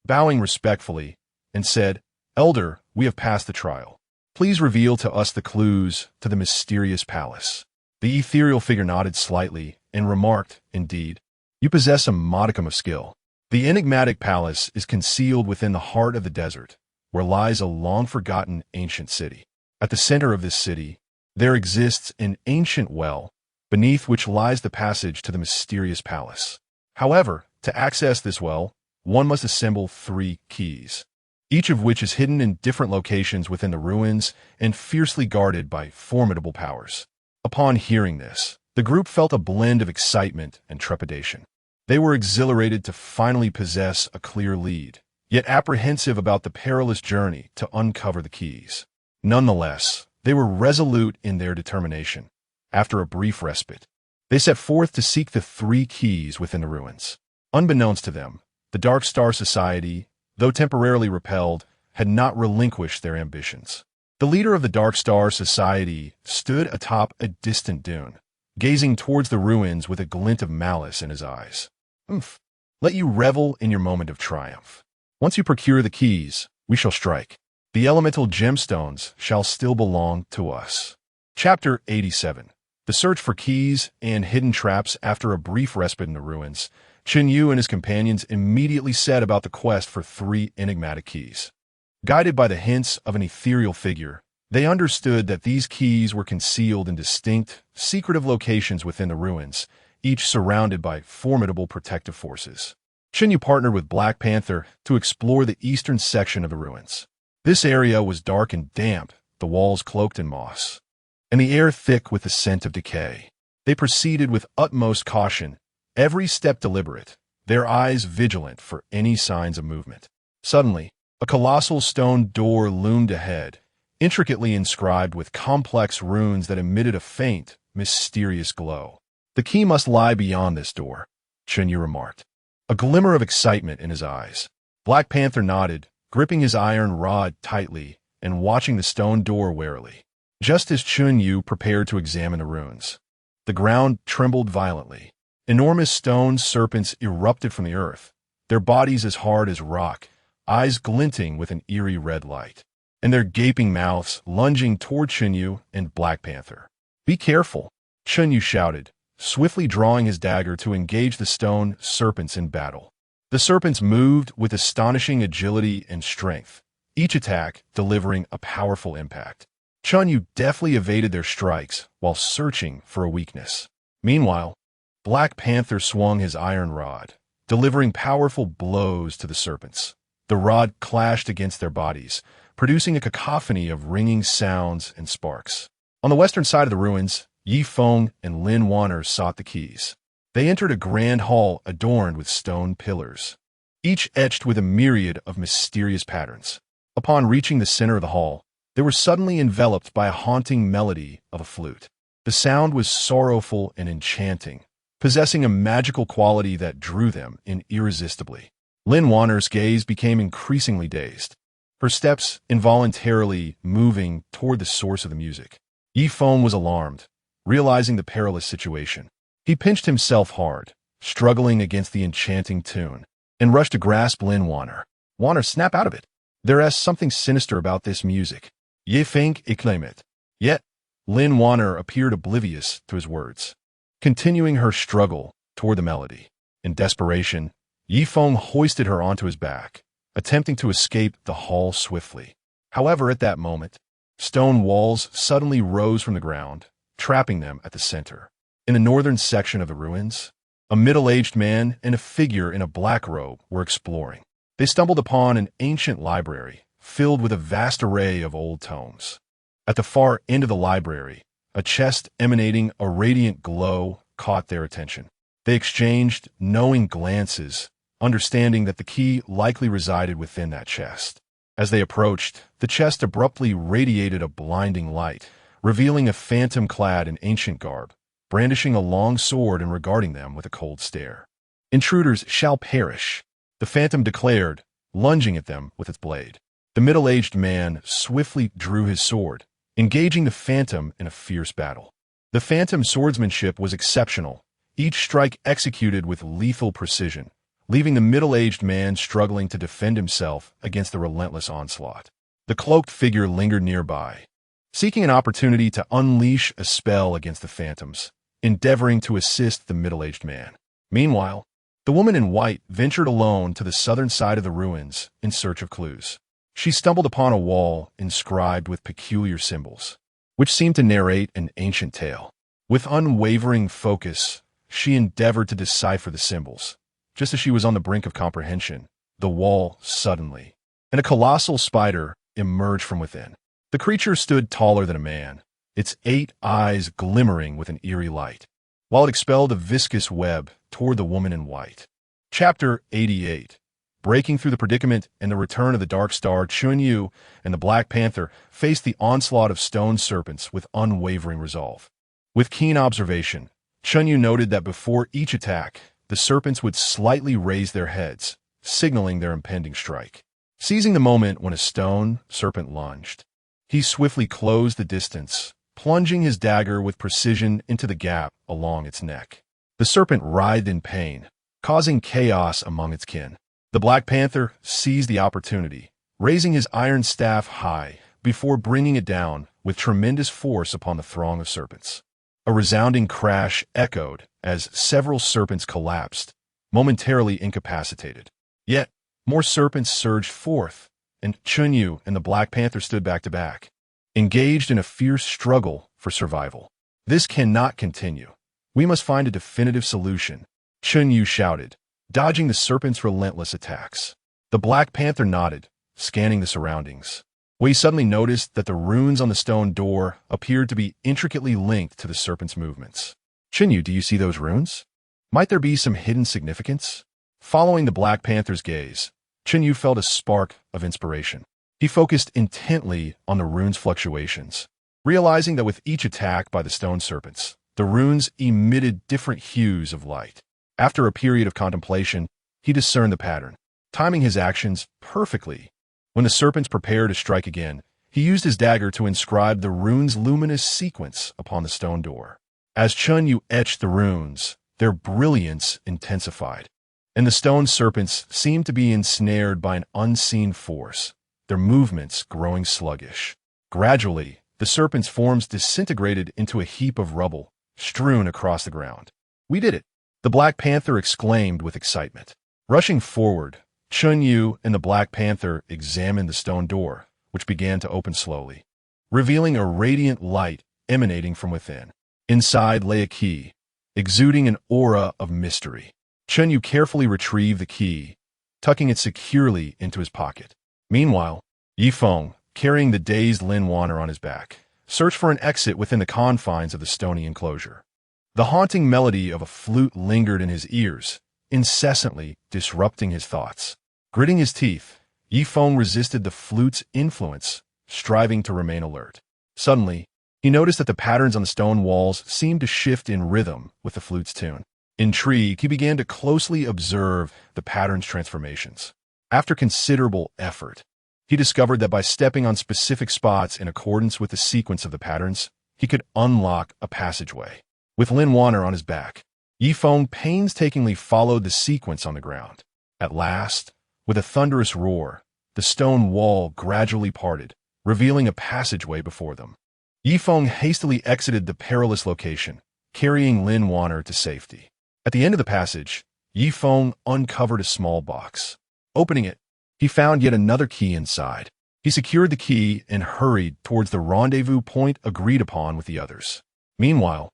bowing respectfully, and said, "Elder, we have passed the trial. Please reveal to us the clues to the mysterious palace." The ethereal figure nodded slightly and remarked, "Indeed, you possess a modicum of skill. The enigmatic palace is concealed within the heart of the desert, where lies a long-forgotten ancient city. At the center of this city, there exists an ancient well, beneath which lies the passage to the mysterious palace. However, to access this well, one must assemble 3 keys, each of which is hidden in different locations within the ruins and fiercely guarded by formidable powers." Upon hearing this, the group felt a blend of excitement and trepidation. They were exhilarated to finally possess a clear lead, yet apprehensive about the perilous journey to uncover the keys. Nonetheless, they were resolute in their determination. After a brief respite, they set forth to seek the 3 keys within the ruins. Unbeknownst to them, the Dark Star Society, though temporarily repelled, had not relinquished their ambitions. The leader of the Dark Star Society stood atop a distant dune, gazing towards the ruins with a glint of malice in his eyes. Let you revel in your moment of triumph. Once you procure the keys, we shall strike. The elemental gemstones shall still belong to us." Chapter 87. The search for keys and hidden traps. After a brief respite in the ruins, Chen Yu and his companions immediately set about the quest for 3 enigmatic keys. Guided by the hints of an ethereal figure, they understood that these keys were concealed in distinct, secretive locations within the ruins, each surrounded by formidable protective forces. Chen Yu partnered with Black Panther to explore the eastern section of the ruins. This area was dark and damp, the walls cloaked in moss, and the air thick with the scent of decay. They proceeded with utmost caution, every step deliberate, their eyes vigilant for any signs of movement. Suddenly, a colossal stone door loomed ahead, intricately inscribed with complex runes that emitted a faint, mysterious glow. "The key must lie beyond this door," Chen Yu remarked, a glimmer of excitement in his eyes. Black Panther nodded, gripping his iron rod tightly and watching the stone door warily. Just as Chen Yu prepared to examine the runes, the ground trembled violently. Enormous stone serpents erupted from the earth, their bodies as hard as rock, eyes glinting with an eerie red light, and their gaping mouths lunging toward Chen Yu and Black Panther. "Be careful," Chen Yu shouted, swiftly drawing his dagger to engage the stone serpents in battle. The serpents moved with astonishing agility and strength, each attack delivering a powerful impact. Chen Yu deftly evaded their strikes while searching for a weakness. Meanwhile, Black Panther swung his iron rod, delivering powerful blows to the serpents. The rod clashed against their bodies, producing a cacophony of ringing sounds and sparks. On the western side of the ruins, Ye Feng and Lin Wanner sought the keys. They entered a grand hall adorned with stone pillars, each etched with a myriad of mysterious patterns. Upon reaching the center of the hall, they were suddenly enveloped by a haunting melody of a flute. The sound was sorrowful and enchanting, possessing a magical quality that drew them in irresistibly. Lin Wanner's gaze became increasingly dazed, her steps involuntarily moving toward the source of the music. Ye Feng was alarmed, realizing the perilous situation. He pinched himself hard, struggling against the enchanting tune, and rushed to grasp Lin Wanner. "Wanner, snap out of it. There is something sinister about this music." Ye Feng exclaimed. Yet, Lin Wanner appeared oblivious to his words, continuing her struggle toward the melody. In desperation, Ye Feng hoisted her onto his back, attempting to escape the hall swiftly. However, at that moment, stone walls suddenly rose from the ground, trapping them at the center. In the northern section of the ruins, a middle-aged man and a figure in a black robe were exploring. They stumbled upon an ancient library filled with a vast array of old tomes. At the far end of the library, a chest emanating a radiant glow caught their attention. They exchanged knowing glances, understanding that the key likely resided within that chest. As they approached, the chest abruptly radiated a blinding light, revealing a phantom clad in ancient garb, brandishing a long sword and regarding them with a cold stare. "Intruders shall perish," the phantom declared, lunging at them with its blade. The middle-aged man swiftly drew his sword, engaging the phantom in a fierce battle. The phantom's swordsmanship was exceptional, each strike executed with lethal precision, leaving the middle-aged man struggling to defend himself against the relentless onslaught. The cloaked figure lingered nearby, seeking an opportunity to unleash a spell against the phantoms, endeavoring to assist the middle-aged man. Meanwhile, the woman in white ventured alone to the southern side of the ruins in search of clues. She stumbled upon a wall inscribed with peculiar symbols, which seemed to narrate an ancient tale. With unwavering focus, she endeavored to decipher the symbols. Just as she was on the brink of comprehension, the wall suddenly, and a colossal spider emerged from within. The creature stood taller than a man, its 8 eyes glimmering with an eerie light, while it expelled a viscous web toward the woman in white. Chapter 88. Breaking through the predicament and the return of the Dark Star, Chen Yu and the Black Panther faced the onslaught of stone serpents with unwavering resolve. With keen observation, Chen Yu noted that before each attack, the serpents would slightly raise their heads, signaling their impending strike. Seizing the moment when a stone serpent lunged, he swiftly closed the distance, plunging his dagger with precision into the gap along its neck. The serpent writhed in pain, causing chaos among its kin. The Black Panther seized the opportunity, raising his iron staff high before bringing it down with tremendous force upon the throng of serpents. A resounding crash echoed as several serpents collapsed, momentarily incapacitated. Yet, more serpents surged forth, and Chen Yu and the Black Panther stood back to back, engaged in a fierce struggle for survival. This cannot continue. We must find a definitive solution, Chen Yu shouted, dodging the serpent's relentless attacks. The Black Panther nodded, scanning the surroundings. He suddenly noticed that the runes on the stone door appeared to be intricately linked to the serpent's movements. Chen Yu, do you see those runes? Might there be some hidden significance? Following the Black Panther's gaze, Chen Yu felt a spark of inspiration. He focused intently on the runes' fluctuations, realizing that with each attack by the stone serpents, the runes emitted different hues of light. After a period of contemplation, he discerned the pattern, timing his actions perfectly. When the serpents prepared to strike again, he used his dagger to inscribe the rune's luminous sequence upon the stone door. As Chen Yu etched the runes, their brilliance intensified, and the stone serpents seemed to be ensnared by an unseen force, their movements growing sluggish. Gradually, the serpents' forms disintegrated into a heap of rubble, strewn across the ground. We did it! The Black Panther exclaimed with excitement. Rushing forward, Chen Yu and the Black Panther examined the stone door, which began to open slowly, revealing a radiant light emanating from within. Inside lay a key, exuding an aura of mystery. Chen Yu carefully retrieved the key, tucking it securely into his pocket. Meanwhile, Ye Feng, carrying the dazed Lin Wanner on his back, searched for an exit within the confines of the stony enclosure. The haunting melody of a flute lingered in his ears, incessantly disrupting his thoughts. Gritting his teeth, Ye Feng resisted the flute's influence, striving to remain alert. Suddenly, he noticed that the patterns on the stone walls seemed to shift in rhythm with the flute's tune. Intrigued, he began to closely observe the pattern's transformations. After considerable effort, he discovered that by stepping on specific spots in accordance with the sequence of the patterns, he could unlock a passageway. With Lin Wanner on his back, Ye Feng painstakingly followed the sequence on the ground. At last, with a thunderous roar, the stone wall gradually parted, revealing a passageway before them. Ye Feng hastily exited the perilous location, carrying Lin Wanner to safety. At the end of the passage, Ye Feng uncovered a small box. Opening it, he found yet another key inside. He secured the key and hurried towards the rendezvous point agreed upon with the others. Meanwhile,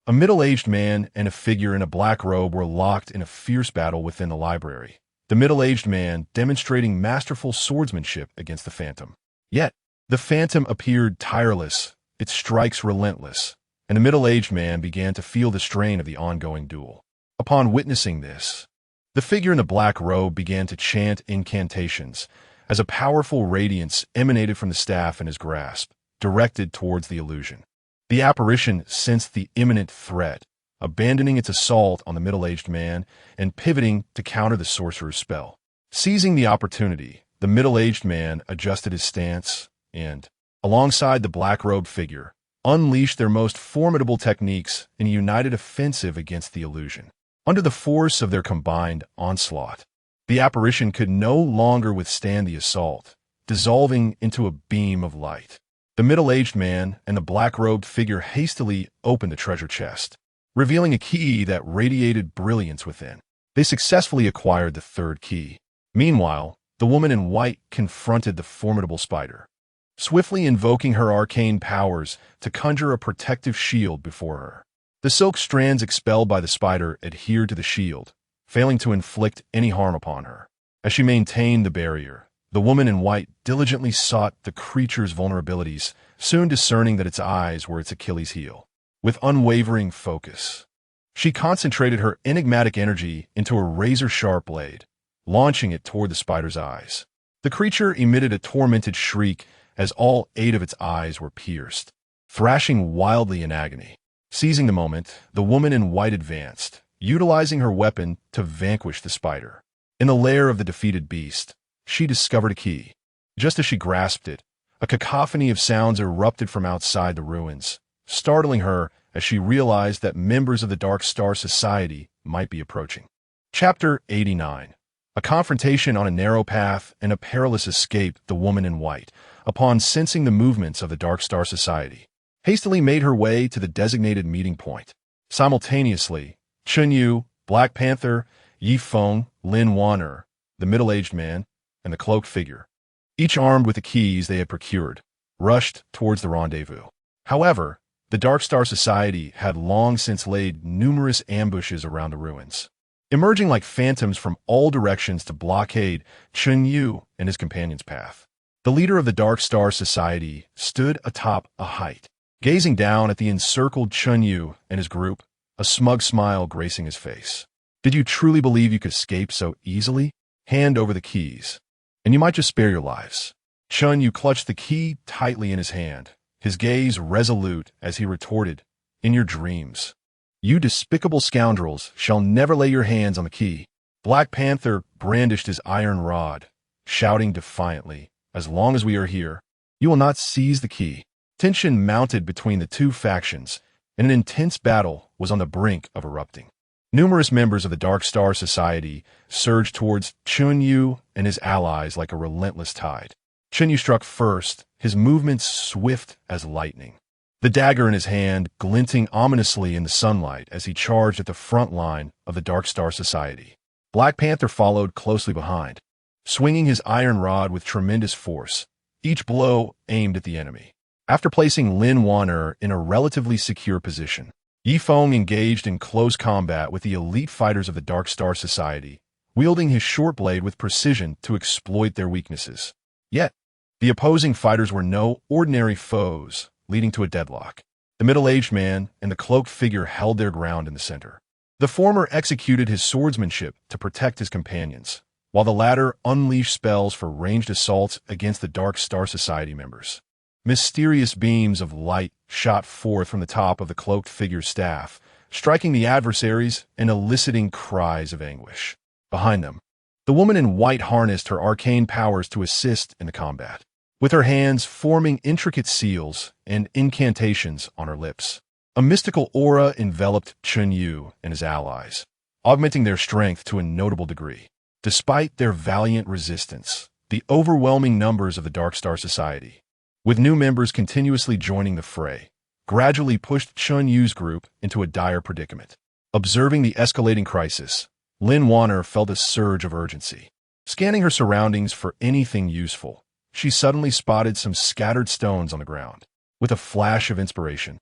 a middle-aged man and a figure in a black robe were locked in a fierce battle within the library, the middle-aged man demonstrating masterful swordsmanship against the phantom. Yet, the phantom appeared tireless, its strikes relentless, and the middle-aged man began to feel the strain of the ongoing duel. Upon witnessing this, the figure in the black robe began to chant incantations as a powerful radiance emanated from the staff in his grasp, directed towards the illusion. The apparition sensed the imminent threat, abandoning its assault on the middle-aged man and pivoting to counter the sorcerer's spell. Seizing the opportunity, The middle-aged man adjusted his stance and, alongside the black-robed figure, unleashed their most formidable techniques in a united offensive against the illusion. Under the force of their combined onslaught, the apparition could no longer withstand the assault, dissolving into a beam of light. The middle-aged man and the black-robed figure hastily opened the treasure chest, revealing a key that radiated brilliance within. They successfully acquired the third key. Meanwhile, the woman in white confronted the formidable spider, swiftly invoking her arcane powers to conjure a protective shield before her. The silk strands expelled by the spider adhered to the shield, failing to inflict any harm upon her. As she maintained the barrier, the woman in white diligently sought the creature's vulnerabilities, soon discerning that its eyes were its Achilles heel. With unwavering focus, she concentrated her enigmatic energy into a razor-sharp blade, launching it toward the spider's eyes. The creature emitted a tormented shriek as all 8 of its eyes were pierced, thrashing wildly in agony. Seizing the moment, the woman in white advanced, utilizing her weapon to vanquish the spider. In the lair of the defeated beast, she discovered a key. Just as she grasped it, a cacophony of sounds erupted from outside the ruins, startling her as she realized that members of the Dark Star Society might be approaching. Chapter 89. A confrontation on a narrow path and a perilous escape. The woman in white, upon sensing the movements of the Dark Star Society, hastily made her way to the designated meeting point. Simultaneously, Chen Yu, Black Panther, Ye Feng, Lin Wan'er, the middle-aged man, and the cloaked figure, each armed with the keys they had procured, rushed towards the rendezvous. However, the Dark Star Society had long since laid numerous ambushes around the ruins, emerging like phantoms from all directions to blockade Chen Yu and his companion's path. The leader of the Dark Star Society stood atop a height, gazing down at the encircled Chen Yu and his group, a smug smile gracing his face. Did you truly believe you could escape so easily? Hand over the keys, and you might just spare your lives. Chen Yu clutched the key tightly in his hand, his gaze resolute as he retorted, "In your dreams. You despicable scoundrels shall never lay your hands on the key." Black Panther brandished his iron rod, shouting defiantly, "As long as we are here, you will not seize the key." Tension mounted between the two factions, and an intense battle was on the brink of erupting. Numerous members of the Dark Star Society surged towards Chen Yu and his allies like a relentless tide. Chen Yu struck first, his movements swift as lightning, the dagger in his hand glinting ominously in the sunlight as he charged at the front line of the Dark Star Society. Black Panther followed closely behind, swinging his iron rod with tremendous force, each blow aimed at the enemy. After placing Lin Wan'er in a relatively secure position, Ye Feng engaged in close combat with the elite fighters of the Dark Star Society, wielding his short blade with precision to exploit their weaknesses. Yet, the opposing fighters were no ordinary foes, leading to a deadlock. The middle-aged man and the cloaked figure held their ground in the center. The former executed his swordsmanship to protect his companions, while the latter unleashed spells for ranged assaults against the Dark Star Society members. Mysterious beams of light shot forth from the top of the cloaked figure's staff, striking the adversaries and eliciting cries of anguish. Behind them, the woman in white harnessed her arcane powers to assist in the combat, with her hands forming intricate seals and incantations on her lips. A mystical aura enveloped Chen Yu and his allies, augmenting their strength to a notable degree. Despite their valiant resistance, the overwhelming numbers of the Dark Star Society, with new members continuously joining the fray, gradually pushed Chen Yu's group into a dire predicament. Observing the escalating crisis, Lin Wan'er felt a surge of urgency. Scanning her surroundings for anything useful, she suddenly spotted some scattered stones on the ground. With a flash of inspiration,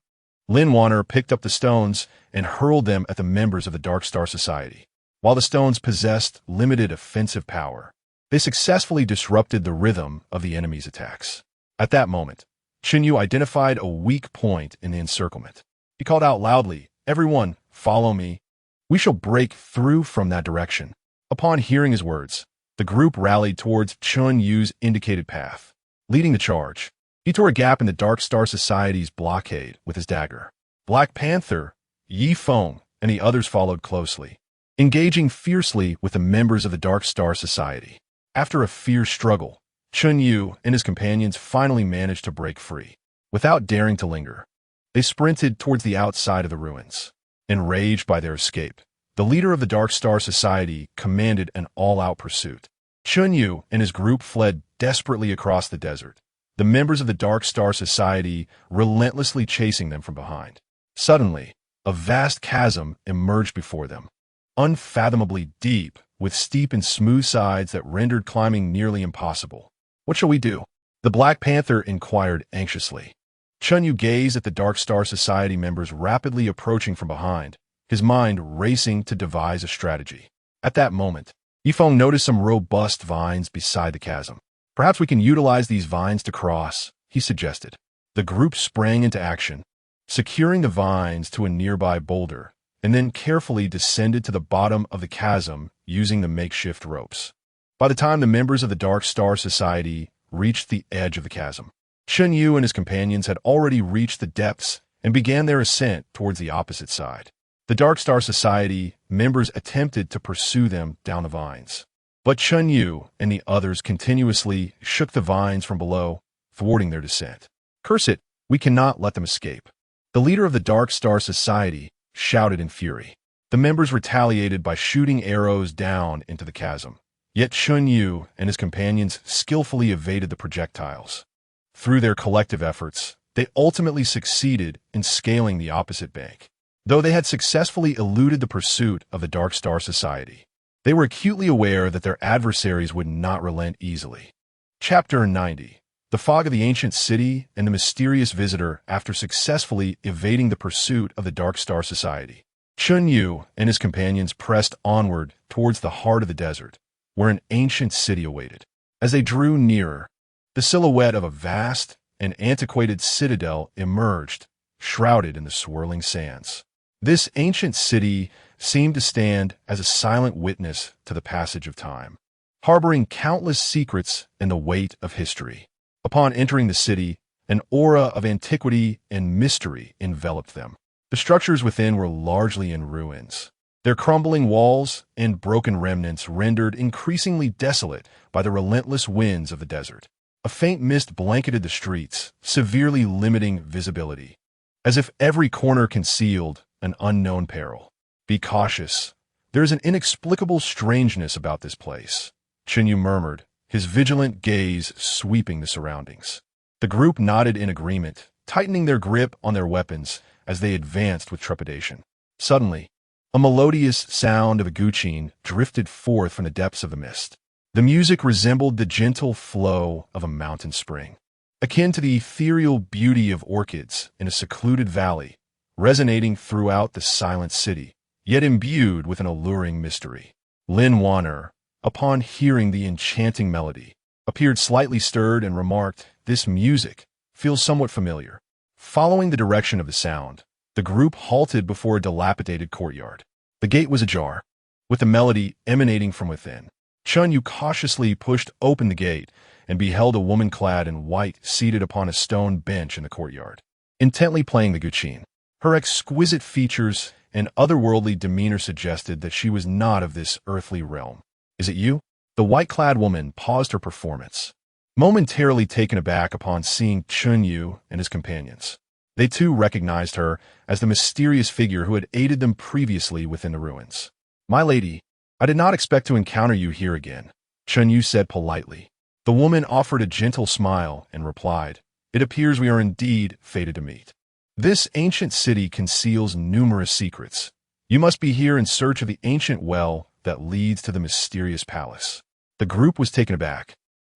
Lin Wan'er picked up the stones and hurled them at the members of the Dark Star Society. While the stones possessed limited offensive power, they successfully disrupted the rhythm of the enemy's attacks. At that moment, Chen Yu identified a weak point in the encirclement. He called out loudly, "Everyone, follow me. We shall break through from that direction." Upon hearing his words, the group rallied towards Chen Yu's indicated path. Leading the charge, he tore a gap in the Dark Star Society's blockade with his dagger. Black Panther, Ye Feng, and the others followed closely, engaging fiercely with the members of the Dark Star Society. After a fierce struggle, Chen Yu and his companions finally managed to break free. Without daring to linger, they sprinted towards the outside of the ruins. Enraged by their escape, the leader of the Dark Star Society commanded an all-out pursuit. Chen Yu and his group fled desperately across the desert, the members of the Dark Star Society relentlessly chasing them from behind. Suddenly, a vast chasm emerged before them, unfathomably deep, with steep and smooth sides that rendered climbing nearly impossible. "What shall we do?" the Black Panther inquired anxiously. Chen Yu gazed at the Dark Star Society members rapidly approaching from behind, his mind racing to devise a strategy. At that moment, Ye Feng noticed some robust vines beside the chasm. "Perhaps we can utilize these vines to cross," he suggested. The group sprang into action, securing the vines to a nearby boulder, and then carefully descended to the bottom of the chasm using the makeshift ropes. By the time the members of the Dark Star Society reached the edge of the chasm, Chen Yu and his companions had already reached the depths and began their ascent towards the opposite side. The Dark Star Society members attempted to pursue them down the vines, but Chen Yu and the others continuously shook the vines from below, thwarting their descent. "Curse it, we cannot let them escape," the leader of the Dark Star Society shouted in fury. The members retaliated by shooting arrows down into the chasm, yet Chen Yu and his companions skillfully evaded the projectiles. Through their collective efforts, they ultimately succeeded in scaling the opposite bank. Though they had successfully eluded the pursuit of the Dark Star Society, they were acutely aware that their adversaries would not relent easily. Chapter 90. The Fog of the Ancient City and the Mysterious Visitor. After successfully evading the pursuit of the Dark Star Society, Chen Yu and his companions pressed onward towards the heart of the desert, where an ancient city awaited. As they drew nearer, the silhouette of a vast and antiquated citadel emerged, shrouded in the swirling sands. This ancient city seemed to stand as a silent witness to the passage of time, harboring countless secrets and the weight of history. Upon entering the city, an aura of antiquity and mystery enveloped them. The structures within were largely in ruins, their crumbling walls and broken remnants rendered increasingly desolate by the relentless winds of the desert. A faint mist blanketed the streets, severely limiting visibility, as if every corner concealed an unknown peril. "Be cautious. There is an inexplicable strangeness about this place," Chen Yu murmured, his vigilant gaze sweeping the surroundings. The group nodded in agreement, tightening their grip on their weapons as they advanced with trepidation. Suddenly, a melodious sound of a guqin drifted forth from the depths of the mist. The music resembled the gentle flow of a mountain spring, akin to the ethereal beauty of orchids in a secluded valley, resonating throughout the silent city, yet imbued with an alluring mystery. Lin Wanner, upon hearing the enchanting melody, appeared slightly stirred and remarked, "This music feels somewhat familiar." Following the direction of the sound, the group halted before a dilapidated courtyard. The gate was ajar, with the melody emanating from within. Chen Yu cautiously pushed open the gate and beheld a woman clad in white seated upon a stone bench in the courtyard, intently playing the guqin. Her exquisite features and otherworldly demeanor suggested that she was not of this earthly realm. "Is it you?" The white-clad woman paused her performance, momentarily taken aback upon seeing Chen Yu and his companions. They too recognized her as the mysterious figure who had aided them previously within the ruins. "My lady, I did not expect to encounter you here again," Chen Yu said politely. The woman offered a gentle smile and replied, "It appears we are indeed fated to meet. This ancient city conceals numerous secrets. You must be here in search of the ancient well that leads to the mysterious palace." The group was taken aback,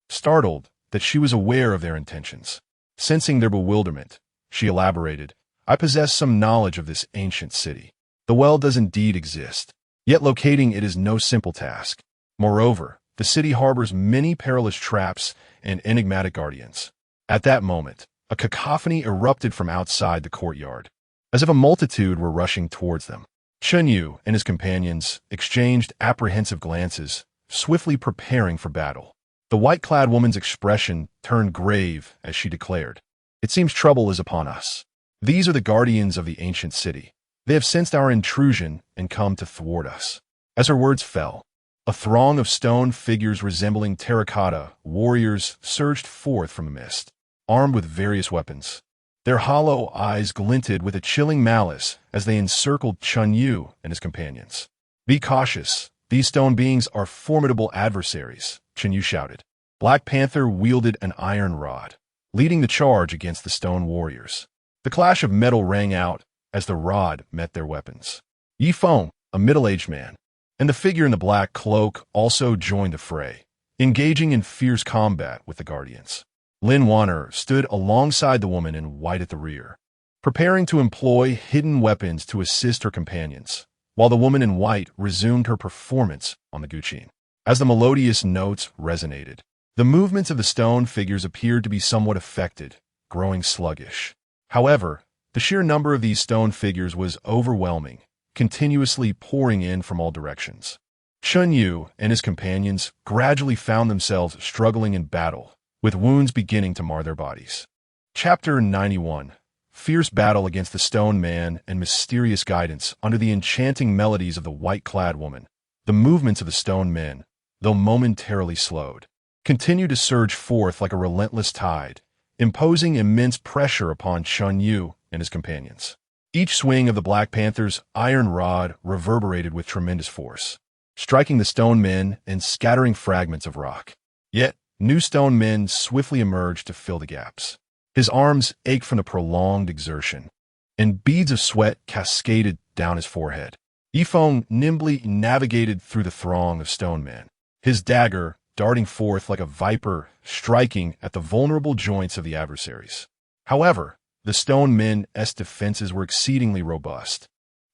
startled that she was aware of their intentions. Sensing their bewilderment, she elaborated, "I possess some knowledge of this ancient city. The well does indeed exist, yet locating it is no simple task. Moreover, the city harbors many perilous traps and enigmatic guardians." At that moment, a cacophony erupted from outside the courtyard, as if a multitude were rushing towards them. Chen Yu and his companions exchanged apprehensive glances, swiftly preparing for battle. The white-clad woman's expression turned grave as she declared, "It seems trouble is upon us. These are the guardians of the ancient city. They have sensed our intrusion and come to thwart us." As her words fell, A throng of stone figures resembling terracotta warriors surged forth from the mist, armed with various weapons. Their hollow eyes glinted with a chilling malice as they encircled Chen Yu and his companions. "Be cautious. These stone beings are formidable adversaries," Chen Yu shouted. Black Panther wielded an iron rod, leading the charge against the stone warriors. The clash of metal rang out as the rod met their weapons. Ye Feng, a middle-aged man, and the figure in the black cloak also joined the fray, engaging in fierce combat with the guardians. Lin Wanner stood alongside the woman in white at the rear, preparing to employ hidden weapons to assist her companions, while the woman in white resumed her performance on the guqin. As the melodious notes resonated, the movements of the stone figures appeared to be somewhat affected, growing sluggish. However, the sheer number of these stone figures was overwhelming, continuously pouring in from all directions. Chen Yu and his companions gradually found themselves struggling in battle, with wounds beginning to mar their bodies. Chapter 91. Fierce battle against the stone man and mysterious guidance under the enchanting melodies of the white-clad woman. The movements of the stone men, though momentarily slowed, continued to surge forth like a relentless tide, imposing immense pressure upon Chen Yu and his companions. Each swing of the Black Panther's iron rod reverberated with tremendous force, striking the stone men and scattering fragments of rock. Yet, new stone men swiftly emerged to fill the gaps. His arms ached from the prolonged exertion, and beads of sweat cascaded down his forehead. Ye Feng nimbly navigated through the throng of stone men, his dagger darting forth like a viper, striking at the vulnerable joints of the adversaries. However, the stone men's defenses were exceedingly robust,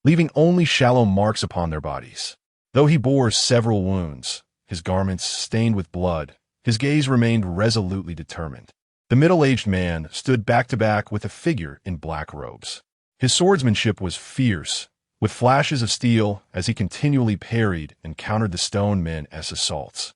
leaving only shallow marks upon their bodies. Though he bore several wounds, his garments stained with blood, his gaze remained resolutely determined. The middle-aged man stood back-to-back with a figure in black robes. His swordsmanship was fierce, with flashes of steel as he continually parried and countered the stone men's assaults.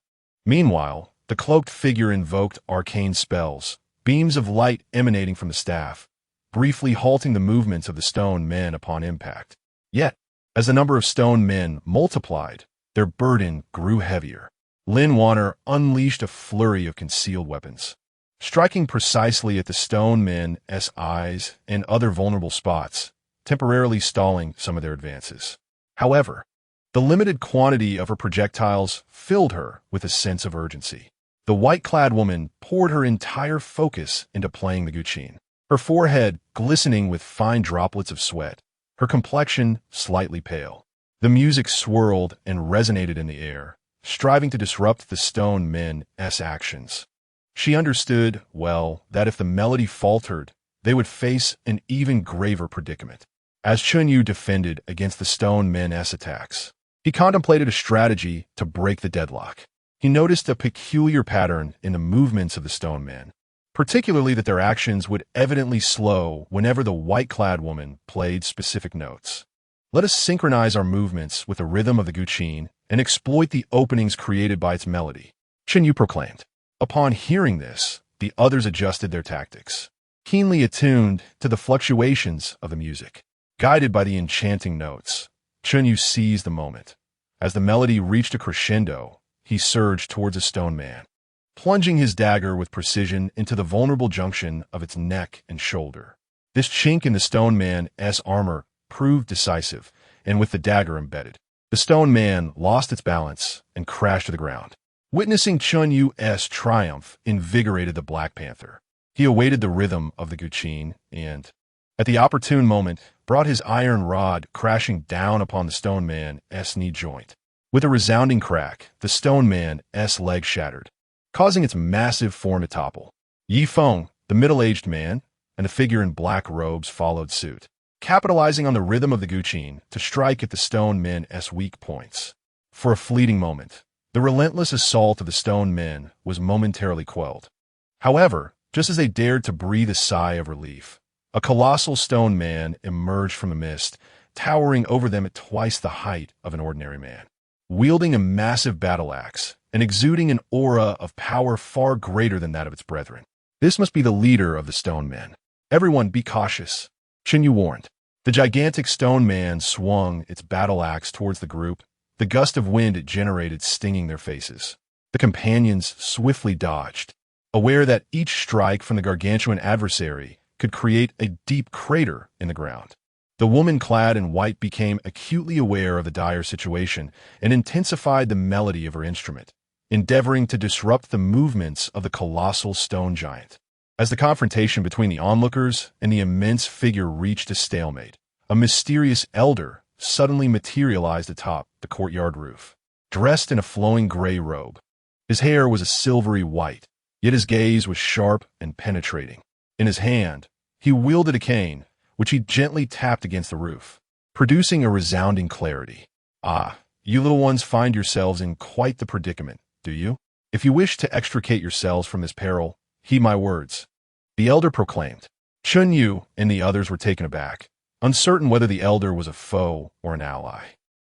Meanwhile, the cloaked figure invoked arcane spells, beams of light emanating from the staff, briefly halting the movements of the stone men upon impact. Yet, as the number of stone men multiplied, their burden grew heavier. Lin Wanner unleashed a flurry of concealed weapons, striking precisely at the stone men's eyes and other vulnerable spots, temporarily stalling some of their advances. However, the limited quantity of her projectiles filled her with a sense of urgency. The white-clad woman poured her entire focus into playing the guqin, her forehead glistening with fine droplets of sweat, her complexion slightly pale. The music swirled and resonated in the air, striving to disrupt the stone men's actions. She understood, well, that if the melody faltered, they would face an even graver predicament. As Chen Yu defended against the stone men's attacks, he contemplated a strategy to break the deadlock. He noticed a peculiar pattern in the movements of the stone men, particularly that their actions would evidently slow whenever the white-clad woman played specific notes. "Let us synchronize our movements with the rhythm of the guqin and exploit the openings created by its melody," Chen Yu proclaimed. Upon hearing this, the others adjusted their tactics, keenly attuned to the fluctuations of the music. Guided by the enchanting notes, Chen Yu seized the moment. As the melody reached a crescendo, he surged towards a stone man, plunging his dagger with precision into the vulnerable junction of its neck and shoulder. This chink in the stone man's armor proved decisive, and with the dagger embedded, the stone man lost its balance and crashed to the ground. Witnessing Chen Yu's triumph invigorated the Black Panther. He awaited the rhythm of the guqin and, at the opportune moment, brought his iron rod crashing down upon the stone man's knee joint. With a resounding crack, the stone man's leg shattered, causing its massive form to topple. Ye Feng, the middle-aged man, and the figure in black robes followed suit, capitalizing on the rhythm of the guqin to strike at the stone men's weak points. For a fleeting moment, the relentless assault of the stone men was momentarily quelled. However, just as they dared to breathe a sigh of relief, a colossal stone man emerged from the mist, towering over them at twice the height of an ordinary man. Wielding a massive battle axe and exuding an aura of power far greater than that of its brethren. This must be the leader of the stone men. "Everyone be cautious," Chen Yu warned. The gigantic stone man swung its battle axe towards the group, the gust of wind it generated stinging their faces. The companions swiftly dodged, aware that each strike from the gargantuan adversary could create a deep crater in the ground. The woman clad in white became acutely aware of the dire situation and intensified the melody of her instrument, endeavoring to disrupt the movements of the colossal stone giant. As the confrontation between the onlookers and the immense figure reached a stalemate, a mysterious elder suddenly materialized atop the courtyard roof, dressed in a flowing gray robe. His hair was a silvery white, yet his gaze was sharp and penetrating. In his hand, he wielded a cane, which he gently tapped against the roof, producing a resounding clarity. "Ah, you little ones find yourselves in quite the predicament, do you? If you wish to extricate yourselves from this peril, heed my words," the elder proclaimed. Chen Yu and the others were taken aback, uncertain whether the elder was a foe or an ally.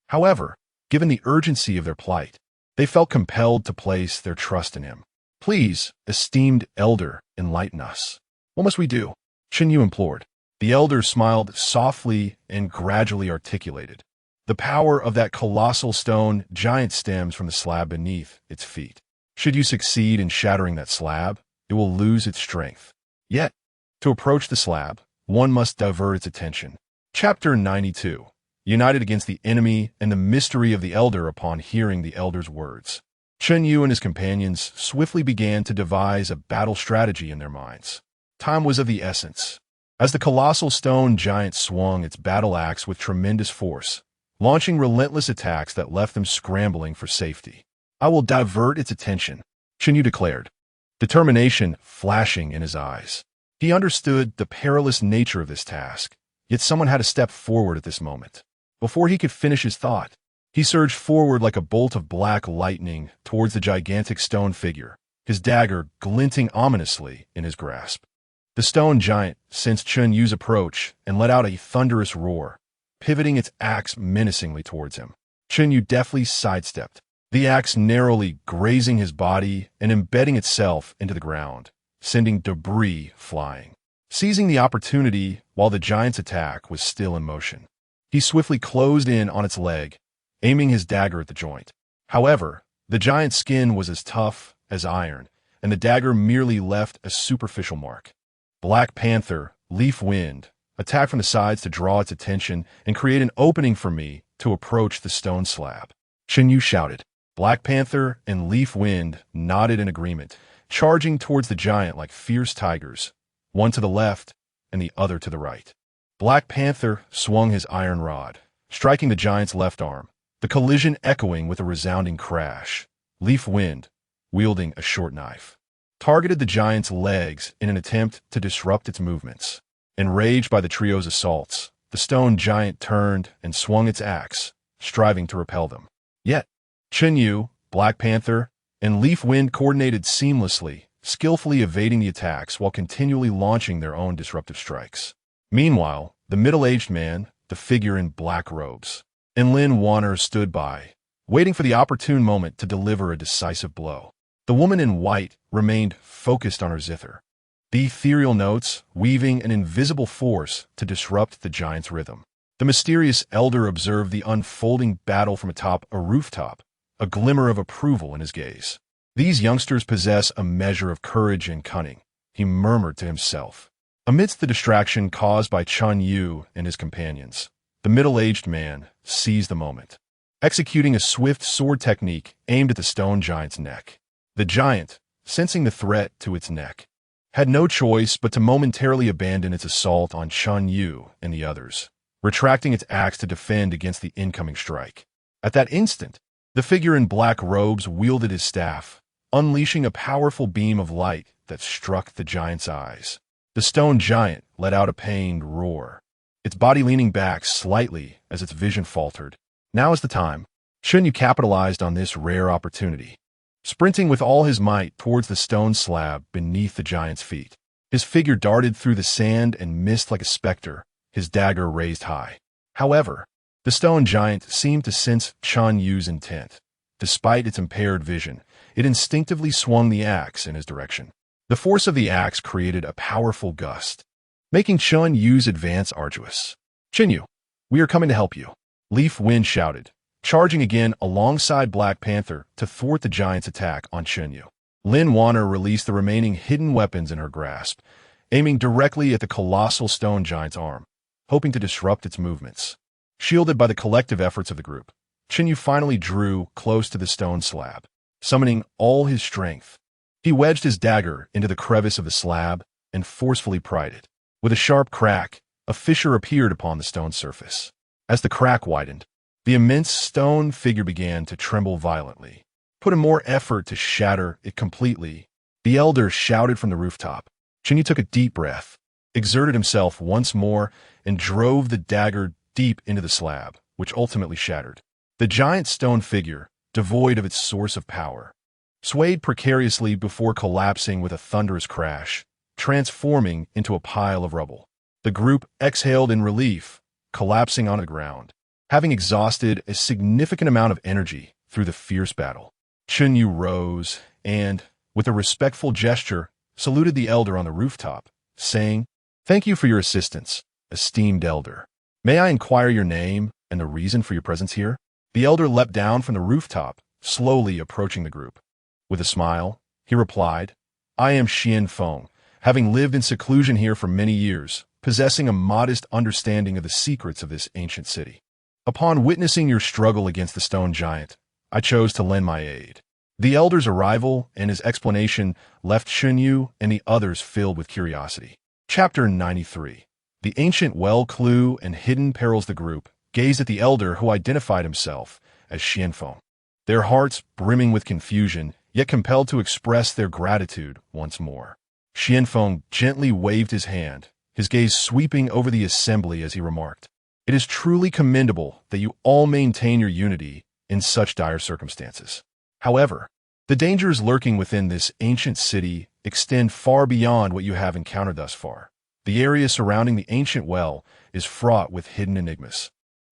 However, given the urgency of their plight, they felt compelled to place their trust in him. "Please, esteemed elder, enlighten us. What must we do?" Chen Yu implored. The elder smiled softly and gradually articulated. "The power of that colossal stone giant stems from the slab beneath its feet. Should you succeed in shattering that slab, it will lose its strength. Yet, to approach the slab, one must divert its attention." Chapter 92. United against the enemy and the mystery of the elder. Upon hearing the elder's words, Chen Yu and his companions swiftly began to devise a battle strategy in their minds. Time was of the essence, as the colossal stone giant swung its battle axe with tremendous force, launching relentless attacks that left them scrambling for safety. "I will divert its attention," Chen Yu declared, determination flashing in his eyes. He understood the perilous nature of this task, yet someone had to step forward at this moment. Before he could finish his thought, he surged forward like a bolt of black lightning towards the gigantic stone figure, his dagger glinting ominously in his grasp. The stone giant sensed Chen Yu's approach and let out a thunderous roar, pivoting its axe menacingly towards him. Chen Yu deftly sidestepped, the axe narrowly grazing his body and embedding itself into the ground, sending debris flying. Seizing the opportunity while the giant's attack was still in motion, he swiftly closed in on its leg, aiming his dagger at the joint. However, the giant's skin was as tough as iron, and the dagger merely left a superficial mark. Black Panther, Leaf Wind, attacked from the sides to draw its attention and create an opening for me to approach the stone slab. Chen Yu shouted. Black Panther and Leaf Wind nodded in agreement, charging towards the giant like fierce tigers, one to the left and the other to the right. Black Panther swung his iron rod, striking the giant's left arm, the collision echoing with a resounding crash. Leaf Wind, wielding a short knife, targeted the giant's legs in an attempt to disrupt its movements. Enraged by the trio's assaults, the stone giant turned and swung its axe, striving to repel them. Yet, Chen Yu, Black Panther, and Leaf Wind coordinated seamlessly, skillfully evading the attacks while continually launching their own disruptive strikes. Meanwhile, the middle-aged man, the figure in black robes, and Lin Warner stood by, waiting for the opportune moment to deliver a decisive blow. The woman in white remained focused on her zither, the ethereal notes weaving an invisible force to disrupt the giant's rhythm. The mysterious elder observed the unfolding battle from atop a rooftop, a glimmer of approval in his gaze. "These youngsters possess a measure of courage and cunning," he murmured to himself. Amidst the distraction caused by Chen Yu and his companions, the middle-aged man seized the moment, executing a swift sword technique aimed at the stone giant's neck. The giant, sensing the threat to its neck, had no choice but to momentarily abandon its assault on Chen Yu and the others, retracting its axe to defend against the incoming strike. At that instant, the figure in black robes wielded his staff, unleashing a powerful beam of light that struck the giant's eyes. The stone giant let out a pained roar, its body leaning back slightly as its vision faltered. Now is the time. Chen Yu capitalized on this rare opportunity, sprinting with all his might towards the stone slab beneath the giant's feet. His figure darted through the sand and missed like a specter, his dagger raised high. However, the stone giant seemed to sense Chen Yu's intent. Despite its impaired vision, it instinctively swung the axe in his direction. The force of the axe created a powerful gust, making Chen Yu's advance arduous. "Chen Yu, we are coming to help you," Leaf Wind shouted, charging again alongside Black Panther to thwart the giant's attack on Chen Yu. Lin Wanner released the remaining hidden weapons in her grasp, aiming directly at the colossal stone giant's arm, hoping to disrupt its movements. Shielded by the collective efforts of the group, Chen Yu finally drew close to the stone slab, summoning all his strength. He wedged his dagger into the crevice of the slab and forcefully pried it. With a sharp crack, a fissure appeared upon the stone surface. As the crack widened, the immense stone figure began to tremble violently. Put in more effort to shatter it completely, the elder shouted from the rooftop. Chen Yu took a deep breath, exerted himself once more, and drove the dagger deep into the slab, which ultimately shattered. The giant stone figure, devoid of its source of power, swayed precariously before collapsing with a thunderous crash, transforming into a pile of rubble. The group exhaled in relief, collapsing on the ground, having exhausted a significant amount of energy through the fierce battle. Chen Yu rose and, with a respectful gesture, saluted the elder on the rooftop, saying, "Thank you for your assistance, esteemed elder. May I inquire your name and the reason for your presence here?" The elder leapt down from the rooftop, slowly approaching the group. With a smile, he replied, "I am Ye Feng, having lived in seclusion here for many years, possessing a modest understanding of the secrets of this ancient city. Upon witnessing your struggle against the stone giant, I chose to lend my aid." The elder's arrival and his explanation left Chen Yu and the others filled with curiosity. Chapter 93. The ancient well clue and hidden perils. The group gazed at the elder, who identified himself as Ye Feng, their hearts brimming with confusion, yet compelled to express their gratitude once more. Ye Feng gently waved his hand, his gaze sweeping over the assembly as he remarked, "It is truly commendable that you all maintain your unity in such dire circumstances. However, the dangers lurking within this ancient city extend far beyond what you have encountered thus far. The area surrounding the ancient well is fraught with hidden enigmas."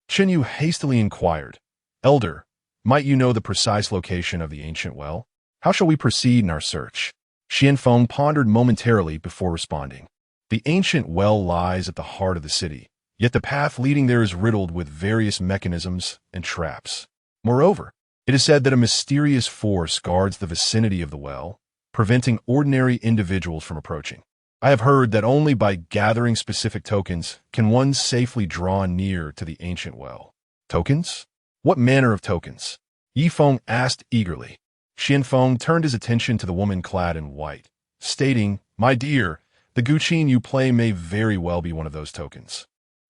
Chen Yu hastily inquired, "Elder, might you know the precise location of the ancient well? How shall we proceed in our search?" Ye Feng pondered momentarily before responding. The ancient well lies at the heart of the city, yet the path leading there is riddled with various mechanisms and traps. Moreover, it is said that a mysterious force guards the vicinity of the well, preventing ordinary individuals from approaching. I have heard that only by gathering specific tokens can one safely draw near to the ancient well. Tokens? What manner of tokens? Ye Feng asked eagerly. Ye Feng turned his attention to the woman clad in white, stating, "My dear, the guqin you play may very well be one of those tokens.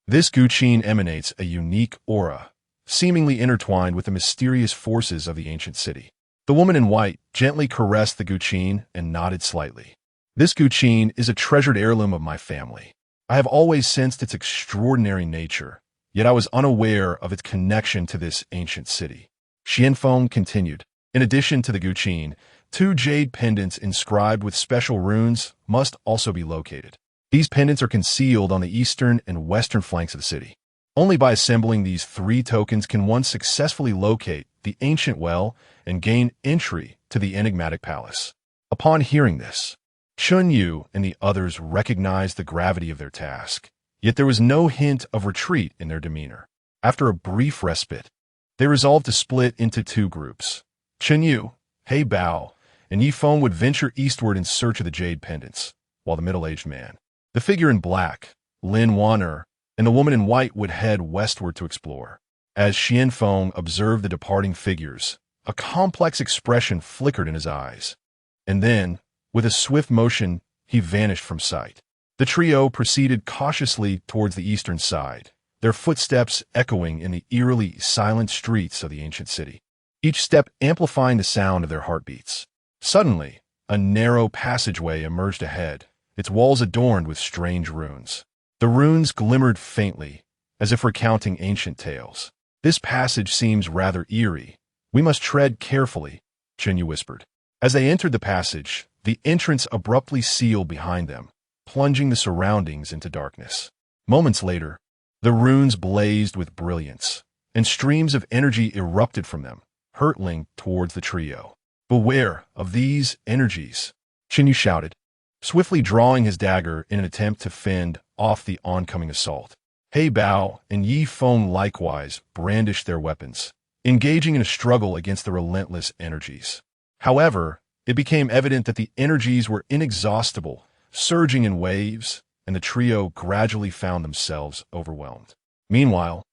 This guqin emanates a unique aura, seemingly intertwined with the mysterious forces of the ancient city." The woman in white gently caressed the guqin and nodded slightly. "This guqin is a treasured heirloom of my family. I have always sensed its extraordinary nature, yet I was unaware of its connection to this ancient city." Ye Feng continued, "In addition to the guqin, 2 jade pendants inscribed with special runes must also be located. These pendants are concealed on the eastern and western flanks of the city. Only by assembling these 3 tokens can one successfully locate the ancient well and gain entry to the enigmatic palace." Upon hearing this, Chen Yu and the others recognized the gravity of their task, yet there was no hint of retreat in their demeanor. After a brief respite, they resolved to split into 2 groups. Chen Yu, He Bao, and Ye Feng would venture eastward in search of the jade pendants, while the middle-aged man, the figure in black, Lin Wanner, and the woman in white would head westward to explore. As Ye Feng observed the departing figures, a complex expression flickered in his eyes. And then, with a swift motion, he vanished from sight. The trio proceeded cautiously towards the eastern side, their footsteps echoing in the eerily silent streets of the ancient city, each step amplifying the sound of their heartbeats. Suddenly, a narrow passageway emerged ahead, its walls adorned with strange runes. The runes glimmered faintly, as if recounting ancient tales. "This passage seems rather eerie. We must tread carefully," Chen Yu whispered. As they entered the passage, the entrance abruptly sealed behind them, plunging the surroundings into darkness. Moments later, the runes blazed with brilliance, and streams of energy erupted from them, hurtling towards the trio. "Beware of these energies," Chen Yu shouted, swiftly drawing his dagger in an attempt to fend off the oncoming assault. He Bao and Ye Feng likewise brandished their weapons, engaging in a struggle against the relentless energies. However, it became evident that the energies were inexhaustible, surging in waves, and the trio gradually found themselves overwhelmed. Meanwhile,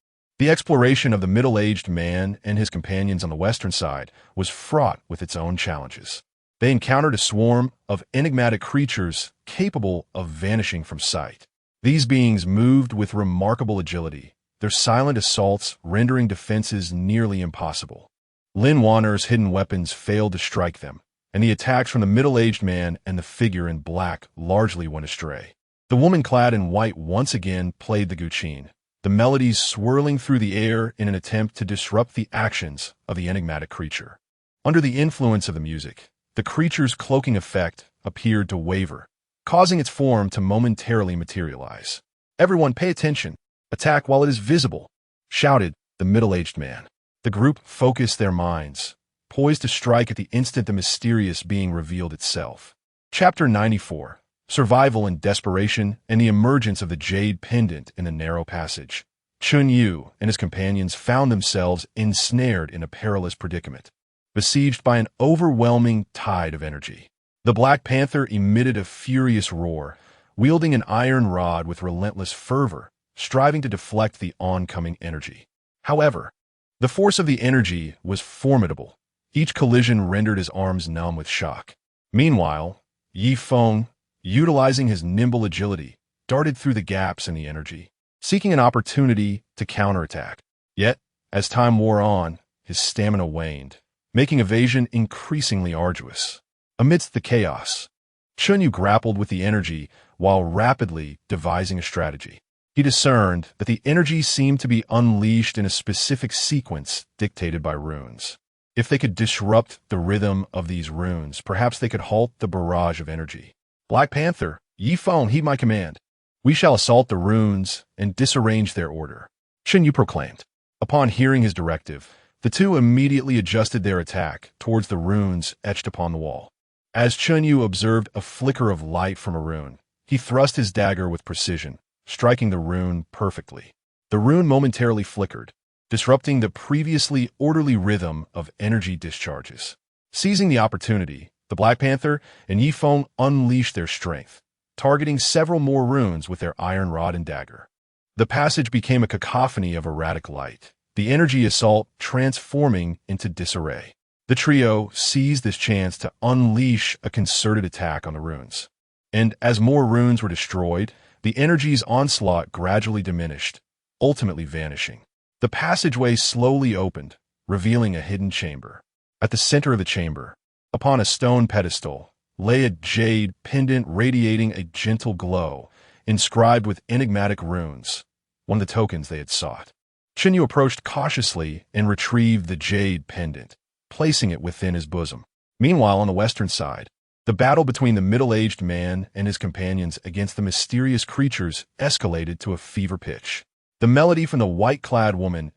the exploration of the middle-aged man and his companions on the western side was fraught with its own challenges. They encountered a swarm of enigmatic creatures capable of vanishing from sight. These beings moved with remarkable agility, their silent assaults rendering defenses nearly impossible. Lin Wanner's hidden weapons failed to strike them, and the attacks from the middle-aged man and the figure in black largely went astray. The woman clad in white once again played the guqin, the melodies swirling through the air in an attempt to disrupt the actions of the enigmatic creature. Under the influence of the music, the creature's cloaking effect appeared to waver, causing its form to momentarily materialize. "Everyone pay attention! Attack while it is visible!" shouted the middle-aged man. The group focused their minds, poised to strike at the instant the mysterious being revealed itself. Chapter 94: Survival and Desperation and the Emergence of the Jade Pendant in the Narrow Passage. Chen Yu and his companions found themselves ensnared in a perilous predicament, besieged by an overwhelming tide of energy. The Black Panther emitted a furious roar, wielding an iron rod with relentless fervor, striving to deflect the oncoming energy. However, the force of the energy was formidable. Each collision rendered his arms numb with shock. Meanwhile, Ye Feng, utilizing his nimble agility, darted through the gaps in the energy, seeking an opportunity to counterattack. Yet, as time wore on, his stamina waned, making evasion increasingly arduous. Amidst the chaos, Chen Yu grappled with the energy while rapidly devising a strategy. He discerned that the energy seemed to be unleashed in a specific sequence dictated by runes. If they could disrupt the rhythm of these runes, perhaps they could halt the barrage of energy. "Black Panther, Ye Feng, heed my command. We shall assault the runes and disarrange their order," Chen Yu proclaimed. Upon hearing his directive, the two immediately adjusted their attack towards the runes etched upon the wall. As Chen Yu observed a flicker of light from a rune, he thrust his dagger with precision, striking the rune perfectly. The rune momentarily flickered, disrupting the previously orderly rhythm of energy discharges. Seizing the opportunity, the Black Panther and Ye Feng unleashed their strength, targeting several more runes with their iron rod and dagger. The passage became a cacophony of erratic light, the energy assault transforming into disarray. The trio seized this chance to unleash a concerted attack on the runes. And as more runes were destroyed, the energy's onslaught gradually diminished, ultimately vanishing. The passageway slowly opened, revealing a hidden chamber. At the center of the chamber, upon a stone pedestal, lay a jade pendant radiating a gentle glow, inscribed with enigmatic runes, one of the tokens they had sought. Chen Yu approached cautiously and retrieved the jade pendant, placing it within his bosom. Meanwhile, on the western side, the battle between the middle-aged man and his companions against the mysterious creatures escalated to a fever pitch. The melody from the white-clad woman's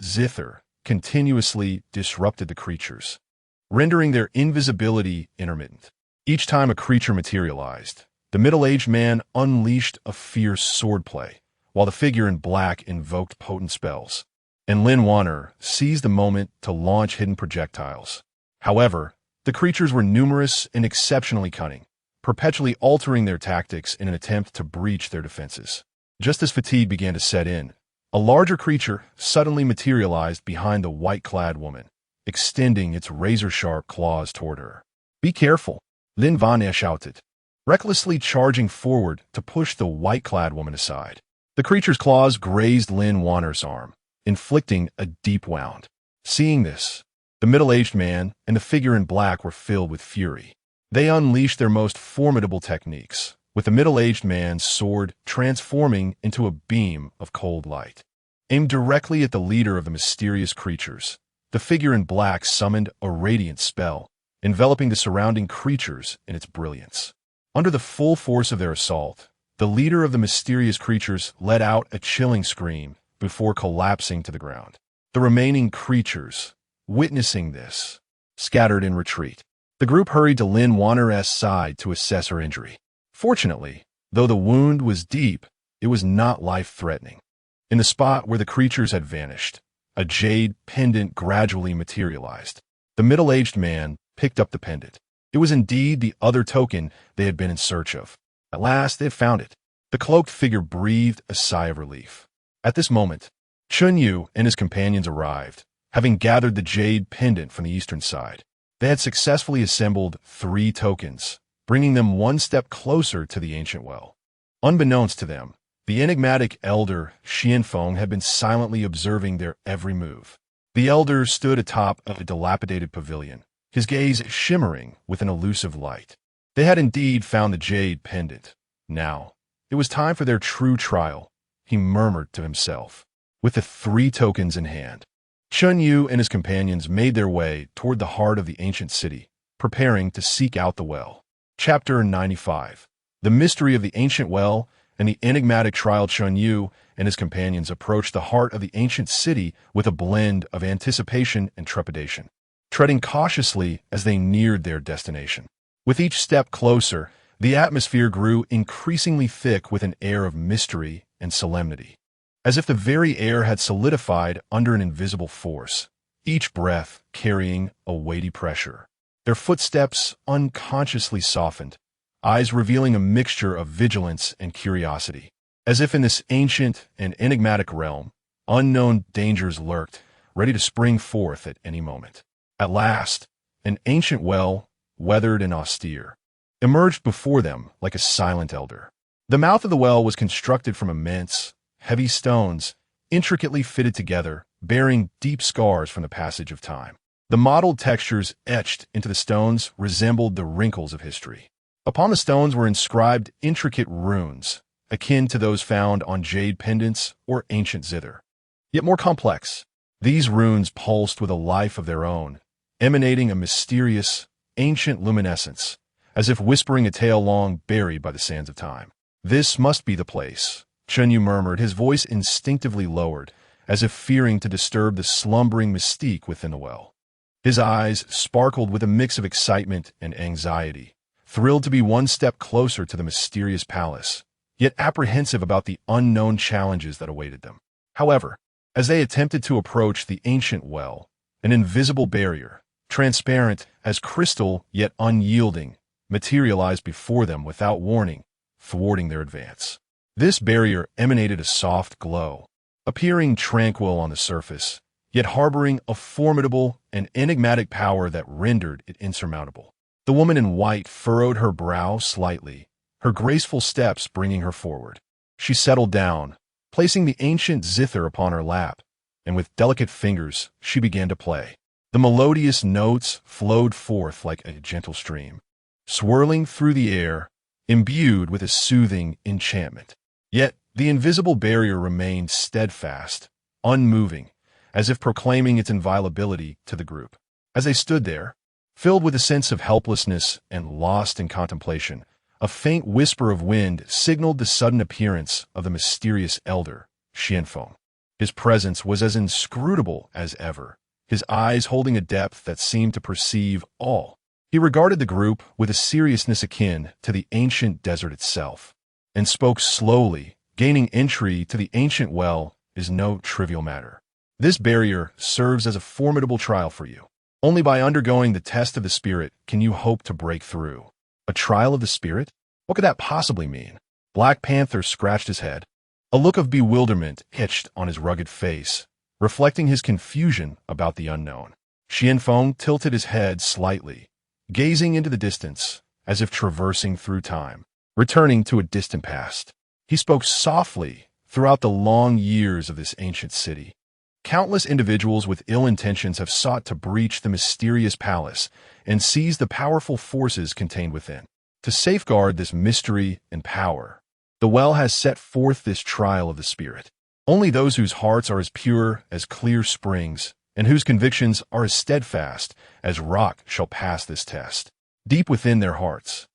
zither continuously disrupted the creatures, rendering their invisibility intermittent. Each time a creature materialized, the middle-aged man unleashed a fierce swordplay, while the figure in black invoked potent spells, and Lin Wanner seized the moment to launch hidden projectiles. However, the creatures were numerous and exceptionally cunning, perpetually altering their tactics in an attempt to breach their defenses. Just as fatigue began to set in, a larger creature suddenly materialized behind the white-clad woman, extending its razor-sharp claws toward her. "Be careful," Lin Wanner shouted, recklessly charging forward to push the white-clad woman aside. The creature's claws grazed Lin Wanner's arm, inflicting a deep wound. Seeing this, the middle-aged man and the figure in black were filled with fury. They unleashed their most formidable techniques, with the middle-aged man's sword transforming into a beam of cold light. Aimed directly at the leader of the mysterious creatures, the figure in black summoned a radiant spell, enveloping the surrounding creatures in its brilliance. Under the full force of their assault, the leader of the mysterious creatures let out a chilling scream before collapsing to the ground. The remaining creatures, witnessing this, scattered in retreat. The group hurried to Lin Wanner's side to assess her injury. Fortunately, though the wound was deep, it was not life-threatening. In the spot where the creatures had vanished, a jade pendant gradually materialized. The middle-aged man picked up the pendant. It was indeed the other token they had been in search of. At last they had found it. The cloaked figure breathed a sigh of relief. At this moment, Chen Yu and his companions arrived, having gathered the jade pendant from the eastern side. They had successfully assembled 3 tokens, bringing them one step closer to the ancient well. Unbeknownst to them, the enigmatic elder Ye Feng had been silently observing their every move. The elder stood atop of a dilapidated pavilion, his gaze shimmering with an elusive light. They had indeed found the jade pendant. Now, it was time for their true trial, he murmured to himself. With the 3 tokens in hand, Chen Yu and his companions made their way toward the heart of the ancient city, preparing to seek out the well. Chapter 95. The mystery of the ancient well and the enigmatic trial. Chen Yu and his companions approached the heart of the ancient city with a blend of anticipation and trepidation, treading cautiously as they neared their destination. With each step closer, the atmosphere grew increasingly thick with an air of mystery and solemnity, as if the very air had solidified under an invisible force, each breath carrying a weighty pressure. Their footsteps unconsciously softened, eyes revealing a mixture of vigilance and curiosity. As if in this ancient and enigmatic realm, unknown dangers lurked, ready to spring forth at any moment. At last, an ancient well, weathered and austere, emerged before them like a silent elder. The mouth of the well was constructed from immense, heavy stones, intricately fitted together, bearing deep scars from the passage of time. The mottled textures etched into the stones resembled the wrinkles of history. Upon the stones were inscribed intricate runes, akin to those found on jade pendants or ancient zither. Yet more complex, these runes pulsed with a life of their own, emanating a mysterious, ancient luminescence, as if whispering a tale long buried by the sands of time. This must be the place, Chen Yu murmured, his voice instinctively lowered, as if fearing to disturb the slumbering mystique within the well. His eyes sparkled with a mix of excitement and anxiety, thrilled to be one step closer to the mysterious palace, yet apprehensive about the unknown challenges that awaited them. However, as they attempted to approach the ancient well, an invisible barrier, transparent as crystal yet unyielding, materialized before them without warning, thwarting their advance. This barrier emanated a soft glow, appearing tranquil on the surface, yet harboring a formidable and enigmatic power that rendered it insurmountable. The woman in white furrowed her brow slightly, her graceful steps bringing her forward. She settled down, placing the ancient zither upon her lap, and with delicate fingers she began to play. The melodious notes flowed forth like a gentle stream, swirling through the air, imbued with a soothing enchantment. Yet the invisible barrier remained steadfast, unmoving, as if proclaiming its inviolability to the group. As they stood there, filled with a sense of helplessness and lost in contemplation, a faint whisper of wind signaled the sudden appearance of the mysterious elder, Ye Feng. His presence was as inscrutable as ever, his eyes holding a depth that seemed to perceive all. He regarded the group with a seriousness akin to the ancient desert itself, and spoke slowly. Gaining entry to the ancient well is no trivial matter. This barrier serves as a formidable trial for you. Only by undergoing the test of the spirit can you hope to break through. A trial of the spirit? What could that possibly mean? Black Panther scratched his head. A look of bewilderment hitched on his rugged face, reflecting his confusion about the unknown. Ye Feng tilted his head slightly, gazing into the distance, as if traversing through time, returning to a distant past. He spoke softly throughout the long years of this ancient city. Countless individuals with ill intentions have sought to breach the mysterious palace and seize the powerful forces contained within. To safeguard this mystery and power, the well has set forth this trial of the spirit. Only those whose hearts are as pure as clear springs and whose convictions are as steadfast as rock shall pass this test. Deep within their hearts,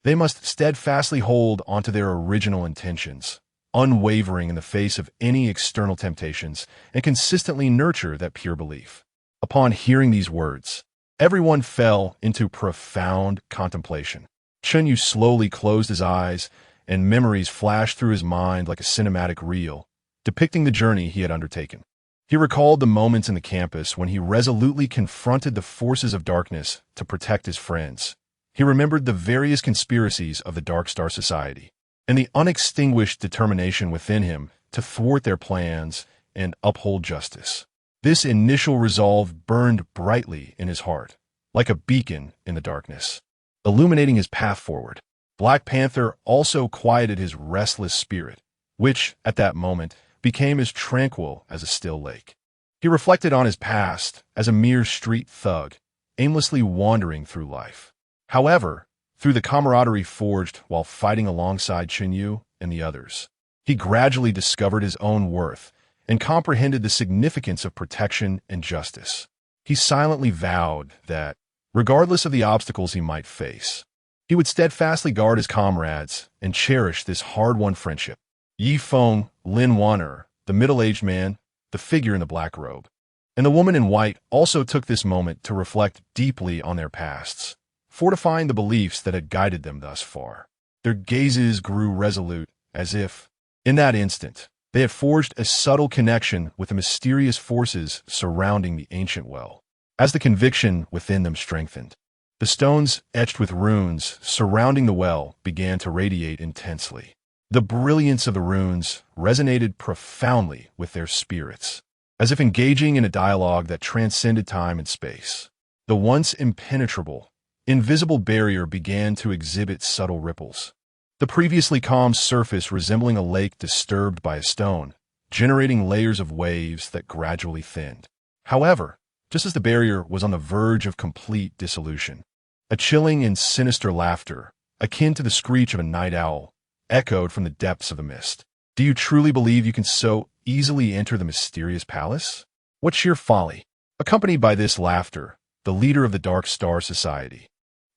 they must steadfastly hold onto their original intentions, unwavering in the face of any external temptations, and consistently nurture that pure belief. Upon hearing these words, everyone fell into profound contemplation. Chen Yu slowly closed his eyes, and memories flashed through his mind like a cinematic reel, depicting the journey he had undertaken. He recalled the moments in the campus when he resolutely confronted the forces of darkness to protect his friends. He remembered the various conspiracies of the Dark Star Society and the unextinguished determination within him to thwart their plans and uphold justice. This initial resolve burned brightly in his heart, like a beacon in the darkness, illuminating his path forward. Black Panther also quieted his restless spirit, which, at that moment, became as tranquil as a still lake. He reflected on his past as a mere street thug, aimlessly wandering through life. However, through the camaraderie forged while fighting alongside Chen Yu and the others, he gradually discovered his own worth and comprehended the significance of protection and justice. He silently vowed that, regardless of the obstacles he might face, he would steadfastly guard his comrades and cherish this hard-won friendship. Ye Feng, Lin Wan'er, the middle-aged man, the figure in the black robe, and the woman in white also took this moment to reflect deeply on their pasts, fortifying the beliefs that had guided them thus far. Their gazes grew resolute, as if, in that instant, they had forged a subtle connection with the mysterious forces surrounding the ancient well. As the conviction within them strengthened, the stones etched with runes surrounding the well began to radiate intensely. The brilliance of the runes resonated profoundly with their spirits, as if engaging in a dialogue that transcended time and space. The once impenetrable, invisible barrier began to exhibit subtle ripples, the previously calm surface resembling a lake disturbed by a stone, generating layers of waves that gradually thinned. However, just as the barrier was on the verge of complete dissolution, a chilling and sinister laughter, akin to the screech of a night owl, echoed from the depths of the mist. Do you truly believe you can so easily enter the mysterious palace? What sheer folly! Accompanied by this laughter, the leader of the Dark Star Society,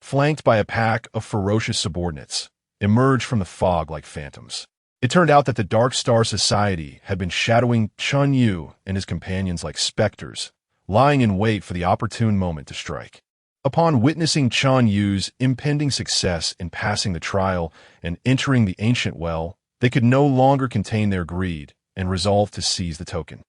flanked by a pack of ferocious subordinates, emerged from the fog like phantoms. It turned out that the Dark Star Society had been shadowing Chen Yu and his companions like specters, lying in wait for the opportune moment to strike. Upon witnessing Chen Yu's impending success in passing the trial and entering the ancient well, they could no longer contain their greed and resolved to seize the token,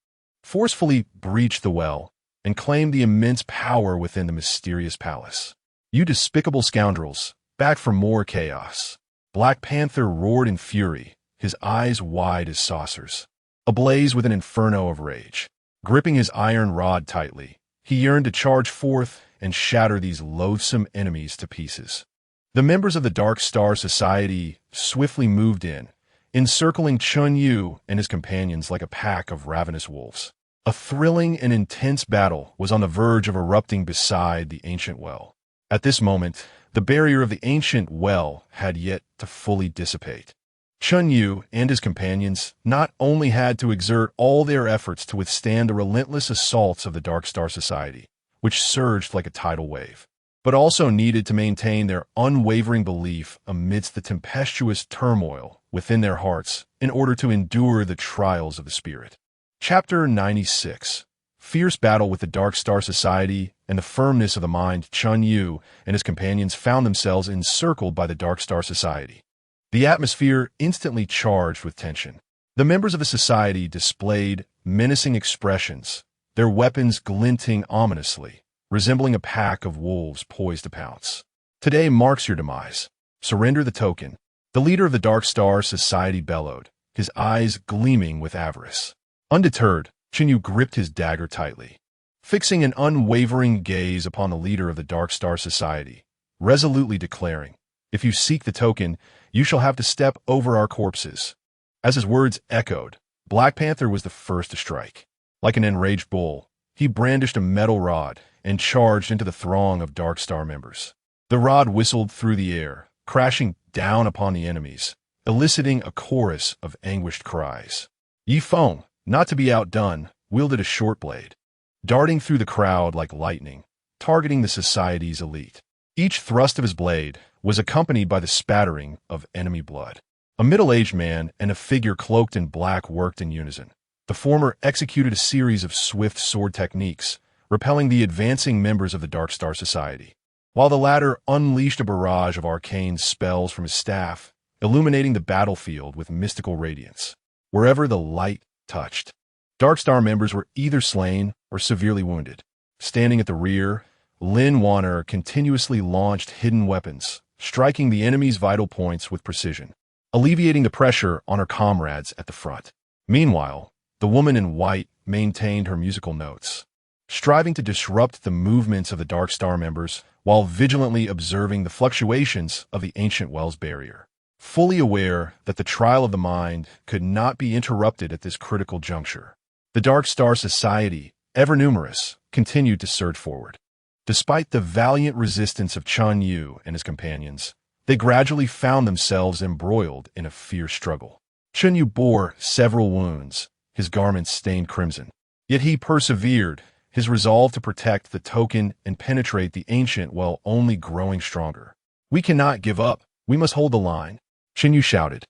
forcefully breach the well, and claim the immense power within the mysterious palace. You despicable scoundrels, back for more chaos. Black Panther roared in fury, his eyes wide as saucers, ablaze with an inferno of rage. Gripping his iron rod tightly, he yearned to charge forth and shatter these loathsome enemies to pieces. The members of the Dark Star Society swiftly moved in, encircling Chen Yu and his companions like a pack of ravenous wolves. A thrilling and intense battle was on the verge of erupting beside the ancient well. At this moment, the barrier of the ancient well had yet to fully dissipate. Chen Yu and his companions not only had to exert all their efforts to withstand the relentless assaults of the Dark Star Society, which surged like a tidal wave, but also needed to maintain their unwavering belief amidst the tempestuous turmoil within their hearts in order to endure the trials of the spirit. Chapter 96. Fierce battle with the Dark Star Society and the firmness of the mind. Chen Yu and his companions found themselves encircled by the Dark Star Society. The atmosphere instantly charged with tension. The members of the society displayed menacing expressions, their weapons glinting ominously, resembling a pack of wolves poised to pounce. Today marks your demise. Surrender the token. The leader of the Dark Star Society bellowed, his eyes gleaming with avarice. Undeterred, Chen Yu gripped his dagger tightly, fixing an unwavering gaze upon the leader of the Dark Star Society, resolutely declaring, "If you seek the token, you shall have to step over our corpses." As his words echoed, Black Panther was the first to strike. Like an enraged bull, he brandished a metal rod and charged into the throng of Dark Star members. The rod whistled through the air, crashing down upon the enemies, eliciting a chorus of anguished cries. Ye Feng, not to be outdone, wielded a short blade, darting through the crowd like lightning, targeting the society's elite. Each thrust of his blade was accompanied by the spattering of enemy blood. A middle-aged man and a figure cloaked in black worked in unison. The former executed a series of swift sword techniques, repelling the advancing members of the Dark Star Society, while the latter unleashed a barrage of arcane spells from his staff, illuminating the battlefield with mystical radiance. Wherever the light touched, Dark Star members were either slain or severely wounded. Standing at the rear, Lin Wanner continuously launched hidden weapons, striking the enemy's vital points with precision, alleviating the pressure on her comrades at the front. Meanwhile, the woman in white maintained her musical notes, striving to disrupt the movements of the Dark Star members while vigilantly observing the fluctuations of the ancient Wells barrier. Fully aware that the trial of the mind could not be interrupted at this critical juncture, the Dark Star Society, ever numerous, continued to surge forward. Despite the valiant resistance of Chen Yu and his companions, they gradually found themselves embroiled in a fierce struggle. Chen Yu bore several wounds, his garments stained crimson. Yet he persevered, his resolve to protect the token and penetrate the ancient well only growing stronger. "We cannot give up. We must hold the line," Chen Yu shouted,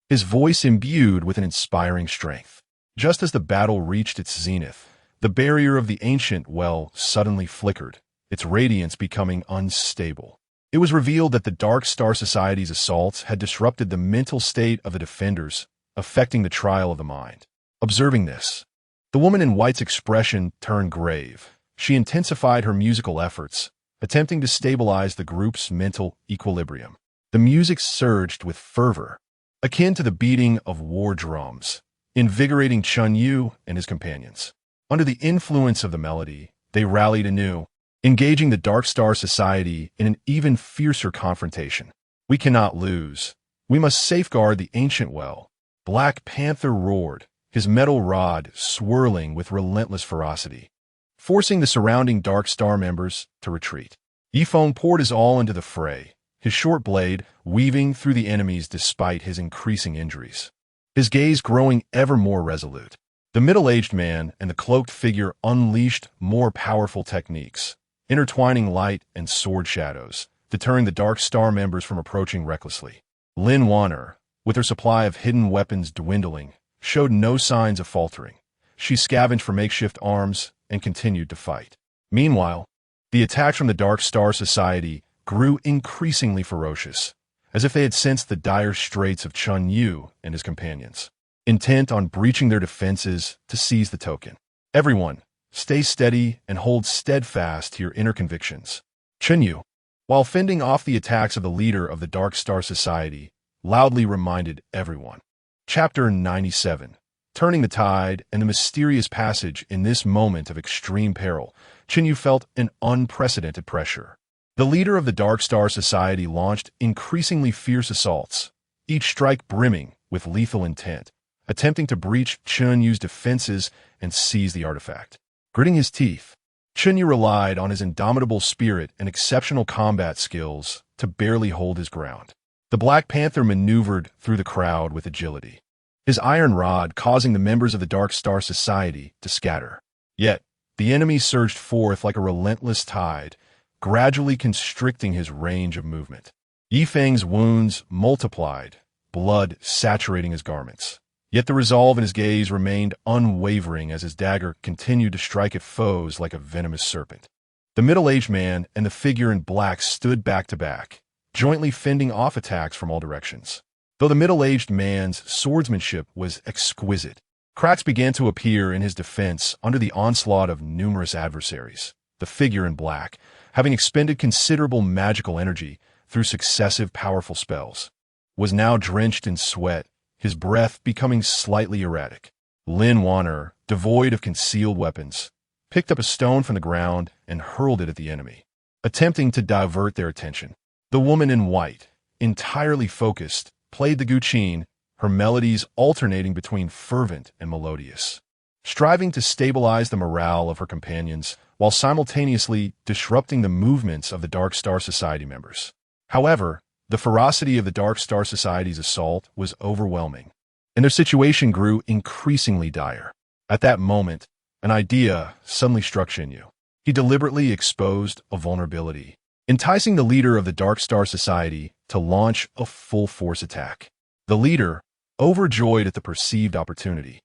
his voice imbued with an inspiring strength. Just as the battle reached its zenith, the barrier of the ancient well suddenly flickered, its radiance becoming unstable. It was revealed that the Dark Star Society's assaults had disrupted the mental state of the defenders, affecting the trial of the mind. Observing this, the woman in white's expression turned grave. She intensified her musical efforts, attempting to stabilize the group's mental equilibrium. The music surged with fervor, akin to the beating of war drums, invigorating Chen Yu and his companions. Under the influence of the melody, they rallied anew, engaging the Dark Star Society in an even fiercer confrontation. "We cannot lose. We must safeguard the ancient well," Black Panther roared, his metal rod swirling with relentless ferocity, forcing the surrounding Dark Star members to retreat. Ye Feng poured his all into the fray, his short blade weaving through the enemies despite his increasing injuries, his gaze growing ever more resolute. The middle-aged man and the cloaked figure unleashed more powerful techniques, intertwining light and sword shadows, deterring the Dark Star members from approaching recklessly. Lin Wanner, with her supply of hidden weapons dwindling, showed no signs of faltering. She scavenged for makeshift arms and continued to fight. Meanwhile, the attacks from the Dark Star Society grew increasingly ferocious, as if they had sensed the dire straits of Chen Yu and his companions, intent on breaching their defenses to seize the token. "Everyone, stay steady and hold steadfast to your inner convictions," Chen Yu, while fending off the attacks of the leader of the Dark Star Society, loudly reminded everyone. Chapter 97. Turning the tide and the mysterious passage. In this moment of extreme peril, Chen Yu felt an unprecedented pressure. The leader of the Dark Star Society launched increasingly fierce assaults, each strike brimming with lethal intent, attempting to breach Chen Yu's defenses and seize the artifact. Gritting his teeth, Chen Yu relied on his indomitable spirit and exceptional combat skills to barely hold his ground. The Black Panther maneuvered through the crowd with agility, his iron rod causing the members of the Dark Star Society to scatter. Yet, the enemy surged forth like a relentless tide, gradually constricting his range of movement. Ye Feng's wounds multiplied, blood saturating his garments. Yet the resolve in his gaze remained unwavering as his dagger continued to strike at foes like a venomous serpent. The middle-aged man and the figure in black stood back to back, jointly fending off attacks from all directions. Though the middle-aged man's swordsmanship was exquisite, cracks began to appear in his defense under the onslaught of numerous adversaries. The figure in black, having expended considerable magical energy through successive powerful spells, was now drenched in sweat, his breath becoming slightly erratic. Lin Wanner, devoid of concealed weapons, picked up a stone from the ground and hurled it at the enemy, attempting to divert their attention. The woman in white, entirely focused, played the guqin, her melodies alternating between fervent and melodious, striving to stabilize the morale of her companions while simultaneously disrupting the movements of the Dark Star Society members. However, the ferocity of the Dark Star Society's assault was overwhelming, and their situation grew increasingly dire. At that moment, an idea suddenly struck Chen Yu. He deliberately exposed a vulnerability, enticing the leader of the Dark Star Society to launch a full-force attack. The leader, overjoyed at the perceived opportunity,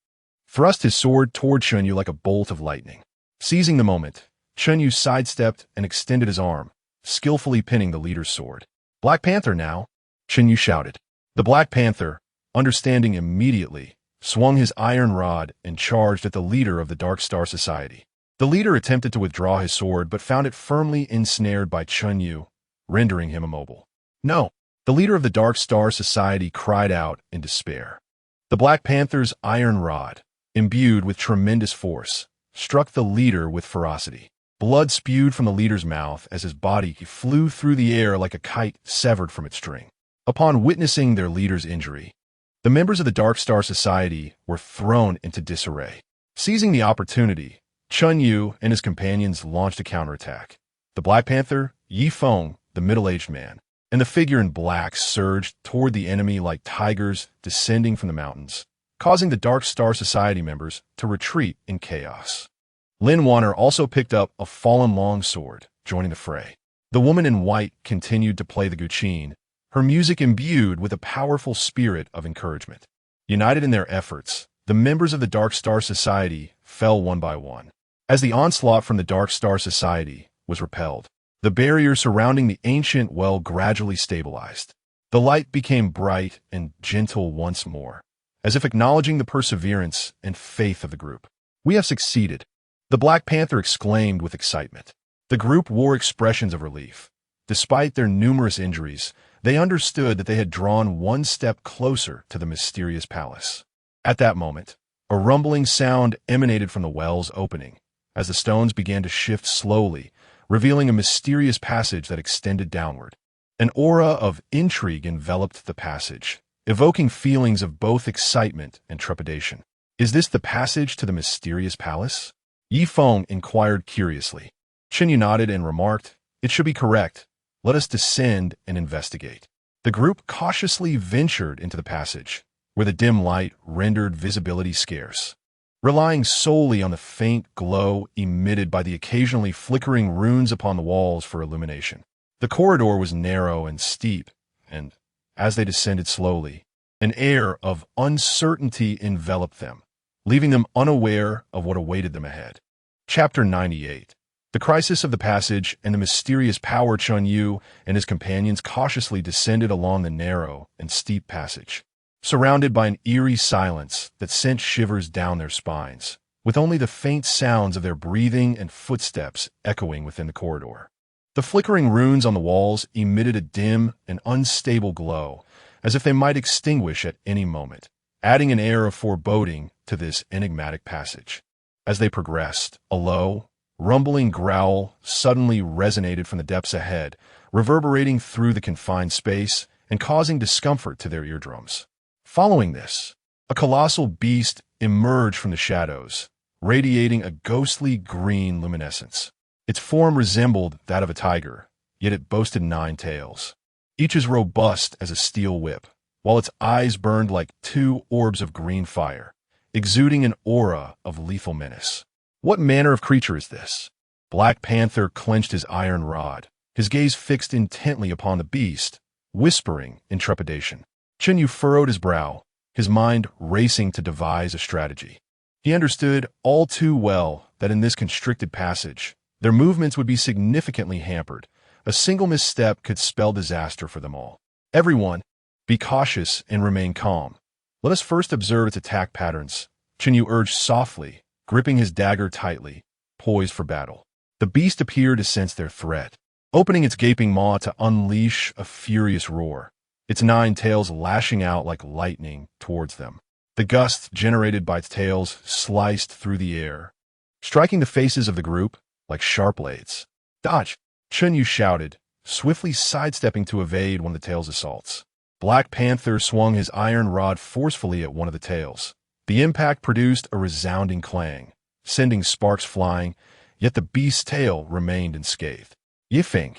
thrust his sword toward Chen Yu like a bolt of lightning. Seizing the moment, Chen Yu sidestepped and extended his arm, skillfully pinning the leader's sword. "Black Panther now," Chen Yu shouted. The Black Panther, understanding immediately, swung his iron rod and charged at the leader of the Dark Star Society. The leader attempted to withdraw his sword but found it firmly ensnared by Chen Yu, rendering him immobile. No! The leader of the Dark Star Society cried out in despair. The Black Panther's iron rod, imbued with tremendous force, struck the leader with ferocity. Blood spewed from the leader's mouth as his body flew through the air like a kite severed from its string. Upon witnessing their leader's injury, the members of the Dark Star Society were thrown into disarray. Seizing the opportunity, Chen Yu and his companions launched a counterattack. The Black Panther, Ye Feng, the middle-aged man, and the figure in black surged toward the enemy like tigers descending from the mountains, causing the Dark Star Society members to retreat in chaos. Lin Wanner also picked up a fallen longsword, joining the fray. The woman in white continued to play the guqin, her music imbued with a powerful spirit of encouragement. United in their efforts, the members of the Dark Star Society fell one by one. As the onslaught from the Dark Star Society was repelled, the barrier surrounding the ancient well gradually stabilized. The light became bright and gentle once more, as if acknowledging the perseverance and faith of the group. "We have succeeded," the Black Panther exclaimed with excitement. The group wore expressions of relief. Despite their numerous injuries, they understood that they had drawn one step closer to the mysterious palace. At that moment, a rumbling sound emanated from the well's opening, as the stones began to shift slowly, revealing a mysterious passage that extended downward. An aura of intrigue enveloped the passage, evoking feelings of both excitement and trepidation. "Is this the passage to the mysterious palace?" Ye Feng inquired curiously. Chen Yu nodded and remarked, "It should be correct. Let us descend and investigate." The group cautiously ventured into the passage, where the dim light rendered visibility scarce. Relying solely on the faint glow emitted by the occasionally flickering runes upon the walls for illumination. The corridor was narrow and steep, and, as they descended slowly, an air of uncertainty enveloped them, leaving them unaware of what awaited them ahead. Chapter 98. The crisis of the passage and the mysterious power. Chen Yu and his companions cautiously descended along the narrow and steep passage, surrounded by an eerie silence that sent shivers down their spines, with only the faint sounds of their breathing and footsteps echoing within the corridor. The flickering runes on the walls emitted a dim and unstable glow, as if they might extinguish at any moment, adding an air of foreboding to this enigmatic passage. As they progressed, a low, rumbling growl suddenly resonated from the depths ahead, reverberating through the confined space and causing discomfort to their eardrums. Following this, a colossal beast emerged from the shadows, radiating a ghostly green luminescence. Its form resembled that of a tiger, yet it boasted 9 tails, each as robust as a steel whip, while its eyes burned like 2 orbs of green fire, exuding an aura of lethal menace. "What manner of creature is this?" Black Panther clenched his iron rod, his gaze fixed intently upon the beast, whispering in trepidation. Chen Yu furrowed his brow, his mind racing to devise a strategy. He understood all too well that in this constricted passage, their movements would be significantly hampered. A single misstep could spell disaster for them all. "Everyone, be cautious and remain calm. Let us first observe its attack patterns," Chen Yu urged softly, gripping his dagger tightly, poised for battle. The beast appeared to sense their threat, opening its gaping maw to unleash a furious roar, its 9 tails lashing out like lightning towards them. The gusts generated by its tails sliced through the air, striking the faces of the group like sharp blades. "Dodge!" Chen Yu shouted, swiftly sidestepping to evade one of the tail's assaults. Black Panther swung his iron rod forcefully at one of the tails. The impact produced a resounding clang, sending sparks flying, yet the beast's tail remained unscathed. Ye Feng,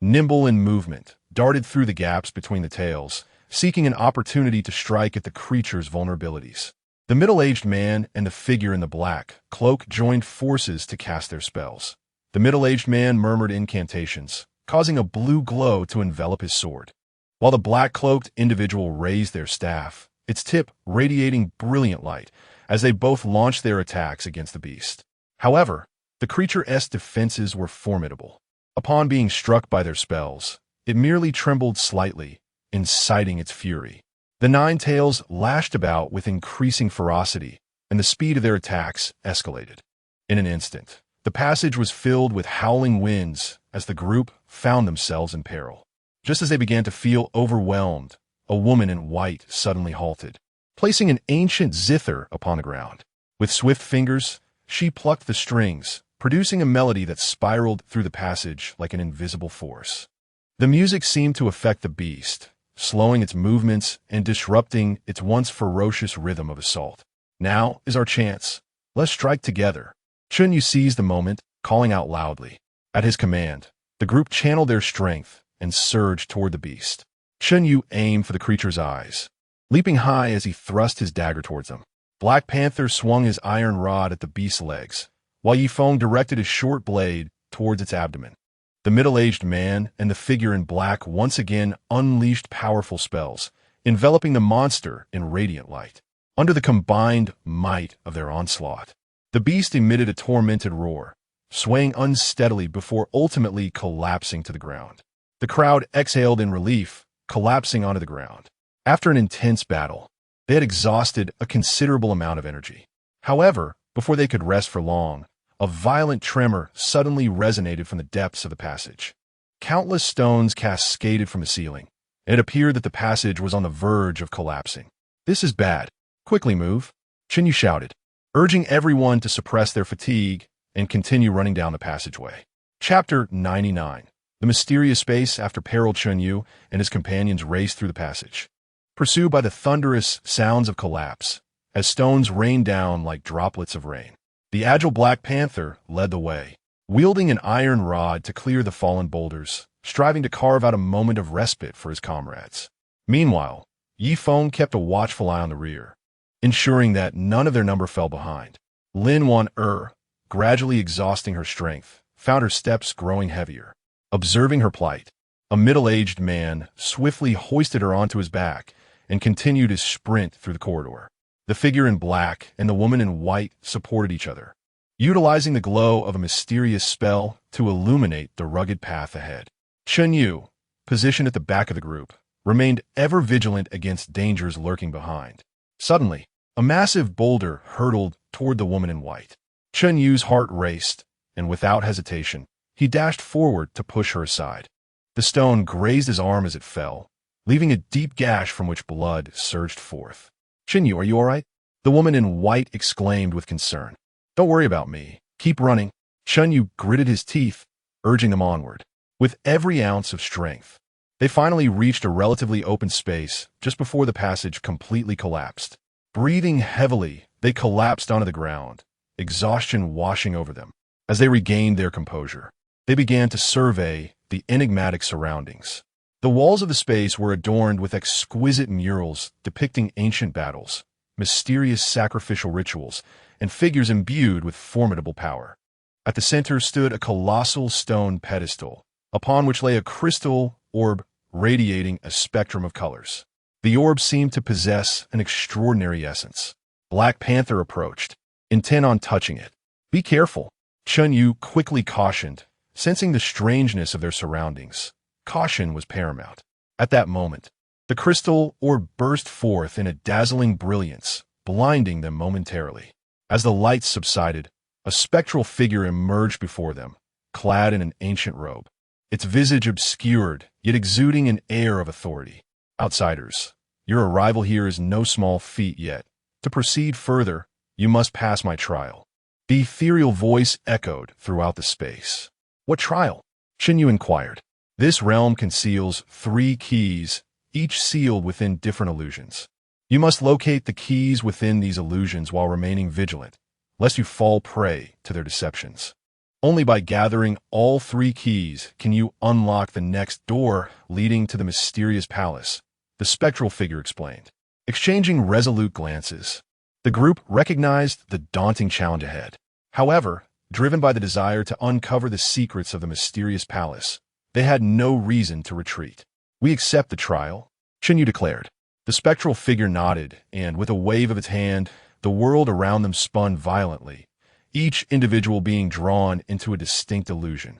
nimble in movement, darted through the gaps between the tails, seeking an opportunity to strike at the creature's vulnerabilities. The middle-aged man and the figure in the black cloak joined forces to cast their spells. The middle-aged man murmured incantations, causing a blue glow to envelop his sword, while the black-cloaked individual raised their staff, its tip radiating brilliant light, as they both launched their attacks against the beast. However, the creature's defenses were formidable. Upon being struck by their spells, it merely trembled slightly, inciting its fury. The nine tails lashed about with increasing ferocity, and the speed of their attacks escalated. In an instant, the passage was filled with howling winds as the group found themselves in peril. Just as they began to feel overwhelmed, a woman in white suddenly halted, placing an ancient zither upon the ground. With swift fingers, she plucked the strings, producing a melody that spiraled through the passage like an invisible force. The music seemed to affect the beast, slowing its movements and disrupting its once ferocious rhythm of assault. Now is our chance. Let's strike together. Chen Yu seized the moment, calling out loudly. At his command, the group channeled their strength and surged toward the beast. Chen Yu aimed for the creature's eyes, leaping high as he thrust his dagger towards them. Black Panther swung his iron rod at the beast's legs, while Ye Feng directed his short blade towards its abdomen. The middle-aged man and the figure in black once again unleashed powerful spells, enveloping the monster in radiant light. Under the combined might of their onslaught, the beast emitted a tormented roar, swaying unsteadily before ultimately collapsing to the ground. The crowd exhaled in relief, collapsing onto the ground. After an intense battle, they had exhausted a considerable amount of energy. However, before they could rest for long, a violent tremor suddenly resonated from the depths of the passage. Countless stones cascaded from the ceiling, and it appeared that the passage was on the verge of collapsing. "This is bad. Quickly move," Chen Yu shouted, urging everyone to suppress their fatigue and continue running down the passageway. Chapter 99. The mysterious space after peril. Chen Yu and his companions raced through the passage, pursued by the thunderous sounds of collapse, as stones rained down like droplets of rain. The agile Black Panther led the way, wielding an iron rod to clear the fallen boulders, striving to carve out a moment of respite for his comrades. Meanwhile, Ye Feng kept a watchful eye on the rear, ensuring that none of their number fell behind. Lin Wan gradually exhausting her strength, found her steps growing heavier. Observing her plight, a middle-aged man swiftly hoisted her onto his back and continued his sprint through the corridor. The figure in black and the woman in white supported each other, utilizing the glow of a mysterious spell to illuminate the rugged path ahead. Chen Yu, positioned at the back of the group, remained ever vigilant against dangers lurking behind. Suddenly, a massive boulder hurtled toward the woman in white. Chen Yu's heart raced, and without hesitation, he dashed forward to push her aside. The stone grazed his arm as it fell, leaving a deep gash from which blood surged forth. "Chen Yu, are you all right?" the woman in white exclaimed with concern. "Don't worry about me. Keep running." Chen Yu gritted his teeth, urging them onward. With every ounce of strength, they finally reached a relatively open space just before the passage completely collapsed. Breathing heavily, they collapsed onto the ground, exhaustion washing over them. As they regained their composure, they began to survey the enigmatic surroundings. The walls of the space were adorned with exquisite murals depicting ancient battles, mysterious sacrificial rituals, and figures imbued with formidable power. At the center stood a colossal stone pedestal, upon which lay a crystal orb radiating a spectrum of colors. The orb seemed to possess an extraordinary essence. Black Panther approached, intent on touching it. "Be careful," Chen Yu quickly cautioned, sensing the strangeness of their surroundings. Caution was paramount. At that moment, the crystal orb burst forth in a dazzling brilliance, blinding them momentarily. As the lights subsided, a spectral figure emerged before them, clad in an ancient robe, its visage obscured, yet exuding an air of authority. "Outsiders, your arrival here is no small feat yet. To proceed further, you must pass my trial." The ethereal voice echoed throughout the space. "What trial?" Chen Yu inquired. "This realm conceals 3 keys, each sealed within different illusions. You must locate the keys within these illusions while remaining vigilant, lest you fall prey to their deceptions. Only by gathering all 3 keys can you unlock the next door leading to the mysterious palace," the spectral figure explained. Exchanging resolute glances, the group recognized the daunting challenge ahead. However, driven by the desire to uncover the secrets of the mysterious palace, they had no reason to retreat. "We accept the trial," Chen Yu declared. The spectral figure nodded, and with a wave of its hand, the world around them spun violently, each individual being drawn into a distinct illusion.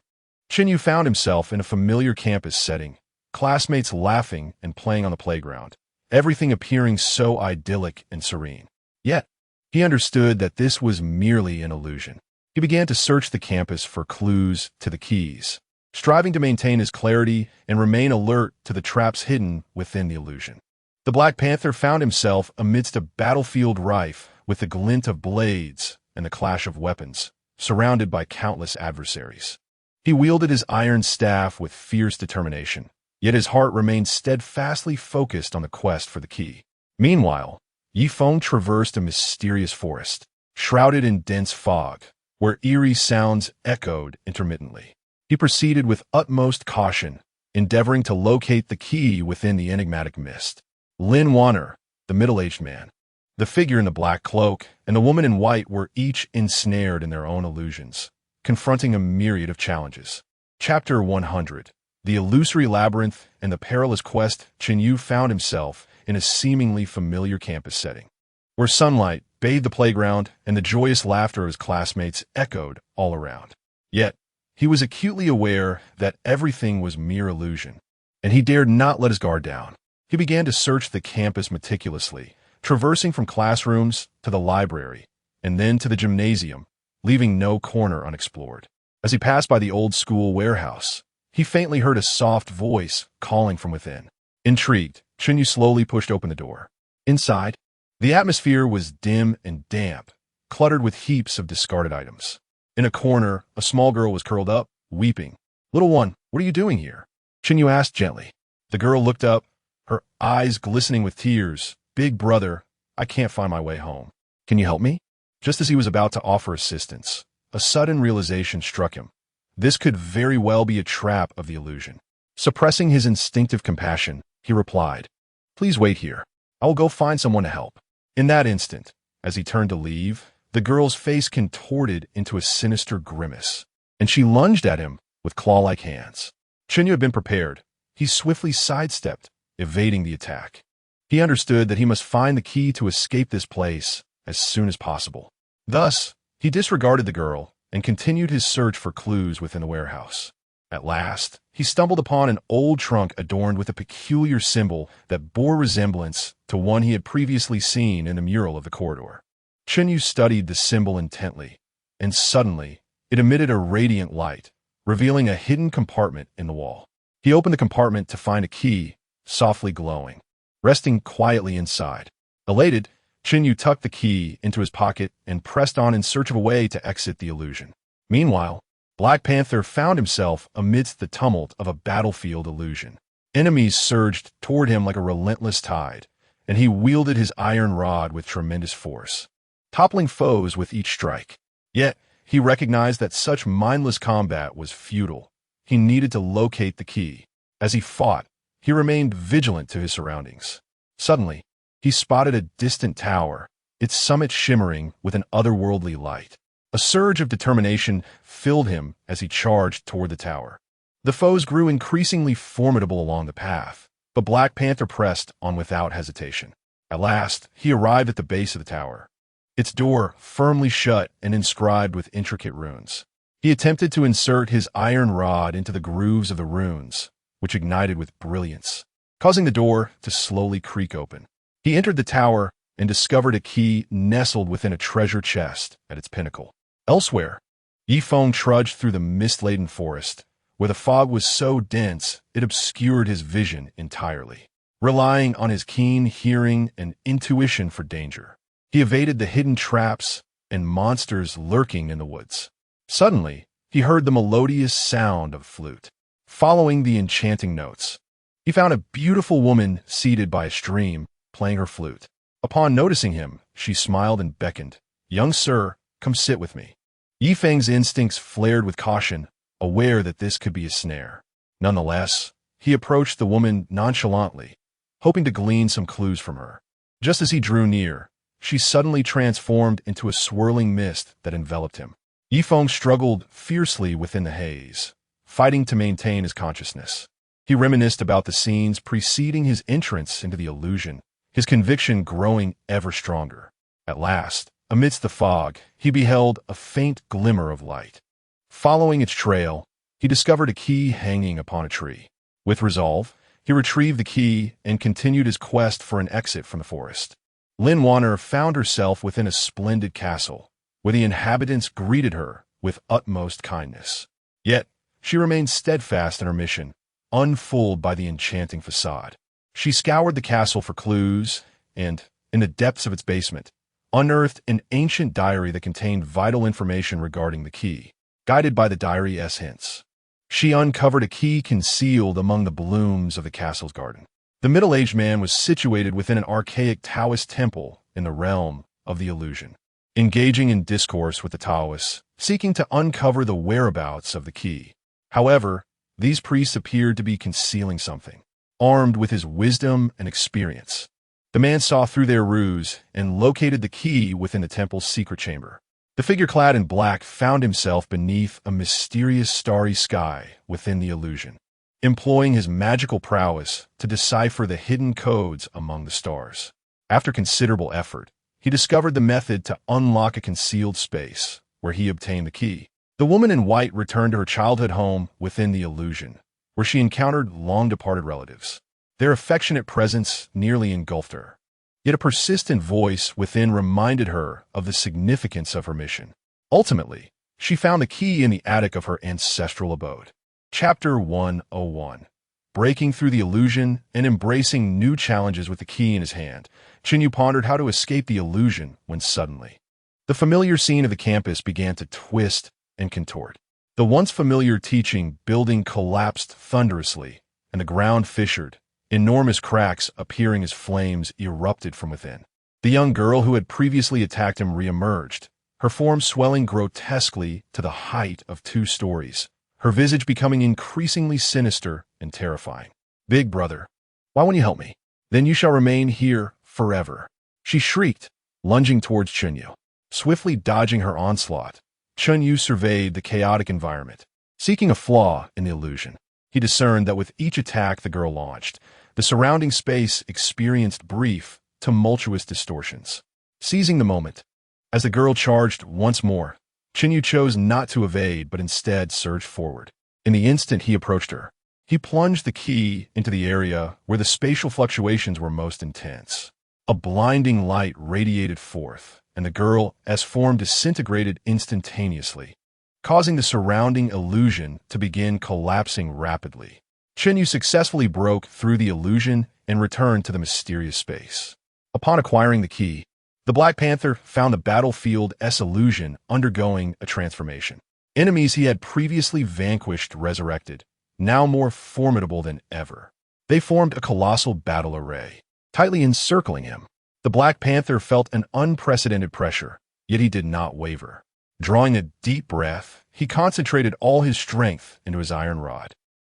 Chen Yu found himself in a familiar campus setting, classmates laughing and playing on the playground, everything appearing so idyllic and serene. Yet, he understood that this was merely an illusion. He began to search the campus for clues to the keys, striving to maintain his clarity and remain alert to the traps hidden within the illusion. The Black Panther found himself amidst a battlefield rife with the glint of blades and the clash of weapons, surrounded by countless adversaries. He wielded his iron staff with fierce determination, yet his heart remained steadfastly focused on the quest for the key. Meanwhile, Ye Feng traversed a mysterious forest, shrouded in dense fog, where eerie sounds echoed intermittently. He proceeded with utmost caution, endeavoring to locate the key within the enigmatic mist. Lin Wanner, the middle-aged man, the figure in the black cloak, and the woman in white were each ensnared in their own illusions, confronting a myriad of challenges. Chapter 100. The illusory labyrinth and the perilous quest. Chen Yu found himself in a seemingly familiar campus setting, where sunlight bathed the playground and the joyous laughter of his classmates echoed all around. Yet, he was acutely aware that everything was mere illusion, and he dared not let his guard down. He began to search the campus meticulously, traversing from classrooms to the library, and then to the gymnasium, leaving no corner unexplored. As he passed by the old school warehouse, he faintly heard a soft voice calling from within. Intrigued, Chen Yu slowly pushed open the door. Inside, the atmosphere was dim and damp, cluttered with heaps of discarded items. In a corner, a small girl was curled up, weeping. "Little one, what are you doing here?" Chen Yu asked gently. The girl looked up, her eyes glistening with tears. "Big brother, I can't find my way home. Can you help me?" Just as he was about to offer assistance, a sudden realization struck him. This could very well be a trap of the illusion. Suppressing his instinctive compassion, he replied, "Please wait here. I will go find someone to help." In that instant, as he turned to leave, the girl's face contorted into a sinister grimace, and she lunged at him with claw-like hands. Chen Yu had been prepared. He swiftly sidestepped, evading the attack. He understood that he must find the key to escape this place as soon as possible. Thus, he disregarded the girl and continued his search for clues within the warehouse. At last, he stumbled upon an old trunk adorned with a peculiar symbol that bore resemblance to one he had previously seen in the mural of the corridor. Chen Yu studied the symbol intently, and suddenly, it emitted a radiant light, revealing a hidden compartment in the wall. He opened the compartment to find a key, softly glowing, resting quietly inside. Elated, Chen Yu tucked the key into his pocket and pressed on in search of a way to exit the illusion. Meanwhile, Black Panther found himself amidst the tumult of a battlefield illusion. Enemies surged toward him like a relentless tide, and he wielded his iron rod with tremendous force, toppling foes with each strike. Yet, he recognized that such mindless combat was futile. He needed to locate the key. As he fought, he remained vigilant to his surroundings. Suddenly, he spotted a distant tower, its summit shimmering with an otherworldly light. A surge of determination filled him as he charged toward the tower. The foes grew increasingly formidable along the path, but Black Panther pressed on without hesitation. At last, he arrived at the base of the tower, its door firmly shut and inscribed with intricate runes. He attempted to insert his iron rod into the grooves of the runes, which ignited with brilliance, causing the door to slowly creak open. He entered the tower and discovered a key nestled within a treasure chest at its pinnacle. Elsewhere, Ye Feng trudged through the mist-laden forest, where the fog was so dense it obscured his vision entirely. Relying on his keen hearing and intuition for danger, he evaded the hidden traps and monsters lurking in the woods. Suddenly, he heard the melodious sound of a flute. Following the enchanting notes, he found a beautiful woman seated by a stream, playing her flute. Upon noticing him, she smiled and beckoned. "Young sir, come sit with me." Ye Feng's instincts flared with caution, aware that this could be a snare. Nonetheless, he approached the woman nonchalantly, hoping to glean some clues from her. Just as he drew near, she suddenly transformed into a swirling mist that enveloped him. Ye Feng struggled fiercely within the haze, fighting to maintain his consciousness. He reminisced about the scenes preceding his entrance into the illusion, his conviction growing ever stronger. At last, amidst the fog, he beheld a faint glimmer of light. Following its trail, he discovered a key hanging upon a tree. With resolve, He retrieved the key and continued his quest for an exit from the forest. Lin Wanner found herself within a splendid castle, where the inhabitants greeted her with utmost kindness. Yet, she remained steadfast in her mission, unfooled by the enchanting facade. She scoured the castle for clues and, in the depths of its basement, unearthed an ancient diary that contained vital information regarding the key. Guided by the diary's hints, she uncovered a key concealed among the blooms of the castle's garden. The middle-aged man was situated within an archaic Taoist temple in the realm of the illusion, engaging in discourse with the Taoists, seeking to uncover the whereabouts of the key. However, these priests appeared to be concealing something. Armed with his wisdom and experience, the man saw through their ruse and located the key within the temple's secret chamber. The figure clad in black found himself beneath a mysterious starry sky within the illusion, employing his magical prowess to decipher the hidden codes among the stars. After considerable effort, he discovered the method to unlock a concealed space, where he obtained the key. The woman in white returned to her childhood home within the illusion, where she encountered long-departed relatives. Their affectionate presence nearly engulfed her. Yet a persistent voice within reminded her of the significance of her mission. Ultimately, she found the key in the attic of her ancestral abode. Chapter 101. Breaking through the illusion and embracing new challenges with the key in his hand, Chen Yu pondered how to escape the illusion when suddenly, the familiar scene of the campus began to twist and contort. The once familiar teaching building collapsed thunderously, and the ground fissured, enormous cracks appearing as flames erupted from within. The young girl who had previously attacked him reemerged, her form swelling grotesquely to the height of 2 stories, her visage becoming increasingly sinister and terrifying. "Big brother, why won't you help me? Then you shall remain here forever," she shrieked, lunging towards Chen Yu. Swiftly dodging her onslaught, Chen Yu surveyed the chaotic environment. Seeking a flaw in the illusion, he discerned that with each attack the girl launched, the surrounding space experienced brief, tumultuous distortions. Seizing the moment, as the girl charged once more, Chen Yu chose not to evade but instead surged forward. In the instant he approached her, he plunged the key into the area where the spatial fluctuations were most intense. A blinding light radiated forth, and the girl's form disintegrated instantaneously, causing the surrounding illusion to begin collapsing rapidly. Chen Yu successfully broke through the illusion and returned to the mysterious space. Upon acquiring the key, the Black Panther found the battlefield's illusion undergoing a transformation. Enemies he had previously vanquished resurrected, now more formidable than ever. They formed a colossal battle array, tightly encircling him. The Black Panther felt an unprecedented pressure, yet he did not waver. Drawing a deep breath, he concentrated all his strength into his iron rod.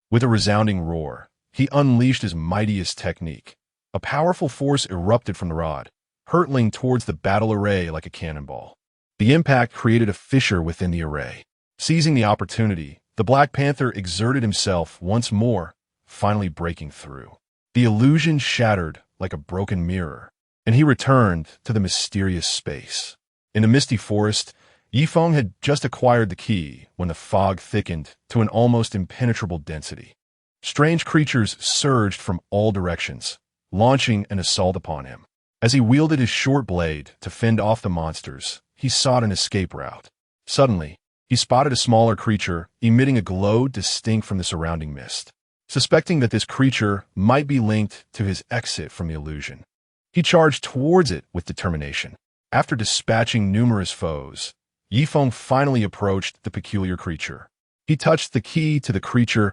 With a resounding roar, he unleashed his mightiest technique. A powerful force erupted from the rod, hurtling towards the battle array like a cannonball. The impact created a fissure within the array. Seizing the opportunity, the Black Panther exerted himself once more, finally breaking through. The illusion shattered like a broken mirror, and he returned to the mysterious space. In the misty forest, Ye Feng had just acquired the key when the fog thickened to an almost impenetrable density. Strange creatures surged from all directions, launching an assault upon him. As he wielded his short blade to fend off the monsters, he sought an escape route. Suddenly, he spotted a smaller creature emitting a glow distinct from the surrounding mist. Suspecting that this creature might be linked to his exit from the illusion, he charged towards it with determination. After dispatching numerous foes, Ye Feng finally approached the peculiar creature. He touched the key to the creature's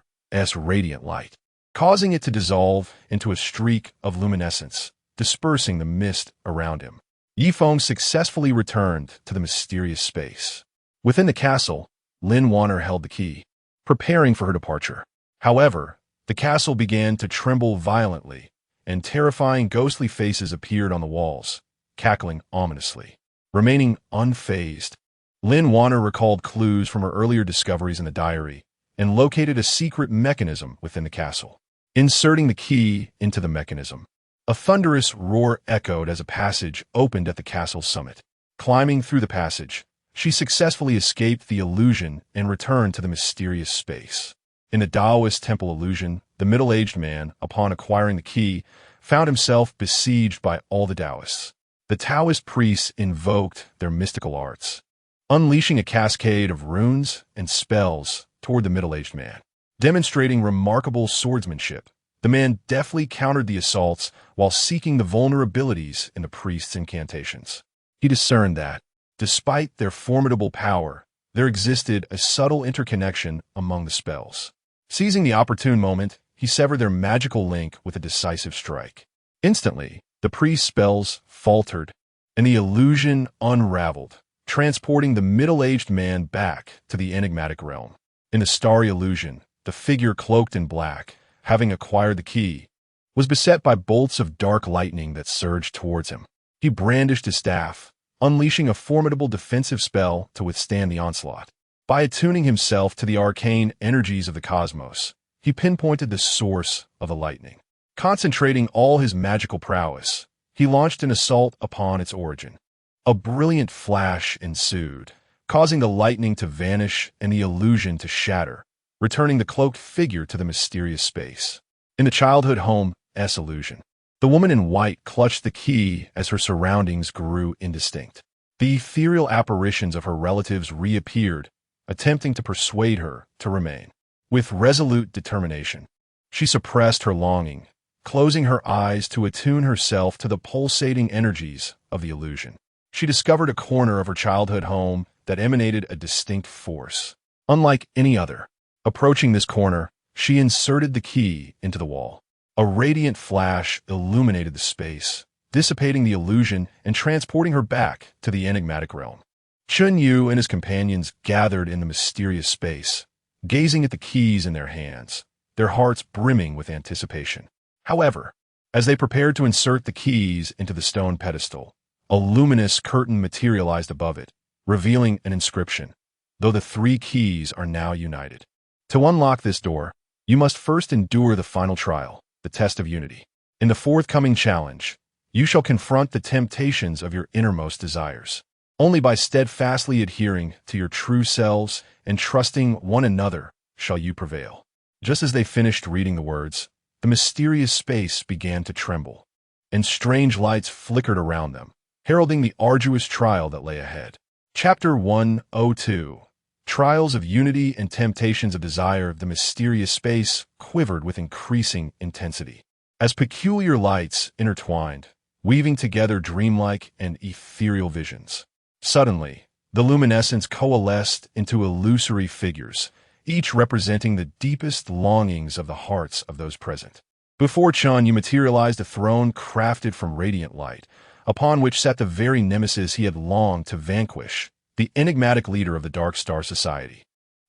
radiant light, causing it to dissolve into a streak of luminescence, dispersing the mist around him. Ye Feng successfully returned to the mysterious space. Within the castle, Lin Wanner held the key, preparing for her departure. However, the castle began to tremble violently, and terrifying ghostly faces appeared on the walls, cackling ominously. Remaining unfazed, Lin Wanner recalled clues from her earlier discoveries in the diary and located a secret mechanism within the castle. Inserting the key into the mechanism, a thunderous roar echoed as a passage opened at the castle's summit. Climbing through the passage, she successfully escaped the illusion and returned to the mysterious space. In the Taoist temple illusion, the middle-aged man, upon acquiring the key, found himself besieged by all the Taoists. The Taoist priests invoked their mystical arts, unleashing a cascade of runes and spells toward the middle-aged man. Demonstrating remarkable swordsmanship, the man deftly countered the assaults while seeking the vulnerabilities in the priest's incantations. He discerned that, despite their formidable power, there existed a subtle interconnection among the spells. Seizing the opportune moment, he severed their magical link with a decisive strike. Instantly, the priest's spells faltered, and the illusion unraveled, transporting the middle-aged man back to the enigmatic realm. In the starry illusion, the figure cloaked in black, having acquired the key, was beset by bolts of dark lightning that surged towards him. He brandished his staff, unleashing a formidable defensive spell to withstand the onslaught. By attuning himself to the arcane energies of the cosmos, he pinpointed the source of the lightning. Concentrating all his magical prowess, he launched an assault upon its origin. A brilliant flash ensued, causing the lightning to vanish and the illusion to shatter, returning the cloaked figure to the mysterious space. In the childhood home's illusion, the woman in white clutched the key as her surroundings grew indistinct. The ethereal apparitions of her relatives reappeared, attempting to persuade her to remain. With resolute determination, she suppressed her longing, closing her eyes to attune herself to the pulsating energies of the illusion. She discovered a corner of her childhood home that emanated a distinct force, unlike any other. Approaching this corner, she inserted the key into the wall. A radiant flash illuminated the space, dissipating the illusion and transporting her back to the enigmatic realm. Chen Yu and his companions gathered in the mysterious space, gazing at the keys in their hands, their hearts brimming with anticipation. However, as they prepared to insert the keys into the stone pedestal, a luminous curtain materialized above it, revealing an inscription, "Though the three keys are now united." To unlock this door, you must first endure the final trial, the test of unity. In the forthcoming challenge, you shall confront the temptations of your innermost desires. Only by steadfastly adhering to your true selves and trusting one another shall you prevail. Just as they finished reading the words, the mysterious space began to tremble, and strange lights flickered around them, heralding the arduous trial that lay ahead. Chapter 102. Trials of Unity and Temptations of Desire. The mysterious space quivered with increasing intensity, as peculiar lights intertwined, weaving together dreamlike and ethereal visions. Suddenly, the luminescence coalesced into illusory figures, each representing the deepest longings of the hearts of those present. Before Chen Yu materialized a throne crafted from radiant light, upon which sat the very nemesis he had longed to vanquish, the enigmatic leader of the Dark Star Society.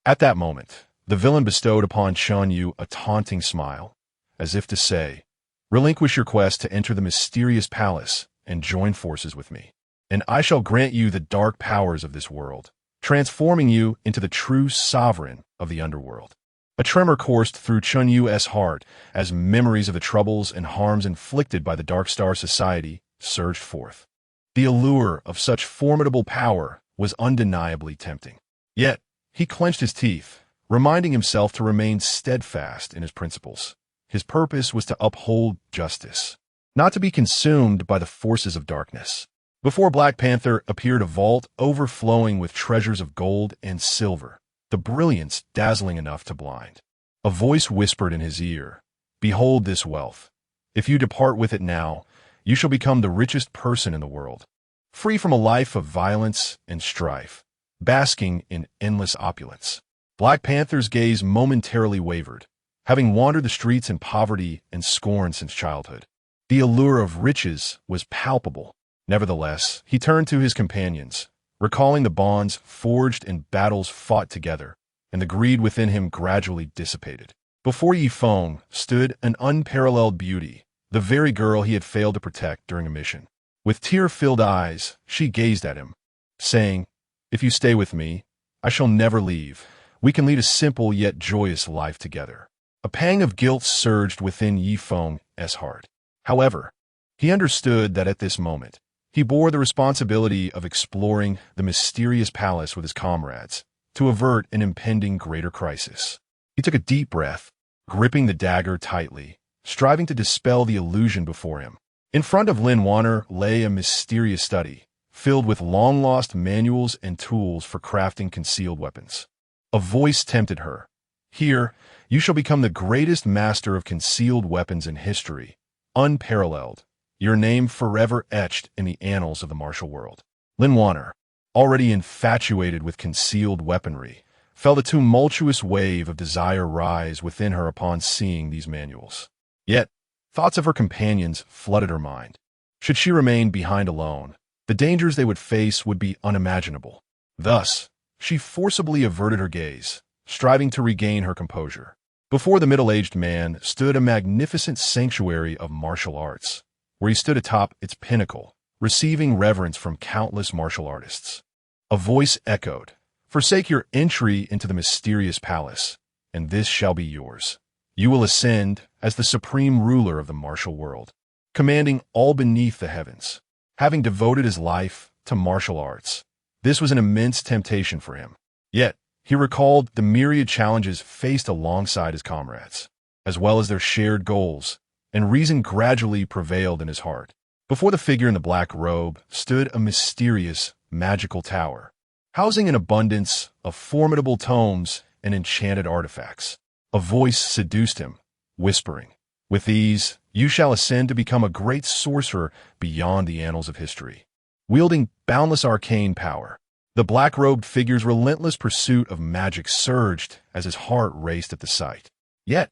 At that moment, the villain bestowed upon Chen Yu a taunting smile, as if to say, "Relinquish your quest to enter the mysterious palace and join forces with me, and I shall grant you the dark powers of this world, transforming you into the true sovereign of the Underworld." A tremor coursed through Chen Yu's heart as memories of the troubles and harms inflicted by the Dark Star Society surged forth. The allure of such formidable power was undeniably tempting. Yet, he clenched his teeth, reminding himself to remain steadfast in his principles. His purpose was to uphold justice, not to be consumed by the forces of darkness. Before Black Panther appeared a vault overflowing with treasures of gold and silver, the brilliance dazzling enough to blind. A voice whispered in his ear, "Behold this wealth. If you depart with it now, you shall become the richest person in the world, free from a life of violence and strife, basking in endless opulence." Black Panther's gaze momentarily wavered, having wandered the streets in poverty and scorn since childhood. The allure of riches was palpable. Nevertheless, he turned to his companions, recalling the bonds forged in battles fought together, and the greed within him gradually dissipated. Before Ye Feng stood an unparalleled beauty, the very girl he had failed to protect during a mission. With tear-filled eyes, she gazed at him, saying, "If you stay with me, I shall never leave. We can lead a simple yet joyous life together." A pang of guilt surged within Ye Feng's heart. However, he understood that at this moment, he bore the responsibility of exploring the mysterious palace with his comrades to avert an impending greater crisis. He took a deep breath, gripping the dagger tightly, striving to dispel the illusion before him. In front of Lin Wanner lay a mysterious study, filled with long-lost manuals and tools for crafting concealed weapons. A voice tempted her. Here, you shall become the greatest master of concealed weapons in history, unparalleled, your name forever etched in the annals of the martial world. Lin Wanner, already infatuated with concealed weaponry, felt a tumultuous wave of desire rise within her upon seeing these manuals. Yet, thoughts of her companions flooded her mind. Should she remain behind alone, the dangers they would face would be unimaginable. Thus, she forcibly averted her gaze, striving to regain her composure. Before the middle-aged man stood a magnificent sanctuary of martial arts, where he stood atop its pinnacle, receiving reverence from countless martial artists. A voice echoed, "Forsake your entry into the mysterious palace, and this shall be yours. You will ascend as the supreme ruler of the martial world, commanding all beneath the heavens." Having devoted his life to martial arts, this was an immense temptation for him. Yet, he recalled the myriad challenges faced alongside his comrades, as well as their shared goals, and reason gradually prevailed in his heart. Before the figure in the black robe stood a mysterious, magical tower, housing an abundance of formidable tomes and enchanted artifacts. A voice seduced him, whispering, "With these, you shall ascend to become a great sorcerer beyond the annals of history." Wielding boundless arcane power, the black-robed figure's relentless pursuit of magic surged as his heart raced at the sight. Yet,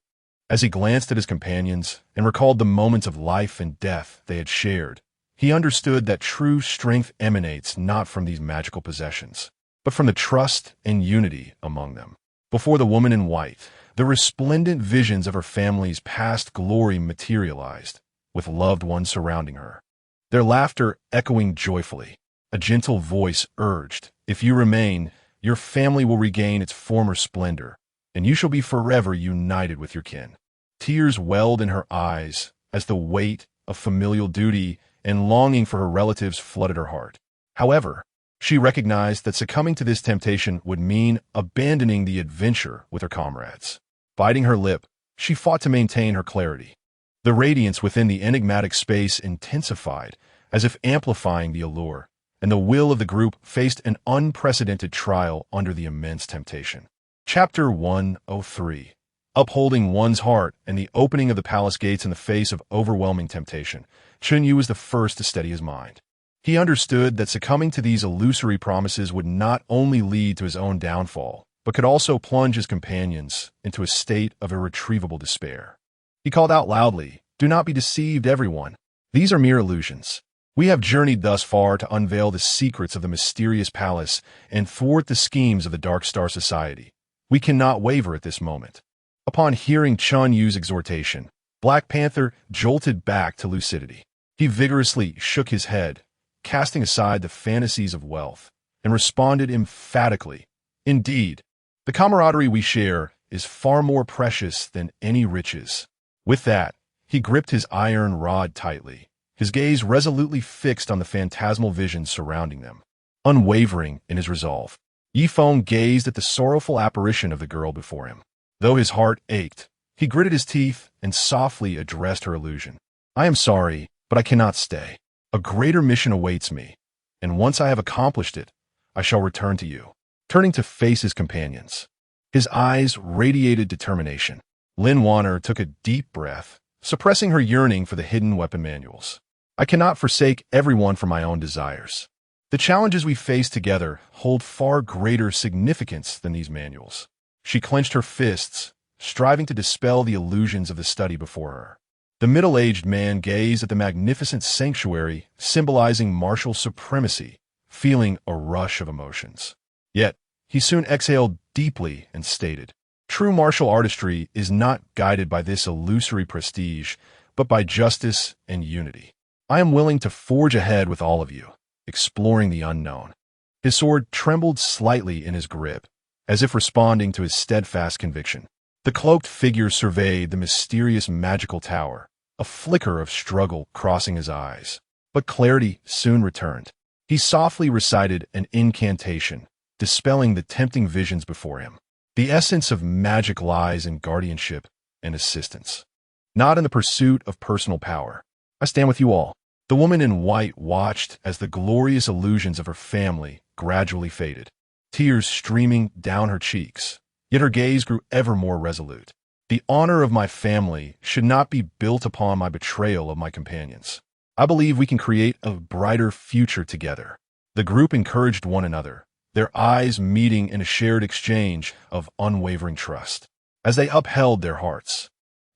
as he glanced at his companions and recalled the moments of life and death they had shared, he understood that true strength emanates not from these magical possessions, but from the trust and unity among them. Before the woman in white, the resplendent visions of her family's past glory materialized, with loved ones surrounding her, their laughter echoing joyfully. A gentle voice urged, "If you remain, your family will regain its former splendor, and you shall be forever united with your kin." Tears welled in her eyes as the weight of familial duty and longing for her relatives flooded her heart. However, she recognized that succumbing to this temptation would mean abandoning the adventure with her comrades. Biting her lip, she fought to maintain her clarity. The radiance within the enigmatic space intensified, as if amplifying the allure, and the will of the group faced an unprecedented trial under the immense temptation. Chapter 103. Upholding one's heart and the opening of the palace gates in the face of overwhelming temptation. Chen Yu was the first to steady his mind. He understood that succumbing to these illusory promises would not only lead to his own downfall, but could also plunge his companions into a state of irretrievable despair. He called out loudly, "Do not be deceived, everyone. These are mere illusions. We have journeyed thus far to unveil the secrets of the mysterious palace and thwart the schemes of the Dark Star Society. We cannot waver at this moment." Upon hearing Chen Yu's exhortation, Black Panther jolted back to lucidity. He vigorously shook his head, casting aside the fantasies of wealth, and responded emphatically, "Indeed, the camaraderie we share is far more precious than any riches." With that, he gripped his iron rod tightly, his gaze resolutely fixed on the phantasmal visions surrounding them. Unwavering in his resolve, Ye Feng gazed at the sorrowful apparition of the girl before him. Though his heart ached, he gritted his teeth and softly addressed her illusion. "I am sorry, but I cannot stay. A greater mission awaits me, and once I have accomplished it, I shall return to you." Turning to face his companions, his eyes radiated determination. Lin Wanner took a deep breath, suppressing her yearning for the hidden weapon manuals. "I cannot forsake everyone for my own desires. The challenges we face together hold far greater significance than these manuals." She clenched her fists, striving to dispel the illusions of the study before her. The middle-aged man gazed at the magnificent sanctuary symbolizing martial supremacy, feeling a rush of emotions. Yet, he soon exhaled deeply and stated, "True martial artistry is not guided by this illusory prestige, but by justice and unity. I am willing to forge ahead with all of you, exploring the unknown." His sword trembled slightly in his grip, as if responding to his steadfast conviction. The cloaked figure surveyed the mysterious magical tower, a flicker of struggle crossing his eyes. But clarity soon returned. He softly recited an incantation, dispelling the tempting visions before him. The essence of magic lies in guardianship and assistance, not in the pursuit of personal power. I stand with you all. The woman in white watched as the glorious illusions of her family gradually faded, tears streaming down her cheeks, yet her gaze grew ever more resolute. The honor of my family should not be built upon my betrayal of my companions. I believe we can create a brighter future together. The group encouraged one another, their eyes meeting in a shared exchange of unwavering trust. As they upheld their hearts,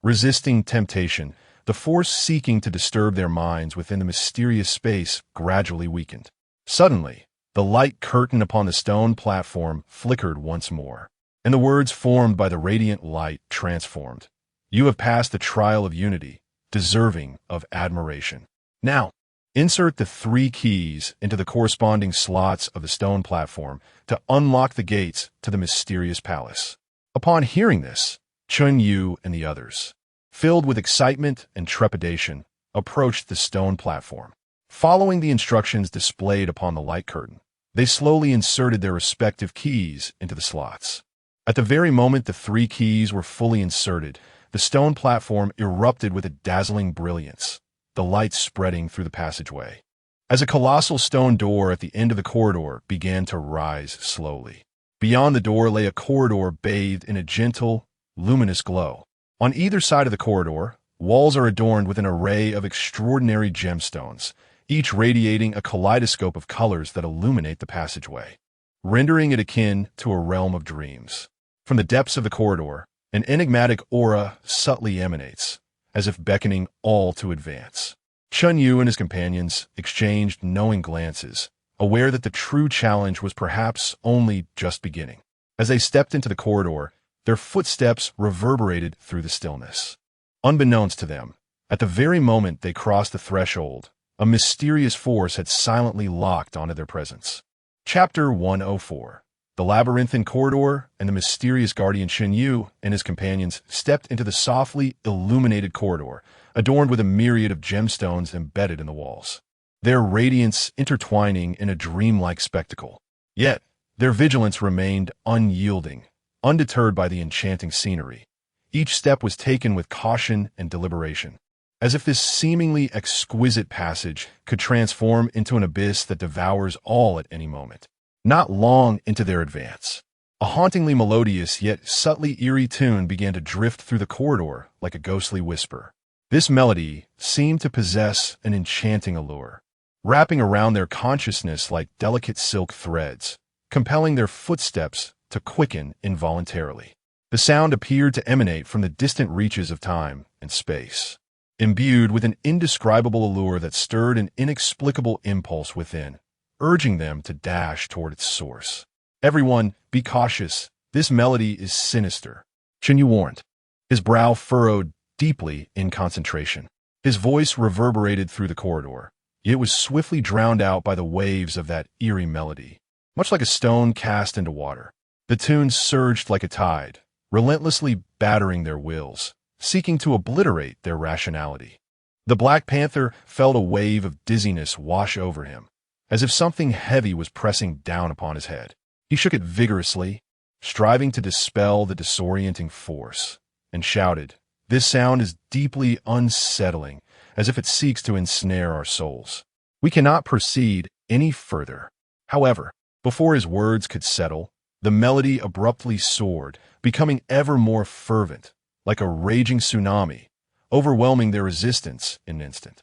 resisting temptation, the force seeking to disturb their minds within the mysterious space gradually weakened. Suddenly, the light curtain upon the stone platform flickered once more, and the words formed by the radiant light transformed. You have passed the trial of unity, deserving of admiration. Now, insert the 3 keys into the corresponding slots of the stone platform to unlock the gates to the mysterious palace. Upon hearing this, Chen Yu and the others, filled with excitement and trepidation, approached the stone platform. Following the instructions displayed upon the light curtain, they slowly inserted their respective keys into the slots. At the very moment the 3 keys were fully inserted, the stone platform erupted with a dazzling brilliance, the light spreading through the passageway. As a colossal stone door at the end of the corridor began to rise slowly. Beyond the door lay a corridor bathed in a gentle, luminous glow. On either side of the corridor, walls are adorned with an array of extraordinary gemstones, each radiating a kaleidoscope of colors that illuminate the passageway, rendering it akin to a realm of dreams. From the depths of the corridor, an enigmatic aura subtly emanates, as if beckoning all to advance. Chen Yu and his companions exchanged knowing glances, aware that the true challenge was perhaps only just beginning. As they stepped into the corridor, their footsteps reverberated through the stillness. Unbeknownst to them, at the very moment they crossed the threshold, a mysterious force had silently locked onto their presence. Chapter 104. The labyrinthine corridor and the mysterious guardian Chen Yu and his companions stepped into the softly illuminated corridor, adorned with a myriad of gemstones embedded in the walls, their radiance intertwining in a dreamlike spectacle. Yet, their vigilance remained unyielding, undeterred by the enchanting scenery. Each step was taken with caution and deliberation, as if this seemingly exquisite passage could transform into an abyss that devours all at any moment. Not long into their advance, a hauntingly melodious yet subtly eerie tune began to drift through the corridor like a ghostly whisper. This melody seemed to possess an enchanting allure, wrapping around their consciousness like delicate silk threads, compelling their footsteps to quicken involuntarily. The sound appeared to emanate from the distant reaches of time and space, imbued with an indescribable allure that stirred an inexplicable impulse within, urging them to dash toward its source. Everyone, be cautious. This melody is sinister, Chen Yu warned, his brow furrowed deeply in concentration. His voice reverberated through the corridor. It was swiftly drowned out by the waves of that eerie melody, much like a stone cast into water. The tune surged like a tide, relentlessly battering their wills, seeking to obliterate their rationality. The Black Panther felt a wave of dizziness wash over him, as if something heavy was pressing down upon his head. He shook it vigorously, striving to dispel the disorienting force, and shouted, "This sound is deeply unsettling, as if it seeks to ensnare our souls. We cannot proceed any further." However, before his words could settle, the melody abruptly soared, becoming ever more fervent, like a raging tsunami, overwhelming their resistance in an instant.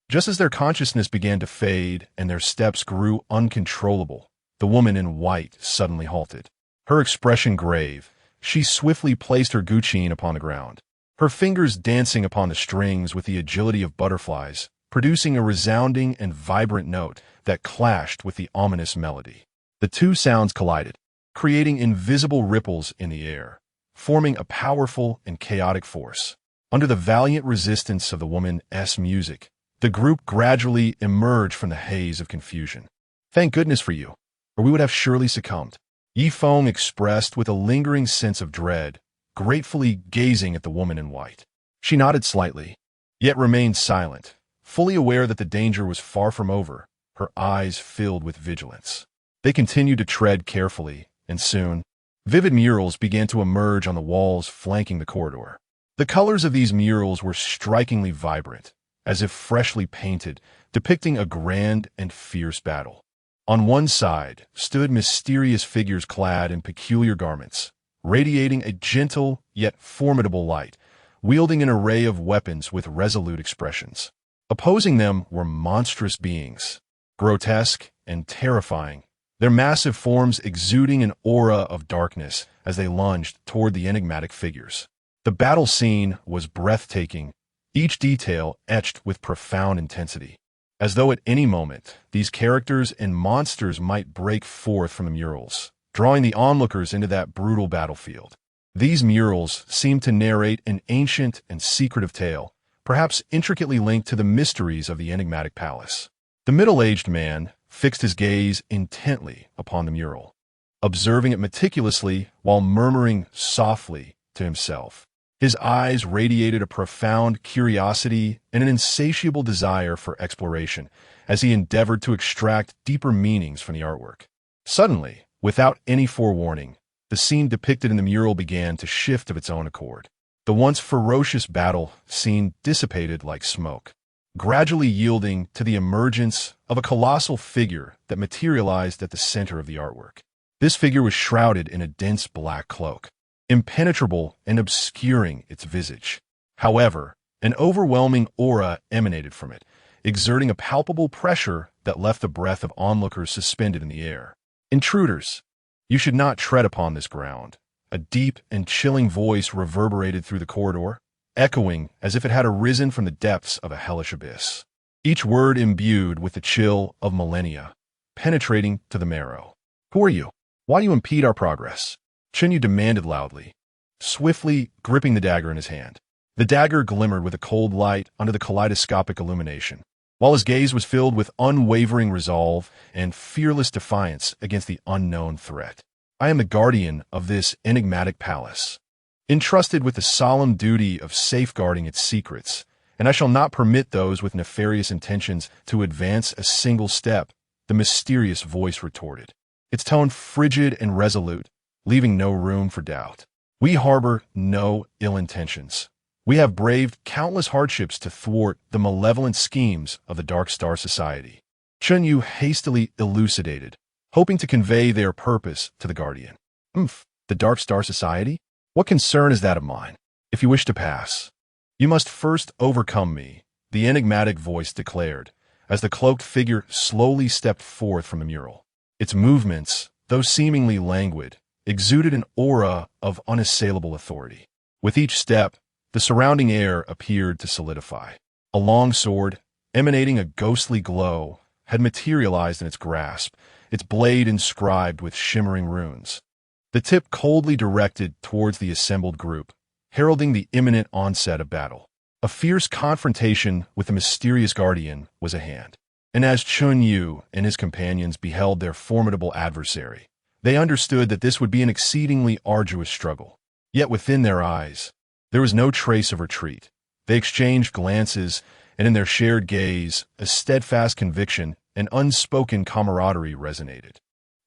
Just as their consciousness began to fade and their steps grew uncontrollable, the woman in white suddenly halted. Her expression grave, she swiftly placed her guqin upon the ground, her fingers dancing upon the strings with the agility of butterflies, producing a resounding and vibrant note that clashed with the ominous melody. The two sounds collided, creating invisible ripples in the air, forming a powerful and chaotic force. Under the valiant resistance of the woman's music, the group gradually emerged from the haze of confusion. "Thank goodness for you, or we would have surely succumbed," Ye Feng expressed with a lingering sense of dread, gratefully gazing at the woman in white. She nodded slightly, yet remained silent, fully aware that the danger was far from over, her eyes filled with vigilance. They continued to tread carefully, and soon, Vivid murals began to emerge on the walls flanking the corridor. The colors of these murals were strikingly vibrant, as if freshly painted, depicting a grand and fierce battle. On one side stood mysterious figures clad in peculiar garments, radiating a gentle yet formidable light, wielding an array of weapons with resolute expressions. Opposing them were monstrous beings, grotesque and terrifying, their massive forms exuding an aura of darkness as they lunged toward the enigmatic figures. The battle scene was breathtaking, each detail etched with profound intensity. As though at any moment, these characters and monsters might break forth from the murals, drawing the onlookers into that brutal battlefield. These murals seemed to narrate an ancient and secretive tale, perhaps intricately linked to the mysteries of the enigmatic palace. The middle-aged man fixed his gaze intently upon the mural, observing it meticulously while murmuring softly to himself. His eyes radiated a profound curiosity and an insatiable desire for exploration as he endeavored to extract deeper meanings from the artwork. Suddenly, without any forewarning, the scene depicted in the mural began to shift of its own accord. The once ferocious battle scene dissipated like smoke, gradually yielding to the emergence of a colossal figure that materialized at the center of the artwork. This figure was shrouded in a dense black cloak, impenetrable and obscuring its visage. However, an overwhelming aura emanated from it, exerting a palpable pressure that left the breath of onlookers suspended in the air. "Intruders, you should not tread upon this ground." A deep and chilling voice reverberated through the corridor, echoing as if it had arisen from the depths of a hellish abyss. Each word imbued with the chill of millennia, penetrating to the marrow. "Who are you? Why do you impede our progress?" Chen Yu demanded loudly, swiftly gripping the dagger in his hand. The dagger glimmered with a cold light under the kaleidoscopic illumination, while his gaze was filled with unwavering resolve and fearless defiance against the unknown threat. "I am the guardian of this enigmatic palace, entrusted with the solemn duty of safeguarding its secrets, and I shall not permit those with nefarious intentions to advance a single step," the mysterious voice retorted, its tone frigid and resolute, leaving no room for doubt. "We harbor no ill intentions. We have braved countless hardships to thwart the malevolent schemes of the Dark Star Society," Chen Yu hastily elucidated, hoping to convey their purpose to the Guardian. The Dark Star Society? What concern is that of mine? If you wish to pass, you must first overcome me," the enigmatic voice declared, as the cloaked figure slowly stepped forth from the mural. Its movements, though seemingly languid, exuded an aura of unassailable authority. With each step, the surrounding air appeared to solidify. A long sword, emanating a ghostly glow, had materialized in its grasp, its blade inscribed with shimmering runes. The tip coldly directed towards the assembled group, heralding the imminent onset of battle. A fierce confrontation with the mysterious guardian was at hand, and as Chen Yu and his companions beheld their formidable adversary, they understood that this would be an exceedingly arduous struggle. Yet within their eyes, there was no trace of retreat. They exchanged glances, and in their shared gaze, a steadfast conviction and unspoken camaraderie resonated.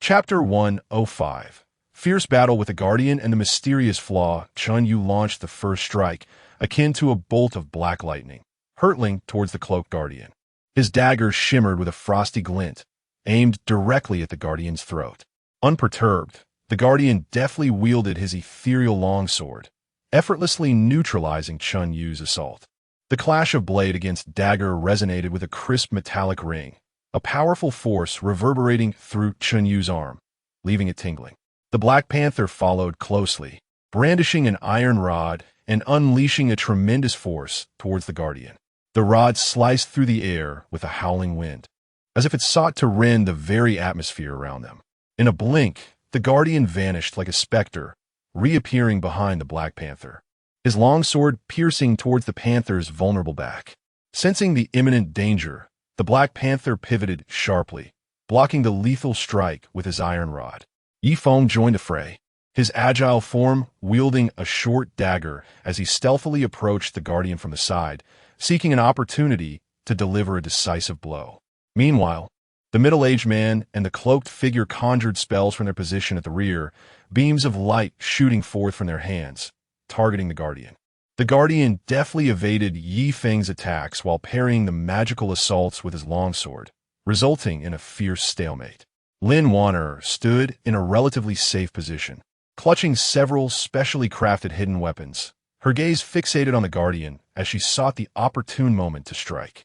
Chapter 105. Fierce battle with the Guardian and the mysterious flaw. Chen Yu launched the first strike, akin to a bolt of black lightning, hurtling towards the cloaked Guardian. His dagger shimmered with a frosty glint, aimed directly at the Guardian's throat. Unperturbed, the Guardian deftly wielded his ethereal longsword, effortlessly neutralizing Chen Yu's assault. The clash of blade against dagger resonated with a crisp metallic ring, a powerful force reverberating through Chen Yu's arm, leaving it tingling. The Black Panther followed closely, brandishing an iron rod and unleashing a tremendous force towards the Guardian. The rod sliced through the air with a howling wind, as if it sought to rend the very atmosphere around them. In a blink, the Guardian vanished like a specter, reappearing behind the Black Panther, his longsword piercing towards the Panther's vulnerable back. Sensing the imminent danger, the Black Panther pivoted sharply, blocking the lethal strike with his iron rod. Ye Feng joined the fray, his agile form wielding a short dagger as he stealthily approached the Guardian from the side, seeking an opportunity to deliver a decisive blow. Meanwhile, the middle-aged man and the cloaked figure conjured spells from their position at the rear, beams of light shooting forth from their hands, targeting the Guardian. The Guardian deftly evaded Ye Feng's attacks while parrying the magical assaults with his longsword, resulting in a fierce stalemate. Lin Wanner stood in a relatively safe position, clutching several specially crafted hidden weapons, her gaze fixated on the Guardian as she sought the opportune moment to strike.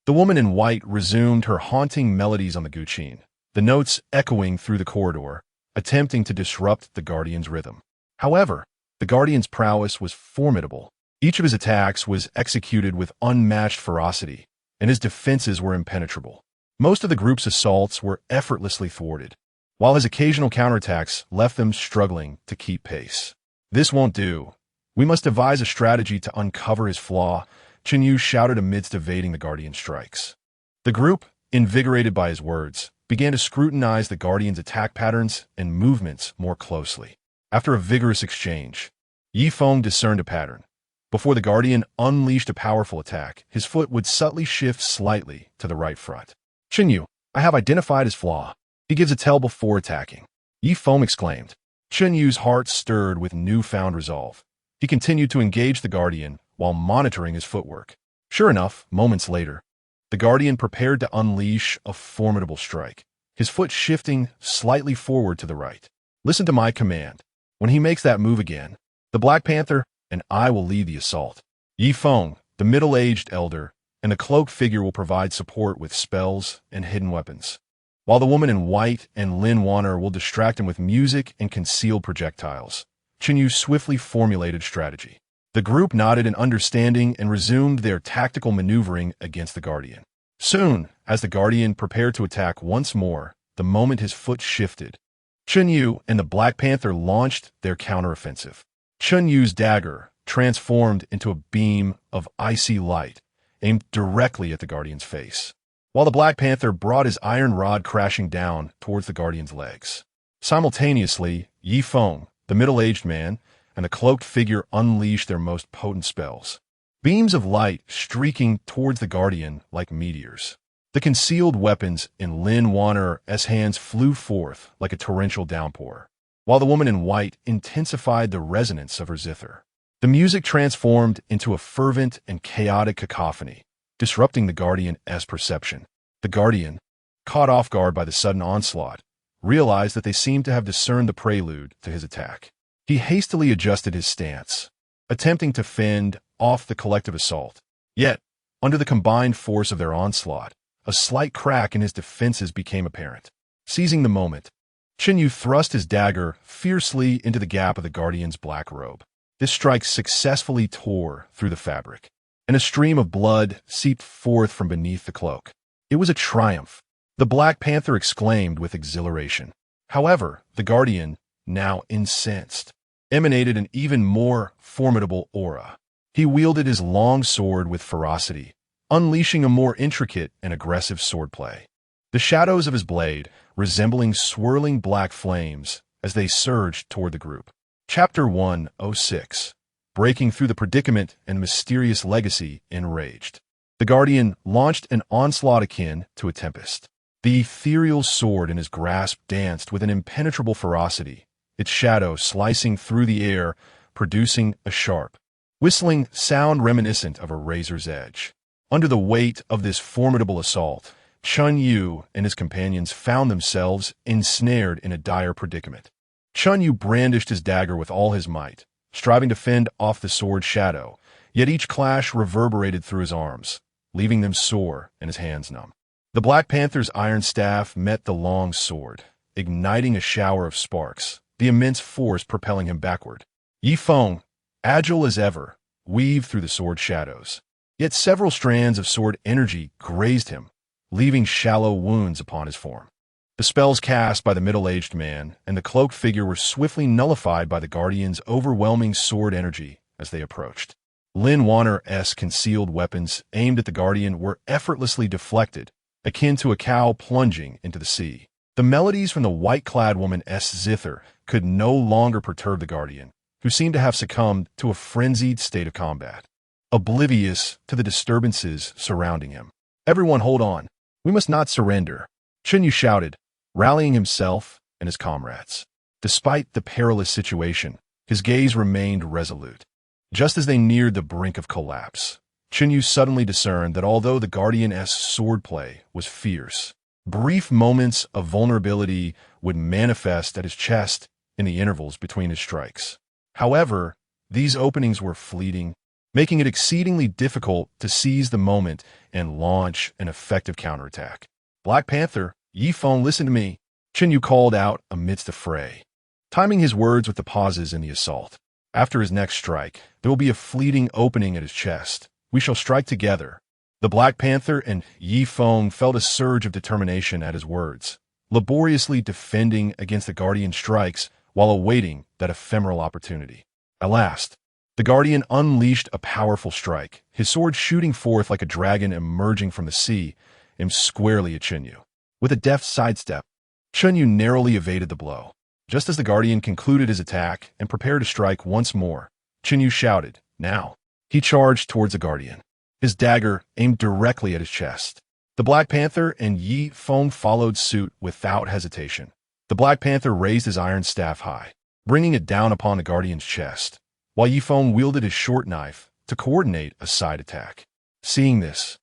The woman in white resumed her haunting melodies on the guqin, the notes echoing through the corridor, attempting to disrupt the Guardian's rhythm. However, the Guardian's prowess was formidable. Each of his attacks was executed with unmatched ferocity, and his defenses were impenetrable. Most of the group's assaults were effortlessly thwarted, while his occasional counterattacks left them struggling to keep pace. "This won't do. We must devise a strategy to uncover his flaw," Chen Yu shouted amidst evading the Guardian's strikes. The group, invigorated by his words, began to scrutinize the Guardian's attack patterns and movements more closely. After a vigorous exchange, Ye Feng discerned a pattern. Before the Guardian unleashed a powerful attack, his foot would subtly shift slightly to the right front. "Chen Yu, I have identified his flaw. He gives a tell before attacking," Ye Feng exclaimed. Chen Yu's heart stirred with newfound resolve. He continued to engage the Guardian while monitoring his footwork. Sure enough, moments later, the Guardian prepared to unleash a formidable strike, his foot shifting slightly forward to the right. "Listen to my command. When he makes that move again, the Black Panther and I will lead the assault. Ye Feng, the middle-aged elder, and the cloaked figure will provide support with spells and hidden weapons, while the woman in white and Lin Wanner will distract him with music and concealed projectiles." Chen Yu swiftly formulated strategy. The group nodded in understanding and resumed their tactical maneuvering against the Guardian. Soon, as the Guardian prepared to attack once more, the moment his foot shifted, Chen Yu and the Black Panther launched their counteroffensive. Chen Yu's dagger transformed into a beam of icy light, aimed directly at the Guardian's face, while the Black Panther brought his iron rod crashing down towards the Guardian's legs. Simultaneously, Ye Feng, the middle-aged man, and the cloaked figure unleashed their most potent spells, beams of light streaking towards the Guardian like meteors. The concealed weapons in Lin Wanner's hands flew forth like a torrential downpour, while the woman in white intensified the resonance of her zither. The music transformed into a fervent and chaotic cacophony, disrupting the Guardian's perception. The Guardian, caught off guard by the sudden onslaught, realized that they seemed to have discerned the prelude to his attack. He hastily adjusted his stance, attempting to fend off the collective assault. Yet, under the combined force of their onslaught, a slight crack in his defenses became apparent. Seizing the moment, Chen Yu thrust his dagger fiercely into the gap of the Guardian's black robe. This strike successfully tore through the fabric, and a stream of blood seeped forth from beneath the cloak. It was a triumph. The Black Panther exclaimed with exhilaration. However, the Guardian, now incensed, emanated an even more formidable aura. He wielded his long sword with ferocity, unleashing a more intricate and aggressive swordplay. The shadows of his blade resembling swirling black flames as they surged toward the group. Chapter 106. Breaking through the predicament and mysterious legacy enraged. The Guardian launched an onslaught akin to a tempest. The ethereal sword in his grasp danced with an impenetrable ferocity, its shadow slicing through the air, producing a sharp, whistling sound reminiscent of a razor's edge. Under the weight of this formidable assault, Chen Yu and his companions found themselves ensnared in a dire predicament. Chen Yu brandished his dagger with all his might, striving to fend off the sword's shadow, yet each clash reverberated through his arms, leaving them sore and his hands numb. The Black Panther's iron staff met the long sword, igniting a shower of sparks, the immense force propelling him backward. Ye Feng, agile as ever, weaved through the sword's shadows. Yet several strands of sword energy grazed him, leaving shallow wounds upon his form. The spells cast by the middle-aged man and the cloaked figure were swiftly nullified by the Guardian's overwhelming sword energy as they approached. Lin Wanner's concealed weapons aimed at the Guardian were effortlessly deflected, akin to a cow plunging into the sea. The melodies from the white-clad woman's zither could no longer perturb the Guardian, who seemed to have succumbed to a frenzied state of combat, oblivious to the disturbances surrounding him. "Everyone hold on. We must not surrender," Chen Yu shouted, rallying himself and his comrades. Despite the perilous situation, his gaze remained resolute. Just as they neared the brink of collapse, Chen Yu suddenly discerned that although the Guardian's swordplay was fierce, brief moments of vulnerability would manifest at his chest in the intervals between his strikes. However, these openings were fleeting, making it exceedingly difficult to seize the moment and launch an effective counterattack. "Black Panther, Ye Feng, listen to me," Chen Yu called out amidst the fray, timing his words with the pauses in the assault. "After his next strike, there will be a fleeting opening at his chest. We shall strike together." The Black Panther and Ye Feng felt a surge of determination at his words, laboriously defending against the Guardian's strikes while awaiting that ephemeral opportunity. At last, the Guardian unleashed a powerful strike, his sword shooting forth like a dragon emerging from the sea, aimed squarely at Chen Yu. With a deft sidestep, Chen Yu narrowly evaded the blow. Just as the Guardian concluded his attack and prepared to strike once more, Chen Yu shouted, "Now!" He charged towards the Guardian, his dagger aimed directly at his chest. The Black Panther and Ye Feng followed suit without hesitation. The Black Panther raised his iron staff high, bringing it down upon the Guardian's chest, while Ye Feng wielded his short knife to coordinate a side attack. Seeing this,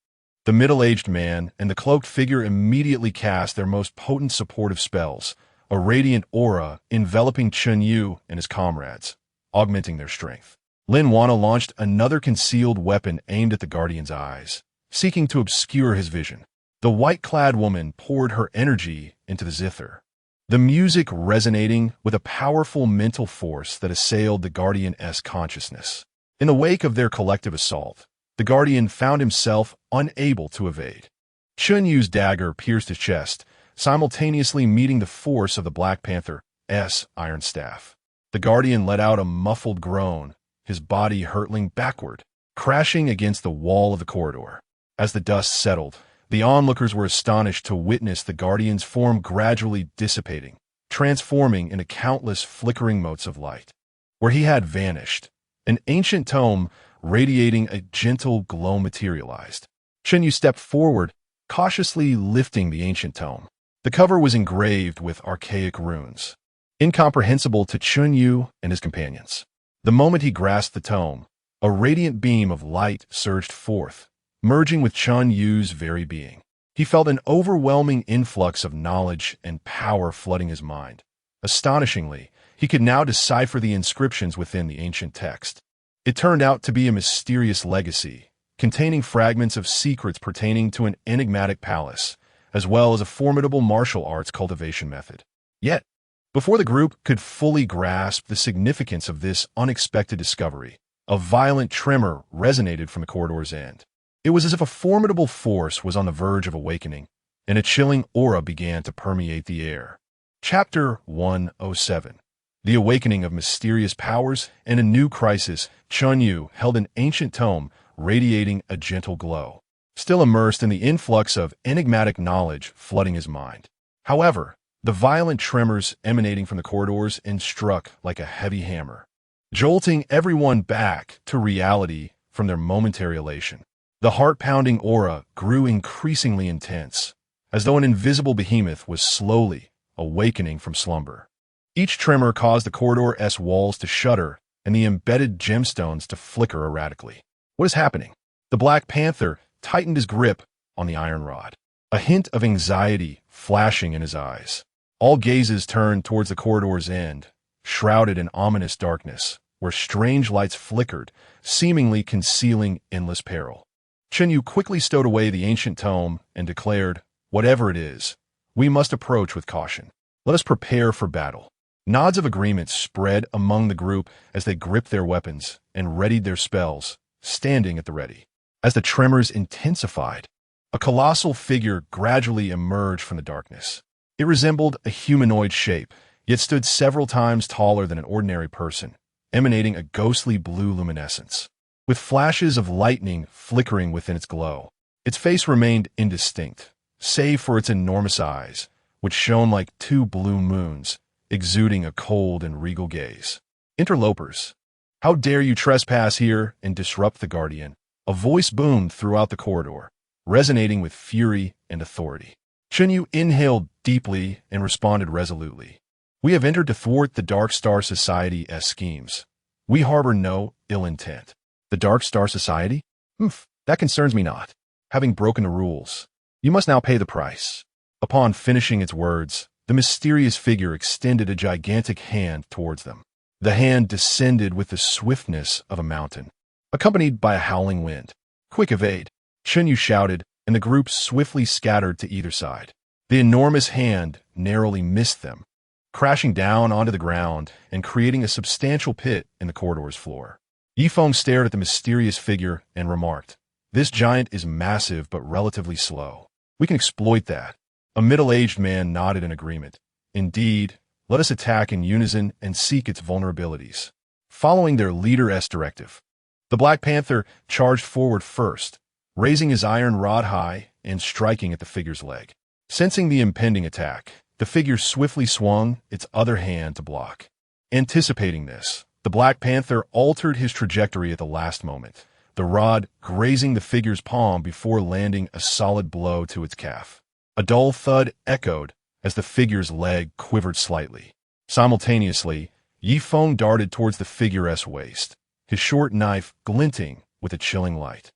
the middle-aged man and the cloaked figure immediately cast their most potent supportive spells, a radiant aura enveloping Chen Yu and his comrades, augmenting their strength. Lin Wana launched another concealed weapon aimed at the Guardian's eyes, seeking to obscure his vision. The white-clad woman poured her energy into the zither, the music resonating with a powerful mental force that assailed the Guardian's consciousness. In the wake of their collective assault, the Guardian found himself unable to evade. Chen Yu's dagger pierced his chest, simultaneously meeting the force of the Black Panther's iron staff. The Guardian let out a muffled groan, his body hurtling backward, crashing against the wall of the corridor. As the dust settled, the onlookers were astonished to witness the Guardian's form gradually dissipating, transforming into countless flickering motes of light. Where he had vanished, an ancient tome radiating a gentle glow materialized. Chen Yu stepped forward, cautiously lifting the ancient tome. The cover was engraved with archaic runes, incomprehensible to Chen Yu and his companions. The moment he grasped the tome, a radiant beam of light surged forth, merging with Chen Yu's very being. He felt an overwhelming influx of knowledge and power flooding his mind. Astonishingly, he could now decipher the inscriptions within the ancient text. It turned out to be a mysterious legacy, containing fragments of secrets pertaining to an enigmatic palace, as well as a formidable martial arts cultivation method. Yet, before the group could fully grasp the significance of this unexpected discovery, a violent tremor resonated from the corridor's end. It was as if a formidable force was on the verge of awakening, and a chilling aura began to permeate the air. Chapter 107. The Awakening of Mysterious Powers and a New Crisis. Chen Yu held an ancient tome radiating a gentle glow, still immersed in the influx of enigmatic knowledge flooding his mind. However, the violent tremors emanating from the corridors struck like a heavy hammer, jolting everyone back to reality from their momentary elation. The heart-pounding aura grew increasingly intense, as though an invisible behemoth was slowly awakening from slumber. Each tremor caused the corridor's walls to shudder and the embedded gemstones to flicker erratically. "What is happening?" The Black Panther tightened his grip on the iron rod, a hint of anxiety flashing in his eyes. All gazes turned towards the corridor's end, shrouded in ominous darkness, where strange lights flickered, seemingly concealing endless peril. Chen Yu quickly stowed away the ancient tome and declared, "Whatever it is, we must approach with caution. Let us prepare for battle." Nods of agreement spread among the group as they gripped their weapons and readied their spells, standing at the ready. As the tremors intensified, a colossal figure gradually emerged from the darkness. It resembled a humanoid shape, yet stood several times taller than an ordinary person, emanating a ghostly blue luminescence, with flashes of lightning flickering within its glow. Its face remained indistinct, save for its enormous eyes, which shone like two blue moons, exuding a cold and regal gaze. "Interlopers, how dare you trespass here and disrupt the Guardian?" A voice boomed throughout the corridor, resonating with fury and authority. Chen Yu inhaled deeply and responded resolutely. We have entered to thwart the Dark Star Society's schemes. We harbor no ill intent. The Dark Star Society? That concerns me not. Having broken the rules, you must now pay the price. Upon finishing its words, the mysterious figure extended a gigantic hand towards them. The hand descended with the swiftness of a mountain, accompanied by a howling wind. Quick evade! Chen Yu shouted, and the group swiftly scattered to either side. The enormous hand narrowly missed them, crashing down onto the ground and creating a substantial pit in the corridor's floor. Ye Feng stared at the mysterious figure and remarked, "This giant is massive but relatively slow. We can exploit that." A middle-aged man nodded in agreement. "Indeed, let us attack in unison and seek its vulnerabilities." Following their leader's directive, the Black Panther charged forward first, raising his iron rod high and striking at the figure's leg. Sensing the impending attack, the figure swiftly swung its other hand to block. Anticipating this, the Black Panther altered his trajectory at the last moment, the rod grazing the figure's palm before landing a solid blow to its calf. A dull thud echoed as the figure's leg quivered slightly. Simultaneously, Ye Feng darted towards the figure's waist, his short knife glinting with a chilling light,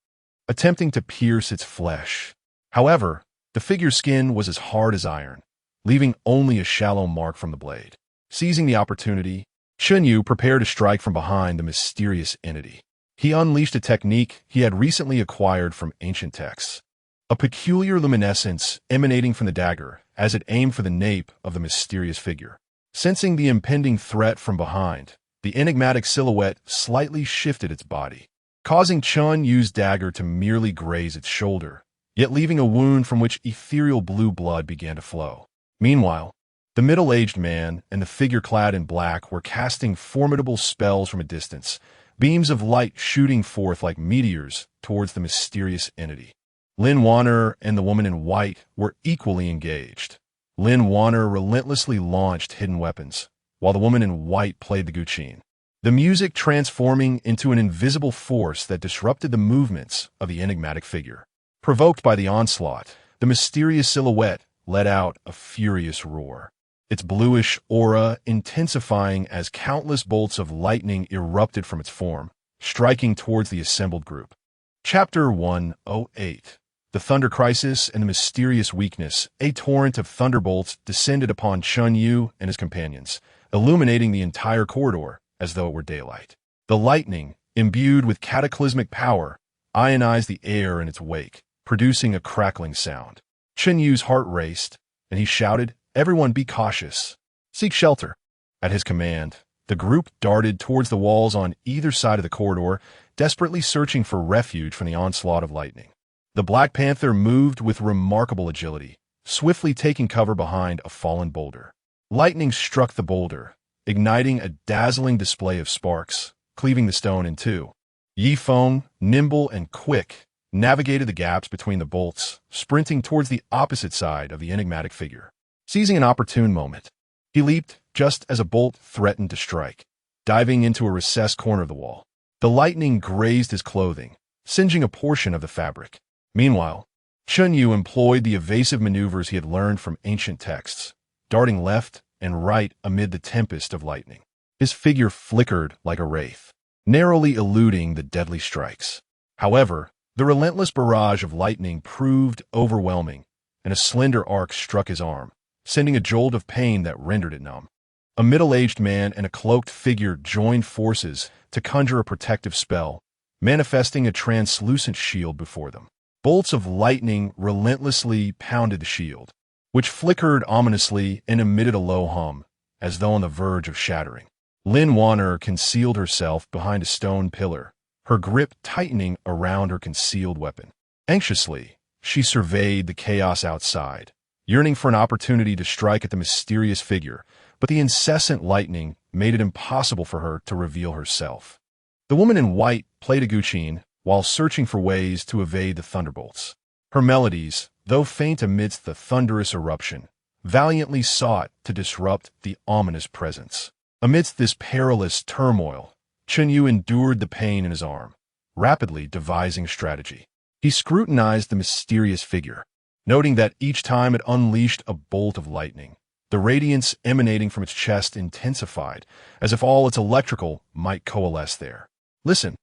attempting to pierce its flesh. However, the figure's skin was as hard as iron, leaving only a shallow mark from the blade. Seizing the opportunity, Chen Yu prepared to strike from behind the mysterious entity. He unleashed a technique he had recently acquired from ancient texts, a peculiar luminescence emanating from the dagger as it aimed for the nape of the mysterious figure. Sensing the impending threat from behind, the enigmatic silhouette slightly shifted its body, causing Chen Yu's dagger to merely graze its shoulder, yet leaving a wound from which ethereal blue blood began to flow. Meanwhile, the middle-aged man and the figure clad in black were casting formidable spells from a distance, beams of light shooting forth like meteors towards the mysterious entity. Lin Wanner and the woman in white were equally engaged. Lin Wanner relentlessly launched hidden weapons, while the woman in white played the guqin, the music transforming into an invisible force that disrupted the movements of the enigmatic figure. Provoked by the onslaught, the mysterious silhouette let out a furious roar, its bluish aura intensifying as countless bolts of lightning erupted from its form, striking towards the assembled group. Chapter 108. The Thunder Crisis and the Mysterious Weakness. A torrent of thunderbolts descended upon Chen Yu and his companions, illuminating the entire corridor as though it were daylight. The lightning, imbued with cataclysmic power, ionized the air in its wake, producing a crackling sound. Chen Yu's heart raced, and he shouted, "Everyone be cautious. Seek shelter." At his command, the group darted towards the walls on either side of the corridor, desperately searching for refuge from the onslaught of lightning. The Black Panther moved with remarkable agility, swiftly taking cover behind a fallen boulder. Lightning struck the boulder, igniting a dazzling display of sparks, cleaving the stone in two. Ye Feng, nimble and quick, navigated the gaps between the bolts, sprinting towards the opposite side of the enigmatic figure. Seizing an opportune moment, he leaped just as a bolt threatened to strike, diving into a recessed corner of the wall. The lightning grazed his clothing, singeing a portion of the fabric. Meanwhile, Chen Yu employed the evasive maneuvers he had learned from ancient texts, darting left and right amid the tempest of lightning. His figure flickered like a wraith, narrowly eluding the deadly strikes. However, the relentless barrage of lightning proved overwhelming, and a slender arc struck his arm, sending a jolt of pain that rendered it numb. A middle-aged man and a cloaked figure joined forces to conjure a protective spell, manifesting a translucent shield before them. Bolts of lightning relentlessly pounded the shield, which flickered ominously and emitted a low hum, as though on the verge of shattering. Lin Wanner concealed herself behind a stone pillar, her grip tightening around her concealed weapon. Anxiously, she surveyed the chaos outside, yearning for an opportunity to strike at the mysterious figure, but the incessant lightning made it impossible for her to reveal herself. The woman in white played a guqin while searching for ways to evade the thunderbolts. Her melodies, though faint amidst the thunderous eruption, valiantly sought to disrupt the ominous presence. Amidst this perilous turmoil, Chen Yu endured the pain in his arm, rapidly devising a strategy. He scrutinized the mysterious figure, noting that each time it unleashed a bolt of lightning, The radiance emanating from its chest intensified, as if all its electrical might coalesce there. Listen,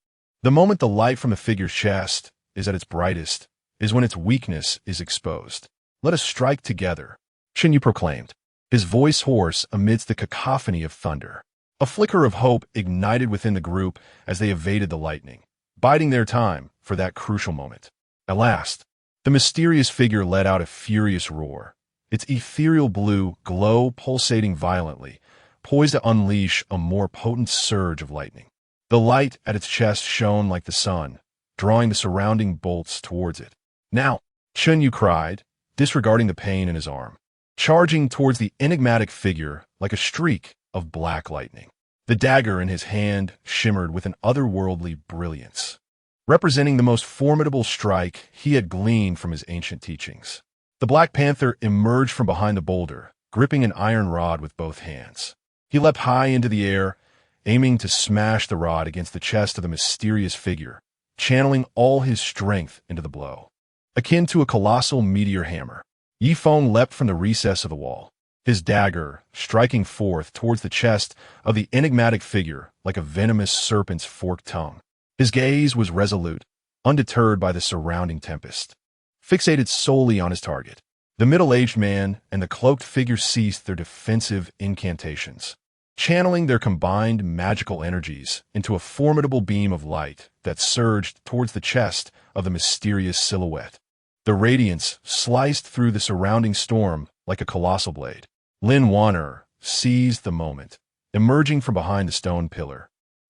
the moment the light from the figure's chest is at its brightest is when its weakness is exposed. Let us strike together, Chen Yu proclaimed, his voice hoarse amidst the cacophony of thunder. A flicker of hope ignited within the group as they evaded the lightning, biding their time for that crucial moment. At last, the mysterious figure let out a furious roar, its ethereal blue glow pulsating violently, poised to unleash a more potent surge of lightning. The light at its chest shone like the sun, drawing the surrounding bolts towards it. Now, Chen Yu cried, disregarding the pain in his arm, charging towards the enigmatic figure like a streak of black lightning. The dagger in his hand shimmered with an otherworldly brilliance, representing the most formidable strike he had gleaned from his ancient teachings. The Black Panther emerged from behind the boulder, gripping an iron rod with both hands. He leapt high into the air, aiming to smash the rod against the chest of the mysterious figure, channeling all his strength into the blow. Akin to a colossal meteor hammer, Ye Feng leapt from the recess of the wall, his dagger striking forth towards the chest of the enigmatic figure like a venomous serpent's forked tongue. His gaze was resolute, undeterred by the surrounding tempest. Fixated solely on his target, the middle-aged man and the cloaked figure ceased their defensive incantations, channeling their combined magical energies into a formidable beam of light that surged towards the chest of the mysterious silhouette. The radiance sliced through the surrounding storm like a colossal blade. Lin Wanner seized the moment, emerging from behind the stone pillar,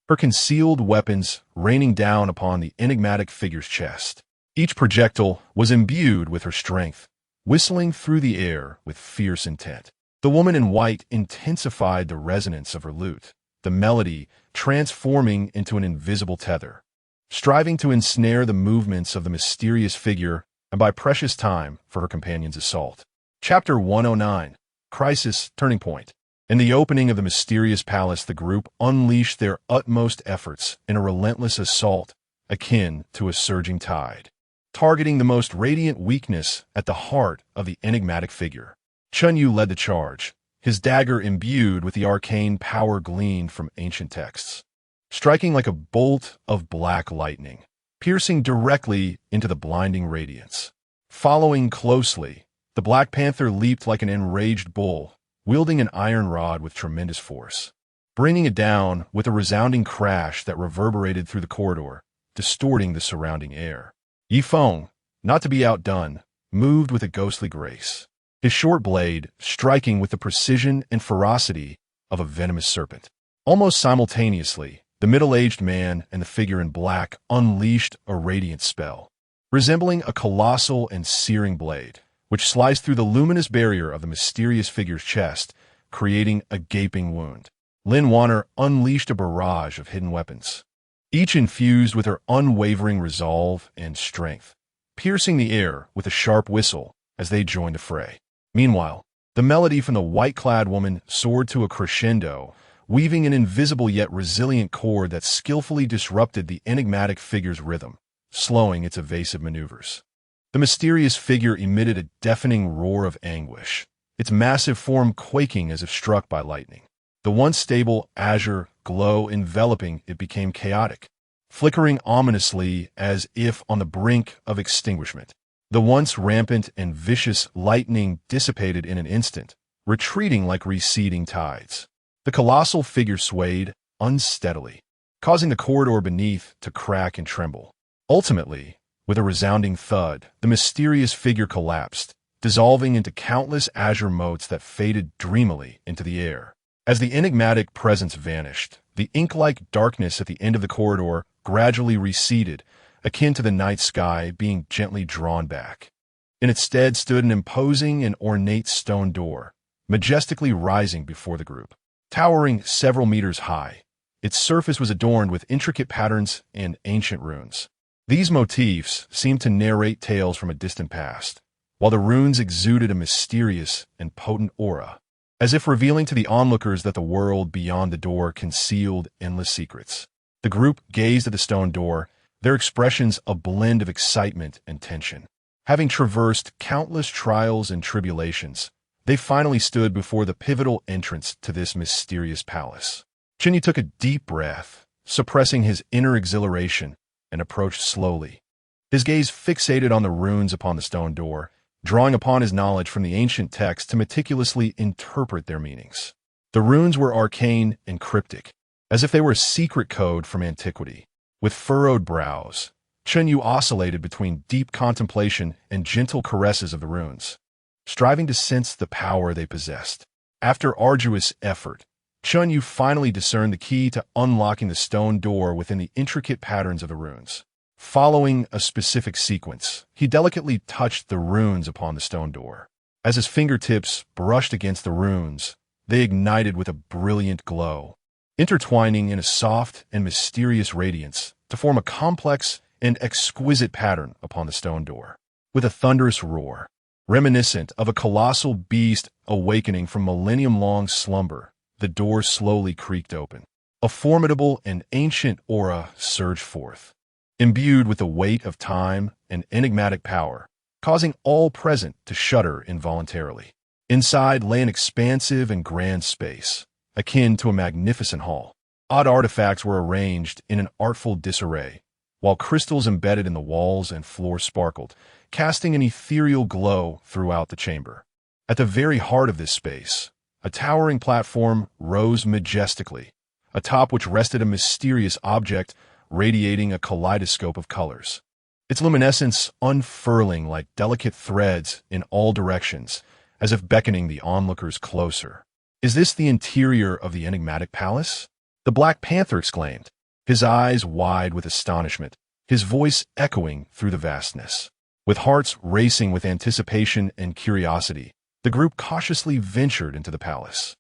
her concealed weapons raining down upon the enigmatic figure's chest. Each projectile was imbued with her strength, whistling through the air with fierce intent. The woman in white intensified the resonance of her lute, the melody transforming into an invisible tether, striving to ensnare the movements of the mysterious figure and buy precious time for her companion's assault. Chapter 109, Crisis Turning Point. In the opening of the mysterious palace, the group unleashed their utmost efforts in a relentless assault akin to a surging tide, targeting the most radiant weakness at the heart of the enigmatic figure. Chen Yu led the charge, his dagger imbued with the arcane power gleaned from ancient texts, striking like a bolt of black lightning, piercing directly into the blinding radiance. Following closely, the Black Panther leaped like an enraged bull, wielding an iron rod with tremendous force, bringing it down with a resounding crash that reverberated through the corridor, distorting the surrounding air. Ye Feng, not to be outdone, moved with a ghostly grace, his short blade striking with the precision and ferocity of a venomous serpent. Almost simultaneously, the middle-aged man and the figure in black unleashed a radiant spell, resembling a colossal and searing blade, which sliced through the luminous barrier of the mysterious figure's chest, creating a gaping wound. Lin Wanner unleashed a barrage of hidden weapons, each infused with her unwavering resolve and strength, piercing the air with a sharp whistle as they joined the fray. Meanwhile, the melody from the white-clad woman soared to a crescendo, weaving an invisible yet resilient chord that skillfully disrupted the enigmatic figure's rhythm, slowing its evasive maneuvers. The mysterious figure emitted a deafening roar of anguish, its massive form quaking as if struck by lightning. The once stable azure glow enveloping it became chaotic, flickering ominously as if on the brink of extinguishment. The once rampant and vicious lightning dissipated in an instant, retreating like receding tides. The colossal figure swayed unsteadily, causing the corridor beneath to crack and tremble. Ultimately, with a resounding thud, the mysterious figure collapsed, dissolving into countless azure motes that faded dreamily into the air. As the enigmatic presence vanished, the ink-like darkness at the end of the corridor gradually receded, akin to the night sky being gently drawn back. In its stead stood an imposing and ornate stone door, majestically rising before the group. Towering several meters high, its surface was adorned with intricate patterns and ancient runes. These motifs seemed to narrate tales from a distant past, while the runes exuded a mysterious and potent aura, as if revealing to the onlookers that the world beyond the door concealed endless secrets. The group gazed at the stone door, their expressions a blend of excitement and tension. Having traversed countless trials and tribulations, They finally stood before the pivotal entrance to this mysterious palace. Chen Yu took a deep breath, suppressing his inner exhilaration, and approached slowly. His gaze fixated on the runes upon the stone door, drawing upon his knowledge from the ancient text to meticulously interpret their meanings. The runes were arcane and cryptic, as if they were a secret code from antiquity. With furrowed brows, Chen Yu oscillated between deep contemplation and gentle caresses of the runes, striving to sense the power they possessed. After arduous effort, Chen Yu finally discerned the key to unlocking the stone door within the intricate patterns of the runes. Following a specific sequence, he delicately touched the runes upon the stone door. As his fingertips brushed against the runes, they ignited with a brilliant glow, intertwining in a soft and mysterious radiance to form a complex and exquisite pattern upon the stone door. With a thunderous roar, reminiscent of a colossal beast awakening from millennium-long slumber, the door slowly creaked open. A formidable and ancient aura surged forth, imbued with the weight of time and enigmatic power, causing all present to shudder involuntarily. Inside lay an expansive and grand space, akin to a magnificent hall. Odd artifacts were arranged in an artful disarray, while crystals embedded in the walls and floor sparkled, casting an ethereal glow throughout the chamber. At the very heart of this space, a towering platform rose majestically, atop which rested a mysterious object radiating a kaleidoscope of colors. Its luminescence unfurling like delicate threads in all directions, as if beckoning the onlookers closer. "Is this the interior of the enigmatic palace?" the Black Panther exclaimed, his eyes wide with astonishment, his voice echoing through the vastness. With hearts racing with anticipation and curiosity, the group cautiously ventured into the palace.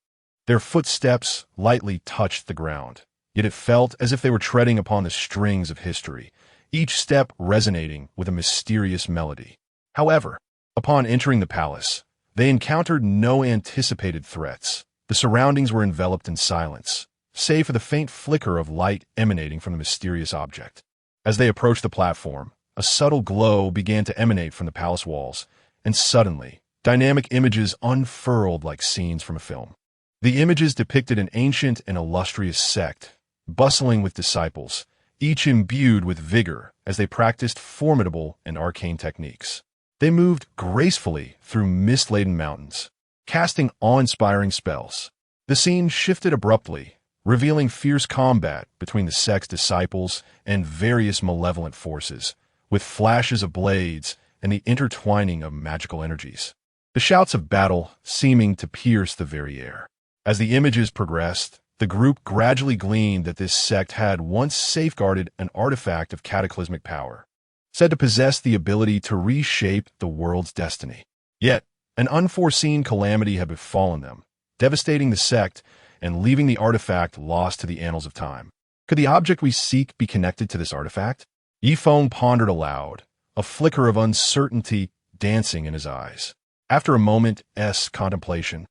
Their footsteps lightly touched the ground, yet it felt as if they were treading upon the strings of history, each step resonating with a mysterious melody. However, upon entering the palace, they encountered no anticipated threats. The surroundings were enveloped in silence, save for the faint flicker of light emanating from the mysterious object. As they approached the platform, a subtle glow began to emanate from the palace walls, and suddenly, dynamic images unfurled like scenes from a film. The images depicted an ancient and illustrious sect, bustling with disciples, each imbued with vigor as they practiced formidable and arcane techniques. They moved gracefully through mist-laden mountains, casting awe-inspiring spells. The scene shifted abruptly, revealing fierce combat between the sect's disciples and various malevolent forces, with flashes of blades and the intertwining of magical energies. The shouts of battle seeming to pierce the very air. As the images progressed, the group gradually gleaned that this sect had once safeguarded an artifact of cataclysmic power, said to possess the ability to reshape the world's destiny. Yet, an unforeseen calamity had befallen them, devastating the sect and leaving the artifact lost to the annals of time. Could the object we seek be connected to this artifact? Ye Feng pondered aloud, a flicker of uncertainty dancing in his eyes. After a moment's contemplation,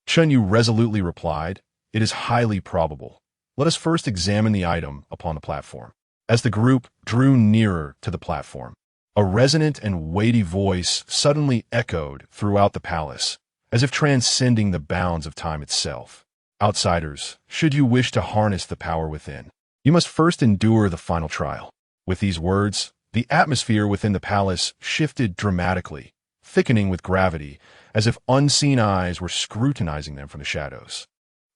Chen Yu resolutely replied, "It is highly probable. Let us first examine the item upon the platform." As the group drew nearer to the platform, a resonant and weighty voice suddenly echoed throughout the palace, as if transcending the bounds of time itself. "Outsiders, should you wish to harness the power within, you must first endure the final trial." With these words, the atmosphere within the palace shifted dramatically, thickening with gravity, as if unseen eyes were scrutinizing them from the shadows.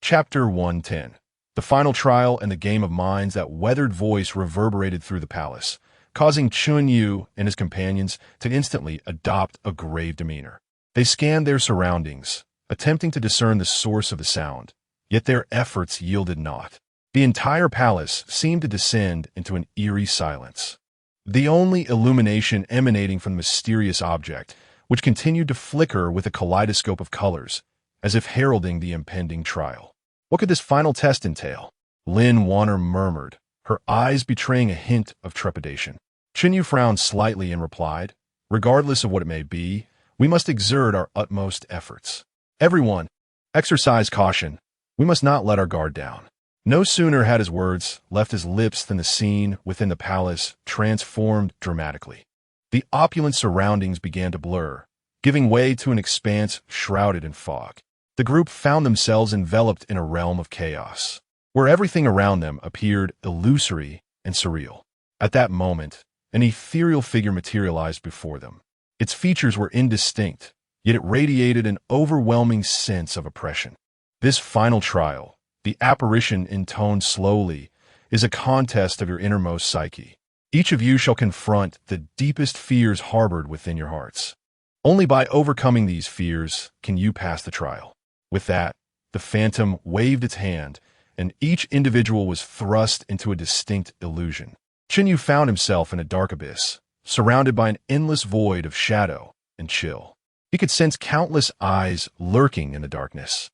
Chapter 110. The final trial and the game of minds. That weathered voice reverberated through the palace, causing Chen Yu and his companions to instantly adopt a grave demeanor. They scanned their surroundings, attempting to discern the source of the sound, yet their efforts yielded naught. The entire palace seemed to descend into an eerie silence, the only illumination emanating from the mysterious object, which continued to flicker with a kaleidoscope of colors, as if heralding the impending trial. What could this final test entail? Lin Warner murmured, her eyes betraying a hint of trepidation. Chen Yu frowned slightly and replied, "Regardless of what it may be, we must exert our utmost efforts. Everyone, exercise caution. We must not let our guard down." No sooner had his words left his lips than the scene within the palace transformed dramatically. The opulent surroundings began to blur, giving way to an expanse shrouded in fog. The group found themselves enveloped in a realm of chaos, where everything around them appeared illusory and surreal. At that moment, an ethereal figure materialized before them. Its features were indistinct, yet it radiated an overwhelming sense of oppression. This final trial, the apparition intoned slowly, is a contest of your innermost psyche. Each of you shall confront the deepest fears harbored within your hearts. Only by overcoming these fears can you pass the trial. With that, the phantom waved its hand, and each individual was thrust into a distinct illusion. Chen Yu found himself in a dark abyss, surrounded by an endless void of shadow and chill. He could sense countless eyes lurking in the darkness,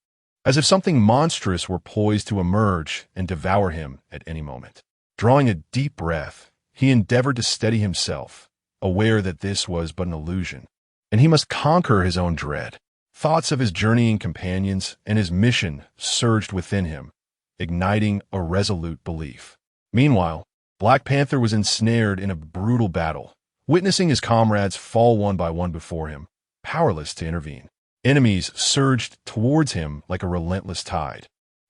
as if something monstrous were poised to emerge and devour him at any moment. Drawing a deep breath, he endeavored to steady himself, aware that this was but an illusion, and he must conquer his own dread. Thoughts of his journeying companions and his mission surged within him, igniting a resolute belief. Meanwhile, Black Panther was ensnared in a brutal battle, witnessing his comrades fall one by one before him, powerless to intervene. Enemies surged towards him like a relentless tide,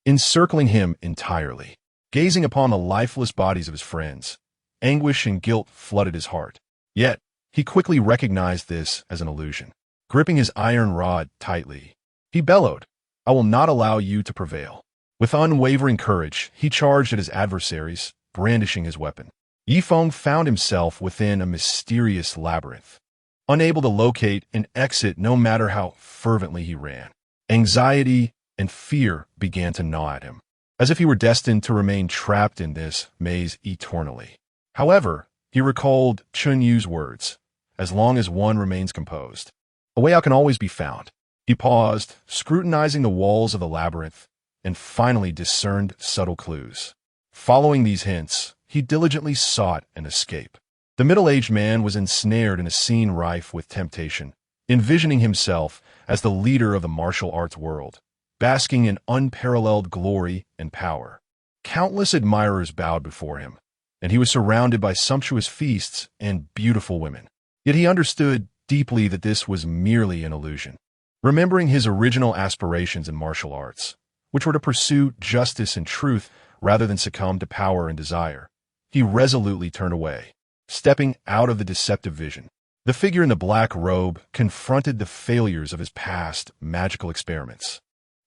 encircling him entirely. Gazing upon the lifeless bodies of his friends, anguish and guilt flooded his heart. Yet, he quickly recognized this as an illusion. Gripping his iron rod tightly, he bellowed, "I will not allow you to prevail." With unwavering courage, he charged at his adversaries, brandishing his weapon. Ye Feng found himself within a mysterious labyrinth, unable to locate an exit no matter how fervently he ran. Anxiety and fear began to gnaw at him, as if he were destined to remain trapped in this maze eternally. However, he recalled Chen Yu's words, "As long as one remains composed, a way out can always be found." He paused, scrutinizing the walls of the labyrinth, and finally discerned subtle clues. Following these hints, he diligently sought an escape. The middle-aged man was ensnared in a scene rife with temptation, envisioning himself as the leader of the martial arts world, basking in unparalleled glory and power. Countless admirers bowed before him, and he was surrounded by sumptuous feasts and beautiful women. Yet he understood deeply that this was merely an illusion. Remembering his original aspirations in martial arts, which were to pursue justice and truth rather than succumb to power and desire, he resolutely turned away, stepping out of the deceptive vision. The figure in the black robe confronted the failures of his past magical experiments.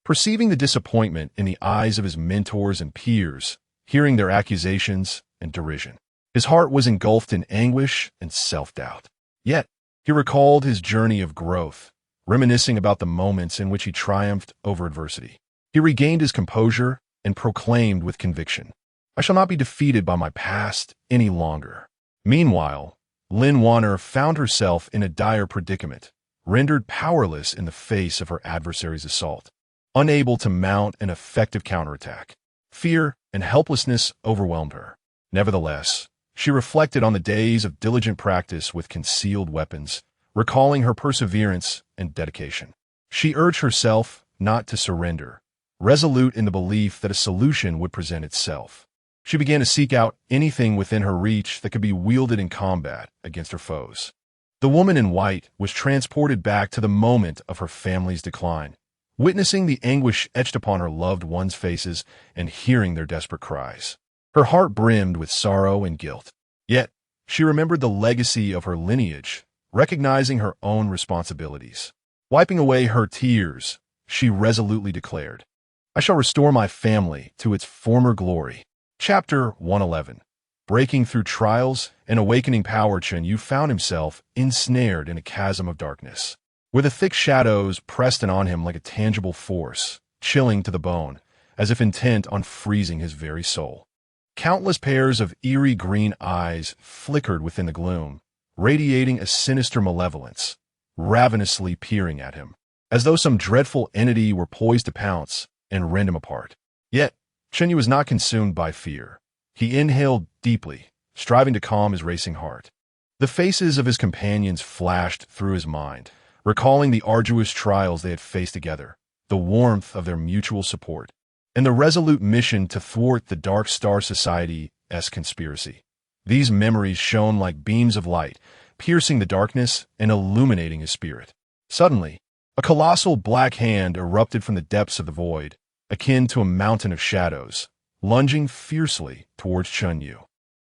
Perceiving the disappointment in the eyes of his mentors and peers, hearing their accusations and derision, his heart was engulfed in anguish and self-doubt. Yet, he recalled his journey of growth, reminiscing about the moments in which he triumphed over adversity. He regained his composure and proclaimed with conviction, "I shall not be defeated by my past any longer." Meanwhile, Lin Wanner found herself in a dire predicament, rendered powerless in the face of her adversary's assault, unable to mount an effective counterattack. Fear and helplessness overwhelmed her. Nevertheless, she reflected on the days of diligent practice with concealed weapons, recalling her perseverance and dedication. She urged herself not to surrender, resolute in the belief that a solution would present itself. She began to seek out anything within her reach that could be wielded in combat against her foes. The woman in white was transported back to the moment of her family's decline, witnessing the anguish etched upon her loved ones' faces and hearing their desperate cries. Her heart brimmed with sorrow and guilt. Yet, she remembered the legacy of her lineage, recognizing her own responsibilities. Wiping away her tears, she resolutely declared, "I shall restore my family to its former glory." Chapter 111. Breaking through trials and awakening power, Chen Yu found himself ensnared in a chasm of darkness, where the thick shadows pressed in on him like a tangible force, chilling to the bone, as if intent on freezing his very soul. Countless pairs of eerie green eyes flickered within the gloom, radiating a sinister malevolence, ravenously peering at him, as though some dreadful entity were poised to pounce and rend him apart. Yet, Chen Yu was not consumed by fear. He inhaled deeply, striving to calm his racing heart. The faces of his companions flashed through his mind, recalling the arduous trials they had faced together, the warmth of their mutual support, and the resolute mission to thwart the Dark Star Society's conspiracy. These memories shone like beams of light, piercing the darkness and illuminating his spirit. Suddenly, a colossal black hand erupted from the depths of the void, akin to a mountain of shadows, lunging fiercely towards Chen Yu.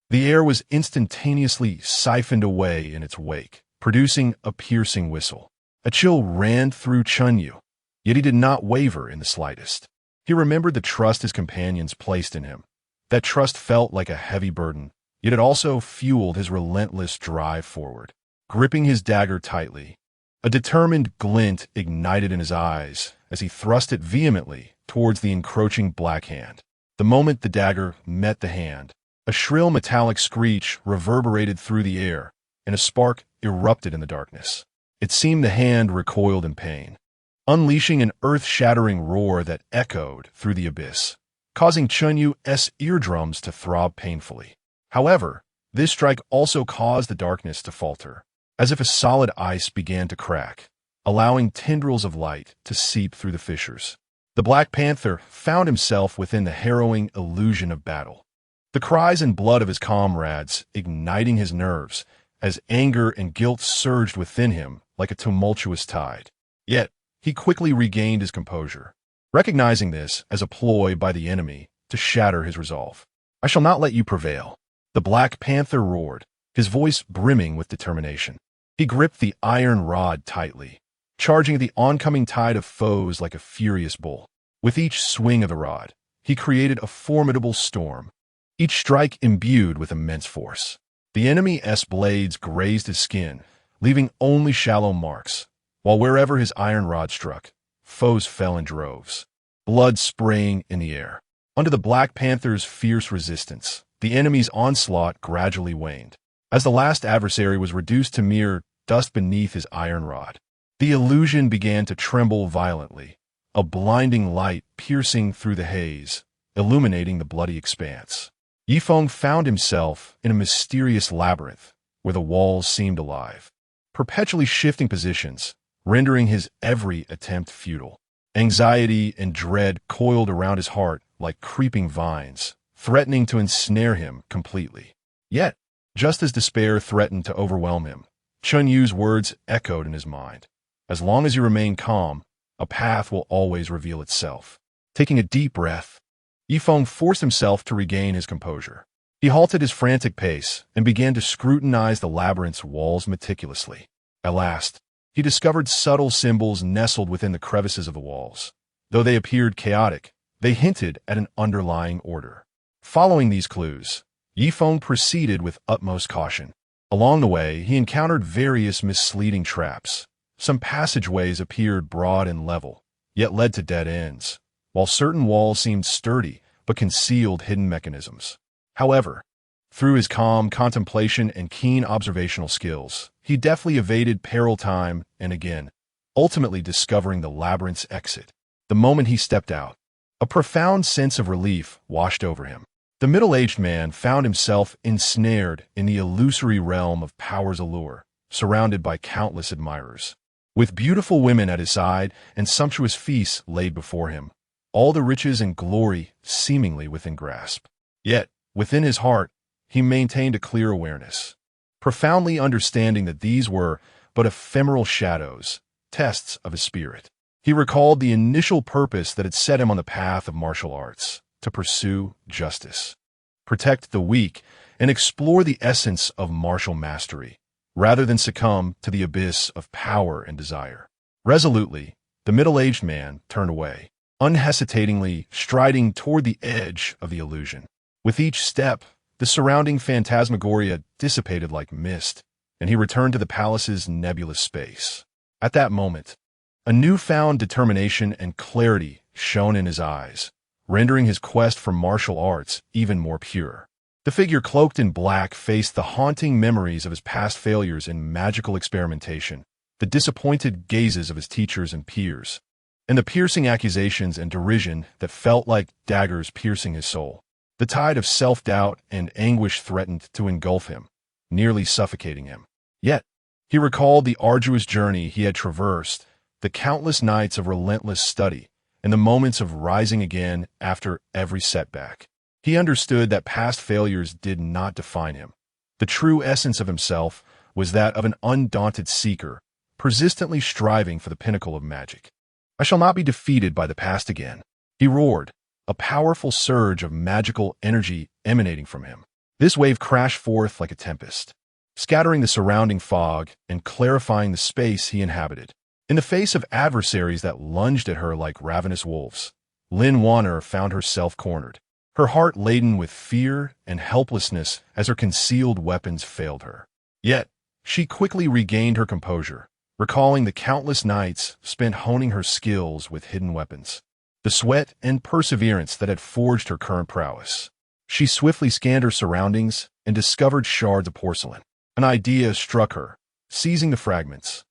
The air was instantaneously siphoned away in its wake, producing a piercing whistle. A chill ran through Chen Yu, yet he did not waver in the slightest. He remembered the trust his companions placed in him. That trust felt like a heavy burden, yet it also fueled his relentless drive forward. Gripping his dagger tightly, a determined glint ignited in his eyes as he thrust it vehemently towards the encroaching black hand. The moment the dagger met the hand, a shrill metallic screech reverberated through the air, and a spark erupted in the darkness. It seemed the hand recoiled in pain, unleashing an earth-shattering roar that echoed through the abyss, causing Chen Yu's eardrums to throb painfully. However, this strike also caused the darkness to falter, as if a solid ice began to crack, allowing tendrils of light to seep through the fissures. The Black Panther found himself within the harrowing illusion of battle. The cries and blood of his comrades igniting his nerves as anger and guilt surged within him like a tumultuous tide. Yet, he quickly regained his composure, recognizing this as a ploy by the enemy to shatter his resolve. "I shall not let you prevail," the Black Panther roared, his voice brimming with determination. He gripped the iron rod tightly, charging at the oncoming tide of foes like a furious bull. With each swing of the rod, he created a formidable storm, each strike imbued with immense force. The enemy's blades grazed his skin, leaving only shallow marks, while wherever his iron rod struck, foes fell in droves, blood spraying in the air. Under the Black Panther's fierce resistance, the enemy's onslaught gradually waned, as the last adversary was reduced to mere dust beneath his iron rod. The illusion began to tremble violently, a blinding light piercing through the haze, illuminating the bloody expanse. Ye Feng found himself in a mysterious labyrinth where the walls seemed alive, perpetually shifting positions, rendering his every attempt futile. Anxiety and dread coiled around his heart like creeping vines, threatening to ensnare him completely. Yet, just as despair threatened to overwhelm him, Chen Yu's words echoed in his mind. "As long as you remain calm, a path will always reveal itself." Taking a deep breath, Ye Feng forced himself to regain his composure. He halted his frantic pace and began to scrutinize the labyrinth's walls meticulously. At last, he discovered subtle symbols nestled within the crevices of the walls. Though they appeared chaotic, they hinted at an underlying order. Following these clues, Ye Feng proceeded with utmost caution. Along the way, he encountered various misleading traps. Some passageways appeared broad and level, yet led to dead ends, while certain walls seemed sturdy but concealed hidden mechanisms. However, through his calm contemplation and keen observational skills, he deftly evaded peril time and again, ultimately discovering the labyrinth's exit. The moment he stepped out, a profound sense of relief washed over him. The middle-aged man found himself ensnared in the illusory realm of power's allure, surrounded by countless admirers. With beautiful women at his side and sumptuous feasts laid before him, all the riches and glory seemingly within grasp. Yet, within his heart, he maintained a clear awareness, profoundly understanding that these were but ephemeral shadows, tests of his spirit. He recalled the initial purpose that had set him on the path of martial arts, to pursue justice, protect the weak, and explore the essence of martial mastery, rather than succumb to the abyss of power and desire. Resolutely, the middle-aged man turned away, unhesitatingly striding toward the edge of the illusion. With each step, the surrounding phantasmagoria dissipated like mist, and he returned to the palace's nebulous space. At that moment, a newfound determination and clarity shone in his eyes, rendering his quest for martial arts even more pure. The figure cloaked in black faced the haunting memories of his past failures in magical experimentation, the disappointed gazes of his teachers and peers, and the piercing accusations and derision that felt like daggers piercing his soul. The tide of self-doubt and anguish threatened to engulf him, nearly suffocating him. Yet, he recalled the arduous journey he had traversed, the countless nights of relentless study, and the moments of rising again after every setback. He understood that past failures did not define him. The true essence of himself was that of an undaunted seeker, persistently striving for the pinnacle of magic. "I shall not be defeated by the past again," he roared, a powerful surge of magical energy emanating from him. This wave crashed forth like a tempest, scattering the surrounding fog and clarifying the space he inhabited. In the face of adversaries that lunged at her like ravenous wolves, Lin Wanner found herself cornered, her heart laden with fear and helplessness as her concealed weapons failed her. Yet, she quickly regained her composure, recalling the countless nights spent honing her skills with hidden weapons, the sweat and perseverance that had forged her current prowess. She swiftly scanned her surroundings and discovered shards of porcelain. An idea struck her, seizing the fragments.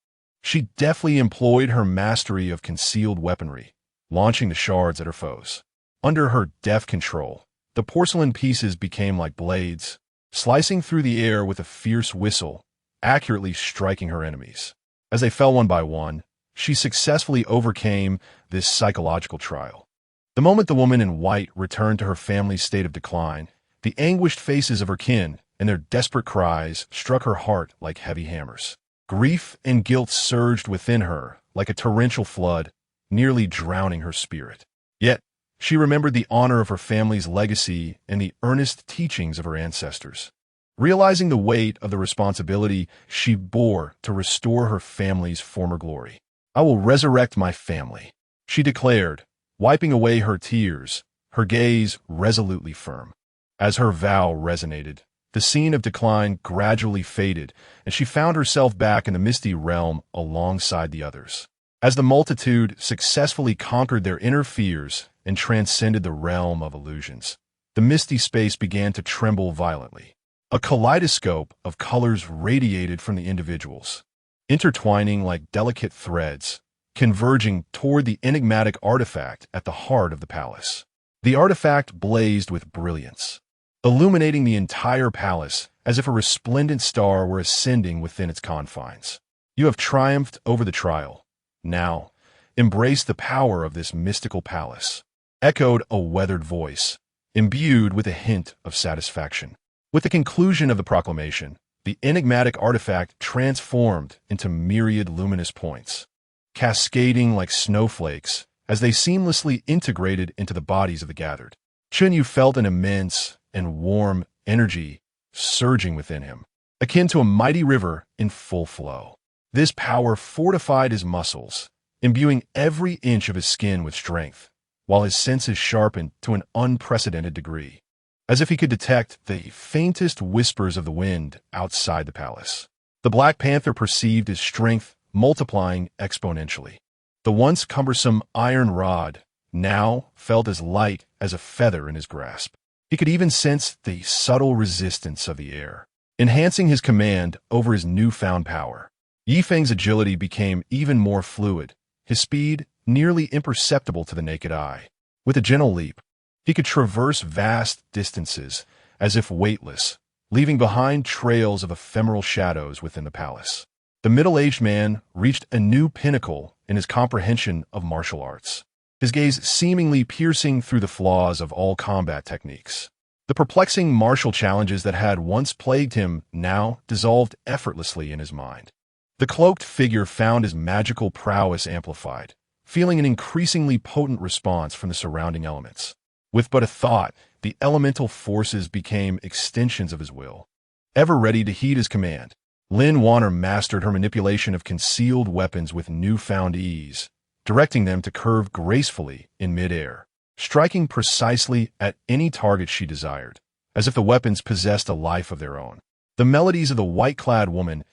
She deftly employed her mastery of concealed weaponry, launching the shards at her foes. Under her deft control, the porcelain pieces became like blades, slicing through the air with a fierce whistle, accurately striking her enemies. As they fell one by one, she successfully overcame this psychological trial. The moment the woman in white returned to her family's state of decline, the anguished faces of her kin and their desperate cries struck her heart like heavy hammers. Grief and guilt surged within her like a torrential flood, nearly drowning her spirit. Yet, she remembered the honor of her family's legacy and the earnest teachings of her ancestors. Realizing the weight of the responsibility she bore to restore her family's former glory. "I will resurrect my family," she declared, wiping away her tears, her gaze resolutely firm. As her vow resonated, the scene of decline gradually faded, and she found herself back in the misty realm alongside the others. As the multitude successfully conquered their inner fears and transcended the realm of illusions, the misty space began to tremble violently. A kaleidoscope of colors radiated from the individuals, intertwining like delicate threads, converging toward the enigmatic artifact at the heart of the palace. The artifact blazed with brilliance, illuminating the entire palace as if a resplendent star were ascending within its confines. "You have triumphed over the trial. Now, embrace the power of this mystical palace," echoed a weathered voice, imbued with a hint of satisfaction. With the conclusion of the proclamation, the enigmatic artifact transformed into myriad luminous points, cascading like snowflakes as they seamlessly integrated into the bodies of the gathered. Chen Yu felt an immense and warm energy surging within him, akin to a mighty river in full flow. This power fortified his muscles, imbuing every inch of his skin with strength, while his senses sharpened to an unprecedented degree, as if he could detect the faintest whispers of the wind outside the palace. The Black Panther perceived his strength multiplying exponentially. The once cumbersome iron rod now felt as light as a feather in his grasp. He could even sense the subtle resistance of the air, enhancing his command over his newfound power. Ye Feng's agility became even more fluid, his speed nearly imperceptible to the naked eye. With a gentle leap, he could traverse vast distances as if weightless, leaving behind trails of ephemeral shadows within the palace. The middle-aged man reached a new pinnacle in his comprehension of martial arts, his gaze seemingly piercing through the flaws of all combat techniques. The perplexing martial challenges that had once plagued him now dissolved effortlessly in his mind. The cloaked figure found his magical prowess amplified, feeling an increasingly potent response from the surrounding elements. With but a thought, the elemental forces became extensions of his will. Ever ready to heed his command, Lin Wanner mastered her manipulation of concealed weapons with newfound ease, directing them to curve gracefully in midair, striking precisely at any target she desired, as if the weapons possessed a life of their own. The melodies of the white-clad woman's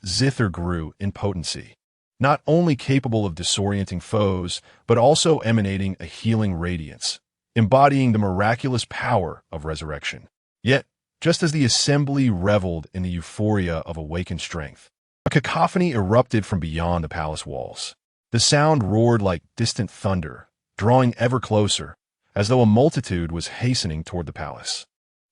zither grew in potency, not only capable of disorienting foes, but also emanating a healing radiance, embodying the miraculous power of resurrection. Yet, just as the assembly reveled in the euphoria of awakened strength, a cacophony erupted from beyond the palace walls. The sound roared like distant thunder, drawing ever closer, as though a multitude was hastening toward the palace.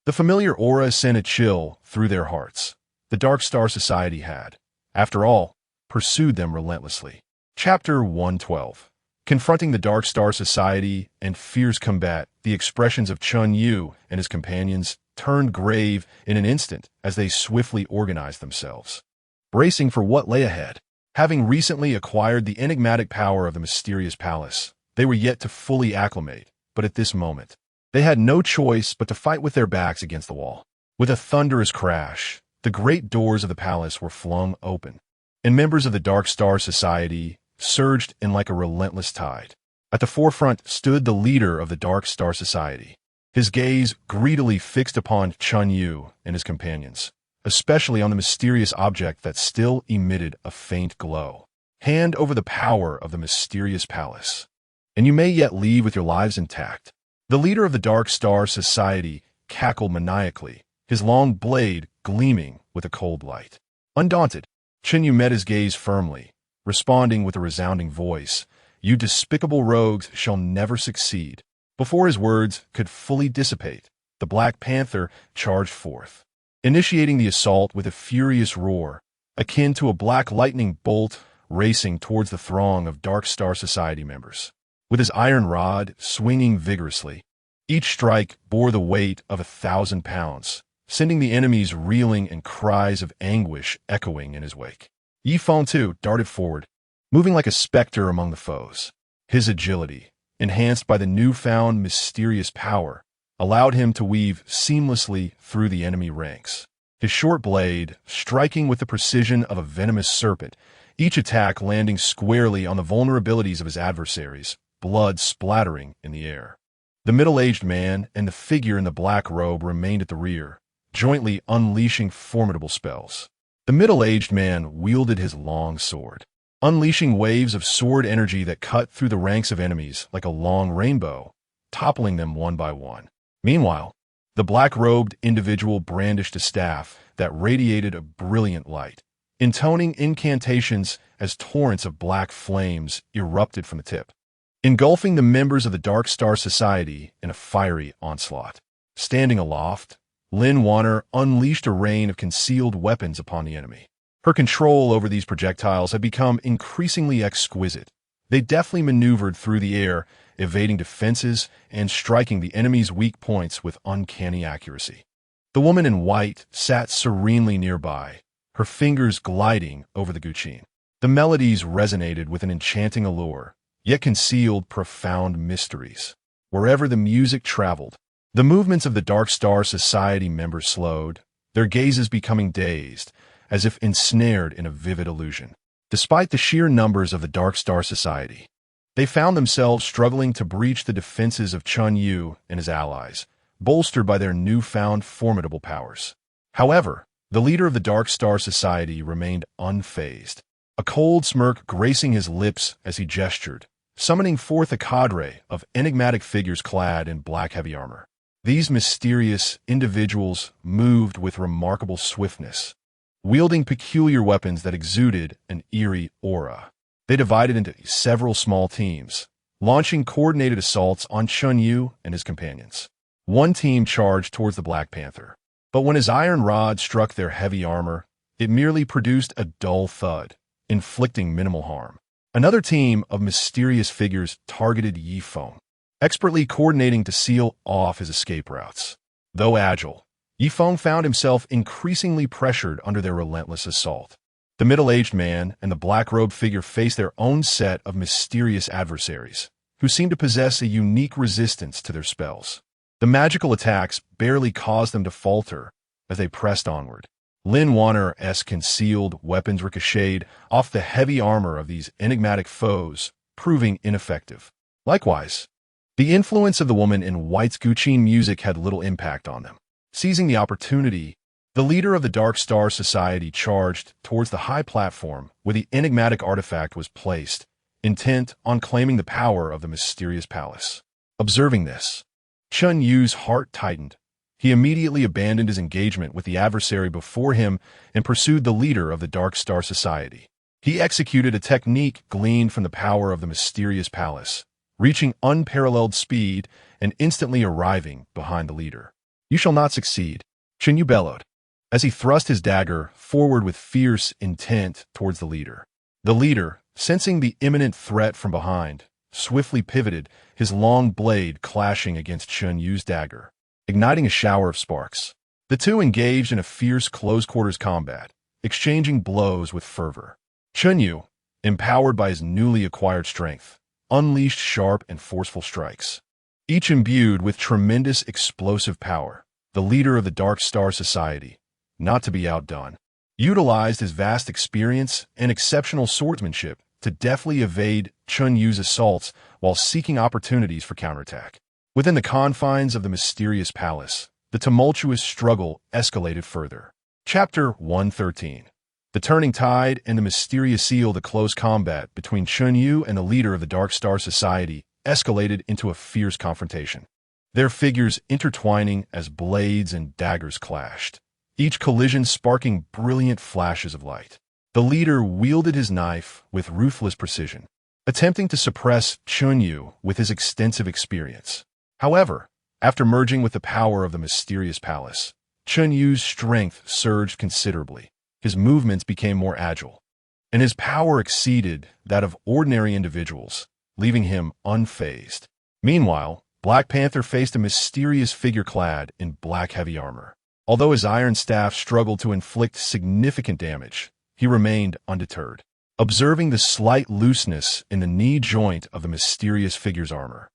The familiar aura sent a chill through their hearts. The Dark Star Society had, after all, pursued them relentlessly. Chapter 112. Confronting the Dark Star Society and fierce combat, the expressions of Chen Yu and his companions turned grave in an instant as they swiftly organized themselves, bracing for what lay ahead. Having recently acquired the enigmatic power of the mysterious palace, they were yet to fully acclimate, but at this moment, they had no choice but to fight with their backs against the wall. With a thunderous crash, the great doors of the palace were flung open, and members of the Dark Star Society surged in like a relentless tide. At the forefront stood the leader of the Dark Star Society, his gaze greedily fixed upon Chen Yu and his companions, especially on the mysterious object that still emitted a faint glow. Hand over the power of the mysterious palace, and you may yet leave with your lives intact. The leader of the Dark Star Society cackled maniacally, his long blade gleaming with a cold light. Undaunted, Chen Yu met his gaze firmly, responding with a resounding voice, "You despicable rogues shall never succeed." Before his words could fully dissipate, the Black Panther charged forth, initiating the assault with a furious roar, akin to a black lightning bolt racing towards the throng of Dark Star Society members. With his iron rod swinging vigorously, each strike bore the weight of 1,000 pounds, sending the enemies reeling and cries of anguish echoing in his wake. Ye Feng too darted forward, moving like a specter among the foes. His agility, enhanced by the newfound mysterious power, allowed him to weave seamlessly through the enemy ranks. His short blade, striking with the precision of a venomous serpent, each attack landing squarely on the vulnerabilities of his adversaries, blood splattering in the air. The middle-aged man and the figure in the black robe remained at the rear, jointly unleashing formidable spells. The middle-aged man wielded his long sword, unleashing waves of sword energy that cut through the ranks of enemies like a long rainbow, toppling them one by one. Meanwhile, the black-robed individual brandished a staff that radiated a brilliant light, intoning incantations as torrents of black flames erupted from the tip, engulfing the members of the Dark Star Society in a fiery onslaught. Standing aloft, Lin Wanner unleashed a rain of concealed weapons upon the enemy. Her control over these projectiles had become increasingly exquisite. They deftly maneuvered through the air, evading defenses and striking the enemy's weak points with uncanny accuracy. The woman in white sat serenely nearby, her fingers gliding over the guqin. The melodies resonated with an enchanting allure, yet concealed profound mysteries. Wherever the music traveled, the movements of the Dark Star Society members slowed, their gazes becoming dazed, as if ensnared in a vivid illusion. Despite the sheer numbers of the Dark Star Society, they found themselves struggling to breach the defenses of Chen Yu and his allies, bolstered by their newfound formidable powers. However, the leader of the Dark Star Society remained unfazed, a cold smirk gracing his lips as he gestured, summoning forth a cadre of enigmatic figures clad in black heavy armor. These mysterious individuals moved with remarkable swiftness, wielding peculiar weapons that exuded an eerie aura. They divided into several small teams, launching coordinated assaults on Chen Yu and his companions. One team charged towards the Black Panther, but when his iron rod struck their heavy armor, it merely produced a dull thud, inflicting minimal harm. Another team of mysterious figures targeted Ye Feng, expertly coordinating to seal off his escape routes. Though agile, Ye Feng found himself increasingly pressured under their relentless assault. The middle-aged man and the black-robed figure faced their own set of mysterious adversaries, who seemed to possess a unique resistance to their spells. The magical attacks barely caused them to falter as they pressed onward. Lin Wanner's concealed weapons ricocheted off the heavy armor of these enigmatic foes, proving ineffective. Likewise, the influence of the woman in white's guqin music had little impact on them. Seizing the opportunity, the leader of the Dark Star Society charged towards the high platform where the enigmatic artifact was placed, intent on claiming the power of the mysterious palace. Observing this, Chen Yu's heart tightened. He immediately abandoned his engagement with the adversary before him and pursued the leader of the Dark Star Society. He executed a technique gleaned from the power of the mysterious palace, reaching unparalleled speed and instantly arriving behind the leader. "You shall not succeed," Chen Yu bellowed, as he thrust his dagger forward with fierce intent towards the leader. The leader, sensing the imminent threat from behind, swiftly pivoted, his long blade clashing against Chen Yu's dagger, igniting a shower of sparks. The two engaged in a fierce close-quarters combat, exchanging blows with fervor. Chen Yu, empowered by his newly acquired strength, unleashed sharp and forceful strikes. Each imbued with tremendous explosive power, the leader of the Dark Star Society, not to be outdone, utilized his vast experience and exceptional swordsmanship to deftly evade Chen Yu's assaults while seeking opportunities for counterattack. Within the confines of the mysterious palace, the tumultuous struggle escalated further. Chapter 113. The turning tide and the mysterious seal. The close combat between Chen Yu and the leader of the Dark Star Society escalated into a fierce confrontation. Their figures intertwining as blades and daggers clashed, each collision sparking brilliant flashes of light. The leader wielded his knife with ruthless precision, attempting to suppress Chen Yu with his extensive experience. However, after merging with the power of the mysterious palace, Chen Yu's strength surged considerably. His movements became more agile, and his power exceeded that of ordinary individuals, leaving him unfazed. Meanwhile, Black Panther faced a mysterious figure clad in black heavy armor. Although his iron staff struggled to inflict significant damage, he remained undeterred, observing the slight looseness in the knee joint of the mysterious figure's armor.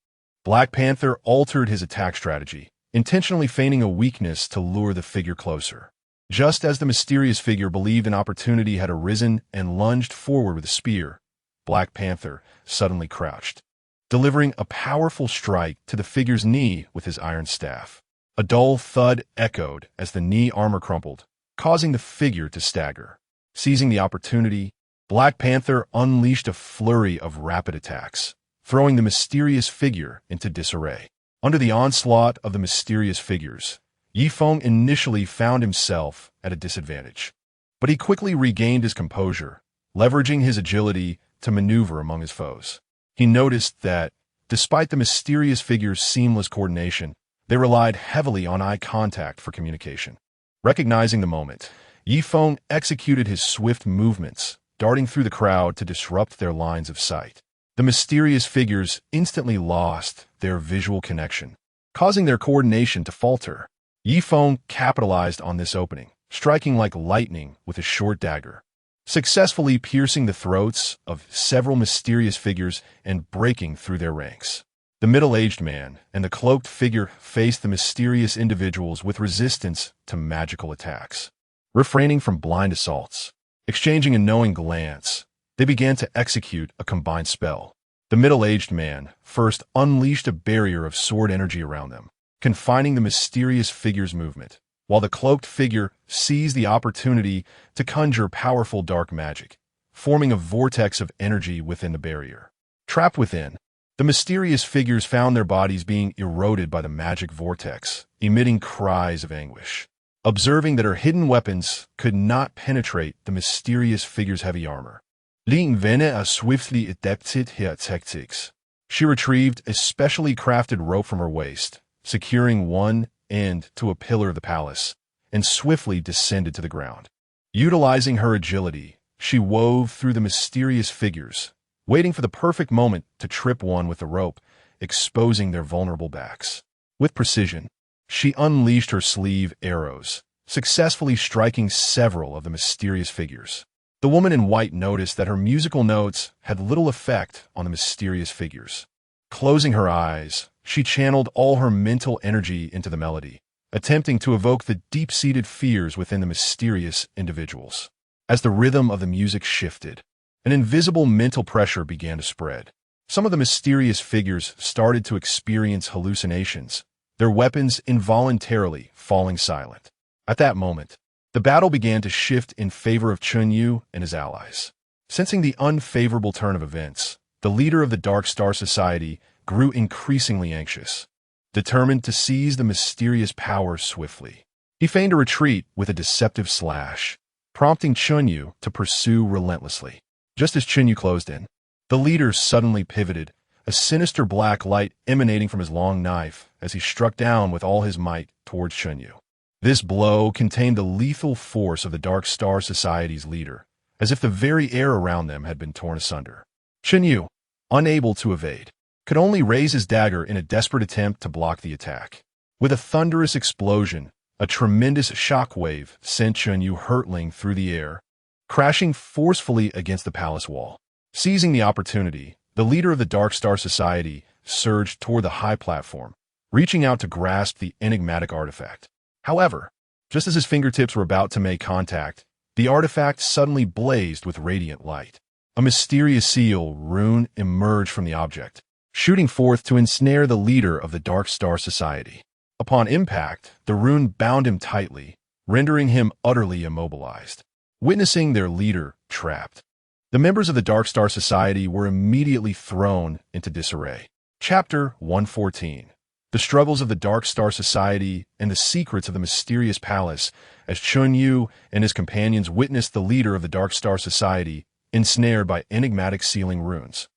Black Panther altered his attack strategy, intentionally feigning a weakness to lure the figure closer. Just as the mysterious figure believed an opportunity had arisen and lunged forward with a spear, Black Panther suddenly crouched, delivering a powerful strike to the figure's knee with his iron staff. A dull thud echoed as the knee armor crumpled, causing the figure to stagger. Seizing the opportunity, Black Panther unleashed a flurry of rapid attacks, throwing the mysterious figure into disarray. Under the onslaught of the mysterious figures, Ye Feng initially found himself at a disadvantage, but he quickly regained his composure, leveraging his agility to maneuver among his foes. He noticed that, despite the mysterious figure's seamless coordination, they relied heavily on eye contact for communication. Recognizing the moment, Ye Feng executed his swift movements, darting through the crowd to disrupt their lines of sight. The mysterious figures instantly lost their visual connection, causing their coordination to falter. Ye Feng capitalized on this opening, striking like lightning with his short dagger, successfully piercing the throats of several mysterious figures and breaking through their ranks. The middle-aged man and the cloaked figure faced the mysterious individuals with resistance to magical attacks. Refraining from blind assaults, exchanging a knowing glance, they began to execute a combined spell. The middle-aged man first unleashed a barrier of sword energy around them, confining the mysterious figure's movement, while the cloaked figure seized the opportunity to conjure powerful dark magic, forming a vortex of energy within the barrier. Trapped within, the mysterious figures found their bodies being eroded by the magic vortex, emitting cries of anguish. Observing that her hidden weapons could not penetrate the mysterious figure's heavy armor, Ling Vene swiftly adapted her tactics. She retrieved a specially crafted rope from her waist, securing one end to a pillar of the palace, and swiftly descended to the ground. Utilizing her agility, she wove through the mysterious figures, waiting for the perfect moment to trip one with the rope, exposing their vulnerable backs. With precision, she unleashed her sleeve arrows, successfully striking several of the mysterious figures. The woman in white noticed that her musical notes had little effect on the mysterious figures. Closing her eyes, she channeled all her mental energy into the melody, attempting to evoke the deep-seated fears within the mysterious individuals. As the rhythm of the music shifted, an invisible mental pressure began to spread. Some of the mysterious figures started to experience hallucinations, their weapons involuntarily falling silent. At that moment, the battle began to shift in favor of Chen Yu and his allies. Sensing the unfavorable turn of events, the leader of the Dark Star Society grew increasingly anxious, determined to seize the mysterious power swiftly. He feigned a retreat with a deceptive slash, prompting Chen Yu to pursue relentlessly. Just as Chen Yu closed in, the leader suddenly pivoted, a sinister black light emanating from his long knife as he struck down with all his might towards Chen Yu. This blow contained the lethal force of the Dark Star Society's leader, as if the very air around them had been torn asunder. Chen Yu, unable to evade, could only raise his dagger in a desperate attempt to block the attack. With a thunderous explosion, a tremendous shock wave sent Chen Yu hurtling through the air, crashing forcefully against the palace wall. Seizing the opportunity, the leader of the Dark Star Society surged toward the high platform, reaching out to grasp the enigmatic artifact. However, just as his fingertips were about to make contact, the artifact suddenly blazed with radiant light. A mysterious seal rune emerged from the object, shooting forth to ensnare the leader of the Dark Star Society. Upon impact, the rune bound him tightly, rendering him utterly immobilized. Witnessing their leader trapped, the members of the Dark Star Society were immediately thrown into disarray. Chapter 114. The struggles of the Dark Star Society and the secrets of the mysterious palace, as Chen Yu and his companions witnessed the leader of the Dark Star Society ensnared by enigmatic sealing runes.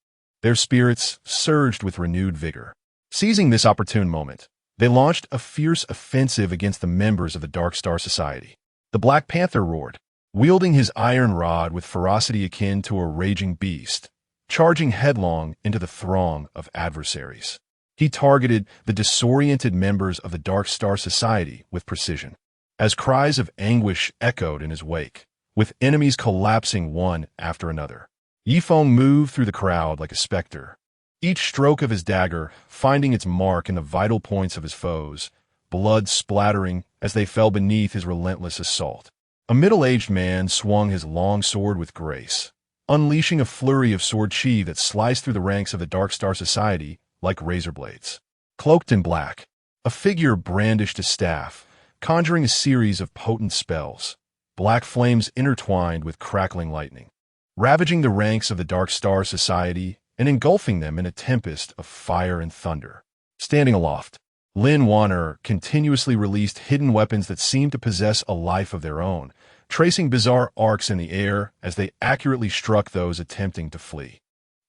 Their spirits surged with renewed vigor. Seizing this opportune moment, they launched a fierce offensive against the members of the Dark Star Society. The Black Panther roared, wielding his iron rod with ferocity akin to a raging beast, charging headlong into the throng of adversaries. He targeted the disoriented members of the Dark Star Society with precision. As cries of anguish echoed in his wake, with enemies collapsing one after another, Ye Feng moved through the crowd like a specter, each stroke of his dagger finding its mark in the vital points of his foes, blood splattering as they fell beneath his relentless assault. A middle-aged man swung his long sword with grace, unleashing a flurry of sword chi that sliced through the ranks of the Dark Star Society like razor blades. Cloaked in black, a figure brandished a staff, conjuring a series of potent spells, black flames intertwined with crackling lightning, ravaging the ranks of the Dark Star Society and engulfing them in a tempest of fire and thunder. Standing aloft, Lin Wanner continuously released hidden weapons that seemed to possess a life of their own, tracing bizarre arcs in the air as they accurately struck those attempting to flee.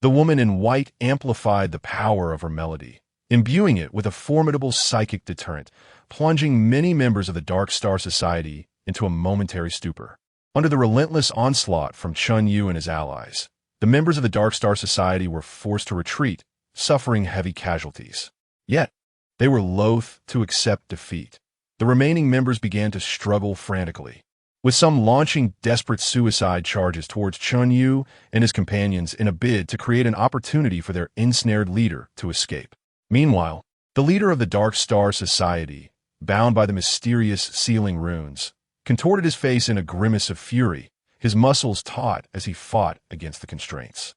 The woman in white amplified the power of her melody, imbuing it with a formidable psychic deterrent, plunging many members of the Dark Star Society into a momentary stupor. Under the relentless onslaught from Chen Yu and his allies, the members of the Dark Star Society were forced to retreat, suffering heavy casualties. Yet, they were loath to accept defeat. The remaining members began to struggle frantically, with some launching desperate suicide charges towards Chen Yu and his companions in a bid to create an opportunity for their ensnared leader to escape. Meanwhile, the leader of the Dark Star Society, bound by the mysterious sealing runes, contorted his face in a grimace of fury, his muscles taut as he fought against the constraints.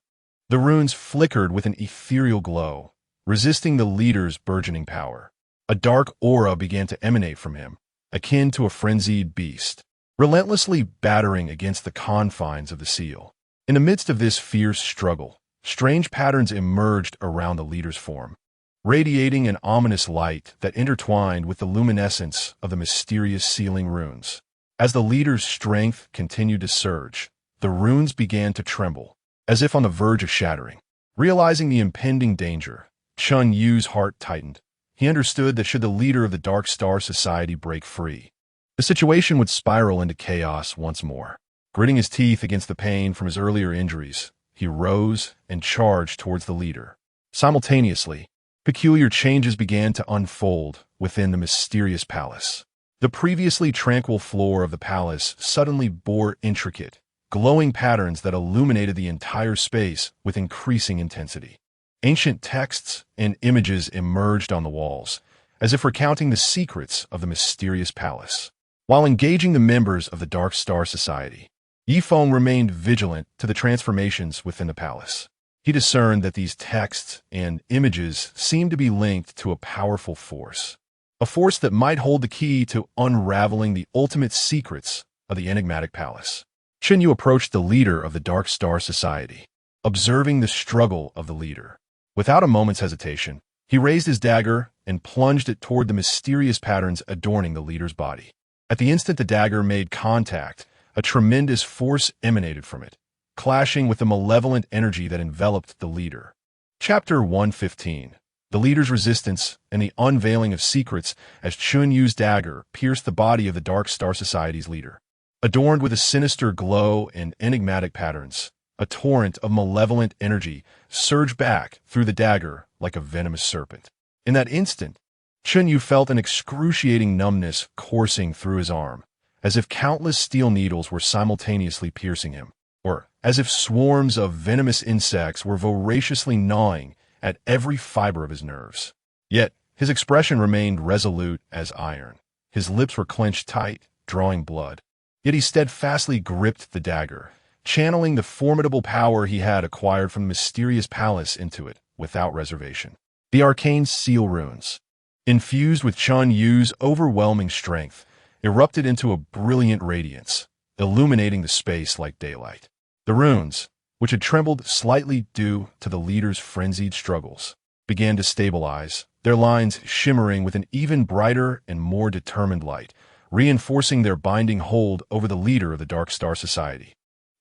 The runes flickered with an ethereal glow, resisting the leader's burgeoning power. A dark aura began to emanate from him, akin to a frenzied beast, relentlessly battering against the confines of the seal. In the midst of this fierce struggle, strange patterns emerged around the leader's form, radiating an ominous light that intertwined with the luminescence of the mysterious sealing runes. As the leader's strength continued to surge, the runes began to tremble, as if on the verge of shattering. Realizing the impending danger, Chen Yu's heart tightened. He understood that should the leader of the Dark Star Society break free, the situation would spiral into chaos once more. Gritting his teeth against the pain from his earlier injuries, he rose and charged towards the leader. Simultaneously, peculiar changes began to unfold within the mysterious palace. The previously tranquil floor of the palace suddenly bore intricate, glowing patterns that illuminated the entire space with increasing intensity. Ancient texts and images emerged on the walls, as if recounting the secrets of the mysterious palace. While engaging the members of the Dark Star Society, Ye Feng remained vigilant to the transformations within the palace. He discerned that these texts and images seemed to be linked to a powerful force, a force that might hold the key to unraveling the ultimate secrets of the enigmatic palace. Chen Yu approached the leader of the Dark Star Society, observing the struggle of the leader. Without a moment's hesitation, he raised his dagger and plunged it toward the mysterious patterns adorning the leader's body. At the instant the dagger made contact, a tremendous force emanated from it, clashing with the malevolent energy that enveloped the leader. Chapter 115. The leader's resistance and the unveiling of secrets as Chen Yu's dagger pierced the body of the Dark Star Society's leader. Adorned with a sinister glow and enigmatic patterns, a torrent of malevolent energy surged back through the dagger like a venomous serpent. In that instant, Chen Yu felt an excruciating numbness coursing through his arm, as if countless steel needles were simultaneously piercing him, or as if swarms of venomous insects were voraciously gnawing at every fiber of his nerves. Yet, his expression remained resolute as iron. His lips were clenched tight, drawing blood. Yet he steadfastly gripped the dagger, channeling the formidable power he had acquired from the mysterious palace into it, without reservation. The arcane seal runes, infused with Chen Yu's overwhelming strength, erupted into a brilliant radiance, illuminating the space like daylight. The runes, which had trembled slightly due to the leader's frenzied struggles, began to stabilize, their lines shimmering with an even brighter and more determined light, reinforcing their binding hold over the leader of the Dark Star Society.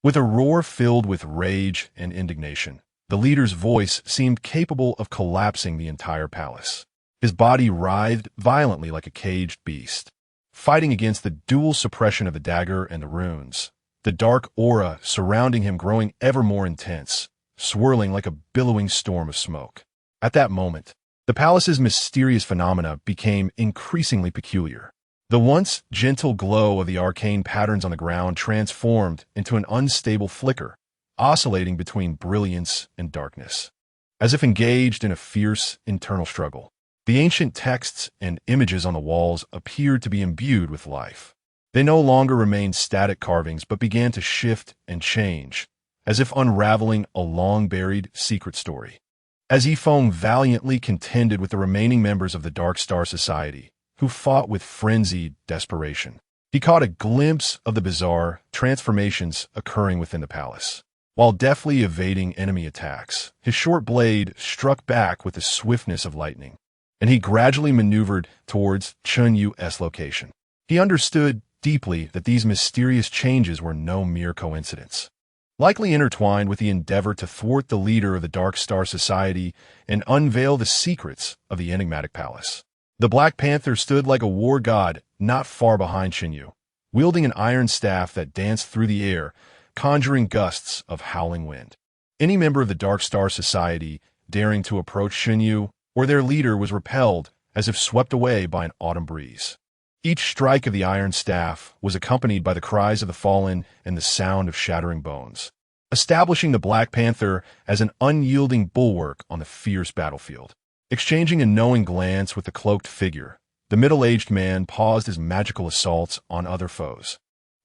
With a roar filled with rage and indignation, the leader's voice seemed capable of collapsing the entire palace. His body writhed violently like a caged beast, fighting against the dual suppression of the dagger and the runes, the dark aura surrounding him growing ever more intense, swirling like a billowing storm of smoke. At that moment, the palace's mysterious phenomena became increasingly peculiar. The once gentle glow of the arcane patterns on the ground transformed into an unstable flicker, oscillating between brilliance and darkness. As if engaged in a fierce internal struggle, the ancient texts and images on the walls appeared to be imbued with life. They no longer remained static carvings but began to shift and change, as if unraveling a long-buried secret story. As Ye Feng valiantly contended with the remaining members of the Dark Star Society, who fought with frenzied desperation, he caught a glimpse of the bizarre transformations occurring within the palace. While deftly evading enemy attacks, his short blade struck back with the swiftness of lightning, and he gradually maneuvered towards Chen Yu's location. He understood deeply that these mysterious changes were no mere coincidence, likely intertwined with the endeavor to thwart the leader of the Dark Star Society and unveil the secrets of the enigmatic palace. The Black Panther stood like a war god not far behind Chen Yu, wielding an iron staff that danced through the air, conjuring gusts of howling wind. Any member of the Dark Star Society daring to approach Chen Yu or their leader was repelled as if swept away by an autumn breeze. Each strike of the iron staff was accompanied by the cries of the fallen and the sound of shattering bones, establishing the Black Panther as an unyielding bulwark on the fierce battlefield. Exchanging a knowing glance with the cloaked figure, the middle-aged man paused his magical assaults on other foes,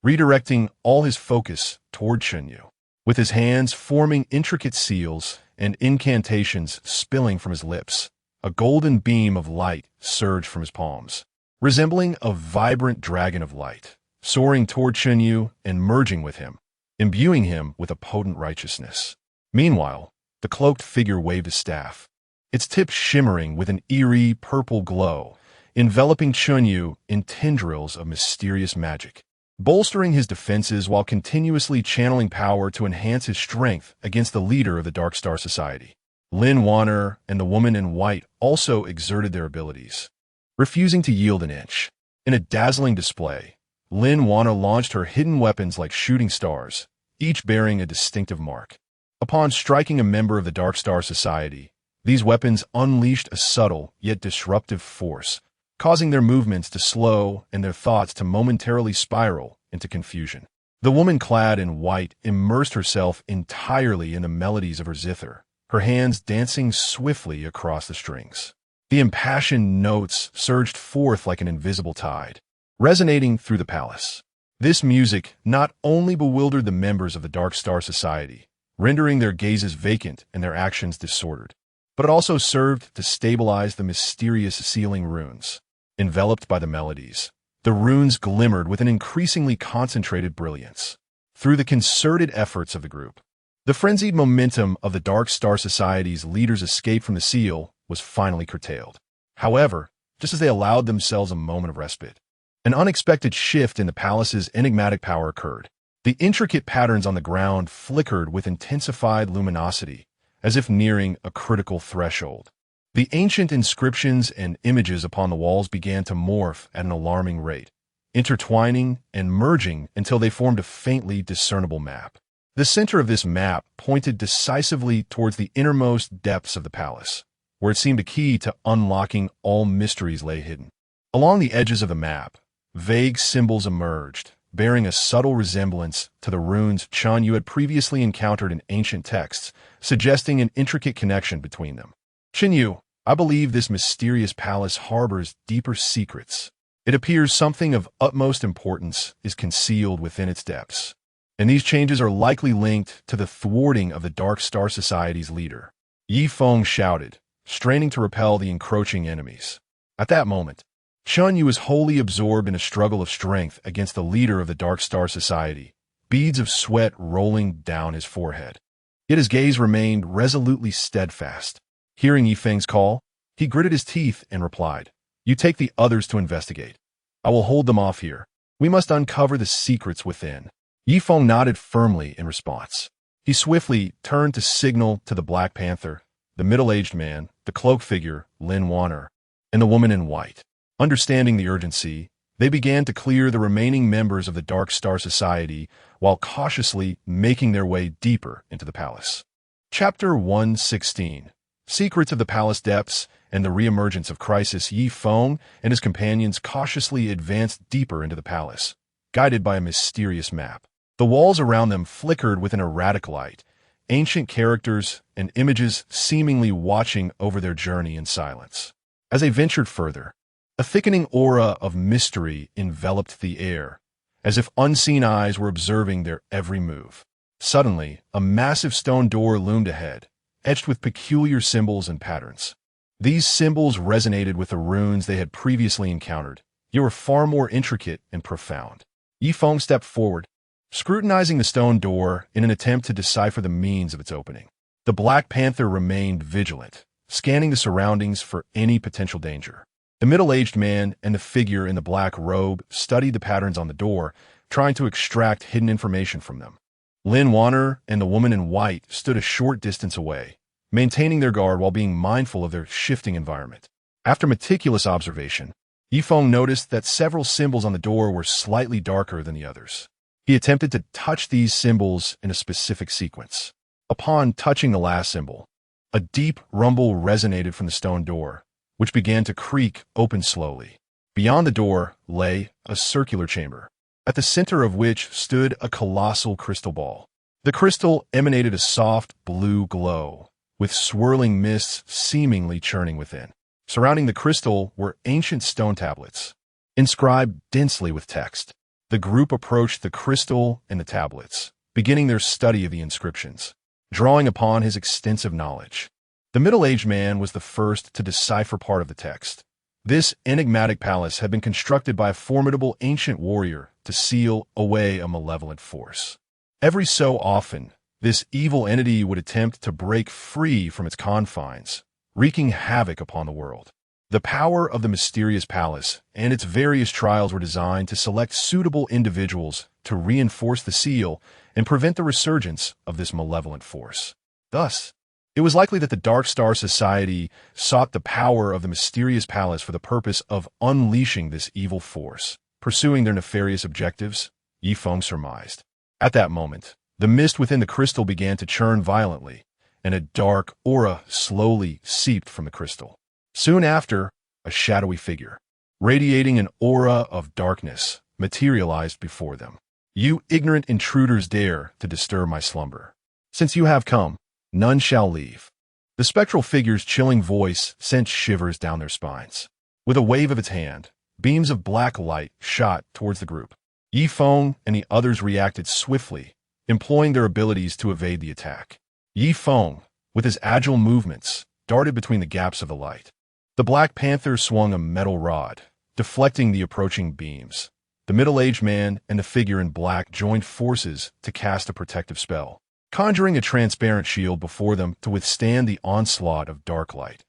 redirecting all his focus toward Chen Yu. With his hands forming intricate seals and incantations spilling from his lips, a golden beam of light surged from his palms, resembling a vibrant dragon of light, soaring toward Chen Yu and merging with him, imbuing him with a potent righteousness. Meanwhile, the cloaked figure waved a staff, its tip shimmering with an eerie purple glow, enveloping Chen Yu in tendrils of mysterious magic, bolstering his defenses while continuously channeling power to enhance his strength against the leader of the Dark Star Society. Lin Wanner and the woman in white also exerted their abilities, refusing to yield an inch. In a dazzling display, Lin Wanner launched her hidden weapons like shooting stars, each bearing a distinctive mark. Upon striking a member of the Dark Star Society, these weapons unleashed a subtle yet disruptive force, causing their movements to slow and their thoughts to momentarily spiral into confusion. The woman clad in white immersed herself entirely in the melodies of her zither, her hands dancing swiftly across the strings. The impassioned notes surged forth like an invisible tide, resonating through the palace. This music not only bewildered the members of the Dark Star Society, rendering their gazes vacant and their actions disordered, but it also served to stabilize the mysterious sealing runes. Enveloped by the melodies, the runes glimmered with an increasingly concentrated brilliance. Through the concerted efforts of the group, the frenzied momentum of the Dark Star Society's leaders' escape from the seal was finally curtailed. However, just as they allowed themselves a moment of respite, an unexpected shift in the palace's enigmatic power occurred. The intricate patterns on the ground flickered with intensified luminosity, as if nearing a critical threshold. The ancient inscriptions and images upon the walls began to morph at an alarming rate, intertwining and merging until they formed a faintly discernible map. The center of this map pointed decisively towards the innermost depths of the palace, where it seemed a key to unlocking all mysteries lay hidden. Along the edges of the map, vague symbols emerged, bearing a subtle resemblance to the runes Chen Yu had previously encountered in ancient texts, suggesting an intricate connection between them. Chen Yu, I believe this mysterious palace harbors deeper secrets. It appears something of utmost importance is concealed within its depths, and these changes are likely linked to the thwarting of the Dark Star Society's leader. Ye Feng shouted, straining to repel the encroaching enemies. At that moment, Chen Yu was wholly absorbed in a struggle of strength against the leader of the Dark Star Society, beads of sweat rolling down his forehead. Yet his gaze remained resolutely steadfast. Hearing Ye Feng's call, he gritted his teeth and replied, "You take the others to investigate. I will hold them off here. We must uncover the secrets within." Ye Feng nodded firmly in response. He swiftly turned to signal to the Black Panther, the middle-aged man, the cloaked figure, Lin Wanner, and the woman in white. Understanding the urgency, they began to clear the remaining members of the Dark Star Society while cautiously making their way deeper into the palace. Chapter 116. Secrets of the Palace Depths and the Reemergence of Crisis. Ye Feng and his companions cautiously advanced deeper into the palace, guided by a mysterious map. The walls around them flickered with an erratic light, ancient characters and images seemingly watching over their journey in silence. As they ventured further, a thickening aura of mystery enveloped the air, as if unseen eyes were observing their every move. Suddenly, a massive stone door loomed ahead, etched with peculiar symbols and patterns. These symbols resonated with the runes they had previously encountered, yet were far more intricate and profound. Ye Feng stepped forward, scrutinizing the stone door in an attempt to decipher the means of its opening. The Black Panther remained vigilant, scanning the surroundings for any potential danger. The middle-aged man and the figure in the black robe studied the patterns on the door, trying to extract hidden information from them. Lin Wanner and the woman in white stood a short distance away, maintaining their guard while being mindful of their shifting environment. After meticulous observation, Ye Feng noticed that several symbols on the door were slightly darker than the others. He attempted to touch these symbols in a specific sequence. Upon touching the last symbol, a deep rumble resonated from the stone door, which began to creak open slowly. Beyond the door lay a circular chamber, at the center of which stood a colossal crystal ball. The crystal emanated a soft blue glow, with swirling mists seemingly churning within. Surrounding the crystal were ancient stone tablets, inscribed densely with text. The group approached the crystal and the tablets, beginning their study of the inscriptions, drawing upon his extensive knowledge. The middle-aged man was the first to decipher part of the text. This enigmatic palace had been constructed by a formidable ancient warrior to seal away a malevolent force. Every so often, this evil entity would attempt to break free from its confines, wreaking havoc upon the world. The power of the mysterious palace and its various trials were designed to select suitable individuals to reinforce the seal and prevent the resurgence of this malevolent force. Thus, it was likely that the Dark Star Society sought the power of the mysterious palace for the purpose of unleashing this evil force, pursuing their nefarious objectives, Ye Feng surmised. At that moment, the mist within the crystal began to churn violently, and a dark aura slowly seeped from the crystal. Soon after, a shadowy figure, radiating an aura of darkness, materialized before them. "You ignorant intruders dare to disturb my slumber. Since you have come, none shall leave." The spectral figure's chilling voice sent shivers down their spines. With a wave of its hand, beams of black light shot towards the group. Ye Feng and the others reacted swiftly, employing their abilities to evade the attack. Ye Feng, with his agile movements, darted between the gaps of the light. The Black Panther swung a metal rod, deflecting the approaching beams. The middle-aged man and the figure in black joined forces to cast a protective spell, conjuring a transparent shield before them to withstand the onslaught of dark light.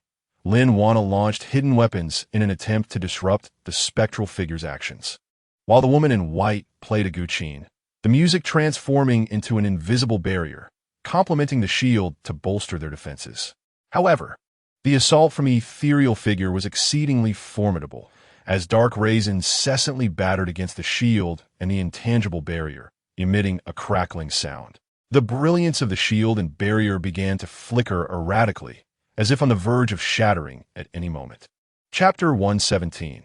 Lin Wanna launched hidden weapons in an attempt to disrupt the spectral figure's actions, while the woman in white played a guqin, the music transforming into an invisible barrier, complementing the shield to bolster their defenses. However, the assault from the ethereal figure was exceedingly formidable, as dark rays incessantly battered against the shield and the intangible barrier, emitting a crackling sound. The brilliance of the shield and barrier began to flicker erratically, as if on the verge of shattering at any moment. Chapter 117.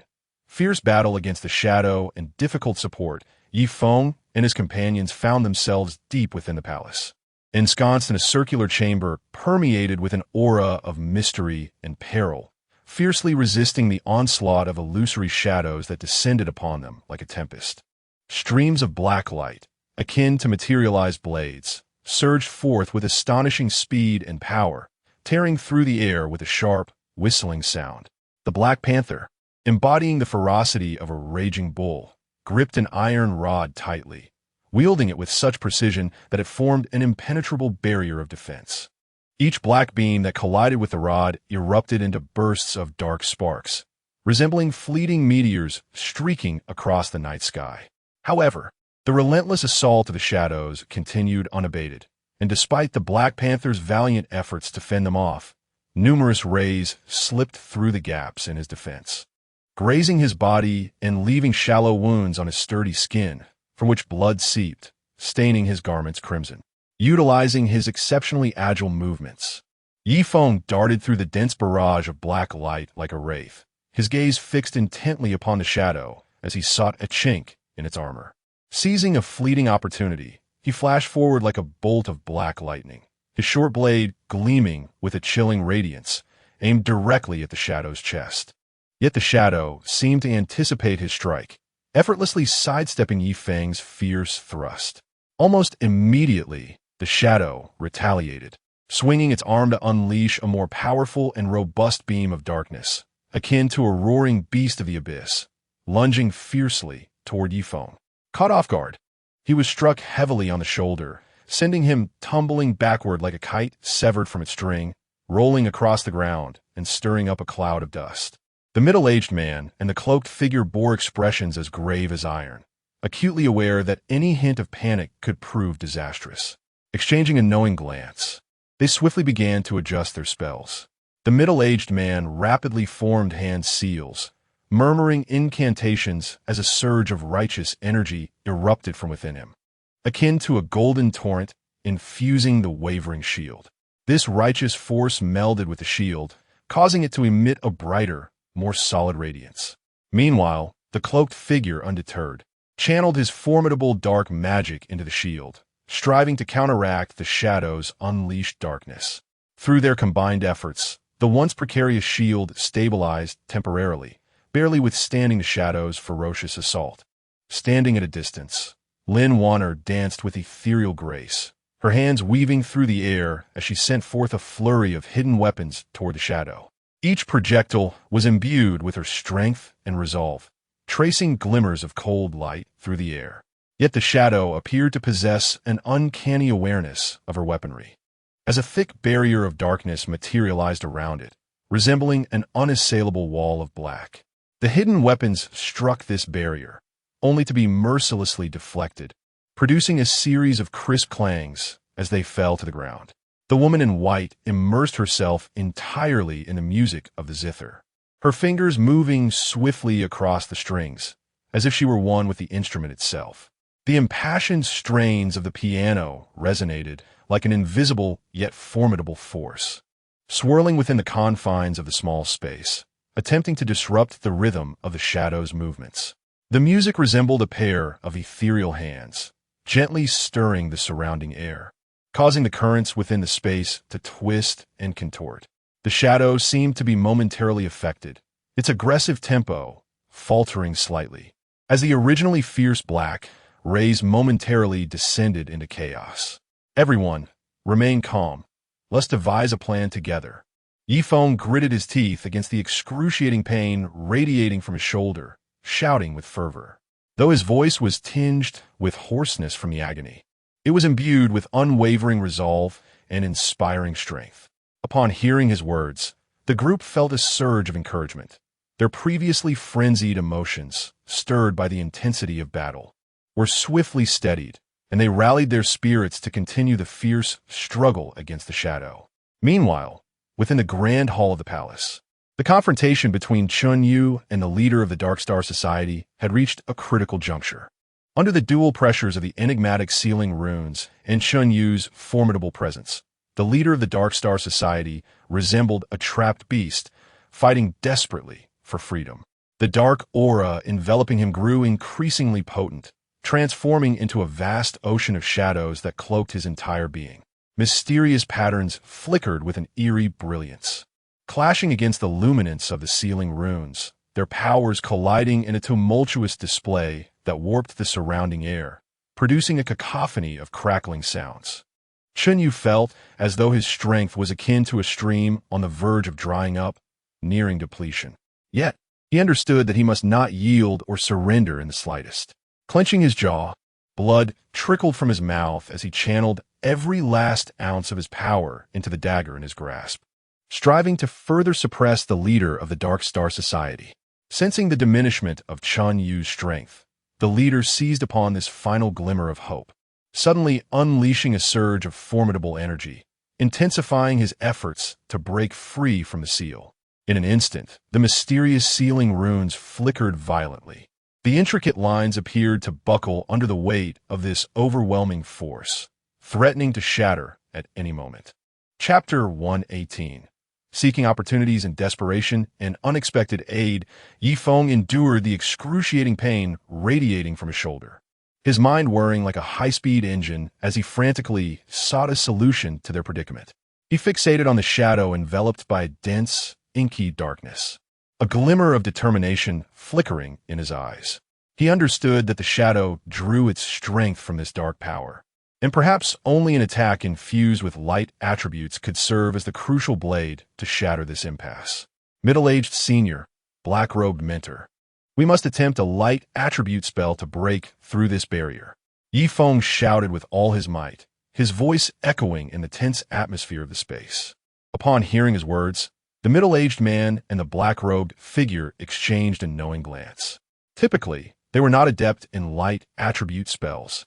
Fierce battle against the shadow and difficult support, Ye Feng and his companions found themselves deep within the palace. Ensconced in a circular chamber permeated with an aura of mystery and peril, fiercely resisting the onslaught of illusory shadows that descended upon them like a tempest. Streams of black light, akin to materialized blades, surged forth with astonishing speed and power, tearing through the air with a sharp, whistling sound. The Black Panther, embodying the ferocity of a raging bull, gripped an iron rod tightly, wielding it with such precision that it formed an impenetrable barrier of defense. Each black beam that collided with the rod erupted into bursts of dark sparks, resembling fleeting meteors streaking across the night sky. However, the relentless assault of the shadows continued unabated, and despite the Black Panther's valiant efforts to fend them off, numerous rays slipped through the gaps in his defense, grazing his body and leaving shallow wounds on his sturdy skin, from which blood seeped, staining his garments crimson. Utilizing his exceptionally agile movements, Ye Feng darted through the dense barrage of black light like a wraith, his gaze fixed intently upon the shadow as he sought a chink in its armor. Seizing a fleeting opportunity, he flashed forward like a bolt of black lightning, his short blade gleaming with a chilling radiance, aimed directly at the shadow's chest. Yet the shadow seemed to anticipate his strike, effortlessly sidestepping Ye Feng's fierce thrust. Almost immediately, the shadow retaliated, swinging its arm to unleash a more powerful and robust beam of darkness, akin to a roaring beast of the abyss, lunging fiercely toward Ye Feng. Caught off guard, he was struck heavily on the shoulder, sending him tumbling backward like a kite severed from its string, rolling across the ground and stirring up a cloud of dust. The middle-aged man and the cloaked figure bore expressions as grave as iron, acutely aware that any hint of panic could prove disastrous. Exchanging a knowing glance, they swiftly began to adjust their spells. The middle-aged man rapidly formed hand seals, murmuring incantations as a surge of righteous energy erupted from within him, akin to a golden torrent infusing the wavering shield. This righteous force melded with the shield, causing it to emit a brighter, more solid radiance. Meanwhile, the cloaked figure, undeterred, channeled his formidable dark magic into the shield, striving to counteract the shadow's unleashed darkness. Through their combined efforts, the once precarious shield stabilized temporarily, barely withstanding the shadow's ferocious assault. Standing at a distance, Lin Wanner danced with ethereal grace, her hands weaving through the air as she sent forth a flurry of hidden weapons toward the shadow. Each projectile was imbued with her strength and resolve, tracing glimmers of cold light through the air. Yet the shadow appeared to possess an uncanny awareness of her weaponry, as a thick barrier of darkness materialized around it, resembling an unassailable wall of black. The hidden weapons struck this barrier, only to be mercilessly deflected, producing a series of crisp clangs as they fell to the ground. The woman in white immersed herself entirely in the music of the zither, her fingers moving swiftly across the strings, as if she were one with the instrument itself. The impassioned strains of the piano resonated like an invisible yet formidable force, swirling within the confines of the small space, attempting to disrupt the rhythm of the shadow's movements. The music resembled a pair of ethereal hands, gently stirring the surrounding air, causing the currents within the space to twist and contort. The shadow seemed to be momentarily affected, its aggressive tempo faltering slightly. As the originally fierce black rays momentarily descended into chaos. Everyone, remain calm. Let's devise a plan together. Ye Feng gritted his teeth against the excruciating pain radiating from his shoulder, shouting with fervor. Though his voice was tinged with hoarseness from the agony, it was imbued with unwavering resolve and inspiring strength. Upon hearing his words, the group felt a surge of encouragement. Their previously frenzied emotions, stirred by the intensity of battle, were swiftly steadied, and they rallied their spirits to continue the fierce struggle against the shadow. Meanwhile, within the grand hall of the palace, the confrontation between Chen Yu and the leader of the Dark Star Society had reached a critical juncture. Under the dual pressures of the enigmatic sealing runes and Chen Yu's formidable presence, the leader of the Dark Star Society resembled a trapped beast, fighting desperately for freedom. The dark aura enveloping him grew increasingly potent, transforming into a vast ocean of shadows that cloaked his entire being. Mysterious patterns flickered with an eerie brilliance, clashing against the luminance of the ceiling runes, their powers colliding in a tumultuous display that warped the surrounding air, producing a cacophony of crackling sounds. Chen Yu felt as though his strength was akin to a stream on the verge of drying up, nearing depletion. Yet, he understood that he must not yield or surrender in the slightest. Clenching his jaw, blood trickled from his mouth as he channeled every last ounce of his power into the dagger in his grasp, striving to further suppress the leader of the Dark Star Society. Sensing the diminishment of Chen Yu's strength, the leader seized upon this final glimmer of hope, suddenly unleashing a surge of formidable energy, intensifying his efforts to break free from the seal. In an instant, the mysterious sealing runes flickered violently. The intricate lines appeared to buckle under the weight of this overwhelming force, threatening to shatter at any moment. Chapter 118. Seeking opportunities in desperation and unexpected aid, Ye Feng endured the excruciating pain radiating from his shoulder, his mind whirring like a high-speed engine as he frantically sought a solution to their predicament. He fixated on the shadow enveloped by dense, inky darkness, a glimmer of determination flickering in his eyes. He understood that the shadow drew its strength from this dark power, and perhaps only an attack infused with light attributes could serve as the crucial blade to shatter this impasse. Middle-aged senior, black-robed mentor. We must attempt a light attribute spell to break through this barrier. Ye Feng shouted with all his might, his voice echoing in the tense atmosphere of the space. Upon hearing his words, the middle-aged man and the black-robed figure exchanged a knowing glance. Typically, they were not adept in light attribute spells,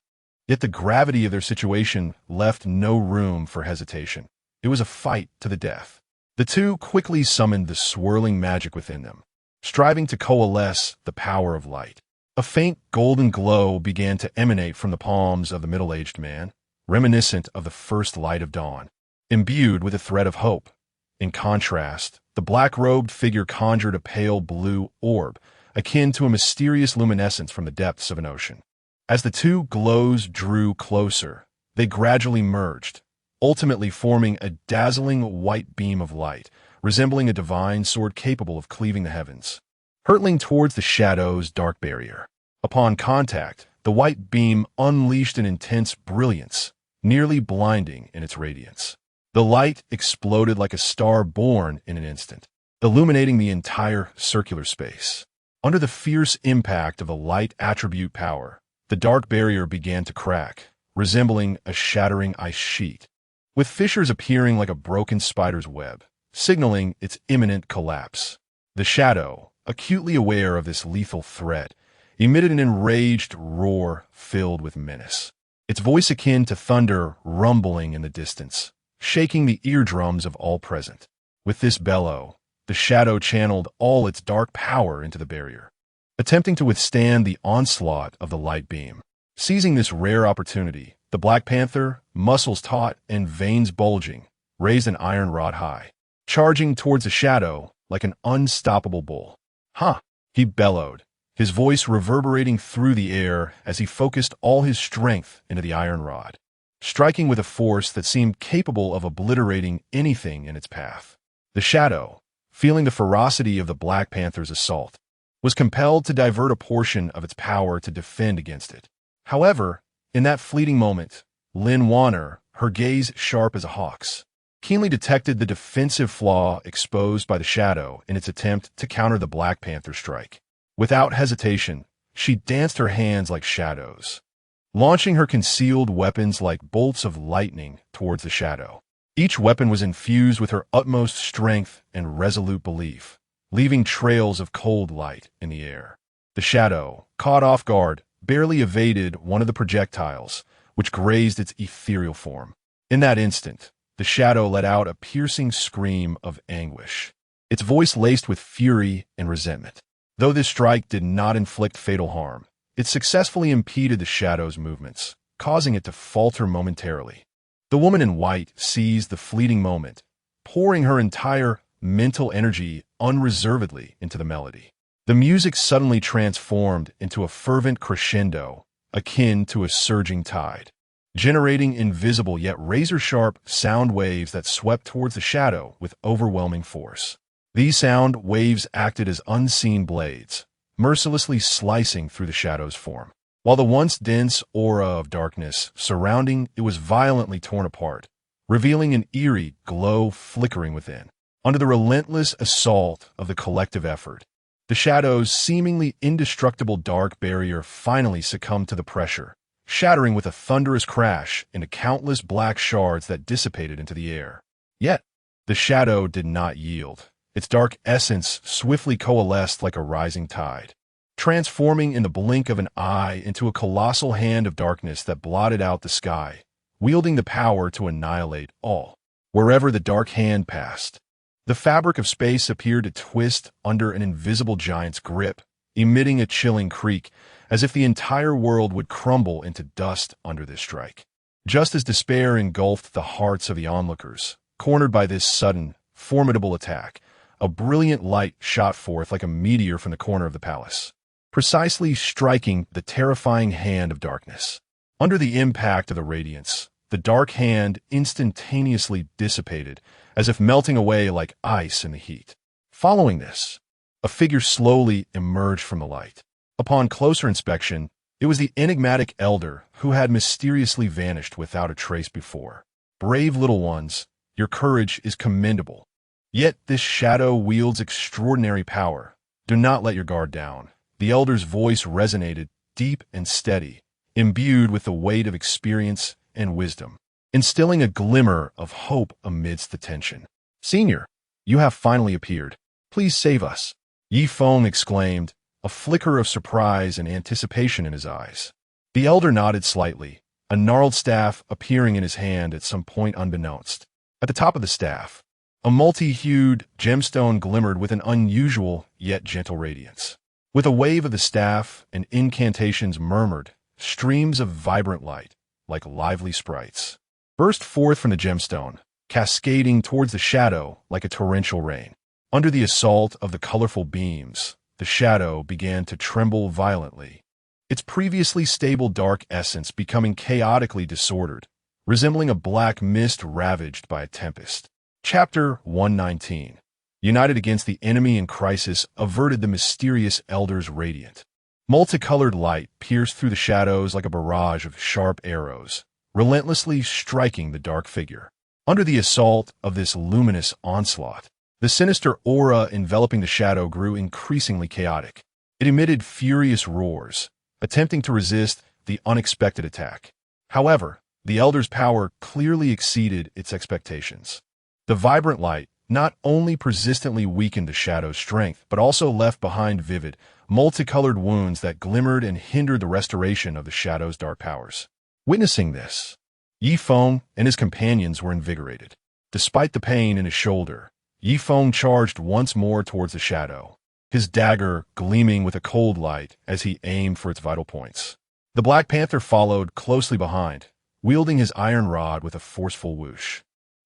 yet the gravity of their situation left no room for hesitation. It was a fight to the death. The two quickly summoned the swirling magic within them, striving to coalesce the power of light. A faint golden glow began to emanate from the palms of the middle-aged man, reminiscent of the first light of dawn, imbued with a thread of hope. In contrast, the black-robed figure conjured a pale blue orb, akin to a mysterious luminescence from the depths of an ocean. As the two glows drew closer, they gradually merged, ultimately forming a dazzling white beam of light, resembling a divine sword capable of cleaving the heavens, hurtling towards the shadow's dark barrier. Upon contact, the white beam unleashed an intense brilliance, nearly blinding in its radiance. The light exploded like a star born in an instant, illuminating the entire circular space. Under the fierce impact of the light attribute power, the dark barrier began to crack, resembling a shattering ice sheet, with fissures appearing like a broken spider's web, signaling its imminent collapse. The shadow, acutely aware of this lethal threat, emitted an enraged roar filled with menace, its voice akin to thunder rumbling in the distance, shaking the eardrums of all present. With this bellow, the shadow channeled all its dark power into the barrier, attempting to withstand the onslaught of the light beam. Seizing this rare opportunity, the Black Panther, muscles taut and veins bulging, raised an iron rod high, charging towards the shadow like an unstoppable bull. "Huh!" he bellowed, his voice reverberating through the air as he focused all his strength into the iron rod, striking with a force that seemed capable of obliterating anything in its path. The shadow, feeling the ferocity of the Black Panther's assault, was compelled to divert a portion of its power to defend against it. However, in that fleeting moment, Lin Warner, her gaze sharp as a hawk's, keenly detected the defensive flaw exposed by the shadow in its attempt to counter the Black Panther's strike. Without hesitation, she danced her hands like shadows, launching her concealed weapons like bolts of lightning towards the shadow. Each weapon was infused with her utmost strength and resolute belief, leaving trails of cold light in the air. The shadow, caught off guard, barely evaded one of the projectiles, which grazed its ethereal form. In that instant, the shadow let out a piercing scream of anguish, its voice laced with fury and resentment. Though this strike did not inflict fatal harm, it successfully impeded the shadow's movements, causing it to falter momentarily. The woman in white seized the fleeting moment, pouring her entire mental energy unreservedly into the melody. The music suddenly transformed into a fervent crescendo, akin to a surging tide, generating invisible yet razor-sharp sound waves that swept towards the shadow with overwhelming force. These sound waves acted as unseen blades, mercilessly slicing through the shadow's form, while the once dense aura of darkness surrounding it was violently torn apart, revealing an eerie glow flickering within. Under the relentless assault of the collective effort, the shadow's seemingly indestructible dark barrier finally succumbed to the pressure, shattering with a thunderous crash into countless black shards that dissipated into the air. Yet, the shadow did not yield. Its dark essence swiftly coalesced like a rising tide, transforming in the blink of an eye into a colossal hand of darkness that blotted out the sky, wielding the power to annihilate all. Wherever the dark hand passed, the fabric of space appeared to twist under an invisible giant's grip, emitting a chilling creak, as if the entire world would crumble into dust under this strike. Just as despair engulfed the hearts of the onlookers, cornered by this sudden, formidable attack, a brilliant light shot forth like a meteor from the corner of the palace, precisely striking the terrifying hand of darkness. Under the impact of the radiance, the dark hand instantaneously dissipated, as if melting away like ice in the heat. Following this, a figure slowly emerged from the light. Upon closer inspection, it was the enigmatic elder who had mysteriously vanished without a trace before. Brave little ones, your courage is commendable. Yet this shadow wields extraordinary power. Do not let your guard down. The elder's voice resonated, deep and steady, imbued with the weight of experience and wisdom, instilling a glimmer of hope amidst the tension. Senior, you have finally appeared. Please save us. Ye Feng exclaimed, a flicker of surprise and anticipation in his eyes. The elder nodded slightly, a gnarled staff appearing in his hand at some point unbeknownst. At the top of the staff, a multi-hued gemstone glimmered with an unusual yet gentle radiance. With a wave of the staff and incantations murmured, streams of vibrant light, like lively sprites, burst forth from the gemstone, cascading towards the shadow like a torrential rain. Under the assault of the colorful beams, the shadow began to tremble violently, its previously stable dark essence becoming chaotically disordered, resembling a black mist ravaged by a tempest. Chapter 119. United against the enemy in crisis, averted the mysterious elder's radiant. Multicolored light pierced through the shadows like a barrage of sharp arrows, relentlessly striking the dark figure. Under the assault of this luminous onslaught, the sinister aura enveloping the shadow grew increasingly chaotic. It emitted furious roars, attempting to resist the unexpected attack. However, the elder's power clearly exceeded its expectations. The vibrant light not only persistently weakened the shadow's strength, but also left behind vivid, multicolored wounds that glimmered and hindered the restoration of the shadow's dark powers. Witnessing this, Ye Feng and his companions were invigorated. Despite the pain in his shoulder, Ye Feng charged once more towards the shadow, his dagger gleaming with a cold light as he aimed for its vital points. The Black Panther followed closely behind, wielding his iron rod with a forceful whoosh.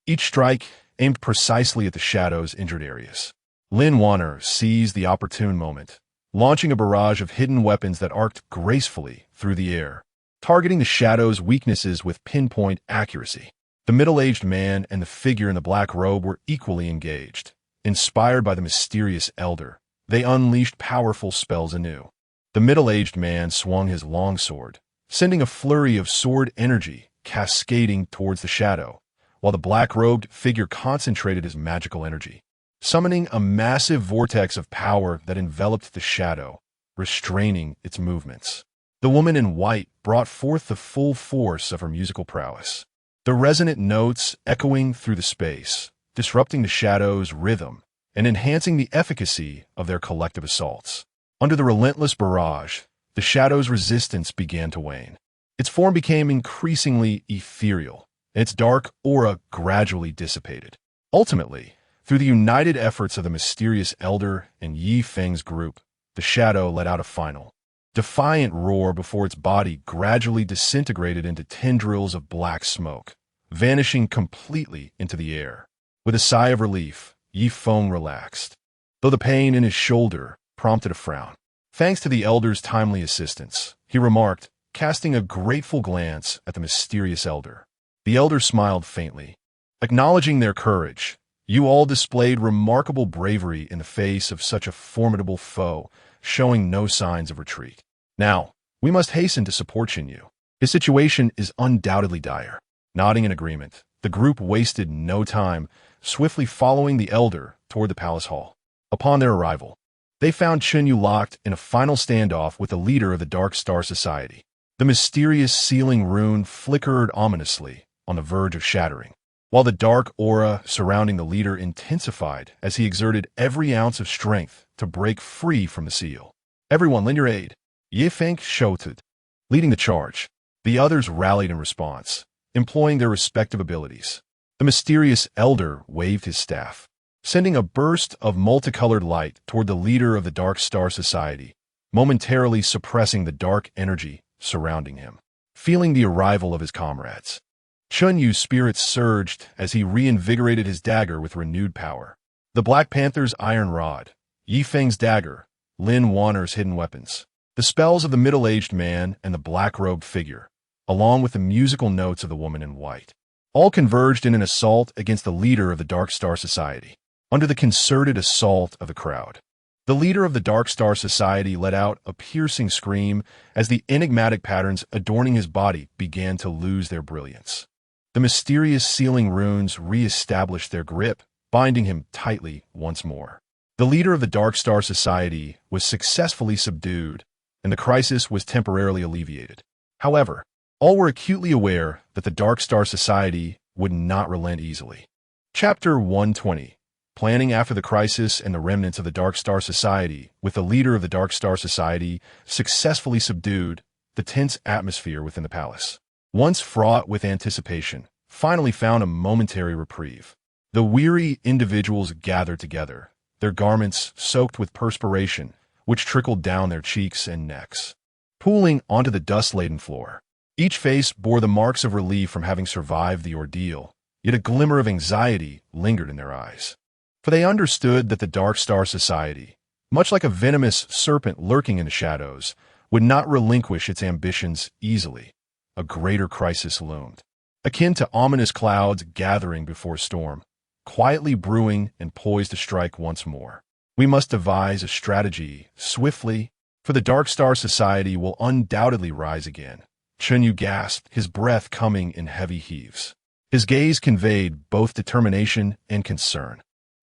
Each strike aimed precisely at the shadow's injured areas. Lin Wanner seized the opportune moment, launching a barrage of hidden weapons that arced gracefully through the air, targeting the shadow's weaknesses with pinpoint accuracy. The middle-aged man and the figure in the black robe were equally engaged. Inspired by the mysterious elder, they unleashed powerful spells anew. The middle-aged man swung his longsword, sending a flurry of sword energy cascading towards the shadow, while the black-robed figure concentrated his magical energy, summoning a massive vortex of power that enveloped the shadow, restraining its movements. The woman in white brought forth the full force of her musical prowess, the resonant notes echoing through the space, disrupting the shadow's rhythm and enhancing the efficacy of their collective assaults. Under the relentless barrage, the shadow's resistance began to wane. Its form became increasingly ethereal, and its dark aura gradually dissipated. Ultimately, through the united efforts of the mysterious elder and Ye Feng's group, the shadow let out a final, defiant roar before its body gradually disintegrated into tendrils of black smoke, vanishing completely into the air. With a sigh of relief, Ye Feng relaxed. Though the pain in his shoulder prompted a frown. Thanks to the elder's timely assistance, he remarked, casting a grateful glance at the mysterious elder. The elder smiled faintly. Acknowledging their courage, you all displayed remarkable bravery in the face of such a formidable foe, showing no signs of retreat. Now, we must hasten to support Chen Yu. His situation is undoubtedly dire. Nodding in agreement, the group wasted no time, swiftly following the elder toward the palace hall. Upon their arrival, they found Chen Yu locked in a final standoff with the leader of the Dark Star Society. The mysterious sealing rune flickered ominously, on the verge of shattering, while the dark aura surrounding the leader intensified as he exerted every ounce of strength to break free from the seal. Everyone lend your aid, Ye Feng shouted. Leading the charge, the others rallied in response, employing their respective abilities. The mysterious elder waved his staff, sending a burst of multicolored light toward the leader of the Dark Star Society, momentarily suppressing the dark energy surrounding him. Feeling the arrival of his comrades, Chen Yu's spirits surged as he reinvigorated his dagger with renewed power. The Black Panther's iron rod, Ye Feng's dagger, Lin Wanner's hidden weapons, the spells of the middle-aged man and the black-robed figure, along with the musical notes of the woman in white, all converged in an assault against the leader of the Dark Star Society. Under the concerted assault of the crowd, the leader of the Dark Star Society let out a piercing scream as the enigmatic patterns adorning his body began to lose their brilliance. The mysterious sealing runes re-established their grip, binding him tightly once more. The leader of the Dark Star Society was successfully subdued, and the crisis was temporarily alleviated. However, all were acutely aware that the Dark Star Society would not relent easily. Chapter 120. Planning after the crisis and the remnants of the Dark Star Society, with the leader of the Dark Star Society successfully subdued, the tense atmosphere within the palace, once fraught with anticipation, finally found a momentary reprieve. The weary individuals gathered together, their garments soaked with perspiration, which trickled down their cheeks and necks, pooling onto the dust-laden floor. Each face bore the marks of relief from having survived the ordeal, yet a glimmer of anxiety lingered in their eyes. For they understood that the Dark Star Society, much like a venomous serpent lurking in the shadows, would not relinquish its ambitions easily. A greater crisis loomed, akin to ominous clouds gathering before a storm, quietly brewing and poised to strike once more. We must devise a strategy swiftly, for the Dark Star Society will undoubtedly rise again. Chen Yu gasped, his breath coming in heavy heaves. His gaze conveyed both determination and concern,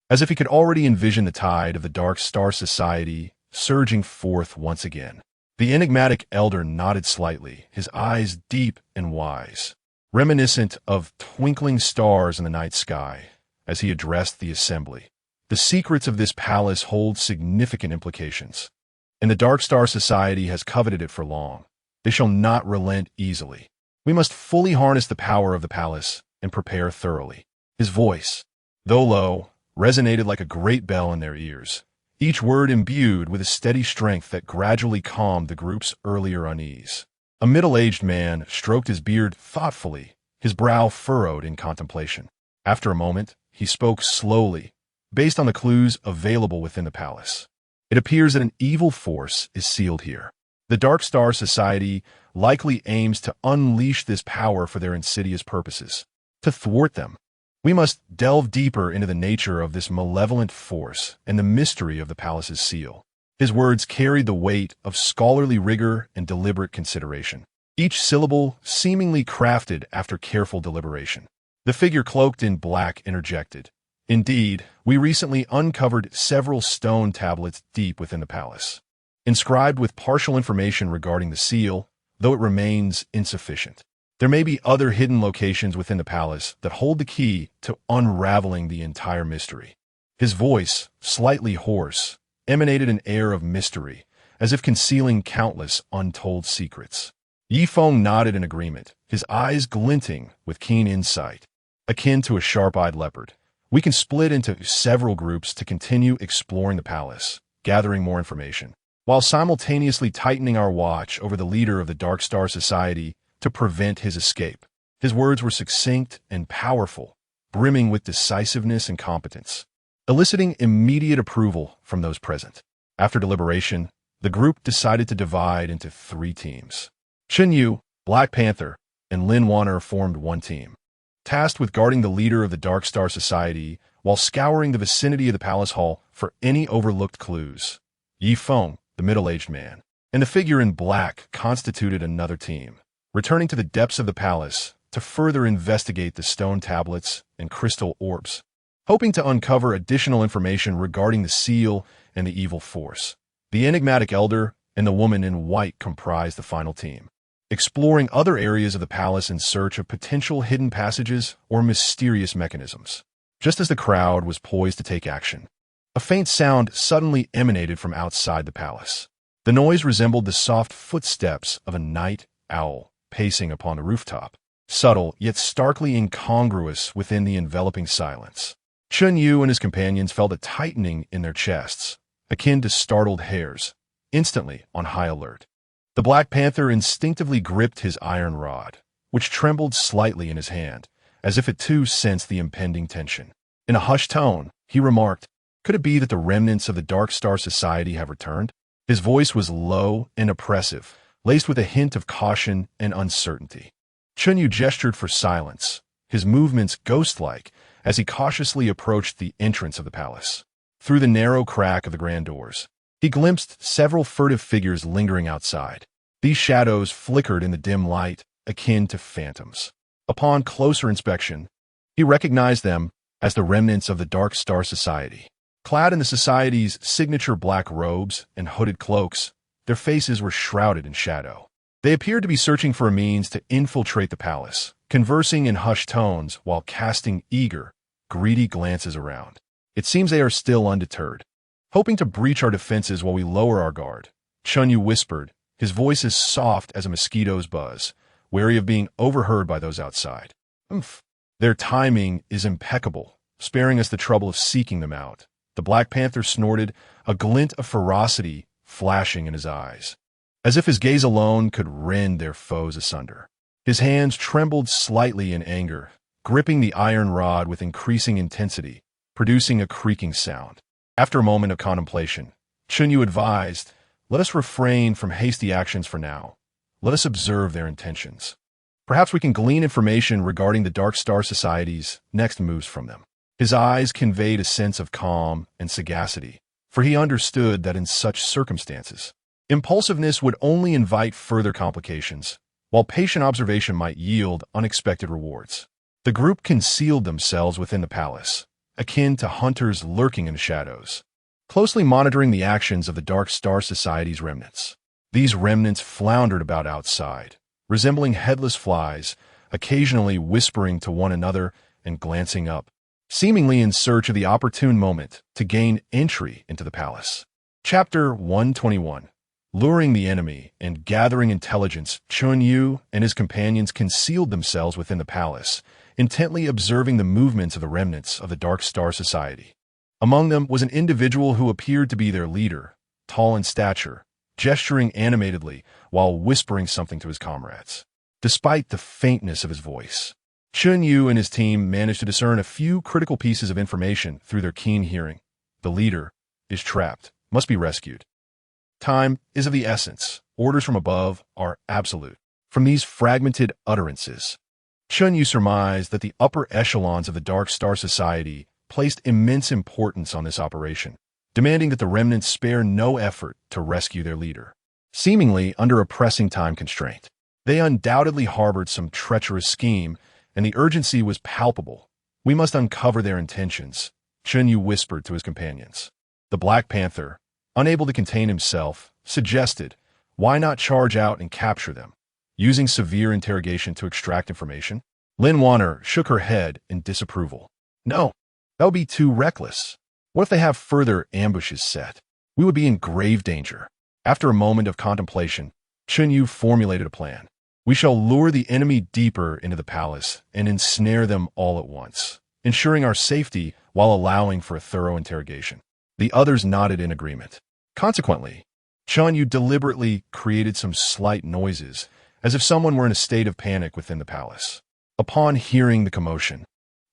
as if he could already envision the tide of the Dark Star Society surging forth once again. The enigmatic elder nodded slightly, his eyes deep and wise, reminiscent of twinkling stars in the night sky, as he addressed the assembly. The secrets of this palace hold significant implications, and the Dark Star Society has coveted it for long. They shall not relent easily. We must fully harness the power of the palace and prepare thoroughly. His voice, though low, resonated like a great bell in their ears, each word imbued with a steady strength that gradually calmed the group's earlier unease. A middle-aged man stroked his beard thoughtfully, his brow furrowed in contemplation. After a moment, he spoke slowly, based on the clues available within the palace. It appears that an evil force is sealed here. The Dark Star Society likely aims to unleash this power for their insidious purposes. To thwart them, we must delve deeper into the nature of this malevolent force and the mystery of the palace's seal. His words carried the weight of scholarly rigor and deliberate consideration, each syllable seemingly crafted after careful deliberation. The figure cloaked in black interjected, "Indeed, we recently uncovered several stone tablets deep within the palace, inscribed with partial information regarding the seal, though it remains insufficient. There may be other hidden locations within the palace that hold the key to unraveling the entire mystery." His voice, slightly hoarse, emanated an air of mystery, as if concealing countless untold secrets. Ye Feng nodded in agreement, his eyes glinting with keen insight, akin to a sharp-eyed leopard. "We can split into several groups to continue exploring the palace, gathering more information, while simultaneously tightening our watch over the leader of the Dark Star Society to prevent his escape." His words were succinct and powerful, brimming with decisiveness and competence, eliciting immediate approval from those present. After deliberation, the group decided to divide into 3 teams. Chen Yu, Black Panther, and Lin Wanner formed one team, tasked with guarding the leader of the Dark Star Society while scouring the vicinity of the palace hall for any overlooked clues. Ye Feng, the middle-aged man, and the figure in black constituted another team, returning to the depths of the palace to further investigate the stone tablets and crystal orbs, hoping to uncover additional information regarding the seal and the evil force. The enigmatic elder and the woman in white comprised the final team, exploring other areas of the palace in search of potential hidden passages or mysterious mechanisms. Just as the crowd was poised to take action, a faint sound suddenly emanated from outside the palace. The noise resembled the soft footsteps of a night owl pacing upon the rooftop, subtle yet starkly incongruous within the enveloping silence. Chen Yu and his companions felt a tightening in their chests, akin to startled hares, instantly on high alert. The Black Panther instinctively gripped his iron rod, which trembled slightly in his hand, as if it too sensed the impending tension. In a hushed tone, he remarked, "Could it be that the remnants of the Dark Star Society have returned?" His voice was low and oppressive, laced with a hint of caution and uncertainty. Chen Yu gestured for silence, his movements ghost-like, as he cautiously approached the entrance of the palace. Through the narrow crack of the grand doors, he glimpsed several furtive figures lingering outside. These shadows flickered in the dim light, akin to phantoms. Upon closer inspection, he recognized them as the remnants of the Dark Star Society. Clad in the Society's signature black robes and hooded cloaks, their faces were shrouded in shadow. They appeared to be searching for a means to infiltrate the palace, conversing in hushed tones while casting eager, greedy glances around. "It seems they are still undeterred, hoping to breach our defenses while we lower our guard," Chen Yu whispered, his voice as soft as a mosquito's buzz, wary of being overheard by those outside. "Umph. Their timing is impeccable, sparing us the trouble of seeking them out." The Black Panther snorted, a glint of ferocity flashing in his eyes, as if his gaze alone could rend their foes asunder. His hands trembled slightly in anger, gripping the iron rod with increasing intensity, producing a creaking sound. After a moment of contemplation, Chen Yu advised, "Let us refrain from hasty actions for now. Let us observe their intentions. Perhaps we can glean information regarding the Dark Star Society's next moves from them." His eyes conveyed a sense of calm and sagacity, for he understood that in such circumstances, impulsiveness would only invite further complications, while patient observation might yield unexpected rewards. The group concealed themselves within the palace, akin to hunters lurking in the shadows, closely monitoring the actions of the Dark Star Society's remnants. These remnants floundered about outside, resembling headless flies, occasionally whispering to one another and glancing up, seemingly in search of the opportune moment to gain entry into the palace. Chapter 121. Luring the enemy and gathering intelligence, Chen Yu and his companions concealed themselves within the palace, intently observing the movements of the remnants of the Dark Star Society. Among them was an individual who appeared to be their leader, tall in stature, gesturing animatedly while whispering something to his comrades. Despite the faintness of his voice, Chen Yu and his team managed to discern a few critical pieces of information through their keen hearing. The leader is trapped, must be rescued. Time is of the essence. Orders from above are absolute. From these fragmented utterances, Chen Yu surmised that the upper echelons of the Dark Star Society placed immense importance on this operation, demanding that the remnants spare no effort to rescue their leader. Seemingly under a pressing time constraint, they undoubtedly harbored some treacherous scheme, and the urgency was palpable. "We must uncover their intentions," Chen Yu whispered to his companions. The Black Panther, unable to contain himself, suggested, "Why not charge out and capture them, using severe interrogation to extract information?" Lin Wanner shook her head in disapproval. "No, that would be too reckless. What if they have further ambushes set? We would be in grave danger." After a moment of contemplation, Chen Yu formulated a plan. "We shall lure the enemy deeper into the palace and ensnare them all at once, ensuring our safety while allowing for a thorough interrogation." The others nodded in agreement. Consequently, Chen Yu deliberately created some slight noises, as if someone were in a state of panic within the palace. Upon hearing the commotion,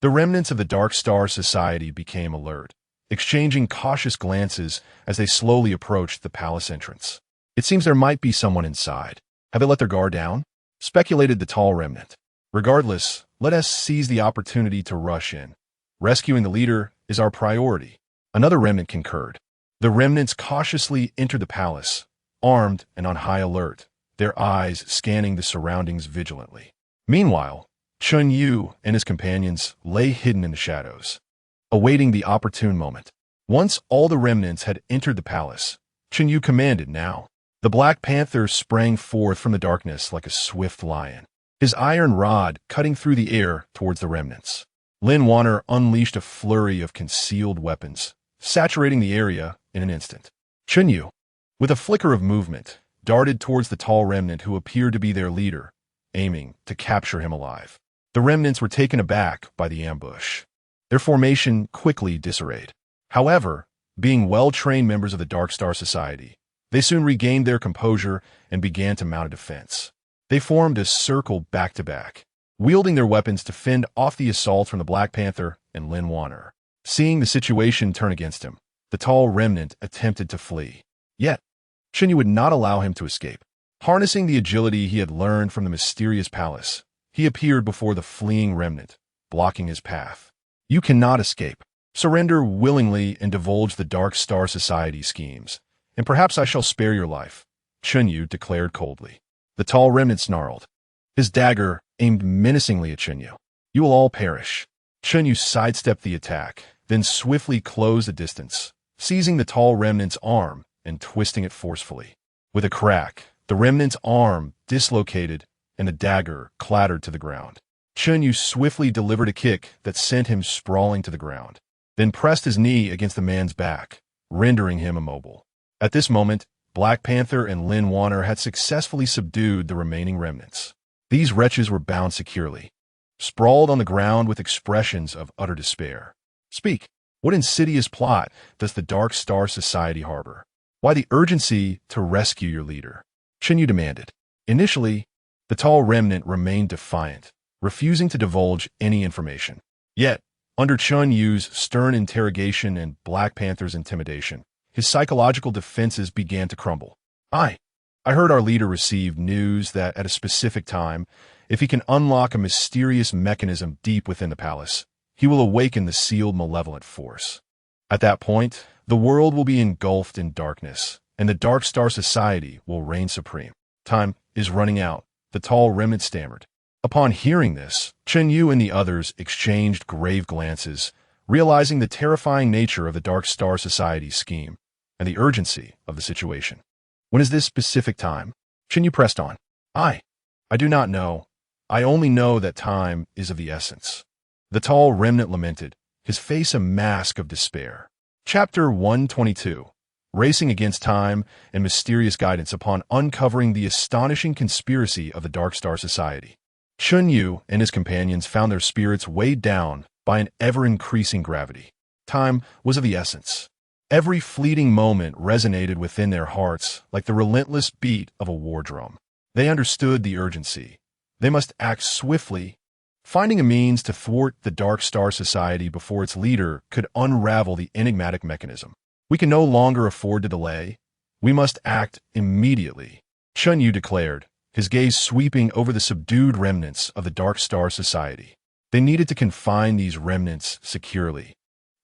the remnants of the Dark Star Society became alert, exchanging cautious glances as they slowly approached the palace entrance. It seems there might be someone inside. Have they let their guard down? Speculated the tall remnant. Regardless, let us seize the opportunity to rush in. Rescuing the leader is our priority. Another remnant concurred. The remnants cautiously entered the palace, armed and on high alert, their eyes scanning the surroundings vigilantly. Meanwhile, Chen Yu and his companions lay hidden in the shadows, awaiting the opportune moment. Once all the remnants had entered the palace, Chen Yu commanded now. The Black Panther sprang forth from the darkness like a swift lion, his iron rod cutting through the air towards the remnants. Lin Wanner unleashed a flurry of concealed weapons, saturating the area in an instant. Chen Yu, with a flicker of movement, darted towards the tall remnant who appeared to be their leader, aiming to capture him alive. The remnants were taken aback by the ambush. Their formation quickly disarrayed. However, being well-trained members of the Dark Star Society, they soon regained their composure and began to mount a defense. They formed a circle back-to-back, wielding their weapons to fend off the assaults from the Black Panther and Lin Wanner. Seeing the situation turn against him, the tall remnant attempted to flee. Yet, Chen Yu would not allow him to escape. Harnessing the agility he had learned from the mysterious palace, he appeared before the fleeing remnant, blocking his path. You cannot escape. Surrender willingly and divulge the Dark Star Society schemes, and perhaps I shall spare your life, Chen Yu declared coldly. The tall remnant snarled, his dagger aimed menacingly at Chen Yu. You will all perish. Chen Yu sidestepped the attack, then swiftly closed the distance, seizing the tall remnant's arm and twisting it forcefully. With a crack, the remnant's arm dislocated and the dagger clattered to the ground. Chen Yu swiftly delivered a kick that sent him sprawling to the ground, then pressed his knee against the man's back, rendering him immobile. At this moment, Black Panther and Lin Wanner had successfully subdued the remaining remnants. These wretches were bound securely, sprawled on the ground with expressions of utter despair. Speak. What insidious plot does the Dark Star Society harbor? Why the urgency to rescue your leader? Chen Yu demanded. Initially, the tall remnant remained defiant, refusing to divulge any information. Yet, under Chen Yu's stern interrogation and Black Panther's intimidation, his psychological defenses began to crumble. I heard our leader received news that at a specific time, if he can unlock a mysterious mechanism deep within the palace, he will awaken the sealed malevolent force. At that point, the world will be engulfed in darkness, and the Dark Star Society will reign supreme. Time is running out, the tall remnant stammered. Upon hearing this, Chen Yu and the others exchanged grave glances, realizing the terrifying nature of the Dark Star Society's scheme and the urgency of the situation. When is this specific time? Chen Yu pressed on. I do not know. I only know that time is of the essence. The tall remnant lamented, his face a mask of despair. Chapter 122. Racing against time and mysterious guidance upon uncovering the astonishing conspiracy of the Dark Star Society. Chen Yu and his companions found their spirits weighed down by an ever-increasing gravity. Time was of the essence. Every fleeting moment resonated within their hearts like the relentless beat of a war drum. They understood the urgency. They must act swiftly, finding a means to thwart the Dark Star Society before its leader could unravel the enigmatic mechanism. We can no longer afford to delay. We must act immediately, Chen Yu declared, his gaze sweeping over the subdued remnants of the Dark Star Society. They needed to confine these remnants securely,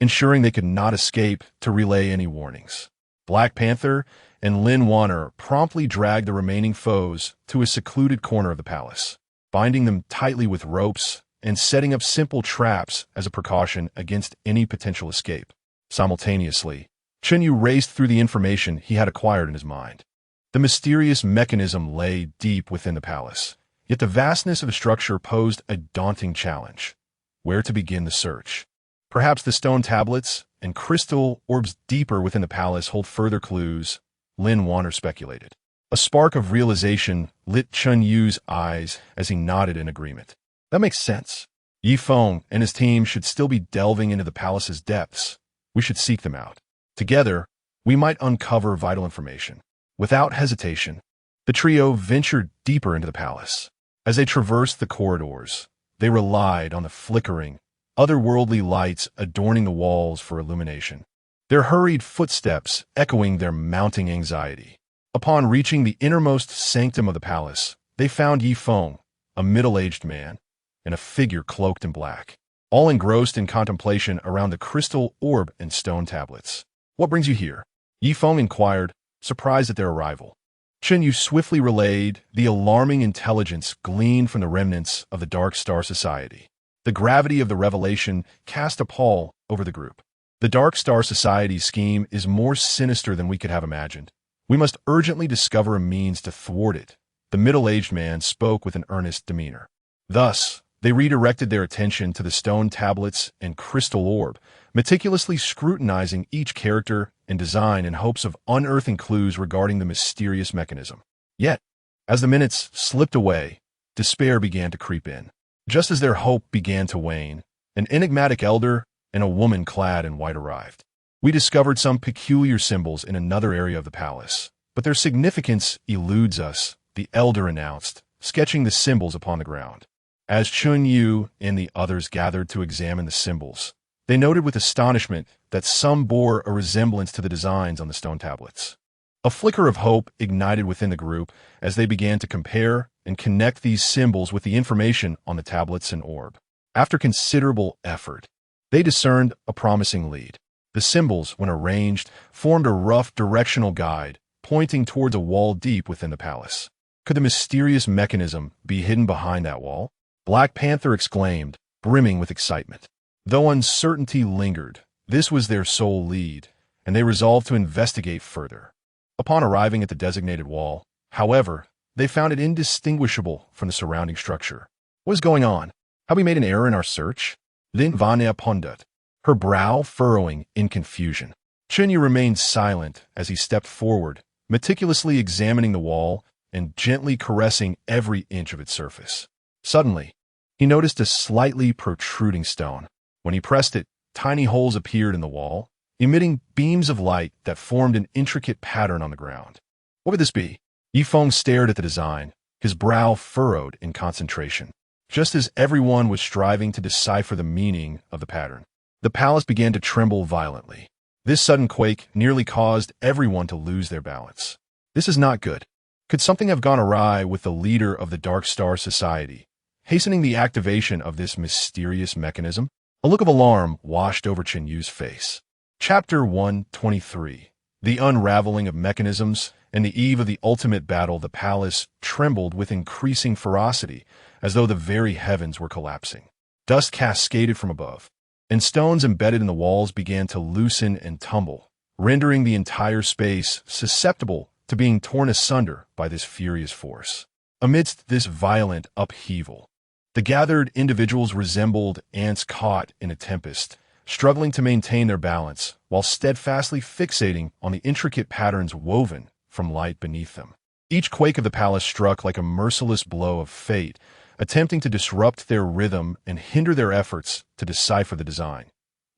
ensuring they could not escape to relay any warnings. Black Panther and Lin Wanner promptly dragged the remaining foes to a secluded corner of the palace, binding them tightly with ropes and setting up simple traps as a precaution against any potential escape. Simultaneously, Chen Yu raced through the information he had acquired in his mind. The mysterious mechanism lay deep within the palace, yet the vastness of the structure posed a daunting challenge. Where to begin the search? Perhaps the stone tablets and crystal orbs deeper within the palace hold further clues, Lin Wanner speculated. A spark of realization lit Chen Yu's eyes as he nodded in agreement. That makes sense. Ye Feng and his team should still be delving into the palace's depths. We should seek them out. Together, we might uncover vital information. Without hesitation, the trio ventured deeper into the palace. As they traversed the corridors, they relied on the flickering, otherworldly lights adorning the walls for illumination. their hurried footsteps echoing their mounting anxiety. Upon reaching the innermost sanctum of the palace, they found Ye Feng, a middle-aged man, and a figure cloaked in black, all engrossed in contemplation around the crystal orb and stone tablets. "What brings you here?" Ye Feng inquired, surprised at their arrival. Chen Yu swiftly relayed the alarming intelligence gleaned from the remnants of the Dark Star Society. The gravity of the revelation cast a pall over the group. "The Dark Star Society's scheme is more sinister than we could have imagined. We must urgently discover a means to thwart it." The middle-aged man spoke with an earnest demeanor. Thus, they redirected their attention to the stone tablets and crystal orb, meticulously scrutinizing each character and design in hopes of unearthing clues regarding the mysterious mechanism. Yet, as the minutes slipped away, despair began to creep in. Just as their hope began to wane, an enigmatic elder and a woman clad in white arrived. "We discovered some peculiar symbols in another area of the palace, but their significance eludes us," the elder announced, sketching the symbols upon the ground. As Chen Yu and the others gathered to examine the symbols, they noted with astonishment that some bore a resemblance to the designs on the stone tablets. A flicker of hope ignited within the group as they began to compare and connect these symbols with the information on the tablets and orb. After considerable effort, they discerned a promising lead. The symbols, when arranged, formed a rough directional guide, pointing towards a wall deep within the palace. Could the mysterious mechanism be hidden behind that wall? Black Panther exclaimed, brimming with excitement. Though uncertainty lingered, this was their sole lead, and they resolved to investigate further. Upon arriving at the designated wall, however, they found it indistinguishable from the surrounding structure. "What is going on? Have we made an error in our search?" Lin Vanya pondered, her brow furrowing in confusion. Chen Yu remained silent as he stepped forward, meticulously examining the wall and gently caressing every inch of its surface. Suddenly, he noticed a slightly protruding stone. When he pressed it, tiny holes appeared in the wall, emitting beams of light that formed an intricate pattern on the ground. What would this be? Ye Feng stared at the design, his brow furrowed in concentration. Just as everyone was striving to decipher the meaning of the pattern, the palace began to tremble violently. This sudden quake nearly caused everyone to lose their balance. This is not good. Could something have gone awry with the leader of the Dark Star Society, hastening the activation of this mysterious mechanism? A look of alarm washed over Chen Yu's face. Chapter 123. The unraveling of mechanisms. On the eve of the ultimate battle, the palace trembled with increasing ferocity, as though the very heavens were collapsing. Dust cascaded from above, and stones embedded in the walls began to loosen and tumble, rendering the entire space susceptible to being torn asunder by this furious force. Amidst this violent upheaval, the gathered individuals resembled ants caught in a tempest, struggling to maintain their balance while steadfastly fixating on the intricate patterns woven from light beneath them. Each quake of the palace struck like a merciless blow of fate, attempting to disrupt their rhythm and hinder their efforts to decipher the design.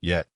Yet,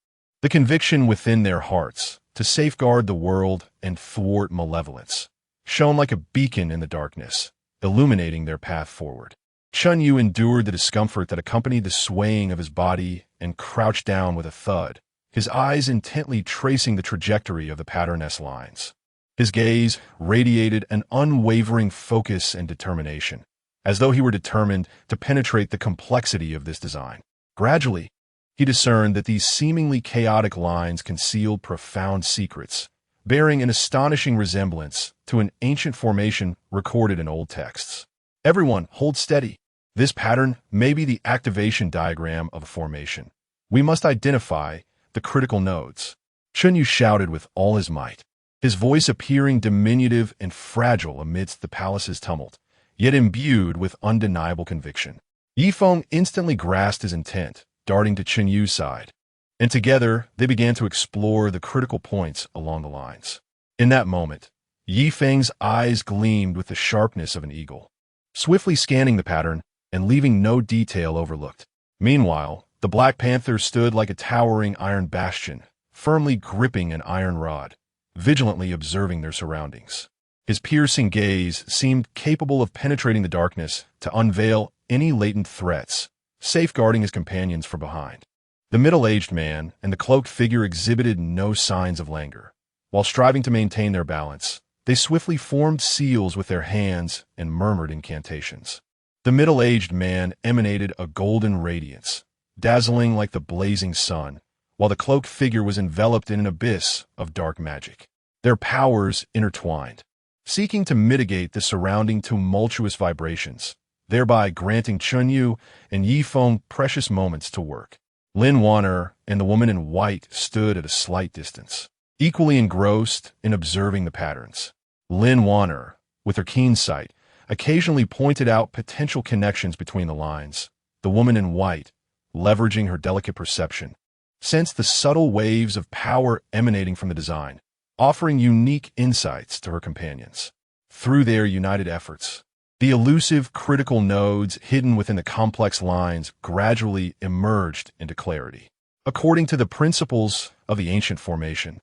the conviction within their hearts to safeguard the world and thwart malevolence shone like a beacon in the darkness, illuminating their path forward. Chen Yu endured the discomfort that accompanied the swaying of his body and crouched down with a thud, his eyes intently tracing the trajectory of the pattern-S lines. His gaze radiated an unwavering focus and determination, as though he were determined to penetrate the complexity of this design. Gradually, he discerned that these seemingly chaotic lines concealed profound secrets, bearing an astonishing resemblance to an ancient formation recorded in old texts. "Everyone, hold steady. This pattern may be the activation diagram of a formation. We must identify the critical nodes." Chen Yu shouted with all his might, his voice appearing diminutive and fragile amidst the palace's tumult, yet imbued with undeniable conviction. Ye Feng instantly grasped his intent, darting to Chen Yu's side, and together they began to explore the critical points along the lines. In that moment, Ye Feng's eyes gleamed with the sharpness of an eagle, swiftly scanning the pattern and leaving no detail overlooked. Meanwhile, the Black Panther stood like a towering iron bastion, firmly gripping an iron rod, vigilantly observing their surroundings. His piercing gaze seemed capable of penetrating the darkness to unveil any latent threats, safeguarding his companions from behind. The middle-aged man and the cloaked figure exhibited no signs of languor. While striving to maintain their balance, they swiftly formed seals with their hands and murmured incantations. The middle-aged man emanated a golden radiance, dazzling like the blazing sun, while the cloaked figure was enveloped in an abyss of dark magic. Their powers intertwined, seeking to mitigate the surrounding tumultuous vibrations, thereby granting Chen Yu and Ye Feng precious moments to work. Lin Wan'er and the woman in white stood at a slight distance, equally engrossed in observing the patterns. Lin Wan'er, with her keen sight, occasionally pointed out potential connections between the lines. The woman in white, leveraging her delicate perception, sensed the subtle waves of power emanating from the design, offering unique insights to her companions. Through their united efforts, the elusive critical nodes hidden within the complex lines gradually emerged into clarity. According to the principles of the ancient formation,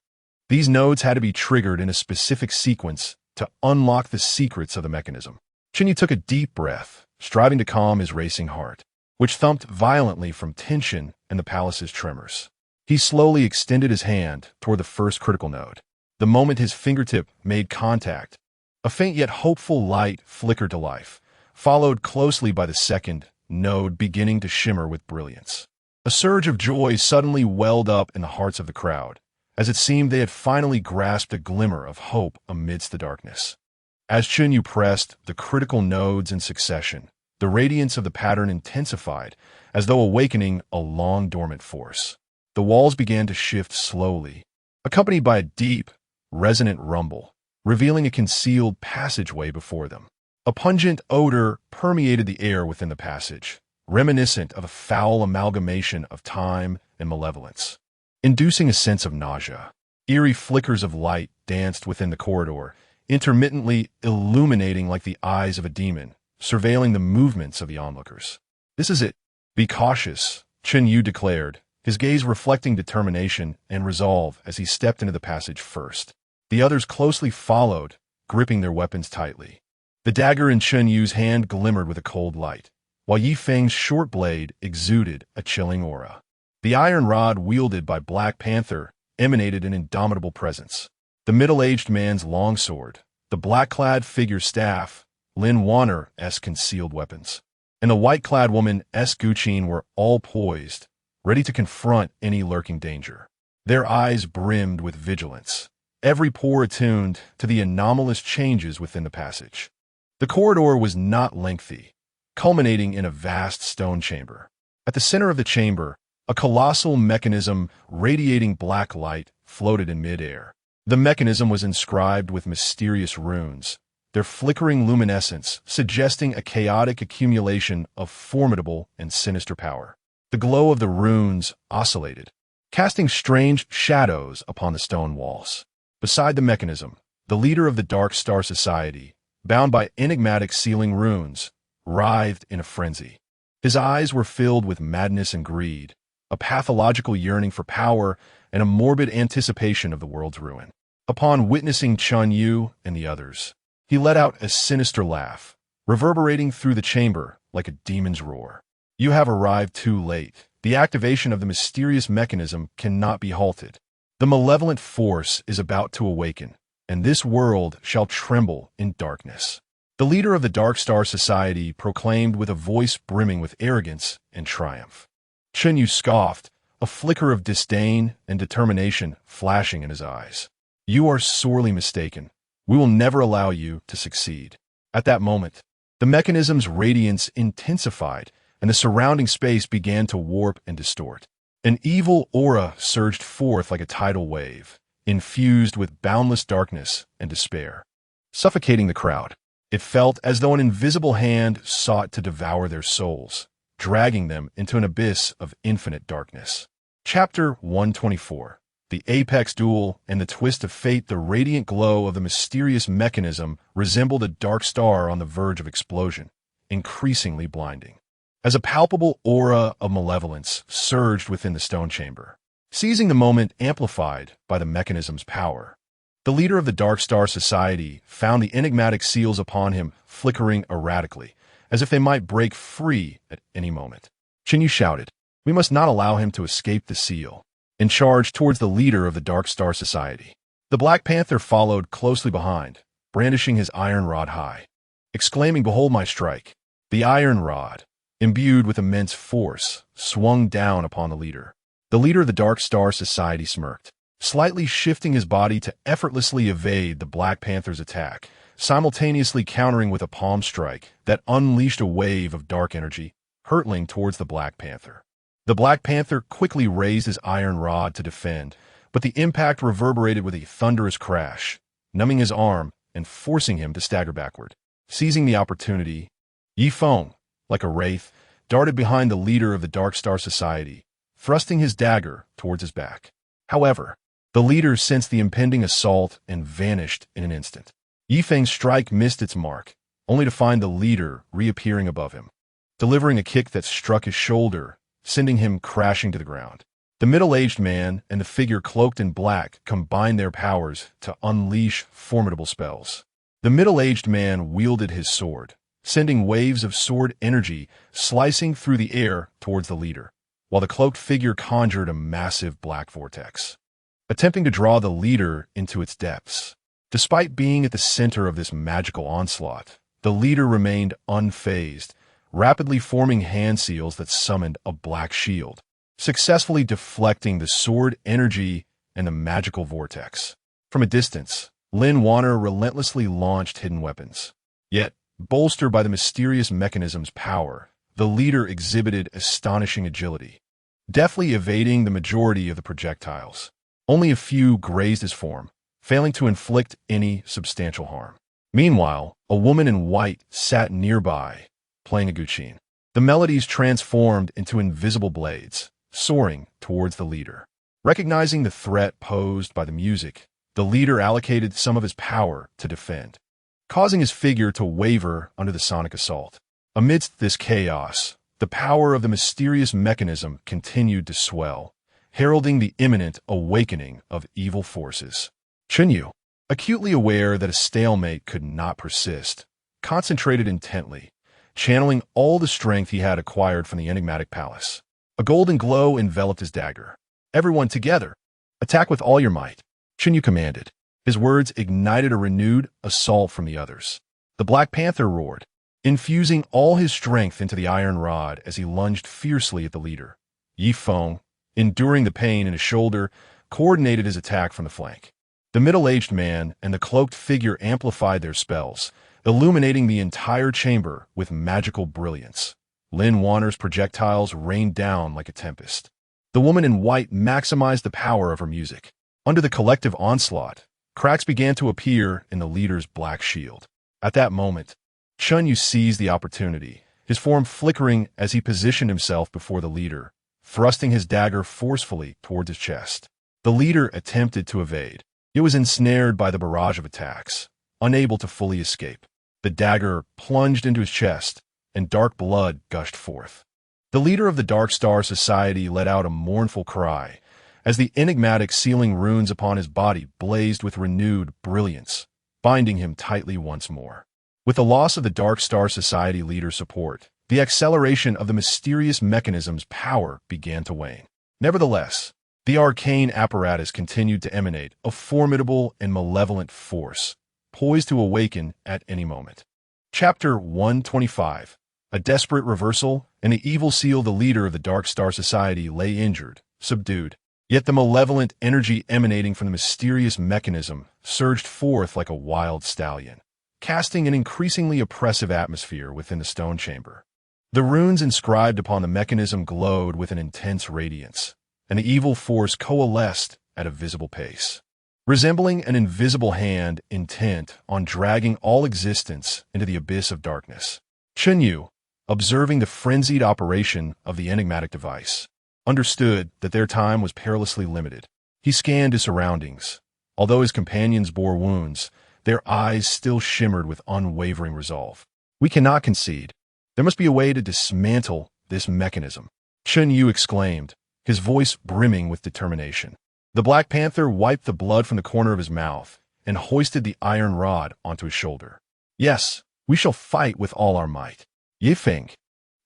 these nodes had to be triggered in a specific sequence to unlock the secrets of the mechanism. Chen Yu took a deep breath, striving to calm his racing heart, which thumped violently from tension and the palace's tremors. He slowly extended his hand toward the first critical node. The moment his fingertip made contact, a faint yet hopeful light flickered to life, followed closely by the second node beginning to shimmer with brilliance. A surge of joy suddenly welled up in the hearts of the crowd, as it seemed they had finally grasped a glimmer of hope amidst the darkness. As Chen Yu pressed the critical nodes in succession, the radiance of the pattern intensified, as though awakening a long-dormant force. The walls began to shift slowly, accompanied by a deep, resonant rumble, revealing a concealed passageway before them. A pungent odor permeated the air within the passage, reminiscent of a foul amalgamation of time and malevolence, inducing a sense of nausea. Eerie flickers of light danced within the corridor, intermittently illuminating like the eyes of a demon, surveilling the movements of the onlookers. "This is it. Be cautious," Chen Yu declared, his gaze reflecting determination and resolve as he stepped into the passage first. The others closely followed, gripping their weapons tightly. The dagger in Chen Yu's hand glimmered with a cold light, while Ye Feng's short blade exuded a chilling aura. The iron rod wielded by Black Panther emanated an indomitable presence. The middle-aged man's longsword, the black-clad figure's staff, Lin Wan'er's concealed weapons, and the white-clad woman's guqin were all poised, ready to confront any lurking danger. Their eyes brimmed with vigilance, every pore attuned to the anomalous changes within the passage. The corridor was not lengthy, culminating in a vast stone chamber. At the center of the chamber, a colossal mechanism radiating black light floated in midair. The mechanism was inscribed with mysterious runes, their flickering luminescence suggesting a chaotic accumulation of formidable and sinister power. The glow of the runes oscillated, casting strange shadows upon the stone walls. Beside the mechanism, the leader of the Dark Star Society, bound by enigmatic sealing runes, writhed in a frenzy. His eyes were filled with madness and greed, a pathological yearning for power and a morbid anticipation of the world's ruin. Upon witnessing Chen Yu and the others, he let out a sinister laugh, reverberating through the chamber like a demon's roar. "You have arrived too late. The activation of the mysterious mechanism cannot be halted. The malevolent force is about to awaken, and this world shall tremble in darkness." The leader of the Dark Star Society proclaimed with a voice brimming with arrogance and triumph. Chen Yu scoffed, a flicker of disdain and determination flashing in his eyes. "You are sorely mistaken. We will never allow you to succeed." At that moment, the mechanism's radiance intensified, and the surrounding space began to warp and distort. An evil aura surged forth like a tidal wave, infused with boundless darkness and despair. Suffocating the crowd, it felt as though an invisible hand sought to devour their souls, dragging them into an abyss of infinite darkness. Chapter 124. The Apex Duel and the Twist of Fate. The radiant glow of the mysterious mechanism resembled a dark star on the verge of explosion, increasingly blinding, as a palpable aura of malevolence surged within the stone chamber, seizing the moment amplified by the mechanism's power. The leader of the Dark Star Society found the enigmatic seals upon him flickering erratically, as if they might break free at any moment. Chen Yu shouted, We must not allow him to escape the seal. And charged towards the leader of the Dark Star Society. The Black Panther followed closely behind, brandishing his iron rod high, exclaiming, "Behold my strike!" The iron rod, imbued with immense force, swung down upon the leader. The leader of the Dark Star Society smirked, slightly shifting his body to effortlessly evade the Black Panther's attack, simultaneously countering with a palm strike that unleashed a wave of dark energy, hurtling towards the Black Panther. The Black Panther quickly raised his iron rod to defend, but the impact reverberated with a thunderous crash, numbing his arm and forcing him to stagger backward. Seizing the opportunity, Ye Feng, like a wraith, darted behind the leader of the Dark Star Society, thrusting his dagger towards his back. However, the leader sensed the impending assault and vanished in an instant. Ye Feng's strike missed its mark, only to find the leader reappearing above him, delivering a kick that struck his shoulder, sending him crashing to the ground. The middle-aged man and the figure cloaked in black combined their powers to unleash formidable spells. The middle-aged man wielded his sword, sending waves of sword energy slicing through the air towards the leader, while the cloaked figure conjured a massive black vortex, attempting to draw the leader into its depths. Despite being at the center of this magical onslaught, the leader remained unfazed, rapidly forming hand seals that summoned a black shield, successfully deflecting the sword energy and the magical vortex. From a distance, Lin Wanner relentlessly launched hidden weapons. Yet, bolstered by the mysterious mechanism's power, the leader exhibited astonishing agility, deftly evading the majority of the projectiles. Only a few grazed his form, failing to inflict any substantial harm. Meanwhile, a woman in white sat nearby, playing a guqin. The melodies transformed into invisible blades, soaring towards the leader. Recognizing the threat posed by the music, the leader allocated some of his power to defend, causing his figure to waver under the sonic assault. Amidst this chaos, the power of the mysterious mechanism continued to swell, heralding the imminent awakening of evil forces. Chen Yu, acutely aware that a stalemate could not persist, concentrated intently, channeling all the strength he had acquired from the enigmatic palace. A golden glow enveloped his dagger. "Everyone together! Attack with all your might!" Chen Yu commanded. His words ignited a renewed assault from the others. The Black Panther roared, infusing all his strength into the iron rod as he lunged fiercely at the leader. Ye Feng, enduring the pain in his shoulder, coordinated his attack from the flank. The middle-aged man and the cloaked figure amplified their spells, illuminating the entire chamber with magical brilliance. Lin Wanner's projectiles rained down like a tempest. The woman in white maximized the power of her music. Under the collective onslaught, cracks began to appear in the leader's black shield. At that moment, Chen Yu seized the opportunity, his form flickering as he positioned himself before the leader, thrusting his dagger forcefully towards his chest. The leader attempted to evade. It was ensnared by the barrage of attacks, unable to fully escape. The dagger plunged into his chest, and dark blood gushed forth. The leader of the Dark Star Society let out a mournful cry, as the enigmatic sealing runes upon his body blazed with renewed brilliance, binding him tightly once more. With the loss of the Dark Star Society leader's support, the acceleration of the mysterious mechanism's power began to wane. Nevertheless, the arcane apparatus continued to emanate a formidable and malevolent force, poised to awaken at any moment. Chapter 125. A desperate reversal, and the evil seal, the leader of the Dark Star Society, lay injured, subdued. Yet the malevolent energy emanating from the mysterious mechanism surged forth like a wild stallion, casting an increasingly oppressive atmosphere within the stone chamber. The runes inscribed upon the mechanism glowed with an intense radiance, and the evil force coalesced at a visible pace, resembling an invisible hand intent on dragging all existence into the abyss of darkness. Chen Yu, observing the frenzied operation of the enigmatic device, understood that their time was perilously limited. He scanned his surroundings. Although his companions bore wounds, their eyes still shimmered with unwavering resolve. "We cannot concede. There must be a way to dismantle this mechanism," Chen Yu exclaimed, his voice brimming with determination. The Black Panther wiped the blood from the corner of his mouth and hoisted the iron rod onto his shoulder. "Yes, we shall fight with all our might." Ye Feng,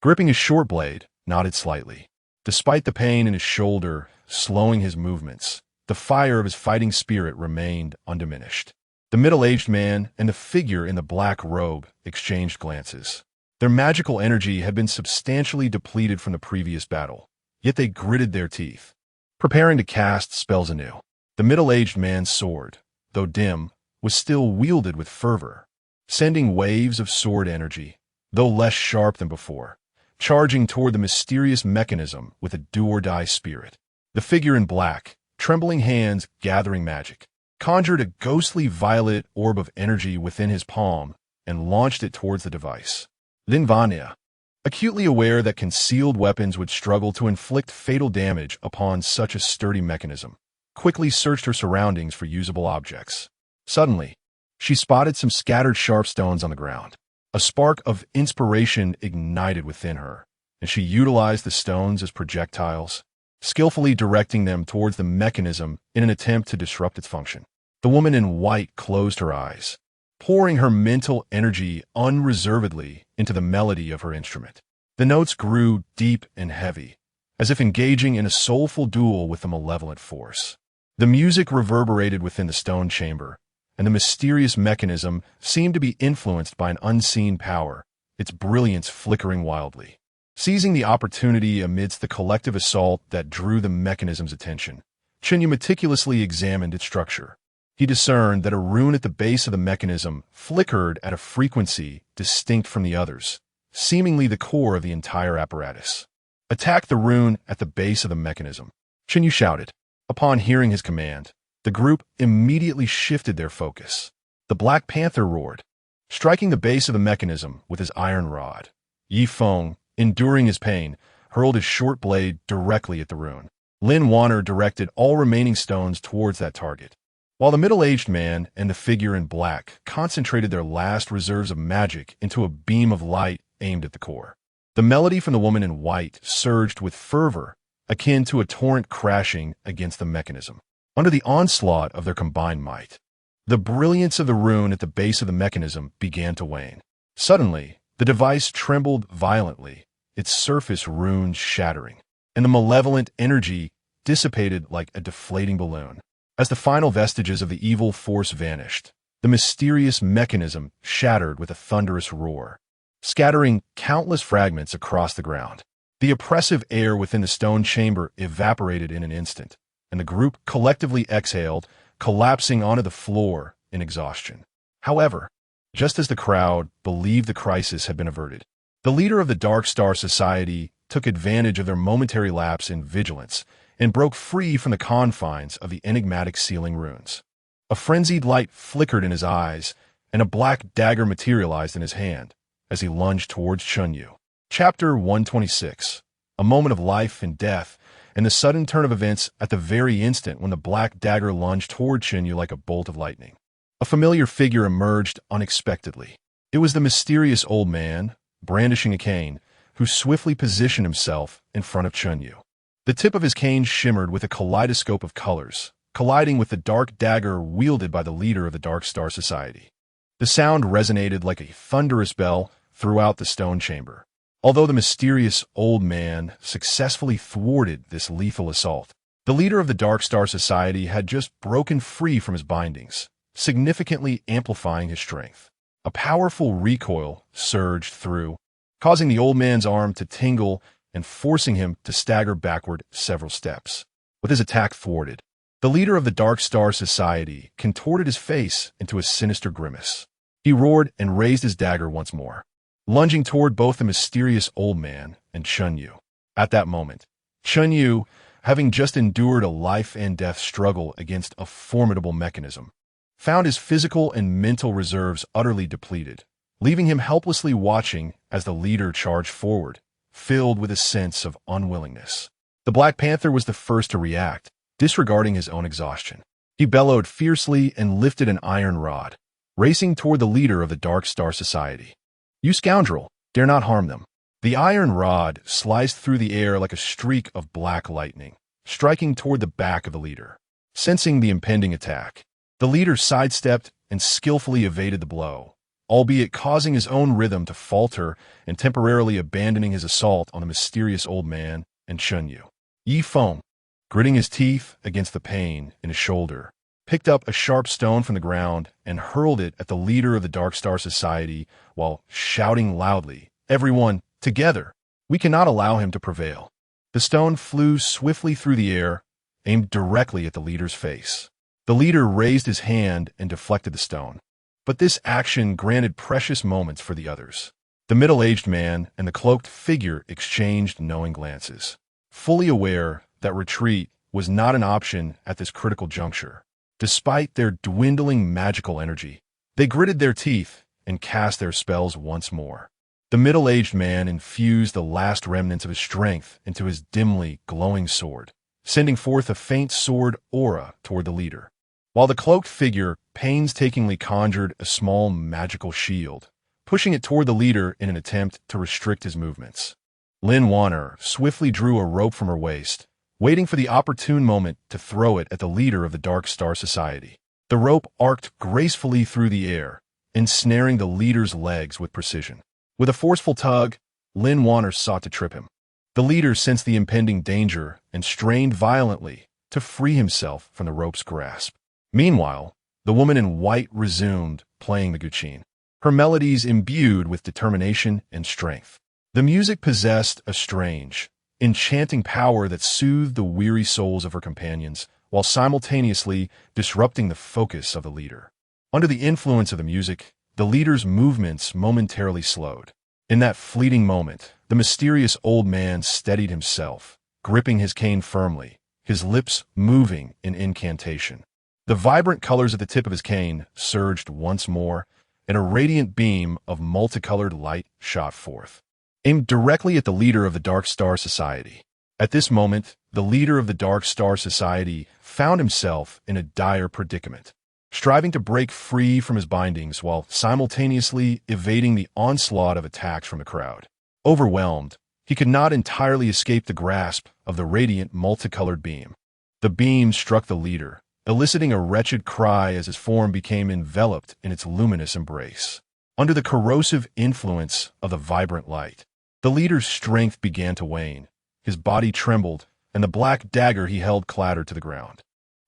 gripping his short blade, nodded slightly. Despite the pain in his shoulder slowing his movements, the fire of his fighting spirit remained undiminished. The middle-aged man and the figure in the black robe exchanged glances. Their magical energy had been substantially depleted from the previous battle, yet they gritted their teeth, preparing to cast spells anew. The middle-aged man's sword, though dim, was still wielded with fervor, sending waves of sword energy, though less sharp than before, charging toward the mysterious mechanism with a do-or-die spirit. The figure in black, trembling hands gathering magic, conjured a ghostly violet orb of energy within his palm and launched it towards the device. Then Vanya, acutely aware that concealed weapons would struggle to inflict fatal damage upon such a sturdy mechanism, quickly searched her surroundings for usable objects. Suddenly, she spotted some scattered sharp stones on the ground. A spark of inspiration ignited within her, and she utilized the stones as projectiles, skillfully directing them towards the mechanism in an attempt to disrupt its function. The woman in white closed her eyes, pouring her mental energy unreservedly into the melody of her instrument. The notes grew deep and heavy, as if engaging in a soulful duel with a malevolent force. The music reverberated within the stone chamber, and the mysterious mechanism seemed to be influenced by an unseen power, its brilliance flickering wildly. Seizing the opportunity amidst the collective assault that drew the mechanism's attention, Chen Yu meticulously examined its structure. He discerned that a rune at the base of the mechanism flickered at a frequency distinct from the others, seemingly the core of the entire apparatus. "Attack the rune at the base of the mechanism," Chen Yu shouted. Upon hearing his command, the group immediately shifted their focus. The Black Panther roared, striking the base of the mechanism with his iron rod. Ye Feng, enduring his pain, hurled his short blade directly at the rune. Lin Wanner directed all remaining stones towards that target, while the middle-aged man and the figure in black concentrated their last reserves of magic into a beam of light aimed at the core. The melody from the woman in white surged with fervor, akin to a torrent crashing against the mechanism. Under the onslaught of their combined might, the brilliance of the rune at the base of the mechanism began to wane. Suddenly, the device trembled violently, its surface runes shattering, and the malevolent energy dissipated like a deflating balloon. As the final vestiges of the evil force vanished, the mysterious mechanism shattered with a thunderous roar, scattering countless fragments across the ground. The oppressive air within the stone chamber evaporated in an instant, and the group collectively exhaled, collapsing onto the floor in exhaustion. However, just as the crowd believed the crisis had been averted, the leader of the Dark Star Society took advantage of their momentary lapse in vigilance and broke free from the confines of the enigmatic sealing runes. A frenzied light flickered in his eyes, and a black dagger materialized in his hand as he lunged towards Chen Yu. Chapter 126. A moment of life and death, and the sudden turn of events at the very instant when the black dagger lunged toward Chen Yu like a bolt of lightning. A familiar figure emerged unexpectedly. It was the mysterious old man, brandishing a cane, who swiftly positioned himself in front of Chen Yu. The tip of his cane shimmered with a kaleidoscope of colors, colliding with the dark dagger wielded by the leader of the Dark Star Society. The sound resonated like a thunderous bell throughout the stone chamber. Although the mysterious old man successfully thwarted this lethal assault, the leader of the Dark Star Society had just broken free from his bindings, significantly amplifying his strength. A powerful recoil surged through, causing the old man's arm to tingle and forcing him to stagger backward several steps. With his attack thwarted, the leader of the Dark Star Society contorted his face into a sinister grimace. He roared and raised his dagger once more, lunging toward both the mysterious old man and Chen Yu. At that moment, Chen Yu, having just endured a life-and-death struggle against a formidable mechanism, found his physical and mental reserves utterly depleted, leaving him helplessly watching as the leader charged forward, filled with a sense of unwillingness. The Black Panther was the first to react, disregarding his own exhaustion. He bellowed fiercely and lifted an iron rod, racing toward the leader of the Dark Star Society. "You scoundrel, dare not harm them." The iron rod sliced through the air like a streak of black lightning, striking toward the back of the leader. Sensing the impending attack, the leader sidestepped and skillfully evaded the blow, albeit causing his own rhythm to falter and temporarily abandoning his assault on the mysterious old man and Chen Yu. Ye Feng, gritting his teeth against the pain in his shoulder, picked up a sharp stone from the ground and hurled it at the leader of the Dark Star Society while shouting loudly, "Everyone, together! We cannot allow him to prevail." The stone flew swiftly through the air, aimed directly at the leader's face. The leader raised his hand and deflected the stone. But this action granted precious moments for the others. The middle-aged man and the cloaked figure exchanged knowing glances, fully aware that retreat was not an option at this critical juncture. Despite their dwindling magical energy, they gritted their teeth and cast their spells once more. The middle-aged man infused the last remnants of his strength into his dimly glowing sword, sending forth a faint sword aura toward the leader, while the cloaked figure painstakingly conjured a small magical shield, pushing it toward the leader in an attempt to restrict his movements. Lin Wanner swiftly drew a rope from her waist, waiting for the opportune moment to throw it at the leader of the Dark Star Society. The rope arced gracefully through the air, ensnaring the leader's legs with precision. With a forceful tug, Lin Wanner sought to trip him. The leader sensed the impending danger and strained violently to free himself from the rope's grasp. Meanwhile, the woman in white resumed playing the guqin, her melodies imbued with determination and strength. The music possessed a strange, enchanting power that soothed the weary souls of her companions while simultaneously disrupting the focus of the leader. Under the influence of the music, the leader's movements momentarily slowed. In that fleeting moment, the mysterious old man steadied himself, gripping his cane firmly, his lips moving in incantation. The vibrant colors at the tip of his cane surged once more, and a radiant beam of multicolored light shot forth, aimed directly at the leader of the Dark Star Society. At this moment, the leader of the Dark Star Society found himself in a dire predicament, striving to break free from his bindings while simultaneously evading the onslaught of attacks from the crowd. Overwhelmed, he could not entirely escape the grasp of the radiant multicolored beam. The beam struck the leader, eliciting a wretched cry as his form became enveloped in its luminous embrace. Under the corrosive influence of the vibrant light, the leader's strength began to wane. His body trembled, and the black dagger he held clattered to the ground.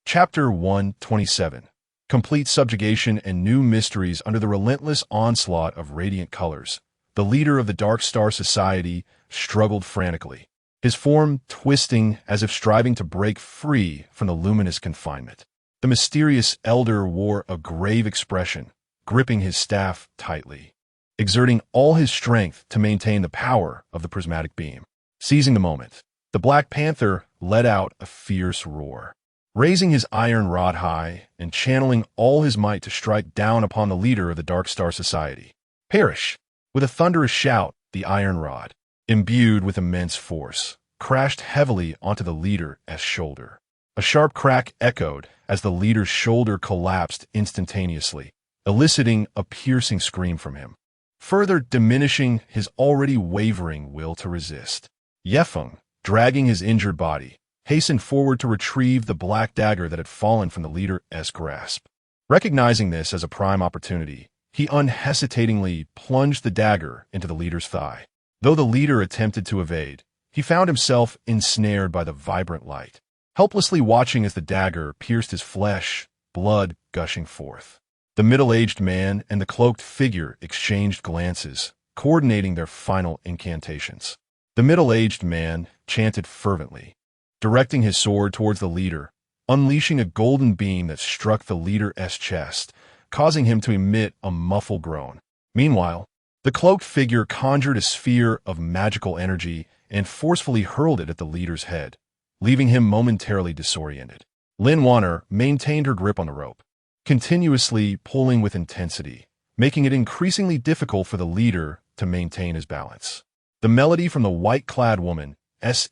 Chapter 127. Complete subjugation and new mysteries under the relentless onslaught of radiant colors. The leader of the Dark Star Society struggled frantically, his form twisting as if striving to break free from the luminous confinement. The mysterious elder wore a grave expression, gripping his staff tightly, exerting all his strength to maintain the power of the prismatic beam. Seizing the moment, the Black Panther let out a fierce roar, raising his iron rod high and channeling all his might to strike down upon the leader of the Dark Star Society. Perish! With a thunderous shout, the iron rod, imbued with immense force, crashed heavily onto the leader's shoulder. A sharp crack echoed as the leader's shoulder collapsed instantaneously, eliciting a piercing scream from him, further diminishing his already wavering will to resist. Ye Feng, dragging his injured body, hastened forward to retrieve the black dagger that had fallen from the leader's grasp. Recognizing this as a prime opportunity, he unhesitatingly plunged the dagger into the leader's thigh. Though the leader attempted to evade, he found himself ensnared by the vibrant light, helplessly watching as the dagger pierced his flesh, blood gushing forth. The middle-aged man and the cloaked figure exchanged glances, coordinating their final incantations. The middle-aged man chanted fervently, directing his sword towards the leader, unleashing a golden beam that struck the leader's chest, causing him to emit a muffled groan. Meanwhile, the cloaked figure conjured a sphere of magical energy and forcefully hurled it at the leader's head, leaving him momentarily disoriented. Lin Wanner maintained her grip on the rope, continuously pulling with intensity, making it increasingly difficult for the leader to maintain his balance. The melody from the white-clad woman's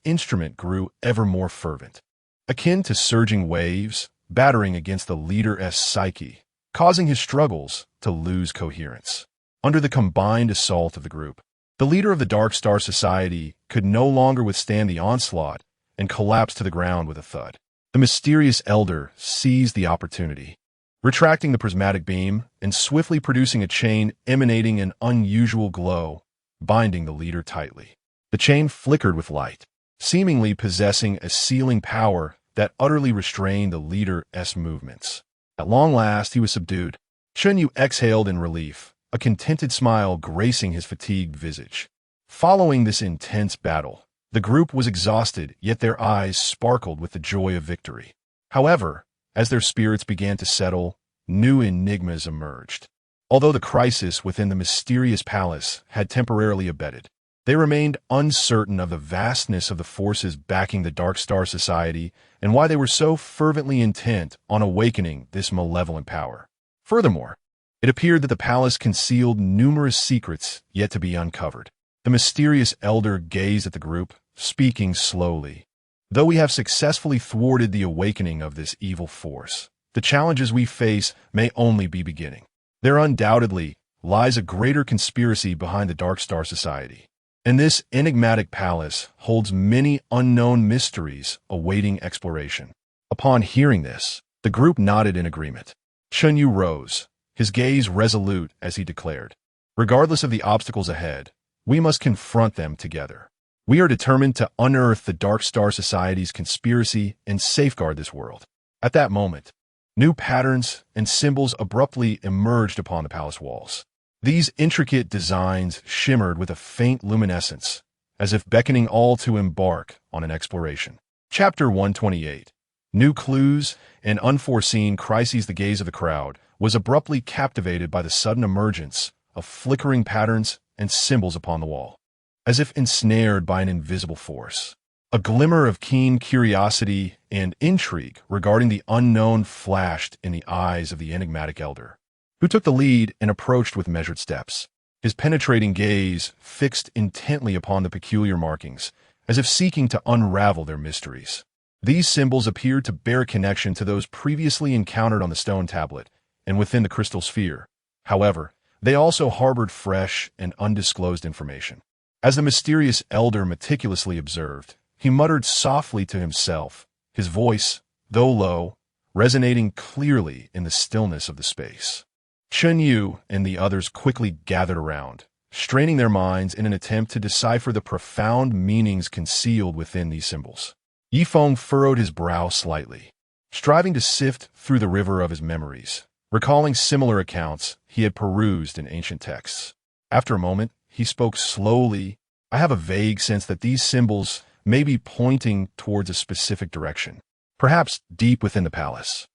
instrument grew ever more fervent, akin to surging waves battering against the leader's psyche, causing his struggles to lose coherence. Under the combined assault of the group, the leader of the Dark Star Society could no longer withstand the onslaught and collapsed to the ground with a thud. The mysterious elder seized the opportunity, retracting the prismatic beam and swiftly producing a chain emanating an unusual glow, binding the leader tightly. The chain flickered with light, seemingly possessing a sealing power that utterly restrained the leader's movements. At long last, he was subdued. Chen Yu exhaled in relief, a contented smile gracing his fatigued visage. Following this intense battle, the group was exhausted, yet their eyes sparkled with the joy of victory. However, as their spirits began to settle, new enigmas emerged. Although the crisis within the mysterious palace had temporarily abated, they remained uncertain of the vastness of the forces backing the Dark Star Society and why they were so fervently intent on awakening this malevolent power. Furthermore, it appeared that the palace concealed numerous secrets yet to be uncovered. The mysterious elder gazed at the group, speaking slowly. Though we have successfully thwarted the awakening of this evil force, the challenges we face may only be beginning. There undoubtedly lies a greater conspiracy behind the Dark Star Society, and this enigmatic palace holds many unknown mysteries awaiting exploration. Upon hearing this, the group nodded in agreement. Chen Yu rose, his gaze resolute as he declared, "Regardless of the obstacles ahead, we must confront them together. We are determined to unearth the Dark Star Society's conspiracy and safeguard this world." At that moment, new patterns and symbols abruptly emerged upon the palace walls. These intricate designs shimmered with a faint luminescence, as if beckoning all to embark on an exploration. Chapter 128. New clues and unforeseen crises. The gaze of the crowd was abruptly captivated by the sudden emergence of flickering patterns and symbols upon the wall, as if ensnared by an invisible force. A glimmer of keen curiosity and intrigue regarding the unknown flashed in the eyes of the enigmatic elder, who took the lead and approached with measured steps, his penetrating gaze fixed intently upon the peculiar markings, as if seeking to unravel their mysteries. These symbols appeared to bear a connection to those previously encountered on the stone tablet and within the crystal sphere. However, they also harbored fresh and undisclosed information. As the mysterious elder meticulously observed, he muttered softly to himself, his voice, though low, resonating clearly in the stillness of the space. Chen Yu and the others quickly gathered around, straining their minds in an attempt to decipher the profound meanings concealed within these symbols. Ye Feng furrowed his brow slightly, striving to sift through the river of his memories, recalling similar accounts he had perused in ancient texts. After a moment, he spoke slowly. "I have a vague sense that these symbols may be pointing towards a specific direction, perhaps deep within the palace.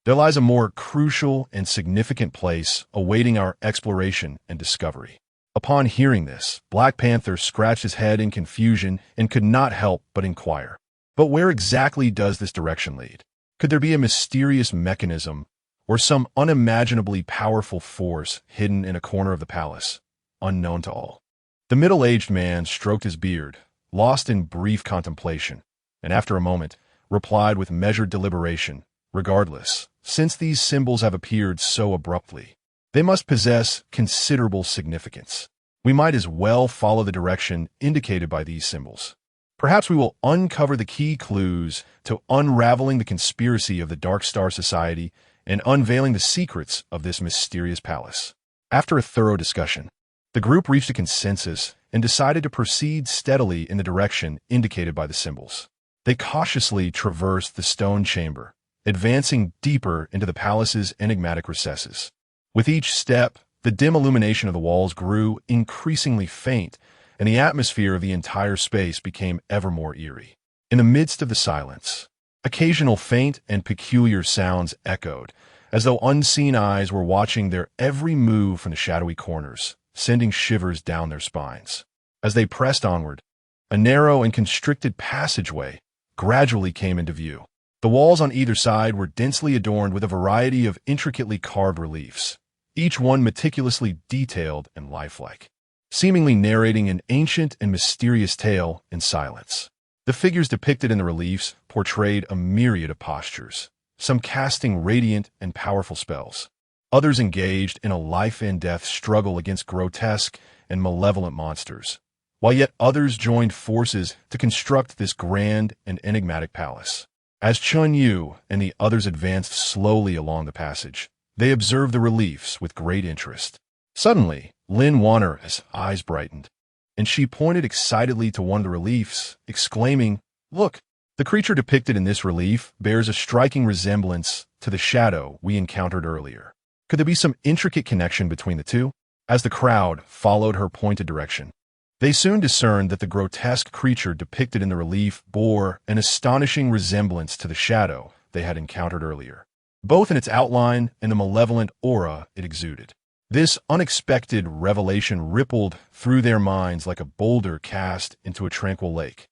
There lies a more crucial and significant place awaiting our exploration and discovery." Upon hearing this, Black Panther scratched his head in confusion and could not help but inquire, "But where exactly does this direction lead? Could there be a mysterious mechanism or some unimaginably powerful force hidden in a corner of the palace, unknown to all?" The middle-aged man stroked his beard, lost in brief contemplation, and after a moment, replied with measured deliberation, "Regardless, since these symbols have appeared so abruptly, they must possess considerable significance. We might as well follow the direction indicated by these symbols. Perhaps we will uncover the key clues to unraveling the conspiracy of the Dark Star Society and unveiling the secrets of this mysterious palace." After a thorough discussion, the group reached a consensus and decided to proceed steadily in the direction indicated by the symbols. They cautiously traversed the stone chamber, advancing deeper into the palace's enigmatic recesses. With each step, the dim illumination of the walls grew increasingly faint, and the atmosphere of the entire space became ever more eerie. In the midst of the silence, occasional faint and peculiar sounds echoed, as though unseen eyes were watching their every move from the shadowy corners, sending shivers down their spines. As they pressed onward, a narrow and constricted passageway gradually came into view. The walls on either side were densely adorned with a variety of intricately carved reliefs, each one meticulously detailed and lifelike, seemingly narrating an ancient and mysterious tale in silence. The figures depicted in the reliefs portrayed a myriad of postures, some casting radiant and powerful spells, others engaged in a life-and-death struggle against grotesque and malevolent monsters, while yet others joined forces to construct this grand and enigmatic palace. As Chen Yu and the others advanced slowly along the passage, they observed the reliefs with great interest. Suddenly, Lin Wanner's eyes brightened. and she pointed excitedly to one of the reliefs, exclaiming, "Look, the creature depicted in this relief bears a striking resemblance to the shadow we encountered earlier. Could there be some intricate connection between the two?" As the crowd followed her pointed direction, they soon discerned that the grotesque creature depicted in the relief bore an astonishing resemblance to the shadow they had encountered earlier, both in its outline and the malevolent aura it exuded. This unexpected revelation rippled through their minds like a boulder cast into a tranquil lake,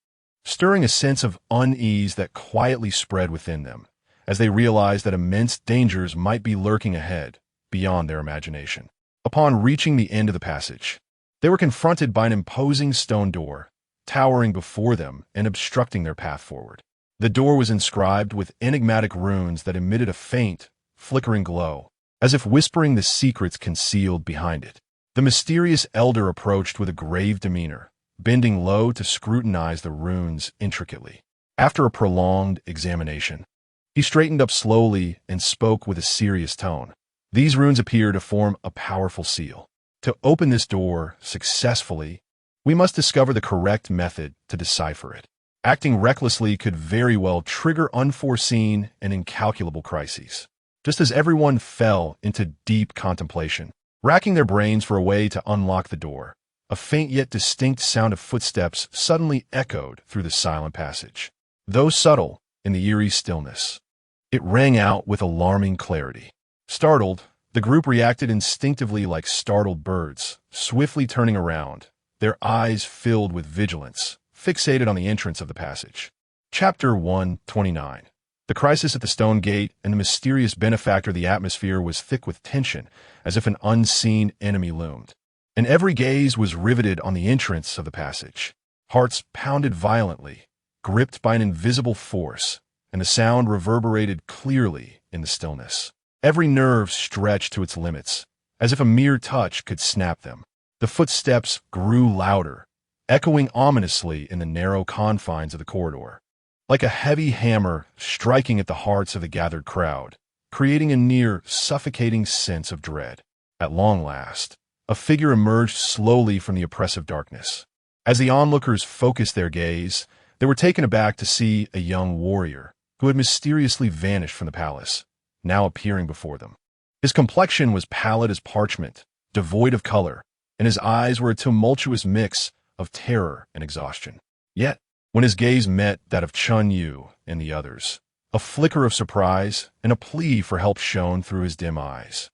stirring a sense of unease that quietly spread within them as they realized that immense dangers might be lurking ahead beyond their imagination. Upon reaching the end of the passage, they were confronted by an imposing stone door, towering before them and obstructing their path forward. The door was inscribed with enigmatic runes that emitted a faint, flickering glow, as if whispering the secrets concealed behind it. The mysterious elder approached with a grave demeanor, bending low to scrutinize the runes intricately. After a prolonged examination, he straightened up slowly and spoke with a serious tone. These runes appear to form a powerful seal. To open this door successfully, we must discover the correct method to decipher it. Acting recklessly could very well trigger unforeseen and incalculable crises. Just as everyone fell into deep contemplation, racking their brains for a way to unlock the door, a faint yet distinct sound of footsteps suddenly echoed through the silent passage. Though subtle in the eerie stillness, it rang out with alarming clarity. Startled, the group reacted instinctively like startled birds, swiftly turning around, their eyes filled with vigilance, fixated on the entrance of the passage. Chapter 129. The crisis at the stone gate and the mysterious benefactor. The atmosphere was thick with tension, as if an unseen enemy loomed. And every gaze was riveted on the entrance of the passage. Hearts pounded violently, gripped by an invisible force, and the sound reverberated clearly in the stillness. Every nerve stretched to its limits, as if a mere touch could snap them. The footsteps grew louder, echoing ominously in the narrow confines of the corridor, like a heavy hammer striking at the hearts of the gathered crowd, creating a near suffocating sense of dread. At long last, a figure emerged slowly from the oppressive darkness. As the onlookers focused their gaze, they were taken aback to see a young warrior who had mysteriously vanished from the palace, now appearing before them. His complexion was pallid as parchment, devoid of color, and his eyes were a tumultuous mix of terror and exhaustion. Yet, when his gaze met that of Chen Yu and the others, a flicker of surprise and a plea for help shone through his dim eyes,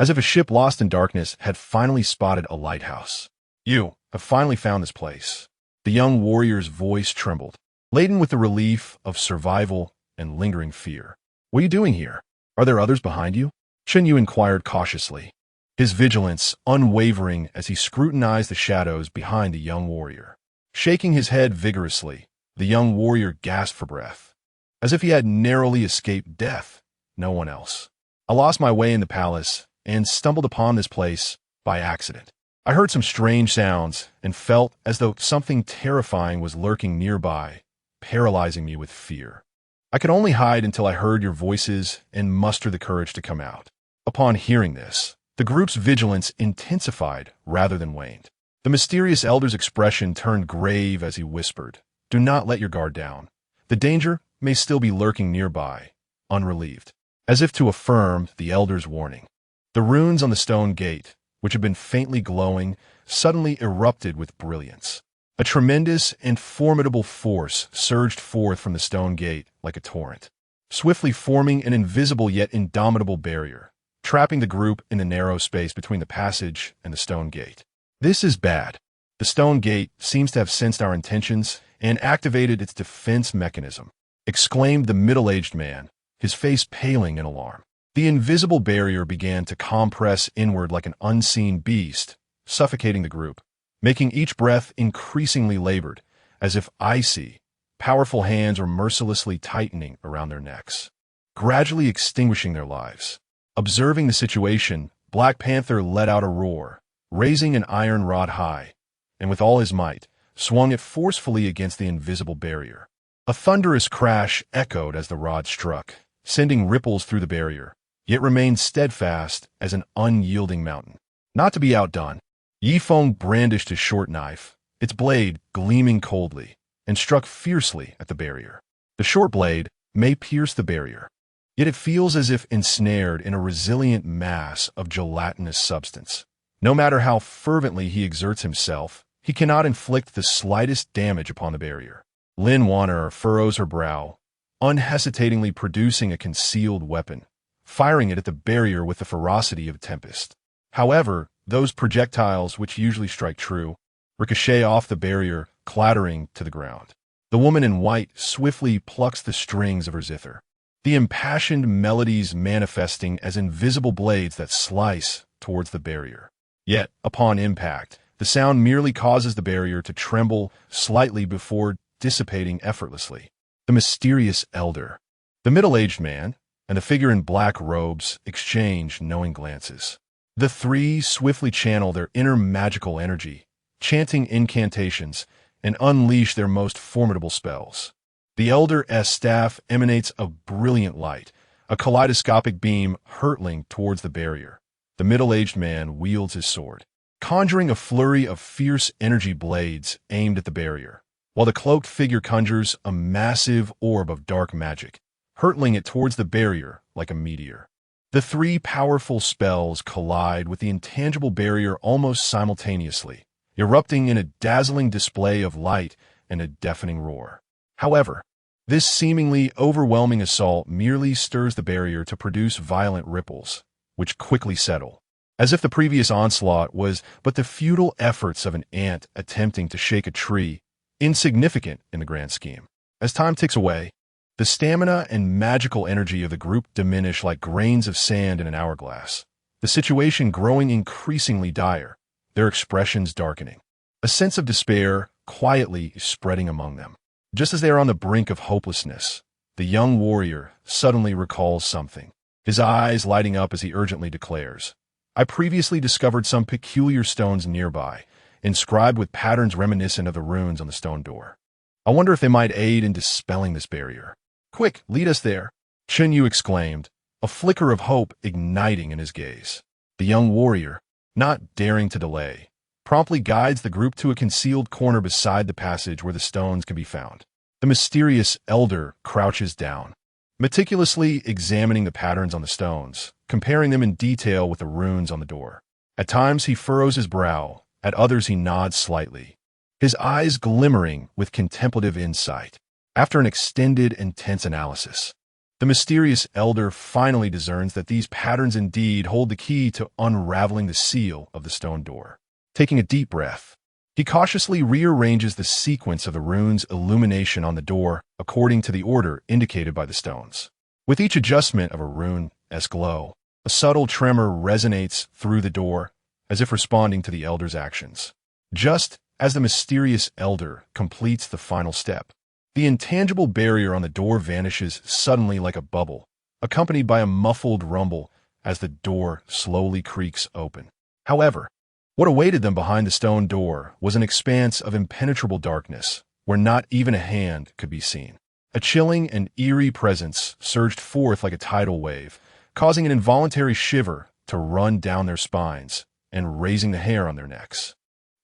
as if a ship lost in darkness had finally spotted a lighthouse. "You have finally found this place." The young warrior's voice trembled, laden with the relief of survival and lingering fear. "What are you doing here? Are there others behind you?" Chen Yu inquired cautiously, his vigilance unwavering as he scrutinized the shadows behind the young warrior. Shaking his head vigorously, the young warrior gasped for breath, as if he had narrowly escaped death. "No one else. I lost my way in the palace and stumbled upon this place by accident. I heard some strange sounds and felt as though something terrifying was lurking nearby, paralyzing me with fear. I could only hide until I heard your voices and muster the courage to come out." Upon hearing this, the group's vigilance intensified rather than waned. The mysterious elder's expression turned grave as he whispered, "Do not let your guard down. The danger may still be lurking nearby," unrelieved. As if to affirm the elder's warning, the runes on the stone gate, which had been faintly glowing, suddenly erupted with brilliance. A tremendous and formidable force surged forth from the stone gate like a torrent, swiftly forming an invisible yet indomitable barrier, trapping the group in the narrow space between the passage and the stone gate. "This is bad. The stone gate seems to have sensed our intentions and activated its defense mechanism," exclaimed the middle-aged man, his face paling in alarm. The invisible barrier began to compress inward like an unseen beast, suffocating the group, making each breath increasingly labored, as if icy, powerful hands were mercilessly tightening around their necks, gradually extinguishing their lives. Observing the situation, Black Panther let out a roar, raising an iron rod high, and with all his might, swung it forcefully against the invisible barrier. A thunderous crash echoed as the rod struck, sending ripples through the barrier, yet remained steadfast as an unyielding mountain. Not to be outdone, Ye Feng brandished his short knife, its blade gleaming coldly, and struck fiercely at the barrier. The short blade may pierce the barrier, yet it feels as if ensnared in a resilient mass of gelatinous substance. No matter how fervently he exerts himself, he cannot inflict the slightest damage upon the barrier. Lin Wanner furrows her brow, unhesitatingly producing a concealed weapon, firing it at the barrier with the ferocity of a tempest. However, those projectiles, which usually strike true, ricochet off the barrier, clattering to the ground. The woman in white swiftly plucks the strings of her zither, the impassioned melodies manifesting as invisible blades that slice towards the barrier. Yet, upon impact, the sound merely causes the barrier to tremble slightly before dissipating effortlessly. The mysterious elder, the middle-aged man, and the figure in black robes exchange knowing glances. The three swiftly channel their inner magical energy, chanting incantations, and unleash their most formidable spells. The elder's staff emanates a brilliant light, a kaleidoscopic beam hurtling towards the barrier. The middle-aged man wields his sword, conjuring a flurry of fierce energy blades aimed at the barrier, while the cloaked figure conjures a massive orb of dark magic, hurtling it towards the barrier like a meteor. The three powerful spells collide with the intangible barrier almost simultaneously, erupting in a dazzling display of light and a deafening roar. However, this seemingly overwhelming assault merely stirs the barrier to produce violent ripples, which quickly settle, as if the previous onslaught was but the futile efforts of an ant attempting to shake a tree, insignificant in the grand scheme. As time ticks away, the stamina and magical energy of the group diminish like grains of sand in an hourglass, the situation growing increasingly dire, their expressions darkening. A sense of despair quietly spreading among them. Just as they are on the brink of hopelessness, the young warrior suddenly recalls something, his eyes lighting up as he urgently declares, "I previously discovered some peculiar stones nearby, inscribed with patterns reminiscent of the runes on the stone door. I wonder if they might aid in dispelling this barrier." "Quick, lead us there," Chen Yu exclaimed, a flicker of hope igniting in his gaze. The young warrior, not daring to delay, promptly guides the group to a concealed corner beside the passage where the stones can be found. The mysterious elder crouches down, meticulously examining the patterns on the stones, comparing them in detail with the runes on the door. At times he furrows his brow, at others he nods slightly, his eyes glimmering with contemplative insight. After an extended, intense analysis, the mysterious elder finally discerns that these patterns indeed hold the key to unraveling the seal of the stone door. Taking a deep breath, he cautiously rearranges the sequence of the rune's illumination on the door according to the order indicated by the stones. With each adjustment of a rune's glow, a subtle tremor resonates through the door, as if responding to the elder's actions. Just as the mysterious elder completes the final step, the intangible barrier on the door vanishes suddenly like a bubble, accompanied by a muffled rumble as the door slowly creaks open. However, what awaited them behind the stone door was an expanse of impenetrable darkness, where not even a hand could be seen. A chilling and eerie presence surged forth like a tidal wave, causing an involuntary shiver to run down their spines and raising the hair on their necks.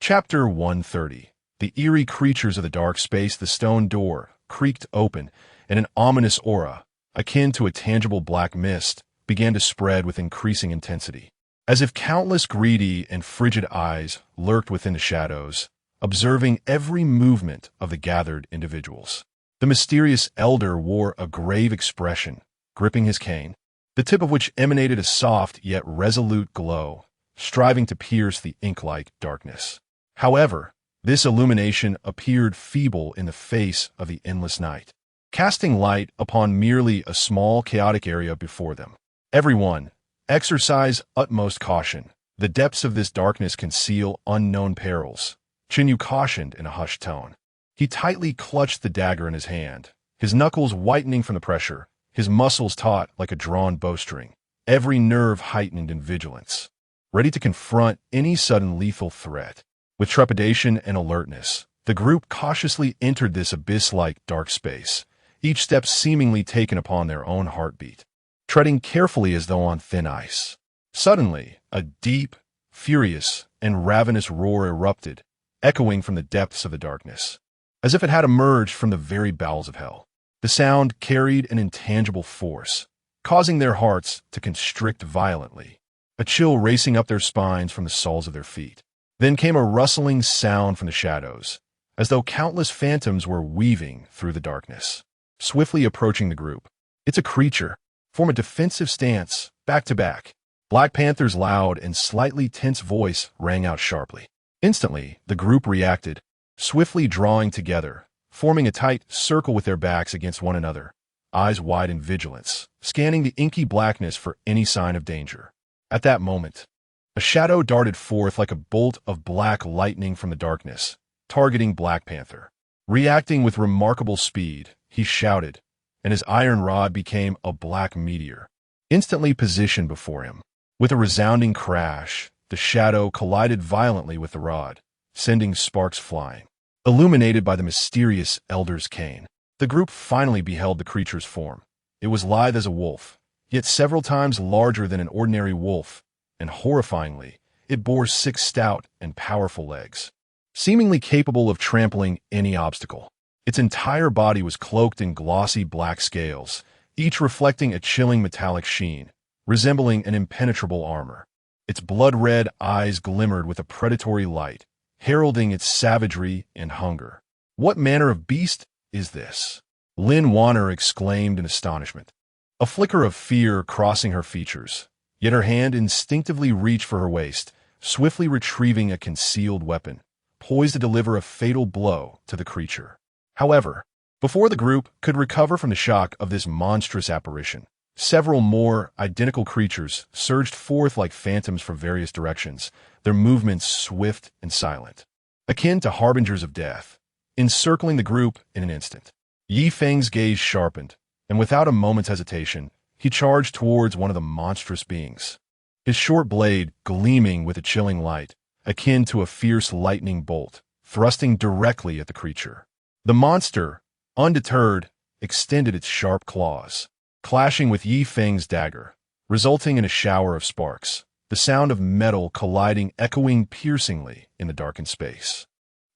Chapter 130. The eerie creatures of the dark space. The stone door creaked open, and an ominous aura, akin to a tangible black mist, began to spread with increasing intensity. As if countless greedy and frigid eyes lurked within the shadows, observing every movement of the gathered individuals. The mysterious elder wore a grave expression, gripping his cane, the tip of which emanated a soft yet resolute glow, striving to pierce the ink-like darkness. However, this illumination appeared feeble in the face of the endless night, casting light upon merely a small chaotic area before them. "Everyone, exercise utmost caution. The depths of this darkness conceal unknown perils," Chen Yu cautioned in a hushed tone. He tightly clutched the dagger in his hand, his knuckles whitening from the pressure, his muscles taut like a drawn bowstring, every nerve heightened in vigilance, ready to confront any sudden lethal threat. With trepidation and alertness, the group cautiously entered this abyss-like dark space, each step seemingly taken upon their own heartbeat, treading carefully as though on thin ice. Suddenly, a deep, furious, and ravenous roar erupted, echoing from the depths of the darkness, as if it had emerged from the very bowels of hell. The sound carried an intangible force, causing their hearts to constrict violently, a chill racing up their spines from the soles of their feet. Then came a rustling sound from the shadows, as though countless phantoms were weaving through the darkness, swiftly approaching the group. It's a creature. Form a defensive stance, back to back. Black Panther's loud and slightly tense voice rang out sharply. Instantly, the group reacted, swiftly drawing together, forming a tight circle with their backs against one another, eyes wide in vigilance, scanning the inky blackness for any sign of danger. At that moment, a shadow darted forth like a bolt of black lightning from the darkness, targeting Black Panther. Reacting with remarkable speed, he shouted, and his iron rod became a black meteor, instantly positioned before him. With a resounding crash, the shadow collided violently with the rod, sending sparks flying. Illuminated by the mysterious Elder's cane, the group finally beheld the creature's form. It was lithe as a wolf, yet several times larger than an ordinary wolf, and horrifyingly, it bore 6 stout and powerful legs, seemingly capable of trampling any obstacle. Its entire body was cloaked in glossy black scales, each reflecting a chilling metallic sheen, resembling an impenetrable armor. Its blood-red eyes glimmered with a predatory light, heralding its savagery and hunger. "What manner of beast is this?" Lin Warner exclaimed in astonishment, a flicker of fear crossing her features, yet her hand instinctively reached for her waist, swiftly retrieving a concealed weapon, poised to deliver a fatal blow to the creature. However, before the group could recover from the shock of this monstrous apparition, several more identical creatures surged forth like phantoms from various directions, their movements swift and silent, akin to harbingers of death, encircling the group in an instant. Ye Feng's gaze sharpened, and without a moment's hesitation, he charged towards one of the monstrous beings, his short blade gleaming with a chilling light, akin to a fierce lightning bolt, thrusting directly at the creature. The monster, undeterred, extended its sharp claws, clashing with Ye Feng's dagger, resulting in a shower of sparks, the sound of metal colliding echoing piercingly in the darkened space.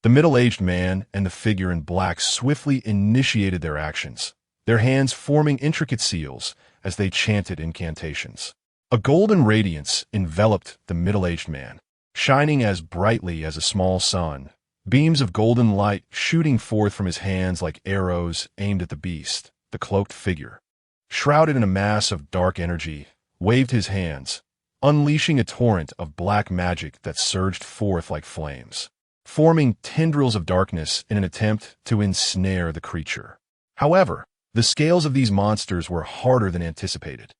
The middle-aged man and the figure in black swiftly initiated their actions, their hands forming intricate seals as they chanted incantations. A golden radiance enveloped the middle-aged man, shining as brightly as a small sun, beams of golden light shooting forth from his hands like arrows aimed at the beast. The cloaked figure, shrouded in a mass of dark energy, waved his hands, unleashing a torrent of black magic that surged forth like flames, forming tendrils of darkness in an attempt to ensnare the creature. However, the scales of these monsters were harder than anticipated.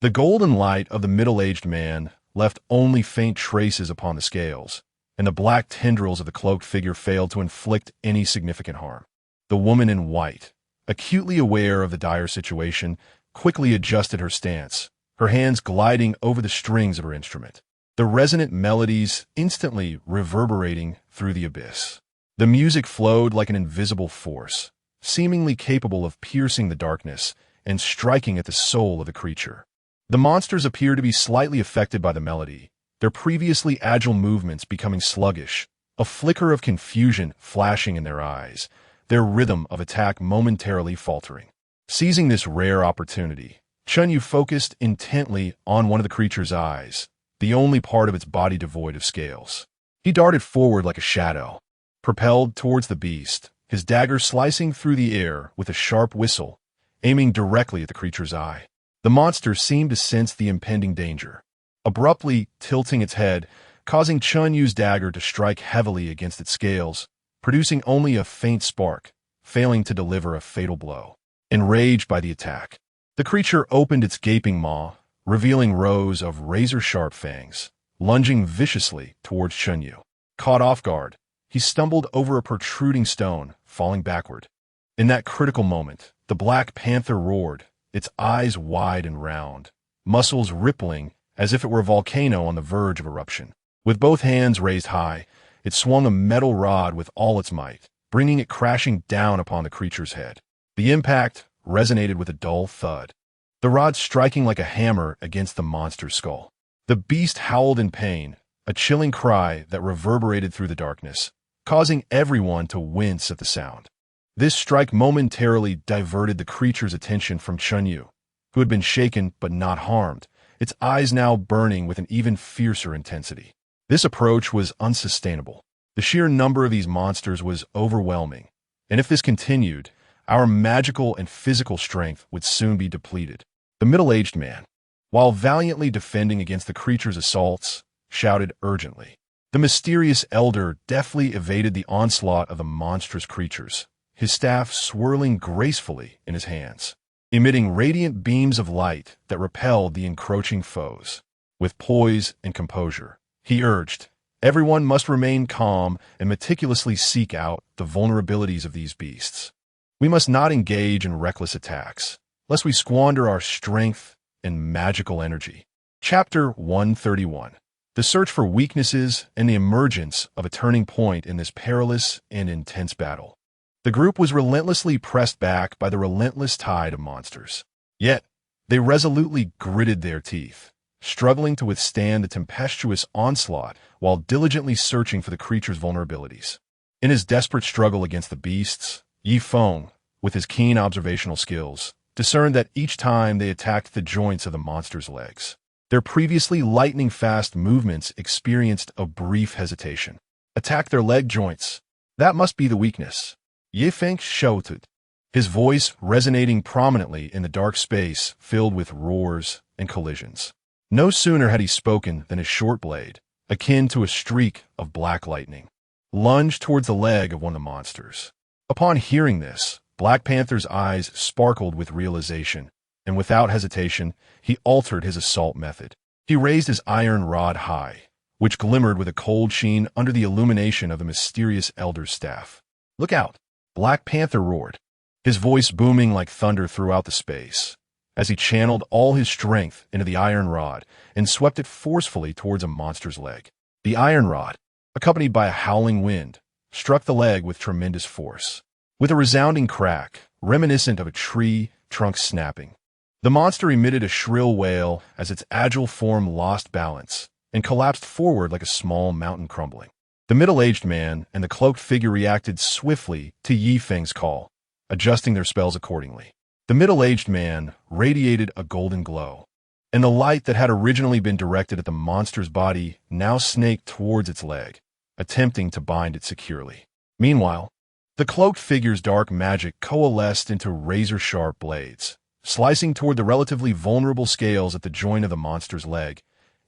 The golden light of the middle-aged man left only faint traces upon the scales, and the black tendrils of the cloaked figure failed to inflict any significant harm. The woman in white, acutely aware of the dire situation, quickly adjusted her stance, her hands gliding over the strings of her instrument, the resonant melodies instantly reverberating through the abyss. The music flowed like an invisible force, seemingly capable of piercing the darkness and striking at the soul of the creature. The monsters appeared to be slightly affected by the melody, their previously agile movements becoming sluggish, a flicker of confusion flashing in their eyes, their rhythm of attack momentarily faltering. Seizing this rare opportunity, Chen Yu focused intently on one of the creature's eyes, the only part of its body devoid of scales. He darted forward like a shadow, propelled towards the beast, his dagger slicing through the air with a sharp whistle, aiming directly at the creature's eye. The monster seemed to sense the impending danger, abruptly tilting its head, causing Chen Yu's dagger to strike heavily against its scales, producing only a faint spark, failing to deliver a fatal blow. Enraged by the attack, the creature opened its gaping maw, revealing rows of razor-sharp fangs, lunging viciously towards Chen Yu. Caught off guard, he stumbled over a protruding stone, falling backward. In that critical moment, the Black Panther roared, its eyes wide and round, muscles rippling as if it were a volcano on the verge of eruption. With both hands raised high, it swung a metal rod with all its might, bringing it crashing down upon the creature's head. The impact resonated with a dull thud, the rod striking like a hammer against the monster's skull. The beast howled in pain, a chilling cry that reverberated through the darkness, causing everyone to wince at the sound. This strike momentarily diverted the creature's attention from Chen Yu, who had been shaken but not harmed, its eyes now burning with an even fiercer intensity. This approach was unsustainable. The sheer number of these monsters was overwhelming, and if this continued, our magical and physical strength would soon be depleted. The middle-aged man, while valiantly defending against the creature's assaults, shouted urgently. The mysterious elder deftly evaded the onslaught of the monstrous creatures, his staff swirling gracefully in his hands, emitting radiant beams of light that repelled the encroaching foes. With poise and composure, he urged, everyone must remain calm and meticulously seek out the vulnerabilities of these beasts. We must not engage in reckless attacks, lest we squander our strength and magical energy. Chapter 131. The search for weaknesses and the emergence of a turning point in this perilous and intense battle. The group was relentlessly pressed back by the relentless tide of monsters. Yet, they resolutely gritted their teeth, struggling to withstand the tempestuous onslaught while diligently searching for the creature's vulnerabilities. In his desperate struggle against the beasts, Ye Feng, with his keen observational skills, discerned that each time they attacked the joints of the monster's legs, their previously lightning-fast movements experienced a brief hesitation. Attack their leg joints. That must be the weakness. Ye Feng shouted, his voice resonating prominently in the dark space filled with roars and collisions. No sooner had he spoken than his short blade, akin to a streak of black lightning, lunged towards the leg of one of the monsters. Upon hearing this, Black Panther's eyes sparkled with realization, and without hesitation, he altered his assault method. He raised his iron rod high, which glimmered with a cold sheen under the illumination of the mysterious elder's staff. "Look out!" Black Panther roared, his voice booming like thunder throughout the space, as he channeled all his strength into the iron rod and swept it forcefully towards a monster's leg. The iron rod, accompanied by a howling wind, struck the leg with tremendous force. With a resounding crack, reminiscent of a tree trunk snapping, the monster emitted a shrill wail as its agile form lost balance and collapsed forward like a small mountain crumbling. The middle-aged man and the cloaked figure reacted swiftly to Ye Feng's call, adjusting their spells accordingly. The middle-aged man radiated a golden glow, and the light that had originally been directed at the monster's body now snaked towards its leg, attempting to bind it securely. Meanwhile, the cloaked figure's dark magic coalesced into razor-sharp blades, slicing toward the relatively vulnerable scales at the joint of the monster's leg,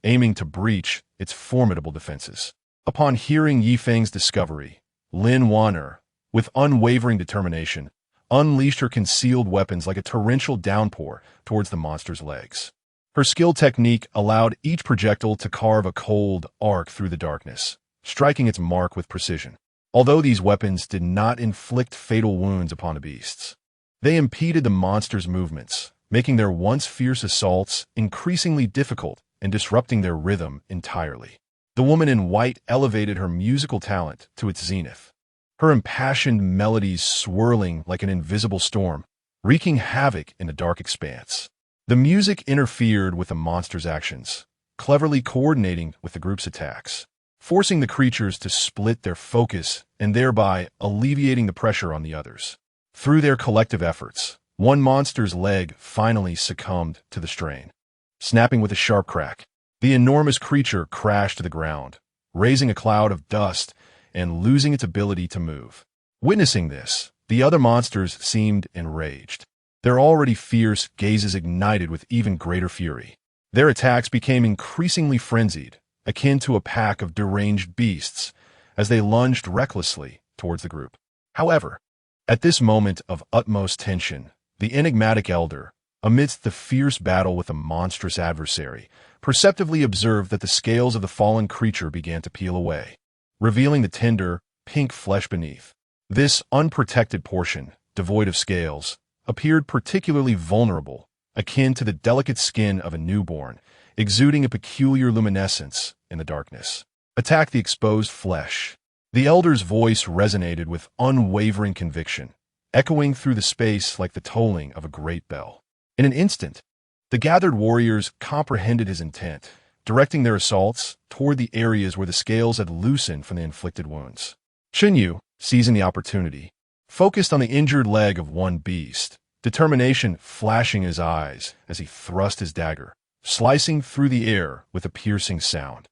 aiming to breach its formidable defenses. Upon hearing Ye Feng's discovery, Lin Wan'er, with unwavering determination, unleashed her concealed weapons like a torrential downpour towards the monster's legs. Her skilled technique allowed each projectile to carve a cold arc through the darkness, striking its mark with precision. Although these weapons did not inflict fatal wounds upon the beasts, they impeded the monster's movements, making their once fierce assaults increasingly difficult and disrupting their rhythm entirely. The woman in white elevated her musical talent to its zenith, her impassioned melodies swirling like an invisible storm, wreaking havoc in the dark expanse. The music interfered with the monster's actions, cleverly coordinating with the group's attacks, forcing the creatures to split their focus and thereby alleviating the pressure on the others. Through their collective efforts, one monster's leg finally succumbed to the strain. Snapping with a sharp crack, the enormous creature crashed to the ground, raising a cloud of dust and losing its ability to move. Witnessing this, the other monsters seemed enraged. Their already fierce gazes ignited with even greater fury. Their attacks became increasingly frenzied, akin to a pack of deranged beasts, as they lunged recklessly towards the group. However, at this moment of utmost tension, the enigmatic elder, amidst the fierce battle with a monstrous adversary, perceptively observed that the scales of the fallen creature began to peel away, revealing the tender, pink flesh beneath. This unprotected portion, devoid of scales, appeared particularly vulnerable, akin to the delicate skin of a newborn, exuding a peculiar luminescence in the darkness. Attack the exposed flesh. The elder's voice resonated with unwavering conviction, echoing through the space like the tolling of a great bell. In an instant, the gathered warriors comprehended his intent, directing their assaults toward the areas where the scales had loosened from the inflicted wounds. Chen Yu, seizing the opportunity, focused on the injured leg of one beast, determination flashing in his eyes as he thrust his dagger, slicing through the air with a piercing sound,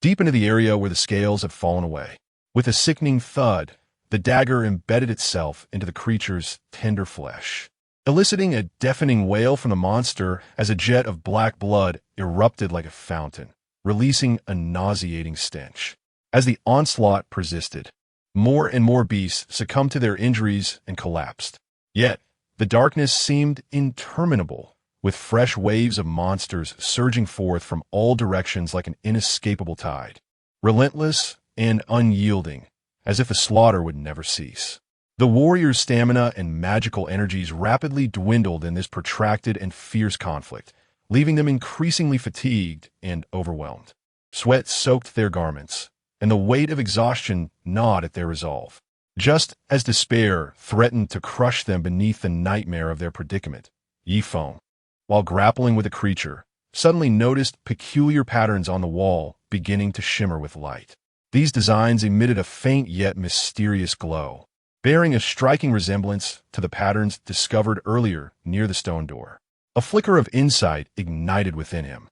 deep into the area where the scales had fallen away. With a sickening thud, the dagger embedded itself into the creature's tender flesh, eliciting a deafening wail from the monster as a jet of black blood erupted like a fountain, releasing a nauseating stench. As the onslaught persisted, more and more beasts succumbed to their injuries and collapsed. Yet, the darkness seemed interminable, with fresh waves of monsters surging forth from all directions like an inescapable tide, relentless and unyielding, as if the slaughter would never cease. The warriors' stamina and magical energies rapidly dwindled in this protracted and fierce conflict, leaving them increasingly fatigued and overwhelmed. Sweat soaked their garments, and the weight of exhaustion gnawed at their resolve. Just as despair threatened to crush them beneath the nightmare of their predicament, Ye Feng, while grappling with the creature, suddenly noticed peculiar patterns on the wall beginning to shimmer with light. These designs emitted a faint yet mysterious glow, bearing a striking resemblance to the patterns discovered earlier near the stone door. A flicker of insight ignited within him.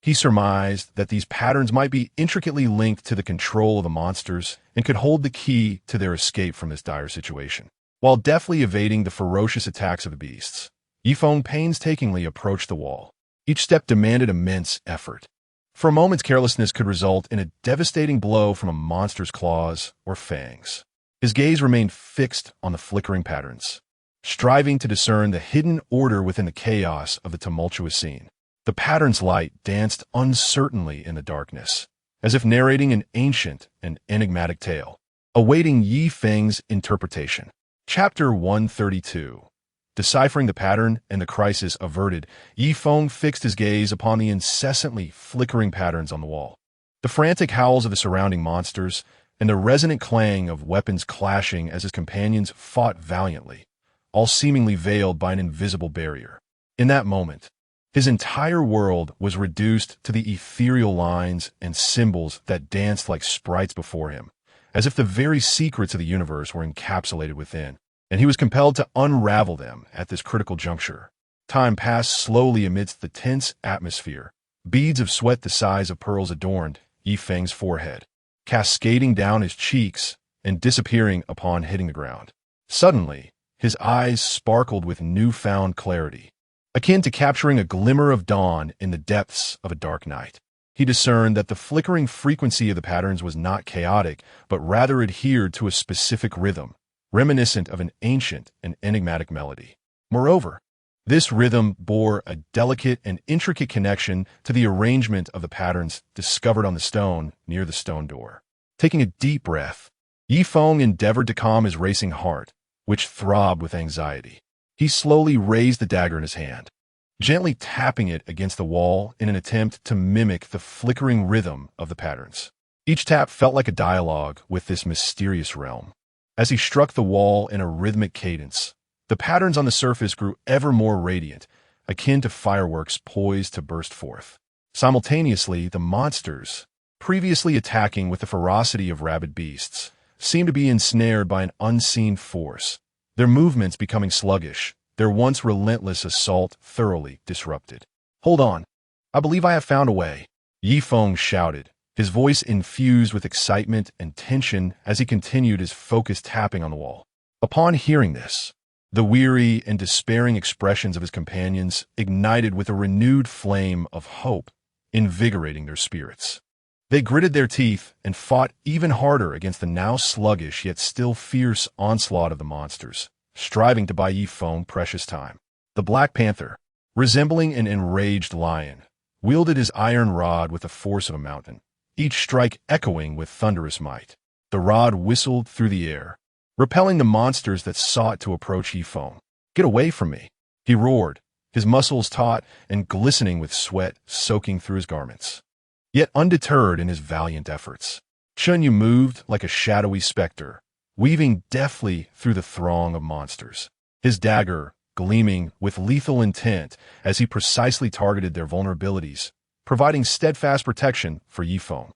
He surmised that these patterns might be intricately linked to the control of the monsters and could hold the key to their escape from this dire situation. While deftly evading the ferocious attacks of the beasts, Ye Feng painstakingly approached the wall. Each step demanded immense effort. For a moment's carelessness could result in a devastating blow from a monster's claws or fangs. His gaze remained fixed on the flickering patterns, striving to discern the hidden order within the chaos of the tumultuous scene. The pattern's light danced uncertainly in the darkness, as if narrating an ancient and enigmatic tale, awaiting Ye Feng's interpretation. Chapter 132. Deciphering the pattern and the crisis averted, Ye Feng fixed his gaze upon the incessantly flickering patterns on the wall. The frantic howls of the surrounding monsters and the resonant clang of weapons clashing as his companions fought valiantly, all seemingly veiled by an invisible barrier. In that moment, his entire world was reduced to the ethereal lines and symbols that danced like sprites before him, as if the very secrets of the universe were encapsulated within, and he was compelled to unravel them at this critical juncture. Time passed slowly amidst the tense atmosphere. Beads of sweat the size of pearls adorned Ye Feng's forehead, cascading down his cheeks and disappearing upon hitting the ground. Suddenly, his eyes sparkled with newfound clarity, akin to capturing a glimmer of dawn in the depths of a dark night. He discerned that the flickering frequency of the patterns was not chaotic, but rather adhered to a specific rhythm, reminiscent of an ancient and enigmatic melody. Moreover, this rhythm bore a delicate and intricate connection to the arrangement of the patterns discovered on the stone near the stone door. Taking a deep breath, Ye Feng endeavored to calm his racing heart, which throbbed with anxiety. He slowly raised the dagger in his hand, gently tapping it against the wall in an attempt to mimic the flickering rhythm of the patterns. Each tap felt like a dialogue with this mysterious realm. As he struck the wall in a rhythmic cadence, the patterns on the surface grew ever more radiant, akin to fireworks poised to burst forth. Simultaneously, the monsters, previously attacking with the ferocity of rabid beasts, seemed to be ensnared by an unseen force, their movements becoming sluggish, their once relentless assault thoroughly disrupted. "Hold on. I believe I have found a way," Ye Feng shouted, his voice infused with excitement and tension as he continued his focused tapping on the wall. Upon hearing this, the weary and despairing expressions of his companions ignited with a renewed flame of hope, invigorating their spirits. They gritted their teeth and fought even harder against the now sluggish yet still fierce onslaught of the monsters, striving to buy Ye Feng precious time. The Black Panther, resembling an enraged lion, wielded his iron rod with the force of a mountain, each strike echoing with thunderous might. The rod whistled through the air, repelling the monsters that sought to approach Ye Feng. "Get away from me," he roared, his muscles taut and glistening with sweat soaking through his garments. Yet undeterred in his valiant efforts, Chen Yu moved like a shadowy specter, weaving deftly through the throng of monsters, his dagger gleaming with lethal intent as he precisely targeted their vulnerabilities, providing steadfast protection for Ye Feng.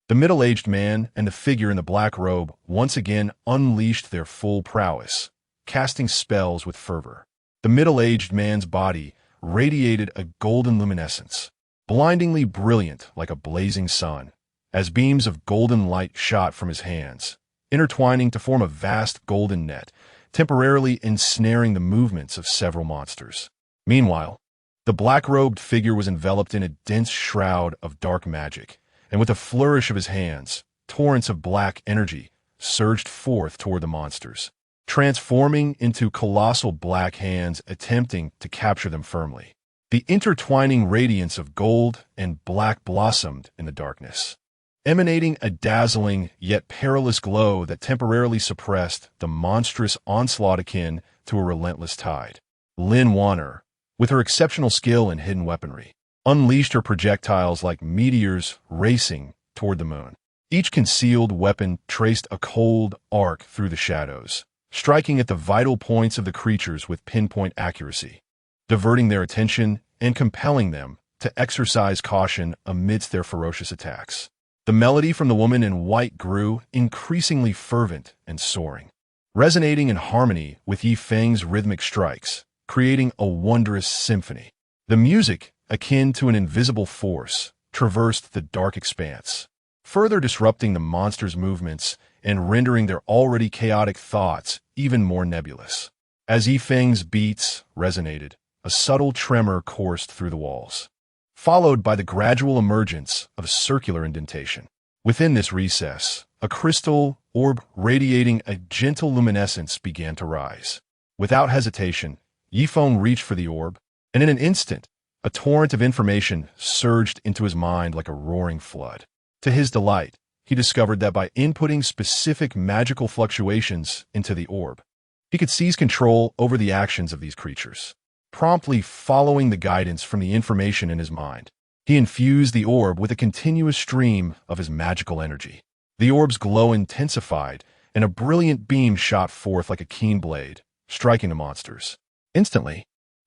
The middle-aged man and the figure in the black robe once again unleashed their full prowess, casting spells with fervor. The middle-aged man's body radiated a golden luminescence, blindingly brilliant like a blazing sun, as beams of golden light shot from his hands, intertwining to form a vast golden net, temporarily ensnaring the movements of several monsters. Meanwhile, the black-robed figure was enveloped in a dense shroud of dark magic, and with a flourish of his hands, torrents of black energy surged forth toward the monsters, transforming into colossal black hands attempting to capture them firmly. The intertwining radiance of gold and black blossomed in the darkness, emanating a dazzling yet perilous glow that temporarily suppressed the monstrous onslaught akin to a relentless tide. Lin Wanner, with her exceptional skill in hidden weaponry, unleashed her projectiles like meteors racing toward the moon. Each concealed weapon traced a cold arc through the shadows, striking at the vital points of the creatures with pinpoint accuracy, diverting their attention and compelling them to exercise caution amidst their ferocious attacks. The melody from the woman in white grew increasingly fervent and soaring, resonating in harmony with Ye Feng's rhythmic strikes, creating a wondrous symphony. The music, akin to an invisible force, traversed the dark expanse, further disrupting the monster's movements and rendering their already chaotic thoughts even more nebulous. As Ye Feng's beats resonated, a subtle tremor coursed through the walls, followed by the gradual emergence of a circular indentation. Within this recess, a crystal orb radiating a gentle luminescence began to rise. Without hesitation, Ye Feng reached for the orb, and in an instant, a torrent of information surged into his mind like a roaring flood. To his delight, he discovered that by inputting specific magical fluctuations into the orb, he could seize control over the actions of these creatures. Promptly following the guidance from the information in his mind, he infused the orb with a continuous stream of his magical energy. The orb's glow intensified, and a brilliant beam shot forth like a keen blade, striking the monsters. Instantly,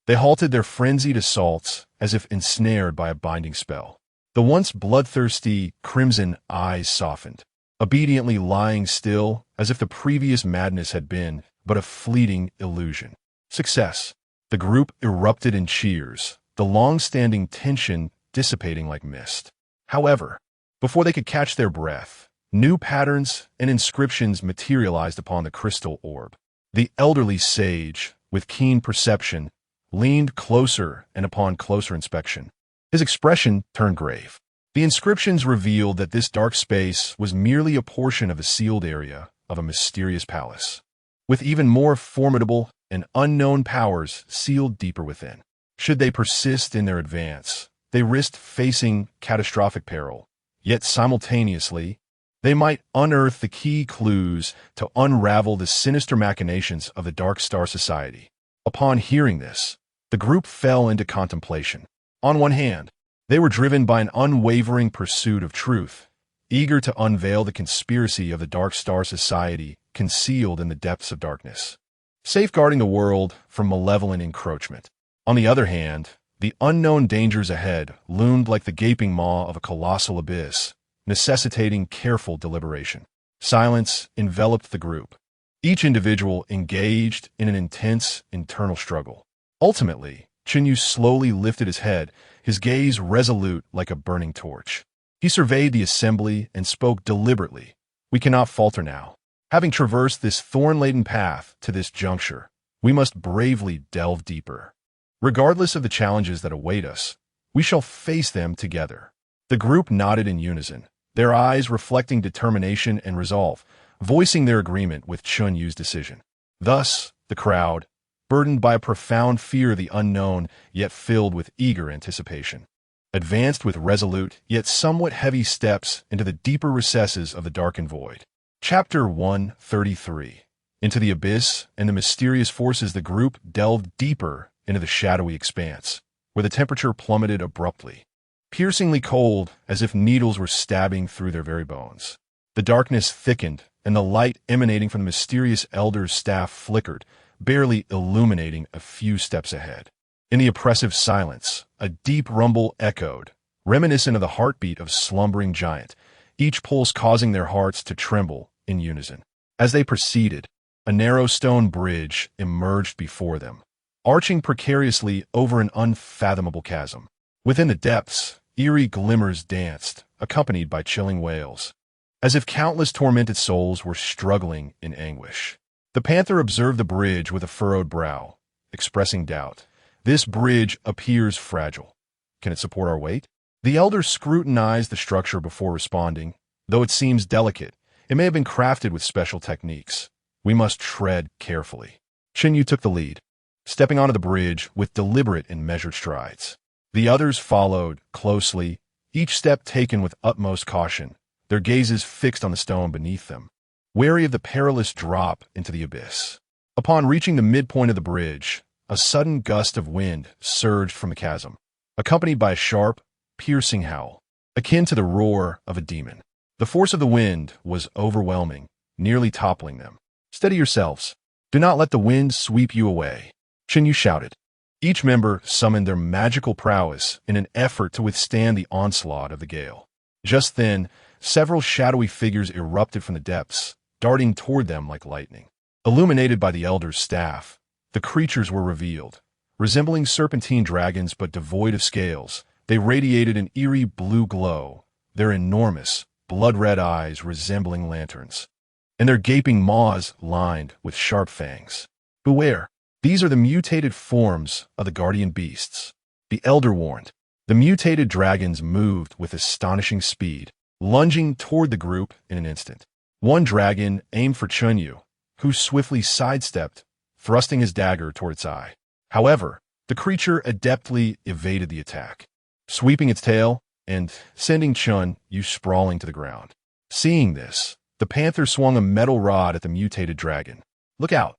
they halted their frenzied assaults as if ensnared by a binding spell. The once bloodthirsty, crimson eyes softened, obediently lying still as if the previous madness had been but a fleeting illusion. Success. The group erupted in cheers, the long-standing tension dissipating like mist. However, before they could catch their breath, new patterns and inscriptions materialized upon the crystal orb. The elderly sage, with keen perception, leaned closer, and upon closer inspection, his expression turned grave. The inscriptions revealed that this dark space was merely a portion of a sealed area of a mysterious palace, with even more formidable and unknown powers sealed deeper within. Should they persist in their advance, they risked facing catastrophic peril, yet simultaneously, they might unearth the key clues to unravel the sinister machinations of the Dark Star Society. Upon hearing this, the group fell into contemplation. On one hand, they were driven by an unwavering pursuit of truth, eager to unveil the conspiracy of the Dark Star Society concealed in the depths of darkness, safeguarding the world from malevolent encroachment. On the other hand, the unknown dangers ahead loomed like the gaping maw of a colossal abyss, necessitating careful deliberation. Silence enveloped the group, each individual engaged in an intense internal struggle. Ultimately, Chen Yu slowly lifted his head, his gaze resolute like a burning torch. He surveyed the assembly and spoke deliberately. "We cannot falter now. Having traversed this thorn-laden path to this juncture, we must bravely delve deeper. Regardless of the challenges that await us, we shall face them together." The group nodded in unison, their eyes reflecting determination and resolve, voicing their agreement with Chen Yu's decision. Thus, the crowd, burdened by a profound fear of the unknown yet filled with eager anticipation, advanced with resolute yet somewhat heavy steps into the deeper recesses of the darkened void. Chapter 133. Into the abyss and the mysterious forces, the group delved deeper into the shadowy expanse, where the temperature plummeted abruptly, piercingly cold as if needles were stabbing through their very bones. The darkness thickened, and the light emanating from the mysterious elder's staff flickered, barely illuminating a few steps ahead. In the oppressive silence, a deep rumble echoed, reminiscent of the heartbeat of a slumbering giant, each pulse causing their hearts to tremble in unison. As they proceeded, a narrow stone bridge emerged before them, arching precariously over an unfathomable chasm. Within the depths, eerie glimmers danced, accompanied by chilling wails, as if countless tormented souls were struggling in anguish. The Panther observed the bridge with a furrowed brow, expressing doubt. This bridge appears fragile. Can it support our weight? The elder scrutinized the structure before responding. Though it seems delicate, it may have been crafted with special techniques. We must tread carefully. Chen Yu took the lead, stepping onto the bridge with deliberate and measured strides. The others followed closely, each step taken with utmost caution, their gazes fixed on the stone beneath them, wary of the perilous drop into the abyss. Upon reaching the midpoint of the bridge, a sudden gust of wind surged from the chasm, accompanied by a sharp, piercing howl, akin to the roar of a demon. The force of the wind was overwhelming, nearly toppling them. "Steady yourselves. Do not let the wind sweep you away," Chen Yu shouted. Each member summoned their magical prowess in an effort to withstand the onslaught of the gale. Just then, several shadowy figures erupted from the depths, darting toward them like lightning. Illuminated by the elder's staff, the creatures were revealed. Resembling serpentine dragons but devoid of scales, they radiated an eerie blue glow, their enormous, blood-red eyes resembling lanterns, and their gaping maws lined with sharp fangs. "Beware! These are the mutated forms of the guardian beasts," the elder warned. The mutated dragons moved with astonishing speed, lunging toward the group in an instant. One dragon aimed for Chen Yu, who swiftly sidestepped, thrusting his dagger toward its eye. However, the creature adeptly evaded the attack, sweeping its tail and sending Chen Yu sprawling to the ground. Seeing this, the Panther swung a metal rod at the mutated dragon. "Look out!"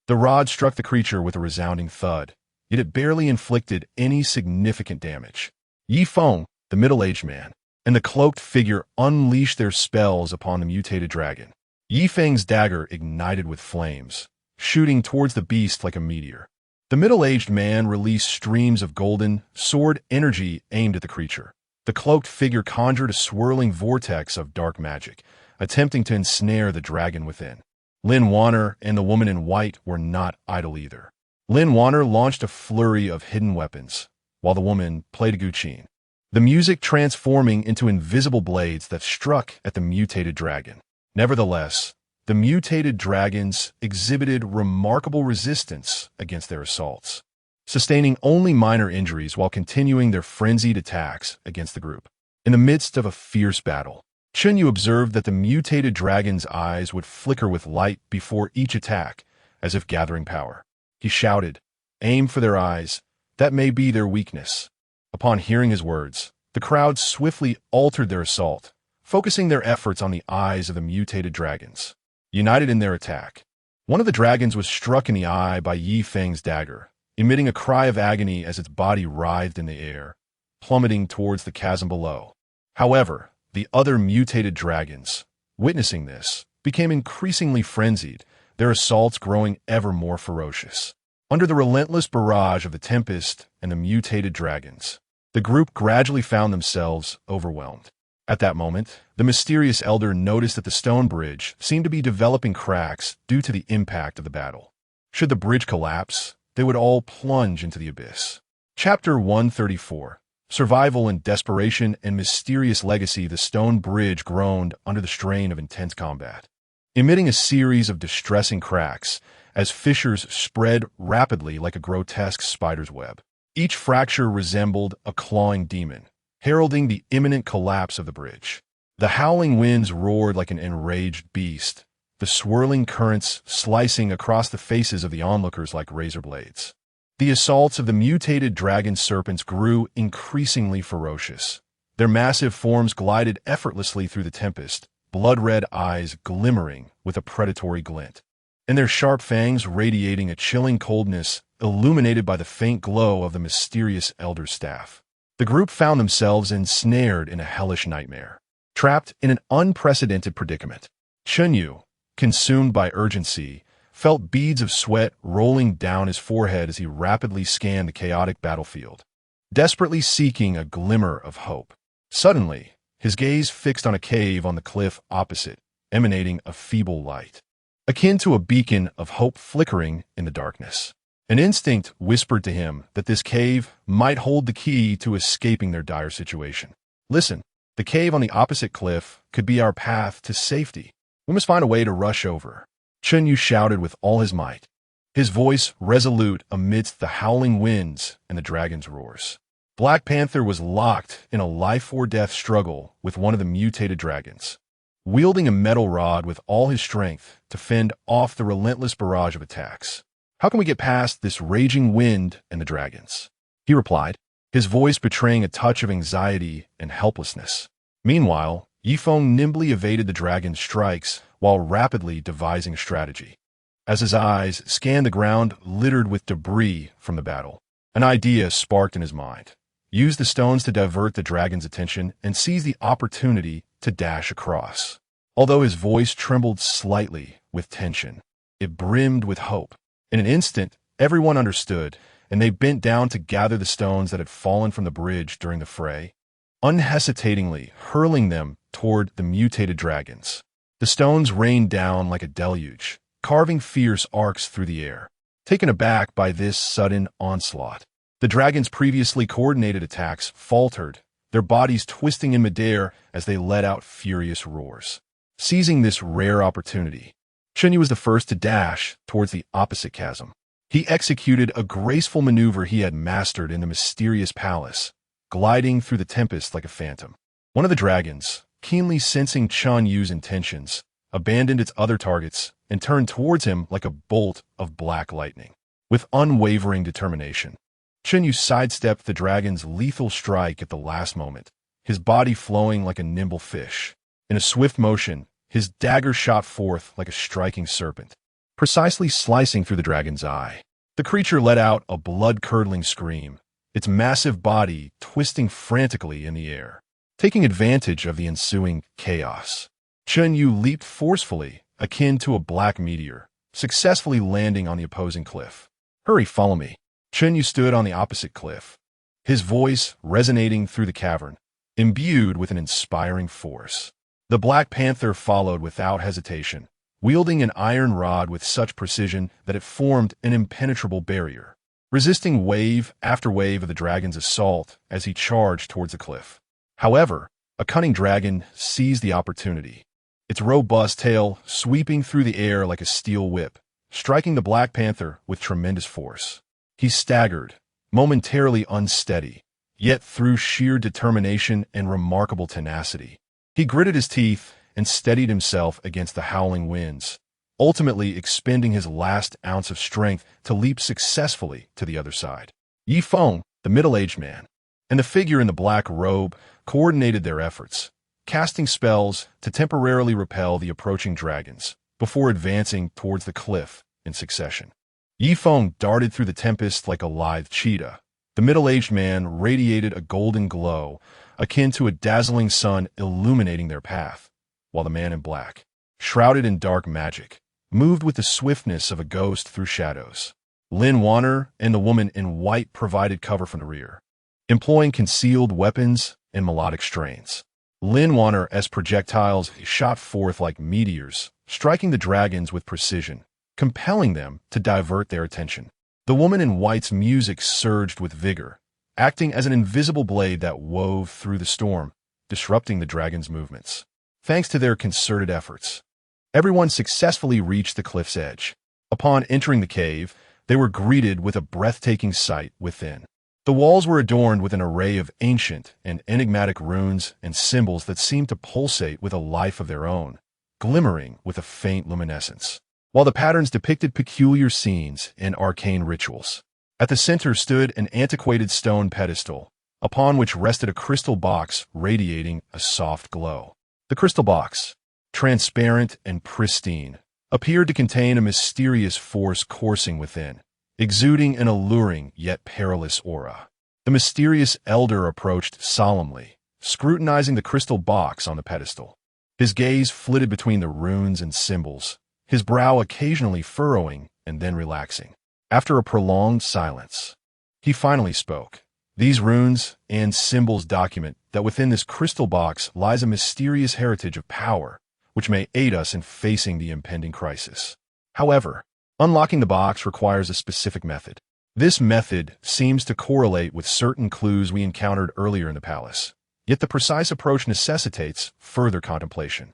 The rod struck the creature with a resounding thud, yet it barely inflicted any significant damage. Ye Feng, the middle-aged man, and the cloaked figure unleashed their spells upon the mutated dragon. Ye Feng's dagger ignited with flames, shooting towards the beast like a meteor. The middle-aged man released streams of golden, sword energy aimed at the creature. The cloaked figure conjured a swirling vortex of dark magic, attempting to ensnare the dragon within. Lin Wanner and the woman in white were not idle either. Lin Wanner launched a flurry of hidden weapons, while the woman played a guqin, the music transforming into invisible blades that struck at the mutated dragon. Nevertheless, the mutated dragons exhibited remarkable resistance against their assaults, sustaining only minor injuries while continuing their frenzied attacks against the group. In the midst of a fierce battle, Chen Yu observed that the mutated dragon's eyes would flicker with light before each attack, as if gathering power. He shouted, "Aim for their eyes. That may be their weakness." Upon hearing his words, the crowd swiftly altered their assault, focusing their efforts on the eyes of the mutated dragons. United in their attack, one of the dragons was struck in the eye by Ye Feng's dagger, emitting a cry of agony as its body writhed in the air, plummeting towards the chasm below. However, the other mutated dragons, witnessing this, became increasingly frenzied, their assaults growing ever more ferocious. Under the relentless barrage of the Tempest and the mutated dragons, the group gradually found themselves overwhelmed. At that moment, the mysterious elder noticed that the stone bridge seemed to be developing cracks due to the impact of the battle. Should the bridge collapse, they would all plunge into the abyss. Chapter 134. Survival in desperation and mysterious legacy. The stone bridge groaned under the strain of intense combat, emitting a series of distressing cracks as fissures spread rapidly like a grotesque spider's web. Each fracture resembled a clawing demon, heralding the imminent collapse of the bridge. The howling winds roared like an enraged beast, the swirling currents slicing across the faces of the onlookers like razor blades. The assaults of the mutated dragon serpents grew increasingly ferocious. Their massive forms glided effortlessly through the tempest, blood-red eyes glimmering with a predatory glint, and their sharp fangs radiating a chilling coldness illuminated by the faint glow of the mysterious elder's staff. The group found themselves ensnared in a hellish nightmare, trapped in an unprecedented predicament. Chen Yu, consumed by urgency, felt beads of sweat rolling down his forehead as he rapidly scanned the chaotic battlefield, desperately seeking a glimmer of hope. Suddenly, his gaze fixed on a cave on the cliff opposite, emanating a feeble light, akin to a beacon of hope flickering in the darkness. An instinct whispered to him that this cave might hold the key to escaping their dire situation. Listen, the cave on the opposite cliff could be our path to safety. We must find a way to rush over. Chen Yu shouted with all his might, his voice resolute amidst the howling winds and the dragon's roars. Black Panther was locked in a life-or-death struggle with one of the mutated dragons, wielding a metal rod with all his strength to fend off the relentless barrage of attacks. How can we get past this raging wind and the dragons? He replied, his voice betraying a touch of anxiety and helplessness. Meanwhile, Ye Feng nimbly evaded the dragon's strikes while rapidly devising a strategy. As his eyes scanned the ground littered with debris from the battle, an idea sparked in his mind. Use the stones to divert the dragon's attention and seize the opportunity to dash across. Although his voice trembled slightly with tension, it brimmed with hope. In an instant, everyone understood, and they bent down to gather the stones that had fallen from the bridge during the fray, unhesitatingly hurling them toward the mutated dragons. The stones rained down like a deluge, carving fierce arcs through the air. Taken aback by this sudden onslaught, the dragons' previously coordinated attacks faltered, their bodies twisting in midair as they let out furious roars. Seizing this rare opportunity, Chen Yu was the first to dash towards the opposite chasm. He executed a graceful maneuver he had mastered in the mysterious palace, gliding through the tempest like a phantom. One of the dragons, keenly sensing Chen Yu's intentions, abandoned its other targets and turned towards him like a bolt of black lightning. With unwavering determination, Chen Yu sidestepped the dragon's lethal strike at the last moment, his body flowing like a nimble fish. In a swift motion, his dagger shot forth like a striking serpent, precisely slicing through the dragon's eye. The creature let out a blood-curdling scream, its massive body twisting frantically in the air. Taking advantage of the ensuing chaos, Chen Yu leaped forcefully, akin to a black meteor, successfully landing on the opposing cliff. Hurry, follow me. Chen Yu stood on the opposite cliff, his voice resonating through the cavern, imbued with an inspiring force. The Black Panther followed without hesitation, wielding an iron rod with such precision that it formed an impenetrable barrier, resisting wave after wave of the dragon's assault as he charged towards the cliff. However, a cunning dragon seized the opportunity, its robust tail sweeping through the air like a steel whip, striking the Black Panther with tremendous force. He staggered, momentarily unsteady, yet through sheer determination and remarkable tenacity, he gritted his teeth and steadied himself against the howling winds, ultimately expending his last ounce of strength to leap successfully to the other side. Ye Feng, the middle-aged man, and the figure in the black robe coordinated their efforts, casting spells to temporarily repel the approaching dragons before advancing towards the cliff in succession. Ye Feng darted through the tempest like a lithe cheetah. The middle-aged man radiated a golden glow, akin to a dazzling sun illuminating their path, while the man in black, shrouded in dark magic, moved with the swiftness of a ghost through shadows. Lin Warner and the woman in white provided cover from the rear, employing concealed weapons and melodic strains. Lin Warner's projectiles shot forth like meteors, striking the dragons with precision, compelling them to divert their attention. The woman in white's music surged with vigor, acting as an invisible blade that wove through the storm, disrupting the dragon's movements. Thanks to their concerted efforts, everyone successfully reached the cliff's edge. Upon entering the cave, they were greeted with a breathtaking sight within. The walls were adorned with an array of ancient and enigmatic runes and symbols that seemed to pulsate with a life of their own, glimmering with a faint luminescence, while the patterns depicted peculiar scenes and arcane rituals. At the center stood an antiquated stone pedestal, upon which rested a crystal box radiating a soft glow. The crystal box, transparent and pristine, appeared to contain a mysterious force coursing within, exuding an alluring yet perilous aura. The mysterious elder approached solemnly, scrutinizing the crystal box on the pedestal. His gaze flitted between the runes and symbols, his brow occasionally furrowing and then relaxing. After a prolonged silence, he finally spoke, These runes and symbols document that within this crystal box lies a mysterious heritage of power, which may aid us in facing the impending crisis. However, unlocking the box requires a specific method. This method seems to correlate with certain clues we encountered earlier in the palace, yet the precise approach necessitates further contemplation.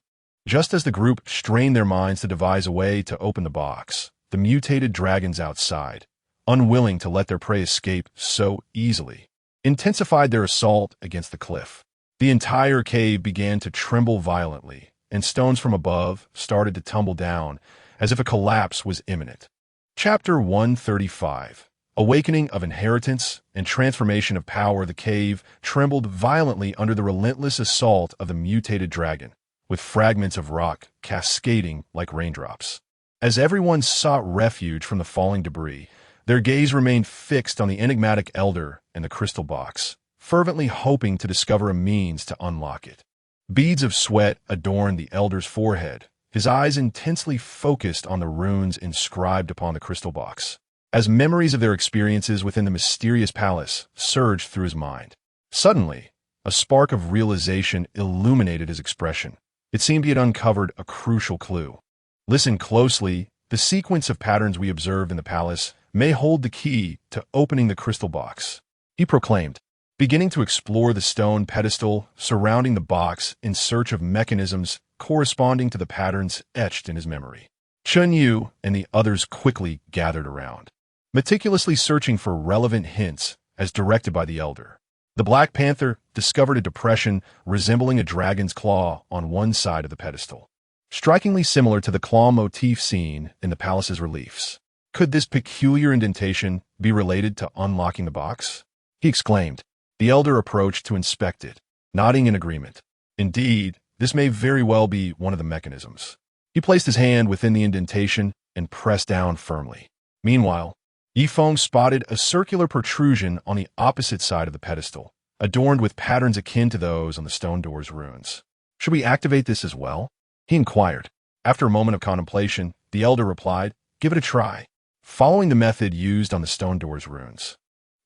Just as the group strained their minds to devise a way to open the box, the mutated dragons outside, unwilling to let their prey escape so easily, intensified their assault against the cliff. The entire cave began to tremble violently, and stones from above started to tumble down as if a collapse was imminent. Chapter 135. Awakening of Inheritance and Transformation of Power. The cave trembled violently under the relentless assault of the mutated dragon, with fragments of rock cascading like raindrops. As everyone sought refuge from the falling debris, their gaze remained fixed on the enigmatic elder and the crystal box, fervently hoping to discover a means to unlock it. Beads of sweat adorned the elder's forehead, his eyes intensely focused on the runes inscribed upon the crystal box, as memories of their experiences within the mysterious palace surged through his mind. Suddenly, a spark of realization illuminated his expression. It seemed he had uncovered a crucial clue. Listen closely. The sequence of patterns we observe in the palace may hold the key to opening the crystal box, he proclaimed, beginning to explore the stone pedestal surrounding the box in search of mechanisms corresponding to the patterns etched in his memory. Chen Yu and the others quickly gathered around, meticulously searching for relevant hints as directed by the elder. The Black Panther discovered a depression resembling a dragon's claw on one side of the pedestal, strikingly similar to the claw motif seen in the palace's reliefs. Could this peculiar indentation be related to unlocking the box? He exclaimed. The elder approached to inspect it, nodding in agreement. Indeed, this may very well be one of the mechanisms. He placed his hand within the indentation and pressed down firmly. Meanwhile, Ye Feng spotted a circular protrusion on the opposite side of the pedestal, adorned with patterns akin to those on the stone door's runes. Should we activate this as well? He inquired. After a moment of contemplation, the elder replied, give it a try. Following the method used on the stone door's runes,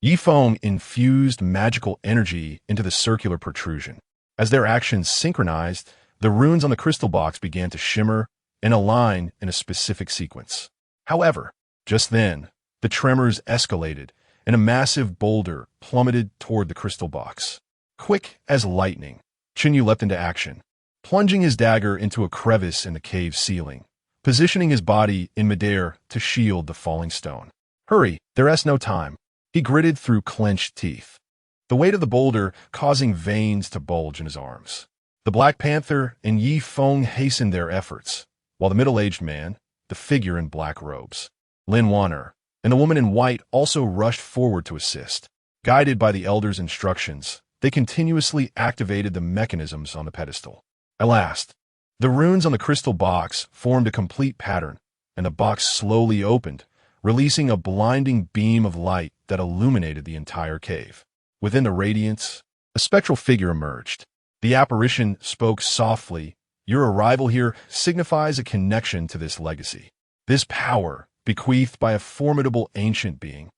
Ye Feng infused magical energy into the circular protrusion. As their actions synchronized, the runes on the crystal box began to shimmer and align in a specific sequence. However, just then, the tremors escalated, and a massive boulder plummeted toward the crystal box. Quick as lightning, Chen Yu leapt into action, plunging his dagger into a crevice in the cave's ceiling, positioning his body in midair to shield the falling stone. Hurry, there's no time, he gritted through clenched teeth, the weight of the boulder causing veins to bulge in his arms. The Black Panther and Ye Feng hastened their efforts, while the middle-aged man, the figure in black robes, Lin Wan'er, and the woman in white also rushed forward to assist. Guided by the elder's instructions, they continuously activated the mechanisms on the pedestal. At last, the runes on the crystal box formed a complete pattern, and the box slowly opened, releasing a blinding beam of light that illuminated the entire cave. Within the radiance, a spectral figure emerged. The apparition spoke softly. Your arrival here signifies a connection to this legacy. This power, bequeathed by a formidable ancient being,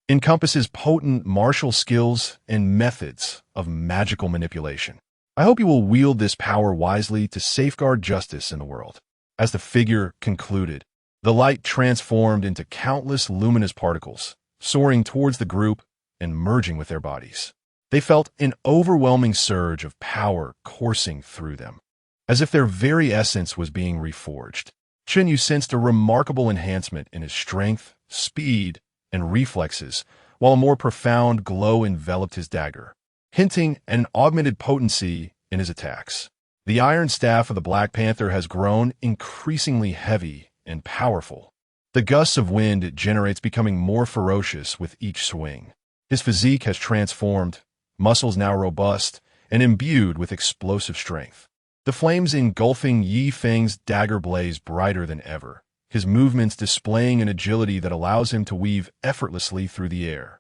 encompasses potent martial skills and methods of magical manipulation. I hope you will wield this power wisely to safeguard justice in the world. As the figure concluded, the light transformed into countless luminous particles, soaring towards the group and merging with their bodies. They felt an overwhelming surge of power coursing through them, as if their very essence was being reforged. Chen Yu sensed a remarkable enhancement in his strength, speed, and reflexes, while a more profound glow enveloped his dagger, hinting at an augmented potency in his attacks. The iron staff of the Black Panther has grown increasingly heavy and powerful. The gusts of wind it generates becoming more ferocious with each swing. His physique has transformed, muscles now robust and imbued with explosive strength. The flames engulfing Ye Feng's dagger blaze brighter than ever, his movements displaying an agility that allows him to weave effortlessly through the air.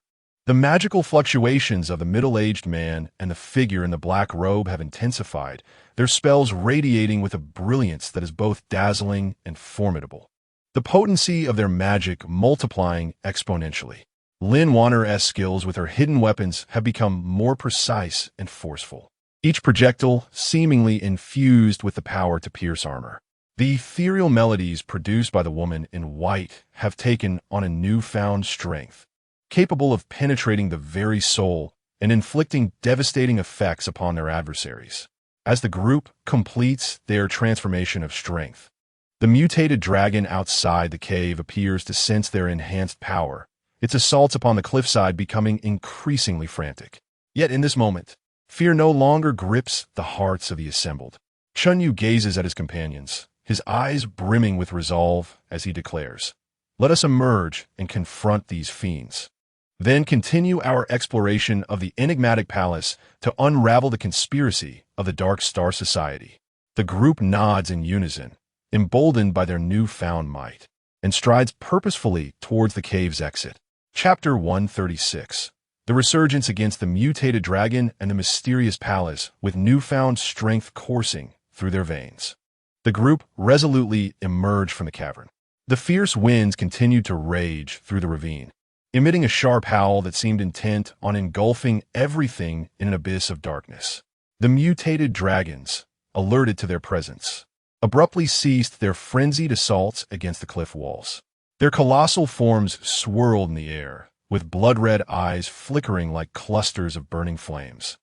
The magical fluctuations of the middle-aged man and the figure in the black robe have intensified, their spells radiating with a brilliance that is both dazzling and formidable. The potency of their magic multiplying exponentially. Lin Wanner's skills with her hidden weapons have become more precise and forceful, each projectile seemingly infused with the power to pierce armor. The ethereal melodies produced by the woman in white have taken on a newfound strength, capable of penetrating the very soul and inflicting devastating effects upon their adversaries. As the group completes their transformation of strength, the mutated dragon outside the cave appears to sense their enhanced power, its assaults upon the cliffside becoming increasingly frantic. Yet in this moment, fear no longer grips the hearts of the assembled. Chen Yu gazes at his companions, his eyes brimming with resolve as he declares, "Let us emerge and confront these fiends. Then continue our exploration of the enigmatic palace to unravel the conspiracy of the Dark Star Society." The group nods in unison, emboldened by their newfound might, and strides purposefully towards the cave's exit. Chapter 136. The resurgence against the mutated dragon and the mysterious palace with newfound strength coursing through their veins. The group resolutely emerged from the cavern. The fierce winds continued to rage through the ravine, emitting a sharp howl that seemed intent on engulfing everything in an abyss of darkness. The mutated dragons, alerted to their presence, abruptly ceased their frenzied assaults against the cliff walls. Their colossal forms swirled in the air, with blood-red eyes flickering like clusters of burning flames,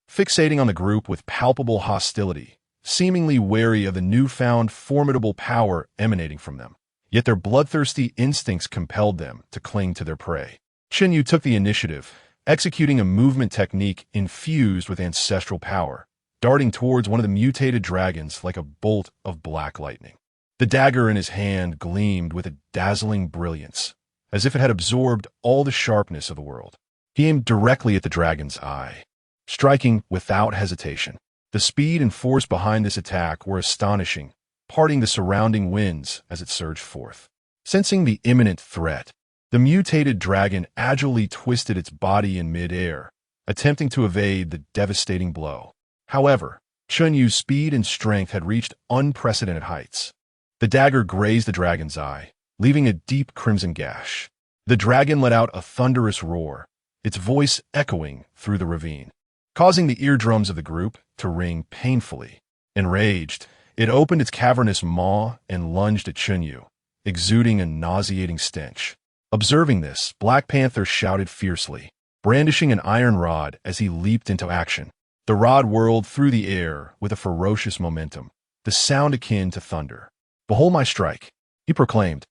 fixating on the group with palpable hostility, seemingly wary of the newfound formidable power emanating from them. Yet their bloodthirsty instincts compelled them to cling to their prey. Chen Yu took the initiative, executing a movement technique infused with ancestral power, darting towards one of the mutated dragons like a bolt of black lightning. The dagger in his hand gleamed with a dazzling brilliance, as if it had absorbed all the sharpness of the world. He aimed directly at the dragon's eye, striking without hesitation. The speed and force behind this attack were astonishing, parting the surrounding winds as it surged forth. Sensing the imminent threat, the mutated dragon agilely twisted its body in mid-air, attempting to evade the devastating blow. However, Chen Yu's speed and strength had reached unprecedented heights. The dagger grazed the dragon's eye, leaving a deep crimson gash. The dragon let out a thunderous roar, its voice echoing through the ravine, causing the eardrums of the group to ring painfully. Enraged, it opened its cavernous maw and lunged at Chen Yu, exuding a nauseating stench. Observing this, Black Panther shouted fiercely, brandishing an iron rod as he leaped into action. The rod whirled through the air with a ferocious momentum, the sound akin to thunder. "Behold my strike," he proclaimed,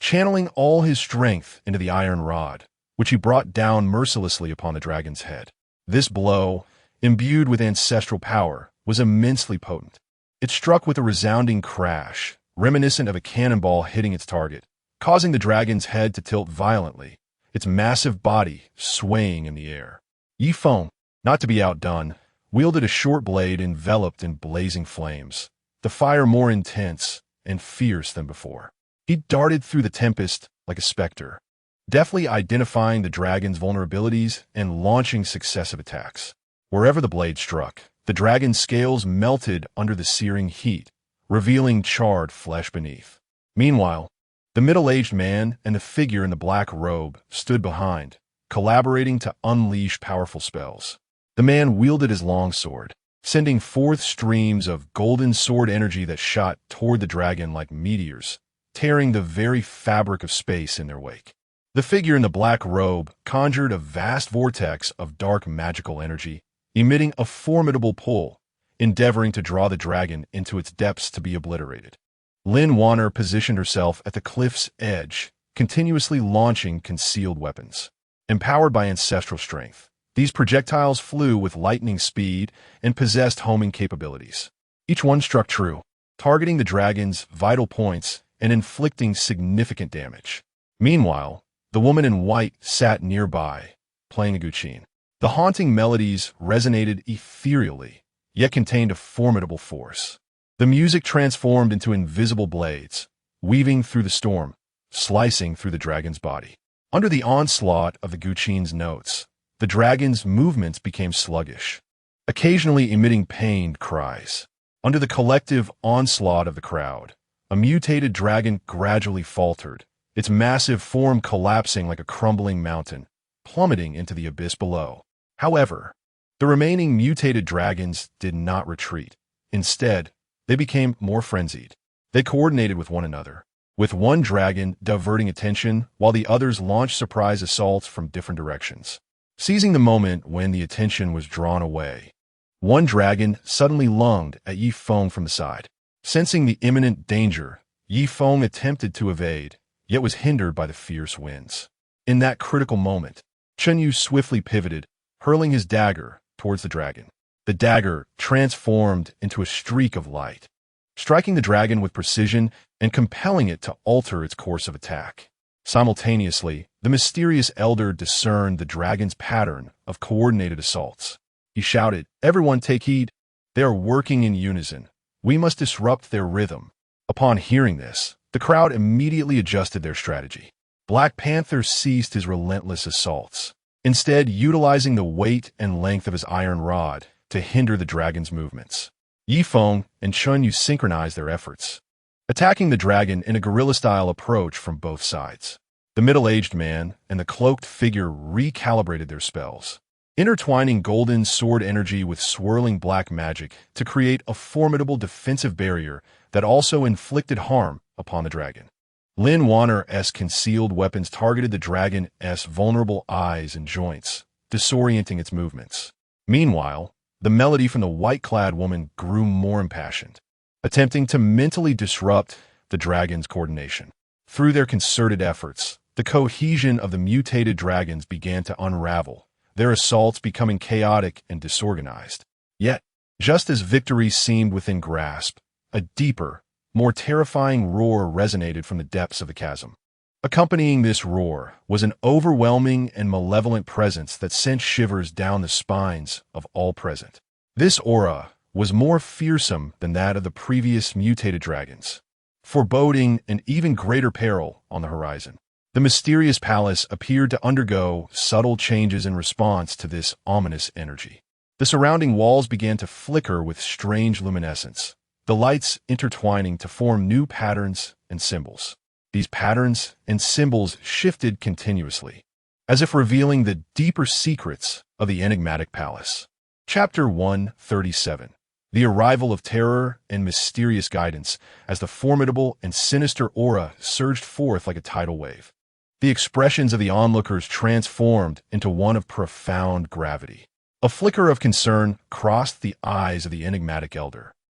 channeling all his strength into the iron rod, which he brought down mercilessly upon the dragon's head. This blow, imbued with ancestral power, was immensely potent. It struck with a resounding crash, reminiscent of a cannonball hitting its target, causing the dragon's head to tilt violently, its massive body swaying in the air. Ye Feng, not to be outdone, wielded a short blade enveloped in blazing flames, the fire more intense and fierce than before. He darted through the tempest like a specter, deftly identifying the dragon's vulnerabilities and launching successive attacks. Wherever the blade struck, the dragon's scales melted under the searing heat, revealing charred flesh beneath. Meanwhile, the middle-aged man and the figure in the black robe stood behind, collaborating to unleash powerful spells. The man wielded his longsword, sending forth streams of golden sword energy that shot toward the dragon like meteors, tearing the very fabric of space in their wake. The figure in the black robe conjured a vast vortex of dark magical energy, emitting a formidable pull, endeavoring to draw the dragon into its depths to be obliterated. Lin Wanner positioned herself at the cliff's edge, continuously launching concealed weapons. Empowered by ancestral strength, these projectiles flew with lightning speed and possessed homing capabilities. Each one struck true, targeting the dragon's vital points and inflicting significant damage. Meanwhile, the woman in white sat nearby, playing a guqin. The haunting melodies resonated ethereally, yet contained a formidable force. The music transformed into invisible blades, weaving through the storm, slicing through the dragon's body. Under the onslaught of the guqin's notes, the dragon's movements became sluggish, occasionally emitting pained cries. Under the collective onslaught of the crowd, a mutated dragon gradually faltered, its massive form collapsing like a crumbling mountain, plummeting into the abyss below. However, the remaining mutated dragons did not retreat. Instead, they became more frenzied. They coordinated with one another, with one dragon diverting attention while the others launched surprise assaults from different directions. Seizing the moment when the attention was drawn away, one dragon suddenly lunged at Ye Feng from the side. Sensing the imminent danger, Ye Feng attempted to evade, yet was hindered by the fierce winds. In that critical moment, Chen Yu swiftly pivoted, hurling his dagger towards the dragon. The dagger transformed into a streak of light, striking the dragon with precision and compelling it to alter its course of attack. Simultaneously, the mysterious elder discerned the dragon's pattern of coordinated assaults. He shouted, "Everyone take heed! They are working in unison. We must disrupt their rhythm." Upon hearing this, the crowd immediately adjusted their strategy. Black Panther ceased his relentless assaults, instead utilizing the weight and length of his iron rod to hinder the dragon's movements. Ye Feng and Chen Yu synchronized their efforts, attacking the dragon in a guerrilla-style approach from both sides. The middle-aged man and the cloaked figure recalibrated their spells, intertwining golden sword energy with swirling black magic to create a formidable defensive barrier that also inflicted harm upon the dragon. Lin Warner's concealed weapons targeted the dragon's vulnerable eyes and joints, disorienting its movements. Meanwhile, the melody from the white-clad woman grew more impassioned, attempting to mentally disrupt the dragon's coordination. Through their concerted efforts, the cohesion of the mutated dragons began to unravel, their assaults becoming chaotic and disorganized. Yet, just as victory seemed within grasp, a deeper, more terrifying roar resonated from the depths of the chasm. Accompanying this roar was an overwhelming and malevolent presence that sent shivers down the spines of all present. This aura was more fearsome than that of the previous mutated dragons, foreboding an even greater peril on the horizon. The mysterious palace appeared to undergo subtle changes in response to this ominous energy. The surrounding walls began to flicker with strange luminescence, the lights intertwining to form new patterns and symbols. These patterns and symbols shifted continuously, as if revealing the deeper secrets of the enigmatic palace. Chapter 137. The arrival of terror and mysterious guidance as the formidable and sinister aura surged forth like a tidal wave. The expressions of the onlookers transformed into one of profound gravity. A flicker of concern crossed the eyes of the enigmatic elder,